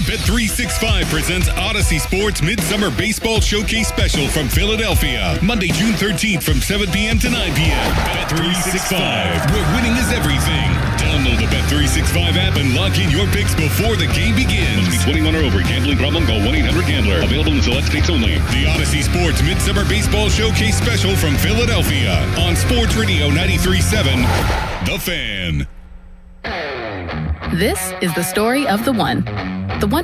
Bet365 presents Odyssey Sports Midsummer Baseball Showcase Special from Philadelphia. Monday, June 13th from 7 p.m. to 9 p.m. Bet365, where winning is everything. Download the Bet365 app and lock in your picks before the game begins. Must be 21 or over. Gambling problem? Call 1-800-GAMBLER. Available in select states only. The Odyssey Sports Midsummer Baseball Showcase Special from Philadelphia on Sports Radio 93.7 The Fan. This is the story of the one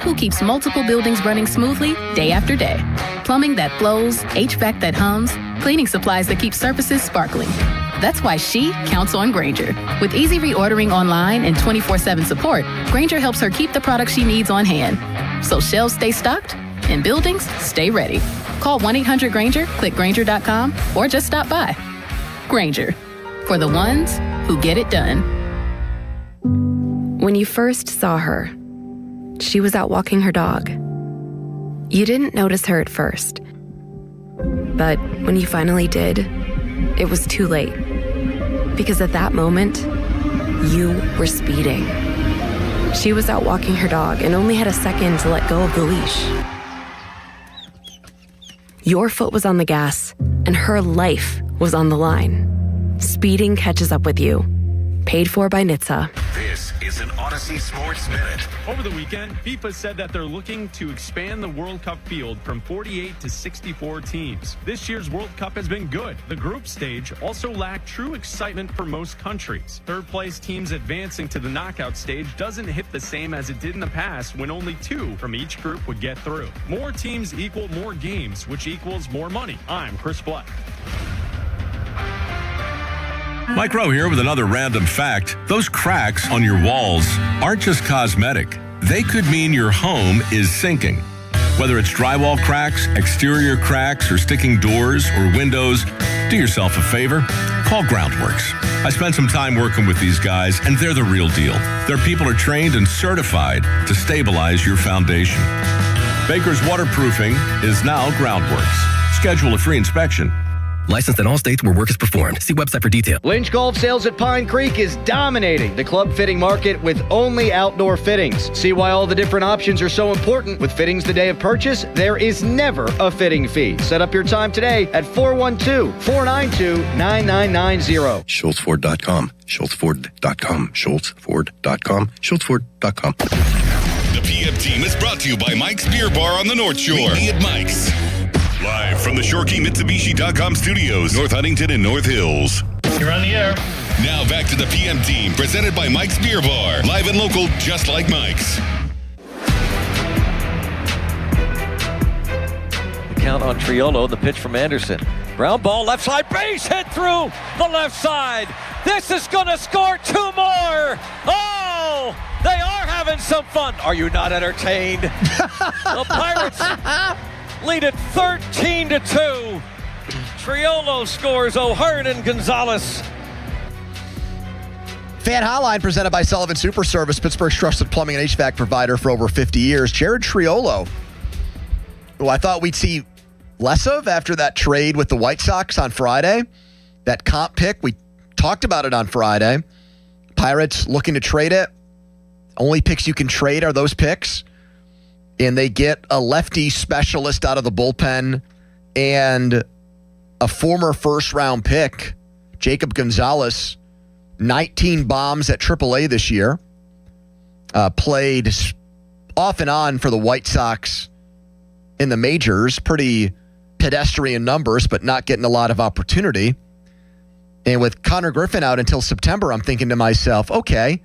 who keeps multiple buildings running smoothly day after day. Plumbing that flows, HVAC that hums, cleaning supplies that keep surfaces sparkling. That's why she counts on Grainger. With easy reordering online and 24/7 support, Grainger helps her keep the products she needs on hand. So shelves stay stocked and buildings stay ready. Call 1-800-GRAINGER, click Grainger.com, or just stop by. Grainger, for the ones who get it done. When you first saw her, she was out walking her dog. You didn't notice her at first. But when you finally did, it was too late. Because at that moment, you were speeding. She was out walking her dog and only had a second to let go of the leash. Your foot was on the gas, and her life was on the line. Speeding catches up with you. Paid for by NHTSA. This is an Odyssey Sports Minute. Over the weekend, FIFA said that they're looking to expand the World Cup field from 48 to 64 teams. This year's World Cup has been good. The group stage also lacked true excitement for most countries. Third-place teams advancing to the knockout stage doesn't hit the same as it did in the past when only 2 from each group would get through. More teams equal more games, which equals more money. I'm Chris Black. Mike Rowe here with another random fact. Those cracks on your walls aren't just cosmetic. They could mean your home is sinking. Whether it's drywall cracks, exterior cracks, or sticking doors or windows, do yourself a favor. Call Groundworks. I spent some time working with these guys, and they're the real deal. Their people are trained and certified to stabilize your foundation. Baker's Waterproofing is now Groundworks. Schedule a free inspection. Licensed in all states where work is performed. See website for detail. Lynch Golf Sales at Pine Creek is dominating the club fitting market with only outdoor fittings. See why all the different options are so important. With fittings the day of purchase, there is never a fitting fee. Set up your time today at 412-492-9990. SchultzFord.com. SchultzFord.com. SchultzFord.com. SchultzFord.com. The PM team is brought to you by Mike's Beer Bar on the North Shore. Meet me at Mike's. Live from the ShoreKeyMitsubishi.com studios, North Huntington and North Hills. You're on the air. Now back to the PM team, presented by Mike's Beer Bar. Live and local, just like Mike's. The count on Triolo, the pitch from Anderson. Ground ball, left side, base hit through the left side. This is going to score 2 more. Oh, they are having some fun. Are you not entertained? The Pirates lead it 13-2. Triolo scores. O'Hearn and Gonzalez. Fan Hotline presented by Sullivan Super Service, Pittsburgh's trusted plumbing and HVAC provider for over 50 years. Jared Triolo, who I thought we'd see less of after that trade with the White Sox on Friday. That comp pick, we talked about it on Friday. Pirates looking to trade it. Only picks you can trade are those picks. And they get a lefty specialist out of the bullpen and a former first-round pick, Jacob Gonzalez, 19 bombs at AAA this year, played off and on for the White Sox in the majors, pretty pedestrian numbers, but not getting a lot of opportunity. And with Connor Griffin out until September, I'm thinking to myself, okay,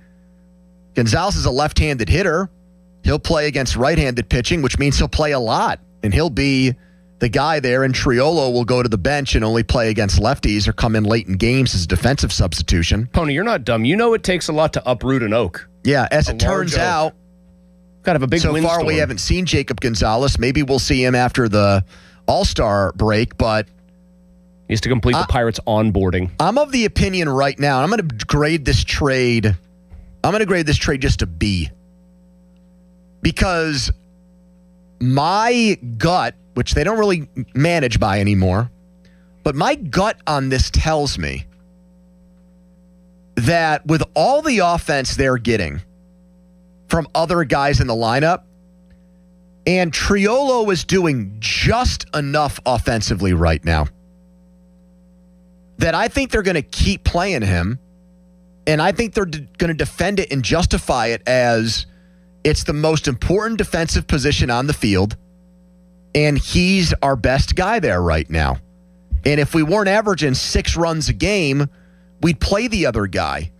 Gonzalez is a left-handed hitter. He'll play against right-handed pitching, which means he'll play a lot, and he'll be the guy there, and Triolo will go to the bench and only play against lefties or come in late in games as a defensive substitution. Pony, you're not dumb. You know it takes a lot to uproot an oak. Yeah, as it turns out, kind of a big so far windstorm. we haven't seen Jacob Gonzalez. Maybe we'll see him after the All-Star break, but he has to complete the Pirates onboarding. I'm of the opinion right now, I'm going to grade this trade. I'm going to grade this trade just a B. Because my gut, which they don't really manage by anymore, but my gut on this tells me that with all the offense they're getting from other guys in the lineup, and Triolo is doing just enough offensively right now, that I think they're going to keep playing him, and I think they're going to defend it and justify it as it's the most important defensive position on the field, and he's our best guy there right now. And if we weren't averaging 6 runs a game, we'd play the other guy.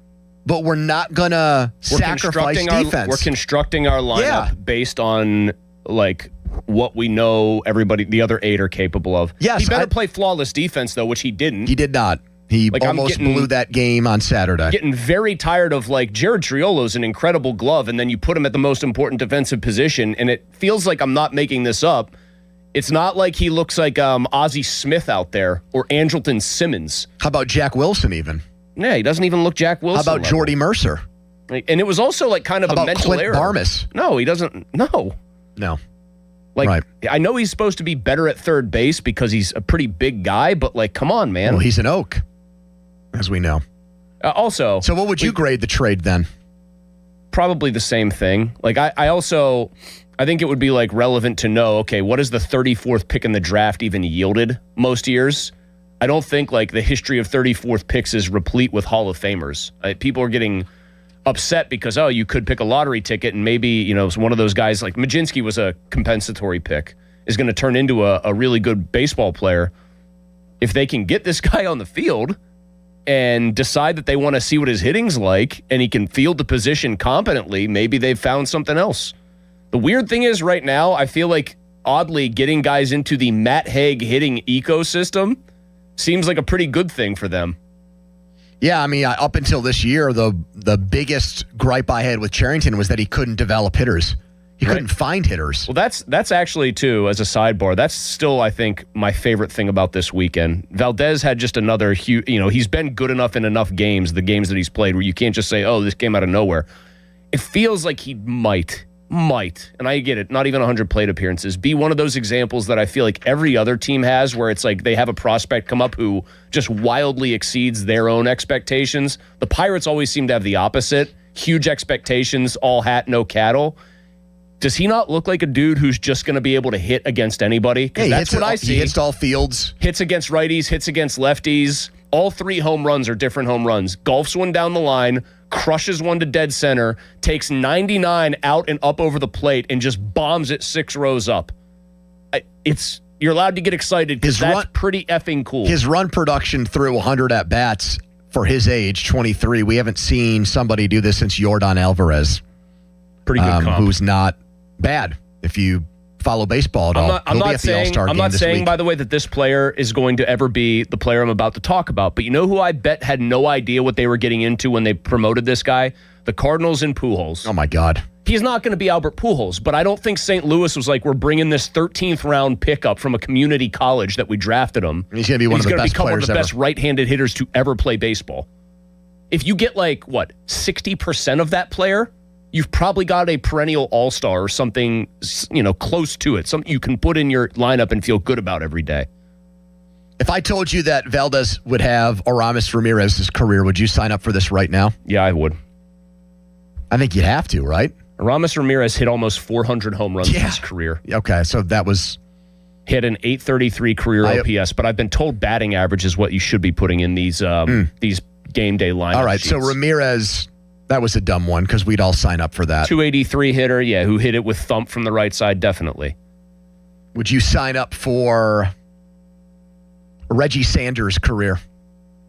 But we're not going to sacrifice defense. We're constructing our lineup based on like what we know the other 8 are capable of. Yes, he better play flawless defense, though, which he didn't. He did not. He almost blew that game on Saturday. Getting very tired of, like, Jared Triolo's an incredible glove, and then you put him at the most important defensive position, and it feels like I'm not making this up. It's not like he looks like Ozzie Smith out there or Andrelton Simmons. How about Jack Wilson even? Yeah, he doesn't even look Jack Wilson. How about Jordy Mercer? And it was also like kind of a mental Clint error. Barmas? No, he doesn't. No. Like, right. I know he's supposed to be better at third base because he's a pretty big guy, but, like, come on, man. Well, he's an oak, as we know. Also. So what would you grade the trade then? Probably the same thing. Like, I think it would be, like, relevant to know, okay, what is the 34th pick in the draft even yielded most years? I don't think, like, the history of 34th picks is replete with Hall of Famers. People are getting upset because, you could pick a lottery ticket and maybe, one of those guys like Majinski was a compensatory pick, is going to turn into a really good baseball player. If they can get this guy on the field and decide that they want to see what his hitting's like and he can field the position competently, maybe they've found something else. The weird thing is right now, I feel like oddly getting guys into the Matt Haig hitting ecosystem seems like a pretty good thing for them. Yeah, I mean, up until this year, the biggest gripe I had with Cherington was that he couldn't develop hitters. He couldn't find hitters. Well, that's actually, too, as a sidebar, that's still, I think, my favorite thing about this weekend. Valdez had just another huge, he's been good enough in enough games, the games that he's played, where you can't just say, oh, this came out of nowhere. It feels like he might, and I get it, not even 100 plate appearances, be one of those examples that I feel like every other team has, where it's like they have a prospect come up who just wildly exceeds their own expectations. The Pirates always seem to have the opposite. Huge expectations, all hat, no cattle. Does he not look like a dude who's just going to be able to hit against anybody? Because that's what I see. He hits all fields. Hits against righties, hits against lefties. All 3 home runs are different home runs. Golfs one down the line, crushes one to dead center, takes 99 out and up over the plate, and just bombs it 6 rows up. You're allowed to get excited because that's pretty effing cool. His run production through 100 at-bats for his age, 23. We haven't seen somebody do this since Yordan Alvarez. Pretty good comp. Who's not bad if you follow baseball at all. I'm not saying, by the way, that this player is going to ever be the player I'm about to talk about, but you know who I bet had no idea what they were getting into when they promoted this guy? The Cardinals in Pujols. Oh, my God. He's not going to be Albert Pujols, but I don't think St. Louis was like, we're bringing this 13th round pickup from a community college that we drafted him. And he's going to be one of the best players ever. He's going to become one of the best right-handed hitters to ever play baseball. If you get 60% of that player, you've probably got a perennial all-star or something, close to it. Something you can put in your lineup and feel good about every day. If I told you that Valdez would have Aramis Ramirez's career, would you sign up for this right now? Yeah, I would. I think you'd have to, right? Aramis Ramirez hit almost 400 home runs in his career. Okay, so that was... Hit an 833 career OPS, but I've been told batting average is what you should be putting in these game day lineup All right, sheets. so Ramirez... That was a dumb one because we'd all sign up for that. 283 hitter, who hit it with thump from the right side, definitely. Would you sign up for Reggie Sanders' career?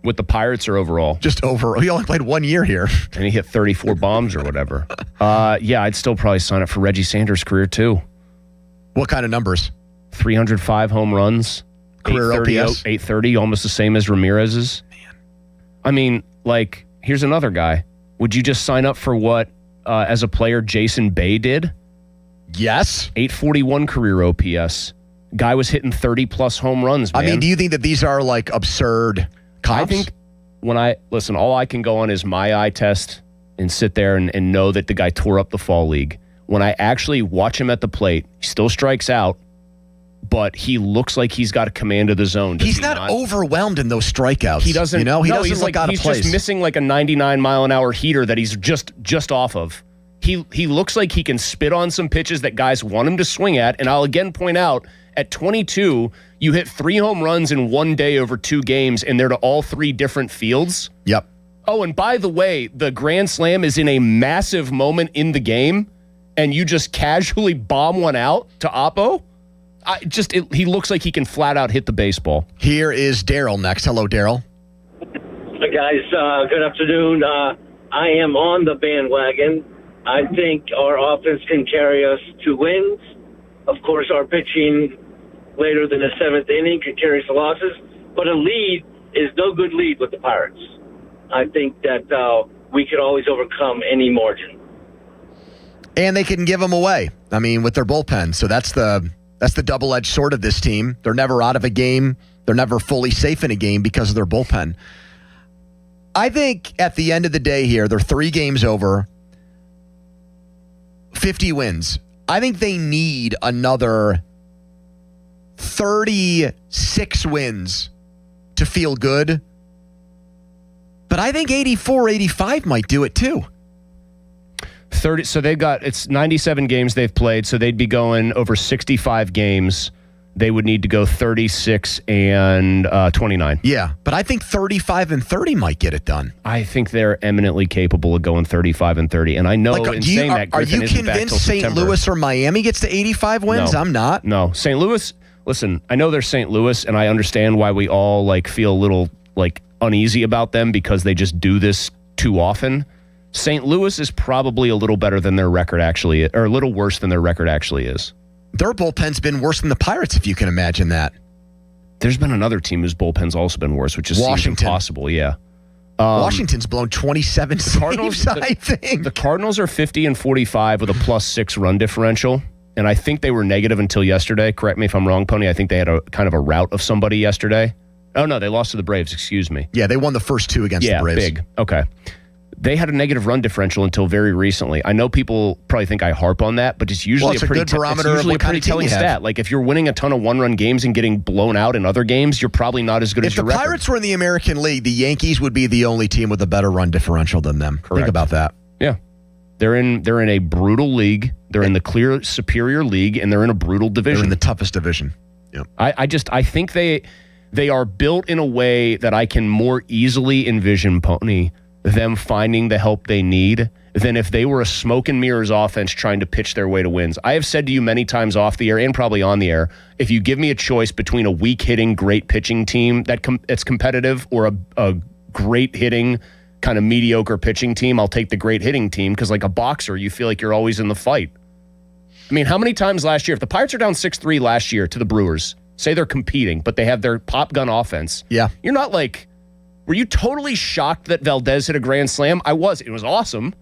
With the Pirates or overall? Just overall. He only played 1 year here. And he hit 34 bombs or whatever. I'd still probably sign up for Reggie Sanders' career too. What kind of numbers? 305 home runs. Career OPS? 830, almost the same as Ramirez's. Man. I mean, here's another guy. Would you just sign up for what, as a player, Jason Bay did? Yes. 841 career OPS. Guy was hitting 30-plus home runs, man. I mean, do you think that these are, absurd comps? I think all I can go on is my eye test and sit there and know that the guy tore up the fall league. When I actually watch him at the plate, he still strikes out, but he looks like he's got a command of the zone. He's not overwhelmed in those strikeouts. He doesn't. He doesn't look out of place. He's just missing a 99-mile-an-hour heater that he's just off of. He looks like he can spit on some pitches that guys want him to swing at. And I'll again point out, at 22, you hit 3 home runs in 1 day over 2 games, and they're to all 3 different fields. Yep. Oh, and by the way, the grand slam is in a massive moment in the game, and you just casually bomb one out to Oppo. He looks like he can flat out hit the baseball. Here is Daryl next. Hello, Daryl. Hi, guys. Good afternoon. I am on the bandwagon. I think our offense can carry us to wins. Of course, our pitching later than the 7th inning can carry us to losses. But a lead is no good lead with the Pirates. I think that we could always overcome any margin. And they can give them away. I mean, with their bullpen. So that's the double-edged sword of this team. They're never out of a game. They're never fully safe in a game because of their bullpen. I think at the end of the day here, they're 3 games over, 50 wins. I think they need another 36 wins to feel good. But I think 84, 85 might do it too. 30. So it's 97 games they've played. So they'd be going over 65 games. They would need to go 36 and 29. Yeah, but I think 35 and 30 might get it done. I think they're eminently capable of going 35 and 30. And I know saying that, Griffin isn't back till September. Are you convinced St. Louis or Miami gets to 85 wins? No. I'm not. No. St. Louis, listen, I know they're St. Louis, and I understand why we all feel a little uneasy about them because they just do this too often. St. Louis is probably a little better than their record actually is, or a little worse than their record actually is. Their bullpen's been worse than the Pirates, if you can imagine that. There's been another team whose bullpen's also been worse, which is Washington. Seems impossible, yeah. Washington's blown 27 saves, I think. The Cardinals are 50-45 with a +6 run differential, and I think they were negative until yesterday. Correct me if I'm wrong, Pony. I think they had a kind of a rout of somebody yesterday. Oh, no, they lost to the Braves. Excuse me. Yeah, they won the first 2 against the Braves. Yeah, big. Okay. They had a negative run differential until very recently. I know people probably think I harp on that, but it's usually a pretty good barometer of what kind of team telling you have. stat. Like if you're winning a ton of one-run games and getting blown out in other games, you're probably not as good as your record. If the Pirates were in the American League, the Yankees would be the only team with a better run differential than them. Correct. Think about that. Yeah. They're in a brutal league. They're in the clear superior league, and they're in a brutal division. They're in the toughest division. Yep. I think they are built in a way that I can more easily envision, Pony, them finding the help they need than if they were a smoke and mirrors offense trying to pitch their way to wins. I have said to you many times off the air and probably on the air, if you give me a choice between a weak hitting, great pitching team that's competitive or a great hitting, kind of mediocre pitching team, I'll take the great hitting team because like a boxer, you feel like you're always in the fight. I mean, how many times last year, if the Pirates are down 6-3 last year to the Brewers, say they're competing, but they have their pop gun offense. Yeah. You're not like, were you totally shocked that Valdez hit a grand slam? I was. It was awesome.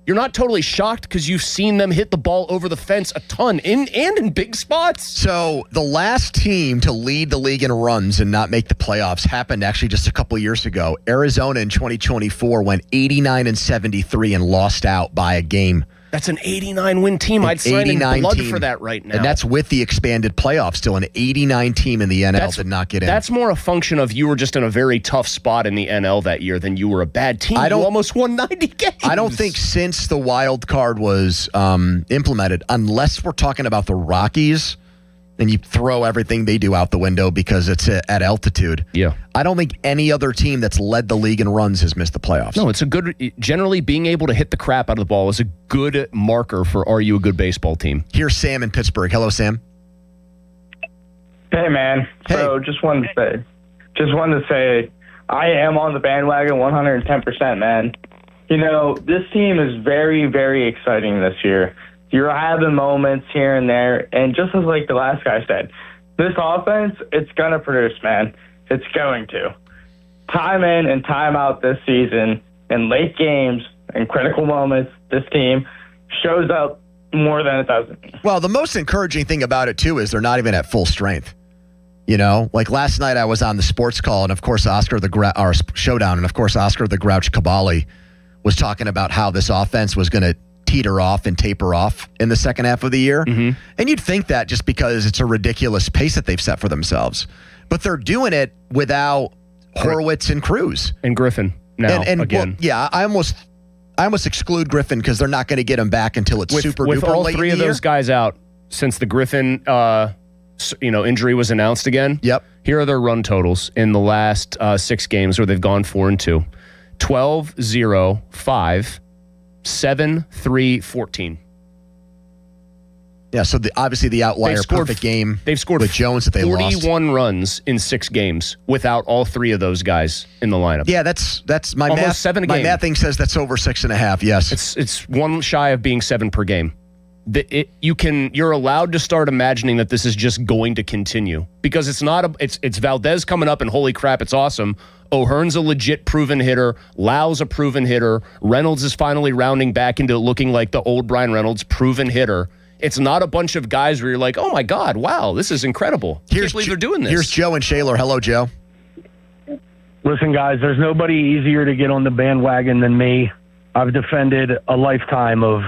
You're not totally shocked because you've seen them hit the ball over the fence a ton in big spots. So the last team to lead the league in runs and not make the playoffs happened actually just a couple years ago. Arizona in 2024 went 89-73 and lost out by a game. That's an 89-win team. I'd sign in blood for that right now. And that's with the expanded playoffs still. An 89 team in the NL did not get in. That's more a function of you were just in a very tough spot in the NL that year than you were a bad team. You almost won 90 games. I don't think since the wild card was implemented, unless we're talking about the Rockies, and you throw everything they do out the window because it's at altitude. Yeah. I don't think any other team that's led the league in runs has missed the playoffs. No, it's a good, generally being able to hit the crap out of the ball is a good marker for are you a good baseball team. Here's Sam in Pittsburgh. Hello, Sam. Hey, man. Hey. So just wanted to say, I am on the bandwagon 110%, man. You know, this team is very, very exciting this year. You're having moments here and there, and just as like the last guy said, this offense, it's going to produce, man. It's going to. Time in and time out this season, in late games and critical moments, this team shows up more than it doesn't. Well, the most encouraging thing about it, too, is they're not even at full strength. You know, like last night I was on the sports call, and of course, Oscar the Showdown, and of course, Oscar the Grouch Cabali was talking about how this offense was going to teeter off and taper off in the second half of the year. Mm-hmm. And you'd think that just because it's a ridiculous pace that they've set for themselves. But they're doing it without Horwitz and Cruz. And Griffin now and again. Well, yeah, I almost exclude Griffin because they're not going to get him back until it's super duper late in the year. With all three of those guys out since the Griffin injury was announced again. Yep. Here are their run totals in the last 6 games where they've gone 4-2. 12-0-5. 7-3-14. Yeah, so obviously the outlier perfect game. They've scored with Jones that they 41 runs in 6 games without all 3 of those guys in the lineup. Yeah, that's my almost math. 7 a my game. mathing says that's over 6.5. Yes, it's one shy of being 7 per game. You're allowed to start imagining that this is just going to continue because it's not it's Valdez coming up and holy crap, it's awesome. O'Hearn's a legit proven hitter. Lau's a proven hitter. Reynolds is finally rounding back into looking like the old Brian Reynolds, proven hitter. It's not a bunch of guys where you're like, oh my God, wow, this is incredible. I can't believe they're doing this. Here's Joe and Shaler. Hello, Joe. Listen, guys, there's nobody easier to get on the bandwagon than me. I've defended a lifetime of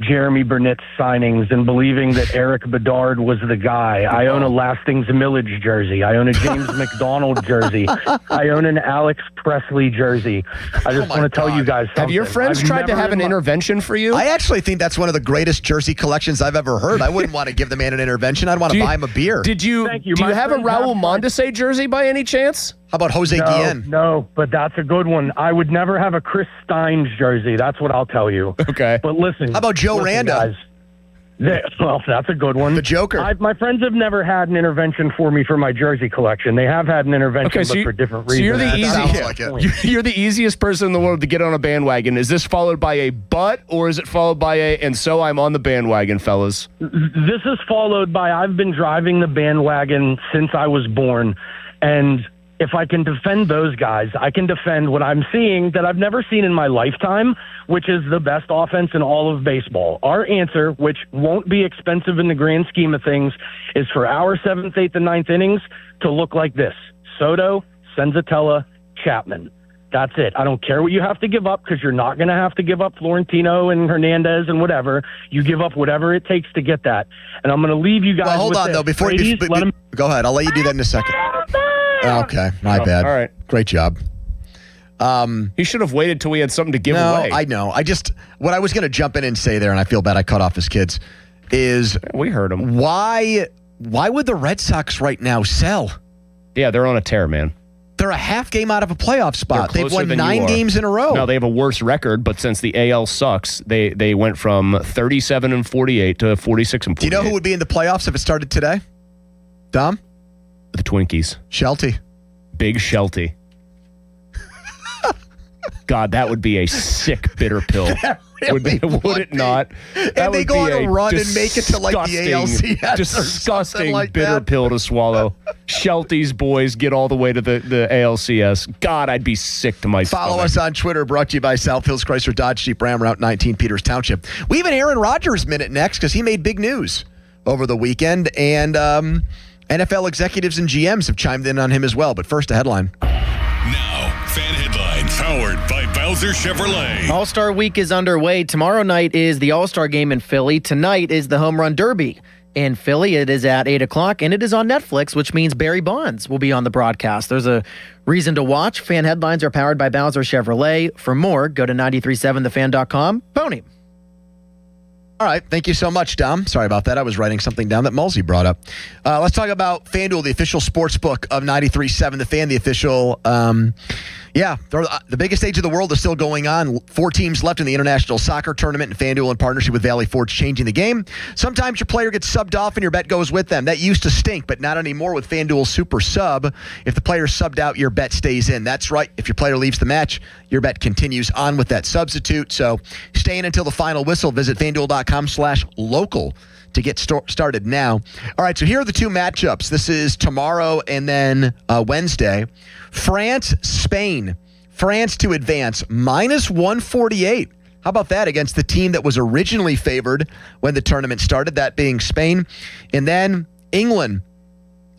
Jeremy Burnett's signings and believing that Eric Bedard was the guy. I own a Lastings Millage jersey. I own a James McDonald jersey. I own an Alex Presley jersey. I just want to tell you guys something. Have your friends tried to have an intervention for you? I actually think that's one of the greatest jersey collections I've ever heard. I wouldn't want to give the man an intervention. I'd want to buy him a beer. Do you have a Raul Mondesi jersey by any chance? How about Jose Guillen? No, but that's a good one. I would never have a Chris Steins jersey. That's what I'll tell you. Okay. But listen. How about Joe Randa? Well, that's a good one. The Joker. My friends have never had an intervention for me for my jersey collection. They have had an intervention, but for different reasons. You're the easiest person in the world to get on a bandwagon. Is this followed by a but, or is it followed by a, and so I'm on the bandwagon, fellas? This is followed by I've been driving the bandwagon since I was born, and if I can defend those guys, I can defend what I'm seeing that I've never seen in my lifetime, which is the best offense in all of baseball. Our answer, which won't be expensive in the grand scheme of things, is for our 7th, 8th, and 9th innings to look like this. Soto, Senzatella, Chapman. That's it. I don't care what you have to give up, because you're not going to have to give up Florentino and Hernandez and whatever. You give up whatever it takes to get that. And I'm going to leave you guys Well, hold with on, this. though. Before you go ahead. I'll let you do that in a second. Okay, my bad. All right. Great job. He should have waited till we had something to give no, away. I know. What I was going to jump in and say there, and I feel bad I cut off his kids, is we heard him. Why would the Red Sox right now sell? Yeah, they're on a tear, man. They're a half game out of a playoff spot. They're They've closer won than 9 you are. games in a row. Now, they have a worse record, but since the AL sucks, they went from 37-48 to 46-48. Do you know who would be in the playoffs if it started today? Dom? The Twinkies. Shelty. Big Shelty. God, that would be a sick bitter pill. Would it not? And they go on a run and make it to like the ALCS. Disgusting like bitter that. pill to swallow. Shelty's boys get all the way to the ALCS. God, I'd be sick to my Follow stomach. us on Twitter, brought to you by South Hills Chrysler Dodge Jeep Ram Route 19, Peters Township. We have an Aaron Rodgers minute next because he made big news over the weekend, and NFL executives and GMs have chimed in on him as well. But first, a headline. Now, fan headlines powered by Bowser Chevrolet. All-Star Week is underway. Tomorrow night is the All-Star Game in Philly. Tonight is the Home Run Derby in Philly. It is at 8 o'clock, and it is on Netflix, which means Barry Bonds will be on the broadcast. There's a reason to watch. Fan headlines are powered by Bowser Chevrolet. For more, go to 937thefan.com. Pony. All right. Thank you so much, Dom. Sorry about that. I was writing something down that Mulsey brought up. Let's talk about FanDuel, the official sports book of 93.7 The Fan, the official... the biggest stage of the world is still going on. 4 teams left in the International Soccer Tournament, and FanDuel in partnership with Valley Forge changing the game. Sometimes your player gets subbed off and your bet goes with them. That used to stink, but not anymore with FanDuel Super Sub. If the player subbed out, your bet stays in. That's right. If your player leaves the match, your bet continues on with that substitute. So stay in until the final whistle. Visit FanDuel.com/local to get started now. All right, so here are the 2 matchups. This is tomorrow and then Wednesday. France, Spain. France to advance, -148. How about that against the team that was originally favored when the tournament started, that being Spain. And then England,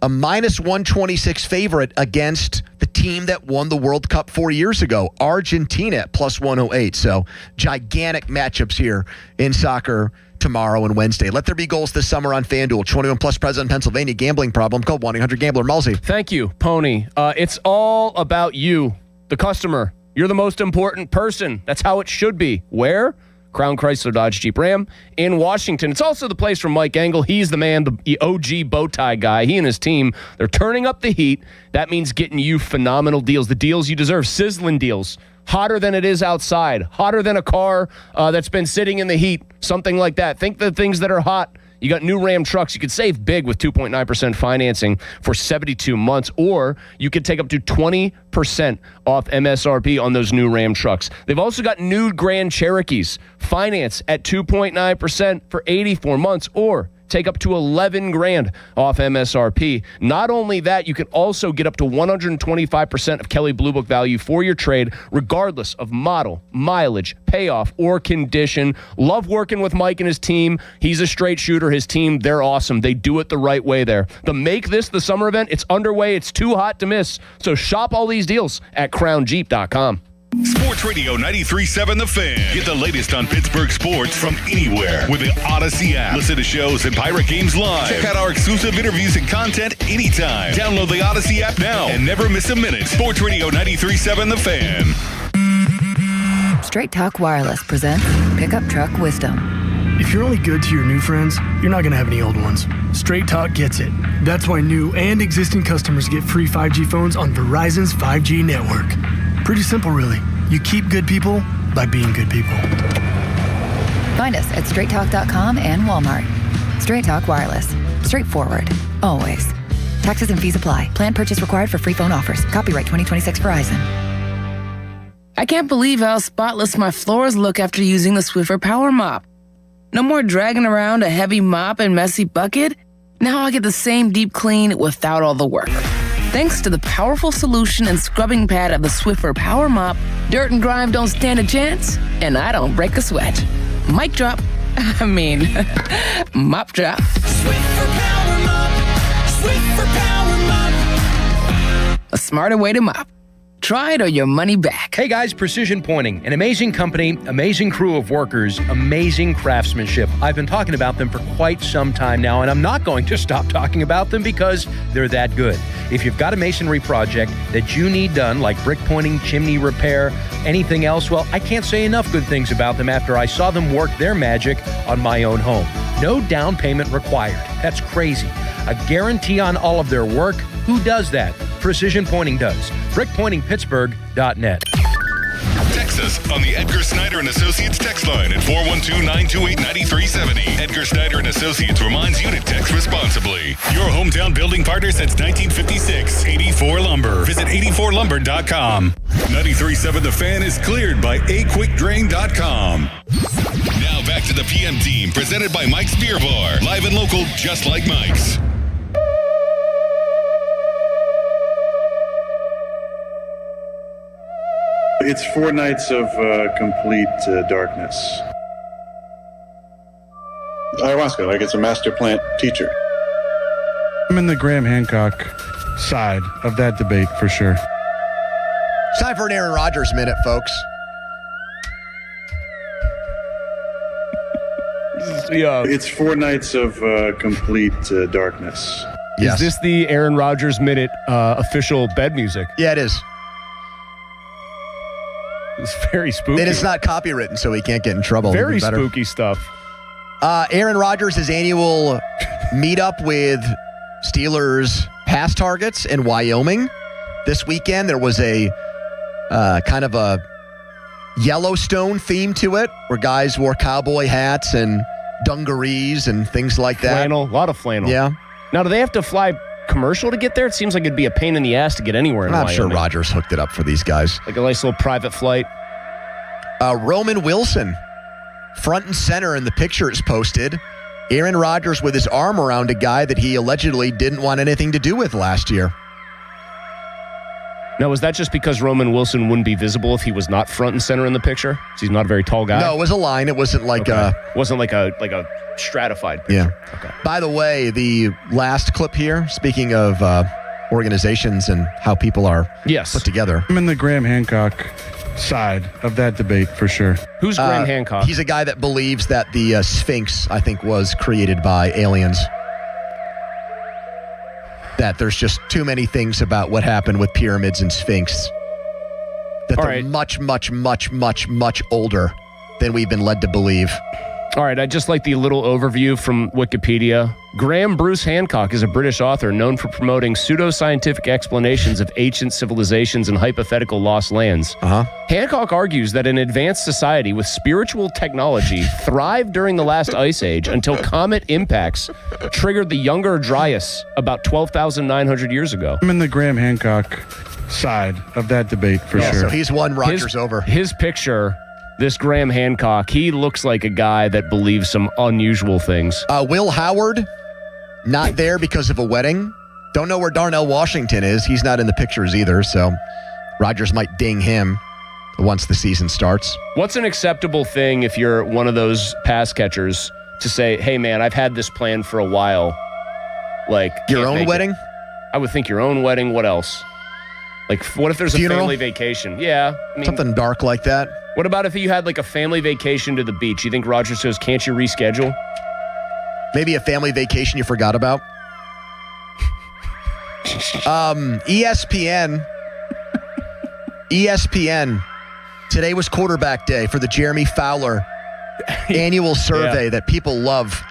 a -126 favorite against the team that won the World Cup 4 years ago, Argentina at +108. So gigantic matchups here in soccer tomorrow and Wednesday. Let there be goals this summer on FanDuel. 21 plus present in Pennsylvania. Gambling problem. Call 1-800-GAMBLER. Mulsey. Thank you, Pony. It's all about you, the customer. You're the most important person. That's how it should be. Where? Crown Chrysler Dodge Jeep Ram in Washington. It's also the place for Mike Engel. He's the man, the OG bow tie guy. He and his team, they're turning up the heat. That means getting you phenomenal deals, the deals you deserve, sizzling deals. Hotter than it is outside, hotter than a car that's been sitting in the heat, something like that. Think the things that are hot. You got new Ram trucks. You could save big with 2.9% financing for 72 months, or you could take up to 20% off MSRP on those new Ram trucks. They've also got new Grand Cherokees. Finance at 2.9% for 84 months, or take up to $11,000 off MSRP. Not only that, you can also get up to 125% of Kelley Blue Book value for your trade, regardless of model, mileage, payoff, or condition. Love working with Mike and his team. He's a straight shooter. His team, they're awesome. They do it the right way there. The Make This the Summer event, it's underway. It's too hot to miss. So shop all these deals at crownjeep.com. Sports Radio 93.7 The Fan. Get the latest on Pittsburgh sports from anywhere with the Odyssey app. Listen to shows and Pirate Games live. Check out our exclusive interviews and content anytime. Download the Odyssey app now and never miss a minute. Sports Radio 93.7 The Fan. Straight Talk Wireless presents Pickup Truck Wisdom. If you're only good to your new friends, you're not going to have any old ones. Straight Talk gets it. That's why new and existing customers get free 5G phones on Verizon's 5G network. Pretty simple, really. You keep good people by being good people. Find us at straighttalk.com and Walmart. Straight Talk Wireless. Straightforward. Always. Taxes and fees apply. Plan purchase required for free phone offers. Copyright 2026 Verizon. I can't believe how spotless my floors look after using the Swiffer Power Mop. No more dragging around a heavy mop and messy bucket. Now I get the same deep clean without all the work. Thanks to the powerful solution and scrubbing pad of the Swiffer Power Mop, dirt and grime don't stand a chance, and I don't break a sweat. Mic drop. I mean, mop drop. Swiffer Power Mop. Swiffer Power Mop. A smarter way to mop. Try it or your money back. Hey guys, Precision Pointing, an amazing company, amazing crew of workers, amazing craftsmanship. I've been talking about them for quite some time now, and I'm not going to stop talking about them because they're that good. If you've got a masonry project that you need done, like brick pointing, chimney repair, anything else, well, I can't say enough good things about them after I saw them work their magic on my own home. No down payment required. That's crazy. A guarantee on all of their work. Who does that? Precision Pointing does. BrickPointingPittsburgh.net. Text us on the Edgar Snyder and Associates text line at 412-928-9370. Edgar Snyder and Associates reminds you to text responsibly. Your hometown building partner since 1956. 84 Lumber. Visit 84lumber.com. 93.7 The Fan is cleared by aquickdrain.com. Now back to the PM team, presented by Mike's Beer Bar. Live and local, just like Mike's. It's 4 nights of complete darkness. Ayahuasca, like it's a master plant teacher. I'm in the Graham Hancock side of that debate for sure. It's time for an Aaron Rodgers minute, folks. It's 4 nights of complete darkness. Is this the Aaron Rodgers minute official bed music? Yeah, it is. It's very spooky. And it's not copywritten, so he can't get in trouble. Very spooky stuff. Aaron Rodgers' annual meetup with Steelers pass targets in Wyoming. This weekend, there was a kind of a Yellowstone theme to it, where guys wore cowboy hats and dungarees and things like that. Flannel, a lot of flannel. Yeah. Now, do they have to fly commercial to get there? It seems like it'd be a pain in the ass to get anywhere in I'm Wyoming. sure Rodgers hooked it up for these guys. Like a nice little private flight. Roman Wilson, front and center in the pictures posted. Aaron Rodgers with his arm around a guy that he allegedly didn't want anything to do with last year. Now, was that just because Roman Wilson wouldn't be visible if he was not front and center in the picture? So he's not a very tall guy? No, it was a line. It wasn't like wasn't like a stratified picture. Yeah. Okay. By the way, the last clip here, speaking of organizations and how people are put together. I'm in the Graham Hancock side of that debate for sure. Who's Graham Hancock? He's a guy that believes that the Sphinx, I think, was created by aliens. That there's just too many things about what happened with pyramids and Sphinx. That they're much, much, much, much, much older than we've been led to believe. All right, I just like the little overview from Wikipedia. Graham Bruce Hancock is a British author known for promoting pseudoscientific explanations of ancient civilizations and hypothetical lost lands. Hancock argues that an advanced society with spiritual technology thrived during the last ice age until comet impacts triggered the Younger Dryas about 12,900 years ago. I'm in the Graham Hancock side of that debate for sure. So he's won Rodgers over. His picture, this Graham Hancock, he looks like a guy that believes some unusual things. Will Howard, not there because of a wedding. Don't know where Darnell Washington is. He's not in the pictures either, so Rodgers might ding him once the season starts. What's an acceptable thing if you're one of those pass catchers to say, hey, man, I've had this plan for a while. Like your own wedding? I would think your own wedding. What else? Like, what if there's a family vacation? Yeah. I mean, something dark like that. What about if you had like a family vacation to the beach? You think Rodgers says, can't you reschedule? Maybe a family vacation you forgot about. ESPN. Today was quarterback day for the Jeremy Fowler annual survey that people love.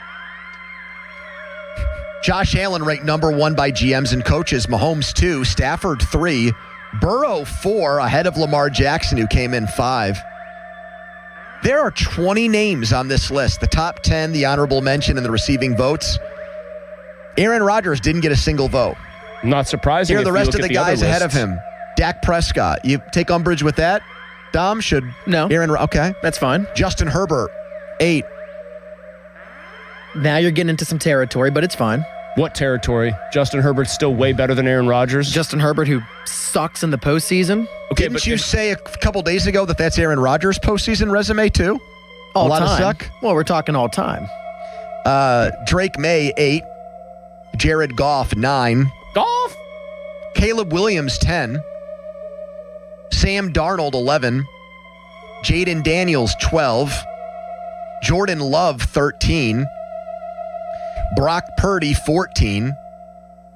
Josh Allen ranked number 1 by GMs and coaches. Mahomes 2, Stafford 3, Burrow 4, ahead of Lamar Jackson, who came in 5. There are 20 names on this list. The top 10, the honorable mention, and the receiving votes. Aaron Rodgers didn't get a single vote. Not surprising. Here are the rest of the guys ahead of him. Dak Prescott. You take umbrage with that? Dom, should no. Okay. That's fine. Justin Herbert, 8. Now you're getting into some territory, but it's fine. What territory? Justin Herbert's still way better than Aaron Rodgers? Justin Herbert, who sucks in the postseason. Okay, Didn't you say a couple days ago that that's Aaron Rodgers' postseason resume too? All a lot time. of suck. Well, we're talking all time. Drake May 8, Jared Goff 9, Goff, Caleb Williams 10, Sam Darnold 11, Jaden Daniels 12, Jordan Love 13, Brock Purdy 14,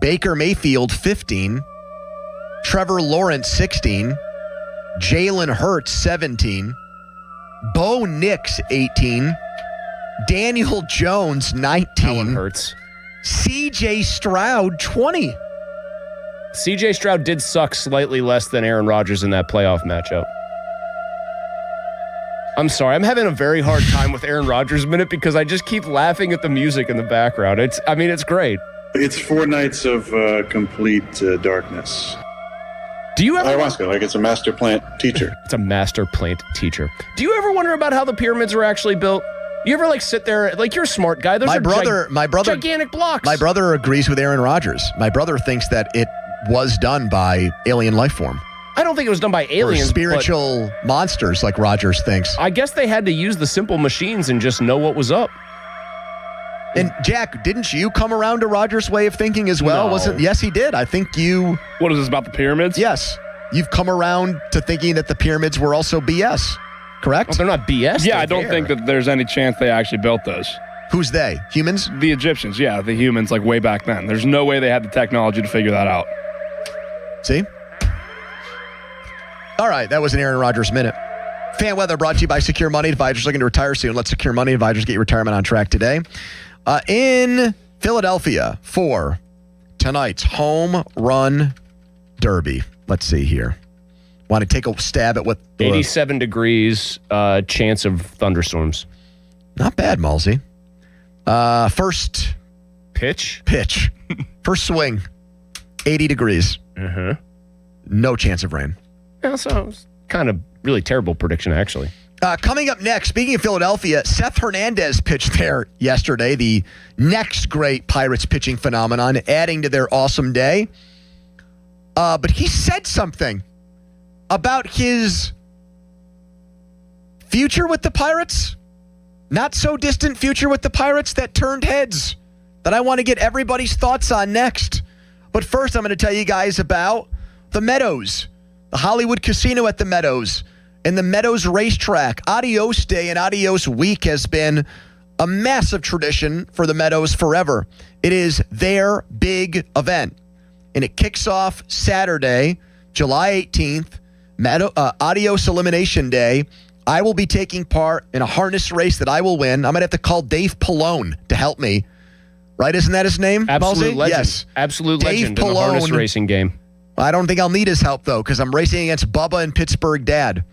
Baker Mayfield 15, Trevor Lawrence 16, Jalen Hurts 17, Bo Nix 18, Daniel Jones 19, Hurts. CJ Stroud 20. CJ Stroud did suck slightly less than Aaron Rodgers in that playoff matchup. I'm sorry. I'm having a very hard time with Aaron Rodgers minute because I just keep laughing at the music in the background. It's great. It's 4 nights of complete darkness. Do you ever Ayahuasca, like it's a master plant teacher. It's a master plant teacher. Do you ever wonder about how the pyramids were actually built? You ever sit there, you're a smart guy. Those My are brother, gigantic blocks. My brother agrees with Aaron Rodgers. My brother thinks that it was done by alien life form. I don't think it was done by aliens. Or spiritual monsters, like Rodgers thinks. I guess they had to use the simple machines and just know what was up. And Jack, didn't you come around to Rodgers' way of thinking as well? No. Yes, he did. I think you. What is this about the pyramids? Yes, you've come around to thinking that the pyramids were also BS. Correct? Well, they're not BS. Yeah, I don't think that there's any chance they actually built those. Who's they? Humans? The Egyptians, yeah, the humans, way back then. There's no way they had the technology to figure that out. See? All right, that was an Aaron Rodgers minute. Fan weather brought to you by Secure Money Advisors. Looking to retire soon? Let Secure Money Advisors get your retirement on track today. In Philadelphia for tonight's home run derby. Let's see here. Want to take a stab at what? 87 degrees, chance of thunderstorms. Not bad, Malsey. First pitch. First swing, 80 degrees. Uh-huh. No chance of rain. Yeah, so it's kind of really terrible prediction, actually. Coming up next, speaking of Philadelphia, Seth Hernandez pitched there yesterday, the next great Pirates pitching phenomenon, adding to their awesome day. But he said something about his future with the Pirates, not so distant future with the Pirates, that turned heads, that I want to get everybody's thoughts on next. But first, I'm going to tell you guys about the Meadows, the Hollywood Casino at the Meadows, and the Meadows Racetrack. Adios Day and Adios Week has been a massive tradition for the Meadows forever. It is their big event, and it kicks off Saturday, July 18th, Adios Elimination Day. I will be taking part in a harness race that I will win. I'm going to have to call Dave Pallone to help me. Right? Isn't that his name? Absolute Malsey? legend. Yes. Absolute Dave legend in the harness racing game. I don't think I'll need his help, though, because I'm racing against Bubba and Pittsburgh Dad.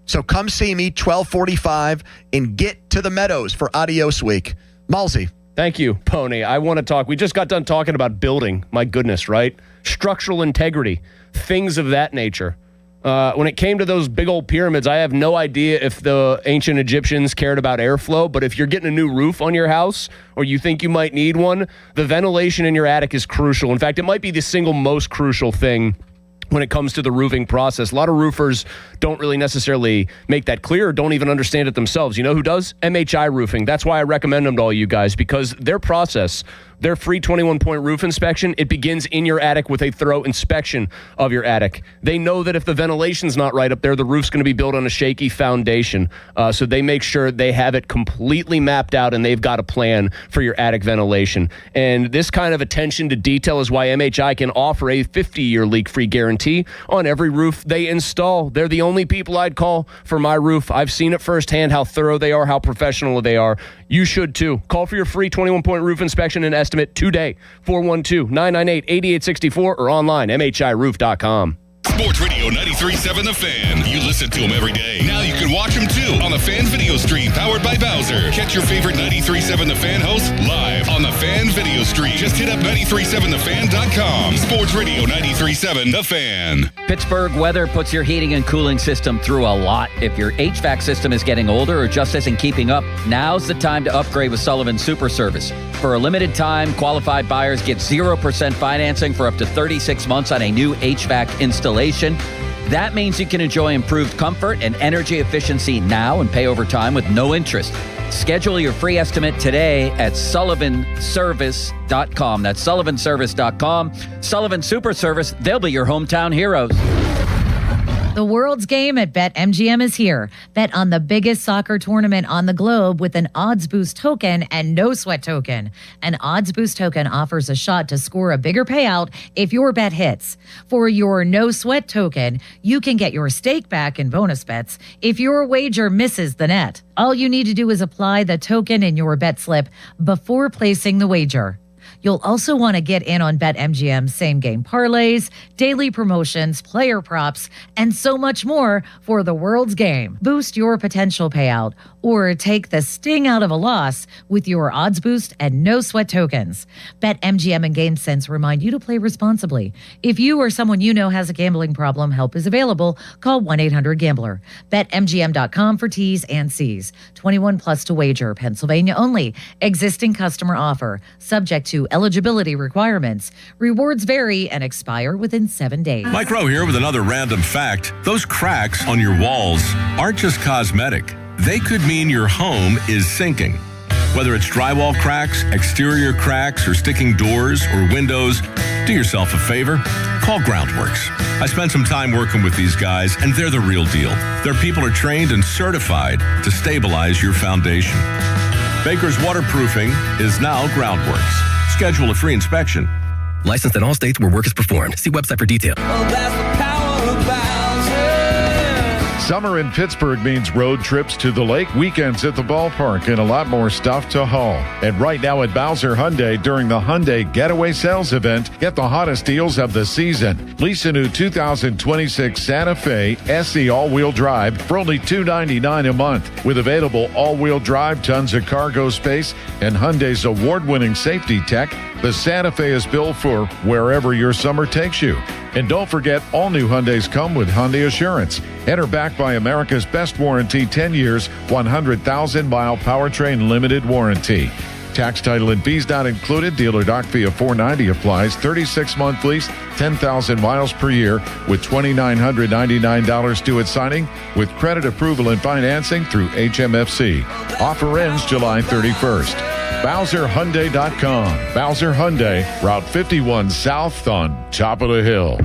So come see me, 12:45, and get to the Meadows for Adios Week. Malsey. Thank you, Pony. I want to talk. We just got done talking about building. My goodness, right? Structural integrity, things of that nature. When it came to those big old pyramids, I have no idea if the ancient Egyptians cared about airflow, but if you're getting a new roof on your house or you think you might need one, the ventilation in your attic is crucial. In fact, it might be the single most crucial thing when it comes to the roofing process. A lot of roofers don't really necessarily make that clear or don't even understand it themselves. You know who does? MHI Roofing. That's why I recommend them to all you guys, because their process, their free 21-point roof inspection, it begins in your attic with a thorough inspection of your attic. They know that if the ventilation's not right up there, the roof's going to be built on a shaky foundation. So they make sure they have it completely mapped out and they've got a plan for your attic ventilation. And this kind of attention to detail is why MHI can offer a 50-year leak-free guarantee on every roof they install. They're the only people I'd call for my roof. I've seen it firsthand, how thorough they are, how professional they are. You should too. Call for your free 21-point roof inspection and estimate today. 412-998-8864 or online, MHIRoof.com. Sports Radio 93.7 The Fan. You listen to them every day. Now you can watch them too on the Fan Video Stream powered by Bowser. Catch your favorite 93.7 The Fan hosts live on the Fan Video Stream. Just hit up 937thefan.com. Sports Radio 93.7 The Fan. Pittsburgh weather puts your heating and cooling system through a lot. If your HVAC system is getting older or just isn't keeping up, now's the time to upgrade with Sullivan Super Service. For a limited time, qualified buyers get 0% financing for up to 36 months on a new HVAC installation. That means you can enjoy improved comfort and energy efficiency now and pay over time with no interest. Schedule your free estimate today at sullivanservice.com. That's sullivanservice.com. Sullivan Super Service, they'll be your hometown heroes. The world's game at BetMGM is here. Bet on the biggest soccer tournament on the globe with an odds boost token and no sweat token. An odds boost token offers a shot to score a bigger payout if your bet hits. For your no sweat token, you can get your stake back in bonus bets if your wager misses the net. All you need to do is apply the token in your bet slip before placing the wager. You'll also want to get in on BetMGM's same-game parlays, daily promotions, player props, and so much more for the world's game. Boost your potential payout or take the sting out of a loss with your odds boost and no sweat tokens. BetMGM and GameSense remind you to play responsibly. If you or someone you know has a gambling problem, help is available. Call 1-800-GAMBLER. BetMGM.com for T's and C's. 21 plus to wager. Pennsylvania only. Existing customer offer. Subject to eligibility requirements. Rewards vary and expire within 7 days. Mike Rowe here with another random fact. Those cracks on your walls aren't just cosmetic. They could mean your home is sinking. Whether it's drywall cracks, exterior cracks, or sticking doors or windows, do yourself a favor. Call Groundworks. I spent some time working with these guys, and they're the real deal. Their people are trained and certified to stabilize your foundation. Baker's Waterproofing is now Groundworks. Schedule a free inspection. Licensed in all states where work is performed. See website for details. Summer in Pittsburgh means road trips to the lake, weekends at the ballpark, and a lot more stuff to haul. And right now at Bowser Hyundai, during the Hyundai Getaway Sales Event, get the hottest deals of the season. Lease a new 2026 Santa Fe SE all-wheel drive for only $299 a month. With available all-wheel drive, tons of cargo space, and Hyundai's award-winning safety tech, the Santa Fe is built for wherever your summer takes you. And don't forget, all new Hyundais come with Hyundai Assurance. Enter backed by America's best warranty, 10 years, 100,000-mile powertrain limited warranty. Tax, title, and fees not included. Dealer doc fee of $490 applies. 36-month lease, 10,000 miles per year with $2,999 due at signing with credit approval and financing through HMFC. Offer ends July 31st. BowserHyundai.com. Bowser Hyundai, Route 51 South on top of the hill.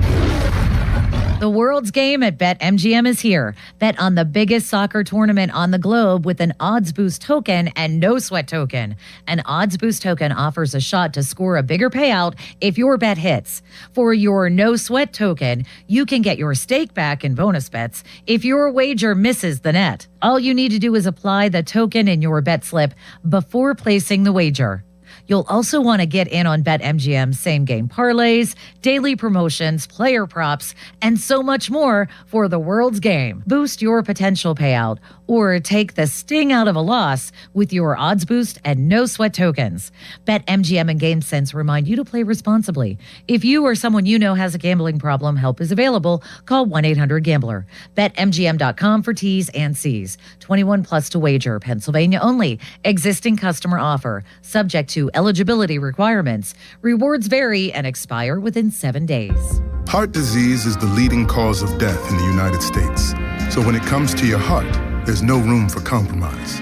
The world's game at BetMGM is here. Bet on the biggest soccer tournament on the globe with an odds boost token and no sweat token. An odds boost token offers a shot to score a bigger payout if your bet hits. For your no sweat token, you can get your stake back in bonus bets if your wager misses the net. All you need to do is apply the token in your bet slip before placing the wager. You'll also want to get in on BetMGM's same-game parlays, daily promotions, player props, and so much more for the world's game. Boost your potential payout or take the sting out of a loss with your odds boost and no sweat tokens. BetMGM and GameSense remind you to play responsibly. If you or someone you know has a gambling problem, help is available. Call 1-800-GAMBLER. BetMGM.com for T's and C's. 21 plus to wager. Pennsylvania only. Existing customer offer. Subject to eligibility requirements. Rewards vary and expire within 7 days. Heart disease is the leading cause of death in the United States. So when it comes to your heart, there's no room for compromise.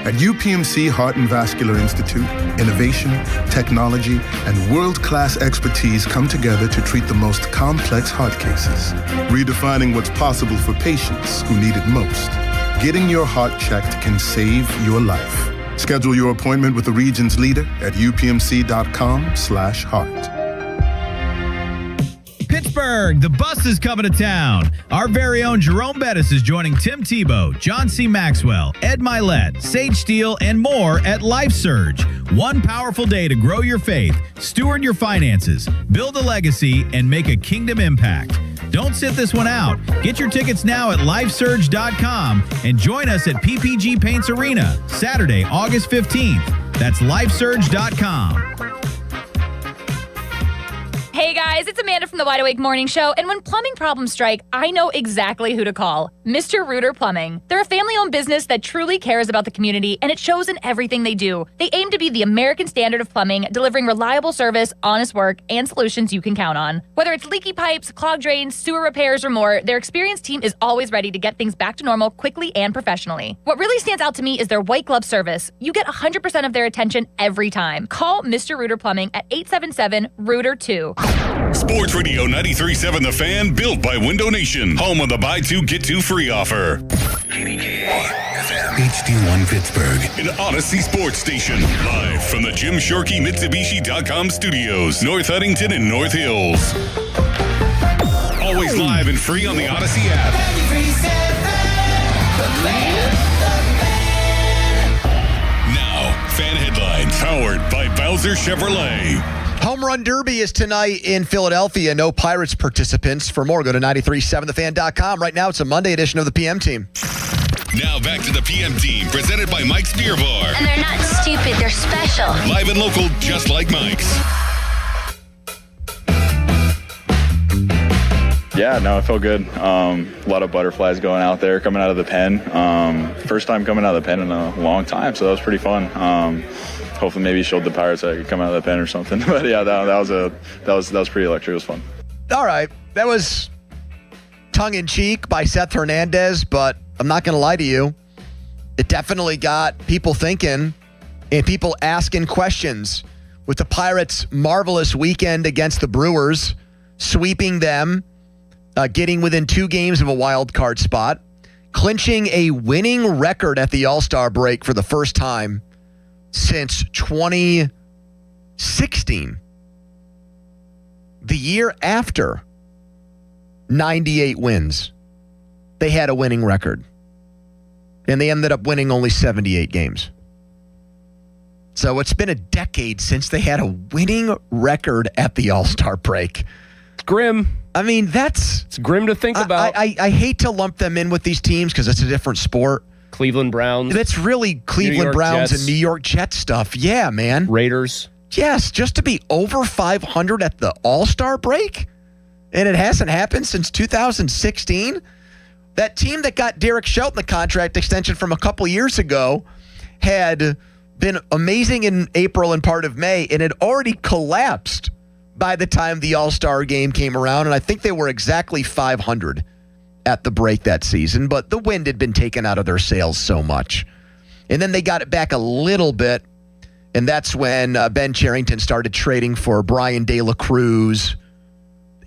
At UPMC Heart and Vascular Institute, innovation, technology, and world-class expertise come together to treat the most complex heart cases, redefining what's possible for patients who need it most. Getting your heart checked can save your life. Schedule your appointment with the region's leader at upmc.com/heart. Pittsburgh, the bus is coming to town. Our very own Jerome Bettis is joining Tim Tebow, John C. Maxwell, Ed Milet, Sage Steele, and more at Life Surge. One powerful day to grow your faith, steward your finances, build a legacy, and make a kingdom impact. Don't sit this one out. Get your tickets now at lifesurge.com and join us at PPG Paints Arena, Saturday, August 15th. That's lifesurge.com. Hey guys, it's Amanda from the Wide Awake Morning Show, and when plumbing problems strike, I know exactly who to call. Mr. Rooter Plumbing. They're a family-owned business that truly cares about the community, and it shows in everything they do. They aim to be the American standard of plumbing, delivering reliable service, honest work, and solutions you can count on. Whether it's leaky pipes, clogged drains, sewer repairs, or more, their experienced team is always ready to get things back to normal quickly and professionally. What really stands out to me is their white glove service. You get 100% of their attention every time. Call Mr. Rooter Plumbing at 877-ROOTER-2. Sports Radio 93.7 The Fan, built by Window Nation. Home of the buy two, get two free offer. HD1 Pittsburgh. An Odyssey Sports Station. Live from the Jim Shorkey Mitsubishi.com studios. North Huntington and North Hills. Always live and free on the Odyssey app. 93.7 The Fan. Now, fan headlines powered by Bowser Chevrolet. Home Run Derby is tonight in Philadelphia. No Pirates participants. For more, go to 937thefan.com. Right now, it's a Monday edition of the PM Team. Now back to the PM Team, presented by Mike's Beer Bar. And they're not stupid, they're special. Live and local, just like Mike's. Yeah, no, I felt good. A lot of butterflies going out there, coming out of the pen. First time coming out of the pen in a long time, so that was pretty fun. Hopefully, maybe showed the Pirates I could come out of the pen or something. But yeah, that was pretty electric. It was fun. All right, that was tongue-in-cheek by Seth Hernandez, but I'm not going to lie to you. It definitely got people thinking and people asking questions with the Pirates' marvelous weekend against the Brewers, sweeping them, getting within 2 games of a wild card spot, clinching a winning record at the All-Star break for the first time since 2016. The year after 98 wins, they had a winning record. And they ended up winning only 78 games. So it's been a decade since they had a winning record at the All-Star break. It's grim. I mean, it's grim to think about. I hate to lump them in with these teams because it's a different sport. Cleveland Browns. That's really Cleveland Browns Jets. and New York Jets stuff. Yeah, man. Raiders. Yes, just to be over 500 at the All-Star break, and it hasn't happened since 2016. That team that got Derek Shelton the contract extension from a couple years ago had been amazing in April and part of May, and had already collapsed by the time the All-Star game came around, and I think they were exactly 500 at the break that season, but the wind had been taken out of their sails so much. And then they got it back a little bit, and that's when Ben Cherington started trading for Brian De La Cruz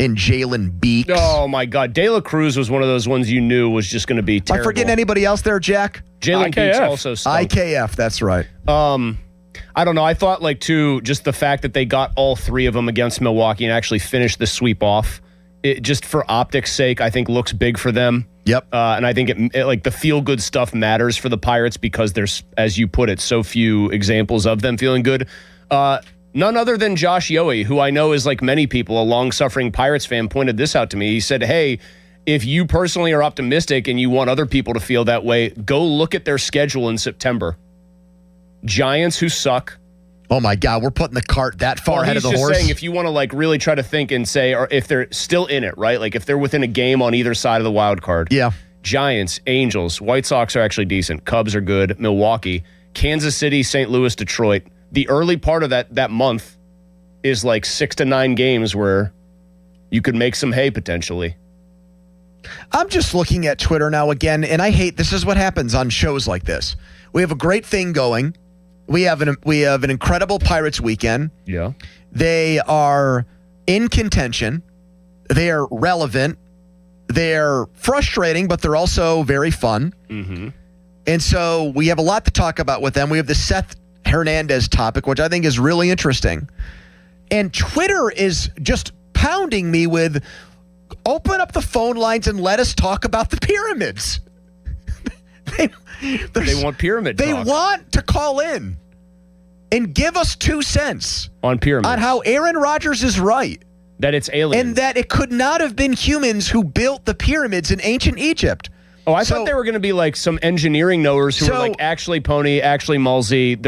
and Jalen Beeks. Oh, my God. De La Cruz was one of those ones you knew was just going to be terrible. Am I forgetting anybody else there, Jack? Jalen Beeks also stunk. IKF, that's right. I don't know. I thought, just the fact that they got all 3 of them against Milwaukee and actually finished the sweep off, it just for optics' sake, I think looks big for them. Yep. And I think it the feel-good stuff matters for the Pirates because there's, as you put it, so few examples of them feeling good. None other than Josh Yohe, who I know is, like many people, a long-suffering Pirates fan, pointed this out to me. He said, hey, if you personally are optimistic and you want other people to feel that way, go look at their schedule in September. Giants, who suck. Oh, my God. We're putting the cart that far ahead of the horse. He's just saying if you want to really try to think and say, or if they're still in it, right? Like if they're within a game on either side of the wild card. Yeah. Giants, Angels, White Sox are actually decent. Cubs are good. Milwaukee, Kansas City, St. Louis, Detroit. The early part of that month is like 6 to 9 games where you could make some hay potentially. I'm just looking at Twitter now again, and I hate this is what happens on shows like this. We have a great thing going. We have an incredible Pirates weekend. Yeah. They are in contention. They are relevant. They're frustrating, but they're also very fun. Mm-hmm. And so we have a lot to talk about with them. We have the Seth Hernandez topic, which I think is really interesting. And Twitter is just pounding me with, open up the phone lines and let us talk about the pyramids. They want pyramid talk. They want to call in and give us 2 cents on pyramids, on how Aaron Rodgers is right. That it's aliens. And that it could not have been humans who built the pyramids in ancient Egypt. Oh, I thought there were going to be like some engineering knowers who were like, actually Pony, actually Malzi.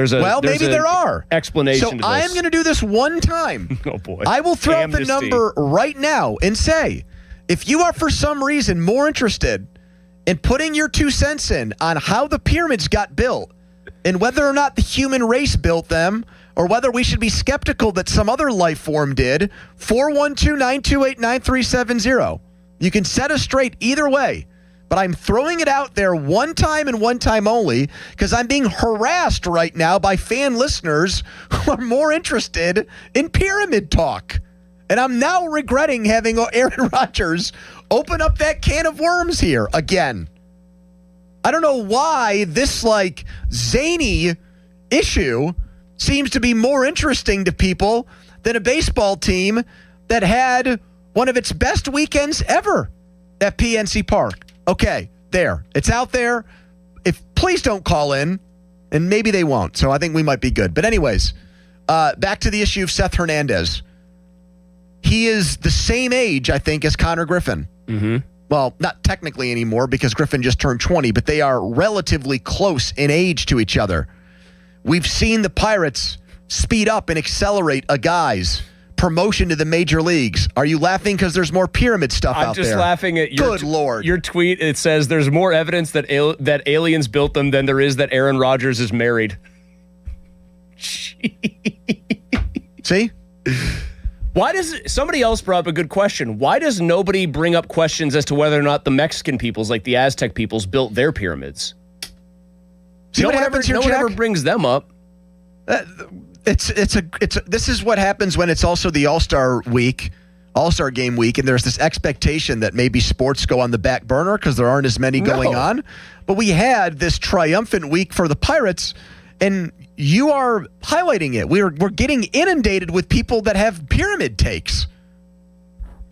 Maybe there are. Explanation So to this. I am going to do this one time. Oh, boy. I will throw out the Amnesty. number right now and say, if you are for some reason more interested in putting your 2 cents in on how the pyramids got built and whether or not the human race built them or whether we should be skeptical that some other life form did, 412-928-9370. You can set us straight either way. But I'm throwing it out there one time and one time only because I'm being harassed right now by fan listeners who are more interested in pyramid talk. And I'm now regretting having Aaron Rodgers open up that can of worms here again. I don't know why this zany issue seems to be more interesting to people than a baseball team that had one of its best weekends ever at PNC Park. Okay, there. It's out there. Please don't call in, and maybe they won't, so I think we might be good. But anyways, back to the issue of Seth Hernandez. He is the same age, I think, as Connor Griffin. Mm-hmm. Well, not technically anymore because Griffin just turned 20, but they are relatively close in age to each other. We've seen the Pirates speed up and accelerate a guy's promotion to the major leagues. Are you laughing because there's more pyramid stuff out there? I'm just laughing at your Lord. Your tweet. It says there's more evidence that that aliens built them than there is that Aaron Rodgers is married. See? Why does somebody else brought up a good question? Why does nobody bring up questions as to whether or not the Mexican peoples, like the Aztec peoples, built their pyramids? See what happens here, no Jack? one ever brings them up. This is what happens when it's also the All-Star game week, and there's this expectation that maybe sports go on the back burner because there aren't as many going on. But we had this triumphant week for the Pirates, and you are highlighting it. We're getting inundated with people that have pyramid takes.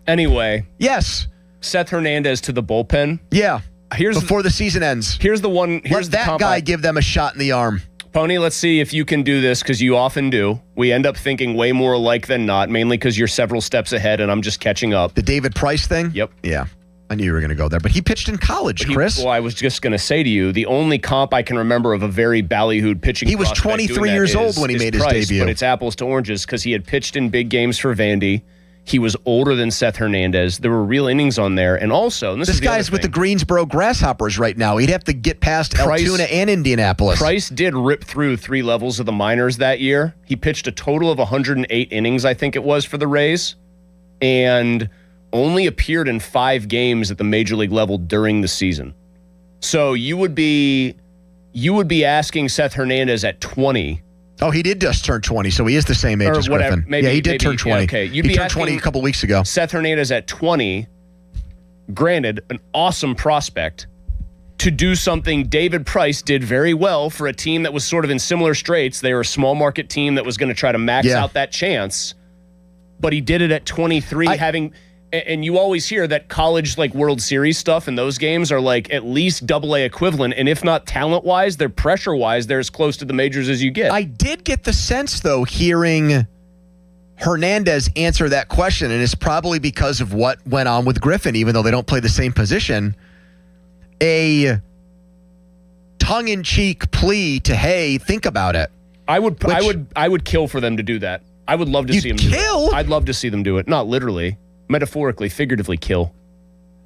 Anyway. Yes. Seth Hernandez to the bullpen. Yeah. Before the season ends. Here's the one. Here's Let that guy give them a shot in the arm. Pony, let's see if you can do this because you often do. We end up thinking way more alike than not, mainly because you're several steps ahead and I'm just catching up. The David Price thing? Yep. Yeah. I knew you were going to go there, but he pitched in college, Chris. Well, I was just going to say to you, the only comp I can remember of a very ballyhooed pitching He was prospect 23 doing that years old when he made his Price, debut. But it's apples to oranges because he had pitched in big games for Vandy. He was older than Seth Hernandez. There were real innings on there. And also, and this guy's with the Greensboro Grasshoppers right now. He'd have to get past Altoona and Indianapolis. Price did rip through 3 levels of the minors that year. He pitched a total of 108 innings, I think it was, for the Rays. And only appeared in 5 games at the major league level during the season. So you would be asking Seth Hernandez at 20. Oh, he did just turn 20, so he is the same age as Griffin. Maybe, he did turn 20. Yeah, okay. He turned 20 a couple weeks ago. Seth Hernandez at 20, granted, an awesome prospect, to do something David Price did very well for a team that was sort of in similar straits. They were a small market team that was going to try to max out that chance, but he did it at 23, and you always hear that college World Series stuff and those games are at least AA equivalent, and if not talent-wise, they're pressure-wise, they're as close to the majors as you get. I did get the sense, though, hearing Hernandez answer that question, and it's probably because of what went on with Griffin, even though they don't play the same position, a tongue-in-cheek plea to, hey, think about it. I would kill for them to do that. I would love to see them do it. I'd love to see them do it. Not literally. Metaphorically, figuratively kill.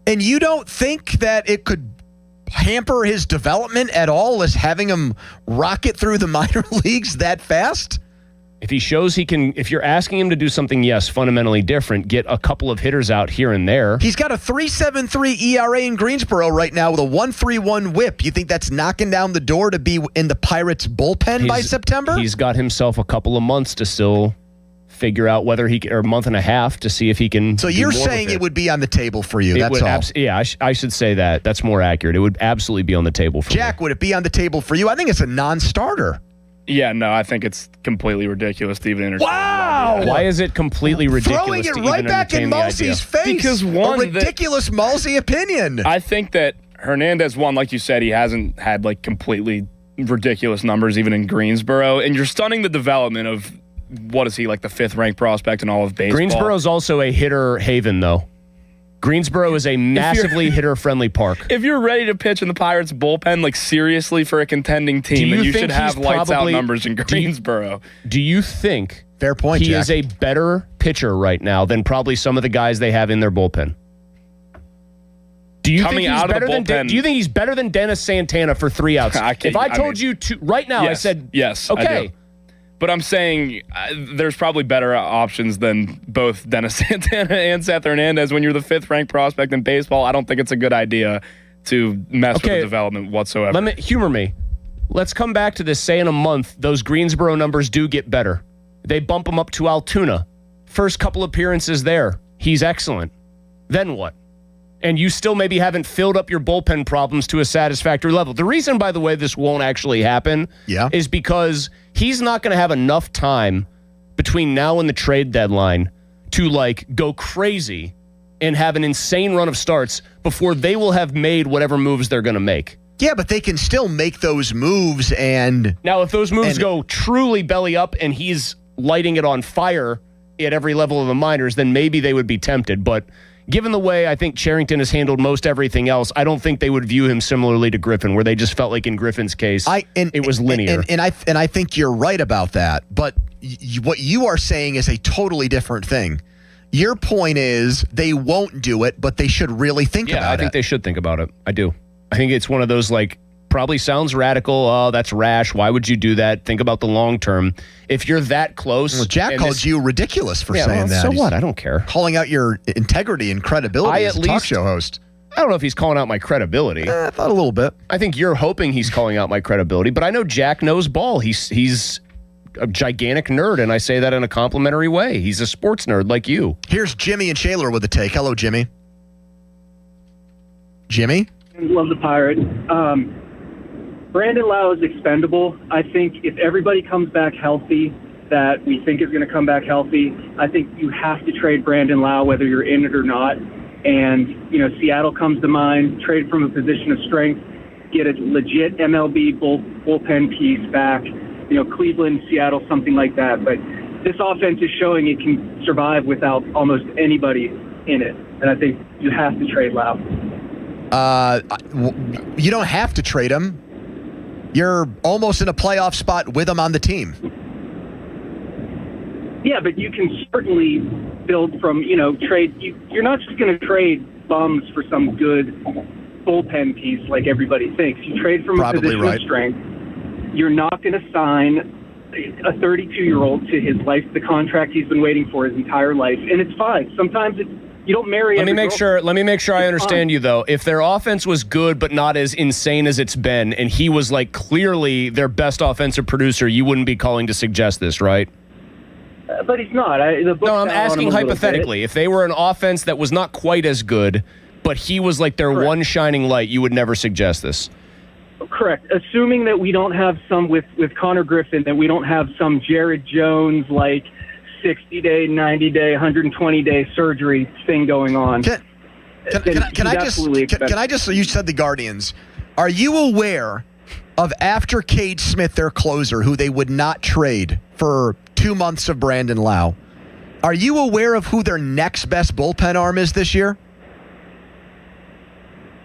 And you don't think that it could hamper his development at all as having him rocket through the minor leagues that fast? If he shows he can, if you're asking him to do something, yes, fundamentally different, get a couple of hitters out here and there. He's got a 3.73 ERA in Greensboro right now with a 1.31 whip. You think that's knocking down the door to be in the Pirates bullpen by September? He's got himself a couple of months to still figure out whether he can, or a month and a half to see if he can. So you're saying it would be on the table for you. That's all. Yeah, I should say that. That's more accurate. It would absolutely be on the table for Jack, would it be on the table for you? I think it's a non-starter. Yeah, no, I think it's completely ridiculous to even entertain. Wow! Why is it completely ridiculous? Throwing it right back in Malzi's face. Because a ridiculous Malzi opinion. I think that Hernandez, like you said, he hasn't had completely ridiculous numbers even in Greensboro, and you're stunning the development of what is he, like the 5th ranked prospect in all of baseball? Greensboro's also a hitter haven, though. Greensboro is a massively hitter-friendly park. If you're ready to pitch in the Pirates bullpen, like seriously for a contending team, then you should have lights-out numbers in Greensboro. Do you think fair point, he Jack. is a better pitcher right now than probably some of the guys they have in their bullpen? Do you think he's better than Dennis Santana for 3 outs? If I told you to right now, yes, I said yes. Okay. But I'm saying there's probably better options than both Dennis Santana and Seth Hernandez. When you're the 5th ranked prospect in baseball, I don't think it's a good idea to mess with the development whatsoever. Humor me. Let's come back to this. Say in a month, those Greensboro numbers do get better. They bump him up to Altoona. First couple appearances there, he's excellent. Then what? And you still maybe haven't filled up your bullpen problems to a satisfactory level. The reason, by the way, this won't actually happen is because he's not going to have enough time between now and the trade deadline to like go crazy and have an insane run of starts before they will have made whatever moves they're going to make. Yeah, but they can still make those moves. And now if those moves go truly belly up and he's lighting it on fire at every level of the minors, then maybe they would be tempted. But given the way I think Cherington has handled most everything else, I don't think they would view him similarly to Griffin, where they just felt like in Griffin's case, it was linear. And I think you're right about that. But what you are saying is a totally different thing. Your point is they won't do it, but they should really think about it. Yeah, I think they should think about it. I do. I think it's one of those, like, probably sounds radical. Oh, that's rash. Why would you do that? Think about the long term. If you're that close. Well, Jack called you ridiculous for saying that. So what? I don't care. Calling out your integrity and credibility as a talk show host. I don't know if he's calling out my credibility. I thought a little bit. I think you're hoping he's calling out my credibility, but I know Jack knows ball. He's a gigantic nerd, and I say that in a complimentary way. He's a sports nerd like you. Here's Jimmy and Shaler with the take. Hello, Jimmy. Jimmy? Love the Pirate. Brandon Lau is expendable. I think if everybody comes back healthy, that we think is going to come back healthy, I think you have to trade Brandon Lau whether you're in it or not. And, Seattle comes to mind, trade from a position of strength, get a legit MLB bullpen piece back, Cleveland, Seattle, something like that. But this offense is showing it can survive without almost anybody in it. And I think you have to trade Lau. You don't have to trade him. You're almost in a playoff spot with him on the team. Yeah, but you can certainly build from, trade. You're not just going to trade bums for some good bullpen piece like everybody thinks. You trade from a position of strength. You're not going to sign a 32-year-old to the contract he's been waiting for his entire life, and it's fine. Sometimes you don't marry. Let me make sure I understand you, though. If their offense was good but not as insane as it's been, and he was like clearly their best offensive producer, you wouldn't be calling to suggest this, right? But he's not. I'm asking hypothetically. If they were an offense that was not quite as good, but he was like their one shining light, you would never suggest this. Correct. Assuming that we don't have some with Connor Griffin, that we don't have some Jared Jones like 60-day, 90-day, 120-day surgery thing going on. Can I just, you said the Guardians. Are you aware of after Cade Smith, their closer, who they would not trade for 2 months of Brandon Lau, are you aware of who their next best bullpen arm is this year?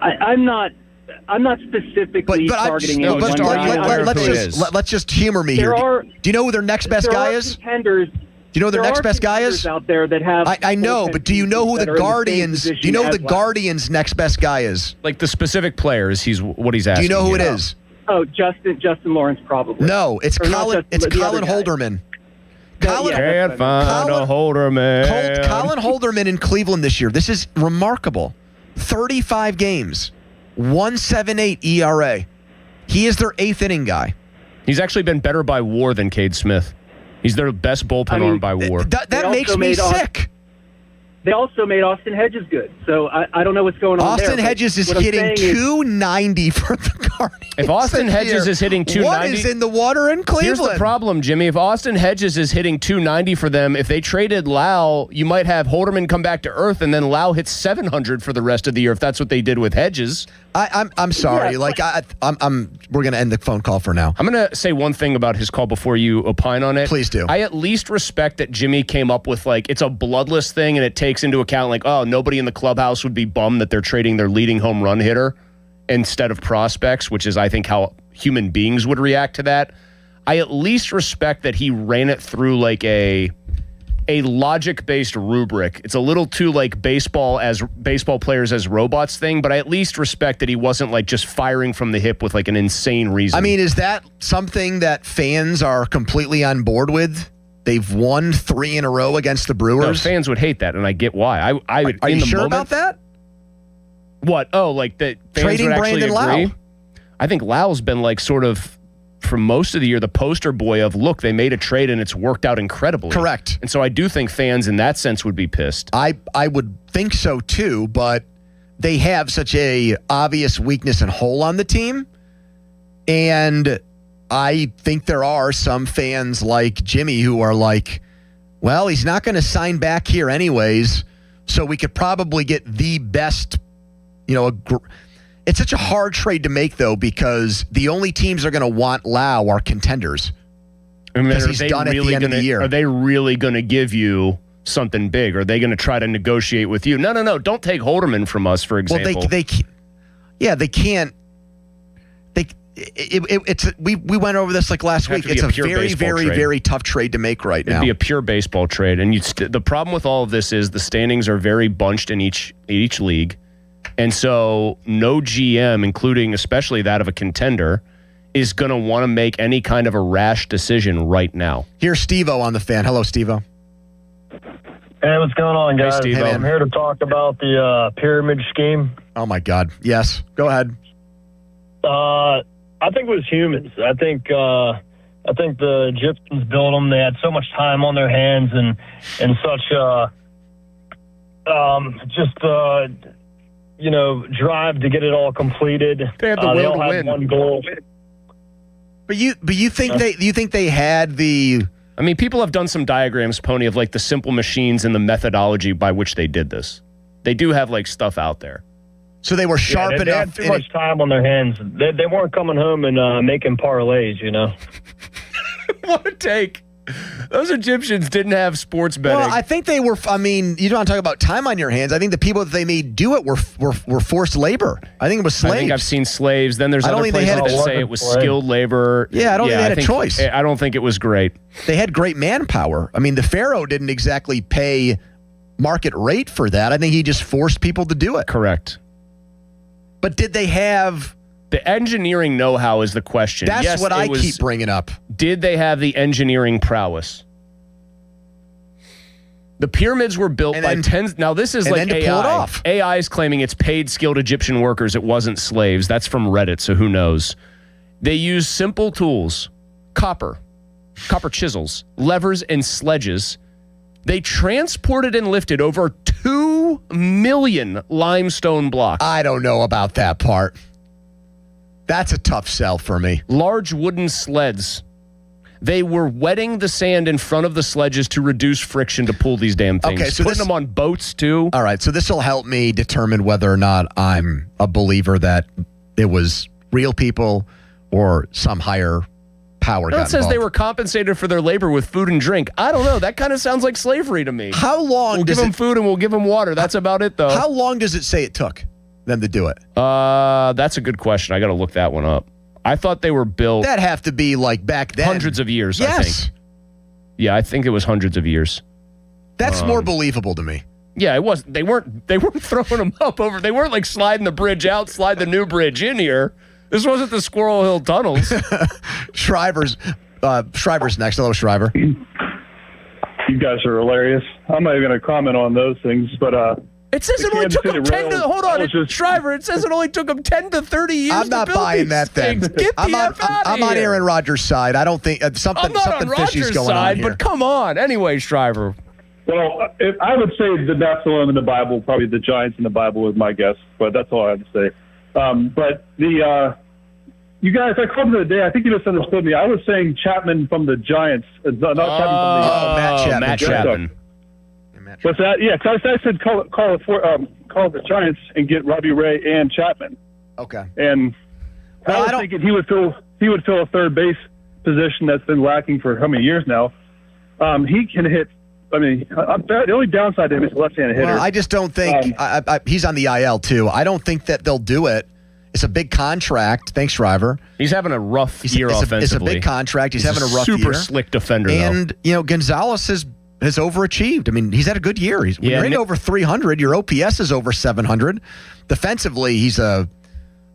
I'm not specifically targeting anyone. Let's just humor me here. Do you know who their next best guy is? Contenders. Do you know who their next best guy is? Out there that have I know, but do you know who the Guardians? Do you know who the Guardians' next best guy is? Like the specific players, what he's asking. Do you know who it is? Oh, Justin Lawrence, probably. No, it's Colin. It's Colin Holderman. Can't find a Holderman. Colin Holderman in Cleveland this year. This is remarkable. 35 games, 1.78 ERA. He is their 8th inning guy. He's actually been better by WAR than Cade Smith. He's their best bullpen arm by WAR. That makes me sick. They also made Austin Hedges good. So I don't know what's going on there. Austin Hedges is hitting 290 for the Guardians. If Austin Hedges is hitting 290, what is in the water in Cleveland? Here's the problem, Jimmy. If Austin Hedges is hitting 290 for them, if they traded Lau, you might have Holderman come back to earth, and then Lau hits 700 for the rest of the year if that's what they did with Hedges. I'm sorry. Yeah, We're gonna end the phone call for now. I'm gonna say one thing about his call before you opine on it. Please do. I at least respect that Jimmy came up with it's a bloodless thing and it takes into account nobody in the clubhouse would be bummed that they're trading their leading home run hitter instead of prospects, which is I think how human beings would react to that. I at least respect that he ran it through a logic-based rubric. It's a little too baseball players as robots thing, but I at least respect that he wasn't just firing from the hip with an insane reason. I mean, is that something that fans are completely on board with? They've won 3 in a row against the Brewers. No, fans would hate that, and I get why. Are you sure about that? What? Oh, the fans trading would actually Brandon agree? Lau. I think Lau's been sort of, for most of the year, the poster boy of, look, they made a trade and it's worked out incredibly. Correct. And so I do think fans in that sense would be pissed. I would think so too, but they have such a obvious weakness and hole on the team. And I think there are some fans like Jimmy who are well, he's not going to sign back here anyways, so we could probably get the best, it's such a hard trade to make, though, because the only teams that are going to want Lau are contenders. Because he's done at the end of the year. Are they really going to give you something big? Are they going to try to negotiate with you? No. Don't take Holderman from us, for example. Well, they can't. We went over this last week. It's a very, very, very tough trade to make right now. It'd be a pure baseball trade. And the problem with all of this is the standings are very bunched in each league. And so no GM, including especially that of a contender, is going to want to make any kind of a rash decision right now. Here's Steve-O on the Fan. Hello, Steve-O. Hey, what's going on, guys? Hey, Steve-O. I'm here to talk about the pyramid scheme. Oh, my God. Yes. Go ahead. I think it was humans. I think the Egyptians built them. They had so much time on their hands and such drive to get it all completed. They had the will to win. One goal. But you think they had the? I mean, people have done some diagrams, Pony, of the simple machines and the methodology by which they did this. They do have stuff out there. So they were sharp enough. They had too much time on their hands. They weren't coming home and making parlays. What a take. Those Egyptians didn't have sports betting. Well, I think they were. I mean, you don't want to talk about time on your hands. I think the people that they made do it were forced labor. I think it was slaves. I think I've seen slaves. Then there's other places that say it was skilled labor. Yeah, I don't think they had a choice. I don't think it was great. They had great manpower. I mean, the Pharaoh didn't exactly pay market rate for that. I think he just forced people to do it. Correct. But did they have... The engineering know-how is the question. That's what I keep bringing up. Did they have the engineering prowess? The pyramids were built by tens. Now, this is like AI. Pull it off. AI is claiming it's paid skilled Egyptian workers. It wasn't slaves. That's from Reddit, so who knows? They used simple tools, copper chisels, levers, and sledges. They transported and lifted over 2 million limestone blocks. I don't know about that part. That's a tough sell for me. Large wooden sleds. They were wetting the sand in front of the sledges to reduce friction to pull these damn things. Okay, so putting them on boats too. All right, so this will help me determine whether or not I'm a believer that it was real people or some higher power. It says they were compensated for their labor with food and drink. I don't know. That kind of sounds like slavery to me. How long? We'll give them food and we'll give them water. That's about it, though. How long does it say it took them to do it? That's a good question. I got to look that one up. I thought they were built. That have to be like back then. Hundreds of years, yes. I think. Yeah, I think it was hundreds of years. That's more believable to me. Yeah, it was. They weren't throwing them up over. They weren't like sliding the bridge out, slide the new bridge in here. This wasn't the Squirrel Hill tunnels. Shriver's next. Hello, Shriver. You guys are hilarious. I'm not even going to comment on those things, but it says it only took them 10 to... Hold on, Shriver. It says it only took them 10 to 30 years I'm not to build buying these that things. then. Get I'm on Aaron Rodgers' side. I don't think something on fishy's Rodgers' going side, on here. But come on. Anyway, Shriver. Well, I would say the Nephilim in the Bible, probably the giants in the Bible is my guess, but that's all I have to say. But you guys, I called the other day. I think you misunderstood me. I was saying Chapman from the Giants, not Chapman from the Matt Chapman. What's that? Yeah, because I said call the Giants and get Robbie Ray and Chapman. Okay. And I was thinking he would fill a third base position that's been lacking for how many years now. He can hit. I mean, the only downside to him is left-handed hitter. Well, I just don't think he's on the IL too. I don't think that they'll do it. It's a big contract. Thanks, Shriver. He's having a rough year offensively. It's a big contract. He's having a rough year. Super slick defender, and Gonzalez has overachieved. I mean, he's had a good year. When you're in over 300, your OPS is over 700. Defensively, he's a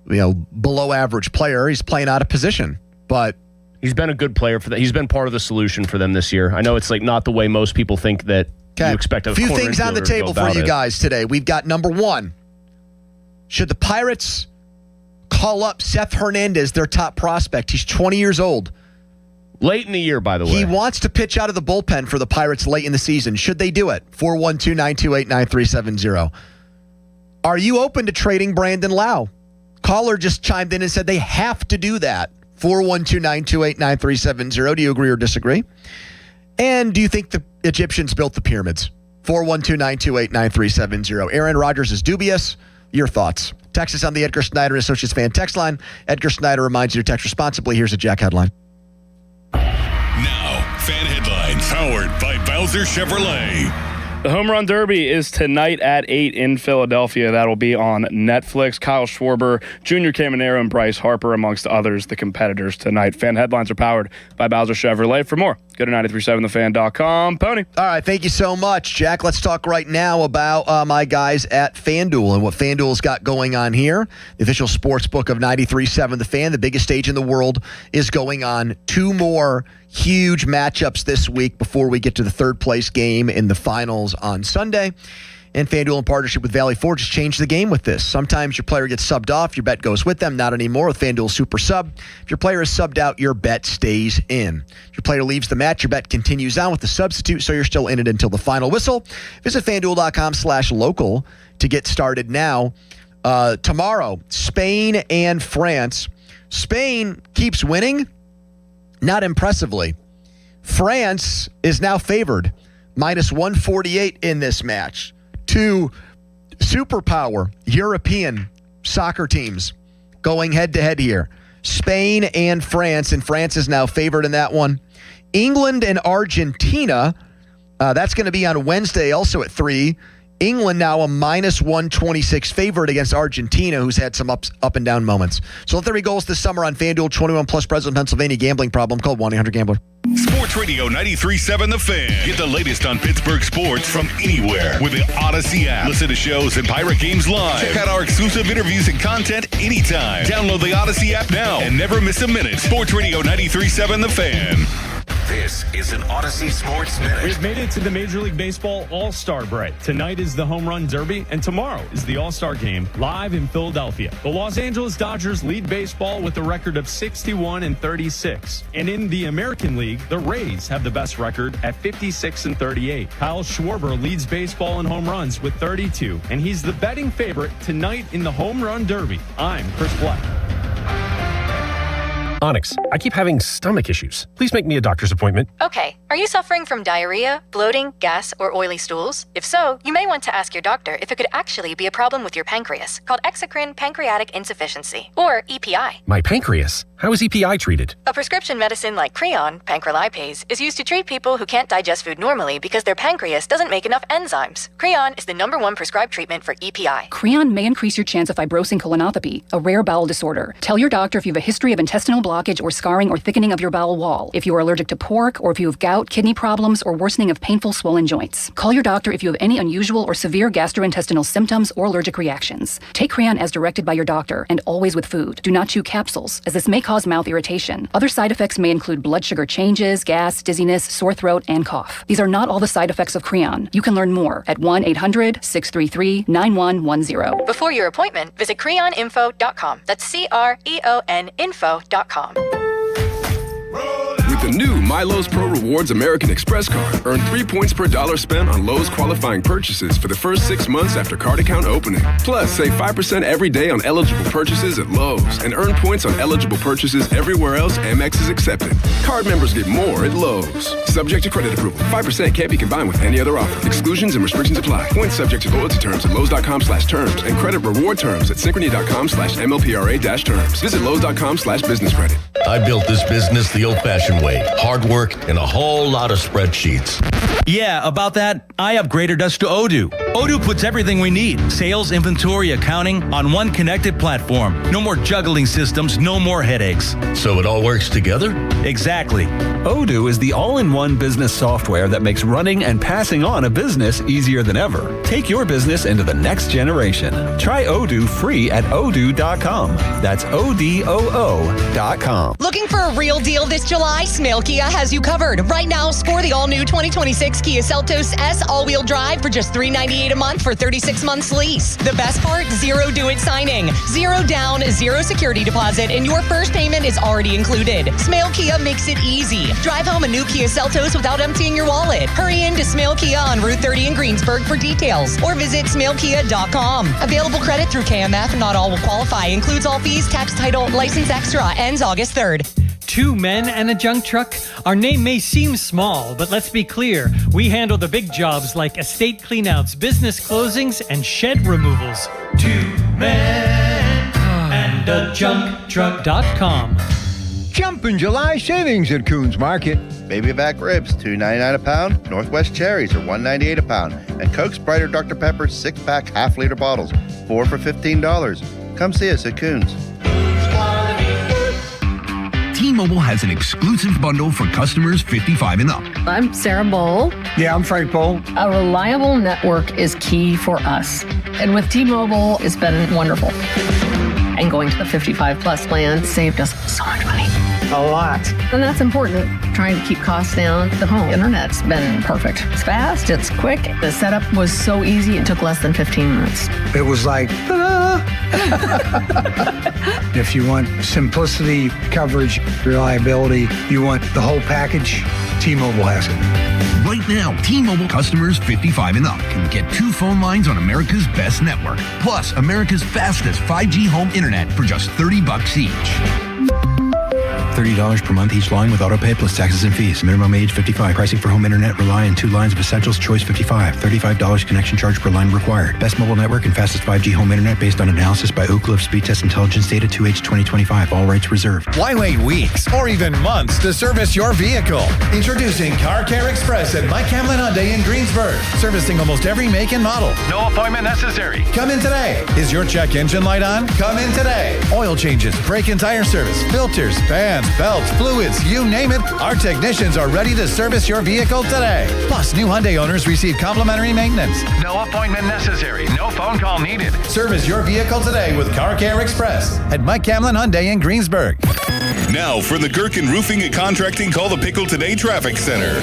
below average player. He's playing out of position, but he's been a good player for that. He's been part of the solution for them this year. I know it's like not the way most people think that you expect a few things on the table for you guys today. We've got number one. Should the Pirates call up Seth Hernandez, their top prospect? He's 20 years old. Late in the year, by the way. He wants to pitch out of the bullpen for the Pirates late in the season. Should they do it? 412-928-9370. Are you open to trading Brandon Lau? Caller just chimed in and said they have to do that. 412-928-9370. Do you agree or disagree? And do you think the Egyptians built the pyramids? 412-928-9370. Aaron Rodgers is dubious. Your thoughts? Text us on the Edgar Snyder Associates fan text line. Edgar Snyder reminds you to text responsibly. Here's a Jack headline. Now, fan headlines powered by Bowser Chevrolet. The Home Run Derby is tonight at 8 in Philadelphia. That'll be on Netflix. Kyle Schwarber, Junior Caminero, and Bryce Harper, amongst others, the competitors tonight. Fan headlines are powered by Bowser Chevrolet. For more, go to 937thefan.com. Pony. All right, thank you so much, Jack. Let's talk right now about my guys at FanDuel and what FanDuel's got going on here. The official sports book of 93.7 The Fan, the biggest stage in the world, is going on. 2 more huge matchups this week before we get to the third place game in the finals on Sunday. And FanDuel, in partnership with Valley Forge, has changed the game with this. Sometimes your player gets subbed off, your bet goes with them. Not anymore with FanDuel Super Sub. If your player is subbed out, your bet stays in. If your player leaves the match, your bet continues on with the substitute, so you're still in it until the final whistle. Visit FanDuel.com/local to get started now. Tomorrow, Spain and France. Spain keeps winning, not impressively. France is now favored, minus 148 in this match. 2 superpower European soccer teams going head-to-head here. Spain and France is now favored in that one. England and Argentina, that's going to be on Wednesday, also at 3. England now a minus 126 favorite against Argentina, who's had some up and down moments. So 3 goals this summer on FanDuel. 21 plus President Pennsylvania gambling problem. Call 1-800-GAMBLER. Sports Radio 93.7 The Fan. Get the latest on Pittsburgh sports from anywhere with the Odyssey app. Listen to shows and Pirate games live. Check out our exclusive interviews and content anytime. Download the Odyssey app now and never miss a minute. Sports Radio 93.7 The Fan. This is an Odyssey Sports Minute. We've made it to the Major League Baseball All-Star break. Tonight is the Home Run Derby, and tomorrow is the All-Star Game live in Philadelphia. The Los Angeles Dodgers lead baseball with a record of 61-36. And in the American League, the Rays have the best record at 56-38. Kyle Schwarber leads baseball in home runs with 32, and he's the betting favorite tonight in the Home Run Derby. I'm Chris Black. Onyx, I keep having stomach issues. Please make me a doctor's appointment. Okay, are you suffering from diarrhea, bloating, gas, or oily stools? If so, you may want to ask your doctor if it could actually be a problem with your pancreas, called exocrine pancreatic insufficiency, or EPI. My pancreas? How is EPI treated? A prescription medicine like Creon, pancrelipase, is used to treat people who can't digest food normally because their pancreas doesn't make enough enzymes. Creon is the #1 prescribed treatment for EPI. Creon may increase your chance of fibrosing colonopathy, a rare bowel disorder. Tell your doctor if you have a history of intestinal blockage or scarring or thickening of your bowel wall, if you are allergic to pork, or if you have gout, kidney problems, or worsening of painful swollen joints. Call your doctor if you have any unusual or severe gastrointestinal symptoms or allergic reactions. Take Creon as directed by your doctor, and always with food. Do not chew capsules, as this may cause mouth irritation. Other side effects may include blood sugar changes, gas, dizziness, sore throat, and cough. These are not all the side effects of Creon. You can learn more at 1-800-633-9110. Before your appointment, visit creoninfo.com. That's CREON info.com. With the new MyLowe's Pro Rewards American Express card. Earn 3 points per dollar spent on Lowe's qualifying purchases for the first 6 months after card account opening. Plus, save 5% every day on eligible purchases at Lowe's and earn points on eligible purchases everywhere else Amex is accepted. Card members get more at Lowe's. Subject to credit approval. 5% can't be combined with any other offer. Exclusions and restrictions apply. Points subject to loyalty terms at Lowe's.com/terms and credit reward terms at Synchrony.com/MLPRA-terms. Visit Lowe's.com/business credit. I built this business the old-fashioned way. Hard work and a whole lot of spreadsheets. Yeah, about that, I upgraded us to Odoo. Odoo puts everything we need, sales, inventory, accounting, on one connected platform. No more juggling systems, no more headaches. So it all works together? Exactly. Odoo is the all-in-one business software that makes running and passing on a business easier than ever. Take your business into the next generation. Try Odoo free at odoo.com. That's ODOO.com. Looking for a real deal this July? Smale Kia has you covered. Right now, score the all-new 2026 Kia Seltos S all-wheel drive for just $398 a month for 36 months lease. The best part? Zero do-it signing. Zero down, zero security deposit, and your first payment is already included. Smale Kia makes it easy. Drive home a new Kia Seltos without emptying your wallet. Hurry in to Smale Kia on Route 30 in Greensburg for details, or visit smalekia.com. Available credit through KMF. Not all will qualify. Includes all fees, tax, title, license extra. Ends August 3rd. 2 men and a junk truck? Our name may seem small, but let's be clear. We handle the big jobs like estate cleanouts, business closings, and shed removals. 2 men and a junk truck.com. Jumpin' July savings at Coons Market. Baby back ribs, $2.99 a pound. Northwest cherries are $1.98 a pound. And Coke, Sprite, or Dr. Pepper 6-pack half-liter bottles, 4 for $15. Come see us at Coons. T-Mobile has an exclusive bundle for customers 55 and up. I'm Sarah Bowl. Yeah, I'm Frank Bowl. A reliable network is key for us. And with T-Mobile, it's been wonderful. And going to the 55 plus plan saved us so much money. A lot. And that's important. Trying to keep costs down. The home internet's been perfect. It's fast, it's quick. The setup was so easy, it took less than 15 minutes. It was like, ta-da! If you want simplicity, coverage, reliability, you want the whole package, T-Mobile has it. Right now, T-Mobile customers 55 and up can get 2 phone lines on America's best network, plus America's fastest 5G home internet for just $30 each. $30 per month each line with auto pay plus taxes and fees. Minimum age 55. Pricing for home internet rely on 2 lines of essentials. Choice 55. $35 connection charge per line required. Best mobile network and fastest 5G home internet based on analysis by Oak Cliff Speed Test Intelligence data 2H 2025. All rights reserved. Why wait weeks or even months to service your vehicle? Introducing Car Care Express at Mike Hamlin Hyundai in Greensburg. Servicing almost every make and model. No appointment necessary. Come in today. Is your check engine light on? Come in today. Oil changes, brake and tire service, filters, fans, belts, fluids, you name it. Our technicians are ready to service your vehicle today. Plus, new Hyundai owners receive complimentary maintenance. No appointment necessary. No phone call needed. Service your vehicle today with Car Care Express at Mike Hamlin Hyundai in Greensburg. Now for the Gherkin Roofing and Contracting Call the Pickle Today Traffic Center.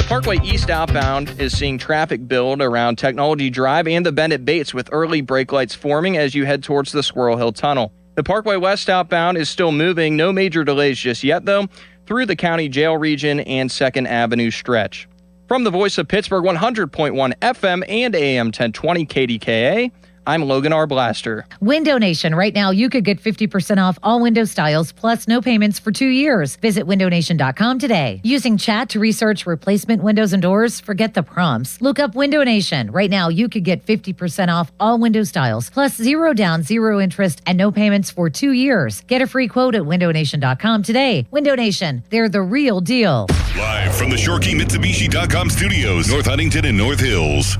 Parkway East outbound is seeing traffic build around Technology Drive and the Bennett Bates with early brake lights forming as you head towards the Squirrel Hill Tunnel. The Parkway West outbound is still moving. No major delays just yet, though, through the County Jail region and 2nd Avenue stretch. From the Voice of Pittsburgh, 100.1 FM and AM 1020 KDKA, I'm Logan R. Blaster. Window Nation. Right now, you could get 50% off all window styles, plus no payments for 2 years. Visit windownation.com today. Using chat to research replacement windows and doors? Forget the prompts. Look up Window Nation. Right now, you could get 50% off all window styles, plus 0 down, 0 interest, and no payments for 2 years. Get a free quote at windownation.com today. Window Nation. They're the real deal. Live from the ShoreKeyMitsubishi.com studios, North Huntington and North Hills.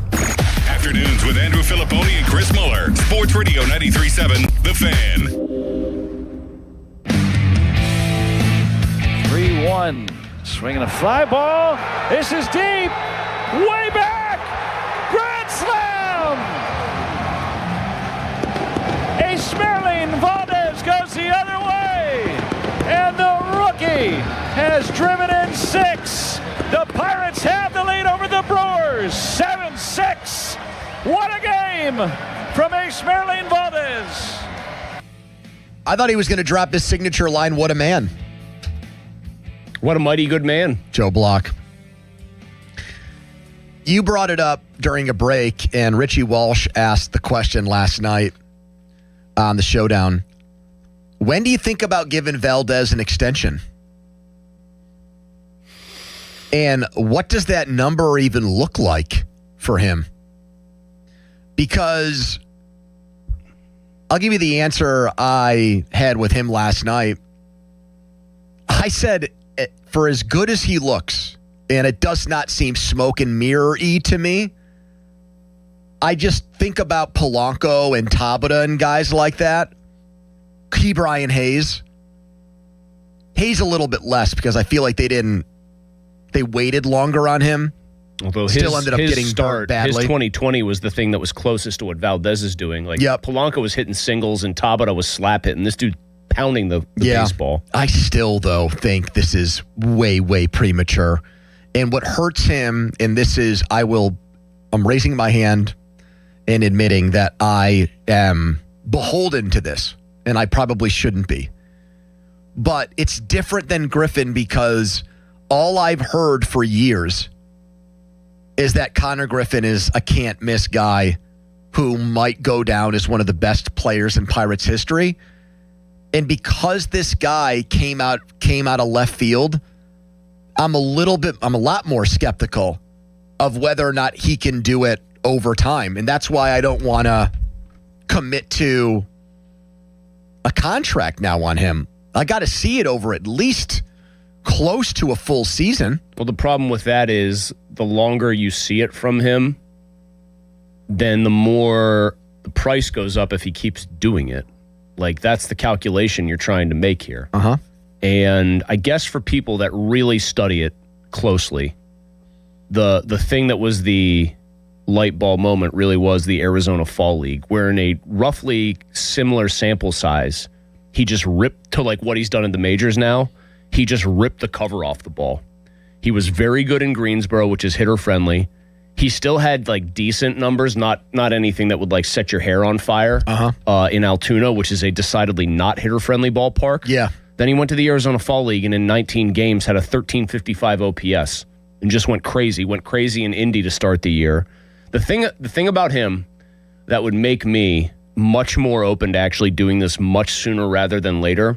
Afternoons with Andrew Filipponi and Chris Muller. Sports Radio 93.7, The Fan. 3-1. Swinging a fly ball. This is deep. Way back. Grand slam. A Smerling Valdez goes the other way. And the rookie has driven in 6. The Pirates have the lead over the Brewers. 7-6. What a game from Ace Merlin Valdez. I thought he was going to drop his signature line, "What a man." What a mighty good man. Joe Block. You brought it up during a break, and Richie Walsh asked the question last night on the Showdown. When do you think about giving Valdez an extension? And what does that number even look like for him? Because I'll give you the answer I had with him last night. I said, for as good as he looks, and it does not seem smoke and mirror-y to me, I just think about Polanco and Tabata and guys like that. Brian Hayes. Hayes a little bit less because I feel like they waited longer on him. Although still ended up getting start, badly. His 2020 was the thing that was closest to what Valdez is doing. Like Polanco was hitting singles and Tabata was slap hitting. This dude pounding the baseball. I still, though, think this is way, way premature. And what hurts him, and this is, I'm raising my hand and admitting that I am beholden to this, and I probably shouldn't be. But it's different than Griffin because all I've heard for years is that Connor Griffin is a can't-miss guy who might go down as one of the best players in Pirates history. And because this guy came out of left field, I'm a lot more skeptical of whether or not he can do it over time. And that's why I don't want to commit to a contract now on him. I got to see it over at least close to a full season. Well, the problem with that is the longer you see it from him, then the more the price goes up if he keeps doing it. Like, that's the calculation you're trying to make here. Uh-huh. And I guess for people that really study it closely, the thing that was the light bulb moment really was the Arizona Fall League, where in a roughly similar sample size, he just ripped to like what he's done in the majors now. He just ripped the cover off the ball. He was very good in Greensboro, which is hitter friendly. He still had like decent numbers, not anything that would like set your hair on fire. In Altoona, which is a decidedly not hitter friendly ballpark. Yeah. Then he went to the Arizona Fall League and in 19 games had a 1355 OPS and just went crazy. Went crazy in Indy to start the year. The thing about him that would make me much more open to actually doing this much sooner rather than later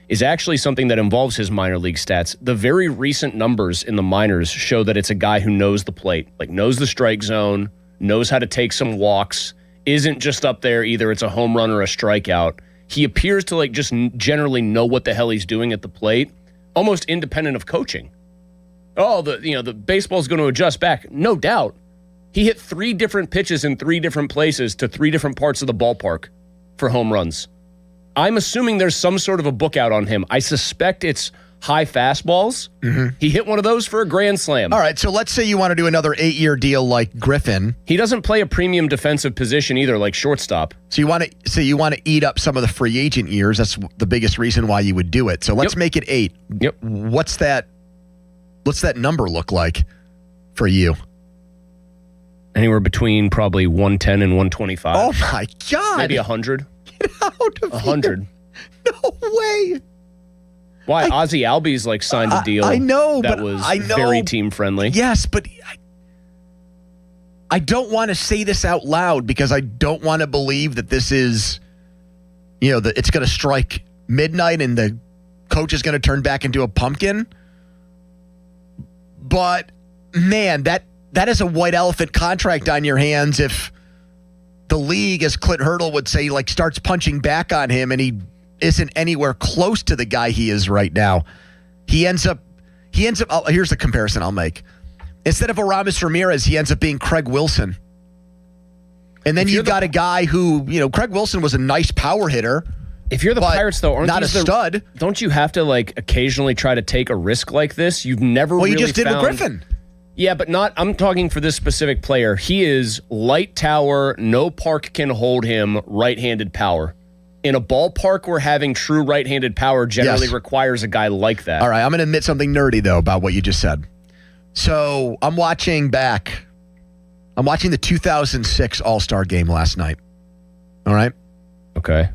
is actually something that involves his minor league stats. The very recent numbers in the minors show that it's a guy who knows the plate, like knows the strike zone, knows how to take some walks, isn't just up there either it's a home run or a strikeout. He appears to like just generally know what the hell he's doing at the plate, almost independent of coaching. Oh, the baseball's going to adjust back. No doubt. He hit 3 different pitches in 3 different places to 3 different parts of the ballpark for home runs. I'm assuming there's some sort of a book out on him. I suspect it's high fastballs. Mm-hmm. He hit one of those for a grand slam. All right, so let's say you want to do another 8-year deal like Griffin. He doesn't play a premium defensive position either, like shortstop. So you want to eat up some of the free agent years. That's the biggest reason why you would do it. So let's make it 8. Yep. What's that number look like for you? Anywhere between probably 110 and 125. Oh my God. Maybe 100. Get out of 100. Here. No way. Why? Ozzie Albies like signed a deal. I know, that but was I know, very team friendly. Yes, but I don't want to say this out loud because I don't want to believe that this is, it's going to strike midnight and the coach is going to turn back into a pumpkin. But man, that is a white elephant contract on your hands if the league, as Clint Hurdle would say, like starts punching back on him and he isn't anywhere close to the guy he is right now. He ends up, here's the comparison I'll make. Instead of Aramis Ramirez, he ends up being Craig Wilson. And then you've got a guy who, Craig Wilson was a nice power hitter. If you're the Pirates, though, aren't not a stud. Don't you have to like occasionally try to take a risk like this? You've never really you just did found, with Griffin. Yeah, but I'm talking for this specific player. He is light tower, no park can hold him, right-handed power. In a ballpark where having true right-handed power generally requires a guy like that. All right, I'm going to admit something nerdy, though, about what you just said. So I'm watching the 2006 All-Star game last night. All right? Okay.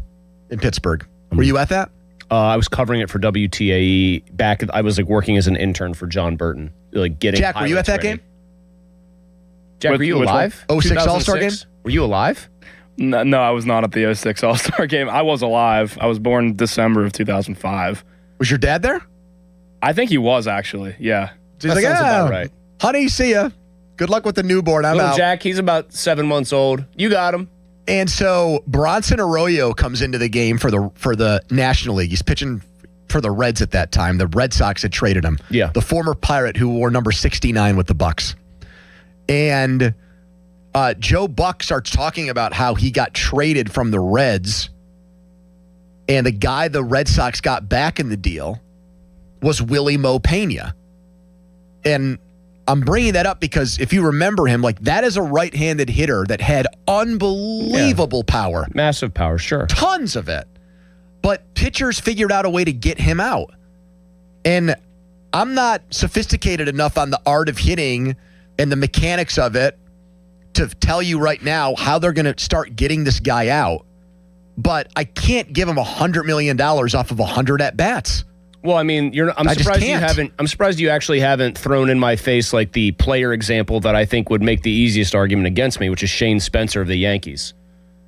In Pittsburgh. Were you at that? I was covering it for WTAE back. I was like working as an intern for John Burton, like getting. Jack, were you at that pilots ready. game? Jack, were you alive? 06 All-Star game? Were you alive? No, I was not at the 06 All-Star game. I was alive. I was born December of 2005. Was your dad there? I think he was, actually. Yeah. So he's like, sounds about right. Honey, see ya. Good luck with the newborn. I'm Little out. Jack, he's about 7 months old. You got him. And so Bronson Arroyo comes into the game for the National League. He's pitching for the Reds at that time. The Red Sox had traded him. Yeah. The former Pirate who wore number 69 with the Bucks. And Joe Buck starts talking about how he got traded from the Reds, and the guy the Red Sox got back in the deal was Willie Mo Pena. And I'm bringing that up because if you remember him, like that is a right-handed hitter that had unbelievable power. Massive power, sure. Tons of it. But pitchers figured out a way to get him out. And I'm not sophisticated enough on the art of hitting and the mechanics of it to tell you right now how they're going to start getting this guy out. But I can't give him $100 million off of 100 at-bats. Well, I mean, I'm surprised you actually haven't thrown in my face like the player example that I think would make the easiest argument against me, which is Shane Spencer of the Yankees.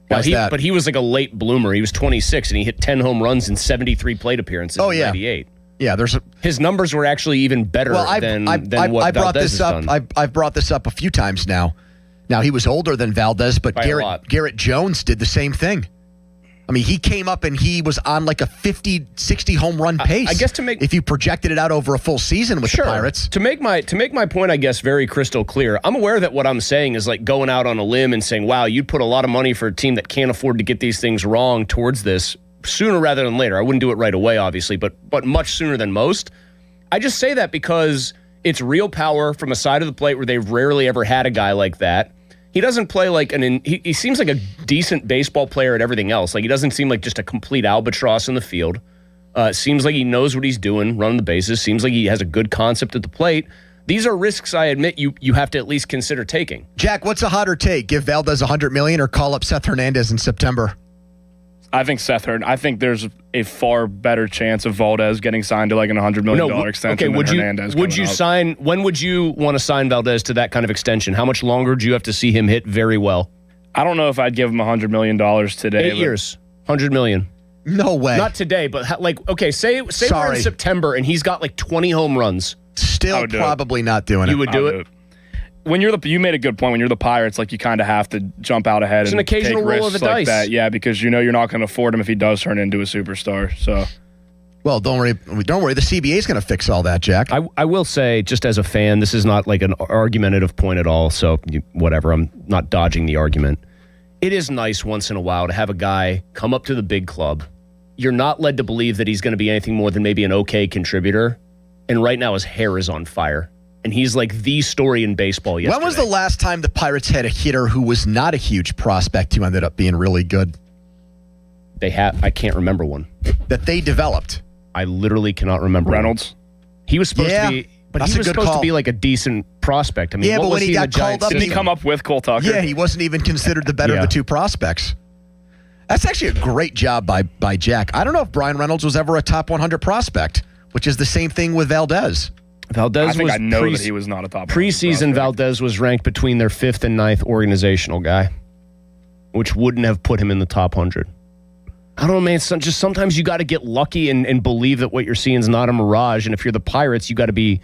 But he was like a late bloomer. He was 26 and he hit 10 home runs in 73 plate appearances in 98. Yeah, his numbers were actually even better than what Valdez has done. I've brought this up a few times now. Now, he was older than Valdez, but Garrett Jones did the same thing. I mean, he came up and he was on like a 50, 60 home run pace. I guess if you projected it out over a full season with the Pirates. To make my point, I guess, very crystal clear, I'm aware that what I'm saying is like going out on a limb and saying, wow, you'd put a lot of money for a team that can't afford to get these things wrong towards this sooner rather than later. I wouldn't do it right away, obviously, but much sooner than most. I just say that because it's real power from a side of the plate where they've rarely ever had a guy like that. He doesn't play like he seems like a decent baseball player at everything else. Like he doesn't seem like just a complete albatross in the field. Seems like he knows what he's doing, running the bases. Seems like he has a good concept at the plate. These are risks I admit you have to at least consider taking. Jack, what's a hotter take? Give Valdez $100 million or call up Seth Hernandez in September? I think I think there's a far better chance of Valdez getting signed to like an $100 million extension than Hernandez. Would you sign? When would you want to sign Valdez to that kind of extension? How much longer do you have to see him hit very well? I don't know if I'd give him $100 million today. 8 years, $100 million. No way. Not today, but like okay, say we're in September and he's got like 20 home runs. Still probably not doing it. You would do it. When you made a good point. When you're the Pirates, like you kind of have to jump out ahead. It's an occasional take roll of the like dice. That. Yeah, because you know you're not going to afford him if he does turn into a superstar. So, well, don't worry. The CBA is going to fix all that, Jack. I will say, just as a fan, this is not like an argumentative point at all. So whatever, I'm not dodging the argument. It is nice once in a while to have a guy come up to the big club. You're not led to believe that he's going to be anything more than maybe an okay contributor. And right now his hair is on fire. And he's like the story in baseball yesterday. When was the last time the Pirates had a hitter who was not a huge prospect who ended up being really good? I can't remember one. That they developed. I literally cannot remember. Reynolds? He was supposed to be, but he was supposed to be like a decent prospect. I mean, but when he got called up, did he come up with Cole Tucker? Yeah, he wasn't even considered the better of the two prospects. That's actually a great job by Jack. I don't know if Brian Reynolds was ever a top 100 prospect, which is the same thing with Valdez. I know that he was not a top preseason. Valdez was ranked between their 5th and 9th organizational guy, which wouldn't have put him in the top 100. I don't know, man. Just sometimes you got to get lucky and believe that what you're seeing is not a mirage. And if you're the Pirates, you got to be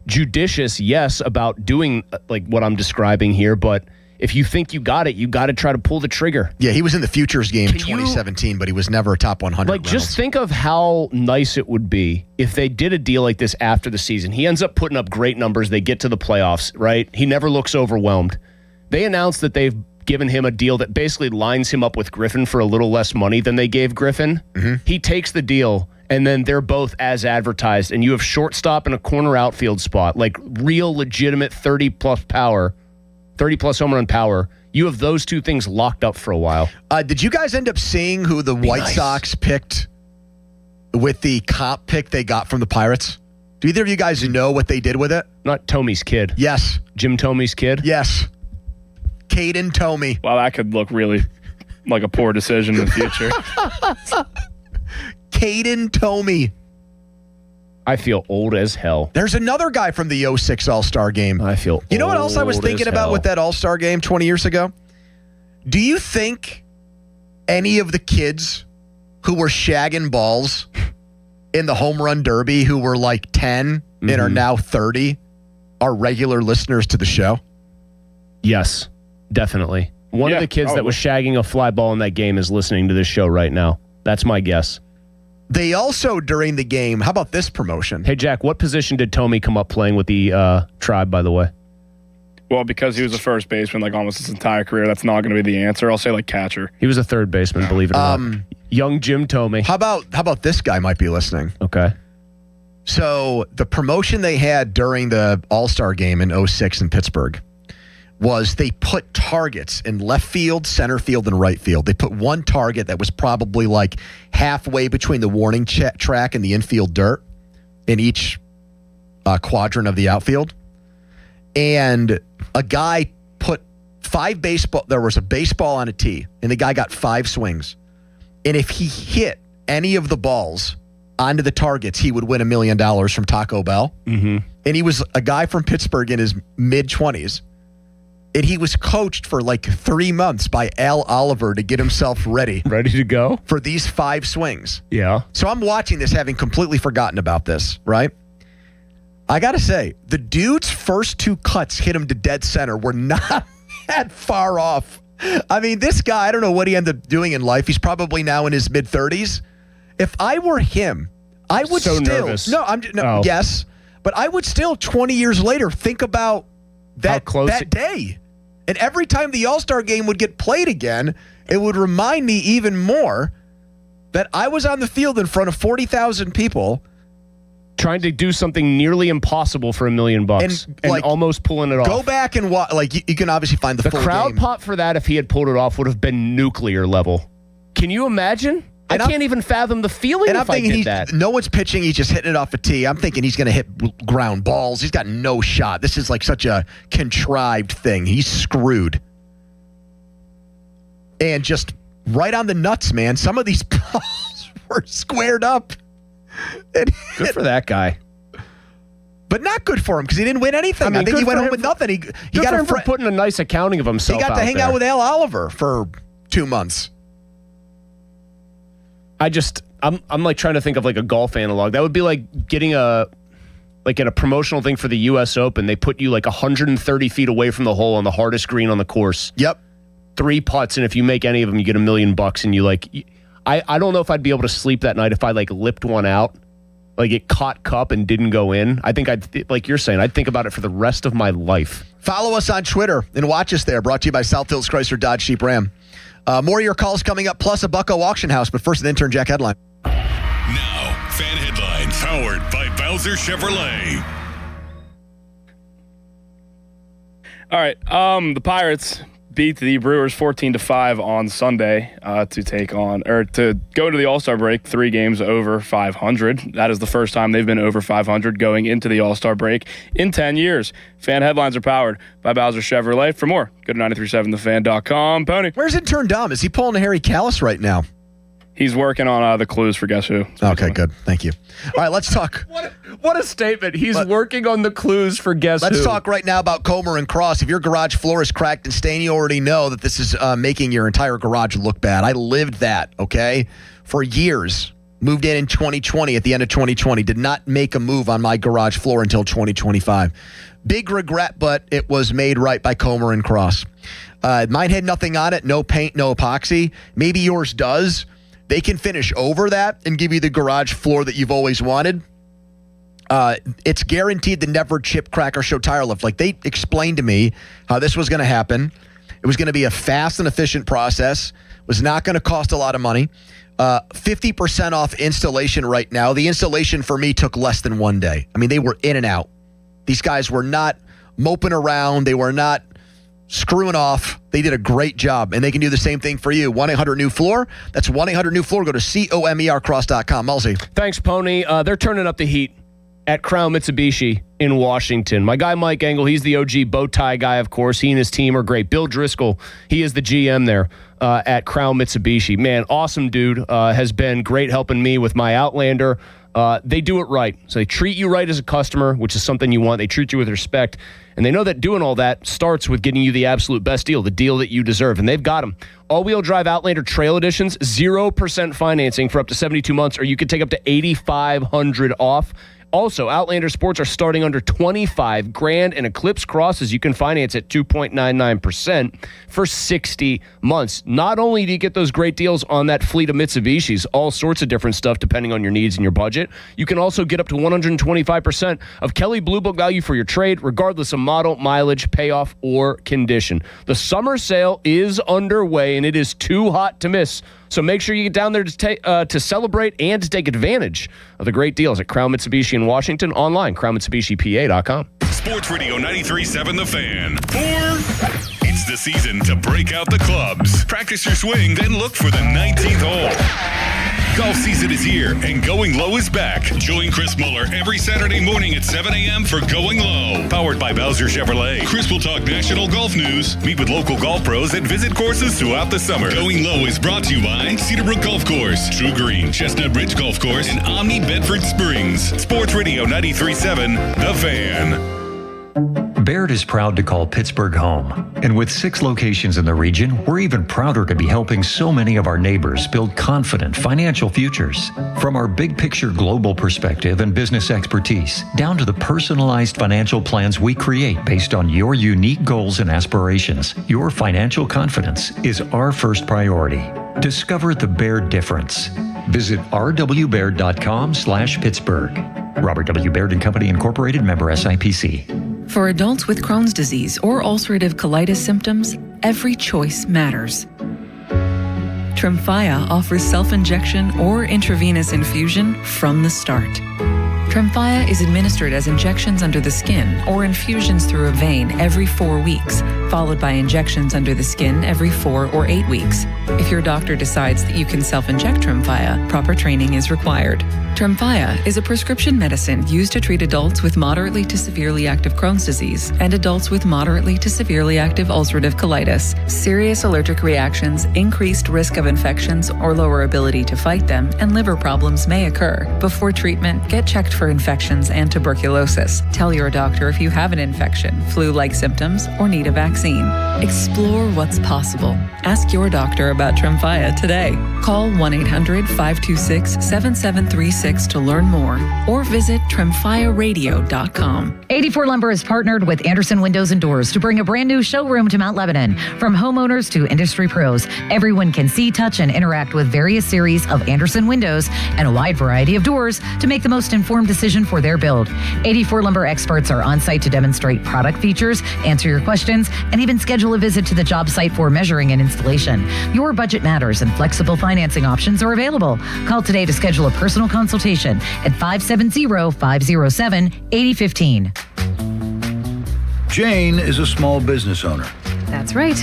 judicious, yes, about doing like what I'm describing here. But if you think you got it, you got to try to pull the trigger. Yeah, he was in the Futures game in 2017, but he was never a top 100. Like, just think of how nice it would be if they did a deal like this after the season. He ends up putting up great numbers. They get to the playoffs, right? He never looks overwhelmed. They announced that they've given him a deal that basically lines him up with Griffin for a little less money than they gave Griffin. Mm-hmm. He takes the deal, and then they're both as advertised, and you have shortstop and a corner outfield spot, like real legitimate 30-plus power. 30-plus home run power. You have those two things locked up for a while. Did you guys end up seeing who the White Sox picked with the comp pick they got from the Pirates? Do either of you guys know what they did with it? Not Tomey's kid. Yes. Jim Tomey's kid? Yes. Caden Tomey. Wow, that could look really like a poor decision in the future. Caden Tomey. I feel old as hell. There's another guy from the 06 All-Star game. I feel You know what else I was thinking about with that All-Star game 20 years ago? Do you think any of the kids who were shagging balls in the home run derby who were like 10 and are now 30 are regular listeners to the show? Yes, definitely. One of the kids that was shagging a fly ball in that game is listening to this show right now. That's my guess. They also, during the game, how about this promotion? Hey, Jack, what position did Tomey come up playing with the Tribe, by the way? Well, because he was a first baseman like almost his entire career, that's not going to be the answer. I'll say like catcher. He was a third baseman, believe it or not. Young Jim Tomey. How about this guy might be listening? Okay. So the promotion they had during the All-Star game in 06 in Pittsburgh was they put targets in left field, center field, and right field. They put one target that was probably like halfway between the warning track and the infield dirt in each quadrant of the outfield. And a guy put 5 baseball. There was a baseball on a tee, and the guy got 5 swings. And if he hit any of the balls onto the targets, he would win $1 million from Taco Bell. Mm-hmm. And he was a guy from Pittsburgh in his mid-20s. And he was coached for like 3 months by Al Oliver to get himself ready. Ready to go? For these 5 swings. Yeah. So I'm watching this having completely forgotten about this, right? I got to say, the dude's first 2 cuts hit him to dead center were not that far off. I mean, this guy, I don't know what he ended up doing in life. He's probably now in his mid-30s. If I were him, I would so still. Nervous. Yes. But I would still, 20 years later, think about that day. And every time the All-Star game would get played again, it would remind me even more that I was on the field in front of 40,000 people trying to do something nearly impossible for $1 million and like, almost pulling it off. Go back and watch. Like you can obviously find the full crowd game. pop for that if he had pulled it off would have been nuclear level. Can you imagine? I can't even fathom the feeling if I did that. No one's pitching. He's just hitting it off a tee. I'm thinking he's going to hit ground balls. He's got no shot. This is like such a contrived thing. He's screwed. And just right on the nuts, man. Some of these balls were squared up. Good for that guy. But not good for him because he didn't win anything. I think he went home with nothing. He got for putting a nice accounting of himself. He got to hang out with Al Oliver for 2 months. I'm like trying to think of like a golf analog. That would be like getting in a promotional thing for the U.S. Open. They put you like 130 feet away from the hole on the hardest green on the course. Yep. 3 putts, and if you make any of them, you get $1 million. And you like, I don't know if I'd be able to sleep that night if I like lipped one out, like it caught cup and didn't go in. I think like you're saying, I'd think about it for the rest of my life. Follow us on Twitter and watch us there. Brought to you by South Hills Chrysler Dodge Jeep Ram. More of your calls coming up, plus a Bucko auction house. But first, an Intern Jack headline. Now, fan headlines powered by Bowser Chevrolet. All right, the Pirates beat the Brewers 14-5 on Sunday to go to the All-Star break 3 games over 500. That is the first time they've been over 500 going into the All-Star break in 10 years. Fan headlines are powered by Bowser Chevrolet. For more, go to 937thefan.com. Pony. Where's Intern Dom? Is he pulling a Harry Kalas right now? He's working on the clues for Guess Who. Okay, good. Thank you. All right, let's talk. What a statement. He's working on the clues for Guess Who. Let's talk right now about Comer and Cross. If your garage floor is cracked and stained, you already know that this is making your entire garage look bad. I lived that, okay, for years. Moved in 2020, at the end of 2020. Did not make a move on my garage floor until 2025. Big regret, but it was made right by Comer and Cross. Mine had nothing on it. No paint, no epoxy. Maybe yours does. They can finish over that and give you the garage floor that you've always wanted. It's guaranteed to never chip, crack, or show tire lift. Like they explained to me how this was going to happen. It was going to be a fast and efficient process. Was not going to cost a lot of money. 50% off installation right now. The installation for me took less than 1 day. I mean, they were in and out. These guys were not moping around. They were not screwing off. They did a great job, and they can do the same thing for you. 1-800-NEW-FLOOR. That's 1-800-NEW-FLOOR. Go to COMERcross.com. Mulsey. Thanks, Pony. They're turning up the heat at Crown Mitsubishi in Washington. My guy Mike Engel, he's the OG bow tie guy, of course. He and his team are great. Bill Driscoll, he is the GM there at Crown Mitsubishi. Man, awesome dude. Has been great helping me with my Outlander. They do it right. So they treat you right as a customer, which is something you want. They treat you with respect. And they know that doing all that starts with getting you the absolute best deal, the deal that you deserve. And they've got them. All-wheel drive Outlander Trail Editions, 0% financing for up to 72 months, or you could take up to $8,500 off. Also, Outlander Sports are starting under $25,000, and Eclipse Crosses you can finance at 2.99% for 60 months. Not only do you get those great deals on that fleet of Mitsubishis, all sorts of different stuff depending on your needs and your budget, you can also get up to 125% of Kelley Blue Book value for your trade, regardless of model, mileage, payoff, or condition. The summer sale is underway, and it is too hot to miss. So make sure you get down there to celebrate and to take advantage of the great deals at Crown Mitsubishi in Washington. Online, crownmitsubishipa.com. Sports Radio 93.7 The Fan. It's the season to break out the clubs. Practice your swing, then look for the 19th hole. Golf season is here, and Going Low is back. Join Chris Muller every Saturday morning at 7 a.m. for Going Low. Powered by Bowser Chevrolet. Chris will talk national golf news, meet with local golf pros, and visit courses throughout the summer. Going Low is brought to you by Cedarbrook Golf Course, True Green, Chestnut Ridge Golf Course, and Omni Bedford Springs. Sports Radio 93.7 The Fan. Baird is proud to call Pittsburgh home. And with 6 locations in the region, we're even prouder to be helping so many of our neighbors build confident financial futures. From our big picture global perspective and business expertise, down to the personalized financial plans we create based on your unique goals and aspirations, your financial confidence is our first priority. Discover the Baird difference. Visit rwbaird.com/Pittsburgh. Robert W. Baird & Company Incorporated, member SIPC. For adults with Crohn's disease or ulcerative colitis symptoms, every choice matters. Tremfya offers self-injection or intravenous infusion from the start. Tremfya is administered as injections under the skin or infusions through a vein every 4 weeks, followed by injections under the skin every 4 or 8 weeks. If your doctor decides that you can self-inject Tremfya, proper training is required. Tremfya is a prescription medicine used to treat adults with moderately to severely active Crohn's disease and adults with moderately to severely active ulcerative colitis. Serious allergic reactions, increased risk of infections or lower ability to fight them, and liver problems may occur. Before treatment, get checked for infections and tuberculosis. Tell your doctor if you have an infection, flu-like symptoms, or need a vaccine. Explore what's possible. Ask your doctor about Tremfya today. Call 1-800-526-7736 to learn more or visit tremfyaradio.com. 84 Lumber is partnered with Anderson Windows and Doors to bring a brand new showroom to Mount Lebanon. From homeowners to industry pros, everyone can see, touch, and interact with various series of Anderson windows and a wide variety of doors to make the most informed decision for their build. 84 Lumber experts are on site to demonstrate product features, answer your questions, and even schedule a visit to the job site for measuring and installation. Your budget matters, and flexible financing options are available. Call today to schedule a personal consultation at 570-507-8015. Jane is a small business owner. That's right.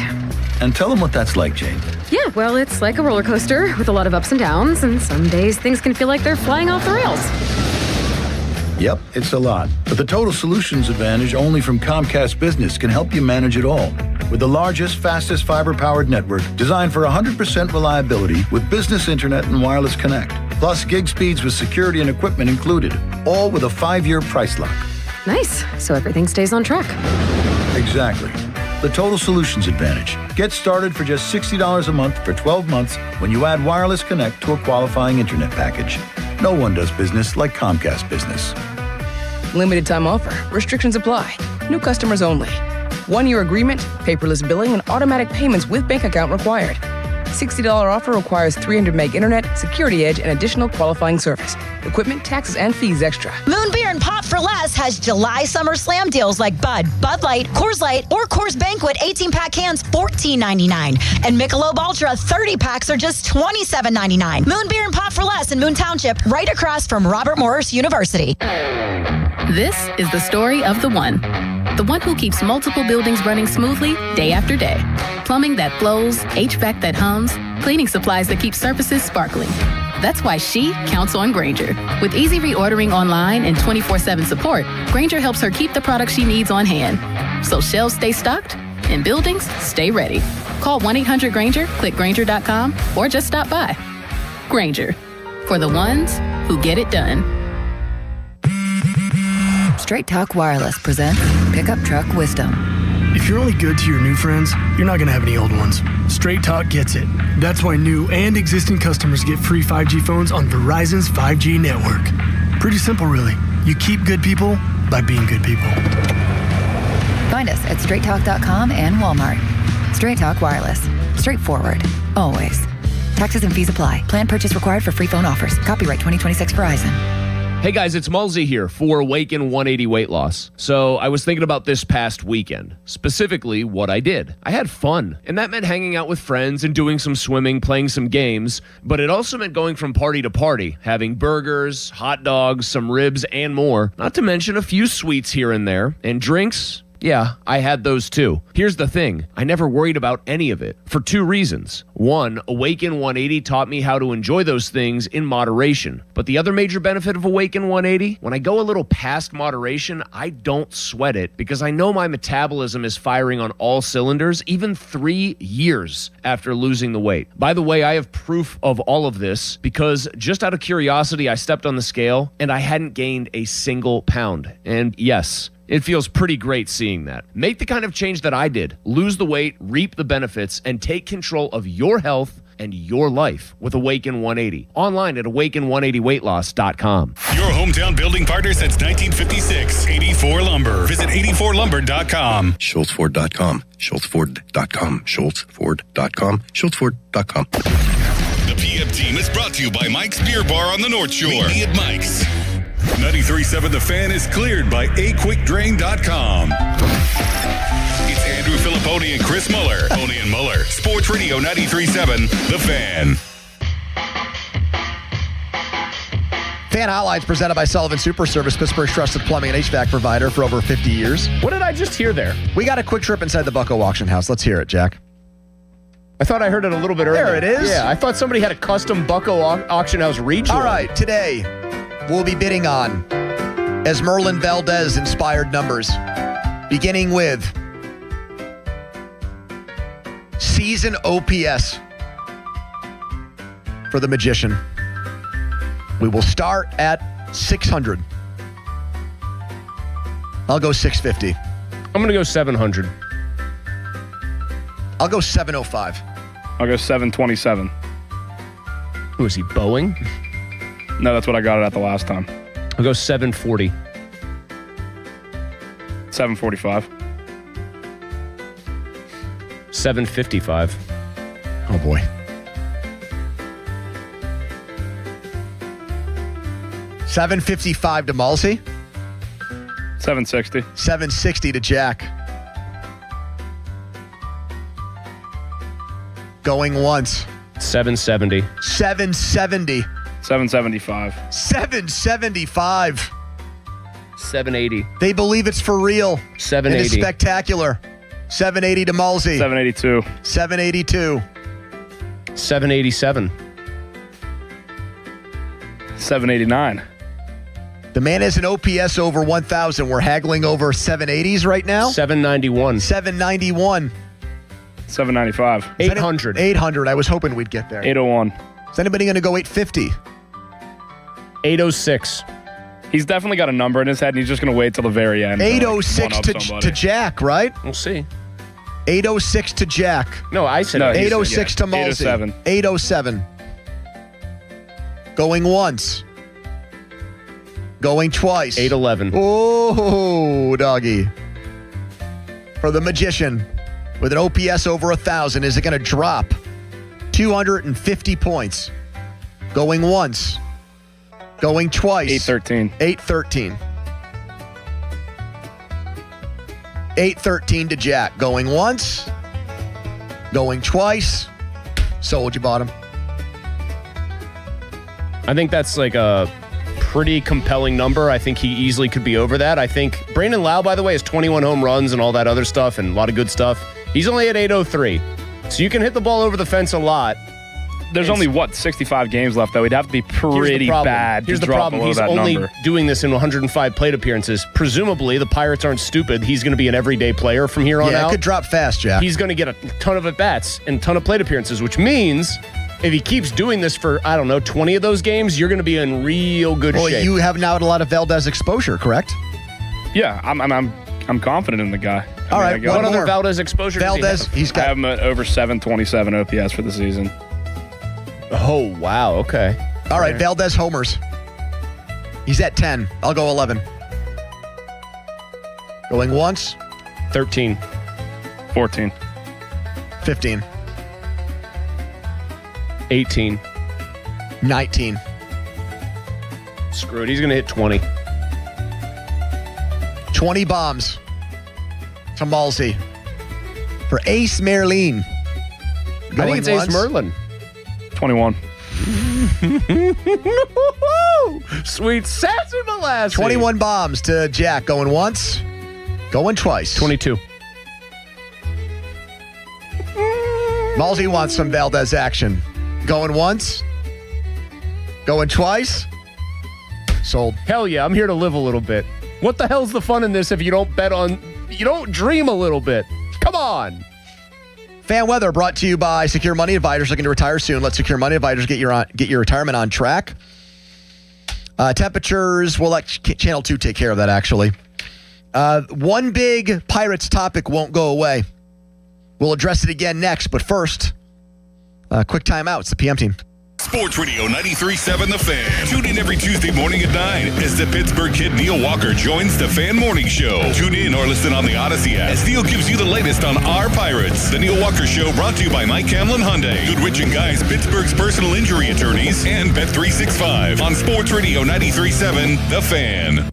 And tell them what that's like, Jane. Yeah, well, it's like a roller coaster with a lot of ups and downs, and some days things can feel like they're flying off the rails. Yep, it's a lot. But the Total Solutions Advantage only from Comcast Business can help you manage it all. With the largest, fastest fiber-powered network designed for 100% reliability with business internet and wireless connect. Plus gig speeds with security and equipment included. All with a 5-year price lock. Nice. So everything stays on track. Exactly. The Total Solutions Advantage. Get started for just $60 a month for 12 months when you add wireless connect to a qualifying internet package. No one does business like Comcast Business. Limited time offer. Restrictions apply. New customers only. 1-year agreement, paperless billing, and automatic payments with bank account required. $60 offer requires 300 meg internet, security edge, and additional qualifying service. Equipment, taxes, and fees extra. Moon Beer and Pop for Less has July Summer Slam deals like Bud, Bud Light, Coors Light, or Coors Banquet 18-pack cans, $14.99. And Michelob Ultra 30 packs are just $27.99. Moon Beer and Pop for Less in Moon Township, right across from Robert Morris University. This is the story of the one who keeps multiple buildings running smoothly day after day. Plumbing that flows, HVAC that hums, cleaning supplies that keep surfaces sparkling. That's why she counts on Grainger. With easy reordering online and 24/7 support, Grainger helps her keep the products she needs on hand. So shelves stay stocked and buildings stay ready. Call 1-800-GRAINGER, click Grainger.com, or just stop by. Grainger, for the ones who get it done. Straight Talk Wireless presents Pickup Truck Wisdom. If you're only good to your new friends, you're not going to have any old ones. Straight Talk gets it. That's why new and existing customers get free 5G phones on Verizon's 5G network. Pretty simple, really. You keep good people by being good people. Find us at straighttalk.com and Walmart. Straight Talk Wireless. Straightforward. Always. Taxes and fees apply. Plan purchase required for free phone offers. Copyright 2026 Verizon. Hey guys, it's Mulsey here for Awaken 180 Weight Loss. So I was thinking about this past weekend, specifically what I did. I had fun, and that meant hanging out with friends and doing some swimming, playing some games, but it also meant going from party to party, having burgers, hot dogs, some ribs, and more, not to mention a few sweets here and there, and drinks. Yeah, I had those too. Here's the thing. I never worried about any of it for two reasons. One, Awaken 180 taught me how to enjoy those things in moderation. But the other major benefit of Awaken 180, when I go a little past moderation, I don't sweat it because I know my metabolism is firing on all cylinders even 3 years after losing the weight. By the way, I have proof of all of this because just out of curiosity, I stepped on the scale and I hadn't gained a single pound. And yes, it feels pretty great seeing that. Make the kind of change that I did. Lose the weight, reap the benefits, and take control of your health and your life with Awaken 180. Online at awaken180weightloss.com. Your hometown building partner since 1956. 84 Lumber. Visit 84lumber.com. SchultzFord.com. SchultzFord.com. SchultzFord.com. SchultzFord.com. The PM team is brought to you by Mike's Beer Bar on the North Shore. Meet me at Mike's. 93.7 The Fan is cleared by aquickdrain.com. It's Andrew Filipponi and Chris Muller. Pony and Muller. Sports Radio 93.7 The Fan. Fan Hotlines presented by Sullivan Super Service, Pittsburgh's trusted plumbing and HVAC provider for over 50 years. What did I just hear there? We got a quick trip inside the Bucko Auction House. Let's hear it, Jack. I thought I heard it a little bit earlier. There it is. Yeah, I thought somebody had a custom Bucko Auction House regional. All right, today we'll be bidding on Esmeralda Valdez inspired numbers, beginning with season OPS for the Magician. We will start at 600. I'll go 650. I'm going to go 700. I'll go 705. I'll go 727. Who is he, Boeing? No, that's what I got it at the last time. I'll go 740. 745. 755. Oh, boy. $755 to Mulsey. 760. 760 to Jack. Going once. 770. 770. 775. 775. 780. They believe it's for real. 780. It is spectacular. 780 to Mulsey. 782. 782. 787. 789. The man has an OPS over 1,000. We're haggling over 780s right now. 791. 791. 795. 800. 800. I was hoping we'd get there. 801. Is anybody going to go 850? 806. He's definitely got a number in his head, and he's just going to wait till the very end. 806 to Jack, right? We'll see. 806 to Jack. No, I said 806 to Mulsey. 807. 807. Going once. Going twice. 811. Oh, doggy. For the Magician, with an OPS over 1,000, is it going to drop 250 points? Going once. Going twice. 813. 813. 813 to Jack. Going once. Going twice. Sold. You bought him. I think that's like a pretty compelling number. I think he easily could be over that. I think Brandon Lau, by the way, has 21 home runs and all that other stuff and a lot of good stuff. He's only at 803. So you can hit the ball over the fence a lot. There's only, 65 games left, though. He'd have to be pretty bad Here's to the drop problem. below He's that only number. doing this in 105 plate appearances. Presumably, the Pirates aren't stupid. He's going to be an everyday player from here on Yeah, out. it could drop fast, Jack. He's going to get a ton of at-bats and a ton of plate appearances, which means if he keeps doing this for, 20 of those games, you're going to be in real good Well, shape. you have now had a lot of Valdez exposure, correct? Yeah, I'm confident in the guy. All right, what other Valdez exposure does he have? I have him at over 727 OPS for the season. Oh, wow. Okay. All right, Valdez homers. He's at 10. I'll go 11. Going once. 13. 14. 15. 18. 19. Screw it. He's going to hit 20. 20 bombs to Malsey for Ace Merlin. I think it's Ace Merlin. 21. Sweet sassy molasses. 21 bombs to Jack. Going once. Going twice. 22. Malsey wants some Valdez action. Going once. Going twice. Sold. Hell yeah, I'm here to live a little bit. What the hell's the fun in this if you don't dream a little bit? Come on. Fan weather brought to you by Secure Money Advisors. Looking to retire soon. Let Secure Money Advisors get your retirement on track. Temperatures, we'll let Channel 2 take care of that, actually. One big Pirates topic won't go away. We'll address it again next, but first, quick timeout. It's the PM team. Sports Radio 93.7 The Fan. Tune in every Tuesday morning at 9 as the Pittsburgh kid Neil Walker joins the Fan Morning Show. Tune in or listen on the Odyssey app as Neil gives you the latest on our Pirates. The Neil Walker Show brought to you by Mike Camlin Hyundai, Goodrich & Guys, Pittsburgh's personal injury attorneys, and Bet365 on Sports Radio 93.7 The Fan.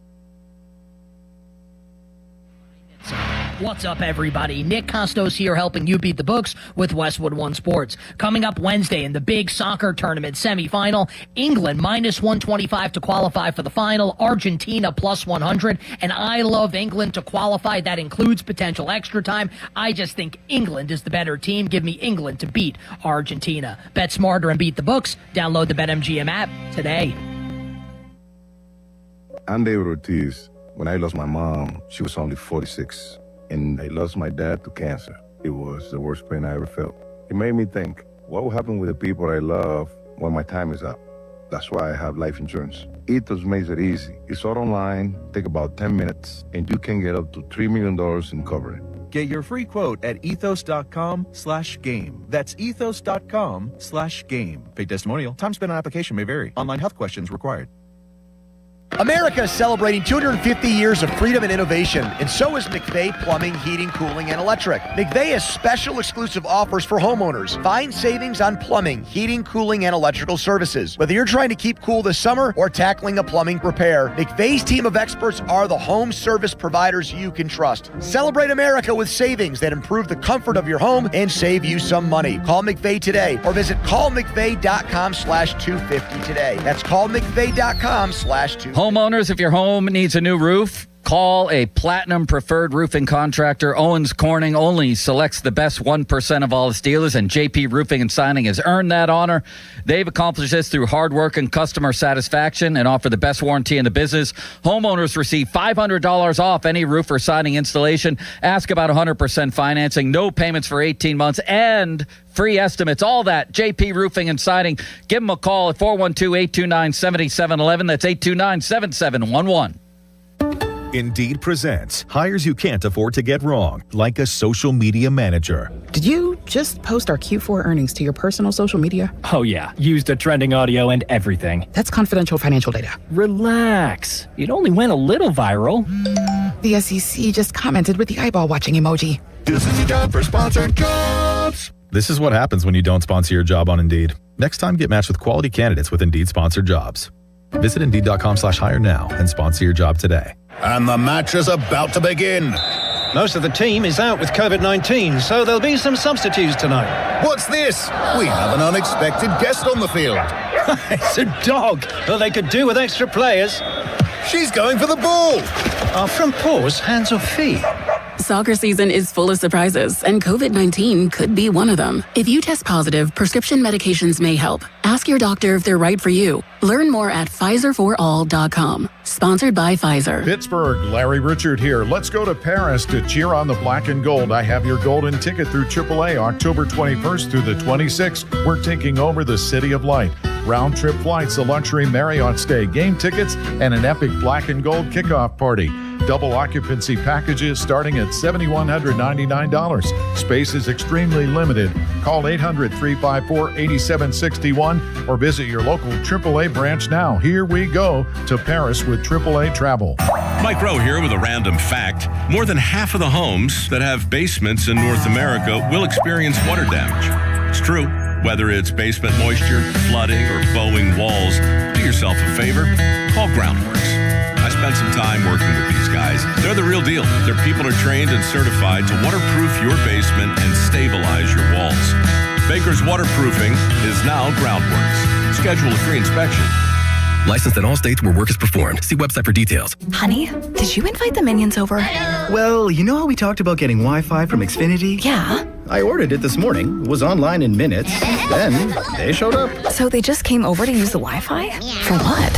What's up, everybody? Nick Costos here, helping you beat the books with Westwood One Sports. Coming up Wednesday in the big soccer tournament semifinal, England minus 125 to qualify for the final, Argentina plus 100, and I love England to qualify. That includes potential extra time. I just think England is the better team. Give me England to beat Argentina. Bet smarter and beat the books. Download the BetMGM app today. I'm David Ortiz. When I lost my mom, she was only 46. And I lost my dad to cancer. It was the worst pain I ever felt. It made me think, what will happen with the people I love when my time is up? That's why I have life insurance. Ethos makes it easy. It's all online, take about 10 minutes, and you can get up to $3 million in coverage. Get your free quote at ethos.com/game. That's ethos.com/game. Paid testimonial. Time spent on application may vary. Online health questions required. America is celebrating 250 years of freedom and innovation, and so is McVeigh Plumbing, Heating, Cooling, and Electric. McVeigh has special exclusive offers for homeowners. Find savings on plumbing, heating, cooling, and electrical services. Whether you're trying to keep cool this summer or tackling a plumbing repair, McVeigh's team of experts are the home service providers you can trust. Celebrate America with savings that improve the comfort of your home and save you some money. Call McVeigh today or visit callmcveigh.com/250 today. That's callmcveigh.com/250. Homeowners, if your home needs a new roof, call a Platinum Preferred Roofing Contractor. Owens Corning only selects the best 1% of all its dealers, and JP Roofing and Signing has earned that honor. They've accomplished this through hard work and customer satisfaction and offer the best warranty in the business. Homeowners receive $500 off any roof or siding installation. Ask about 100% financing, no payments for 18 months, and free estimates. All that, JP Roofing and Siding. Give them a call at 412-829-7711. That's 829-7711. Indeed presents hires you can't afford to get wrong, like a social media manager. Did you just post our Q4 earnings to your personal social media? Oh yeah, used the trending audio and everything. That's confidential financial data. Relax. It only went a little viral. The SEC just commented with the eyeball watching emoji. This is your job for sponsored jobs. This is what happens when you don't sponsor your job on Indeed. Next time, get matched with quality candidates with Indeed sponsored jobs. Visit Indeed.com/hire now and sponsor your job today. And the match is about to begin. Most of the team is out with COVID-19, so there'll be some substitutes tonight. What's this? We have an unexpected guest on the field. It's a dog. Well, they could do with extra players. She's going for the ball. Our front paws, hands or feet? Soccer season is full of surprises, and COVID-19 could be one of them. If you test positive, prescription medications may help. Ask your doctor if they're right for you. Learn more at PfizerForAll.com. Sponsored by Pfizer. Pittsburgh, Larry Richard here. Let's go to Paris to cheer on the black and gold. I have your golden ticket through AAA October 21st through the 26th. We're taking over the City of Light. Round-trip flights, a luxury Marriott stay, game tickets, and an epic black and gold kickoff party. Double occupancy packages starting at $7,199. Space is extremely limited. Call 800-354-8761 or visit your local AAA branch now. Here we go to Paris with AAA Travel. Mike Rowe here with a random fact. More than half of the homes that have basements in North America will experience water damage. It's true. Whether it's basement moisture, flooding, or bowing walls, do yourself a favor. Call Groundworks. I spent some time working with these guys. They're the real deal. Their people are trained and certified to waterproof your basement and stabilize your walls. Baker's Waterproofing is now Groundworks. Schedule a free inspection. Licensed in all states where work is performed. See website for details. Honey, did you invite the minions over? Well, you know how we talked about getting Wi-Fi from Xfinity? Yeah. I ordered it this morning, was online in minutes, then they showed up. So they just came over to use the Wi-Fi? For what?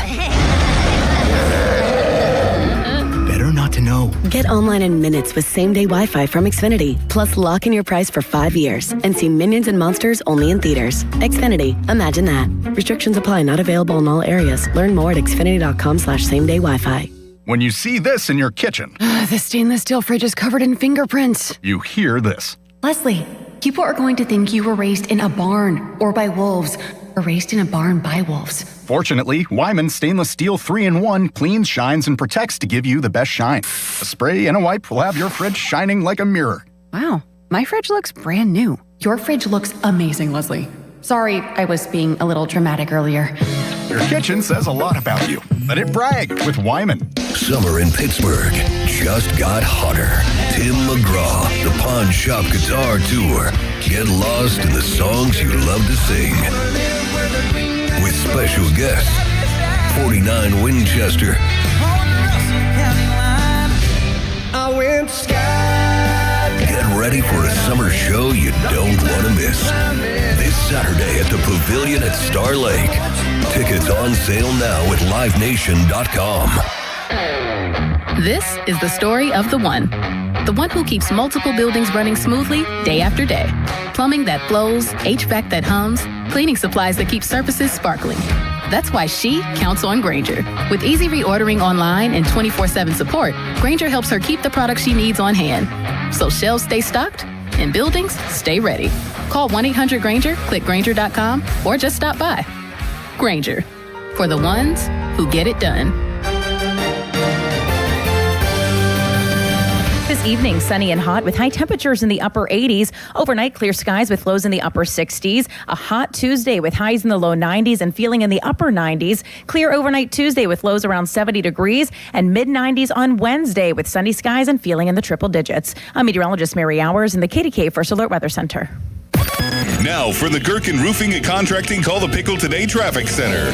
Better not to know. Get online in minutes with same-day Wi-Fi from Xfinity. Plus, lock in your price for 5 years and see Minions and Monsters only in theaters. Xfinity. Imagine that. Restrictions apply. Not available in all areas. Learn more at xfinity.com/same-day Wi-Fi. When you see this in your kitchen, The stainless steel fridge is covered in fingerprints. you hear this. Leslie, people are going to think you were raised in a barn or by wolves, or raised in a barn by wolves. Fortunately, Wyman Stainless Steel 3-in-1 cleans, shines, and protects to give you the best shine. A spray and a wipe will have your fridge shining like a mirror. Wow, my fridge looks brand new. Your fridge looks amazing, Leslie. Sorry, I was being a little dramatic earlier. Your kitchen says a lot about you. Let it brag with Wyman. Summer in Pittsburgh just got hotter. Tim McGraw, the Pawn Shop Guitar Tour. Get lost in the songs you love to sing. With special guests, 49 Winchester. Get ready for a summer show you don't want to miss. This Saturday at the Pavilion at Star Lake. Tickets on sale now at livenation.com. This is the story of the one who keeps multiple buildings running smoothly day after day. Plumbing that flows, HVAC that hums, cleaning supplies that keep surfaces sparkling. That's why she counts on Grainger. With easy reordering online and 24/7 support, Grainger helps her keep the products she needs on hand. So shelves stay stocked and buildings stay ready. Call 1-800-GRAINGER, click Grainger.com, or just stop by. Grainger, for the ones who get it done. This evening, sunny and hot with high temperatures in the upper 80s. Overnight, clear skies with lows in the upper 60s. A hot Tuesday with highs in the low 90s and feeling in the upper 90s. Clear overnight Tuesday with lows around 70 degrees and mid-90s on Wednesday with sunny skies and feeling in the triple digits. I'm meteorologist Mary Hours in the KDK First Alert Weather Center. Now for the Gherkin Roofing and Contracting, call the Pickle Today Traffic Center.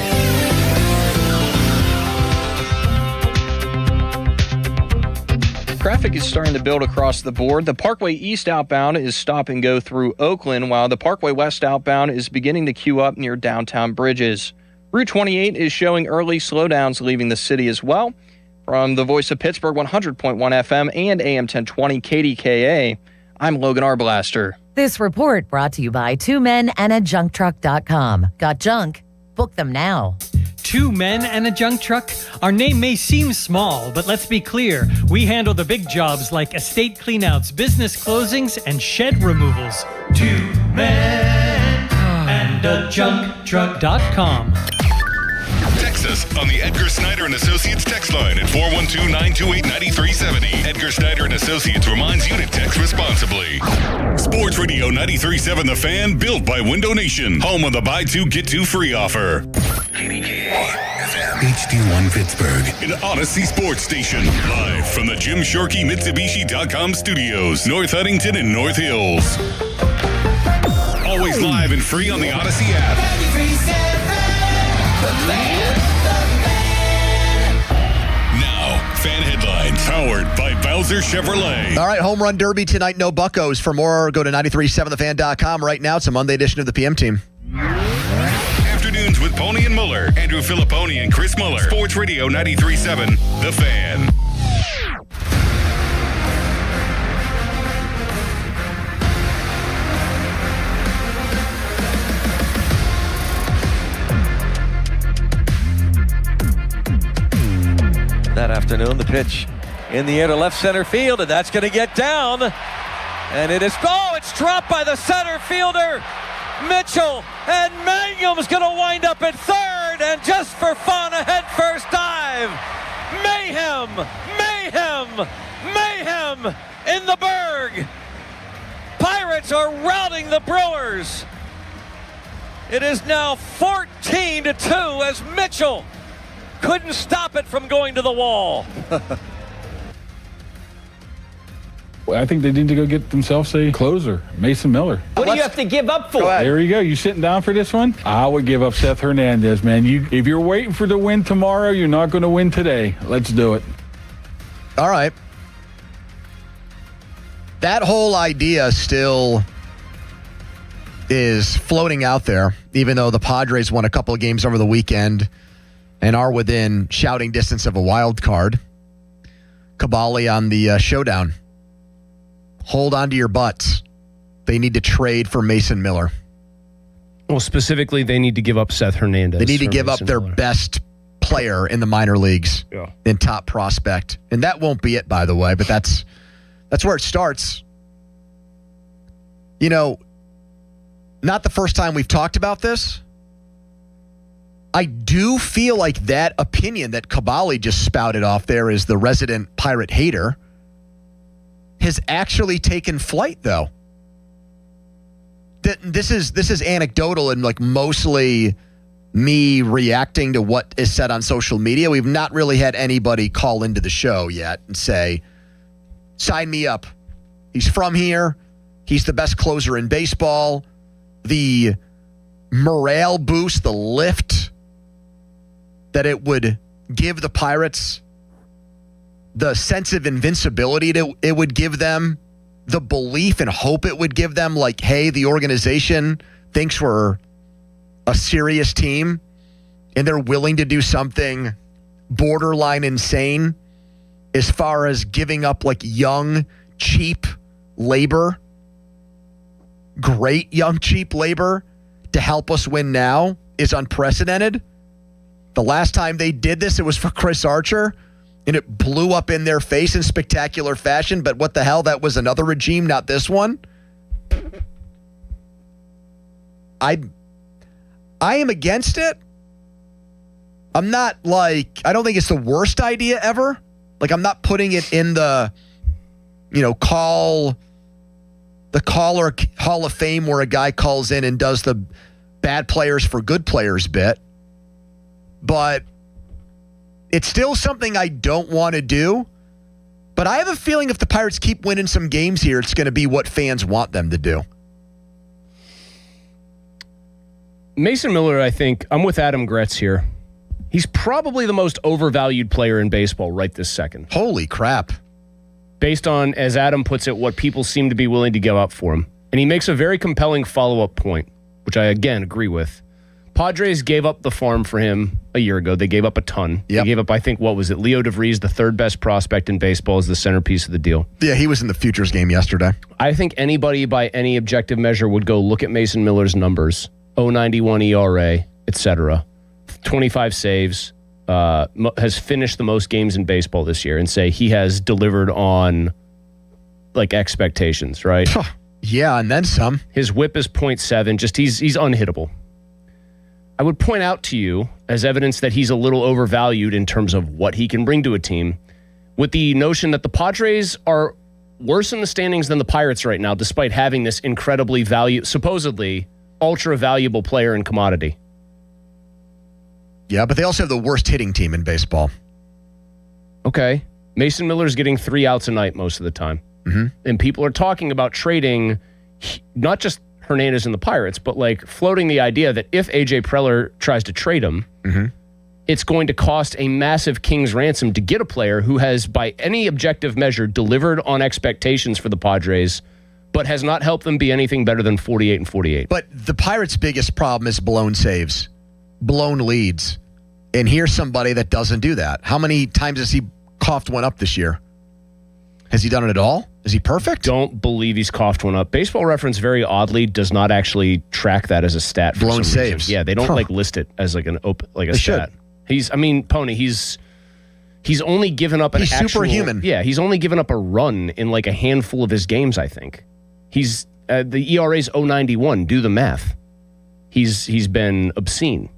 Traffic is starting to build across the board. The Parkway East outbound is stop and go through Oakland, while the Parkway West outbound is beginning to queue up near downtown Bridges. Route 28 is showing early slowdowns leaving the city as well. From the Voice of Pittsburgh 100.1 FM and AM 1020 KDKA, I'm Logan Arblaster. This report brought to you by 2 Men and a JunkTruck.com. Got junk? Book them now. 2 Men and a Junk Truck? Our name may seem small, but let's be clear. We handle the big jobs like estate cleanouts, business closings, and shed removals. 2 Men and a JunkTruck.com. Text us on the Edgar Snyder and Associates text line at 412-928-9370. Edgar Snyder and Associates reminds you to text responsibly. Sports Radio 93.7 The Fan, built by Window Nation, home of the buy two get two free offer. HD1 Pittsburgh, an Odyssey sports station, live from the Jim Shorkey Mitsubishi.com studios, North Huntington and North Hills. Always live and free on the Odyssey app. Now, fan headlines powered by Bowser Chevrolet. All right, home run derby tonight. No buckos. For more, go to 937thefan.com. Right now, it's a Monday edition of the PM Team. Afternoons with Pony and Muller. Andrew Filipponi and Chris Muller. Sports Radio 93.7 The Fan. That afternoon, the pitch in the air to left center field, and that's going to get down. And it's dropped by the center fielder, Mitchell, and Mangum's going to wind up at third, and just for fun, a head-first dive. Mayhem in the Berg. Pirates are routing the Brewers. It is now 14-2 as Mitchell couldn't stop it from going to the wall. I think they need to go get themselves a closer, Mason Miller. What do you have to give up for? There you go. You sitting down for this one? I would give up Seth Hernandez, man. If you're waiting for the win tomorrow, you're not going to win today. Let's do it. All right. That whole idea still is floating out there, even though the Padres won a couple of games over the weekend and are within shouting distance of a wild card. Cavalli on the showdown. Hold on to your butts. They need to trade for Mason Miller. Well, specifically, they need to give up Seth Hernandez. They need to give up their best player in the minor leagues in top prospect. And that won't be it, by the way, but that's where it starts. You know, not the first time we've talked about this. I do feel like that opinion that Cavalli just spouted off there is the resident Pirate hater has actually taken flight, though. This is anecdotal and like mostly me reacting to what is said on social media. We've not really had anybody call into the show yet and say, sign me up. He's from here. He's the best closer in baseball. The morale boost, the lift that it would give the Pirates, the sense of invincibility it would give them, the belief and hope it would give them, like, hey, the organization thinks we're a serious team and they're willing to do something borderline insane as far as giving up like young, cheap labor, great young, cheap labor to help us win now is unprecedented. The last time they did this, it was for Chris Archer, and it blew up in their face in spectacular fashion. But what the hell? That was another regime, not this one. I am against it. I'm not like, I don't think it's the worst idea ever. Like, I'm not putting it in the, caller Hall of Fame where a guy calls in and does the bad players for good players bit. But it's still something I don't want to do. But I have a feeling if the Pirates keep winning some games here, it's going to be what fans want them to do. Mason Miller, I think, I'm with Adam Gretz here. He's probably the most overvalued player in baseball right this second. Holy crap. Based on, as Adam puts it, what people seem to be willing to give up for him. And he makes a very compelling follow-up point, which I, again, agree with. Padres gave up the farm for him a year ago. They gave up a ton. Yep. They gave up, I think, what was it? Leo DeVries, the third best prospect in baseball, is the centerpiece of the deal. Yeah, he was in the Futures game yesterday. I think anybody by any objective measure would go look at Mason Miller's numbers. 0.91 ERA, etc. 25 saves, has finished the most games in baseball this year, and say he has delivered on like expectations, right? Yeah, and then some. His whip is 0.7. Just he's unhittable. I would point out to you as evidence that he's a little overvalued in terms of what he can bring to a team, with the notion that the Padres are worse in the standings than the Pirates right now, despite having this incredibly supposedly ultra valuable player and commodity. Yeah, but they also have the worst hitting team in baseball. Okay. Mason Miller's getting 3 outs a night most of the time. Mm-hmm. And people are talking about trading not just Hernandez and the Pirates, but like floating the idea that if AJ Preller tries to trade him, mm-hmm. it's going to cost a massive king's ransom to get a player who has, by any objective measure, delivered on expectations for the Padres, but has not helped them be anything better than 48 and 48. But the Pirates' biggest problem is blown saves, blown leads. And here's somebody that doesn't do that. How many times has he coughed one up this year? Has he done it at all? Is he perfect? Don't believe he's coughed one up. Baseball Reference, very oddly, does not actually track that as a stat. For blown some saves. Reason. Yeah, they don't list it as like a they stat. Should. Pony, he's only given up He's superhuman. Yeah, he's only given up a run in like a handful of his games, I think. He's the ERA's 0.91. Do the math. He's been obscene.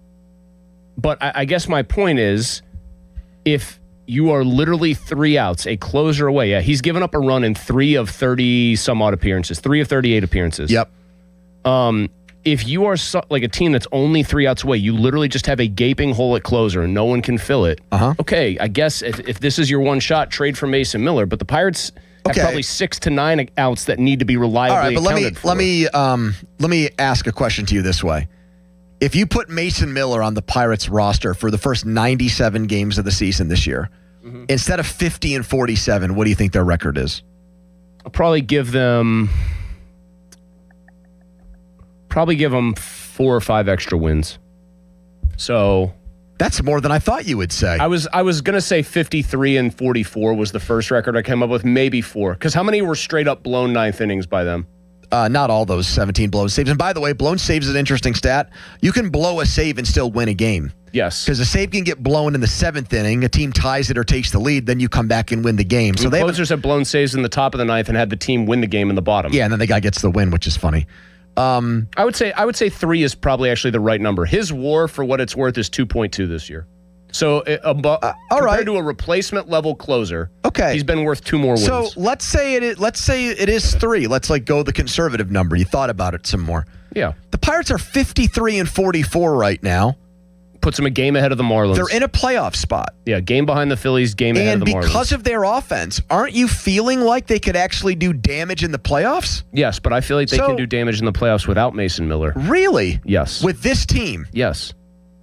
But I guess my point is, if you are literally 3 outs, a closer away. Yeah, he's given up a run in 3 of 30 some odd appearances, 3 of 38 appearances. Yep. If you are like a team that's only 3 outs away, you literally just have a gaping hole at closer and no one can fill it. Okay, I guess if this is your one shot, trade for Mason Miller. But the Pirates have probably 6 to 9 outs that need to be reliably accounted for. Let me ask a question to you this way. If you put Mason Miller on the Pirates roster for the first 97 games of the season this year, instead of 50 and 47, what do you think their record is? I'll probably give them 4 or 5 extra wins. So that's more than I thought you would say. I was going to say 53 and 44 was the first record I came up with, maybe 4. Because how many were straight up blown 9th innings by them? Not all those 17 blown saves. And by the way, blown saves is an interesting stat. You can blow a save and still win a game. Yes. Because a save can get blown in the 7th inning, a team ties it or takes the lead, then you come back and win the game. So closers have blown saves in the top of the 9th and had the team win the game in the bottom. Yeah, and then the guy gets the win, which is funny. I would say 3 is probably actually the right number. His WAR, for what it's worth, is 2.2 this year. So compared to a replacement level closer, he's been worth 2 more wins. So let's say it is 3. Let's go the conservative number. You thought about it some more. Yeah. The Pirates are 53 and 44 right now. Puts them a game ahead of the Marlins. They're in a playoff spot. Yeah, game behind the Phillies, game ahead of the Marlins. And because of their offense, aren't you feeling like they could actually do damage in the playoffs? Yes, but I feel like they can do damage in the playoffs without Mason Miller. Really? Yes. With this team? Yes.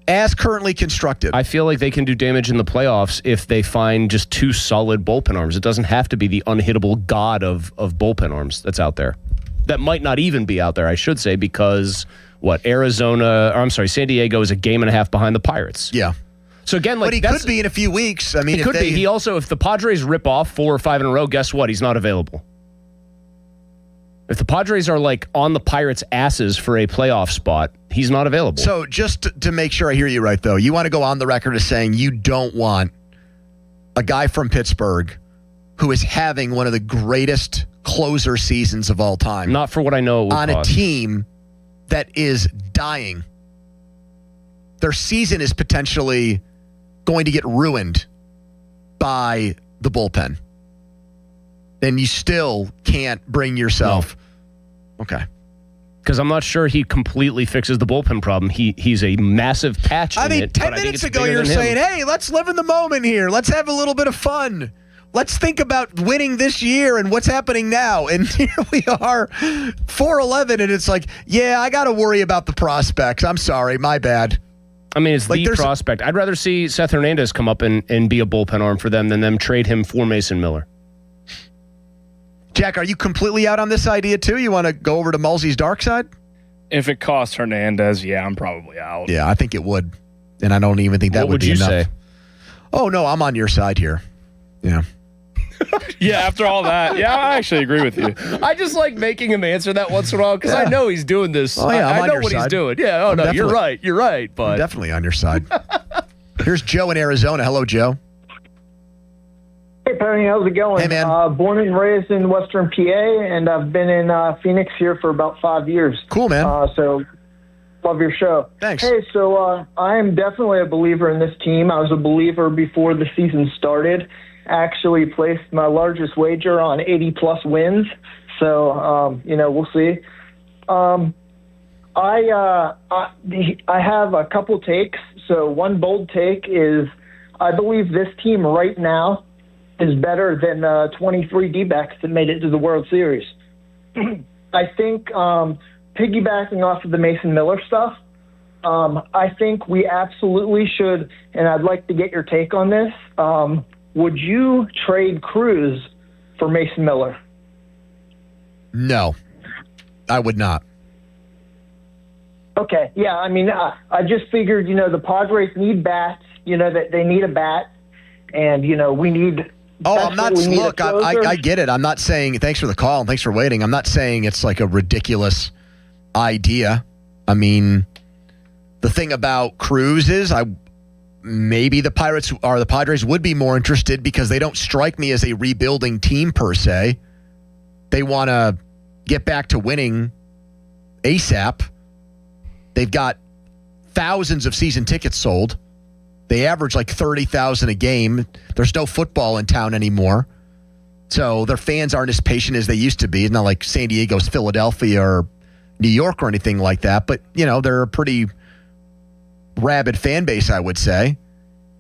As currently constructed. I feel like they can do damage in the playoffs if they find just 2 solid bullpen arms. It doesn't have to be the unhittable god of bullpen arms that's out there. That might not even be out there, I should say, because San Diego is a game and a half behind the Pirates. Yeah. So again, but he could be in a few weeks. I mean, he could be. He also, if the Padres rip off 4 or 5 in a row, guess what? He's not available. If the Padres are on the Pirates' asses for a playoff spot, he's not available. So just to make sure I hear you right, though, you want to go on the record as saying you don't want a guy from Pittsburgh who is having one of the greatest closer seasons of all time. Not for what I know. On a team that is dying. Their season is potentially going to get ruined by the bullpen. And you still can't bring yourself. No. Okay. Because I'm not sure he completely fixes the bullpen problem. He's a massive patch in it. 10 minutes ago you're saying, hey, let's live in the moment here. Let's have a little bit of fun. Let's think about winning this year and what's happening now. And here we are, 4-11, and it's like, yeah, I got to worry about the prospects. I'm sorry, my bad. I mean, it's the prospect. I'd rather see Seth Hernandez come up and be a bullpen arm for them than them trade him for Mason Miller. Jack, are you completely out on this idea too? You want to go over to Mulsey's dark side? If it costs Hernandez, yeah, I'm probably out. Yeah, I think it would. And I don't even think that would be enough. What would you say? Oh, no, I'm on your side here. Yeah. Yeah, after all that. Yeah, I actually agree with you. I just like making him answer that once in a while because I know he's doing this. Oh, yeah, I know what he's doing. Yeah, oh, no, you're right. But I'm definitely on your side. Here's Joe in Arizona. Hello, Joe. Hey, Penny, how's it going? Hey, man. Born and raised in Western PA, and I've been in Phoenix here for about 5 years. Cool, man. So, love your show. Thanks. Hey, so I am definitely a believer in this team. I was a believer before the season started. Actually placed my largest wager on 80-plus wins. So, we'll see. I have a couple takes. So one bold take is I believe this team right now is better than 23 D-backs that made it to the World Series. I think piggybacking off of the Mason Miller stuff, I think we absolutely should, and I'd like to get your take on this. Would you trade Cruz for Mason Miller? No, I would not. Okay, yeah, I mean, I just figured, the Padres need bats, that they need a bat, and, we need... Oh, I'm not. Look, I get it. I'm not saying. Thanks for the call and thanks for waiting. I'm not saying it's like a ridiculous idea. I mean, the thing about Cruz is, maybe the Padres would be more interested because they don't strike me as a rebuilding team per se. They want to get back to winning ASAP. They've got thousands of season tickets sold. They average like 30,000 a game. There's no football in town anymore. So their fans aren't as patient as they used to be. It's not like San Diego's Philadelphia or New York or anything like that. But, they're a pretty rabid fan base, I would say.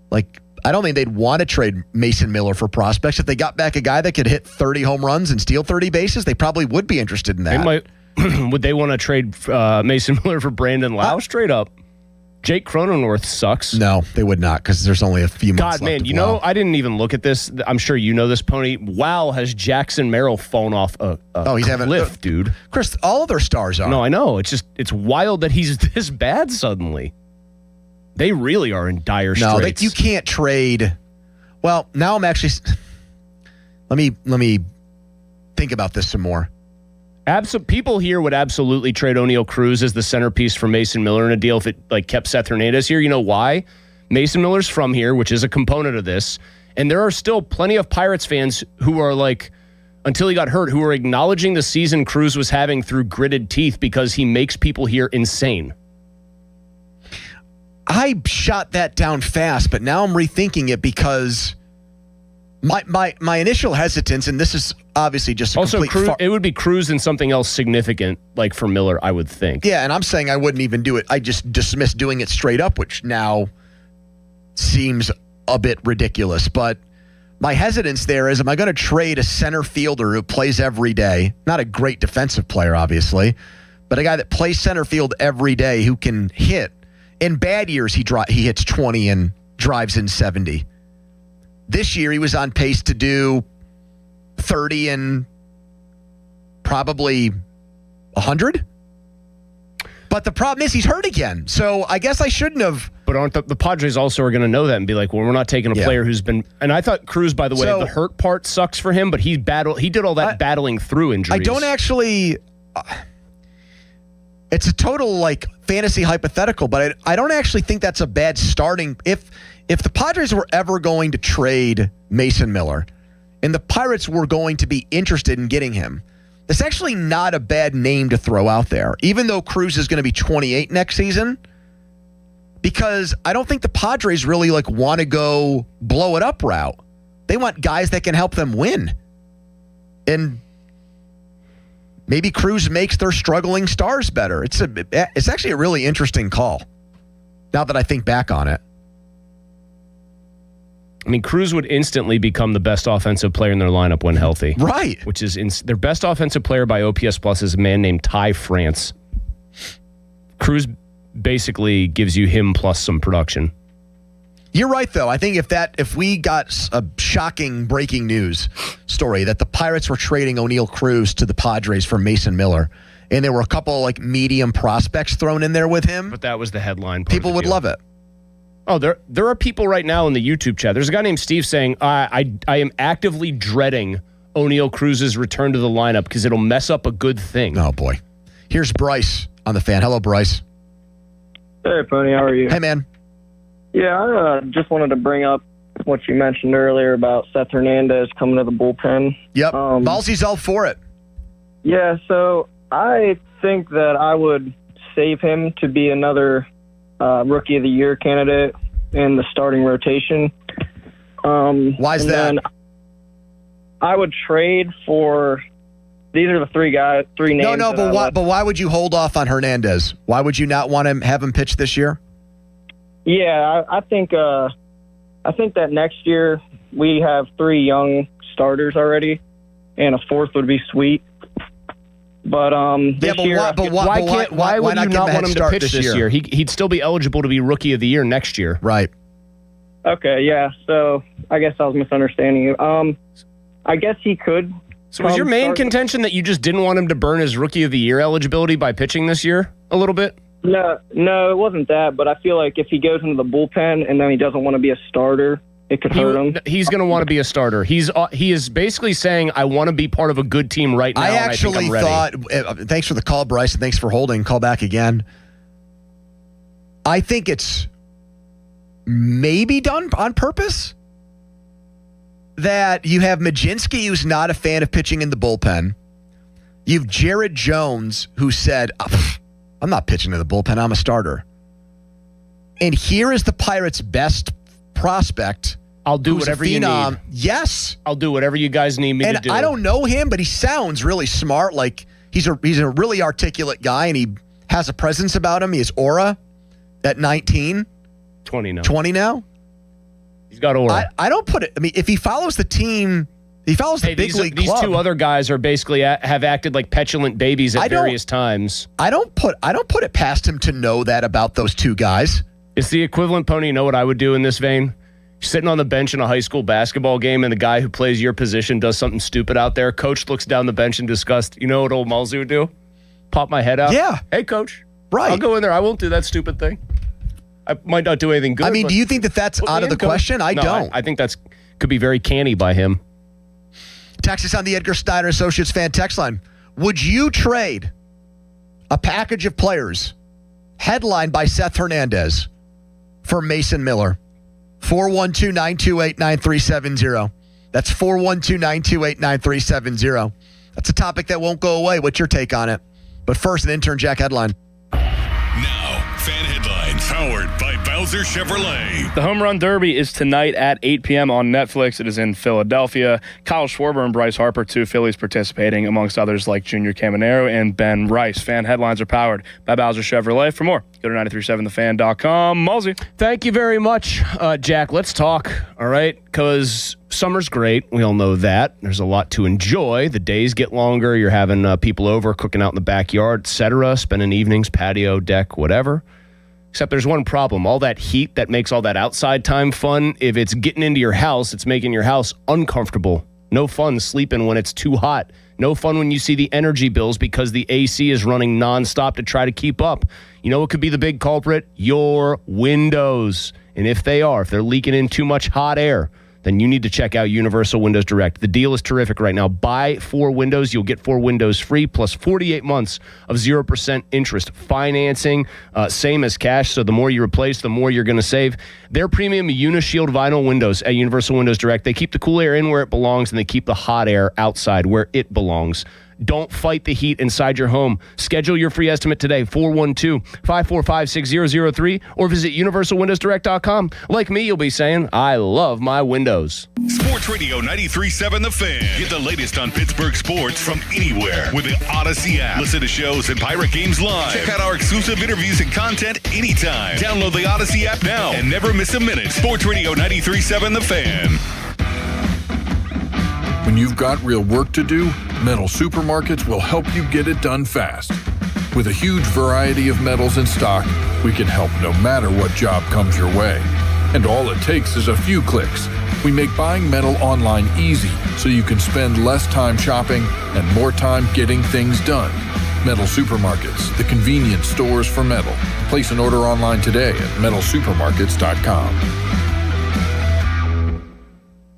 Like, I don't think they'd want to trade Mason Miller for prospects. If they got back a guy that could hit 30 home runs and steal 30 bases, they probably would be interested in that. Would they want to trade Mason Miller for Brandon Lau straight up? Jake Cronenworth sucks. No, they would not because there's only a few months left. God, man, I didn't even look at this. I'm sure you know this, Pony. Wow, has Jackson Merrill fallen off a cliff, dude. Chris, all of their stars are. No, I know. It's wild that he's this bad suddenly. They really are in dire straits. No, you can't trade. Well, now I'm actually... Let me think about this some more. People here would absolutely trade O'Neal Cruz as the centerpiece for Mason Miller in a deal if it kept Seth Hernandez here. You know why? Mason Miller's from here, which is a component of this. And there are still plenty of Pirates fans who are like, until he got hurt, who are acknowledging the season Cruz was having through gritted teeth because he makes people here insane. I shot that down fast, but now I'm rethinking it because my initial hesitance, and this is obviously just a also complete... it would be Cruz and something else significant, like for Miller, I would think. Yeah, and I'm saying I wouldn't even do it. I just dismissed doing it straight up, which now seems a bit ridiculous. But my hesitance there is, am I going to trade a center fielder who plays every day? Not a great defensive player, obviously, but a guy that plays center field every day who can hit. In bad years, he hits 20 and drives in 70. This year, he was on pace to do 30 and probably 100. But the problem is he's hurt again. So I guess I shouldn't have. But aren't the Padres also are going to know that and be like, well, we're not taking a player who's been. And I thought Cruz, by the way, the hurt part sucks for him, but he did all that battling through injuries. I don't actually. It's a total fantasy hypothetical, but I don't actually think that's a bad starting. If the Padres were ever going to trade Mason Miller and the Pirates were going to be interested in getting him, it's actually not a bad name to throw out there, even though Cruz is going to be 28 next season, because I don't think the Padres really want to go blow it up route. They want guys that can help them win. And maybe Cruz makes their struggling stars better. It's actually a really interesting call now that I think back on it. I mean, Cruz would instantly become the best offensive player in their lineup when healthy. Right. Which is their best offensive player by OPS Plus is a man named Ty France. Cruz basically gives you him plus some production. You're right, though. I think if we got a shocking breaking news story that the Pirates were trading O'Neal Cruz to the Padres for Mason Miller, and there were a couple medium prospects thrown in there with him. But that was the headline. People would love it. Oh, there are people right now in the YouTube chat. There's a guy named Steve saying, I am actively dreading O'Neal Cruz's return to the lineup because it'll mess up a good thing. Oh, boy. Here's Bryce on the fan. Hello, Bryce. Hey, Pony. How are you? Hey, man. Yeah, I just wanted to bring up what you mentioned earlier about Seth Hernandez coming to the bullpen. Yep. Ballsy's all for it. Yeah, so I think that I would save him to be another Rookie of the Year candidate in the starting rotation. Why is that? I would trade for... These are the three names. No, but why would you hold off on Hernandez? Why would you not want to have him pitch this year? Yeah, I think that next year we have three young starters already, and a fourth would be sweet. But this year, why would not you give him not a head want him to start pitch this year? He'd still be eligible to be Rookie of the Year next year. Right. Okay, yeah. So I guess I was misunderstanding you. I guess he could. So was your main contention that you just didn't want him to burn his Rookie of the Year eligibility by pitching this year a little bit? No, it wasn't that. But I feel like if he goes into the bullpen and then he doesn't want to be a starter, it could hurt him. He's going to want to be a starter. He is basically saying, I want to be part of a good team right now. I actually thought, thanks for the call, Bryce, and thanks for holding. Call back again. I think it's maybe done on purpose that you have Majinski, who's not a fan of pitching in the bullpen. You've Jared Jones, who said, I'm not pitching to the bullpen, I'm a starter. And here is the Pirates' best prospect. I'll do whatever you need. Yes. I'll do whatever you guys need me to do. I don't know him, but he sounds really smart. Like he's a really articulate guy, and he has a presence about him. He has aura at 19. 20 now. 20 now? He's got aura. I don't put it. I mean, if he follows the team, he follows the big league club. These two other guys are basically have acted like petulant babies at various times. I don't put it past him to know that about those two guys. It's the equivalent, Pony. You know what I would do in this vein? Sitting on the bench in a high school basketball game, and the guy who plays your position does something stupid out there. Coach looks down the bench in disgust. You know what old Mulsey would do? Pop my head out. Yeah. Hey, coach. Right. I'll go in there. I won't do that stupid thing. I might not do anything good. I mean, do you think that's out of the question? I don't. I think that's could be very canny by him. Text us on the Edgar Steiner Associates fan text line. Would you trade a package of players headlined by Seth Hernandez for Mason Miller? 412-928-9370. That's 412-928-9370. That's a topic that won't go away. What's your take on it? But first, an intern Jack headline. Now, fan headlines powered by Bowser Chevrolet. The Home Run Derby is tonight at 8 p.m. on Netflix. It is in Philadelphia. Kyle Schwarber and Bryce Harper, two Phillies participating, amongst others like Junior Caminero and Ben Rice. Fan headlines are powered by Bowser Chevrolet. For more, go to 937thefan.com. Mulsey. Thank you very much, Jack. Let's talk, all right? Because summer's great. We all know that. There's a lot to enjoy. The days get longer. You're having people over, cooking out in the backyard, etc., spending evenings, patio, deck, whatever. Except there's one problem. All that heat that makes all that outside time fun, if it's getting into your house, it's making your house uncomfortable. No fun sleeping when it's too hot. No fun when you see the energy bills because the AC is running nonstop to try to keep up. You know what could be the big culprit? Your windows. And if they're leaking in too much hot air, then you need to check out Universal Windows Direct. The deal is terrific right now. Buy 4 windows. You'll get 4 windows free plus 48 months of 0% interest financing, same as cash. So the more you replace, the more you're going to save. Their premium Unishield vinyl windows at Universal Windows Direct, they keep the cool air in where it belongs, and they keep the hot air outside where it belongs. Don't fight the heat inside your home. Schedule your free estimate today, 412-545-6003, or visit universalwindowsdirect.com. Like me, you'll be saying, I love my windows. Sports Radio 93.7 The Fan. Get the latest on Pittsburgh sports from anywhere with the Odyssey app. Listen to shows and Pirate games live. Check out our exclusive interviews and content anytime. Download the Odyssey app now and never miss a minute. Sports Radio 93.7 The Fan. When you've got real work to do, Metal Supermarkets will help you get it done fast. With a huge variety of metals in stock, we can help no matter what job comes your way. And all it takes is a few clicks. We make buying metal online easy so you can spend less time shopping and more time getting things done. Metal Supermarkets, the convenience stores for metal. Place an order online today at metalsupermarkets.com.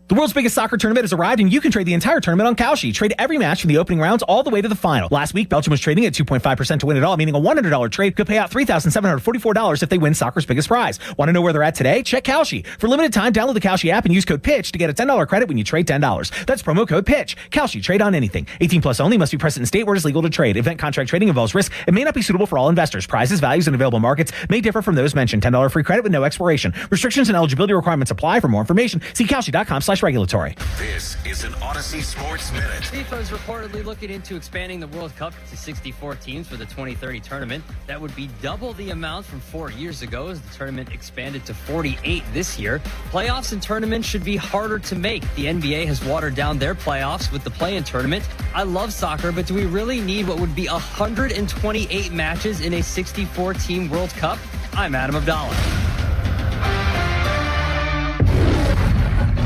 The world's biggest soccer tournament has arrived, and you can trade the entire tournament on Kalshi. Trade every match from the opening rounds all the way to the final. Last week, Belgium was trading at 2.5% to win it all, meaning a $100 trade could pay out $3,744 if they win soccer's biggest prize. Want to know where they're at today? Check Kalshi. For limited time, download the Kalshi app and use code PITCH to get a $10 credit when you trade $10. That's promo code PITCH. Kalshi, trade on anything. 18 plus only, must be present in state where it is legal to trade. Event contract trading involves risk and may not be suitable for all investors. Prizes, values, and available markets may differ from those mentioned. $10 free credit with no expiration. Restrictions and eligibility requirements apply. For more information, see Kalshi.com/membership. plus regulatory. This is an Odyssey Sports Minute. FIFA is reportedly looking into expanding the World Cup to 64 teams for the 2030 tournament. That would be double the amount from 4 years ago as the tournament expanded to 48 this year. Playoffs and tournaments should be harder to make. The NBA has watered down their playoffs with the play-in tournament. I love soccer, but do we really need what would be 128 matches in a 64-team World Cup? I'm Adam Abdallah.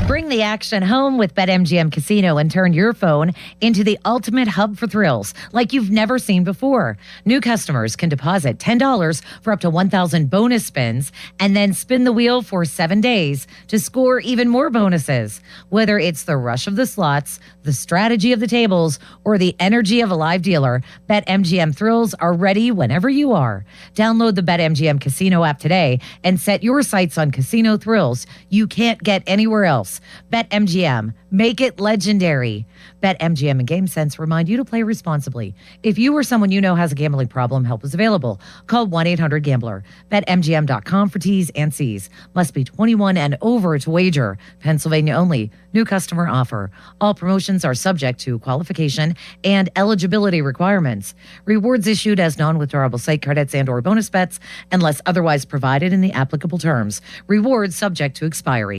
Bring the action home with BetMGM Casino and turn your phone into the ultimate hub for thrills like you've never seen before. New customers can deposit $10 for up to 1,000 bonus spins and then spin the wheel for 7 days to score even more bonuses. Whether it's the rush of the slots, the strategy of the tables, or the energy of a live dealer, BetMGM thrills are ready whenever you are. Download the BetMGM Casino app today and set your sights on casino thrills you can't get anywhere else. BetMGM. Make it legendary. BetMGM and GameSense remind you to play responsibly. If you or someone you know has a gambling problem, help is available. Call 1-800-GAMBLER. BetMGM.com for T's and C's. Must be 21 and over to wager. Pennsylvania only. New customer offer. All promotions are subject to qualification and eligibility requirements. Rewards issued as non-withdrawable site credits and or bonus bets unless otherwise provided in the applicable terms. Rewards subject to expiry.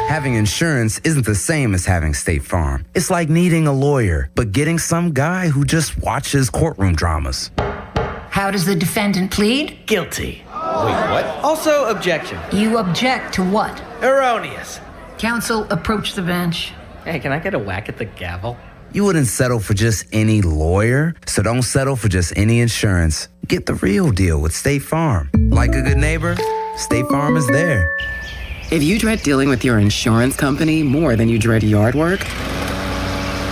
Having insurance isn't the same as having State Farm. It's like needing a lawyer, but getting some guy who just watches courtroom dramas. How does the defendant plead? Guilty. Wait, what? Also, objection. You object to what? Erroneous. Counsel, approach the bench. Hey, can I get a whack at the gavel? You wouldn't settle for just any lawyer, so don't settle for just any insurance. Get the real deal with State Farm. Like a good neighbor, State Farm is there. If you dread dealing with your insurance company more than you dread yard work,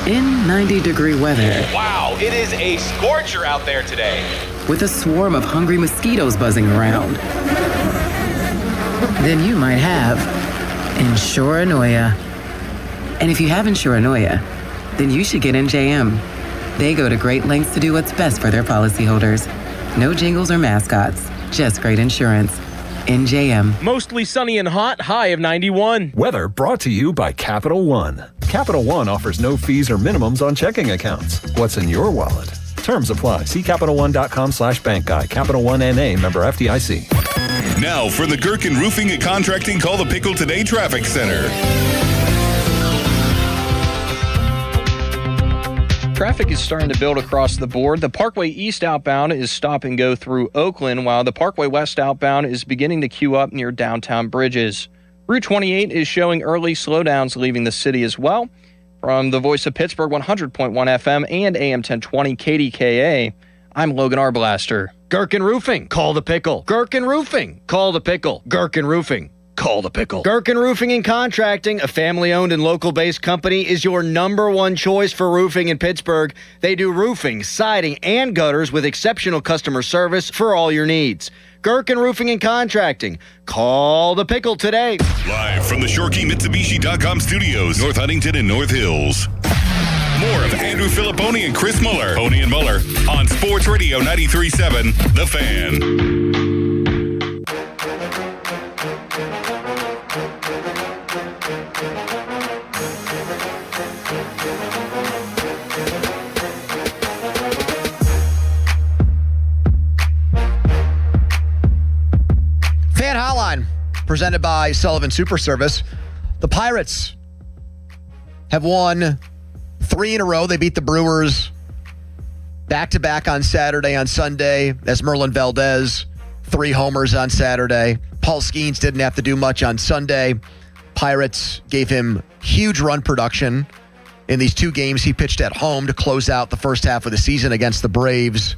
in 90-degree weather. Wow, it is a scorcher out there today. With a swarm of hungry mosquitoes buzzing around, then you might have Insuranoia. And if you have Insuranoia, then you should get NJM. They go to great lengths to do what's best for their policyholders. No jingles or mascots, just great insurance. NJM. Mostly sunny and hot, high of 91. Weather brought to you by Capital One. Capital One offers no fees or minimums on checking accounts. What's in your wallet? Terms apply. See CapitalOne.com/bank guide. Capital One NA, member FDIC. Now for the Gherkin Roofing and Contracting Call the Pickle Today Traffic Center. Traffic is starting to build across the board. The Parkway East outbound is stop and go through Oakland, while the Parkway West outbound is beginning to queue up near downtown Bridges. Route 28 is showing early slowdowns leaving the city as well. From the Voice of Pittsburgh 100.1 FM and AM 1020 KDKA, I'm Logan Arblaster. Gherkin Roofing, call the pickle. Gherkin Roofing, call the pickle. Gherkin Roofing, call the pickle. Gherkin Roofing and Contracting, a family-owned and local-based company, is your #1 choice for roofing in Pittsburgh. They do roofing, siding, and gutters with exceptional customer service for all your needs. Gherkin Roofing and Contracting. Call the pickle today. Live from the ShoreKeyMitsubishi.com studios, North Huntington and North Hills. More of Andrew Filipponi and Chris Muller, Pony and Muller, on Sports Radio 93.7, The Fan. Fan Hotline, presented by Sullivan Super Service. The Pirates have won 3 in a row. They beat the Brewers back-to-back on Saturday, on Sunday. That's Merlin Valdez, 3 homers on Saturday. Paul Skeens didn't have to do much on Sunday. Pirates gave him huge run production in these 2 games he pitched at home to close out the first half of the season against the Braves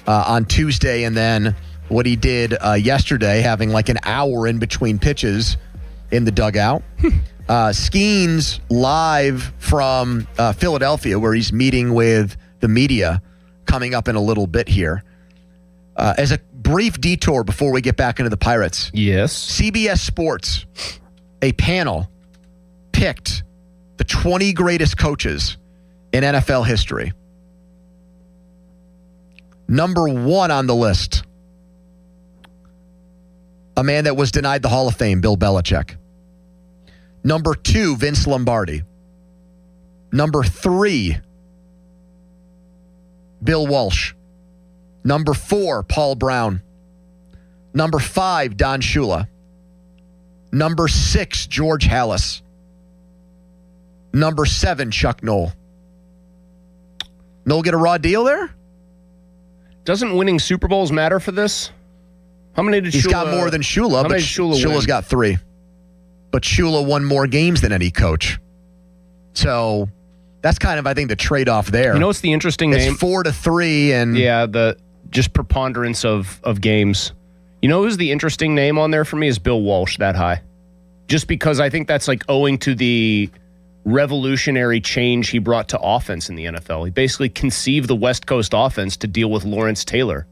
on Tuesday, and then what he did yesterday, having like an hour in between pitches in the dugout. Skeens live from Philadelphia, where he's meeting with the media, coming up in a little bit here. As a brief detour before we get back into the Pirates. Yes. CBS Sports, a panel, picked the 20 greatest coaches in NFL history. Number 1 on the list, a man that was denied the Hall of Fame, Bill Belichick. Number 2, Vince Lombardi. Number 3, Bill Walsh. Number 4, Paul Brown. Number 5, Don Shula. Number 6, George Halas. Number 7, Chuck Noll. Noll get a raw deal there? Doesn't winning Super Bowls matter for this? How many did He's Shula? got more than Shula, How but many did Shula Shula's win? got 3. But Shula won more games than any coach. So that's kind of, I think, the trade-off there. You know what's the interesting name? It's 4-3, and yeah, the just preponderance of games. You know who's the interesting name on there for me is Bill Walsh that high. Just because I think that's like owing to the revolutionary change he brought to offense in the NFL. He basically conceived the West Coast offense to deal with Lawrence Taylor.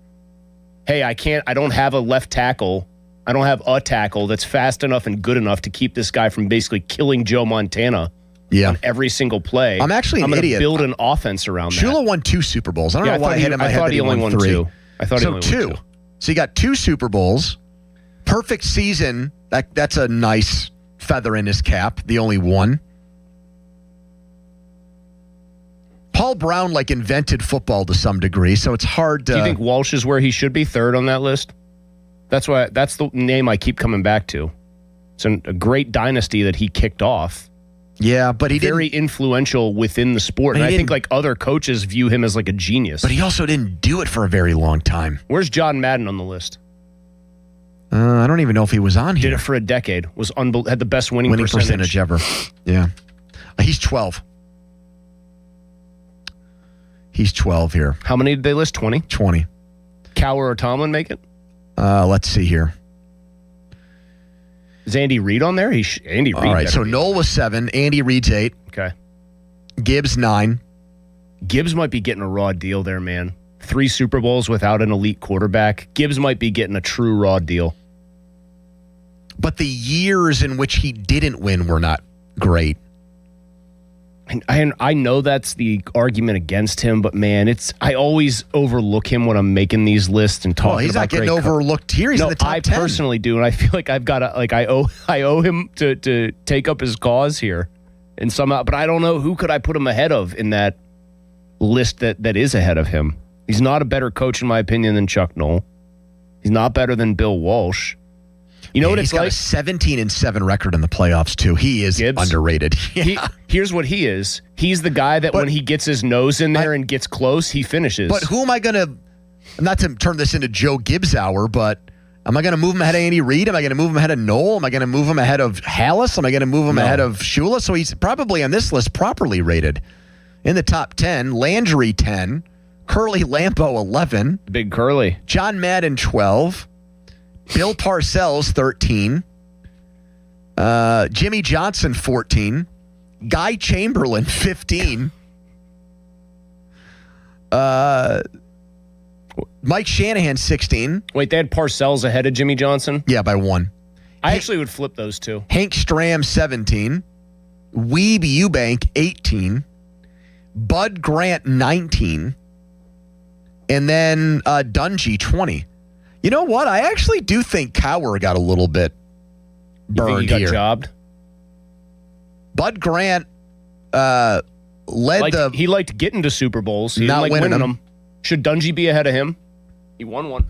Hey, I don't have a left tackle. I don't have a tackle that's fast enough and good enough to keep this guy from basically killing Joe Montana on every single play. I'm actually an gonna idiot. build an offense around that. Shula won 2 Super Bowls. I don't know why I had in my I head thought that he only won 3. 2. I thought he only So won 2. So you got 2 Super Bowls. Perfect season. That's a nice feather in his cap. The only one. Paul Brown invented football to some degree, so it's hard to. Do you think Walsh is where he should be, 3rd on that list? That's the name I keep coming back to. It's a great dynasty that he kicked off. Yeah, but he very influential within the sport. But And he I think didn't- other coaches view him as a genius. But he also didn't do it for a very long time. Where's John Madden on the list? I don't even know if he was on here. Did it for a decade. Had the best winning percentage ever. Yeah. He's 12. He's 12 here. How many did they list? 20? 20. Cowher or Tomlin make it? Let's see here. Is Andy Reid on there? Andy Reid. All right, better so be. Noll was 7. Andy Reid's 8. Okay. Gibbs 9. Gibbs might be getting a raw deal there, man. 3 Super Bowls without an elite quarterback. Gibbs might be getting a true raw deal. But the years in which he didn't win were not great. And I know that's the argument against him, but man, I always overlook him when I'm making these lists and talking about. Well, he's not getting great overlooked here. He's in the top I 10. personally do, and I feel like I've got to I owe him to take up his cause here, and somehow. But I don't know who could I put him ahead of in that list that is ahead of him. He's not a better coach in my opinion than Chuck Noll. He's not better than Bill Walsh. You know what it's he's got like? a 17-7 record in the playoffs too. He is underrated. Here's what he is. He's the guy that when he gets his nose in there and gets close, he finishes. But who am I going to, not to turn this into Joe Gibbs hour, but am I going to move him ahead of Andy Reid? Am I going to move him ahead of Noll? Am I going to move him ahead of Halas? Am I going to move him ahead of Shula? So he's probably on this list properly rated. In the top 10, Landry 10, Curly Lambeau 11. Big Curly. John Madden 12. Bill Parcells 13. Jimmy Johnson 14. Guy Chamberlain 15. Mike Shanahan 16. Wait, they had Parcells ahead of Jimmy Johnson? Yeah, by 1. I actually would flip those two. Hank Stram 17. Weeb Eubank 18. Bud Grant 19. And then Dungy 20. You know what? I actually do think Cowher got a little bit burned You think he got here. jobbed? Bud Grant led He liked getting to Super Bowls. He Not didn't like winning winning them. them. Should Dungy be ahead of him? He won one.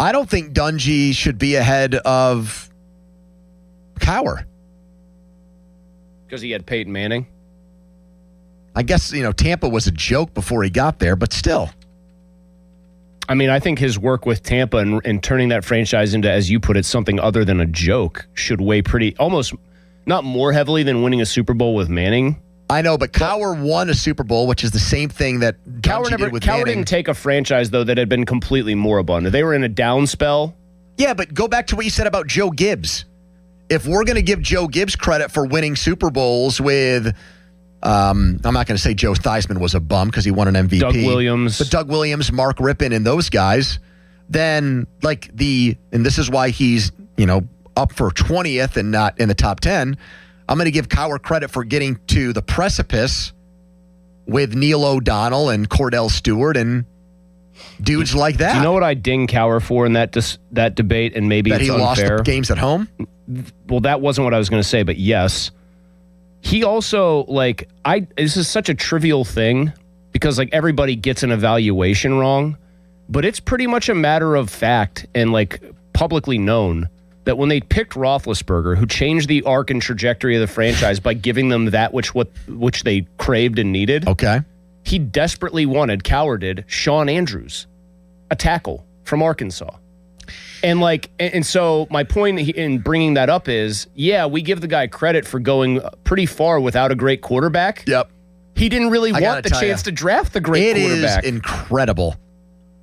I don't think Dungy should be ahead of Cowher. Because he had Peyton Manning. I guess, Tampa was a joke before he got there, but still. I mean, I think his work with Tampa and turning that franchise into, as you put it, something other than a joke should weigh almost not more heavily than winning a Super Bowl with Manning. I know, but Cowher won a Super Bowl, which is the same thing that Dungy did with Cowher Manning. didn't take a franchise, though, that had been completely moribund. They were in a down spell. Yeah, but go back to what you said about Joe Gibbs. If we're going to give Joe Gibbs credit for winning Super Bowls with, I'm not going to say Joe Theismann was a bum because he won an MVP. Doug Williams. But Doug Williams, Mark Rippon, and those guys, then and this is why he's, up for 20th and not in the top 10. I'm going to give Cowher credit for getting to the precipice with Neil O'Donnell and Cordell Stewart and dudes like that. Do you know what I ding Cowher for in that debate? And maybe that it's he lost unfair. the games at home? well, that wasn't what I was going to say, but yes. He also, this is such a trivial thing because, everybody gets an evaluation wrong, but it's pretty much a matter of fact and, publicly known that when they picked Roethlisberger, who changed the arc and trajectory of the franchise by giving them that which they craved and needed. Okay. He desperately wanted, cowarded, Sean Andrews, a tackle from Arkansas. And so my point in bringing that up is, yeah, we give the guy credit for going pretty far without a great quarterback. Yep. He didn't really want the chance to draft the great quarterback. It is incredible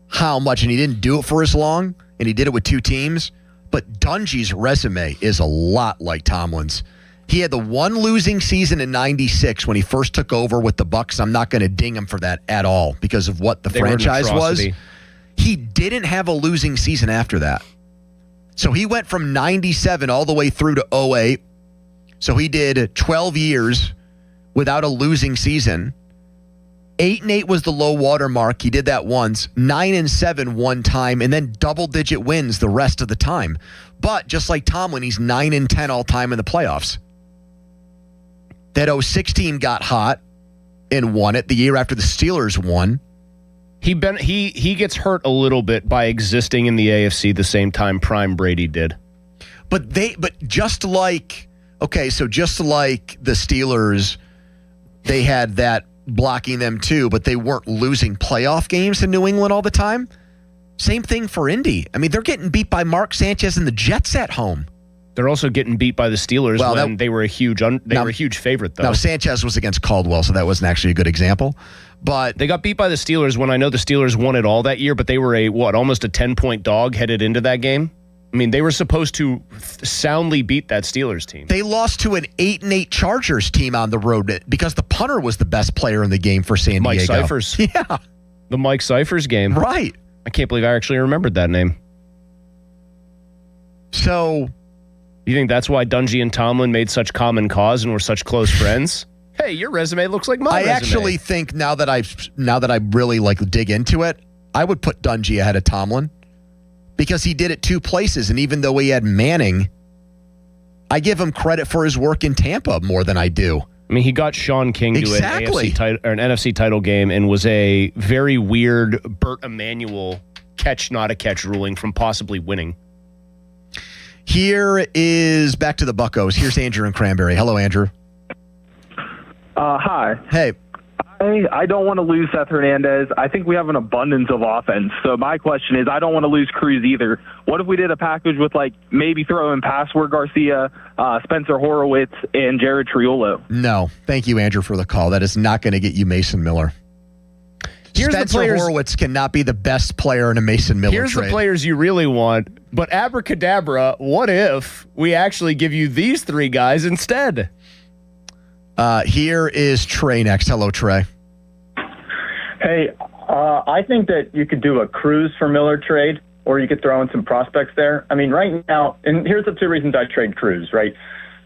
how much, and he didn't do it for as long, and he did it with 2 teams, but Dungy's resume is a lot like Tomlin's. He had the one losing season in 96 when he first took over with the Bucs. I'm not going to ding him for that at all because of what the franchise was. He didn't have a losing season after that. So he went from 97 all the way through to 08. So he did 12 years without a losing season. 8-8 was the low water mark. He did that once. 9-7 one time, and then double-digit wins the rest of the time. But just like Tomlin, he's 9-10 all time in the playoffs. That 06 team got hot and won it the year after the Steelers won. He gets hurt a little bit by existing in the AFC the same time Prime Brady did. But just like the Steelers, they had that blocking them too, but they weren't losing playoff games in New England all the time. Same thing for Indy. I mean, they're getting beat by Mark Sanchez and the Jets at home. They're also getting beat by the Steelers when they were a huge favorite, though. Now, Sanchez was against Caldwell, so that wasn't actually a good example. But they got beat by the Steelers when I know the Steelers won it all that year, but they were almost a 10-point dog headed into that game. I mean, they were supposed to soundly beat that Steelers team. They lost to an 8-8 Chargers team on the road because the punter was the best player in the game for San Diego. Mike Cyphers. Yeah. The Mike Cyphers game. Right. I can't believe I actually remembered that name. So, you think that's why Dungy and Tomlin made such common cause and were such close friends? Hey, your resume looks like my resume. I actually think now that I really dig into it, I would put Dungy ahead of Tomlin because he did it 2 places, and even though he had Manning, I give him credit for his work in Tampa more than I do. I mean, he got Sean King to an NFC title game and was a very weird Burt Emanuel catch, not a catch ruling from possibly winning. Here is back to the Buccos. Here's Andrew in Cranberry. Hello, Andrew. Hi. Hey. I don't want to lose Seth Hernandez. I think we have an abundance of offense. So my question is, I don't want to lose Cruz either. What if we did a package with maybe throw in Password Garcia, Spencer Horowitz, and Jared Triolo? No. Thank you, Andrew, for the call. That is not going to get you Mason Miller. Spencer Horowitz cannot be the best player in a Mason Miller trade. Here's the players you really want, but abracadabra, what if we actually give you these 3 guys instead? Here is Trey next. Hello, Trey. Hey, I think that you could do a Cruz for Miller trade, or you could throw in some prospects there. I mean, right now, and here's the 2 reasons I trade Cruz, right?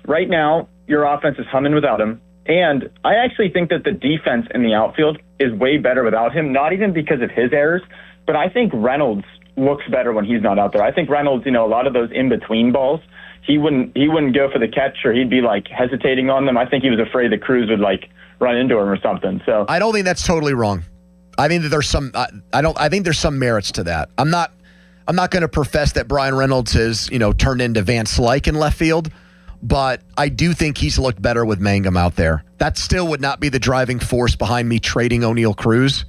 Right now, your offense is humming without him, and I actually think that the defense in the outfield is way better without him, not even because of his errors, but I think Reynolds looks better when he's not out there. I think Reynolds, a lot of those in-between balls, he wouldn't go for the catch, or he'd be hesitating on them. I think he was afraid that Cruz would run into him or something. So I don't think that's totally wrong. I think that there's some. I think there's some merits to that. I'm not going to profess that Brian Reynolds is turned into Van Slyke in left field, but I do think he's looked better with Mangum out there. That still would not be the driving force behind me trading O'Neal Cruz,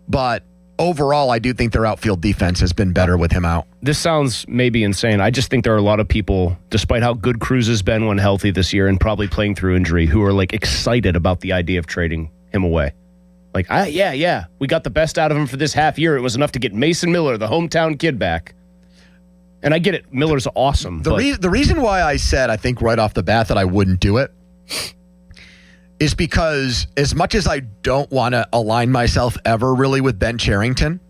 but overall, I do think their outfield defense has been better with him out. This sounds maybe insane. I just think there are a lot of people, despite how good Cruz has been when healthy this year and probably playing through injury, who are excited about the idea of trading him away. Yeah, we got the best out of him for this half year. It was enough to get Mason Miller, the hometown kid, back. And I get it. Miller's awesome. The reason why I said, I think right off the bat, that I wouldn't do it is because as much as I don't want to align myself ever really with Ben Cherington,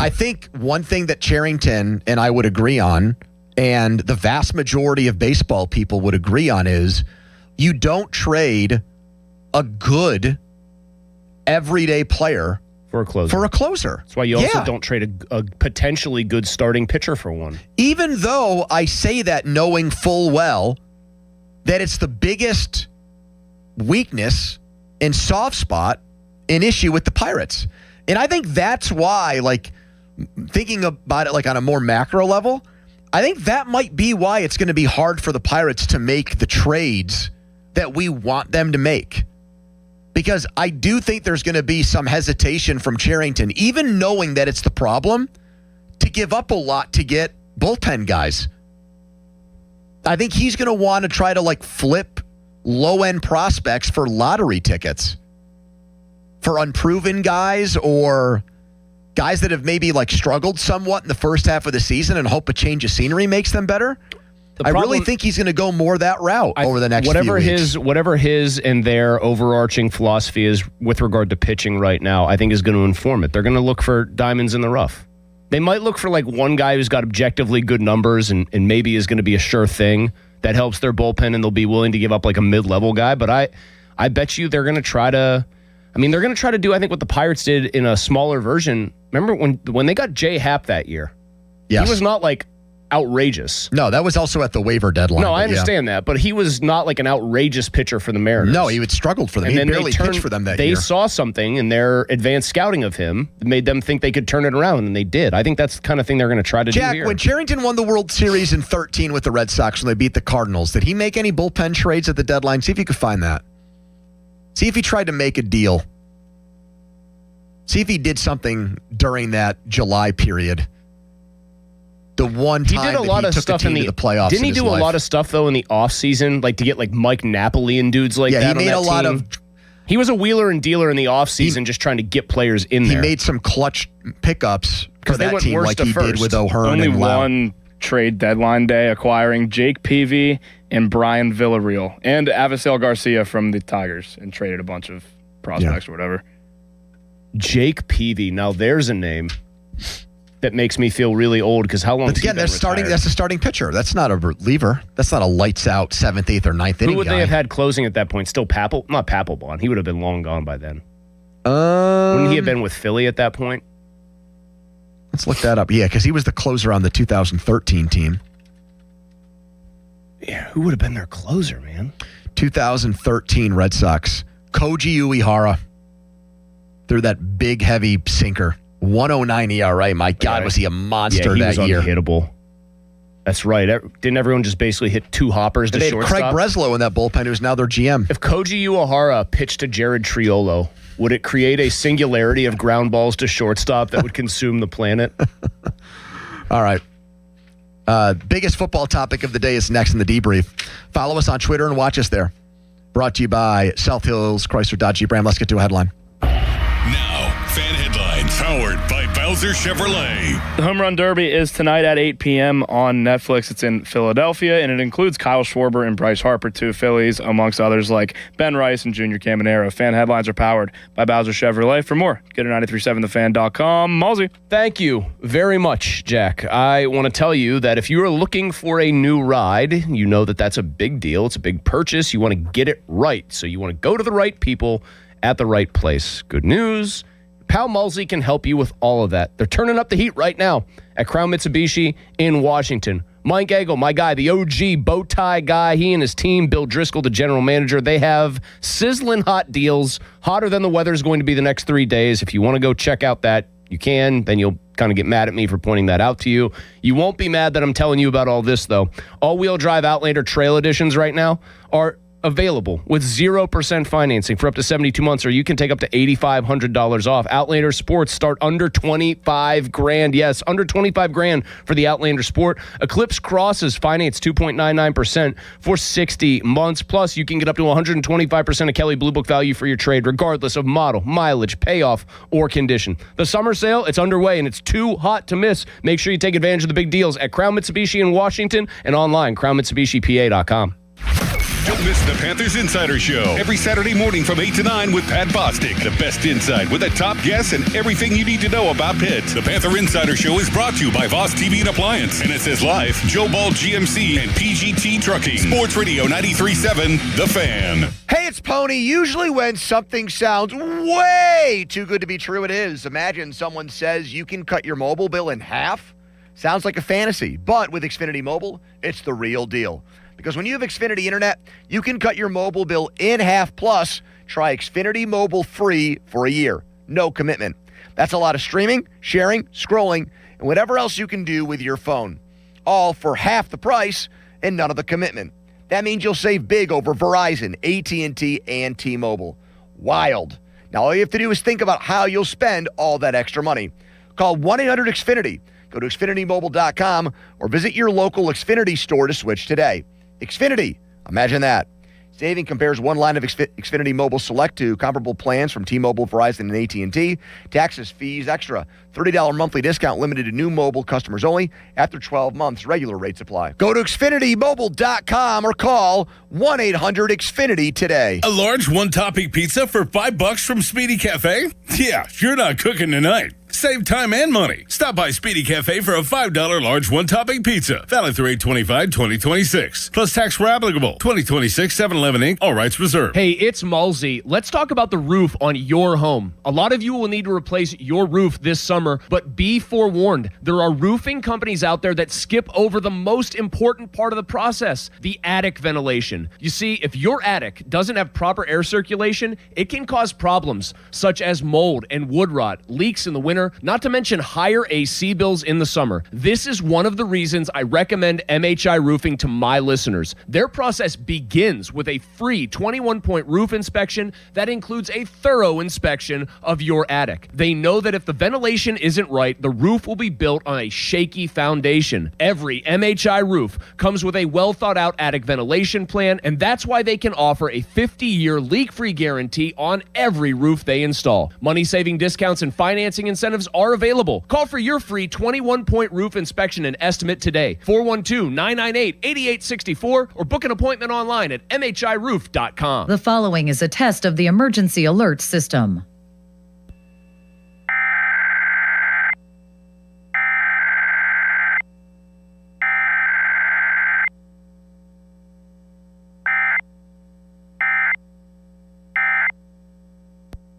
I think one thing that Cherington and I would agree on, and the vast majority of baseball people would agree on, is you don't trade a good everyday player For a closer. That's why you also don't trade a potentially good starting pitcher for one. Even though I say that knowing full well that it's the biggest weakness and soft spot, an issue with the Pirates. And I think that's why, like, thinking about it like on a more macro level, I think that might be why it's going to be hard for the Pirates to make the trades that we want them to make. Because I do think there's going to be some hesitation from Cherington, even knowing that it's the problem, to give up a lot to get bullpen guys. I think he's going to want to try to like flip low-end prospects for lottery tickets, for unproven guys or guys that have maybe like struggled somewhat in the first half of the season and hope a change of scenery makes them better. I really think he's going to go more that route over the next few weeks. Whatever his and their overarching philosophy is with regard to pitching right now, I think is going to inform it. They're going to look for diamonds in the rough. They might look for like one guy who's got objectively good numbers and maybe is going to be a sure thing that helps their bullpen, and they'll be willing to give up like a mid-level guy. But I bet you they're going to try to. I mean, they're going to try to do, I think, what the Pirates did in a smaller version. Remember when they got Jay Happ that year? Yes. He was not like outrageous. No, that was also at the waiver deadline. No, I understand that, but he was not like an outrageous pitcher for the Mariners. No, he had struggled for them. He barely pitched for them that year. They saw something in their advanced scouting of him that made them think they could turn it around, and they did. I think that's the kind of thing they're going to try to do here. Jack, when Cherington won the World Series in 2013 with the Red Sox when they beat the Cardinals, did he make any bullpen trades at the deadline? See if you could find that. See if he tried to make a deal. See if he did something during that July period. The one time he did a lot of stuff in the playoffs. Didn't he do a lot of stuff though in the offseason, like to get like Mike Napoli and dudes like that? Yeah, he made a lot of. He was a wheeler and dealer in the offseason, just trying to get players in there. He made some clutch pickups for that team, like he did with O'Hearn. Only and Lau. one trade deadline day, acquiring Jake Peavy and Brian Villarreal and Avisail Garcia from the Tigers, and traded a bunch of prospects or whatever. Jake Peavy. Now there's a name that makes me feel really old because how long? But again, that's a starting pitcher. That's not a reliever. That's not a lights out 7th, 8th, or 9th inning. Who would guy. they have had closing at that point? Still Papel? Not Papelbon. He would have been long gone by then. Wouldn't he have been with Philly at that point? Let's look that up. Yeah, because he was the closer on the 2013 team. Yeah, who would have been their closer, man? 2013 Red Sox. Koji Uehara. Threw that big, heavy sinker. 109 ERA. My God, was he a monster that year? He was unhittable. That's right. Didn't everyone just basically hit two hoppers to shortstop? Craig Breslow in that bullpen, who's now their GM. If Koji Uehara pitched to Jared Triolo, would it create a singularity of ground balls to shortstop that would consume the planet? All right. Biggest football topic of the day is next in the debrief. Follow us on Twitter and watch us there. Brought to you by South Hills Chrysler Dodge Jeep Ram. Let's get to a headline. Now, fan headlines powered by Bowser Chevrolet. The Home Run Derby is tonight at 8 p.m. on Netflix. It's in Philadelphia, and it includes Kyle Schwarber and Bryce Harper, two Phillies, amongst others like Ben Rice and Junior Caminero. Fan headlines are powered by Bowser Chevrolet. For more, go to 937thefan.com. Malsey. Thank you very much, Jack. I want to tell you that if you are looking for a new ride, you know that that's a big deal. It's a big purchase. You want to get it right. So you want to go to the right people at the right place. Good news. Pal Mulsey can help you with all of that. They're turning up the heat right now at Crown Mitsubishi in Washington. Mike Agel, my guy, the OG bow tie guy, he and his team, Bill Driscoll, the general manager, they have sizzling hot deals, hotter than the weather's going to be the next 3 days. If you want to go check out that, you can. Then you'll kind of get mad at me for pointing that out to you. You won't be mad that I'm telling you about all this, though. All-wheel drive Outlander Trail Editions right now are available with 0% financing for up to 72 months, or you can take up to $8,500 off. Outlander Sports start under $25,000. Yes, under $25,000 for the Outlander Sport. Eclipse Crosses finance 2.99% for 60 months. Plus, you can get up to 125% of Kelley Blue Book value for your trade, regardless of model, mileage, payoff, or condition. The summer sale, it's underway, and it's too hot to miss. Make sure you take advantage of the big deals at Crown Mitsubishi in Washington and online, crownmitsubishipa.com. Don't miss the Panthers Insider Show every Saturday morning from 8 to 9 with Pat Bostic. The best insight with the top guests and everything you need to know about Pitt. The Panther Insider Show is brought to you by Voss TV and Appliance. And it says live, Joe Ball GMC and PGT Trucking. Sports Radio 93.7, The Fan. Hey, It's Pony. Usually when something sounds way too good to be true, it is. Imagine someone says you can cut your mobile bill in half. Sounds like a fantasy, but with Xfinity Mobile, it's the real deal. Because when you have Xfinity Internet, you can cut your mobile bill in half. Plus, try Xfinity Mobile free for a year. No commitment. That's a lot of streaming, sharing, scrolling, and whatever else you can do with your phone. All for half the price and none of the commitment. That means you'll save big over Verizon, AT&T, and T-Mobile. Wild. Now, all you have to do is think about how you'll spend all that extra money. Call 1-800-XFINITY. Go to XfinityMobile.com or visit your local Xfinity store to switch today. Xfinity. Imagine that. Saving compares one line of Xfinity Mobile Select to comparable plans from T-Mobile, Verizon, and AT&T. Taxes, fees, extra. $30 monthly discount limited to new mobile customers only. After 12 months, regular rates apply. Go to XfinityMobile.com or call 1-800-XFINITY today. A large one-topping pizza for $5 from Speedy Cafe? Yeah, you're not cooking tonight. Save time and money. Stop by Speedy Cafe for a $5 large one-topping pizza. Valid through 8/25/2026. Plus tax where applicable. 2026 7-Eleven Inc. All rights reserved. Hey, it's Malsey. Let's talk about the roof on your home. A lot of you will need to replace your roof this summer, but be forewarned. There are roofing companies out there that skip over the most important part of the process, the attic ventilation. You see, if your attic doesn't have proper air circulation, it can cause problems such as mold and wood rot, leaks in the winter, not to mention higher AC bills in the summer. This is one of the reasons I recommend MHI Roofing to my listeners. Their process begins with a free 21-point roof inspection that includes a thorough inspection of your attic. They know that if the ventilation isn't right, the roof will be built on a shaky foundation. Every MHI roof comes with a well-thought-out attic ventilation plan, and that's why they can offer a 50-year leak-free guarantee on every roof they install. Money-saving discounts and financing incentives are available. Call for your free 21-point roof inspection and estimate today. 412-998-8864 or book an appointment online at mhiroof.com. The following is a test of the emergency alert system.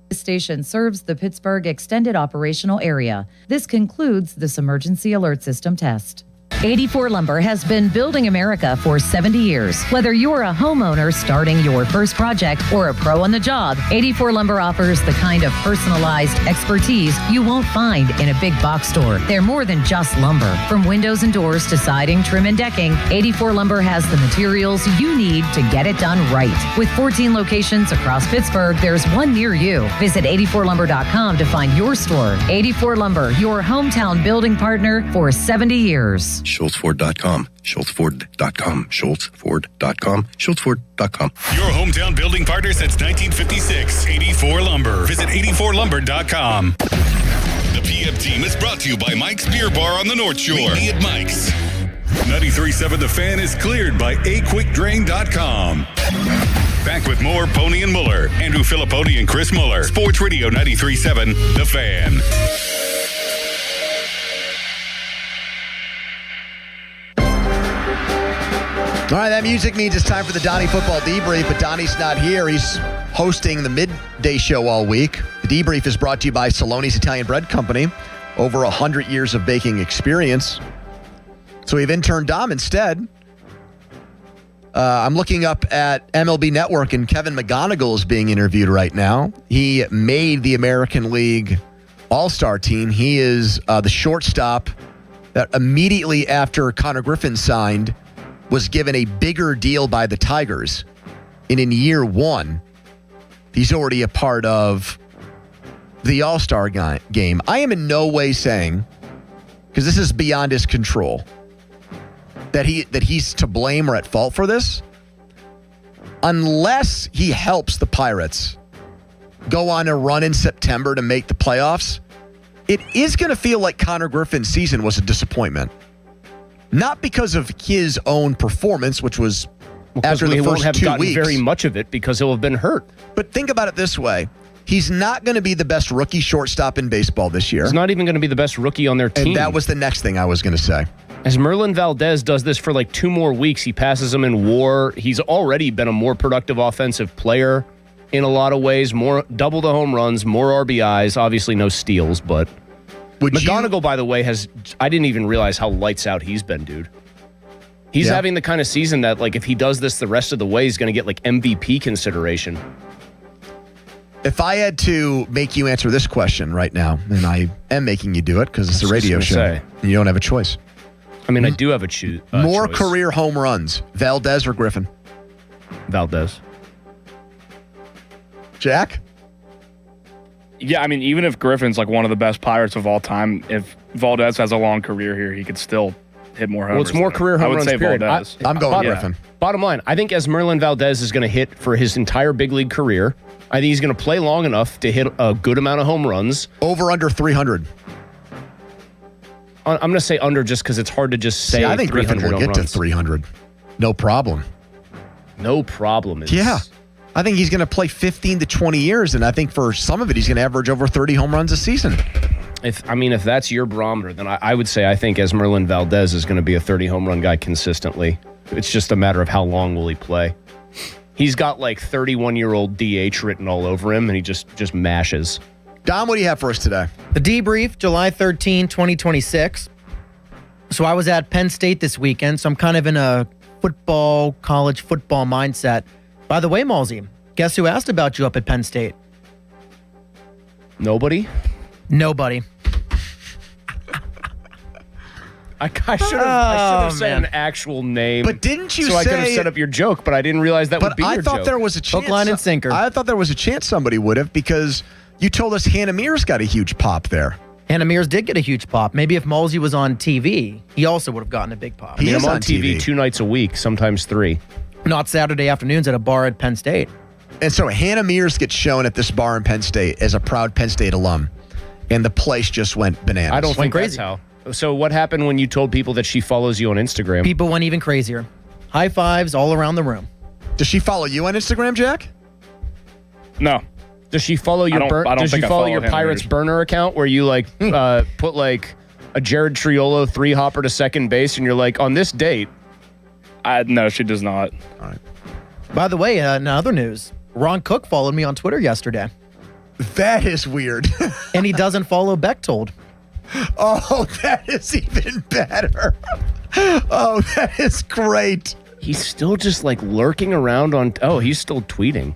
This station serves the Pittsburgh Extended Operational Area. This concludes this emergency alert system test. 84 Lumber has been building America for 70 years. Whether you're a homeowner starting your first project or a pro on the job, 84 Lumber offers the kind of personalized expertise you won't find in a big box store. They're more than just lumber. From windows and doors to siding, trim, and decking, 84 Lumber has the materials you need to get it done right. With 14 locations across Pittsburgh, there's one near you. Visit 84lumber.com to find your store. 84 Lumber, your hometown building partner for 70 years. SchultzFord.com, SchultzFord.com, SchultzFord.com, SchultzFord.com. Your hometown building partner since 1956. 84 Lumber. Visit 84lumber.com. The PM team is brought to you by Mike's Beer Bar on the North Shore. Meet me at Mike's. 93.7 The Fan is cleared by aquickdrain.com. Back with more Pony and Muller. Andrew Filipponi and Chris Muller. Sports Radio 93.7 The Fan. All right, that music means it's time for the Donnie Football Debrief, but Donnie's not here. He's hosting the midday show all week. The Debrief is brought to you by Saloni's Italian Bread Company. Over 100 years of baking experience. So we've interned Dom instead. I'm looking up at MLB Network, and Kevin McGonigal is being interviewed right now. He made the American League All-Star team. He is the shortstop that immediately after Connor Griffin signed was given a bigger deal by the Tigers. And in year one, he's already a part of the All-Star game. I am in no way saying, because this is beyond his control, that he's to blame or at fault for this, unless he helps the Pirates go on a run in September to make the playoffs. It is going to feel like Connor Griffin's season was a disappointment. Not because of his own performance, which was after the first 2 weeks. Very much of it because he'll have been hurt. But think about it this way. He's not going to be the best rookie shortstop in baseball this year. He's not even going to be the best rookie on their team. And that was the next thing I was going to say. As Merlin Valdez does this for like 2 more weeks, he passes him in WAR. He's already been a more productive offensive player in a lot of ways. More double the home runs, more RBIs. Obviously, no steals, but McGonigal, by the way, I didn't even realize how lights out he's been, dude. He's having the kind of season that, like, if he does this the rest of the way, he's going to get like MVP consideration. If I had to make you answer this question right now, and I am making you do it because it's a radio show, and you don't have a choice. I mean, I do have a more choice. career home runs, Valdez or Griffin? Valdez. Jack? Yeah, I mean, even if Griffin's like one of the best Pirates of all time, if Valdez has a long career here, he could still hit more homers. Well, it's more career home runs, period. Valdez. I'm going Griffin. Bottom line, I think as Merlin Valdez is going to hit for his entire big league career, I think he's going to play long enough to hit a good amount of home runs. Over under 300. I'm going to say under just because it's hard to just say. I think Griffin will get to 300. No problem. No problem. Yeah. I think he's going to play 15 to 20 years, and I think for some of it, he's going to average over 30 home runs a season. If that's your barometer, then I would say I think as Merlin Valdez is going to be a 30 home run guy consistently. It's just a matter of how long will he play. He's got like 31-year-old DH written all over him, and he just mashes. Dom, what do you have for us today? The debrief, July 13, 2026. So I was at Penn State this weekend, so I'm kind of in a college football mindset. By the way, Malsey, guess who asked about you up at Penn State? Nobody? Nobody. I should have said an actual name. But didn't you so say... I could have set up your joke, but I didn't realize that would be your joke. But I thought there was a chance... Hook, line, and sinker. I thought there was a chance somebody would have because you told us Hannah Mears got a huge pop there. Hannah Mears did get a huge pop. Maybe if Malsey was on TV, he also would have gotten a big pop. I'm on TV 2 nights a week, sometimes 3. Not Saturday afternoons at a bar at Penn State. And so Hannah Mears gets shown at this bar in Penn State as a proud Penn State alum, and the place just went bananas. I don't think crazy. That's how. So what happened when you told people that she follows you on Instagram? People went even crazier. High fives all around the room. Does she follow you on Instagram, Jack? No. Does she follow your Does she follow your Pirates burner account where you like put like a Jared Triolo 3-hopper to second base and you're like, on this date? No, she does not. All right. By the way, in other news, Ron Cook followed me on Twitter yesterday. That is weird. And he doesn't follow Bechtold. Oh, that is even better. Oh, that is great. He's still just like lurking around on... Oh, he's still tweeting.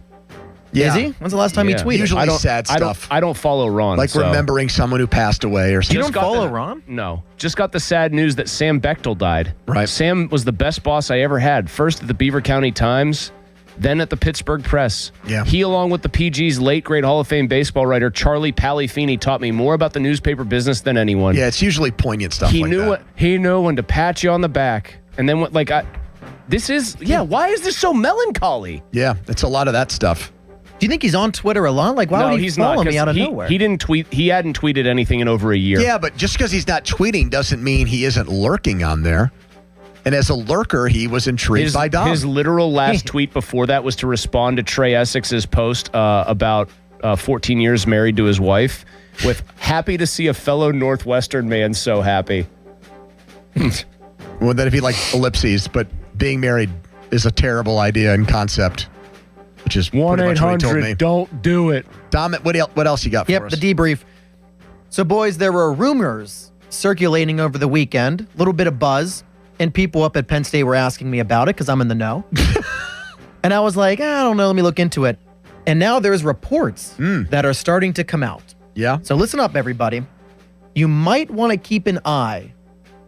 Yeah. Is he? When's the last time he tweeted? Usually sad stuff. I don't follow Ron. Like remembering someone who passed away or something. You don't follow Ron? No. Just got the sad news that Sam Bechtel died. Right. Sam was the best boss I ever had. First at the Beaver County Times, then at the Pittsburgh Press. Yeah. He, along with the PG's late great Hall of Fame baseball writer Charlie Palifini, taught me more about the newspaper business than anyone. Yeah, it's usually poignant stuff he knew when to pat you on the back. And then why is this so melancholy? Yeah, it's a lot of that stuff. Do you think he's on Twitter a lot? Like, why would he follow me out of nowhere? He didn't tweet. He hadn't tweeted anything in over a year. Yeah, but just because he's not tweeting doesn't mean he isn't lurking on there. And as a lurker, he was intrigued by Dom. His literal last tweet before that was to respond to Trey Essex's post about 14 years married to his wife with happy to see a fellow Northwestern man so happy. Well, then if he like ellipses, but being married is a terrible idea and concept. Which is 1-800, don't do it. Dom, what else you got for us? Yep, the debrief. So, boys, there were rumors circulating over the weekend, a little bit of buzz, and people up at Penn State were asking me about it because I'm in the know. And I was like, I don't know, let me look into it. And now there's reports that are starting to come out. Yeah. So listen up, everybody. You might want to keep an eye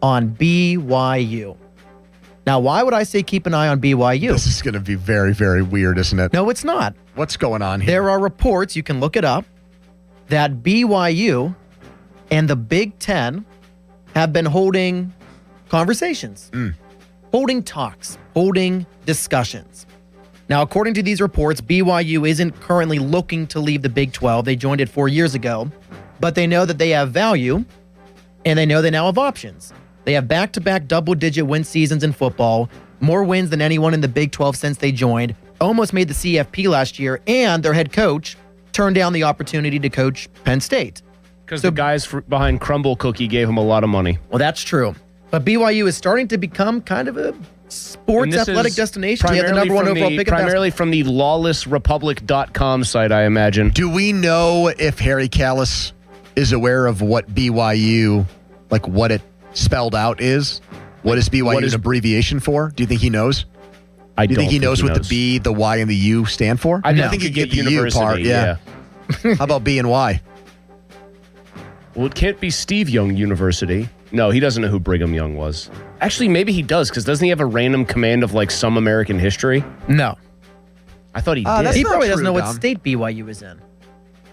on BYU. Now, why would I say keep an eye on BYU? This is going to be very, very weird, isn't it? No, it's not. What's going on here? There are reports, you can look it up, that BYU and the Big Ten have been holding conversations, holding talks, holding discussions. Now, according to these reports, BYU isn't currently looking to leave the Big 12. They joined it 4 years ago, but they know that they have value, and they know they now have options. They have back-to-back double-digit win seasons in football, more wins than anyone in the Big 12 since they joined, almost made the CFP last year, and their head coach turned down the opportunity to coach Penn State. Because the guys behind Crumble Cookie gave him a lot of money. Well, that's true. But BYU is starting to become kind of a sports athletic destination. They have the number one overall pick. Primarily from the lawlessrepublic.com site, I imagine. Do we know if Harry Callis is aware of what BYU, like what it spelled out is? What is BYU an abbreviation for? Do you think he knows? Do you think he knows what the B, the Y, and the U stand for? I think he get the U part. Yeah. How about B and Y? Well, it can't be Steve Young University. No, he doesn't know who Brigham Young was. Actually, maybe he does, because doesn't he have a random command of like some American history? No. I thought he did. He probably doesn't know what state BYU is in.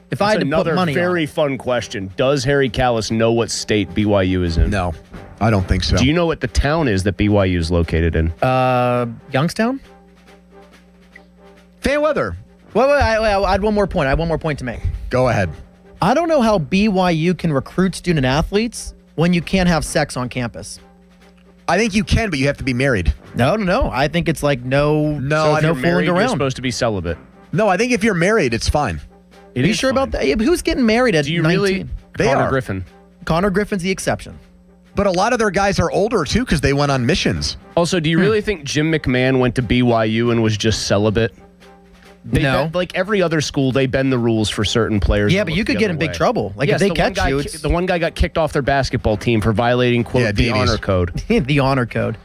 If I had to put money very fun question. Does Harry Callis know what state BYU is in? No, I don't think so. Do you know what the town is that BYU is located in? Youngstown? Fair weather. Wait, I had one more point. I have one more point to make. Go ahead. I don't know how BYU can recruit student athletes when you can't have sex on campus. I think you can, but you have to be married. No. I think it's like no fooling around. You're supposed to be celibate. No, I think if you're married, it's fine. Are you sure about that? Yeah, but who's getting married at 19? Really? Connor Griffin. Connor Griffin's the exception. But a lot of their guys are older, too, because they went on missions. Also, do you really think Jim McMahon went to BYU and was just celibate? No. Like every other school, they bend the rules for certain players. Yeah, but you could get in big trouble. Like if they catch you, the one guy got kicked off their basketball team for violating, quote, the honor code. The honor code.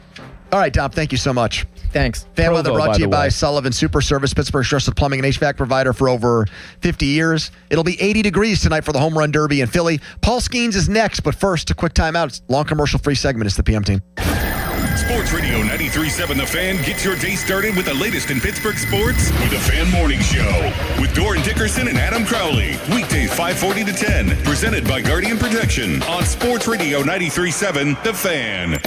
All right, Dom, thank you so much. Thanks. Fan Weather brought to you by Sullivan Super Service, Pittsburgh's trusted plumbing and HVAC provider for over 50 years. It'll be 80 degrees tonight for the Home Run Derby in Philly. Paul Skeens is next, but first, a quick timeout. It's a long commercial-free segment. It's the PM Team. Sports Radio 93.7 The Fan gets your day started with the latest in Pittsburgh sports with the Fan Morning Show with Doran Dickerson and Adam Crowley. Weekdays 5:40 to 10. Presented by Guardian Protection on Sports Radio 93.7 The Fan.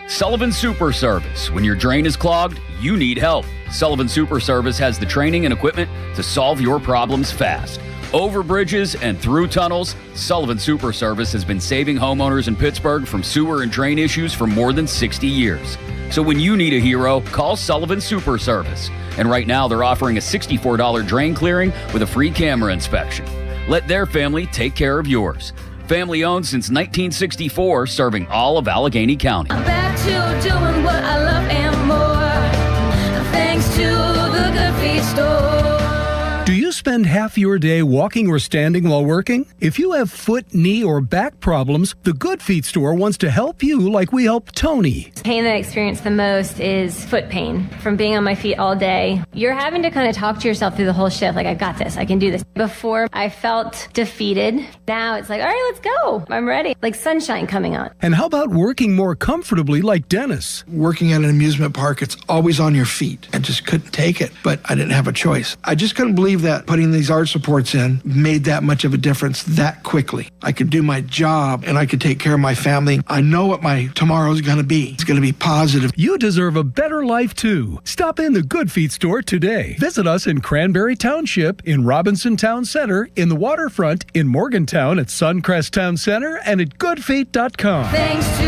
Sullivan Super Service. When your drain is clogged, you need help. Sullivan Super Service has the training and equipment to solve your problems fast. Over bridges and through tunnels, Sullivan Super Service has been saving homeowners in Pittsburgh from sewer and drain issues for more than 60 years. So when you need a hero, call Sullivan Super Service. And right now they're offering a $64 drain clearing with a free camera inspection. Let their family take care of yours. Family owned since 1964, serving all of Allegheny County. I'm back to doing what I love and more, thanks to the Good Feet store. Do you spend half your day walking or standing while working? If you have foot, knee, or back problems, the Good Feet store wants to help you like we helped Tony. Pain that I experience the most is foot pain from being on my feet all day. You're having to kind of talk to yourself through the whole shift, like, I got this, I can do this. Before, I felt defeated. Now it's like, all right, let's go. I'm ready. Like sunshine coming on. And how about working more comfortably like Dennis? Working at an amusement park, it's always on your feet. I just couldn't take it, but I didn't have a choice. I just couldn't believe that putting these arch supports in made that much of a difference that quickly. I could do my job and I could take care of my family. I know what my tomorrow's going to be. It's going to be positive. You deserve a better life too. Stop in the Good Feet store today. Visit us in Cranberry Township, in Robinson Town Center, in the Waterfront, in Morgantown at Suncrest Town Center, and at goodfeet.com. Thanks to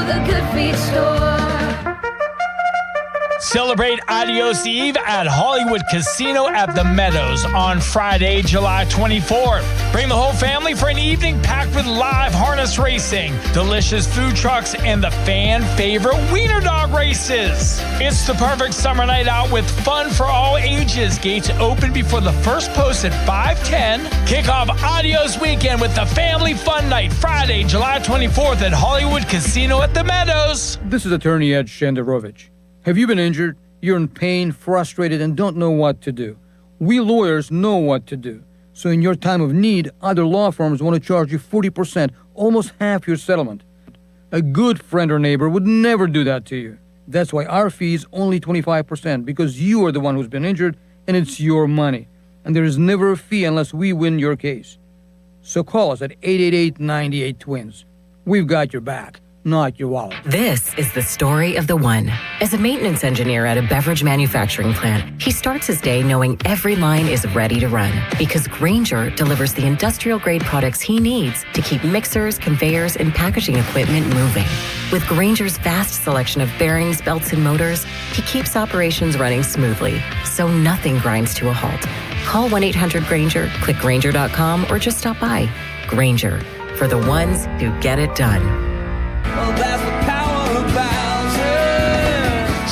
the Good Feet store. Celebrate Adios Eve at Hollywood Casino at the Meadows on Friday, July 24th. Bring the whole family for an evening packed with live harness racing, delicious food trucks, and the fan favorite wiener dog races. It's the perfect summer night out with fun for all ages. Gates open before the first post at 5:10. Kick off Adios weekend with the Family Fun Night Friday, July 24th at Hollywood Casino at the Meadows. This is attorney Ed Shenderovich. Have you been injured? You're in pain, frustrated, and don't know what to do. We lawyers know what to do. So in your time of need, other law firms want to charge you 40%, almost half your settlement. A good friend or neighbor would never do that to you. That's why our fee is only 25%, because you are the one who's been injured, and it's your money. And there is never a fee unless we win your case. So call us at 888-98-TWINS. We've got your back. Not your wallet. This is the story of the one. As a maintenance engineer at a beverage manufacturing plant, he starts his day knowing every line is ready to run because Grainger delivers the industrial-grade products he needs to keep mixers, conveyors, and packaging equipment moving. With Grainger's vast selection of bearings, belts, and motors, he keeps operations running smoothly, so nothing grinds to a halt. Call 1-800-GRAINGER, click Grainger.com, or just stop by. Grainger, for the ones who get it done. Well, that's the power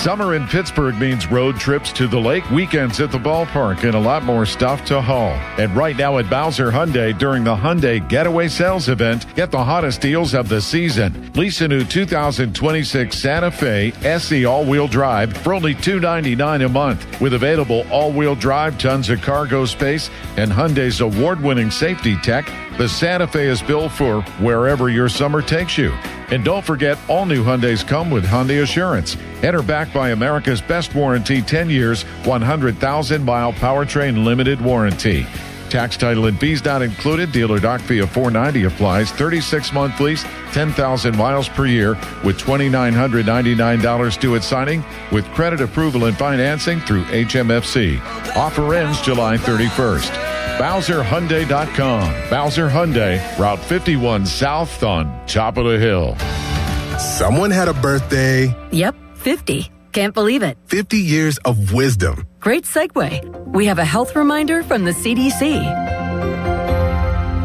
Summer in Pittsburgh means road trips to the lake, weekends at the ballpark, and a lot more stuff to haul. And right now at Bowser Hyundai, during the Hyundai Getaway Sales Event, get the hottest deals of the season. Lease a new 2026 Santa Fe SE all-wheel drive for only $299 a month. With available all-wheel drive, tons of cargo space, and Hyundai's award-winning safety tech, the Santa Fe is built for wherever your summer takes you. And don't forget, all new Hyundais come with Hyundai Assurance. Enter backed by America's best warranty, 10 years, 100,000-mile powertrain limited warranty. Tax, title, and fees not included. Dealer doc fee of $490 applies. 36-month lease, 10,000 miles per year with $2,999 due at signing with credit approval and financing through HMFC. Offer ends July 31st. BowserHyundai.com. Bowser Hyundai, Route 51 South on top of the hill. Someone had a birthday. Yep, 50. Can't believe it. 50 years of wisdom. Great segue. We have a health reminder from the CDC.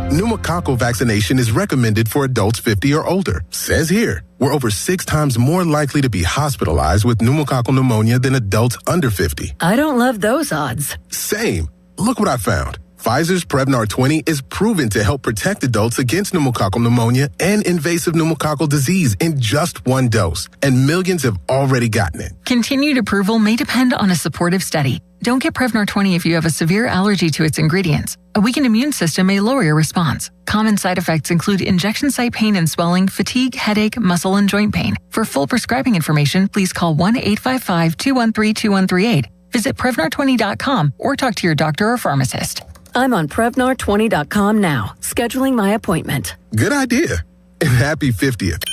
Pneumococcal vaccination is recommended for adults 50 or older. Says here, we're over 6 times more likely to be hospitalized with pneumococcal pneumonia than adults under 50. I don't love those odds. Same. Look what I found. Pfizer's Prevnar 20 is proven to help protect adults against pneumococcal pneumonia and invasive pneumococcal disease in just 1 dose, and millions have already gotten it. Continued approval may depend on a supportive study. Don't get Prevnar 20 if you have a severe allergy to its ingredients. A weakened immune system may lower your response. Common side effects include injection site pain and swelling, fatigue, headache, muscle, and joint pain. For full prescribing information, please call 1-855-213-2138. Visit Prevnar20.com or talk to your doctor or pharmacist. I'm on Prevnar20.com now, scheduling my appointment. Good idea. And happy 50th.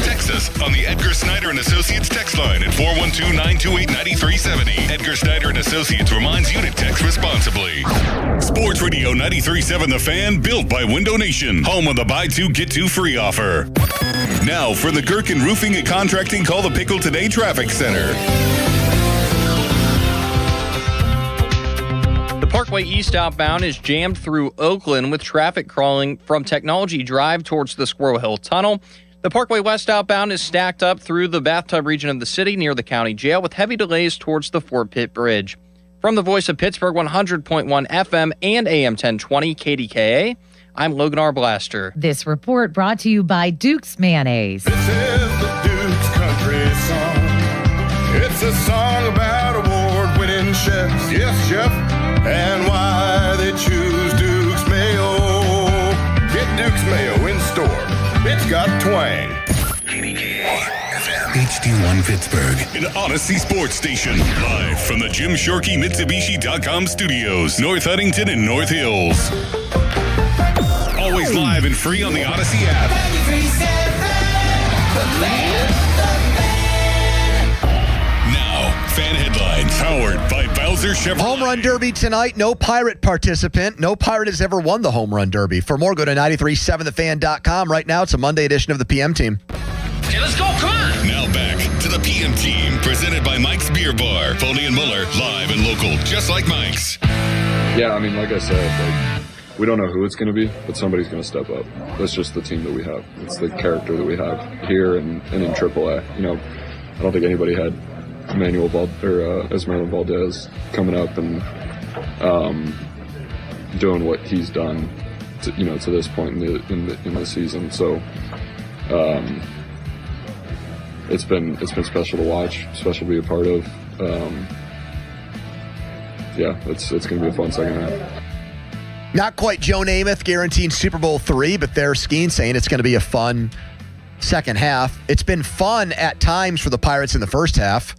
Text us on the Edgar Snyder and Associates text line at 412-928-9370. Edgar Snyder and Associates reminds you to text responsibly. Sports Radio 93.7 The Fan, built by Window Nation, home of the buy two, get two free offer. Now for the Gherkin Roofing and Contracting Call the Pickle Today Traffic Center. The Parkway East outbound is jammed through Oakland with traffic crawling from Technology Drive towards the Squirrel Hill Tunnel. The Parkway West outbound is stacked up through the bathtub region of the city near the county jail with heavy delays towards the Fort Pitt Bridge. From the Voice of Pittsburgh 100.1 FM and AM 1020 KDKA, I'm Logan R. Blaster. This report brought to you by Duke's Mayonnaise. This is the Duke's Country Song. It's a song about award-winning chefs. Yes, chef. And why they choose Duke's Mayo. Get Duke's Mayo in store. It's got twang. HD1 Pittsburgh, an Odyssey sports station. Live from the Jim Shorkey Mitsubishi.com studios, North Huntington and North Hills. Always live and free on the Odyssey app. Now, fan headlines powered by Bowser Chevrolet. Home Run Derby tonight. No Pirate participant. No Pirate has ever won the Home Run Derby. For more, go to 937thefan.com. Right now, it's a Monday edition of the PM Team. Okay, let's go. Come on. Now back to the PM Team, presented by Mike's Beer Bar. Foley and Muller, live and local, just like Mike's. Yeah, I mean, like I said, we don't know who it's going to be, but somebody's going to step up. That's just the team that we have. It's the character that we have here and in AAA. You know, I don't think anybody had Esmeralda Valdez coming up and doing what he's done, to this point in the season. So it's been special to watch, special to be a part of. It's going to be a fun second half. Not quite Joe Namath guaranteeing Super Bowl III, but they're skiing saying it's going to be a fun second half. It's been fun at times for the Pirates in the first half.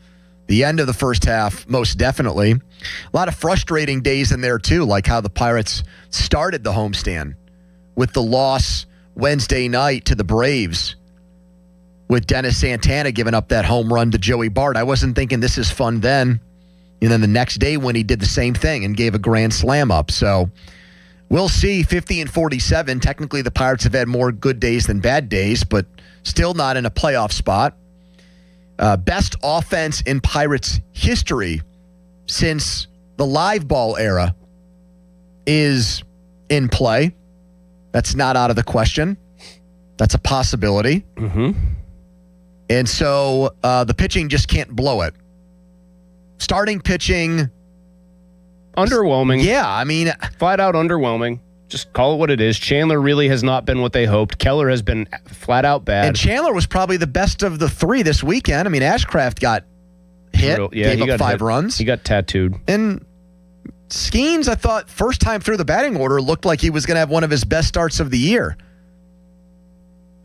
The end of the first half, most definitely. A lot of frustrating days in there, too, like how the Pirates started the homestand with the loss Wednesday night to the Braves with Dennis Santana giving up that home run to Joey Bart. I wasn't thinking this is fun then. And then the next day when he did the same thing and gave a grand slam up. So we'll see. 50-47. Technically, the Pirates have had more good days than bad days, but still not in a playoff spot. Best offense in Pirates history since the live ball era is in play. That's not out of the question. That's a possibility. And so the pitching just can't blow it. Starting pitching. Underwhelming. Yeah, I mean. Flat out underwhelming. Just call it what it is. Chandler really has not been what they hoped. Keller has been flat out bad. And Chandler was probably the best of the three this weekend. I mean, Ashcraft got hit, gave up 5 runs. He got tattooed. And Skeens, I thought, first time through the batting order, looked like he was going to have one of his best starts of the year.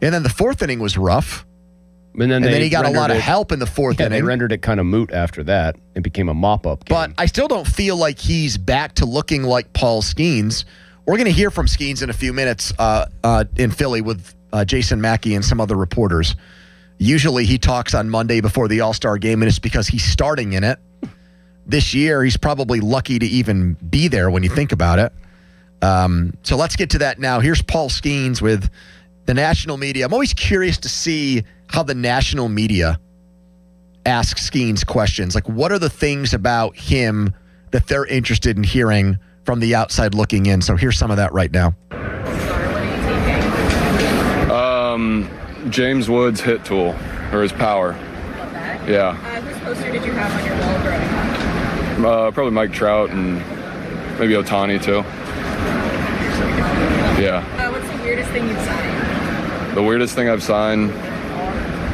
And then the 4th inning was rough. And then he got a lot of help in the 4th inning. They rendered it kind of moot after that. It became a mop-up game. But I still don't feel like he's back to looking like Paul Skeens. We're going to hear from Skeens in a few minutes in Philly with Jason Mackey and some other reporters. Usually he talks on Monday before the All-Star game, and it's because he's starting in it. This year, he's probably lucky to even be there when you think about it. So let's get to that now. Here's Paul Skeens with the national media. I'm always curious to see how the national media asks Skeens questions. Like, what are the things about him that they're interested in hearing from the outside looking in? So here's some of that right now. James Woods' hit tool, or his power. Yeah. Whose poster did you have on your wall growing up? Probably Mike Trout and maybe Ohtani too. Yeah. What's the weirdest thing you've signed? The weirdest thing I've signed,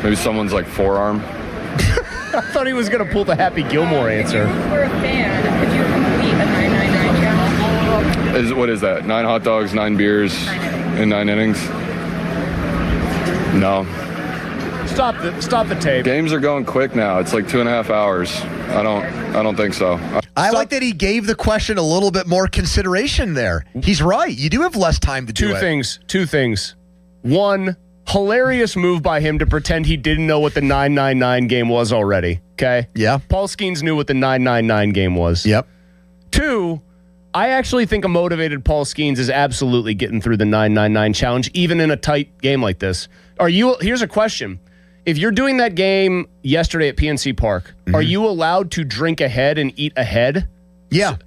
maybe someone's like forearm. I thought he was going to pull the Happy Gilmore answer. If you were a fan, could you complete a 999 challenge? What is that? 9 hot dogs, 9 beers in 9 innings? No. Stop the tape. Games are going quick now. It's like 2.5 hours. I don't think so. I like that he gave the question a little bit more consideration there. He's right. You do have less time to do it. Two things. One, hilarious move by him to pretend he didn't know what the 999 game was already. Okay? Yeah. Paul Skeens knew what the 999 game was. Yep. 2, I actually think a motivated Paul Skeens is absolutely getting through the 999 challenge, even in a tight game like this. Here's a question. If you're doing that game yesterday at PNC Park, are you allowed to drink ahead and eat ahead? Yeah.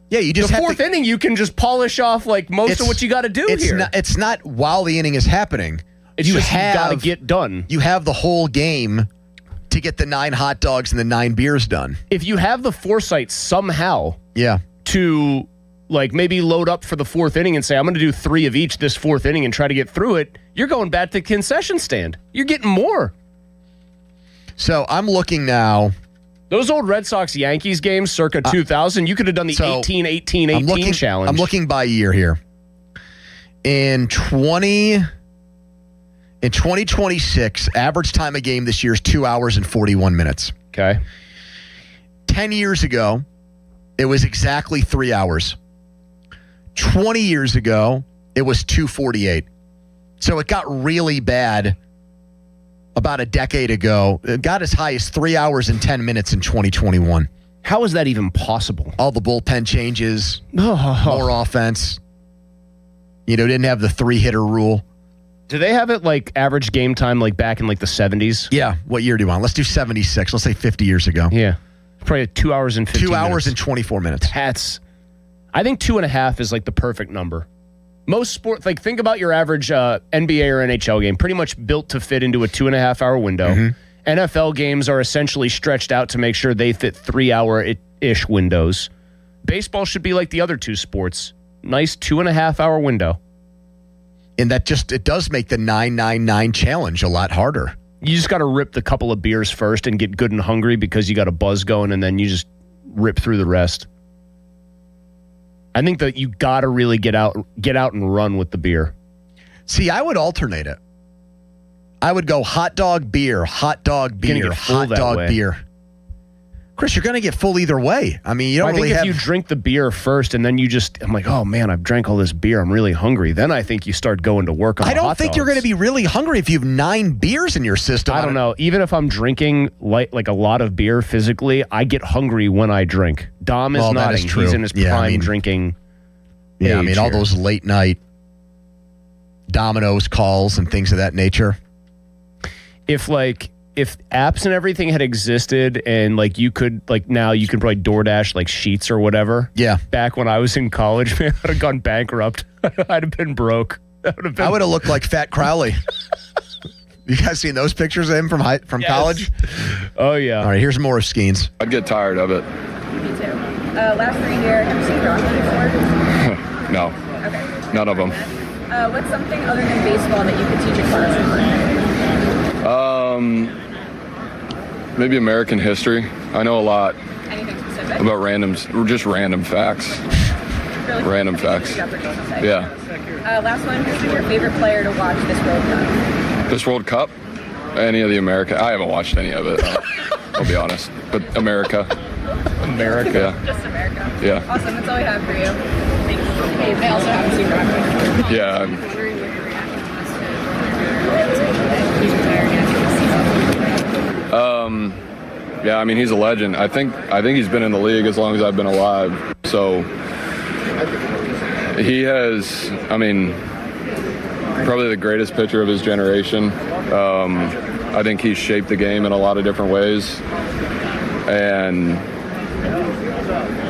Yeah, you just the 4th inning, you can just polish off like most of what you got to do here. It's not while the inning is happening. You got to get done. You have the whole game to get the 9 hot dogs and the 9 beers done. If you have the foresight somehow to like maybe load up for the 4th inning and say, I'm going to do 3 of each this 4th inning and try to get through it, you're going back to the concession stand. You're getting more. So I'm looking now. Those old Red Sox-Yankees games circa 2000, you could have done the 18-18-18 challenge. I'm looking by year here. In 2026, average time of game this year is 2 hours and 41 minutes. Okay. 10 years ago, it was exactly 3 hours. 20 years ago, it was 2:48. So it got really bad about a decade ago. It got as high as 3 hours and 10 minutes in 2021. How is that even possible? All the bullpen changes, more offense. Didn't have the 3-hitter rule. Do they have it like average game time like back in like the 70s? Yeah. What year do you want? Let's do 76. Let's say 50 years ago. Yeah. Probably 2 hours and 15 2 hours minutes. and 24 minutes. I think 2.5 is like the perfect number. Most sports, like think about your average NBA or NHL game, pretty much built to fit into a 2.5-hour window. NFL games are essentially stretched out to make sure they fit 3-hour-ish windows. Baseball should be like the other 2 sports. Nice 2.5-hour window. And that it does make the 999 challenge a lot harder. You just got to rip the couple of beers first and get good and hungry because you got a buzz going, and then you just rip through the rest. I think that you got to really get out and run with the beer. See, I would alternate it. I would go hot dog beer, hot dog beer, hot dog beer. Chris, you're going to get full either way. I mean, you don't really if you drink the beer first and then I'm like, oh man, I've drank all this beer. I'm really hungry. Then I think you start going to work on the hot dogs. I don't think you're going to be really hungry if you have 9 beers in your system. I don't know. Even if I'm drinking like a lot of beer physically, I get hungry when I drink. Dom is nodding. That is true. He's in his prime drinking. Yeah, all those late night Domino's calls and things of that nature. If apps and everything had existed and like you could now you can probably DoorDash like sheets or whatever. Yeah. Back when I was in college, man, I'd have gone bankrupt. I'd have been broke. I would have looked like Fat Crowley. You guys seen those pictures of him from Yes. college? Oh, yeah. All right, here's more of Skeens. I'd get tired of it. Me too. Last 3 years, have you seen Rocky before? No, Okay. none of them. What's something other than baseball that you could teach a class? Maybe American history. I know a lot Anything specific? about just random facts. Really? Random facts. Yeah. Last one, who's been your favorite player to watch this World Cup? This World Cup? Any of the America? I haven't watched any of it. I'll be honest. But America. America. Yeah. Just America. Yeah. Awesome, that's all we have for you. Thanks. Hey, I also haven't seen Rocky. Yeah. Yeah, I mean, he's a legend. I think he's been in the league as long as I've been alive. So he has, I mean, probably the greatest pitcher of his generation. I think he's shaped the game in a lot of different ways. And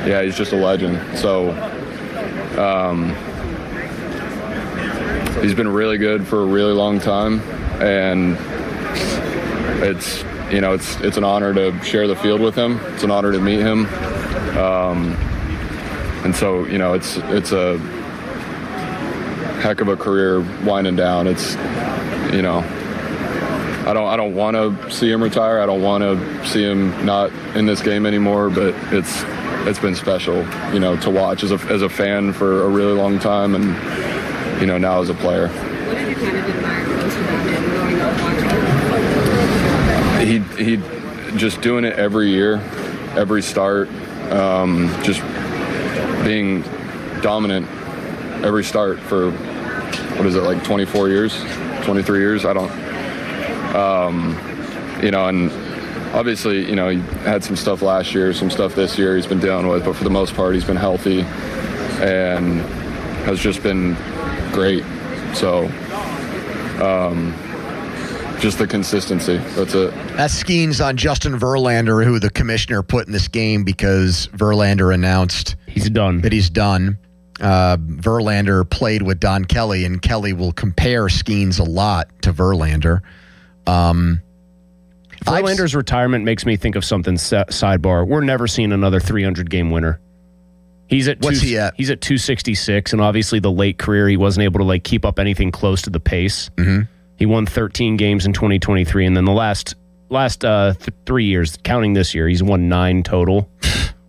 yeah, he's just a legend. So he's been really good for a really long time. And it's an honor to share the field with him. It's an honor to meet him. And so, it's a heck of a career winding down. It's, I don't want to see him retire. I don't want to see him not in this game anymore, but it's been special, to watch as a fan for a really long time and, now as a player. What did you kind of admire most about him growing up watching? He just doing it every year, every start, just being dominant every start for, 24 years, 23 years? I don't, and obviously, he had some stuff last year, some stuff this year he's been dealing with, but for the most part, he's been healthy and has just been great. So, just the consistency. That's it. That's Skeens on Justin Verlander, who the commissioner put in this game because Verlander announced that he's done. Verlander played with Don Kelly, and Kelly will compare Skeens a lot to Verlander. Verlander's retirement makes me think of something. Sidebar: we're never seeing another 300-game winner. What's he at? He's at 266, and obviously the late career he wasn't able to keep up anything close to the pace. Mm-hmm. He won 13 games in 2023, and then the last 3 years, counting this year, he's won 9 total.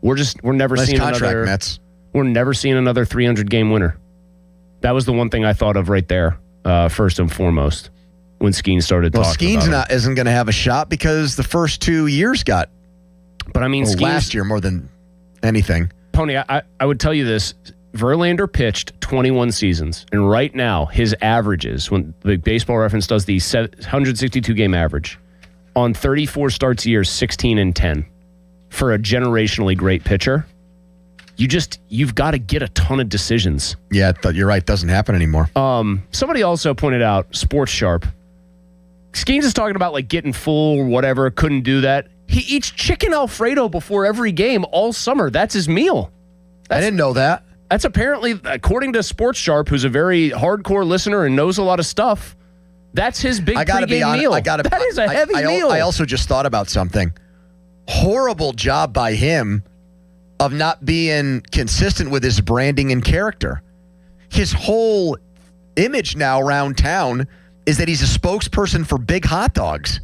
We're never nice seeing contract, another. Mets. We're never seeing another 300-game winner. That was the one thing I thought of right there, first and foremost, when Skeens started talking about it. Isn't going to have a shot because the first 2 years got. But I mean, last year more than anything. Pony, I would tell you this. Verlander pitched 21 seasons, and right now his averages, when the Baseball Reference does the 162-game average, on 34 starts a year, 16-10. For a generationally great pitcher, you've got to get a ton of decisions. Yeah, you're right. Doesn't happen anymore. Somebody also pointed out, Sports Sharp, Skeens is talking about getting full or whatever, couldn't do that. He eats chicken Alfredo before every game all summer. That's his meal. I didn't know that. That's apparently, according to Sports Sharp, who's a very hardcore listener and knows a lot of stuff, that's his big pregame meal. That is a heavy meal. I also just thought about something. Horrible job by him of not being consistent with his branding and character. His whole image now around town is that he's a spokesperson for big hot dogs.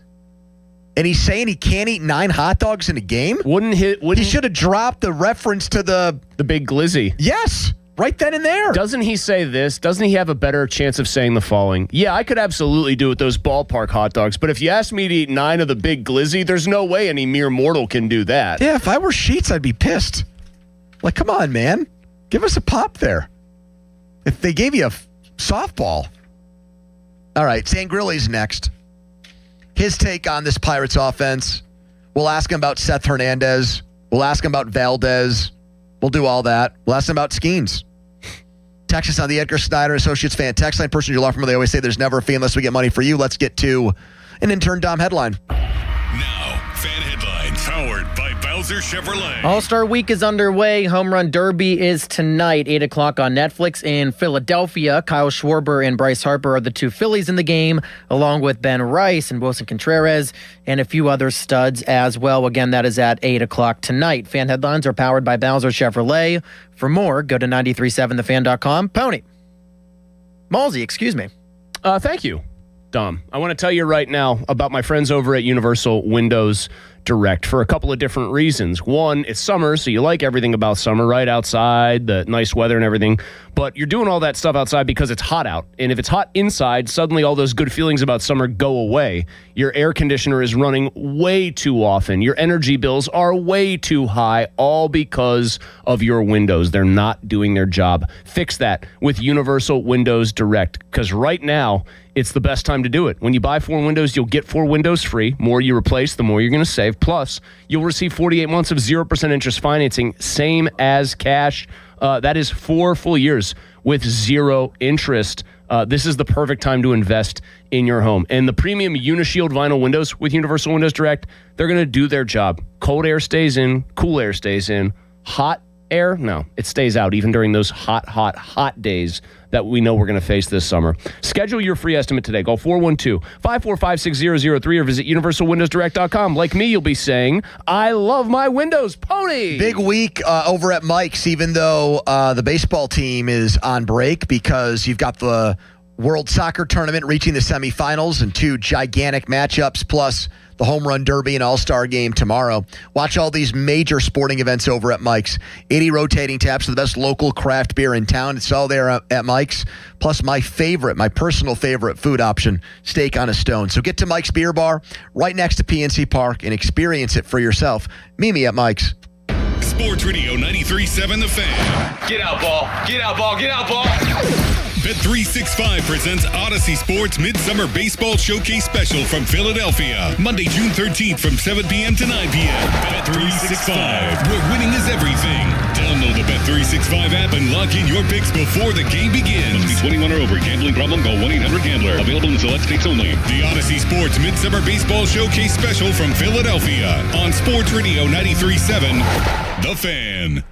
And he's saying he can't eat 9 hot dogs in a game? He should have dropped the reference to the Big Glizzy. Yes, right then and there. Doesn't he say this? Doesn't he have a better chance of saying the following? Yeah, I could absolutely do it with those ballpark hot dogs, but if you asked me to eat 9 of the Big Glizzy, there's no way any mere mortal can do that. Yeah, if I were Sheets, I'd be pissed. Come on, man. Give us a pop there. If they gave you a softball. All right, Sangrilli's next. His take on this Pirates offense. We'll ask him about Seth Hernandez. We'll ask him about Valdez. We'll do all that. We'll ask him about Skeens. Text us on the Edgar Snyder Associates fan text line. Person you're law firm, they always say there's never a fee unless we get money for you. Let's get to an intern Dom headline. Now, fan headlines powered by Bowser Chevrolet. All-Star Week is underway. Home Run Derby is tonight, 8 o'clock on Netflix in Philadelphia. Kyle Schwarber and Bryce Harper are the two Phillies in the game, along with Ben Rice and Wilson Contreras and a few other studs as well. Again, that is at 8 o'clock tonight. Fan headlines are powered by Bowser Chevrolet. For more, go to 937thefan.com. Pony. Malsey, excuse me. Thank you, Dom. I want to tell you right now about my friends over at Universal Windows Direct for a couple of different reasons. One, it's summer, so you like everything about summer, right? Outside, the nice weather and everything. But you're doing all that stuff outside because it's hot out. And if it's hot inside, suddenly all those good feelings about summer go away. Your air conditioner is running way too often. Your energy bills are way too high, all because of your windows. They're not doing their job. Fix that with Universal Windows Direct, because right now, it's the best time to do it. When you buy 4 windows, you'll get 4 windows free. More you replace, the more you're going to save. Plus, you'll receive 48 months of 0% interest financing, same as cash. That is 4 full years with 0 interest. This is the perfect time to invest in your home. And the premium Unishield vinyl windows with Universal Windows Direct, they're going to do their job. Cold air stays in, cool air stays in. Hot air, no, it stays out even during those hot days that we know we're going to face this summer. Schedule your free estimate today. Call 412-545-6003 or visit universalwindowsdirect.com. Like me, you'll be saying, I love my windows, Pony. Big week over at Mike's, even though the baseball team is on break, because you've got the World Soccer Tournament reaching the semifinals and 2 gigantic matchups, plus the Home Run Derby and All-Star Game tomorrow. Watch all these major sporting events over at Mike's. 80 rotating taps for the best local craft beer in town. It's all there at Mike's. Plus my personal favorite food option, steak on a stone. So get to Mike's Beer Bar right next to PNC Park and experience it for yourself. Meet me at Mike's. Sports Radio 93.7 The Fan. Get out, ball. Get out, ball. Get out, ball. Bet365 presents Odyssey Sports Midsummer Baseball Showcase Special from Philadelphia. Monday, June 13th from 7 p.m. to 9 p.m. Bet365, where winning is everything. Download the Bet365 app and lock in your picks before the game begins. Must be 21 or over. Gambling problem? Call 1-800-GAMBLER. Available in select states only. The Odyssey Sports Midsummer Baseball Showcase Special from Philadelphia on Sports Radio 93.7 The Fan.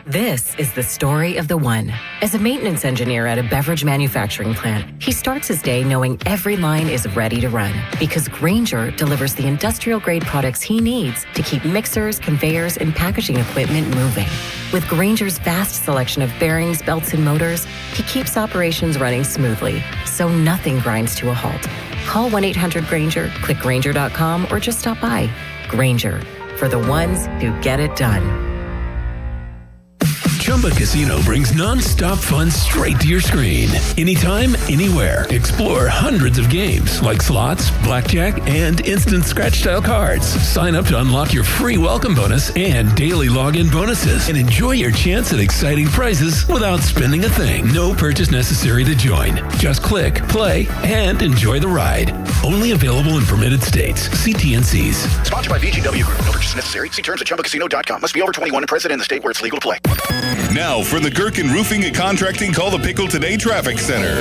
This is the story of the one. As a maintenance engineer at a beverage manufacturing plant, he starts his day knowing every line is ready to run because Grainger delivers the industrial-grade products he needs to keep mixers, conveyors, and packaging equipment moving. With Grainger's vast selection of bearings, belts, and motors, he keeps operations running smoothly, so nothing grinds to a halt. Call 1-800-GRAINGER, click Grainger.com, or just stop by. Grainger, for the ones who get it done. Chumba Casino brings non-stop fun straight to your screen. Anytime, anywhere. Explore hundreds of games like slots, blackjack, and instant scratch-style cards. Sign up to unlock your free welcome bonus and daily login bonuses. And enjoy your chance at exciting prizes without spending a thing. No purchase necessary to join. Just click, play, and enjoy the ride. Only available in permitted states. See T&Cs. Sponsored by VGW Group. No purchase necessary. See terms at ChumbaCasino.com. Must be over 21 and present in the state where it's legal to play. Now for the Gherkin Roofing and Contracting Call the Pickle Today Traffic Center.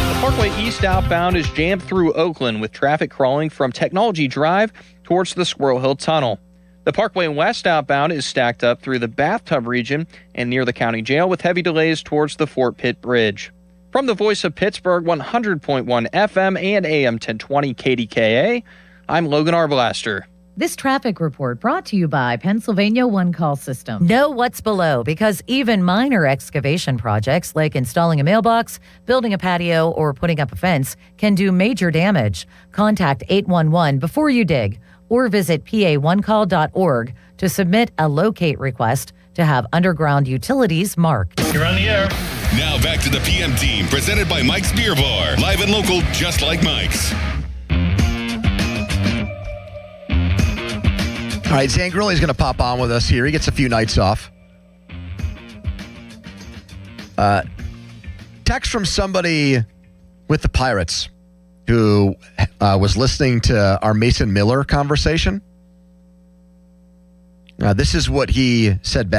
The Parkway East outbound is jammed through Oakland with traffic crawling from Technology Drive towards the Squirrel Hill Tunnel. The Parkway West outbound is stacked up through the Bathtub region and near the county jail with heavy delays towards the Fort Pitt Bridge. From the Voice of Pittsburgh, 100.1 FM and AM 1020 KDKA, I'm Logan Arblaster. This traffic report brought to you by Pennsylvania One Call System. Know what's below, because even minor excavation projects like installing a mailbox, building a patio, or putting up a fence can do major damage. Contact 811 before you dig or visit pa1call.org to submit a locate request to have underground utilities marked. You're on the air. Now back to the PM team, presented by Mike's Beer Bar. Live and local, just like Mike's. All right, Zangrilli's going to pop on with us here. He gets a few nights off. Text from somebody with the Pirates who was listening to our Mason Miller conversation. This is what he said back.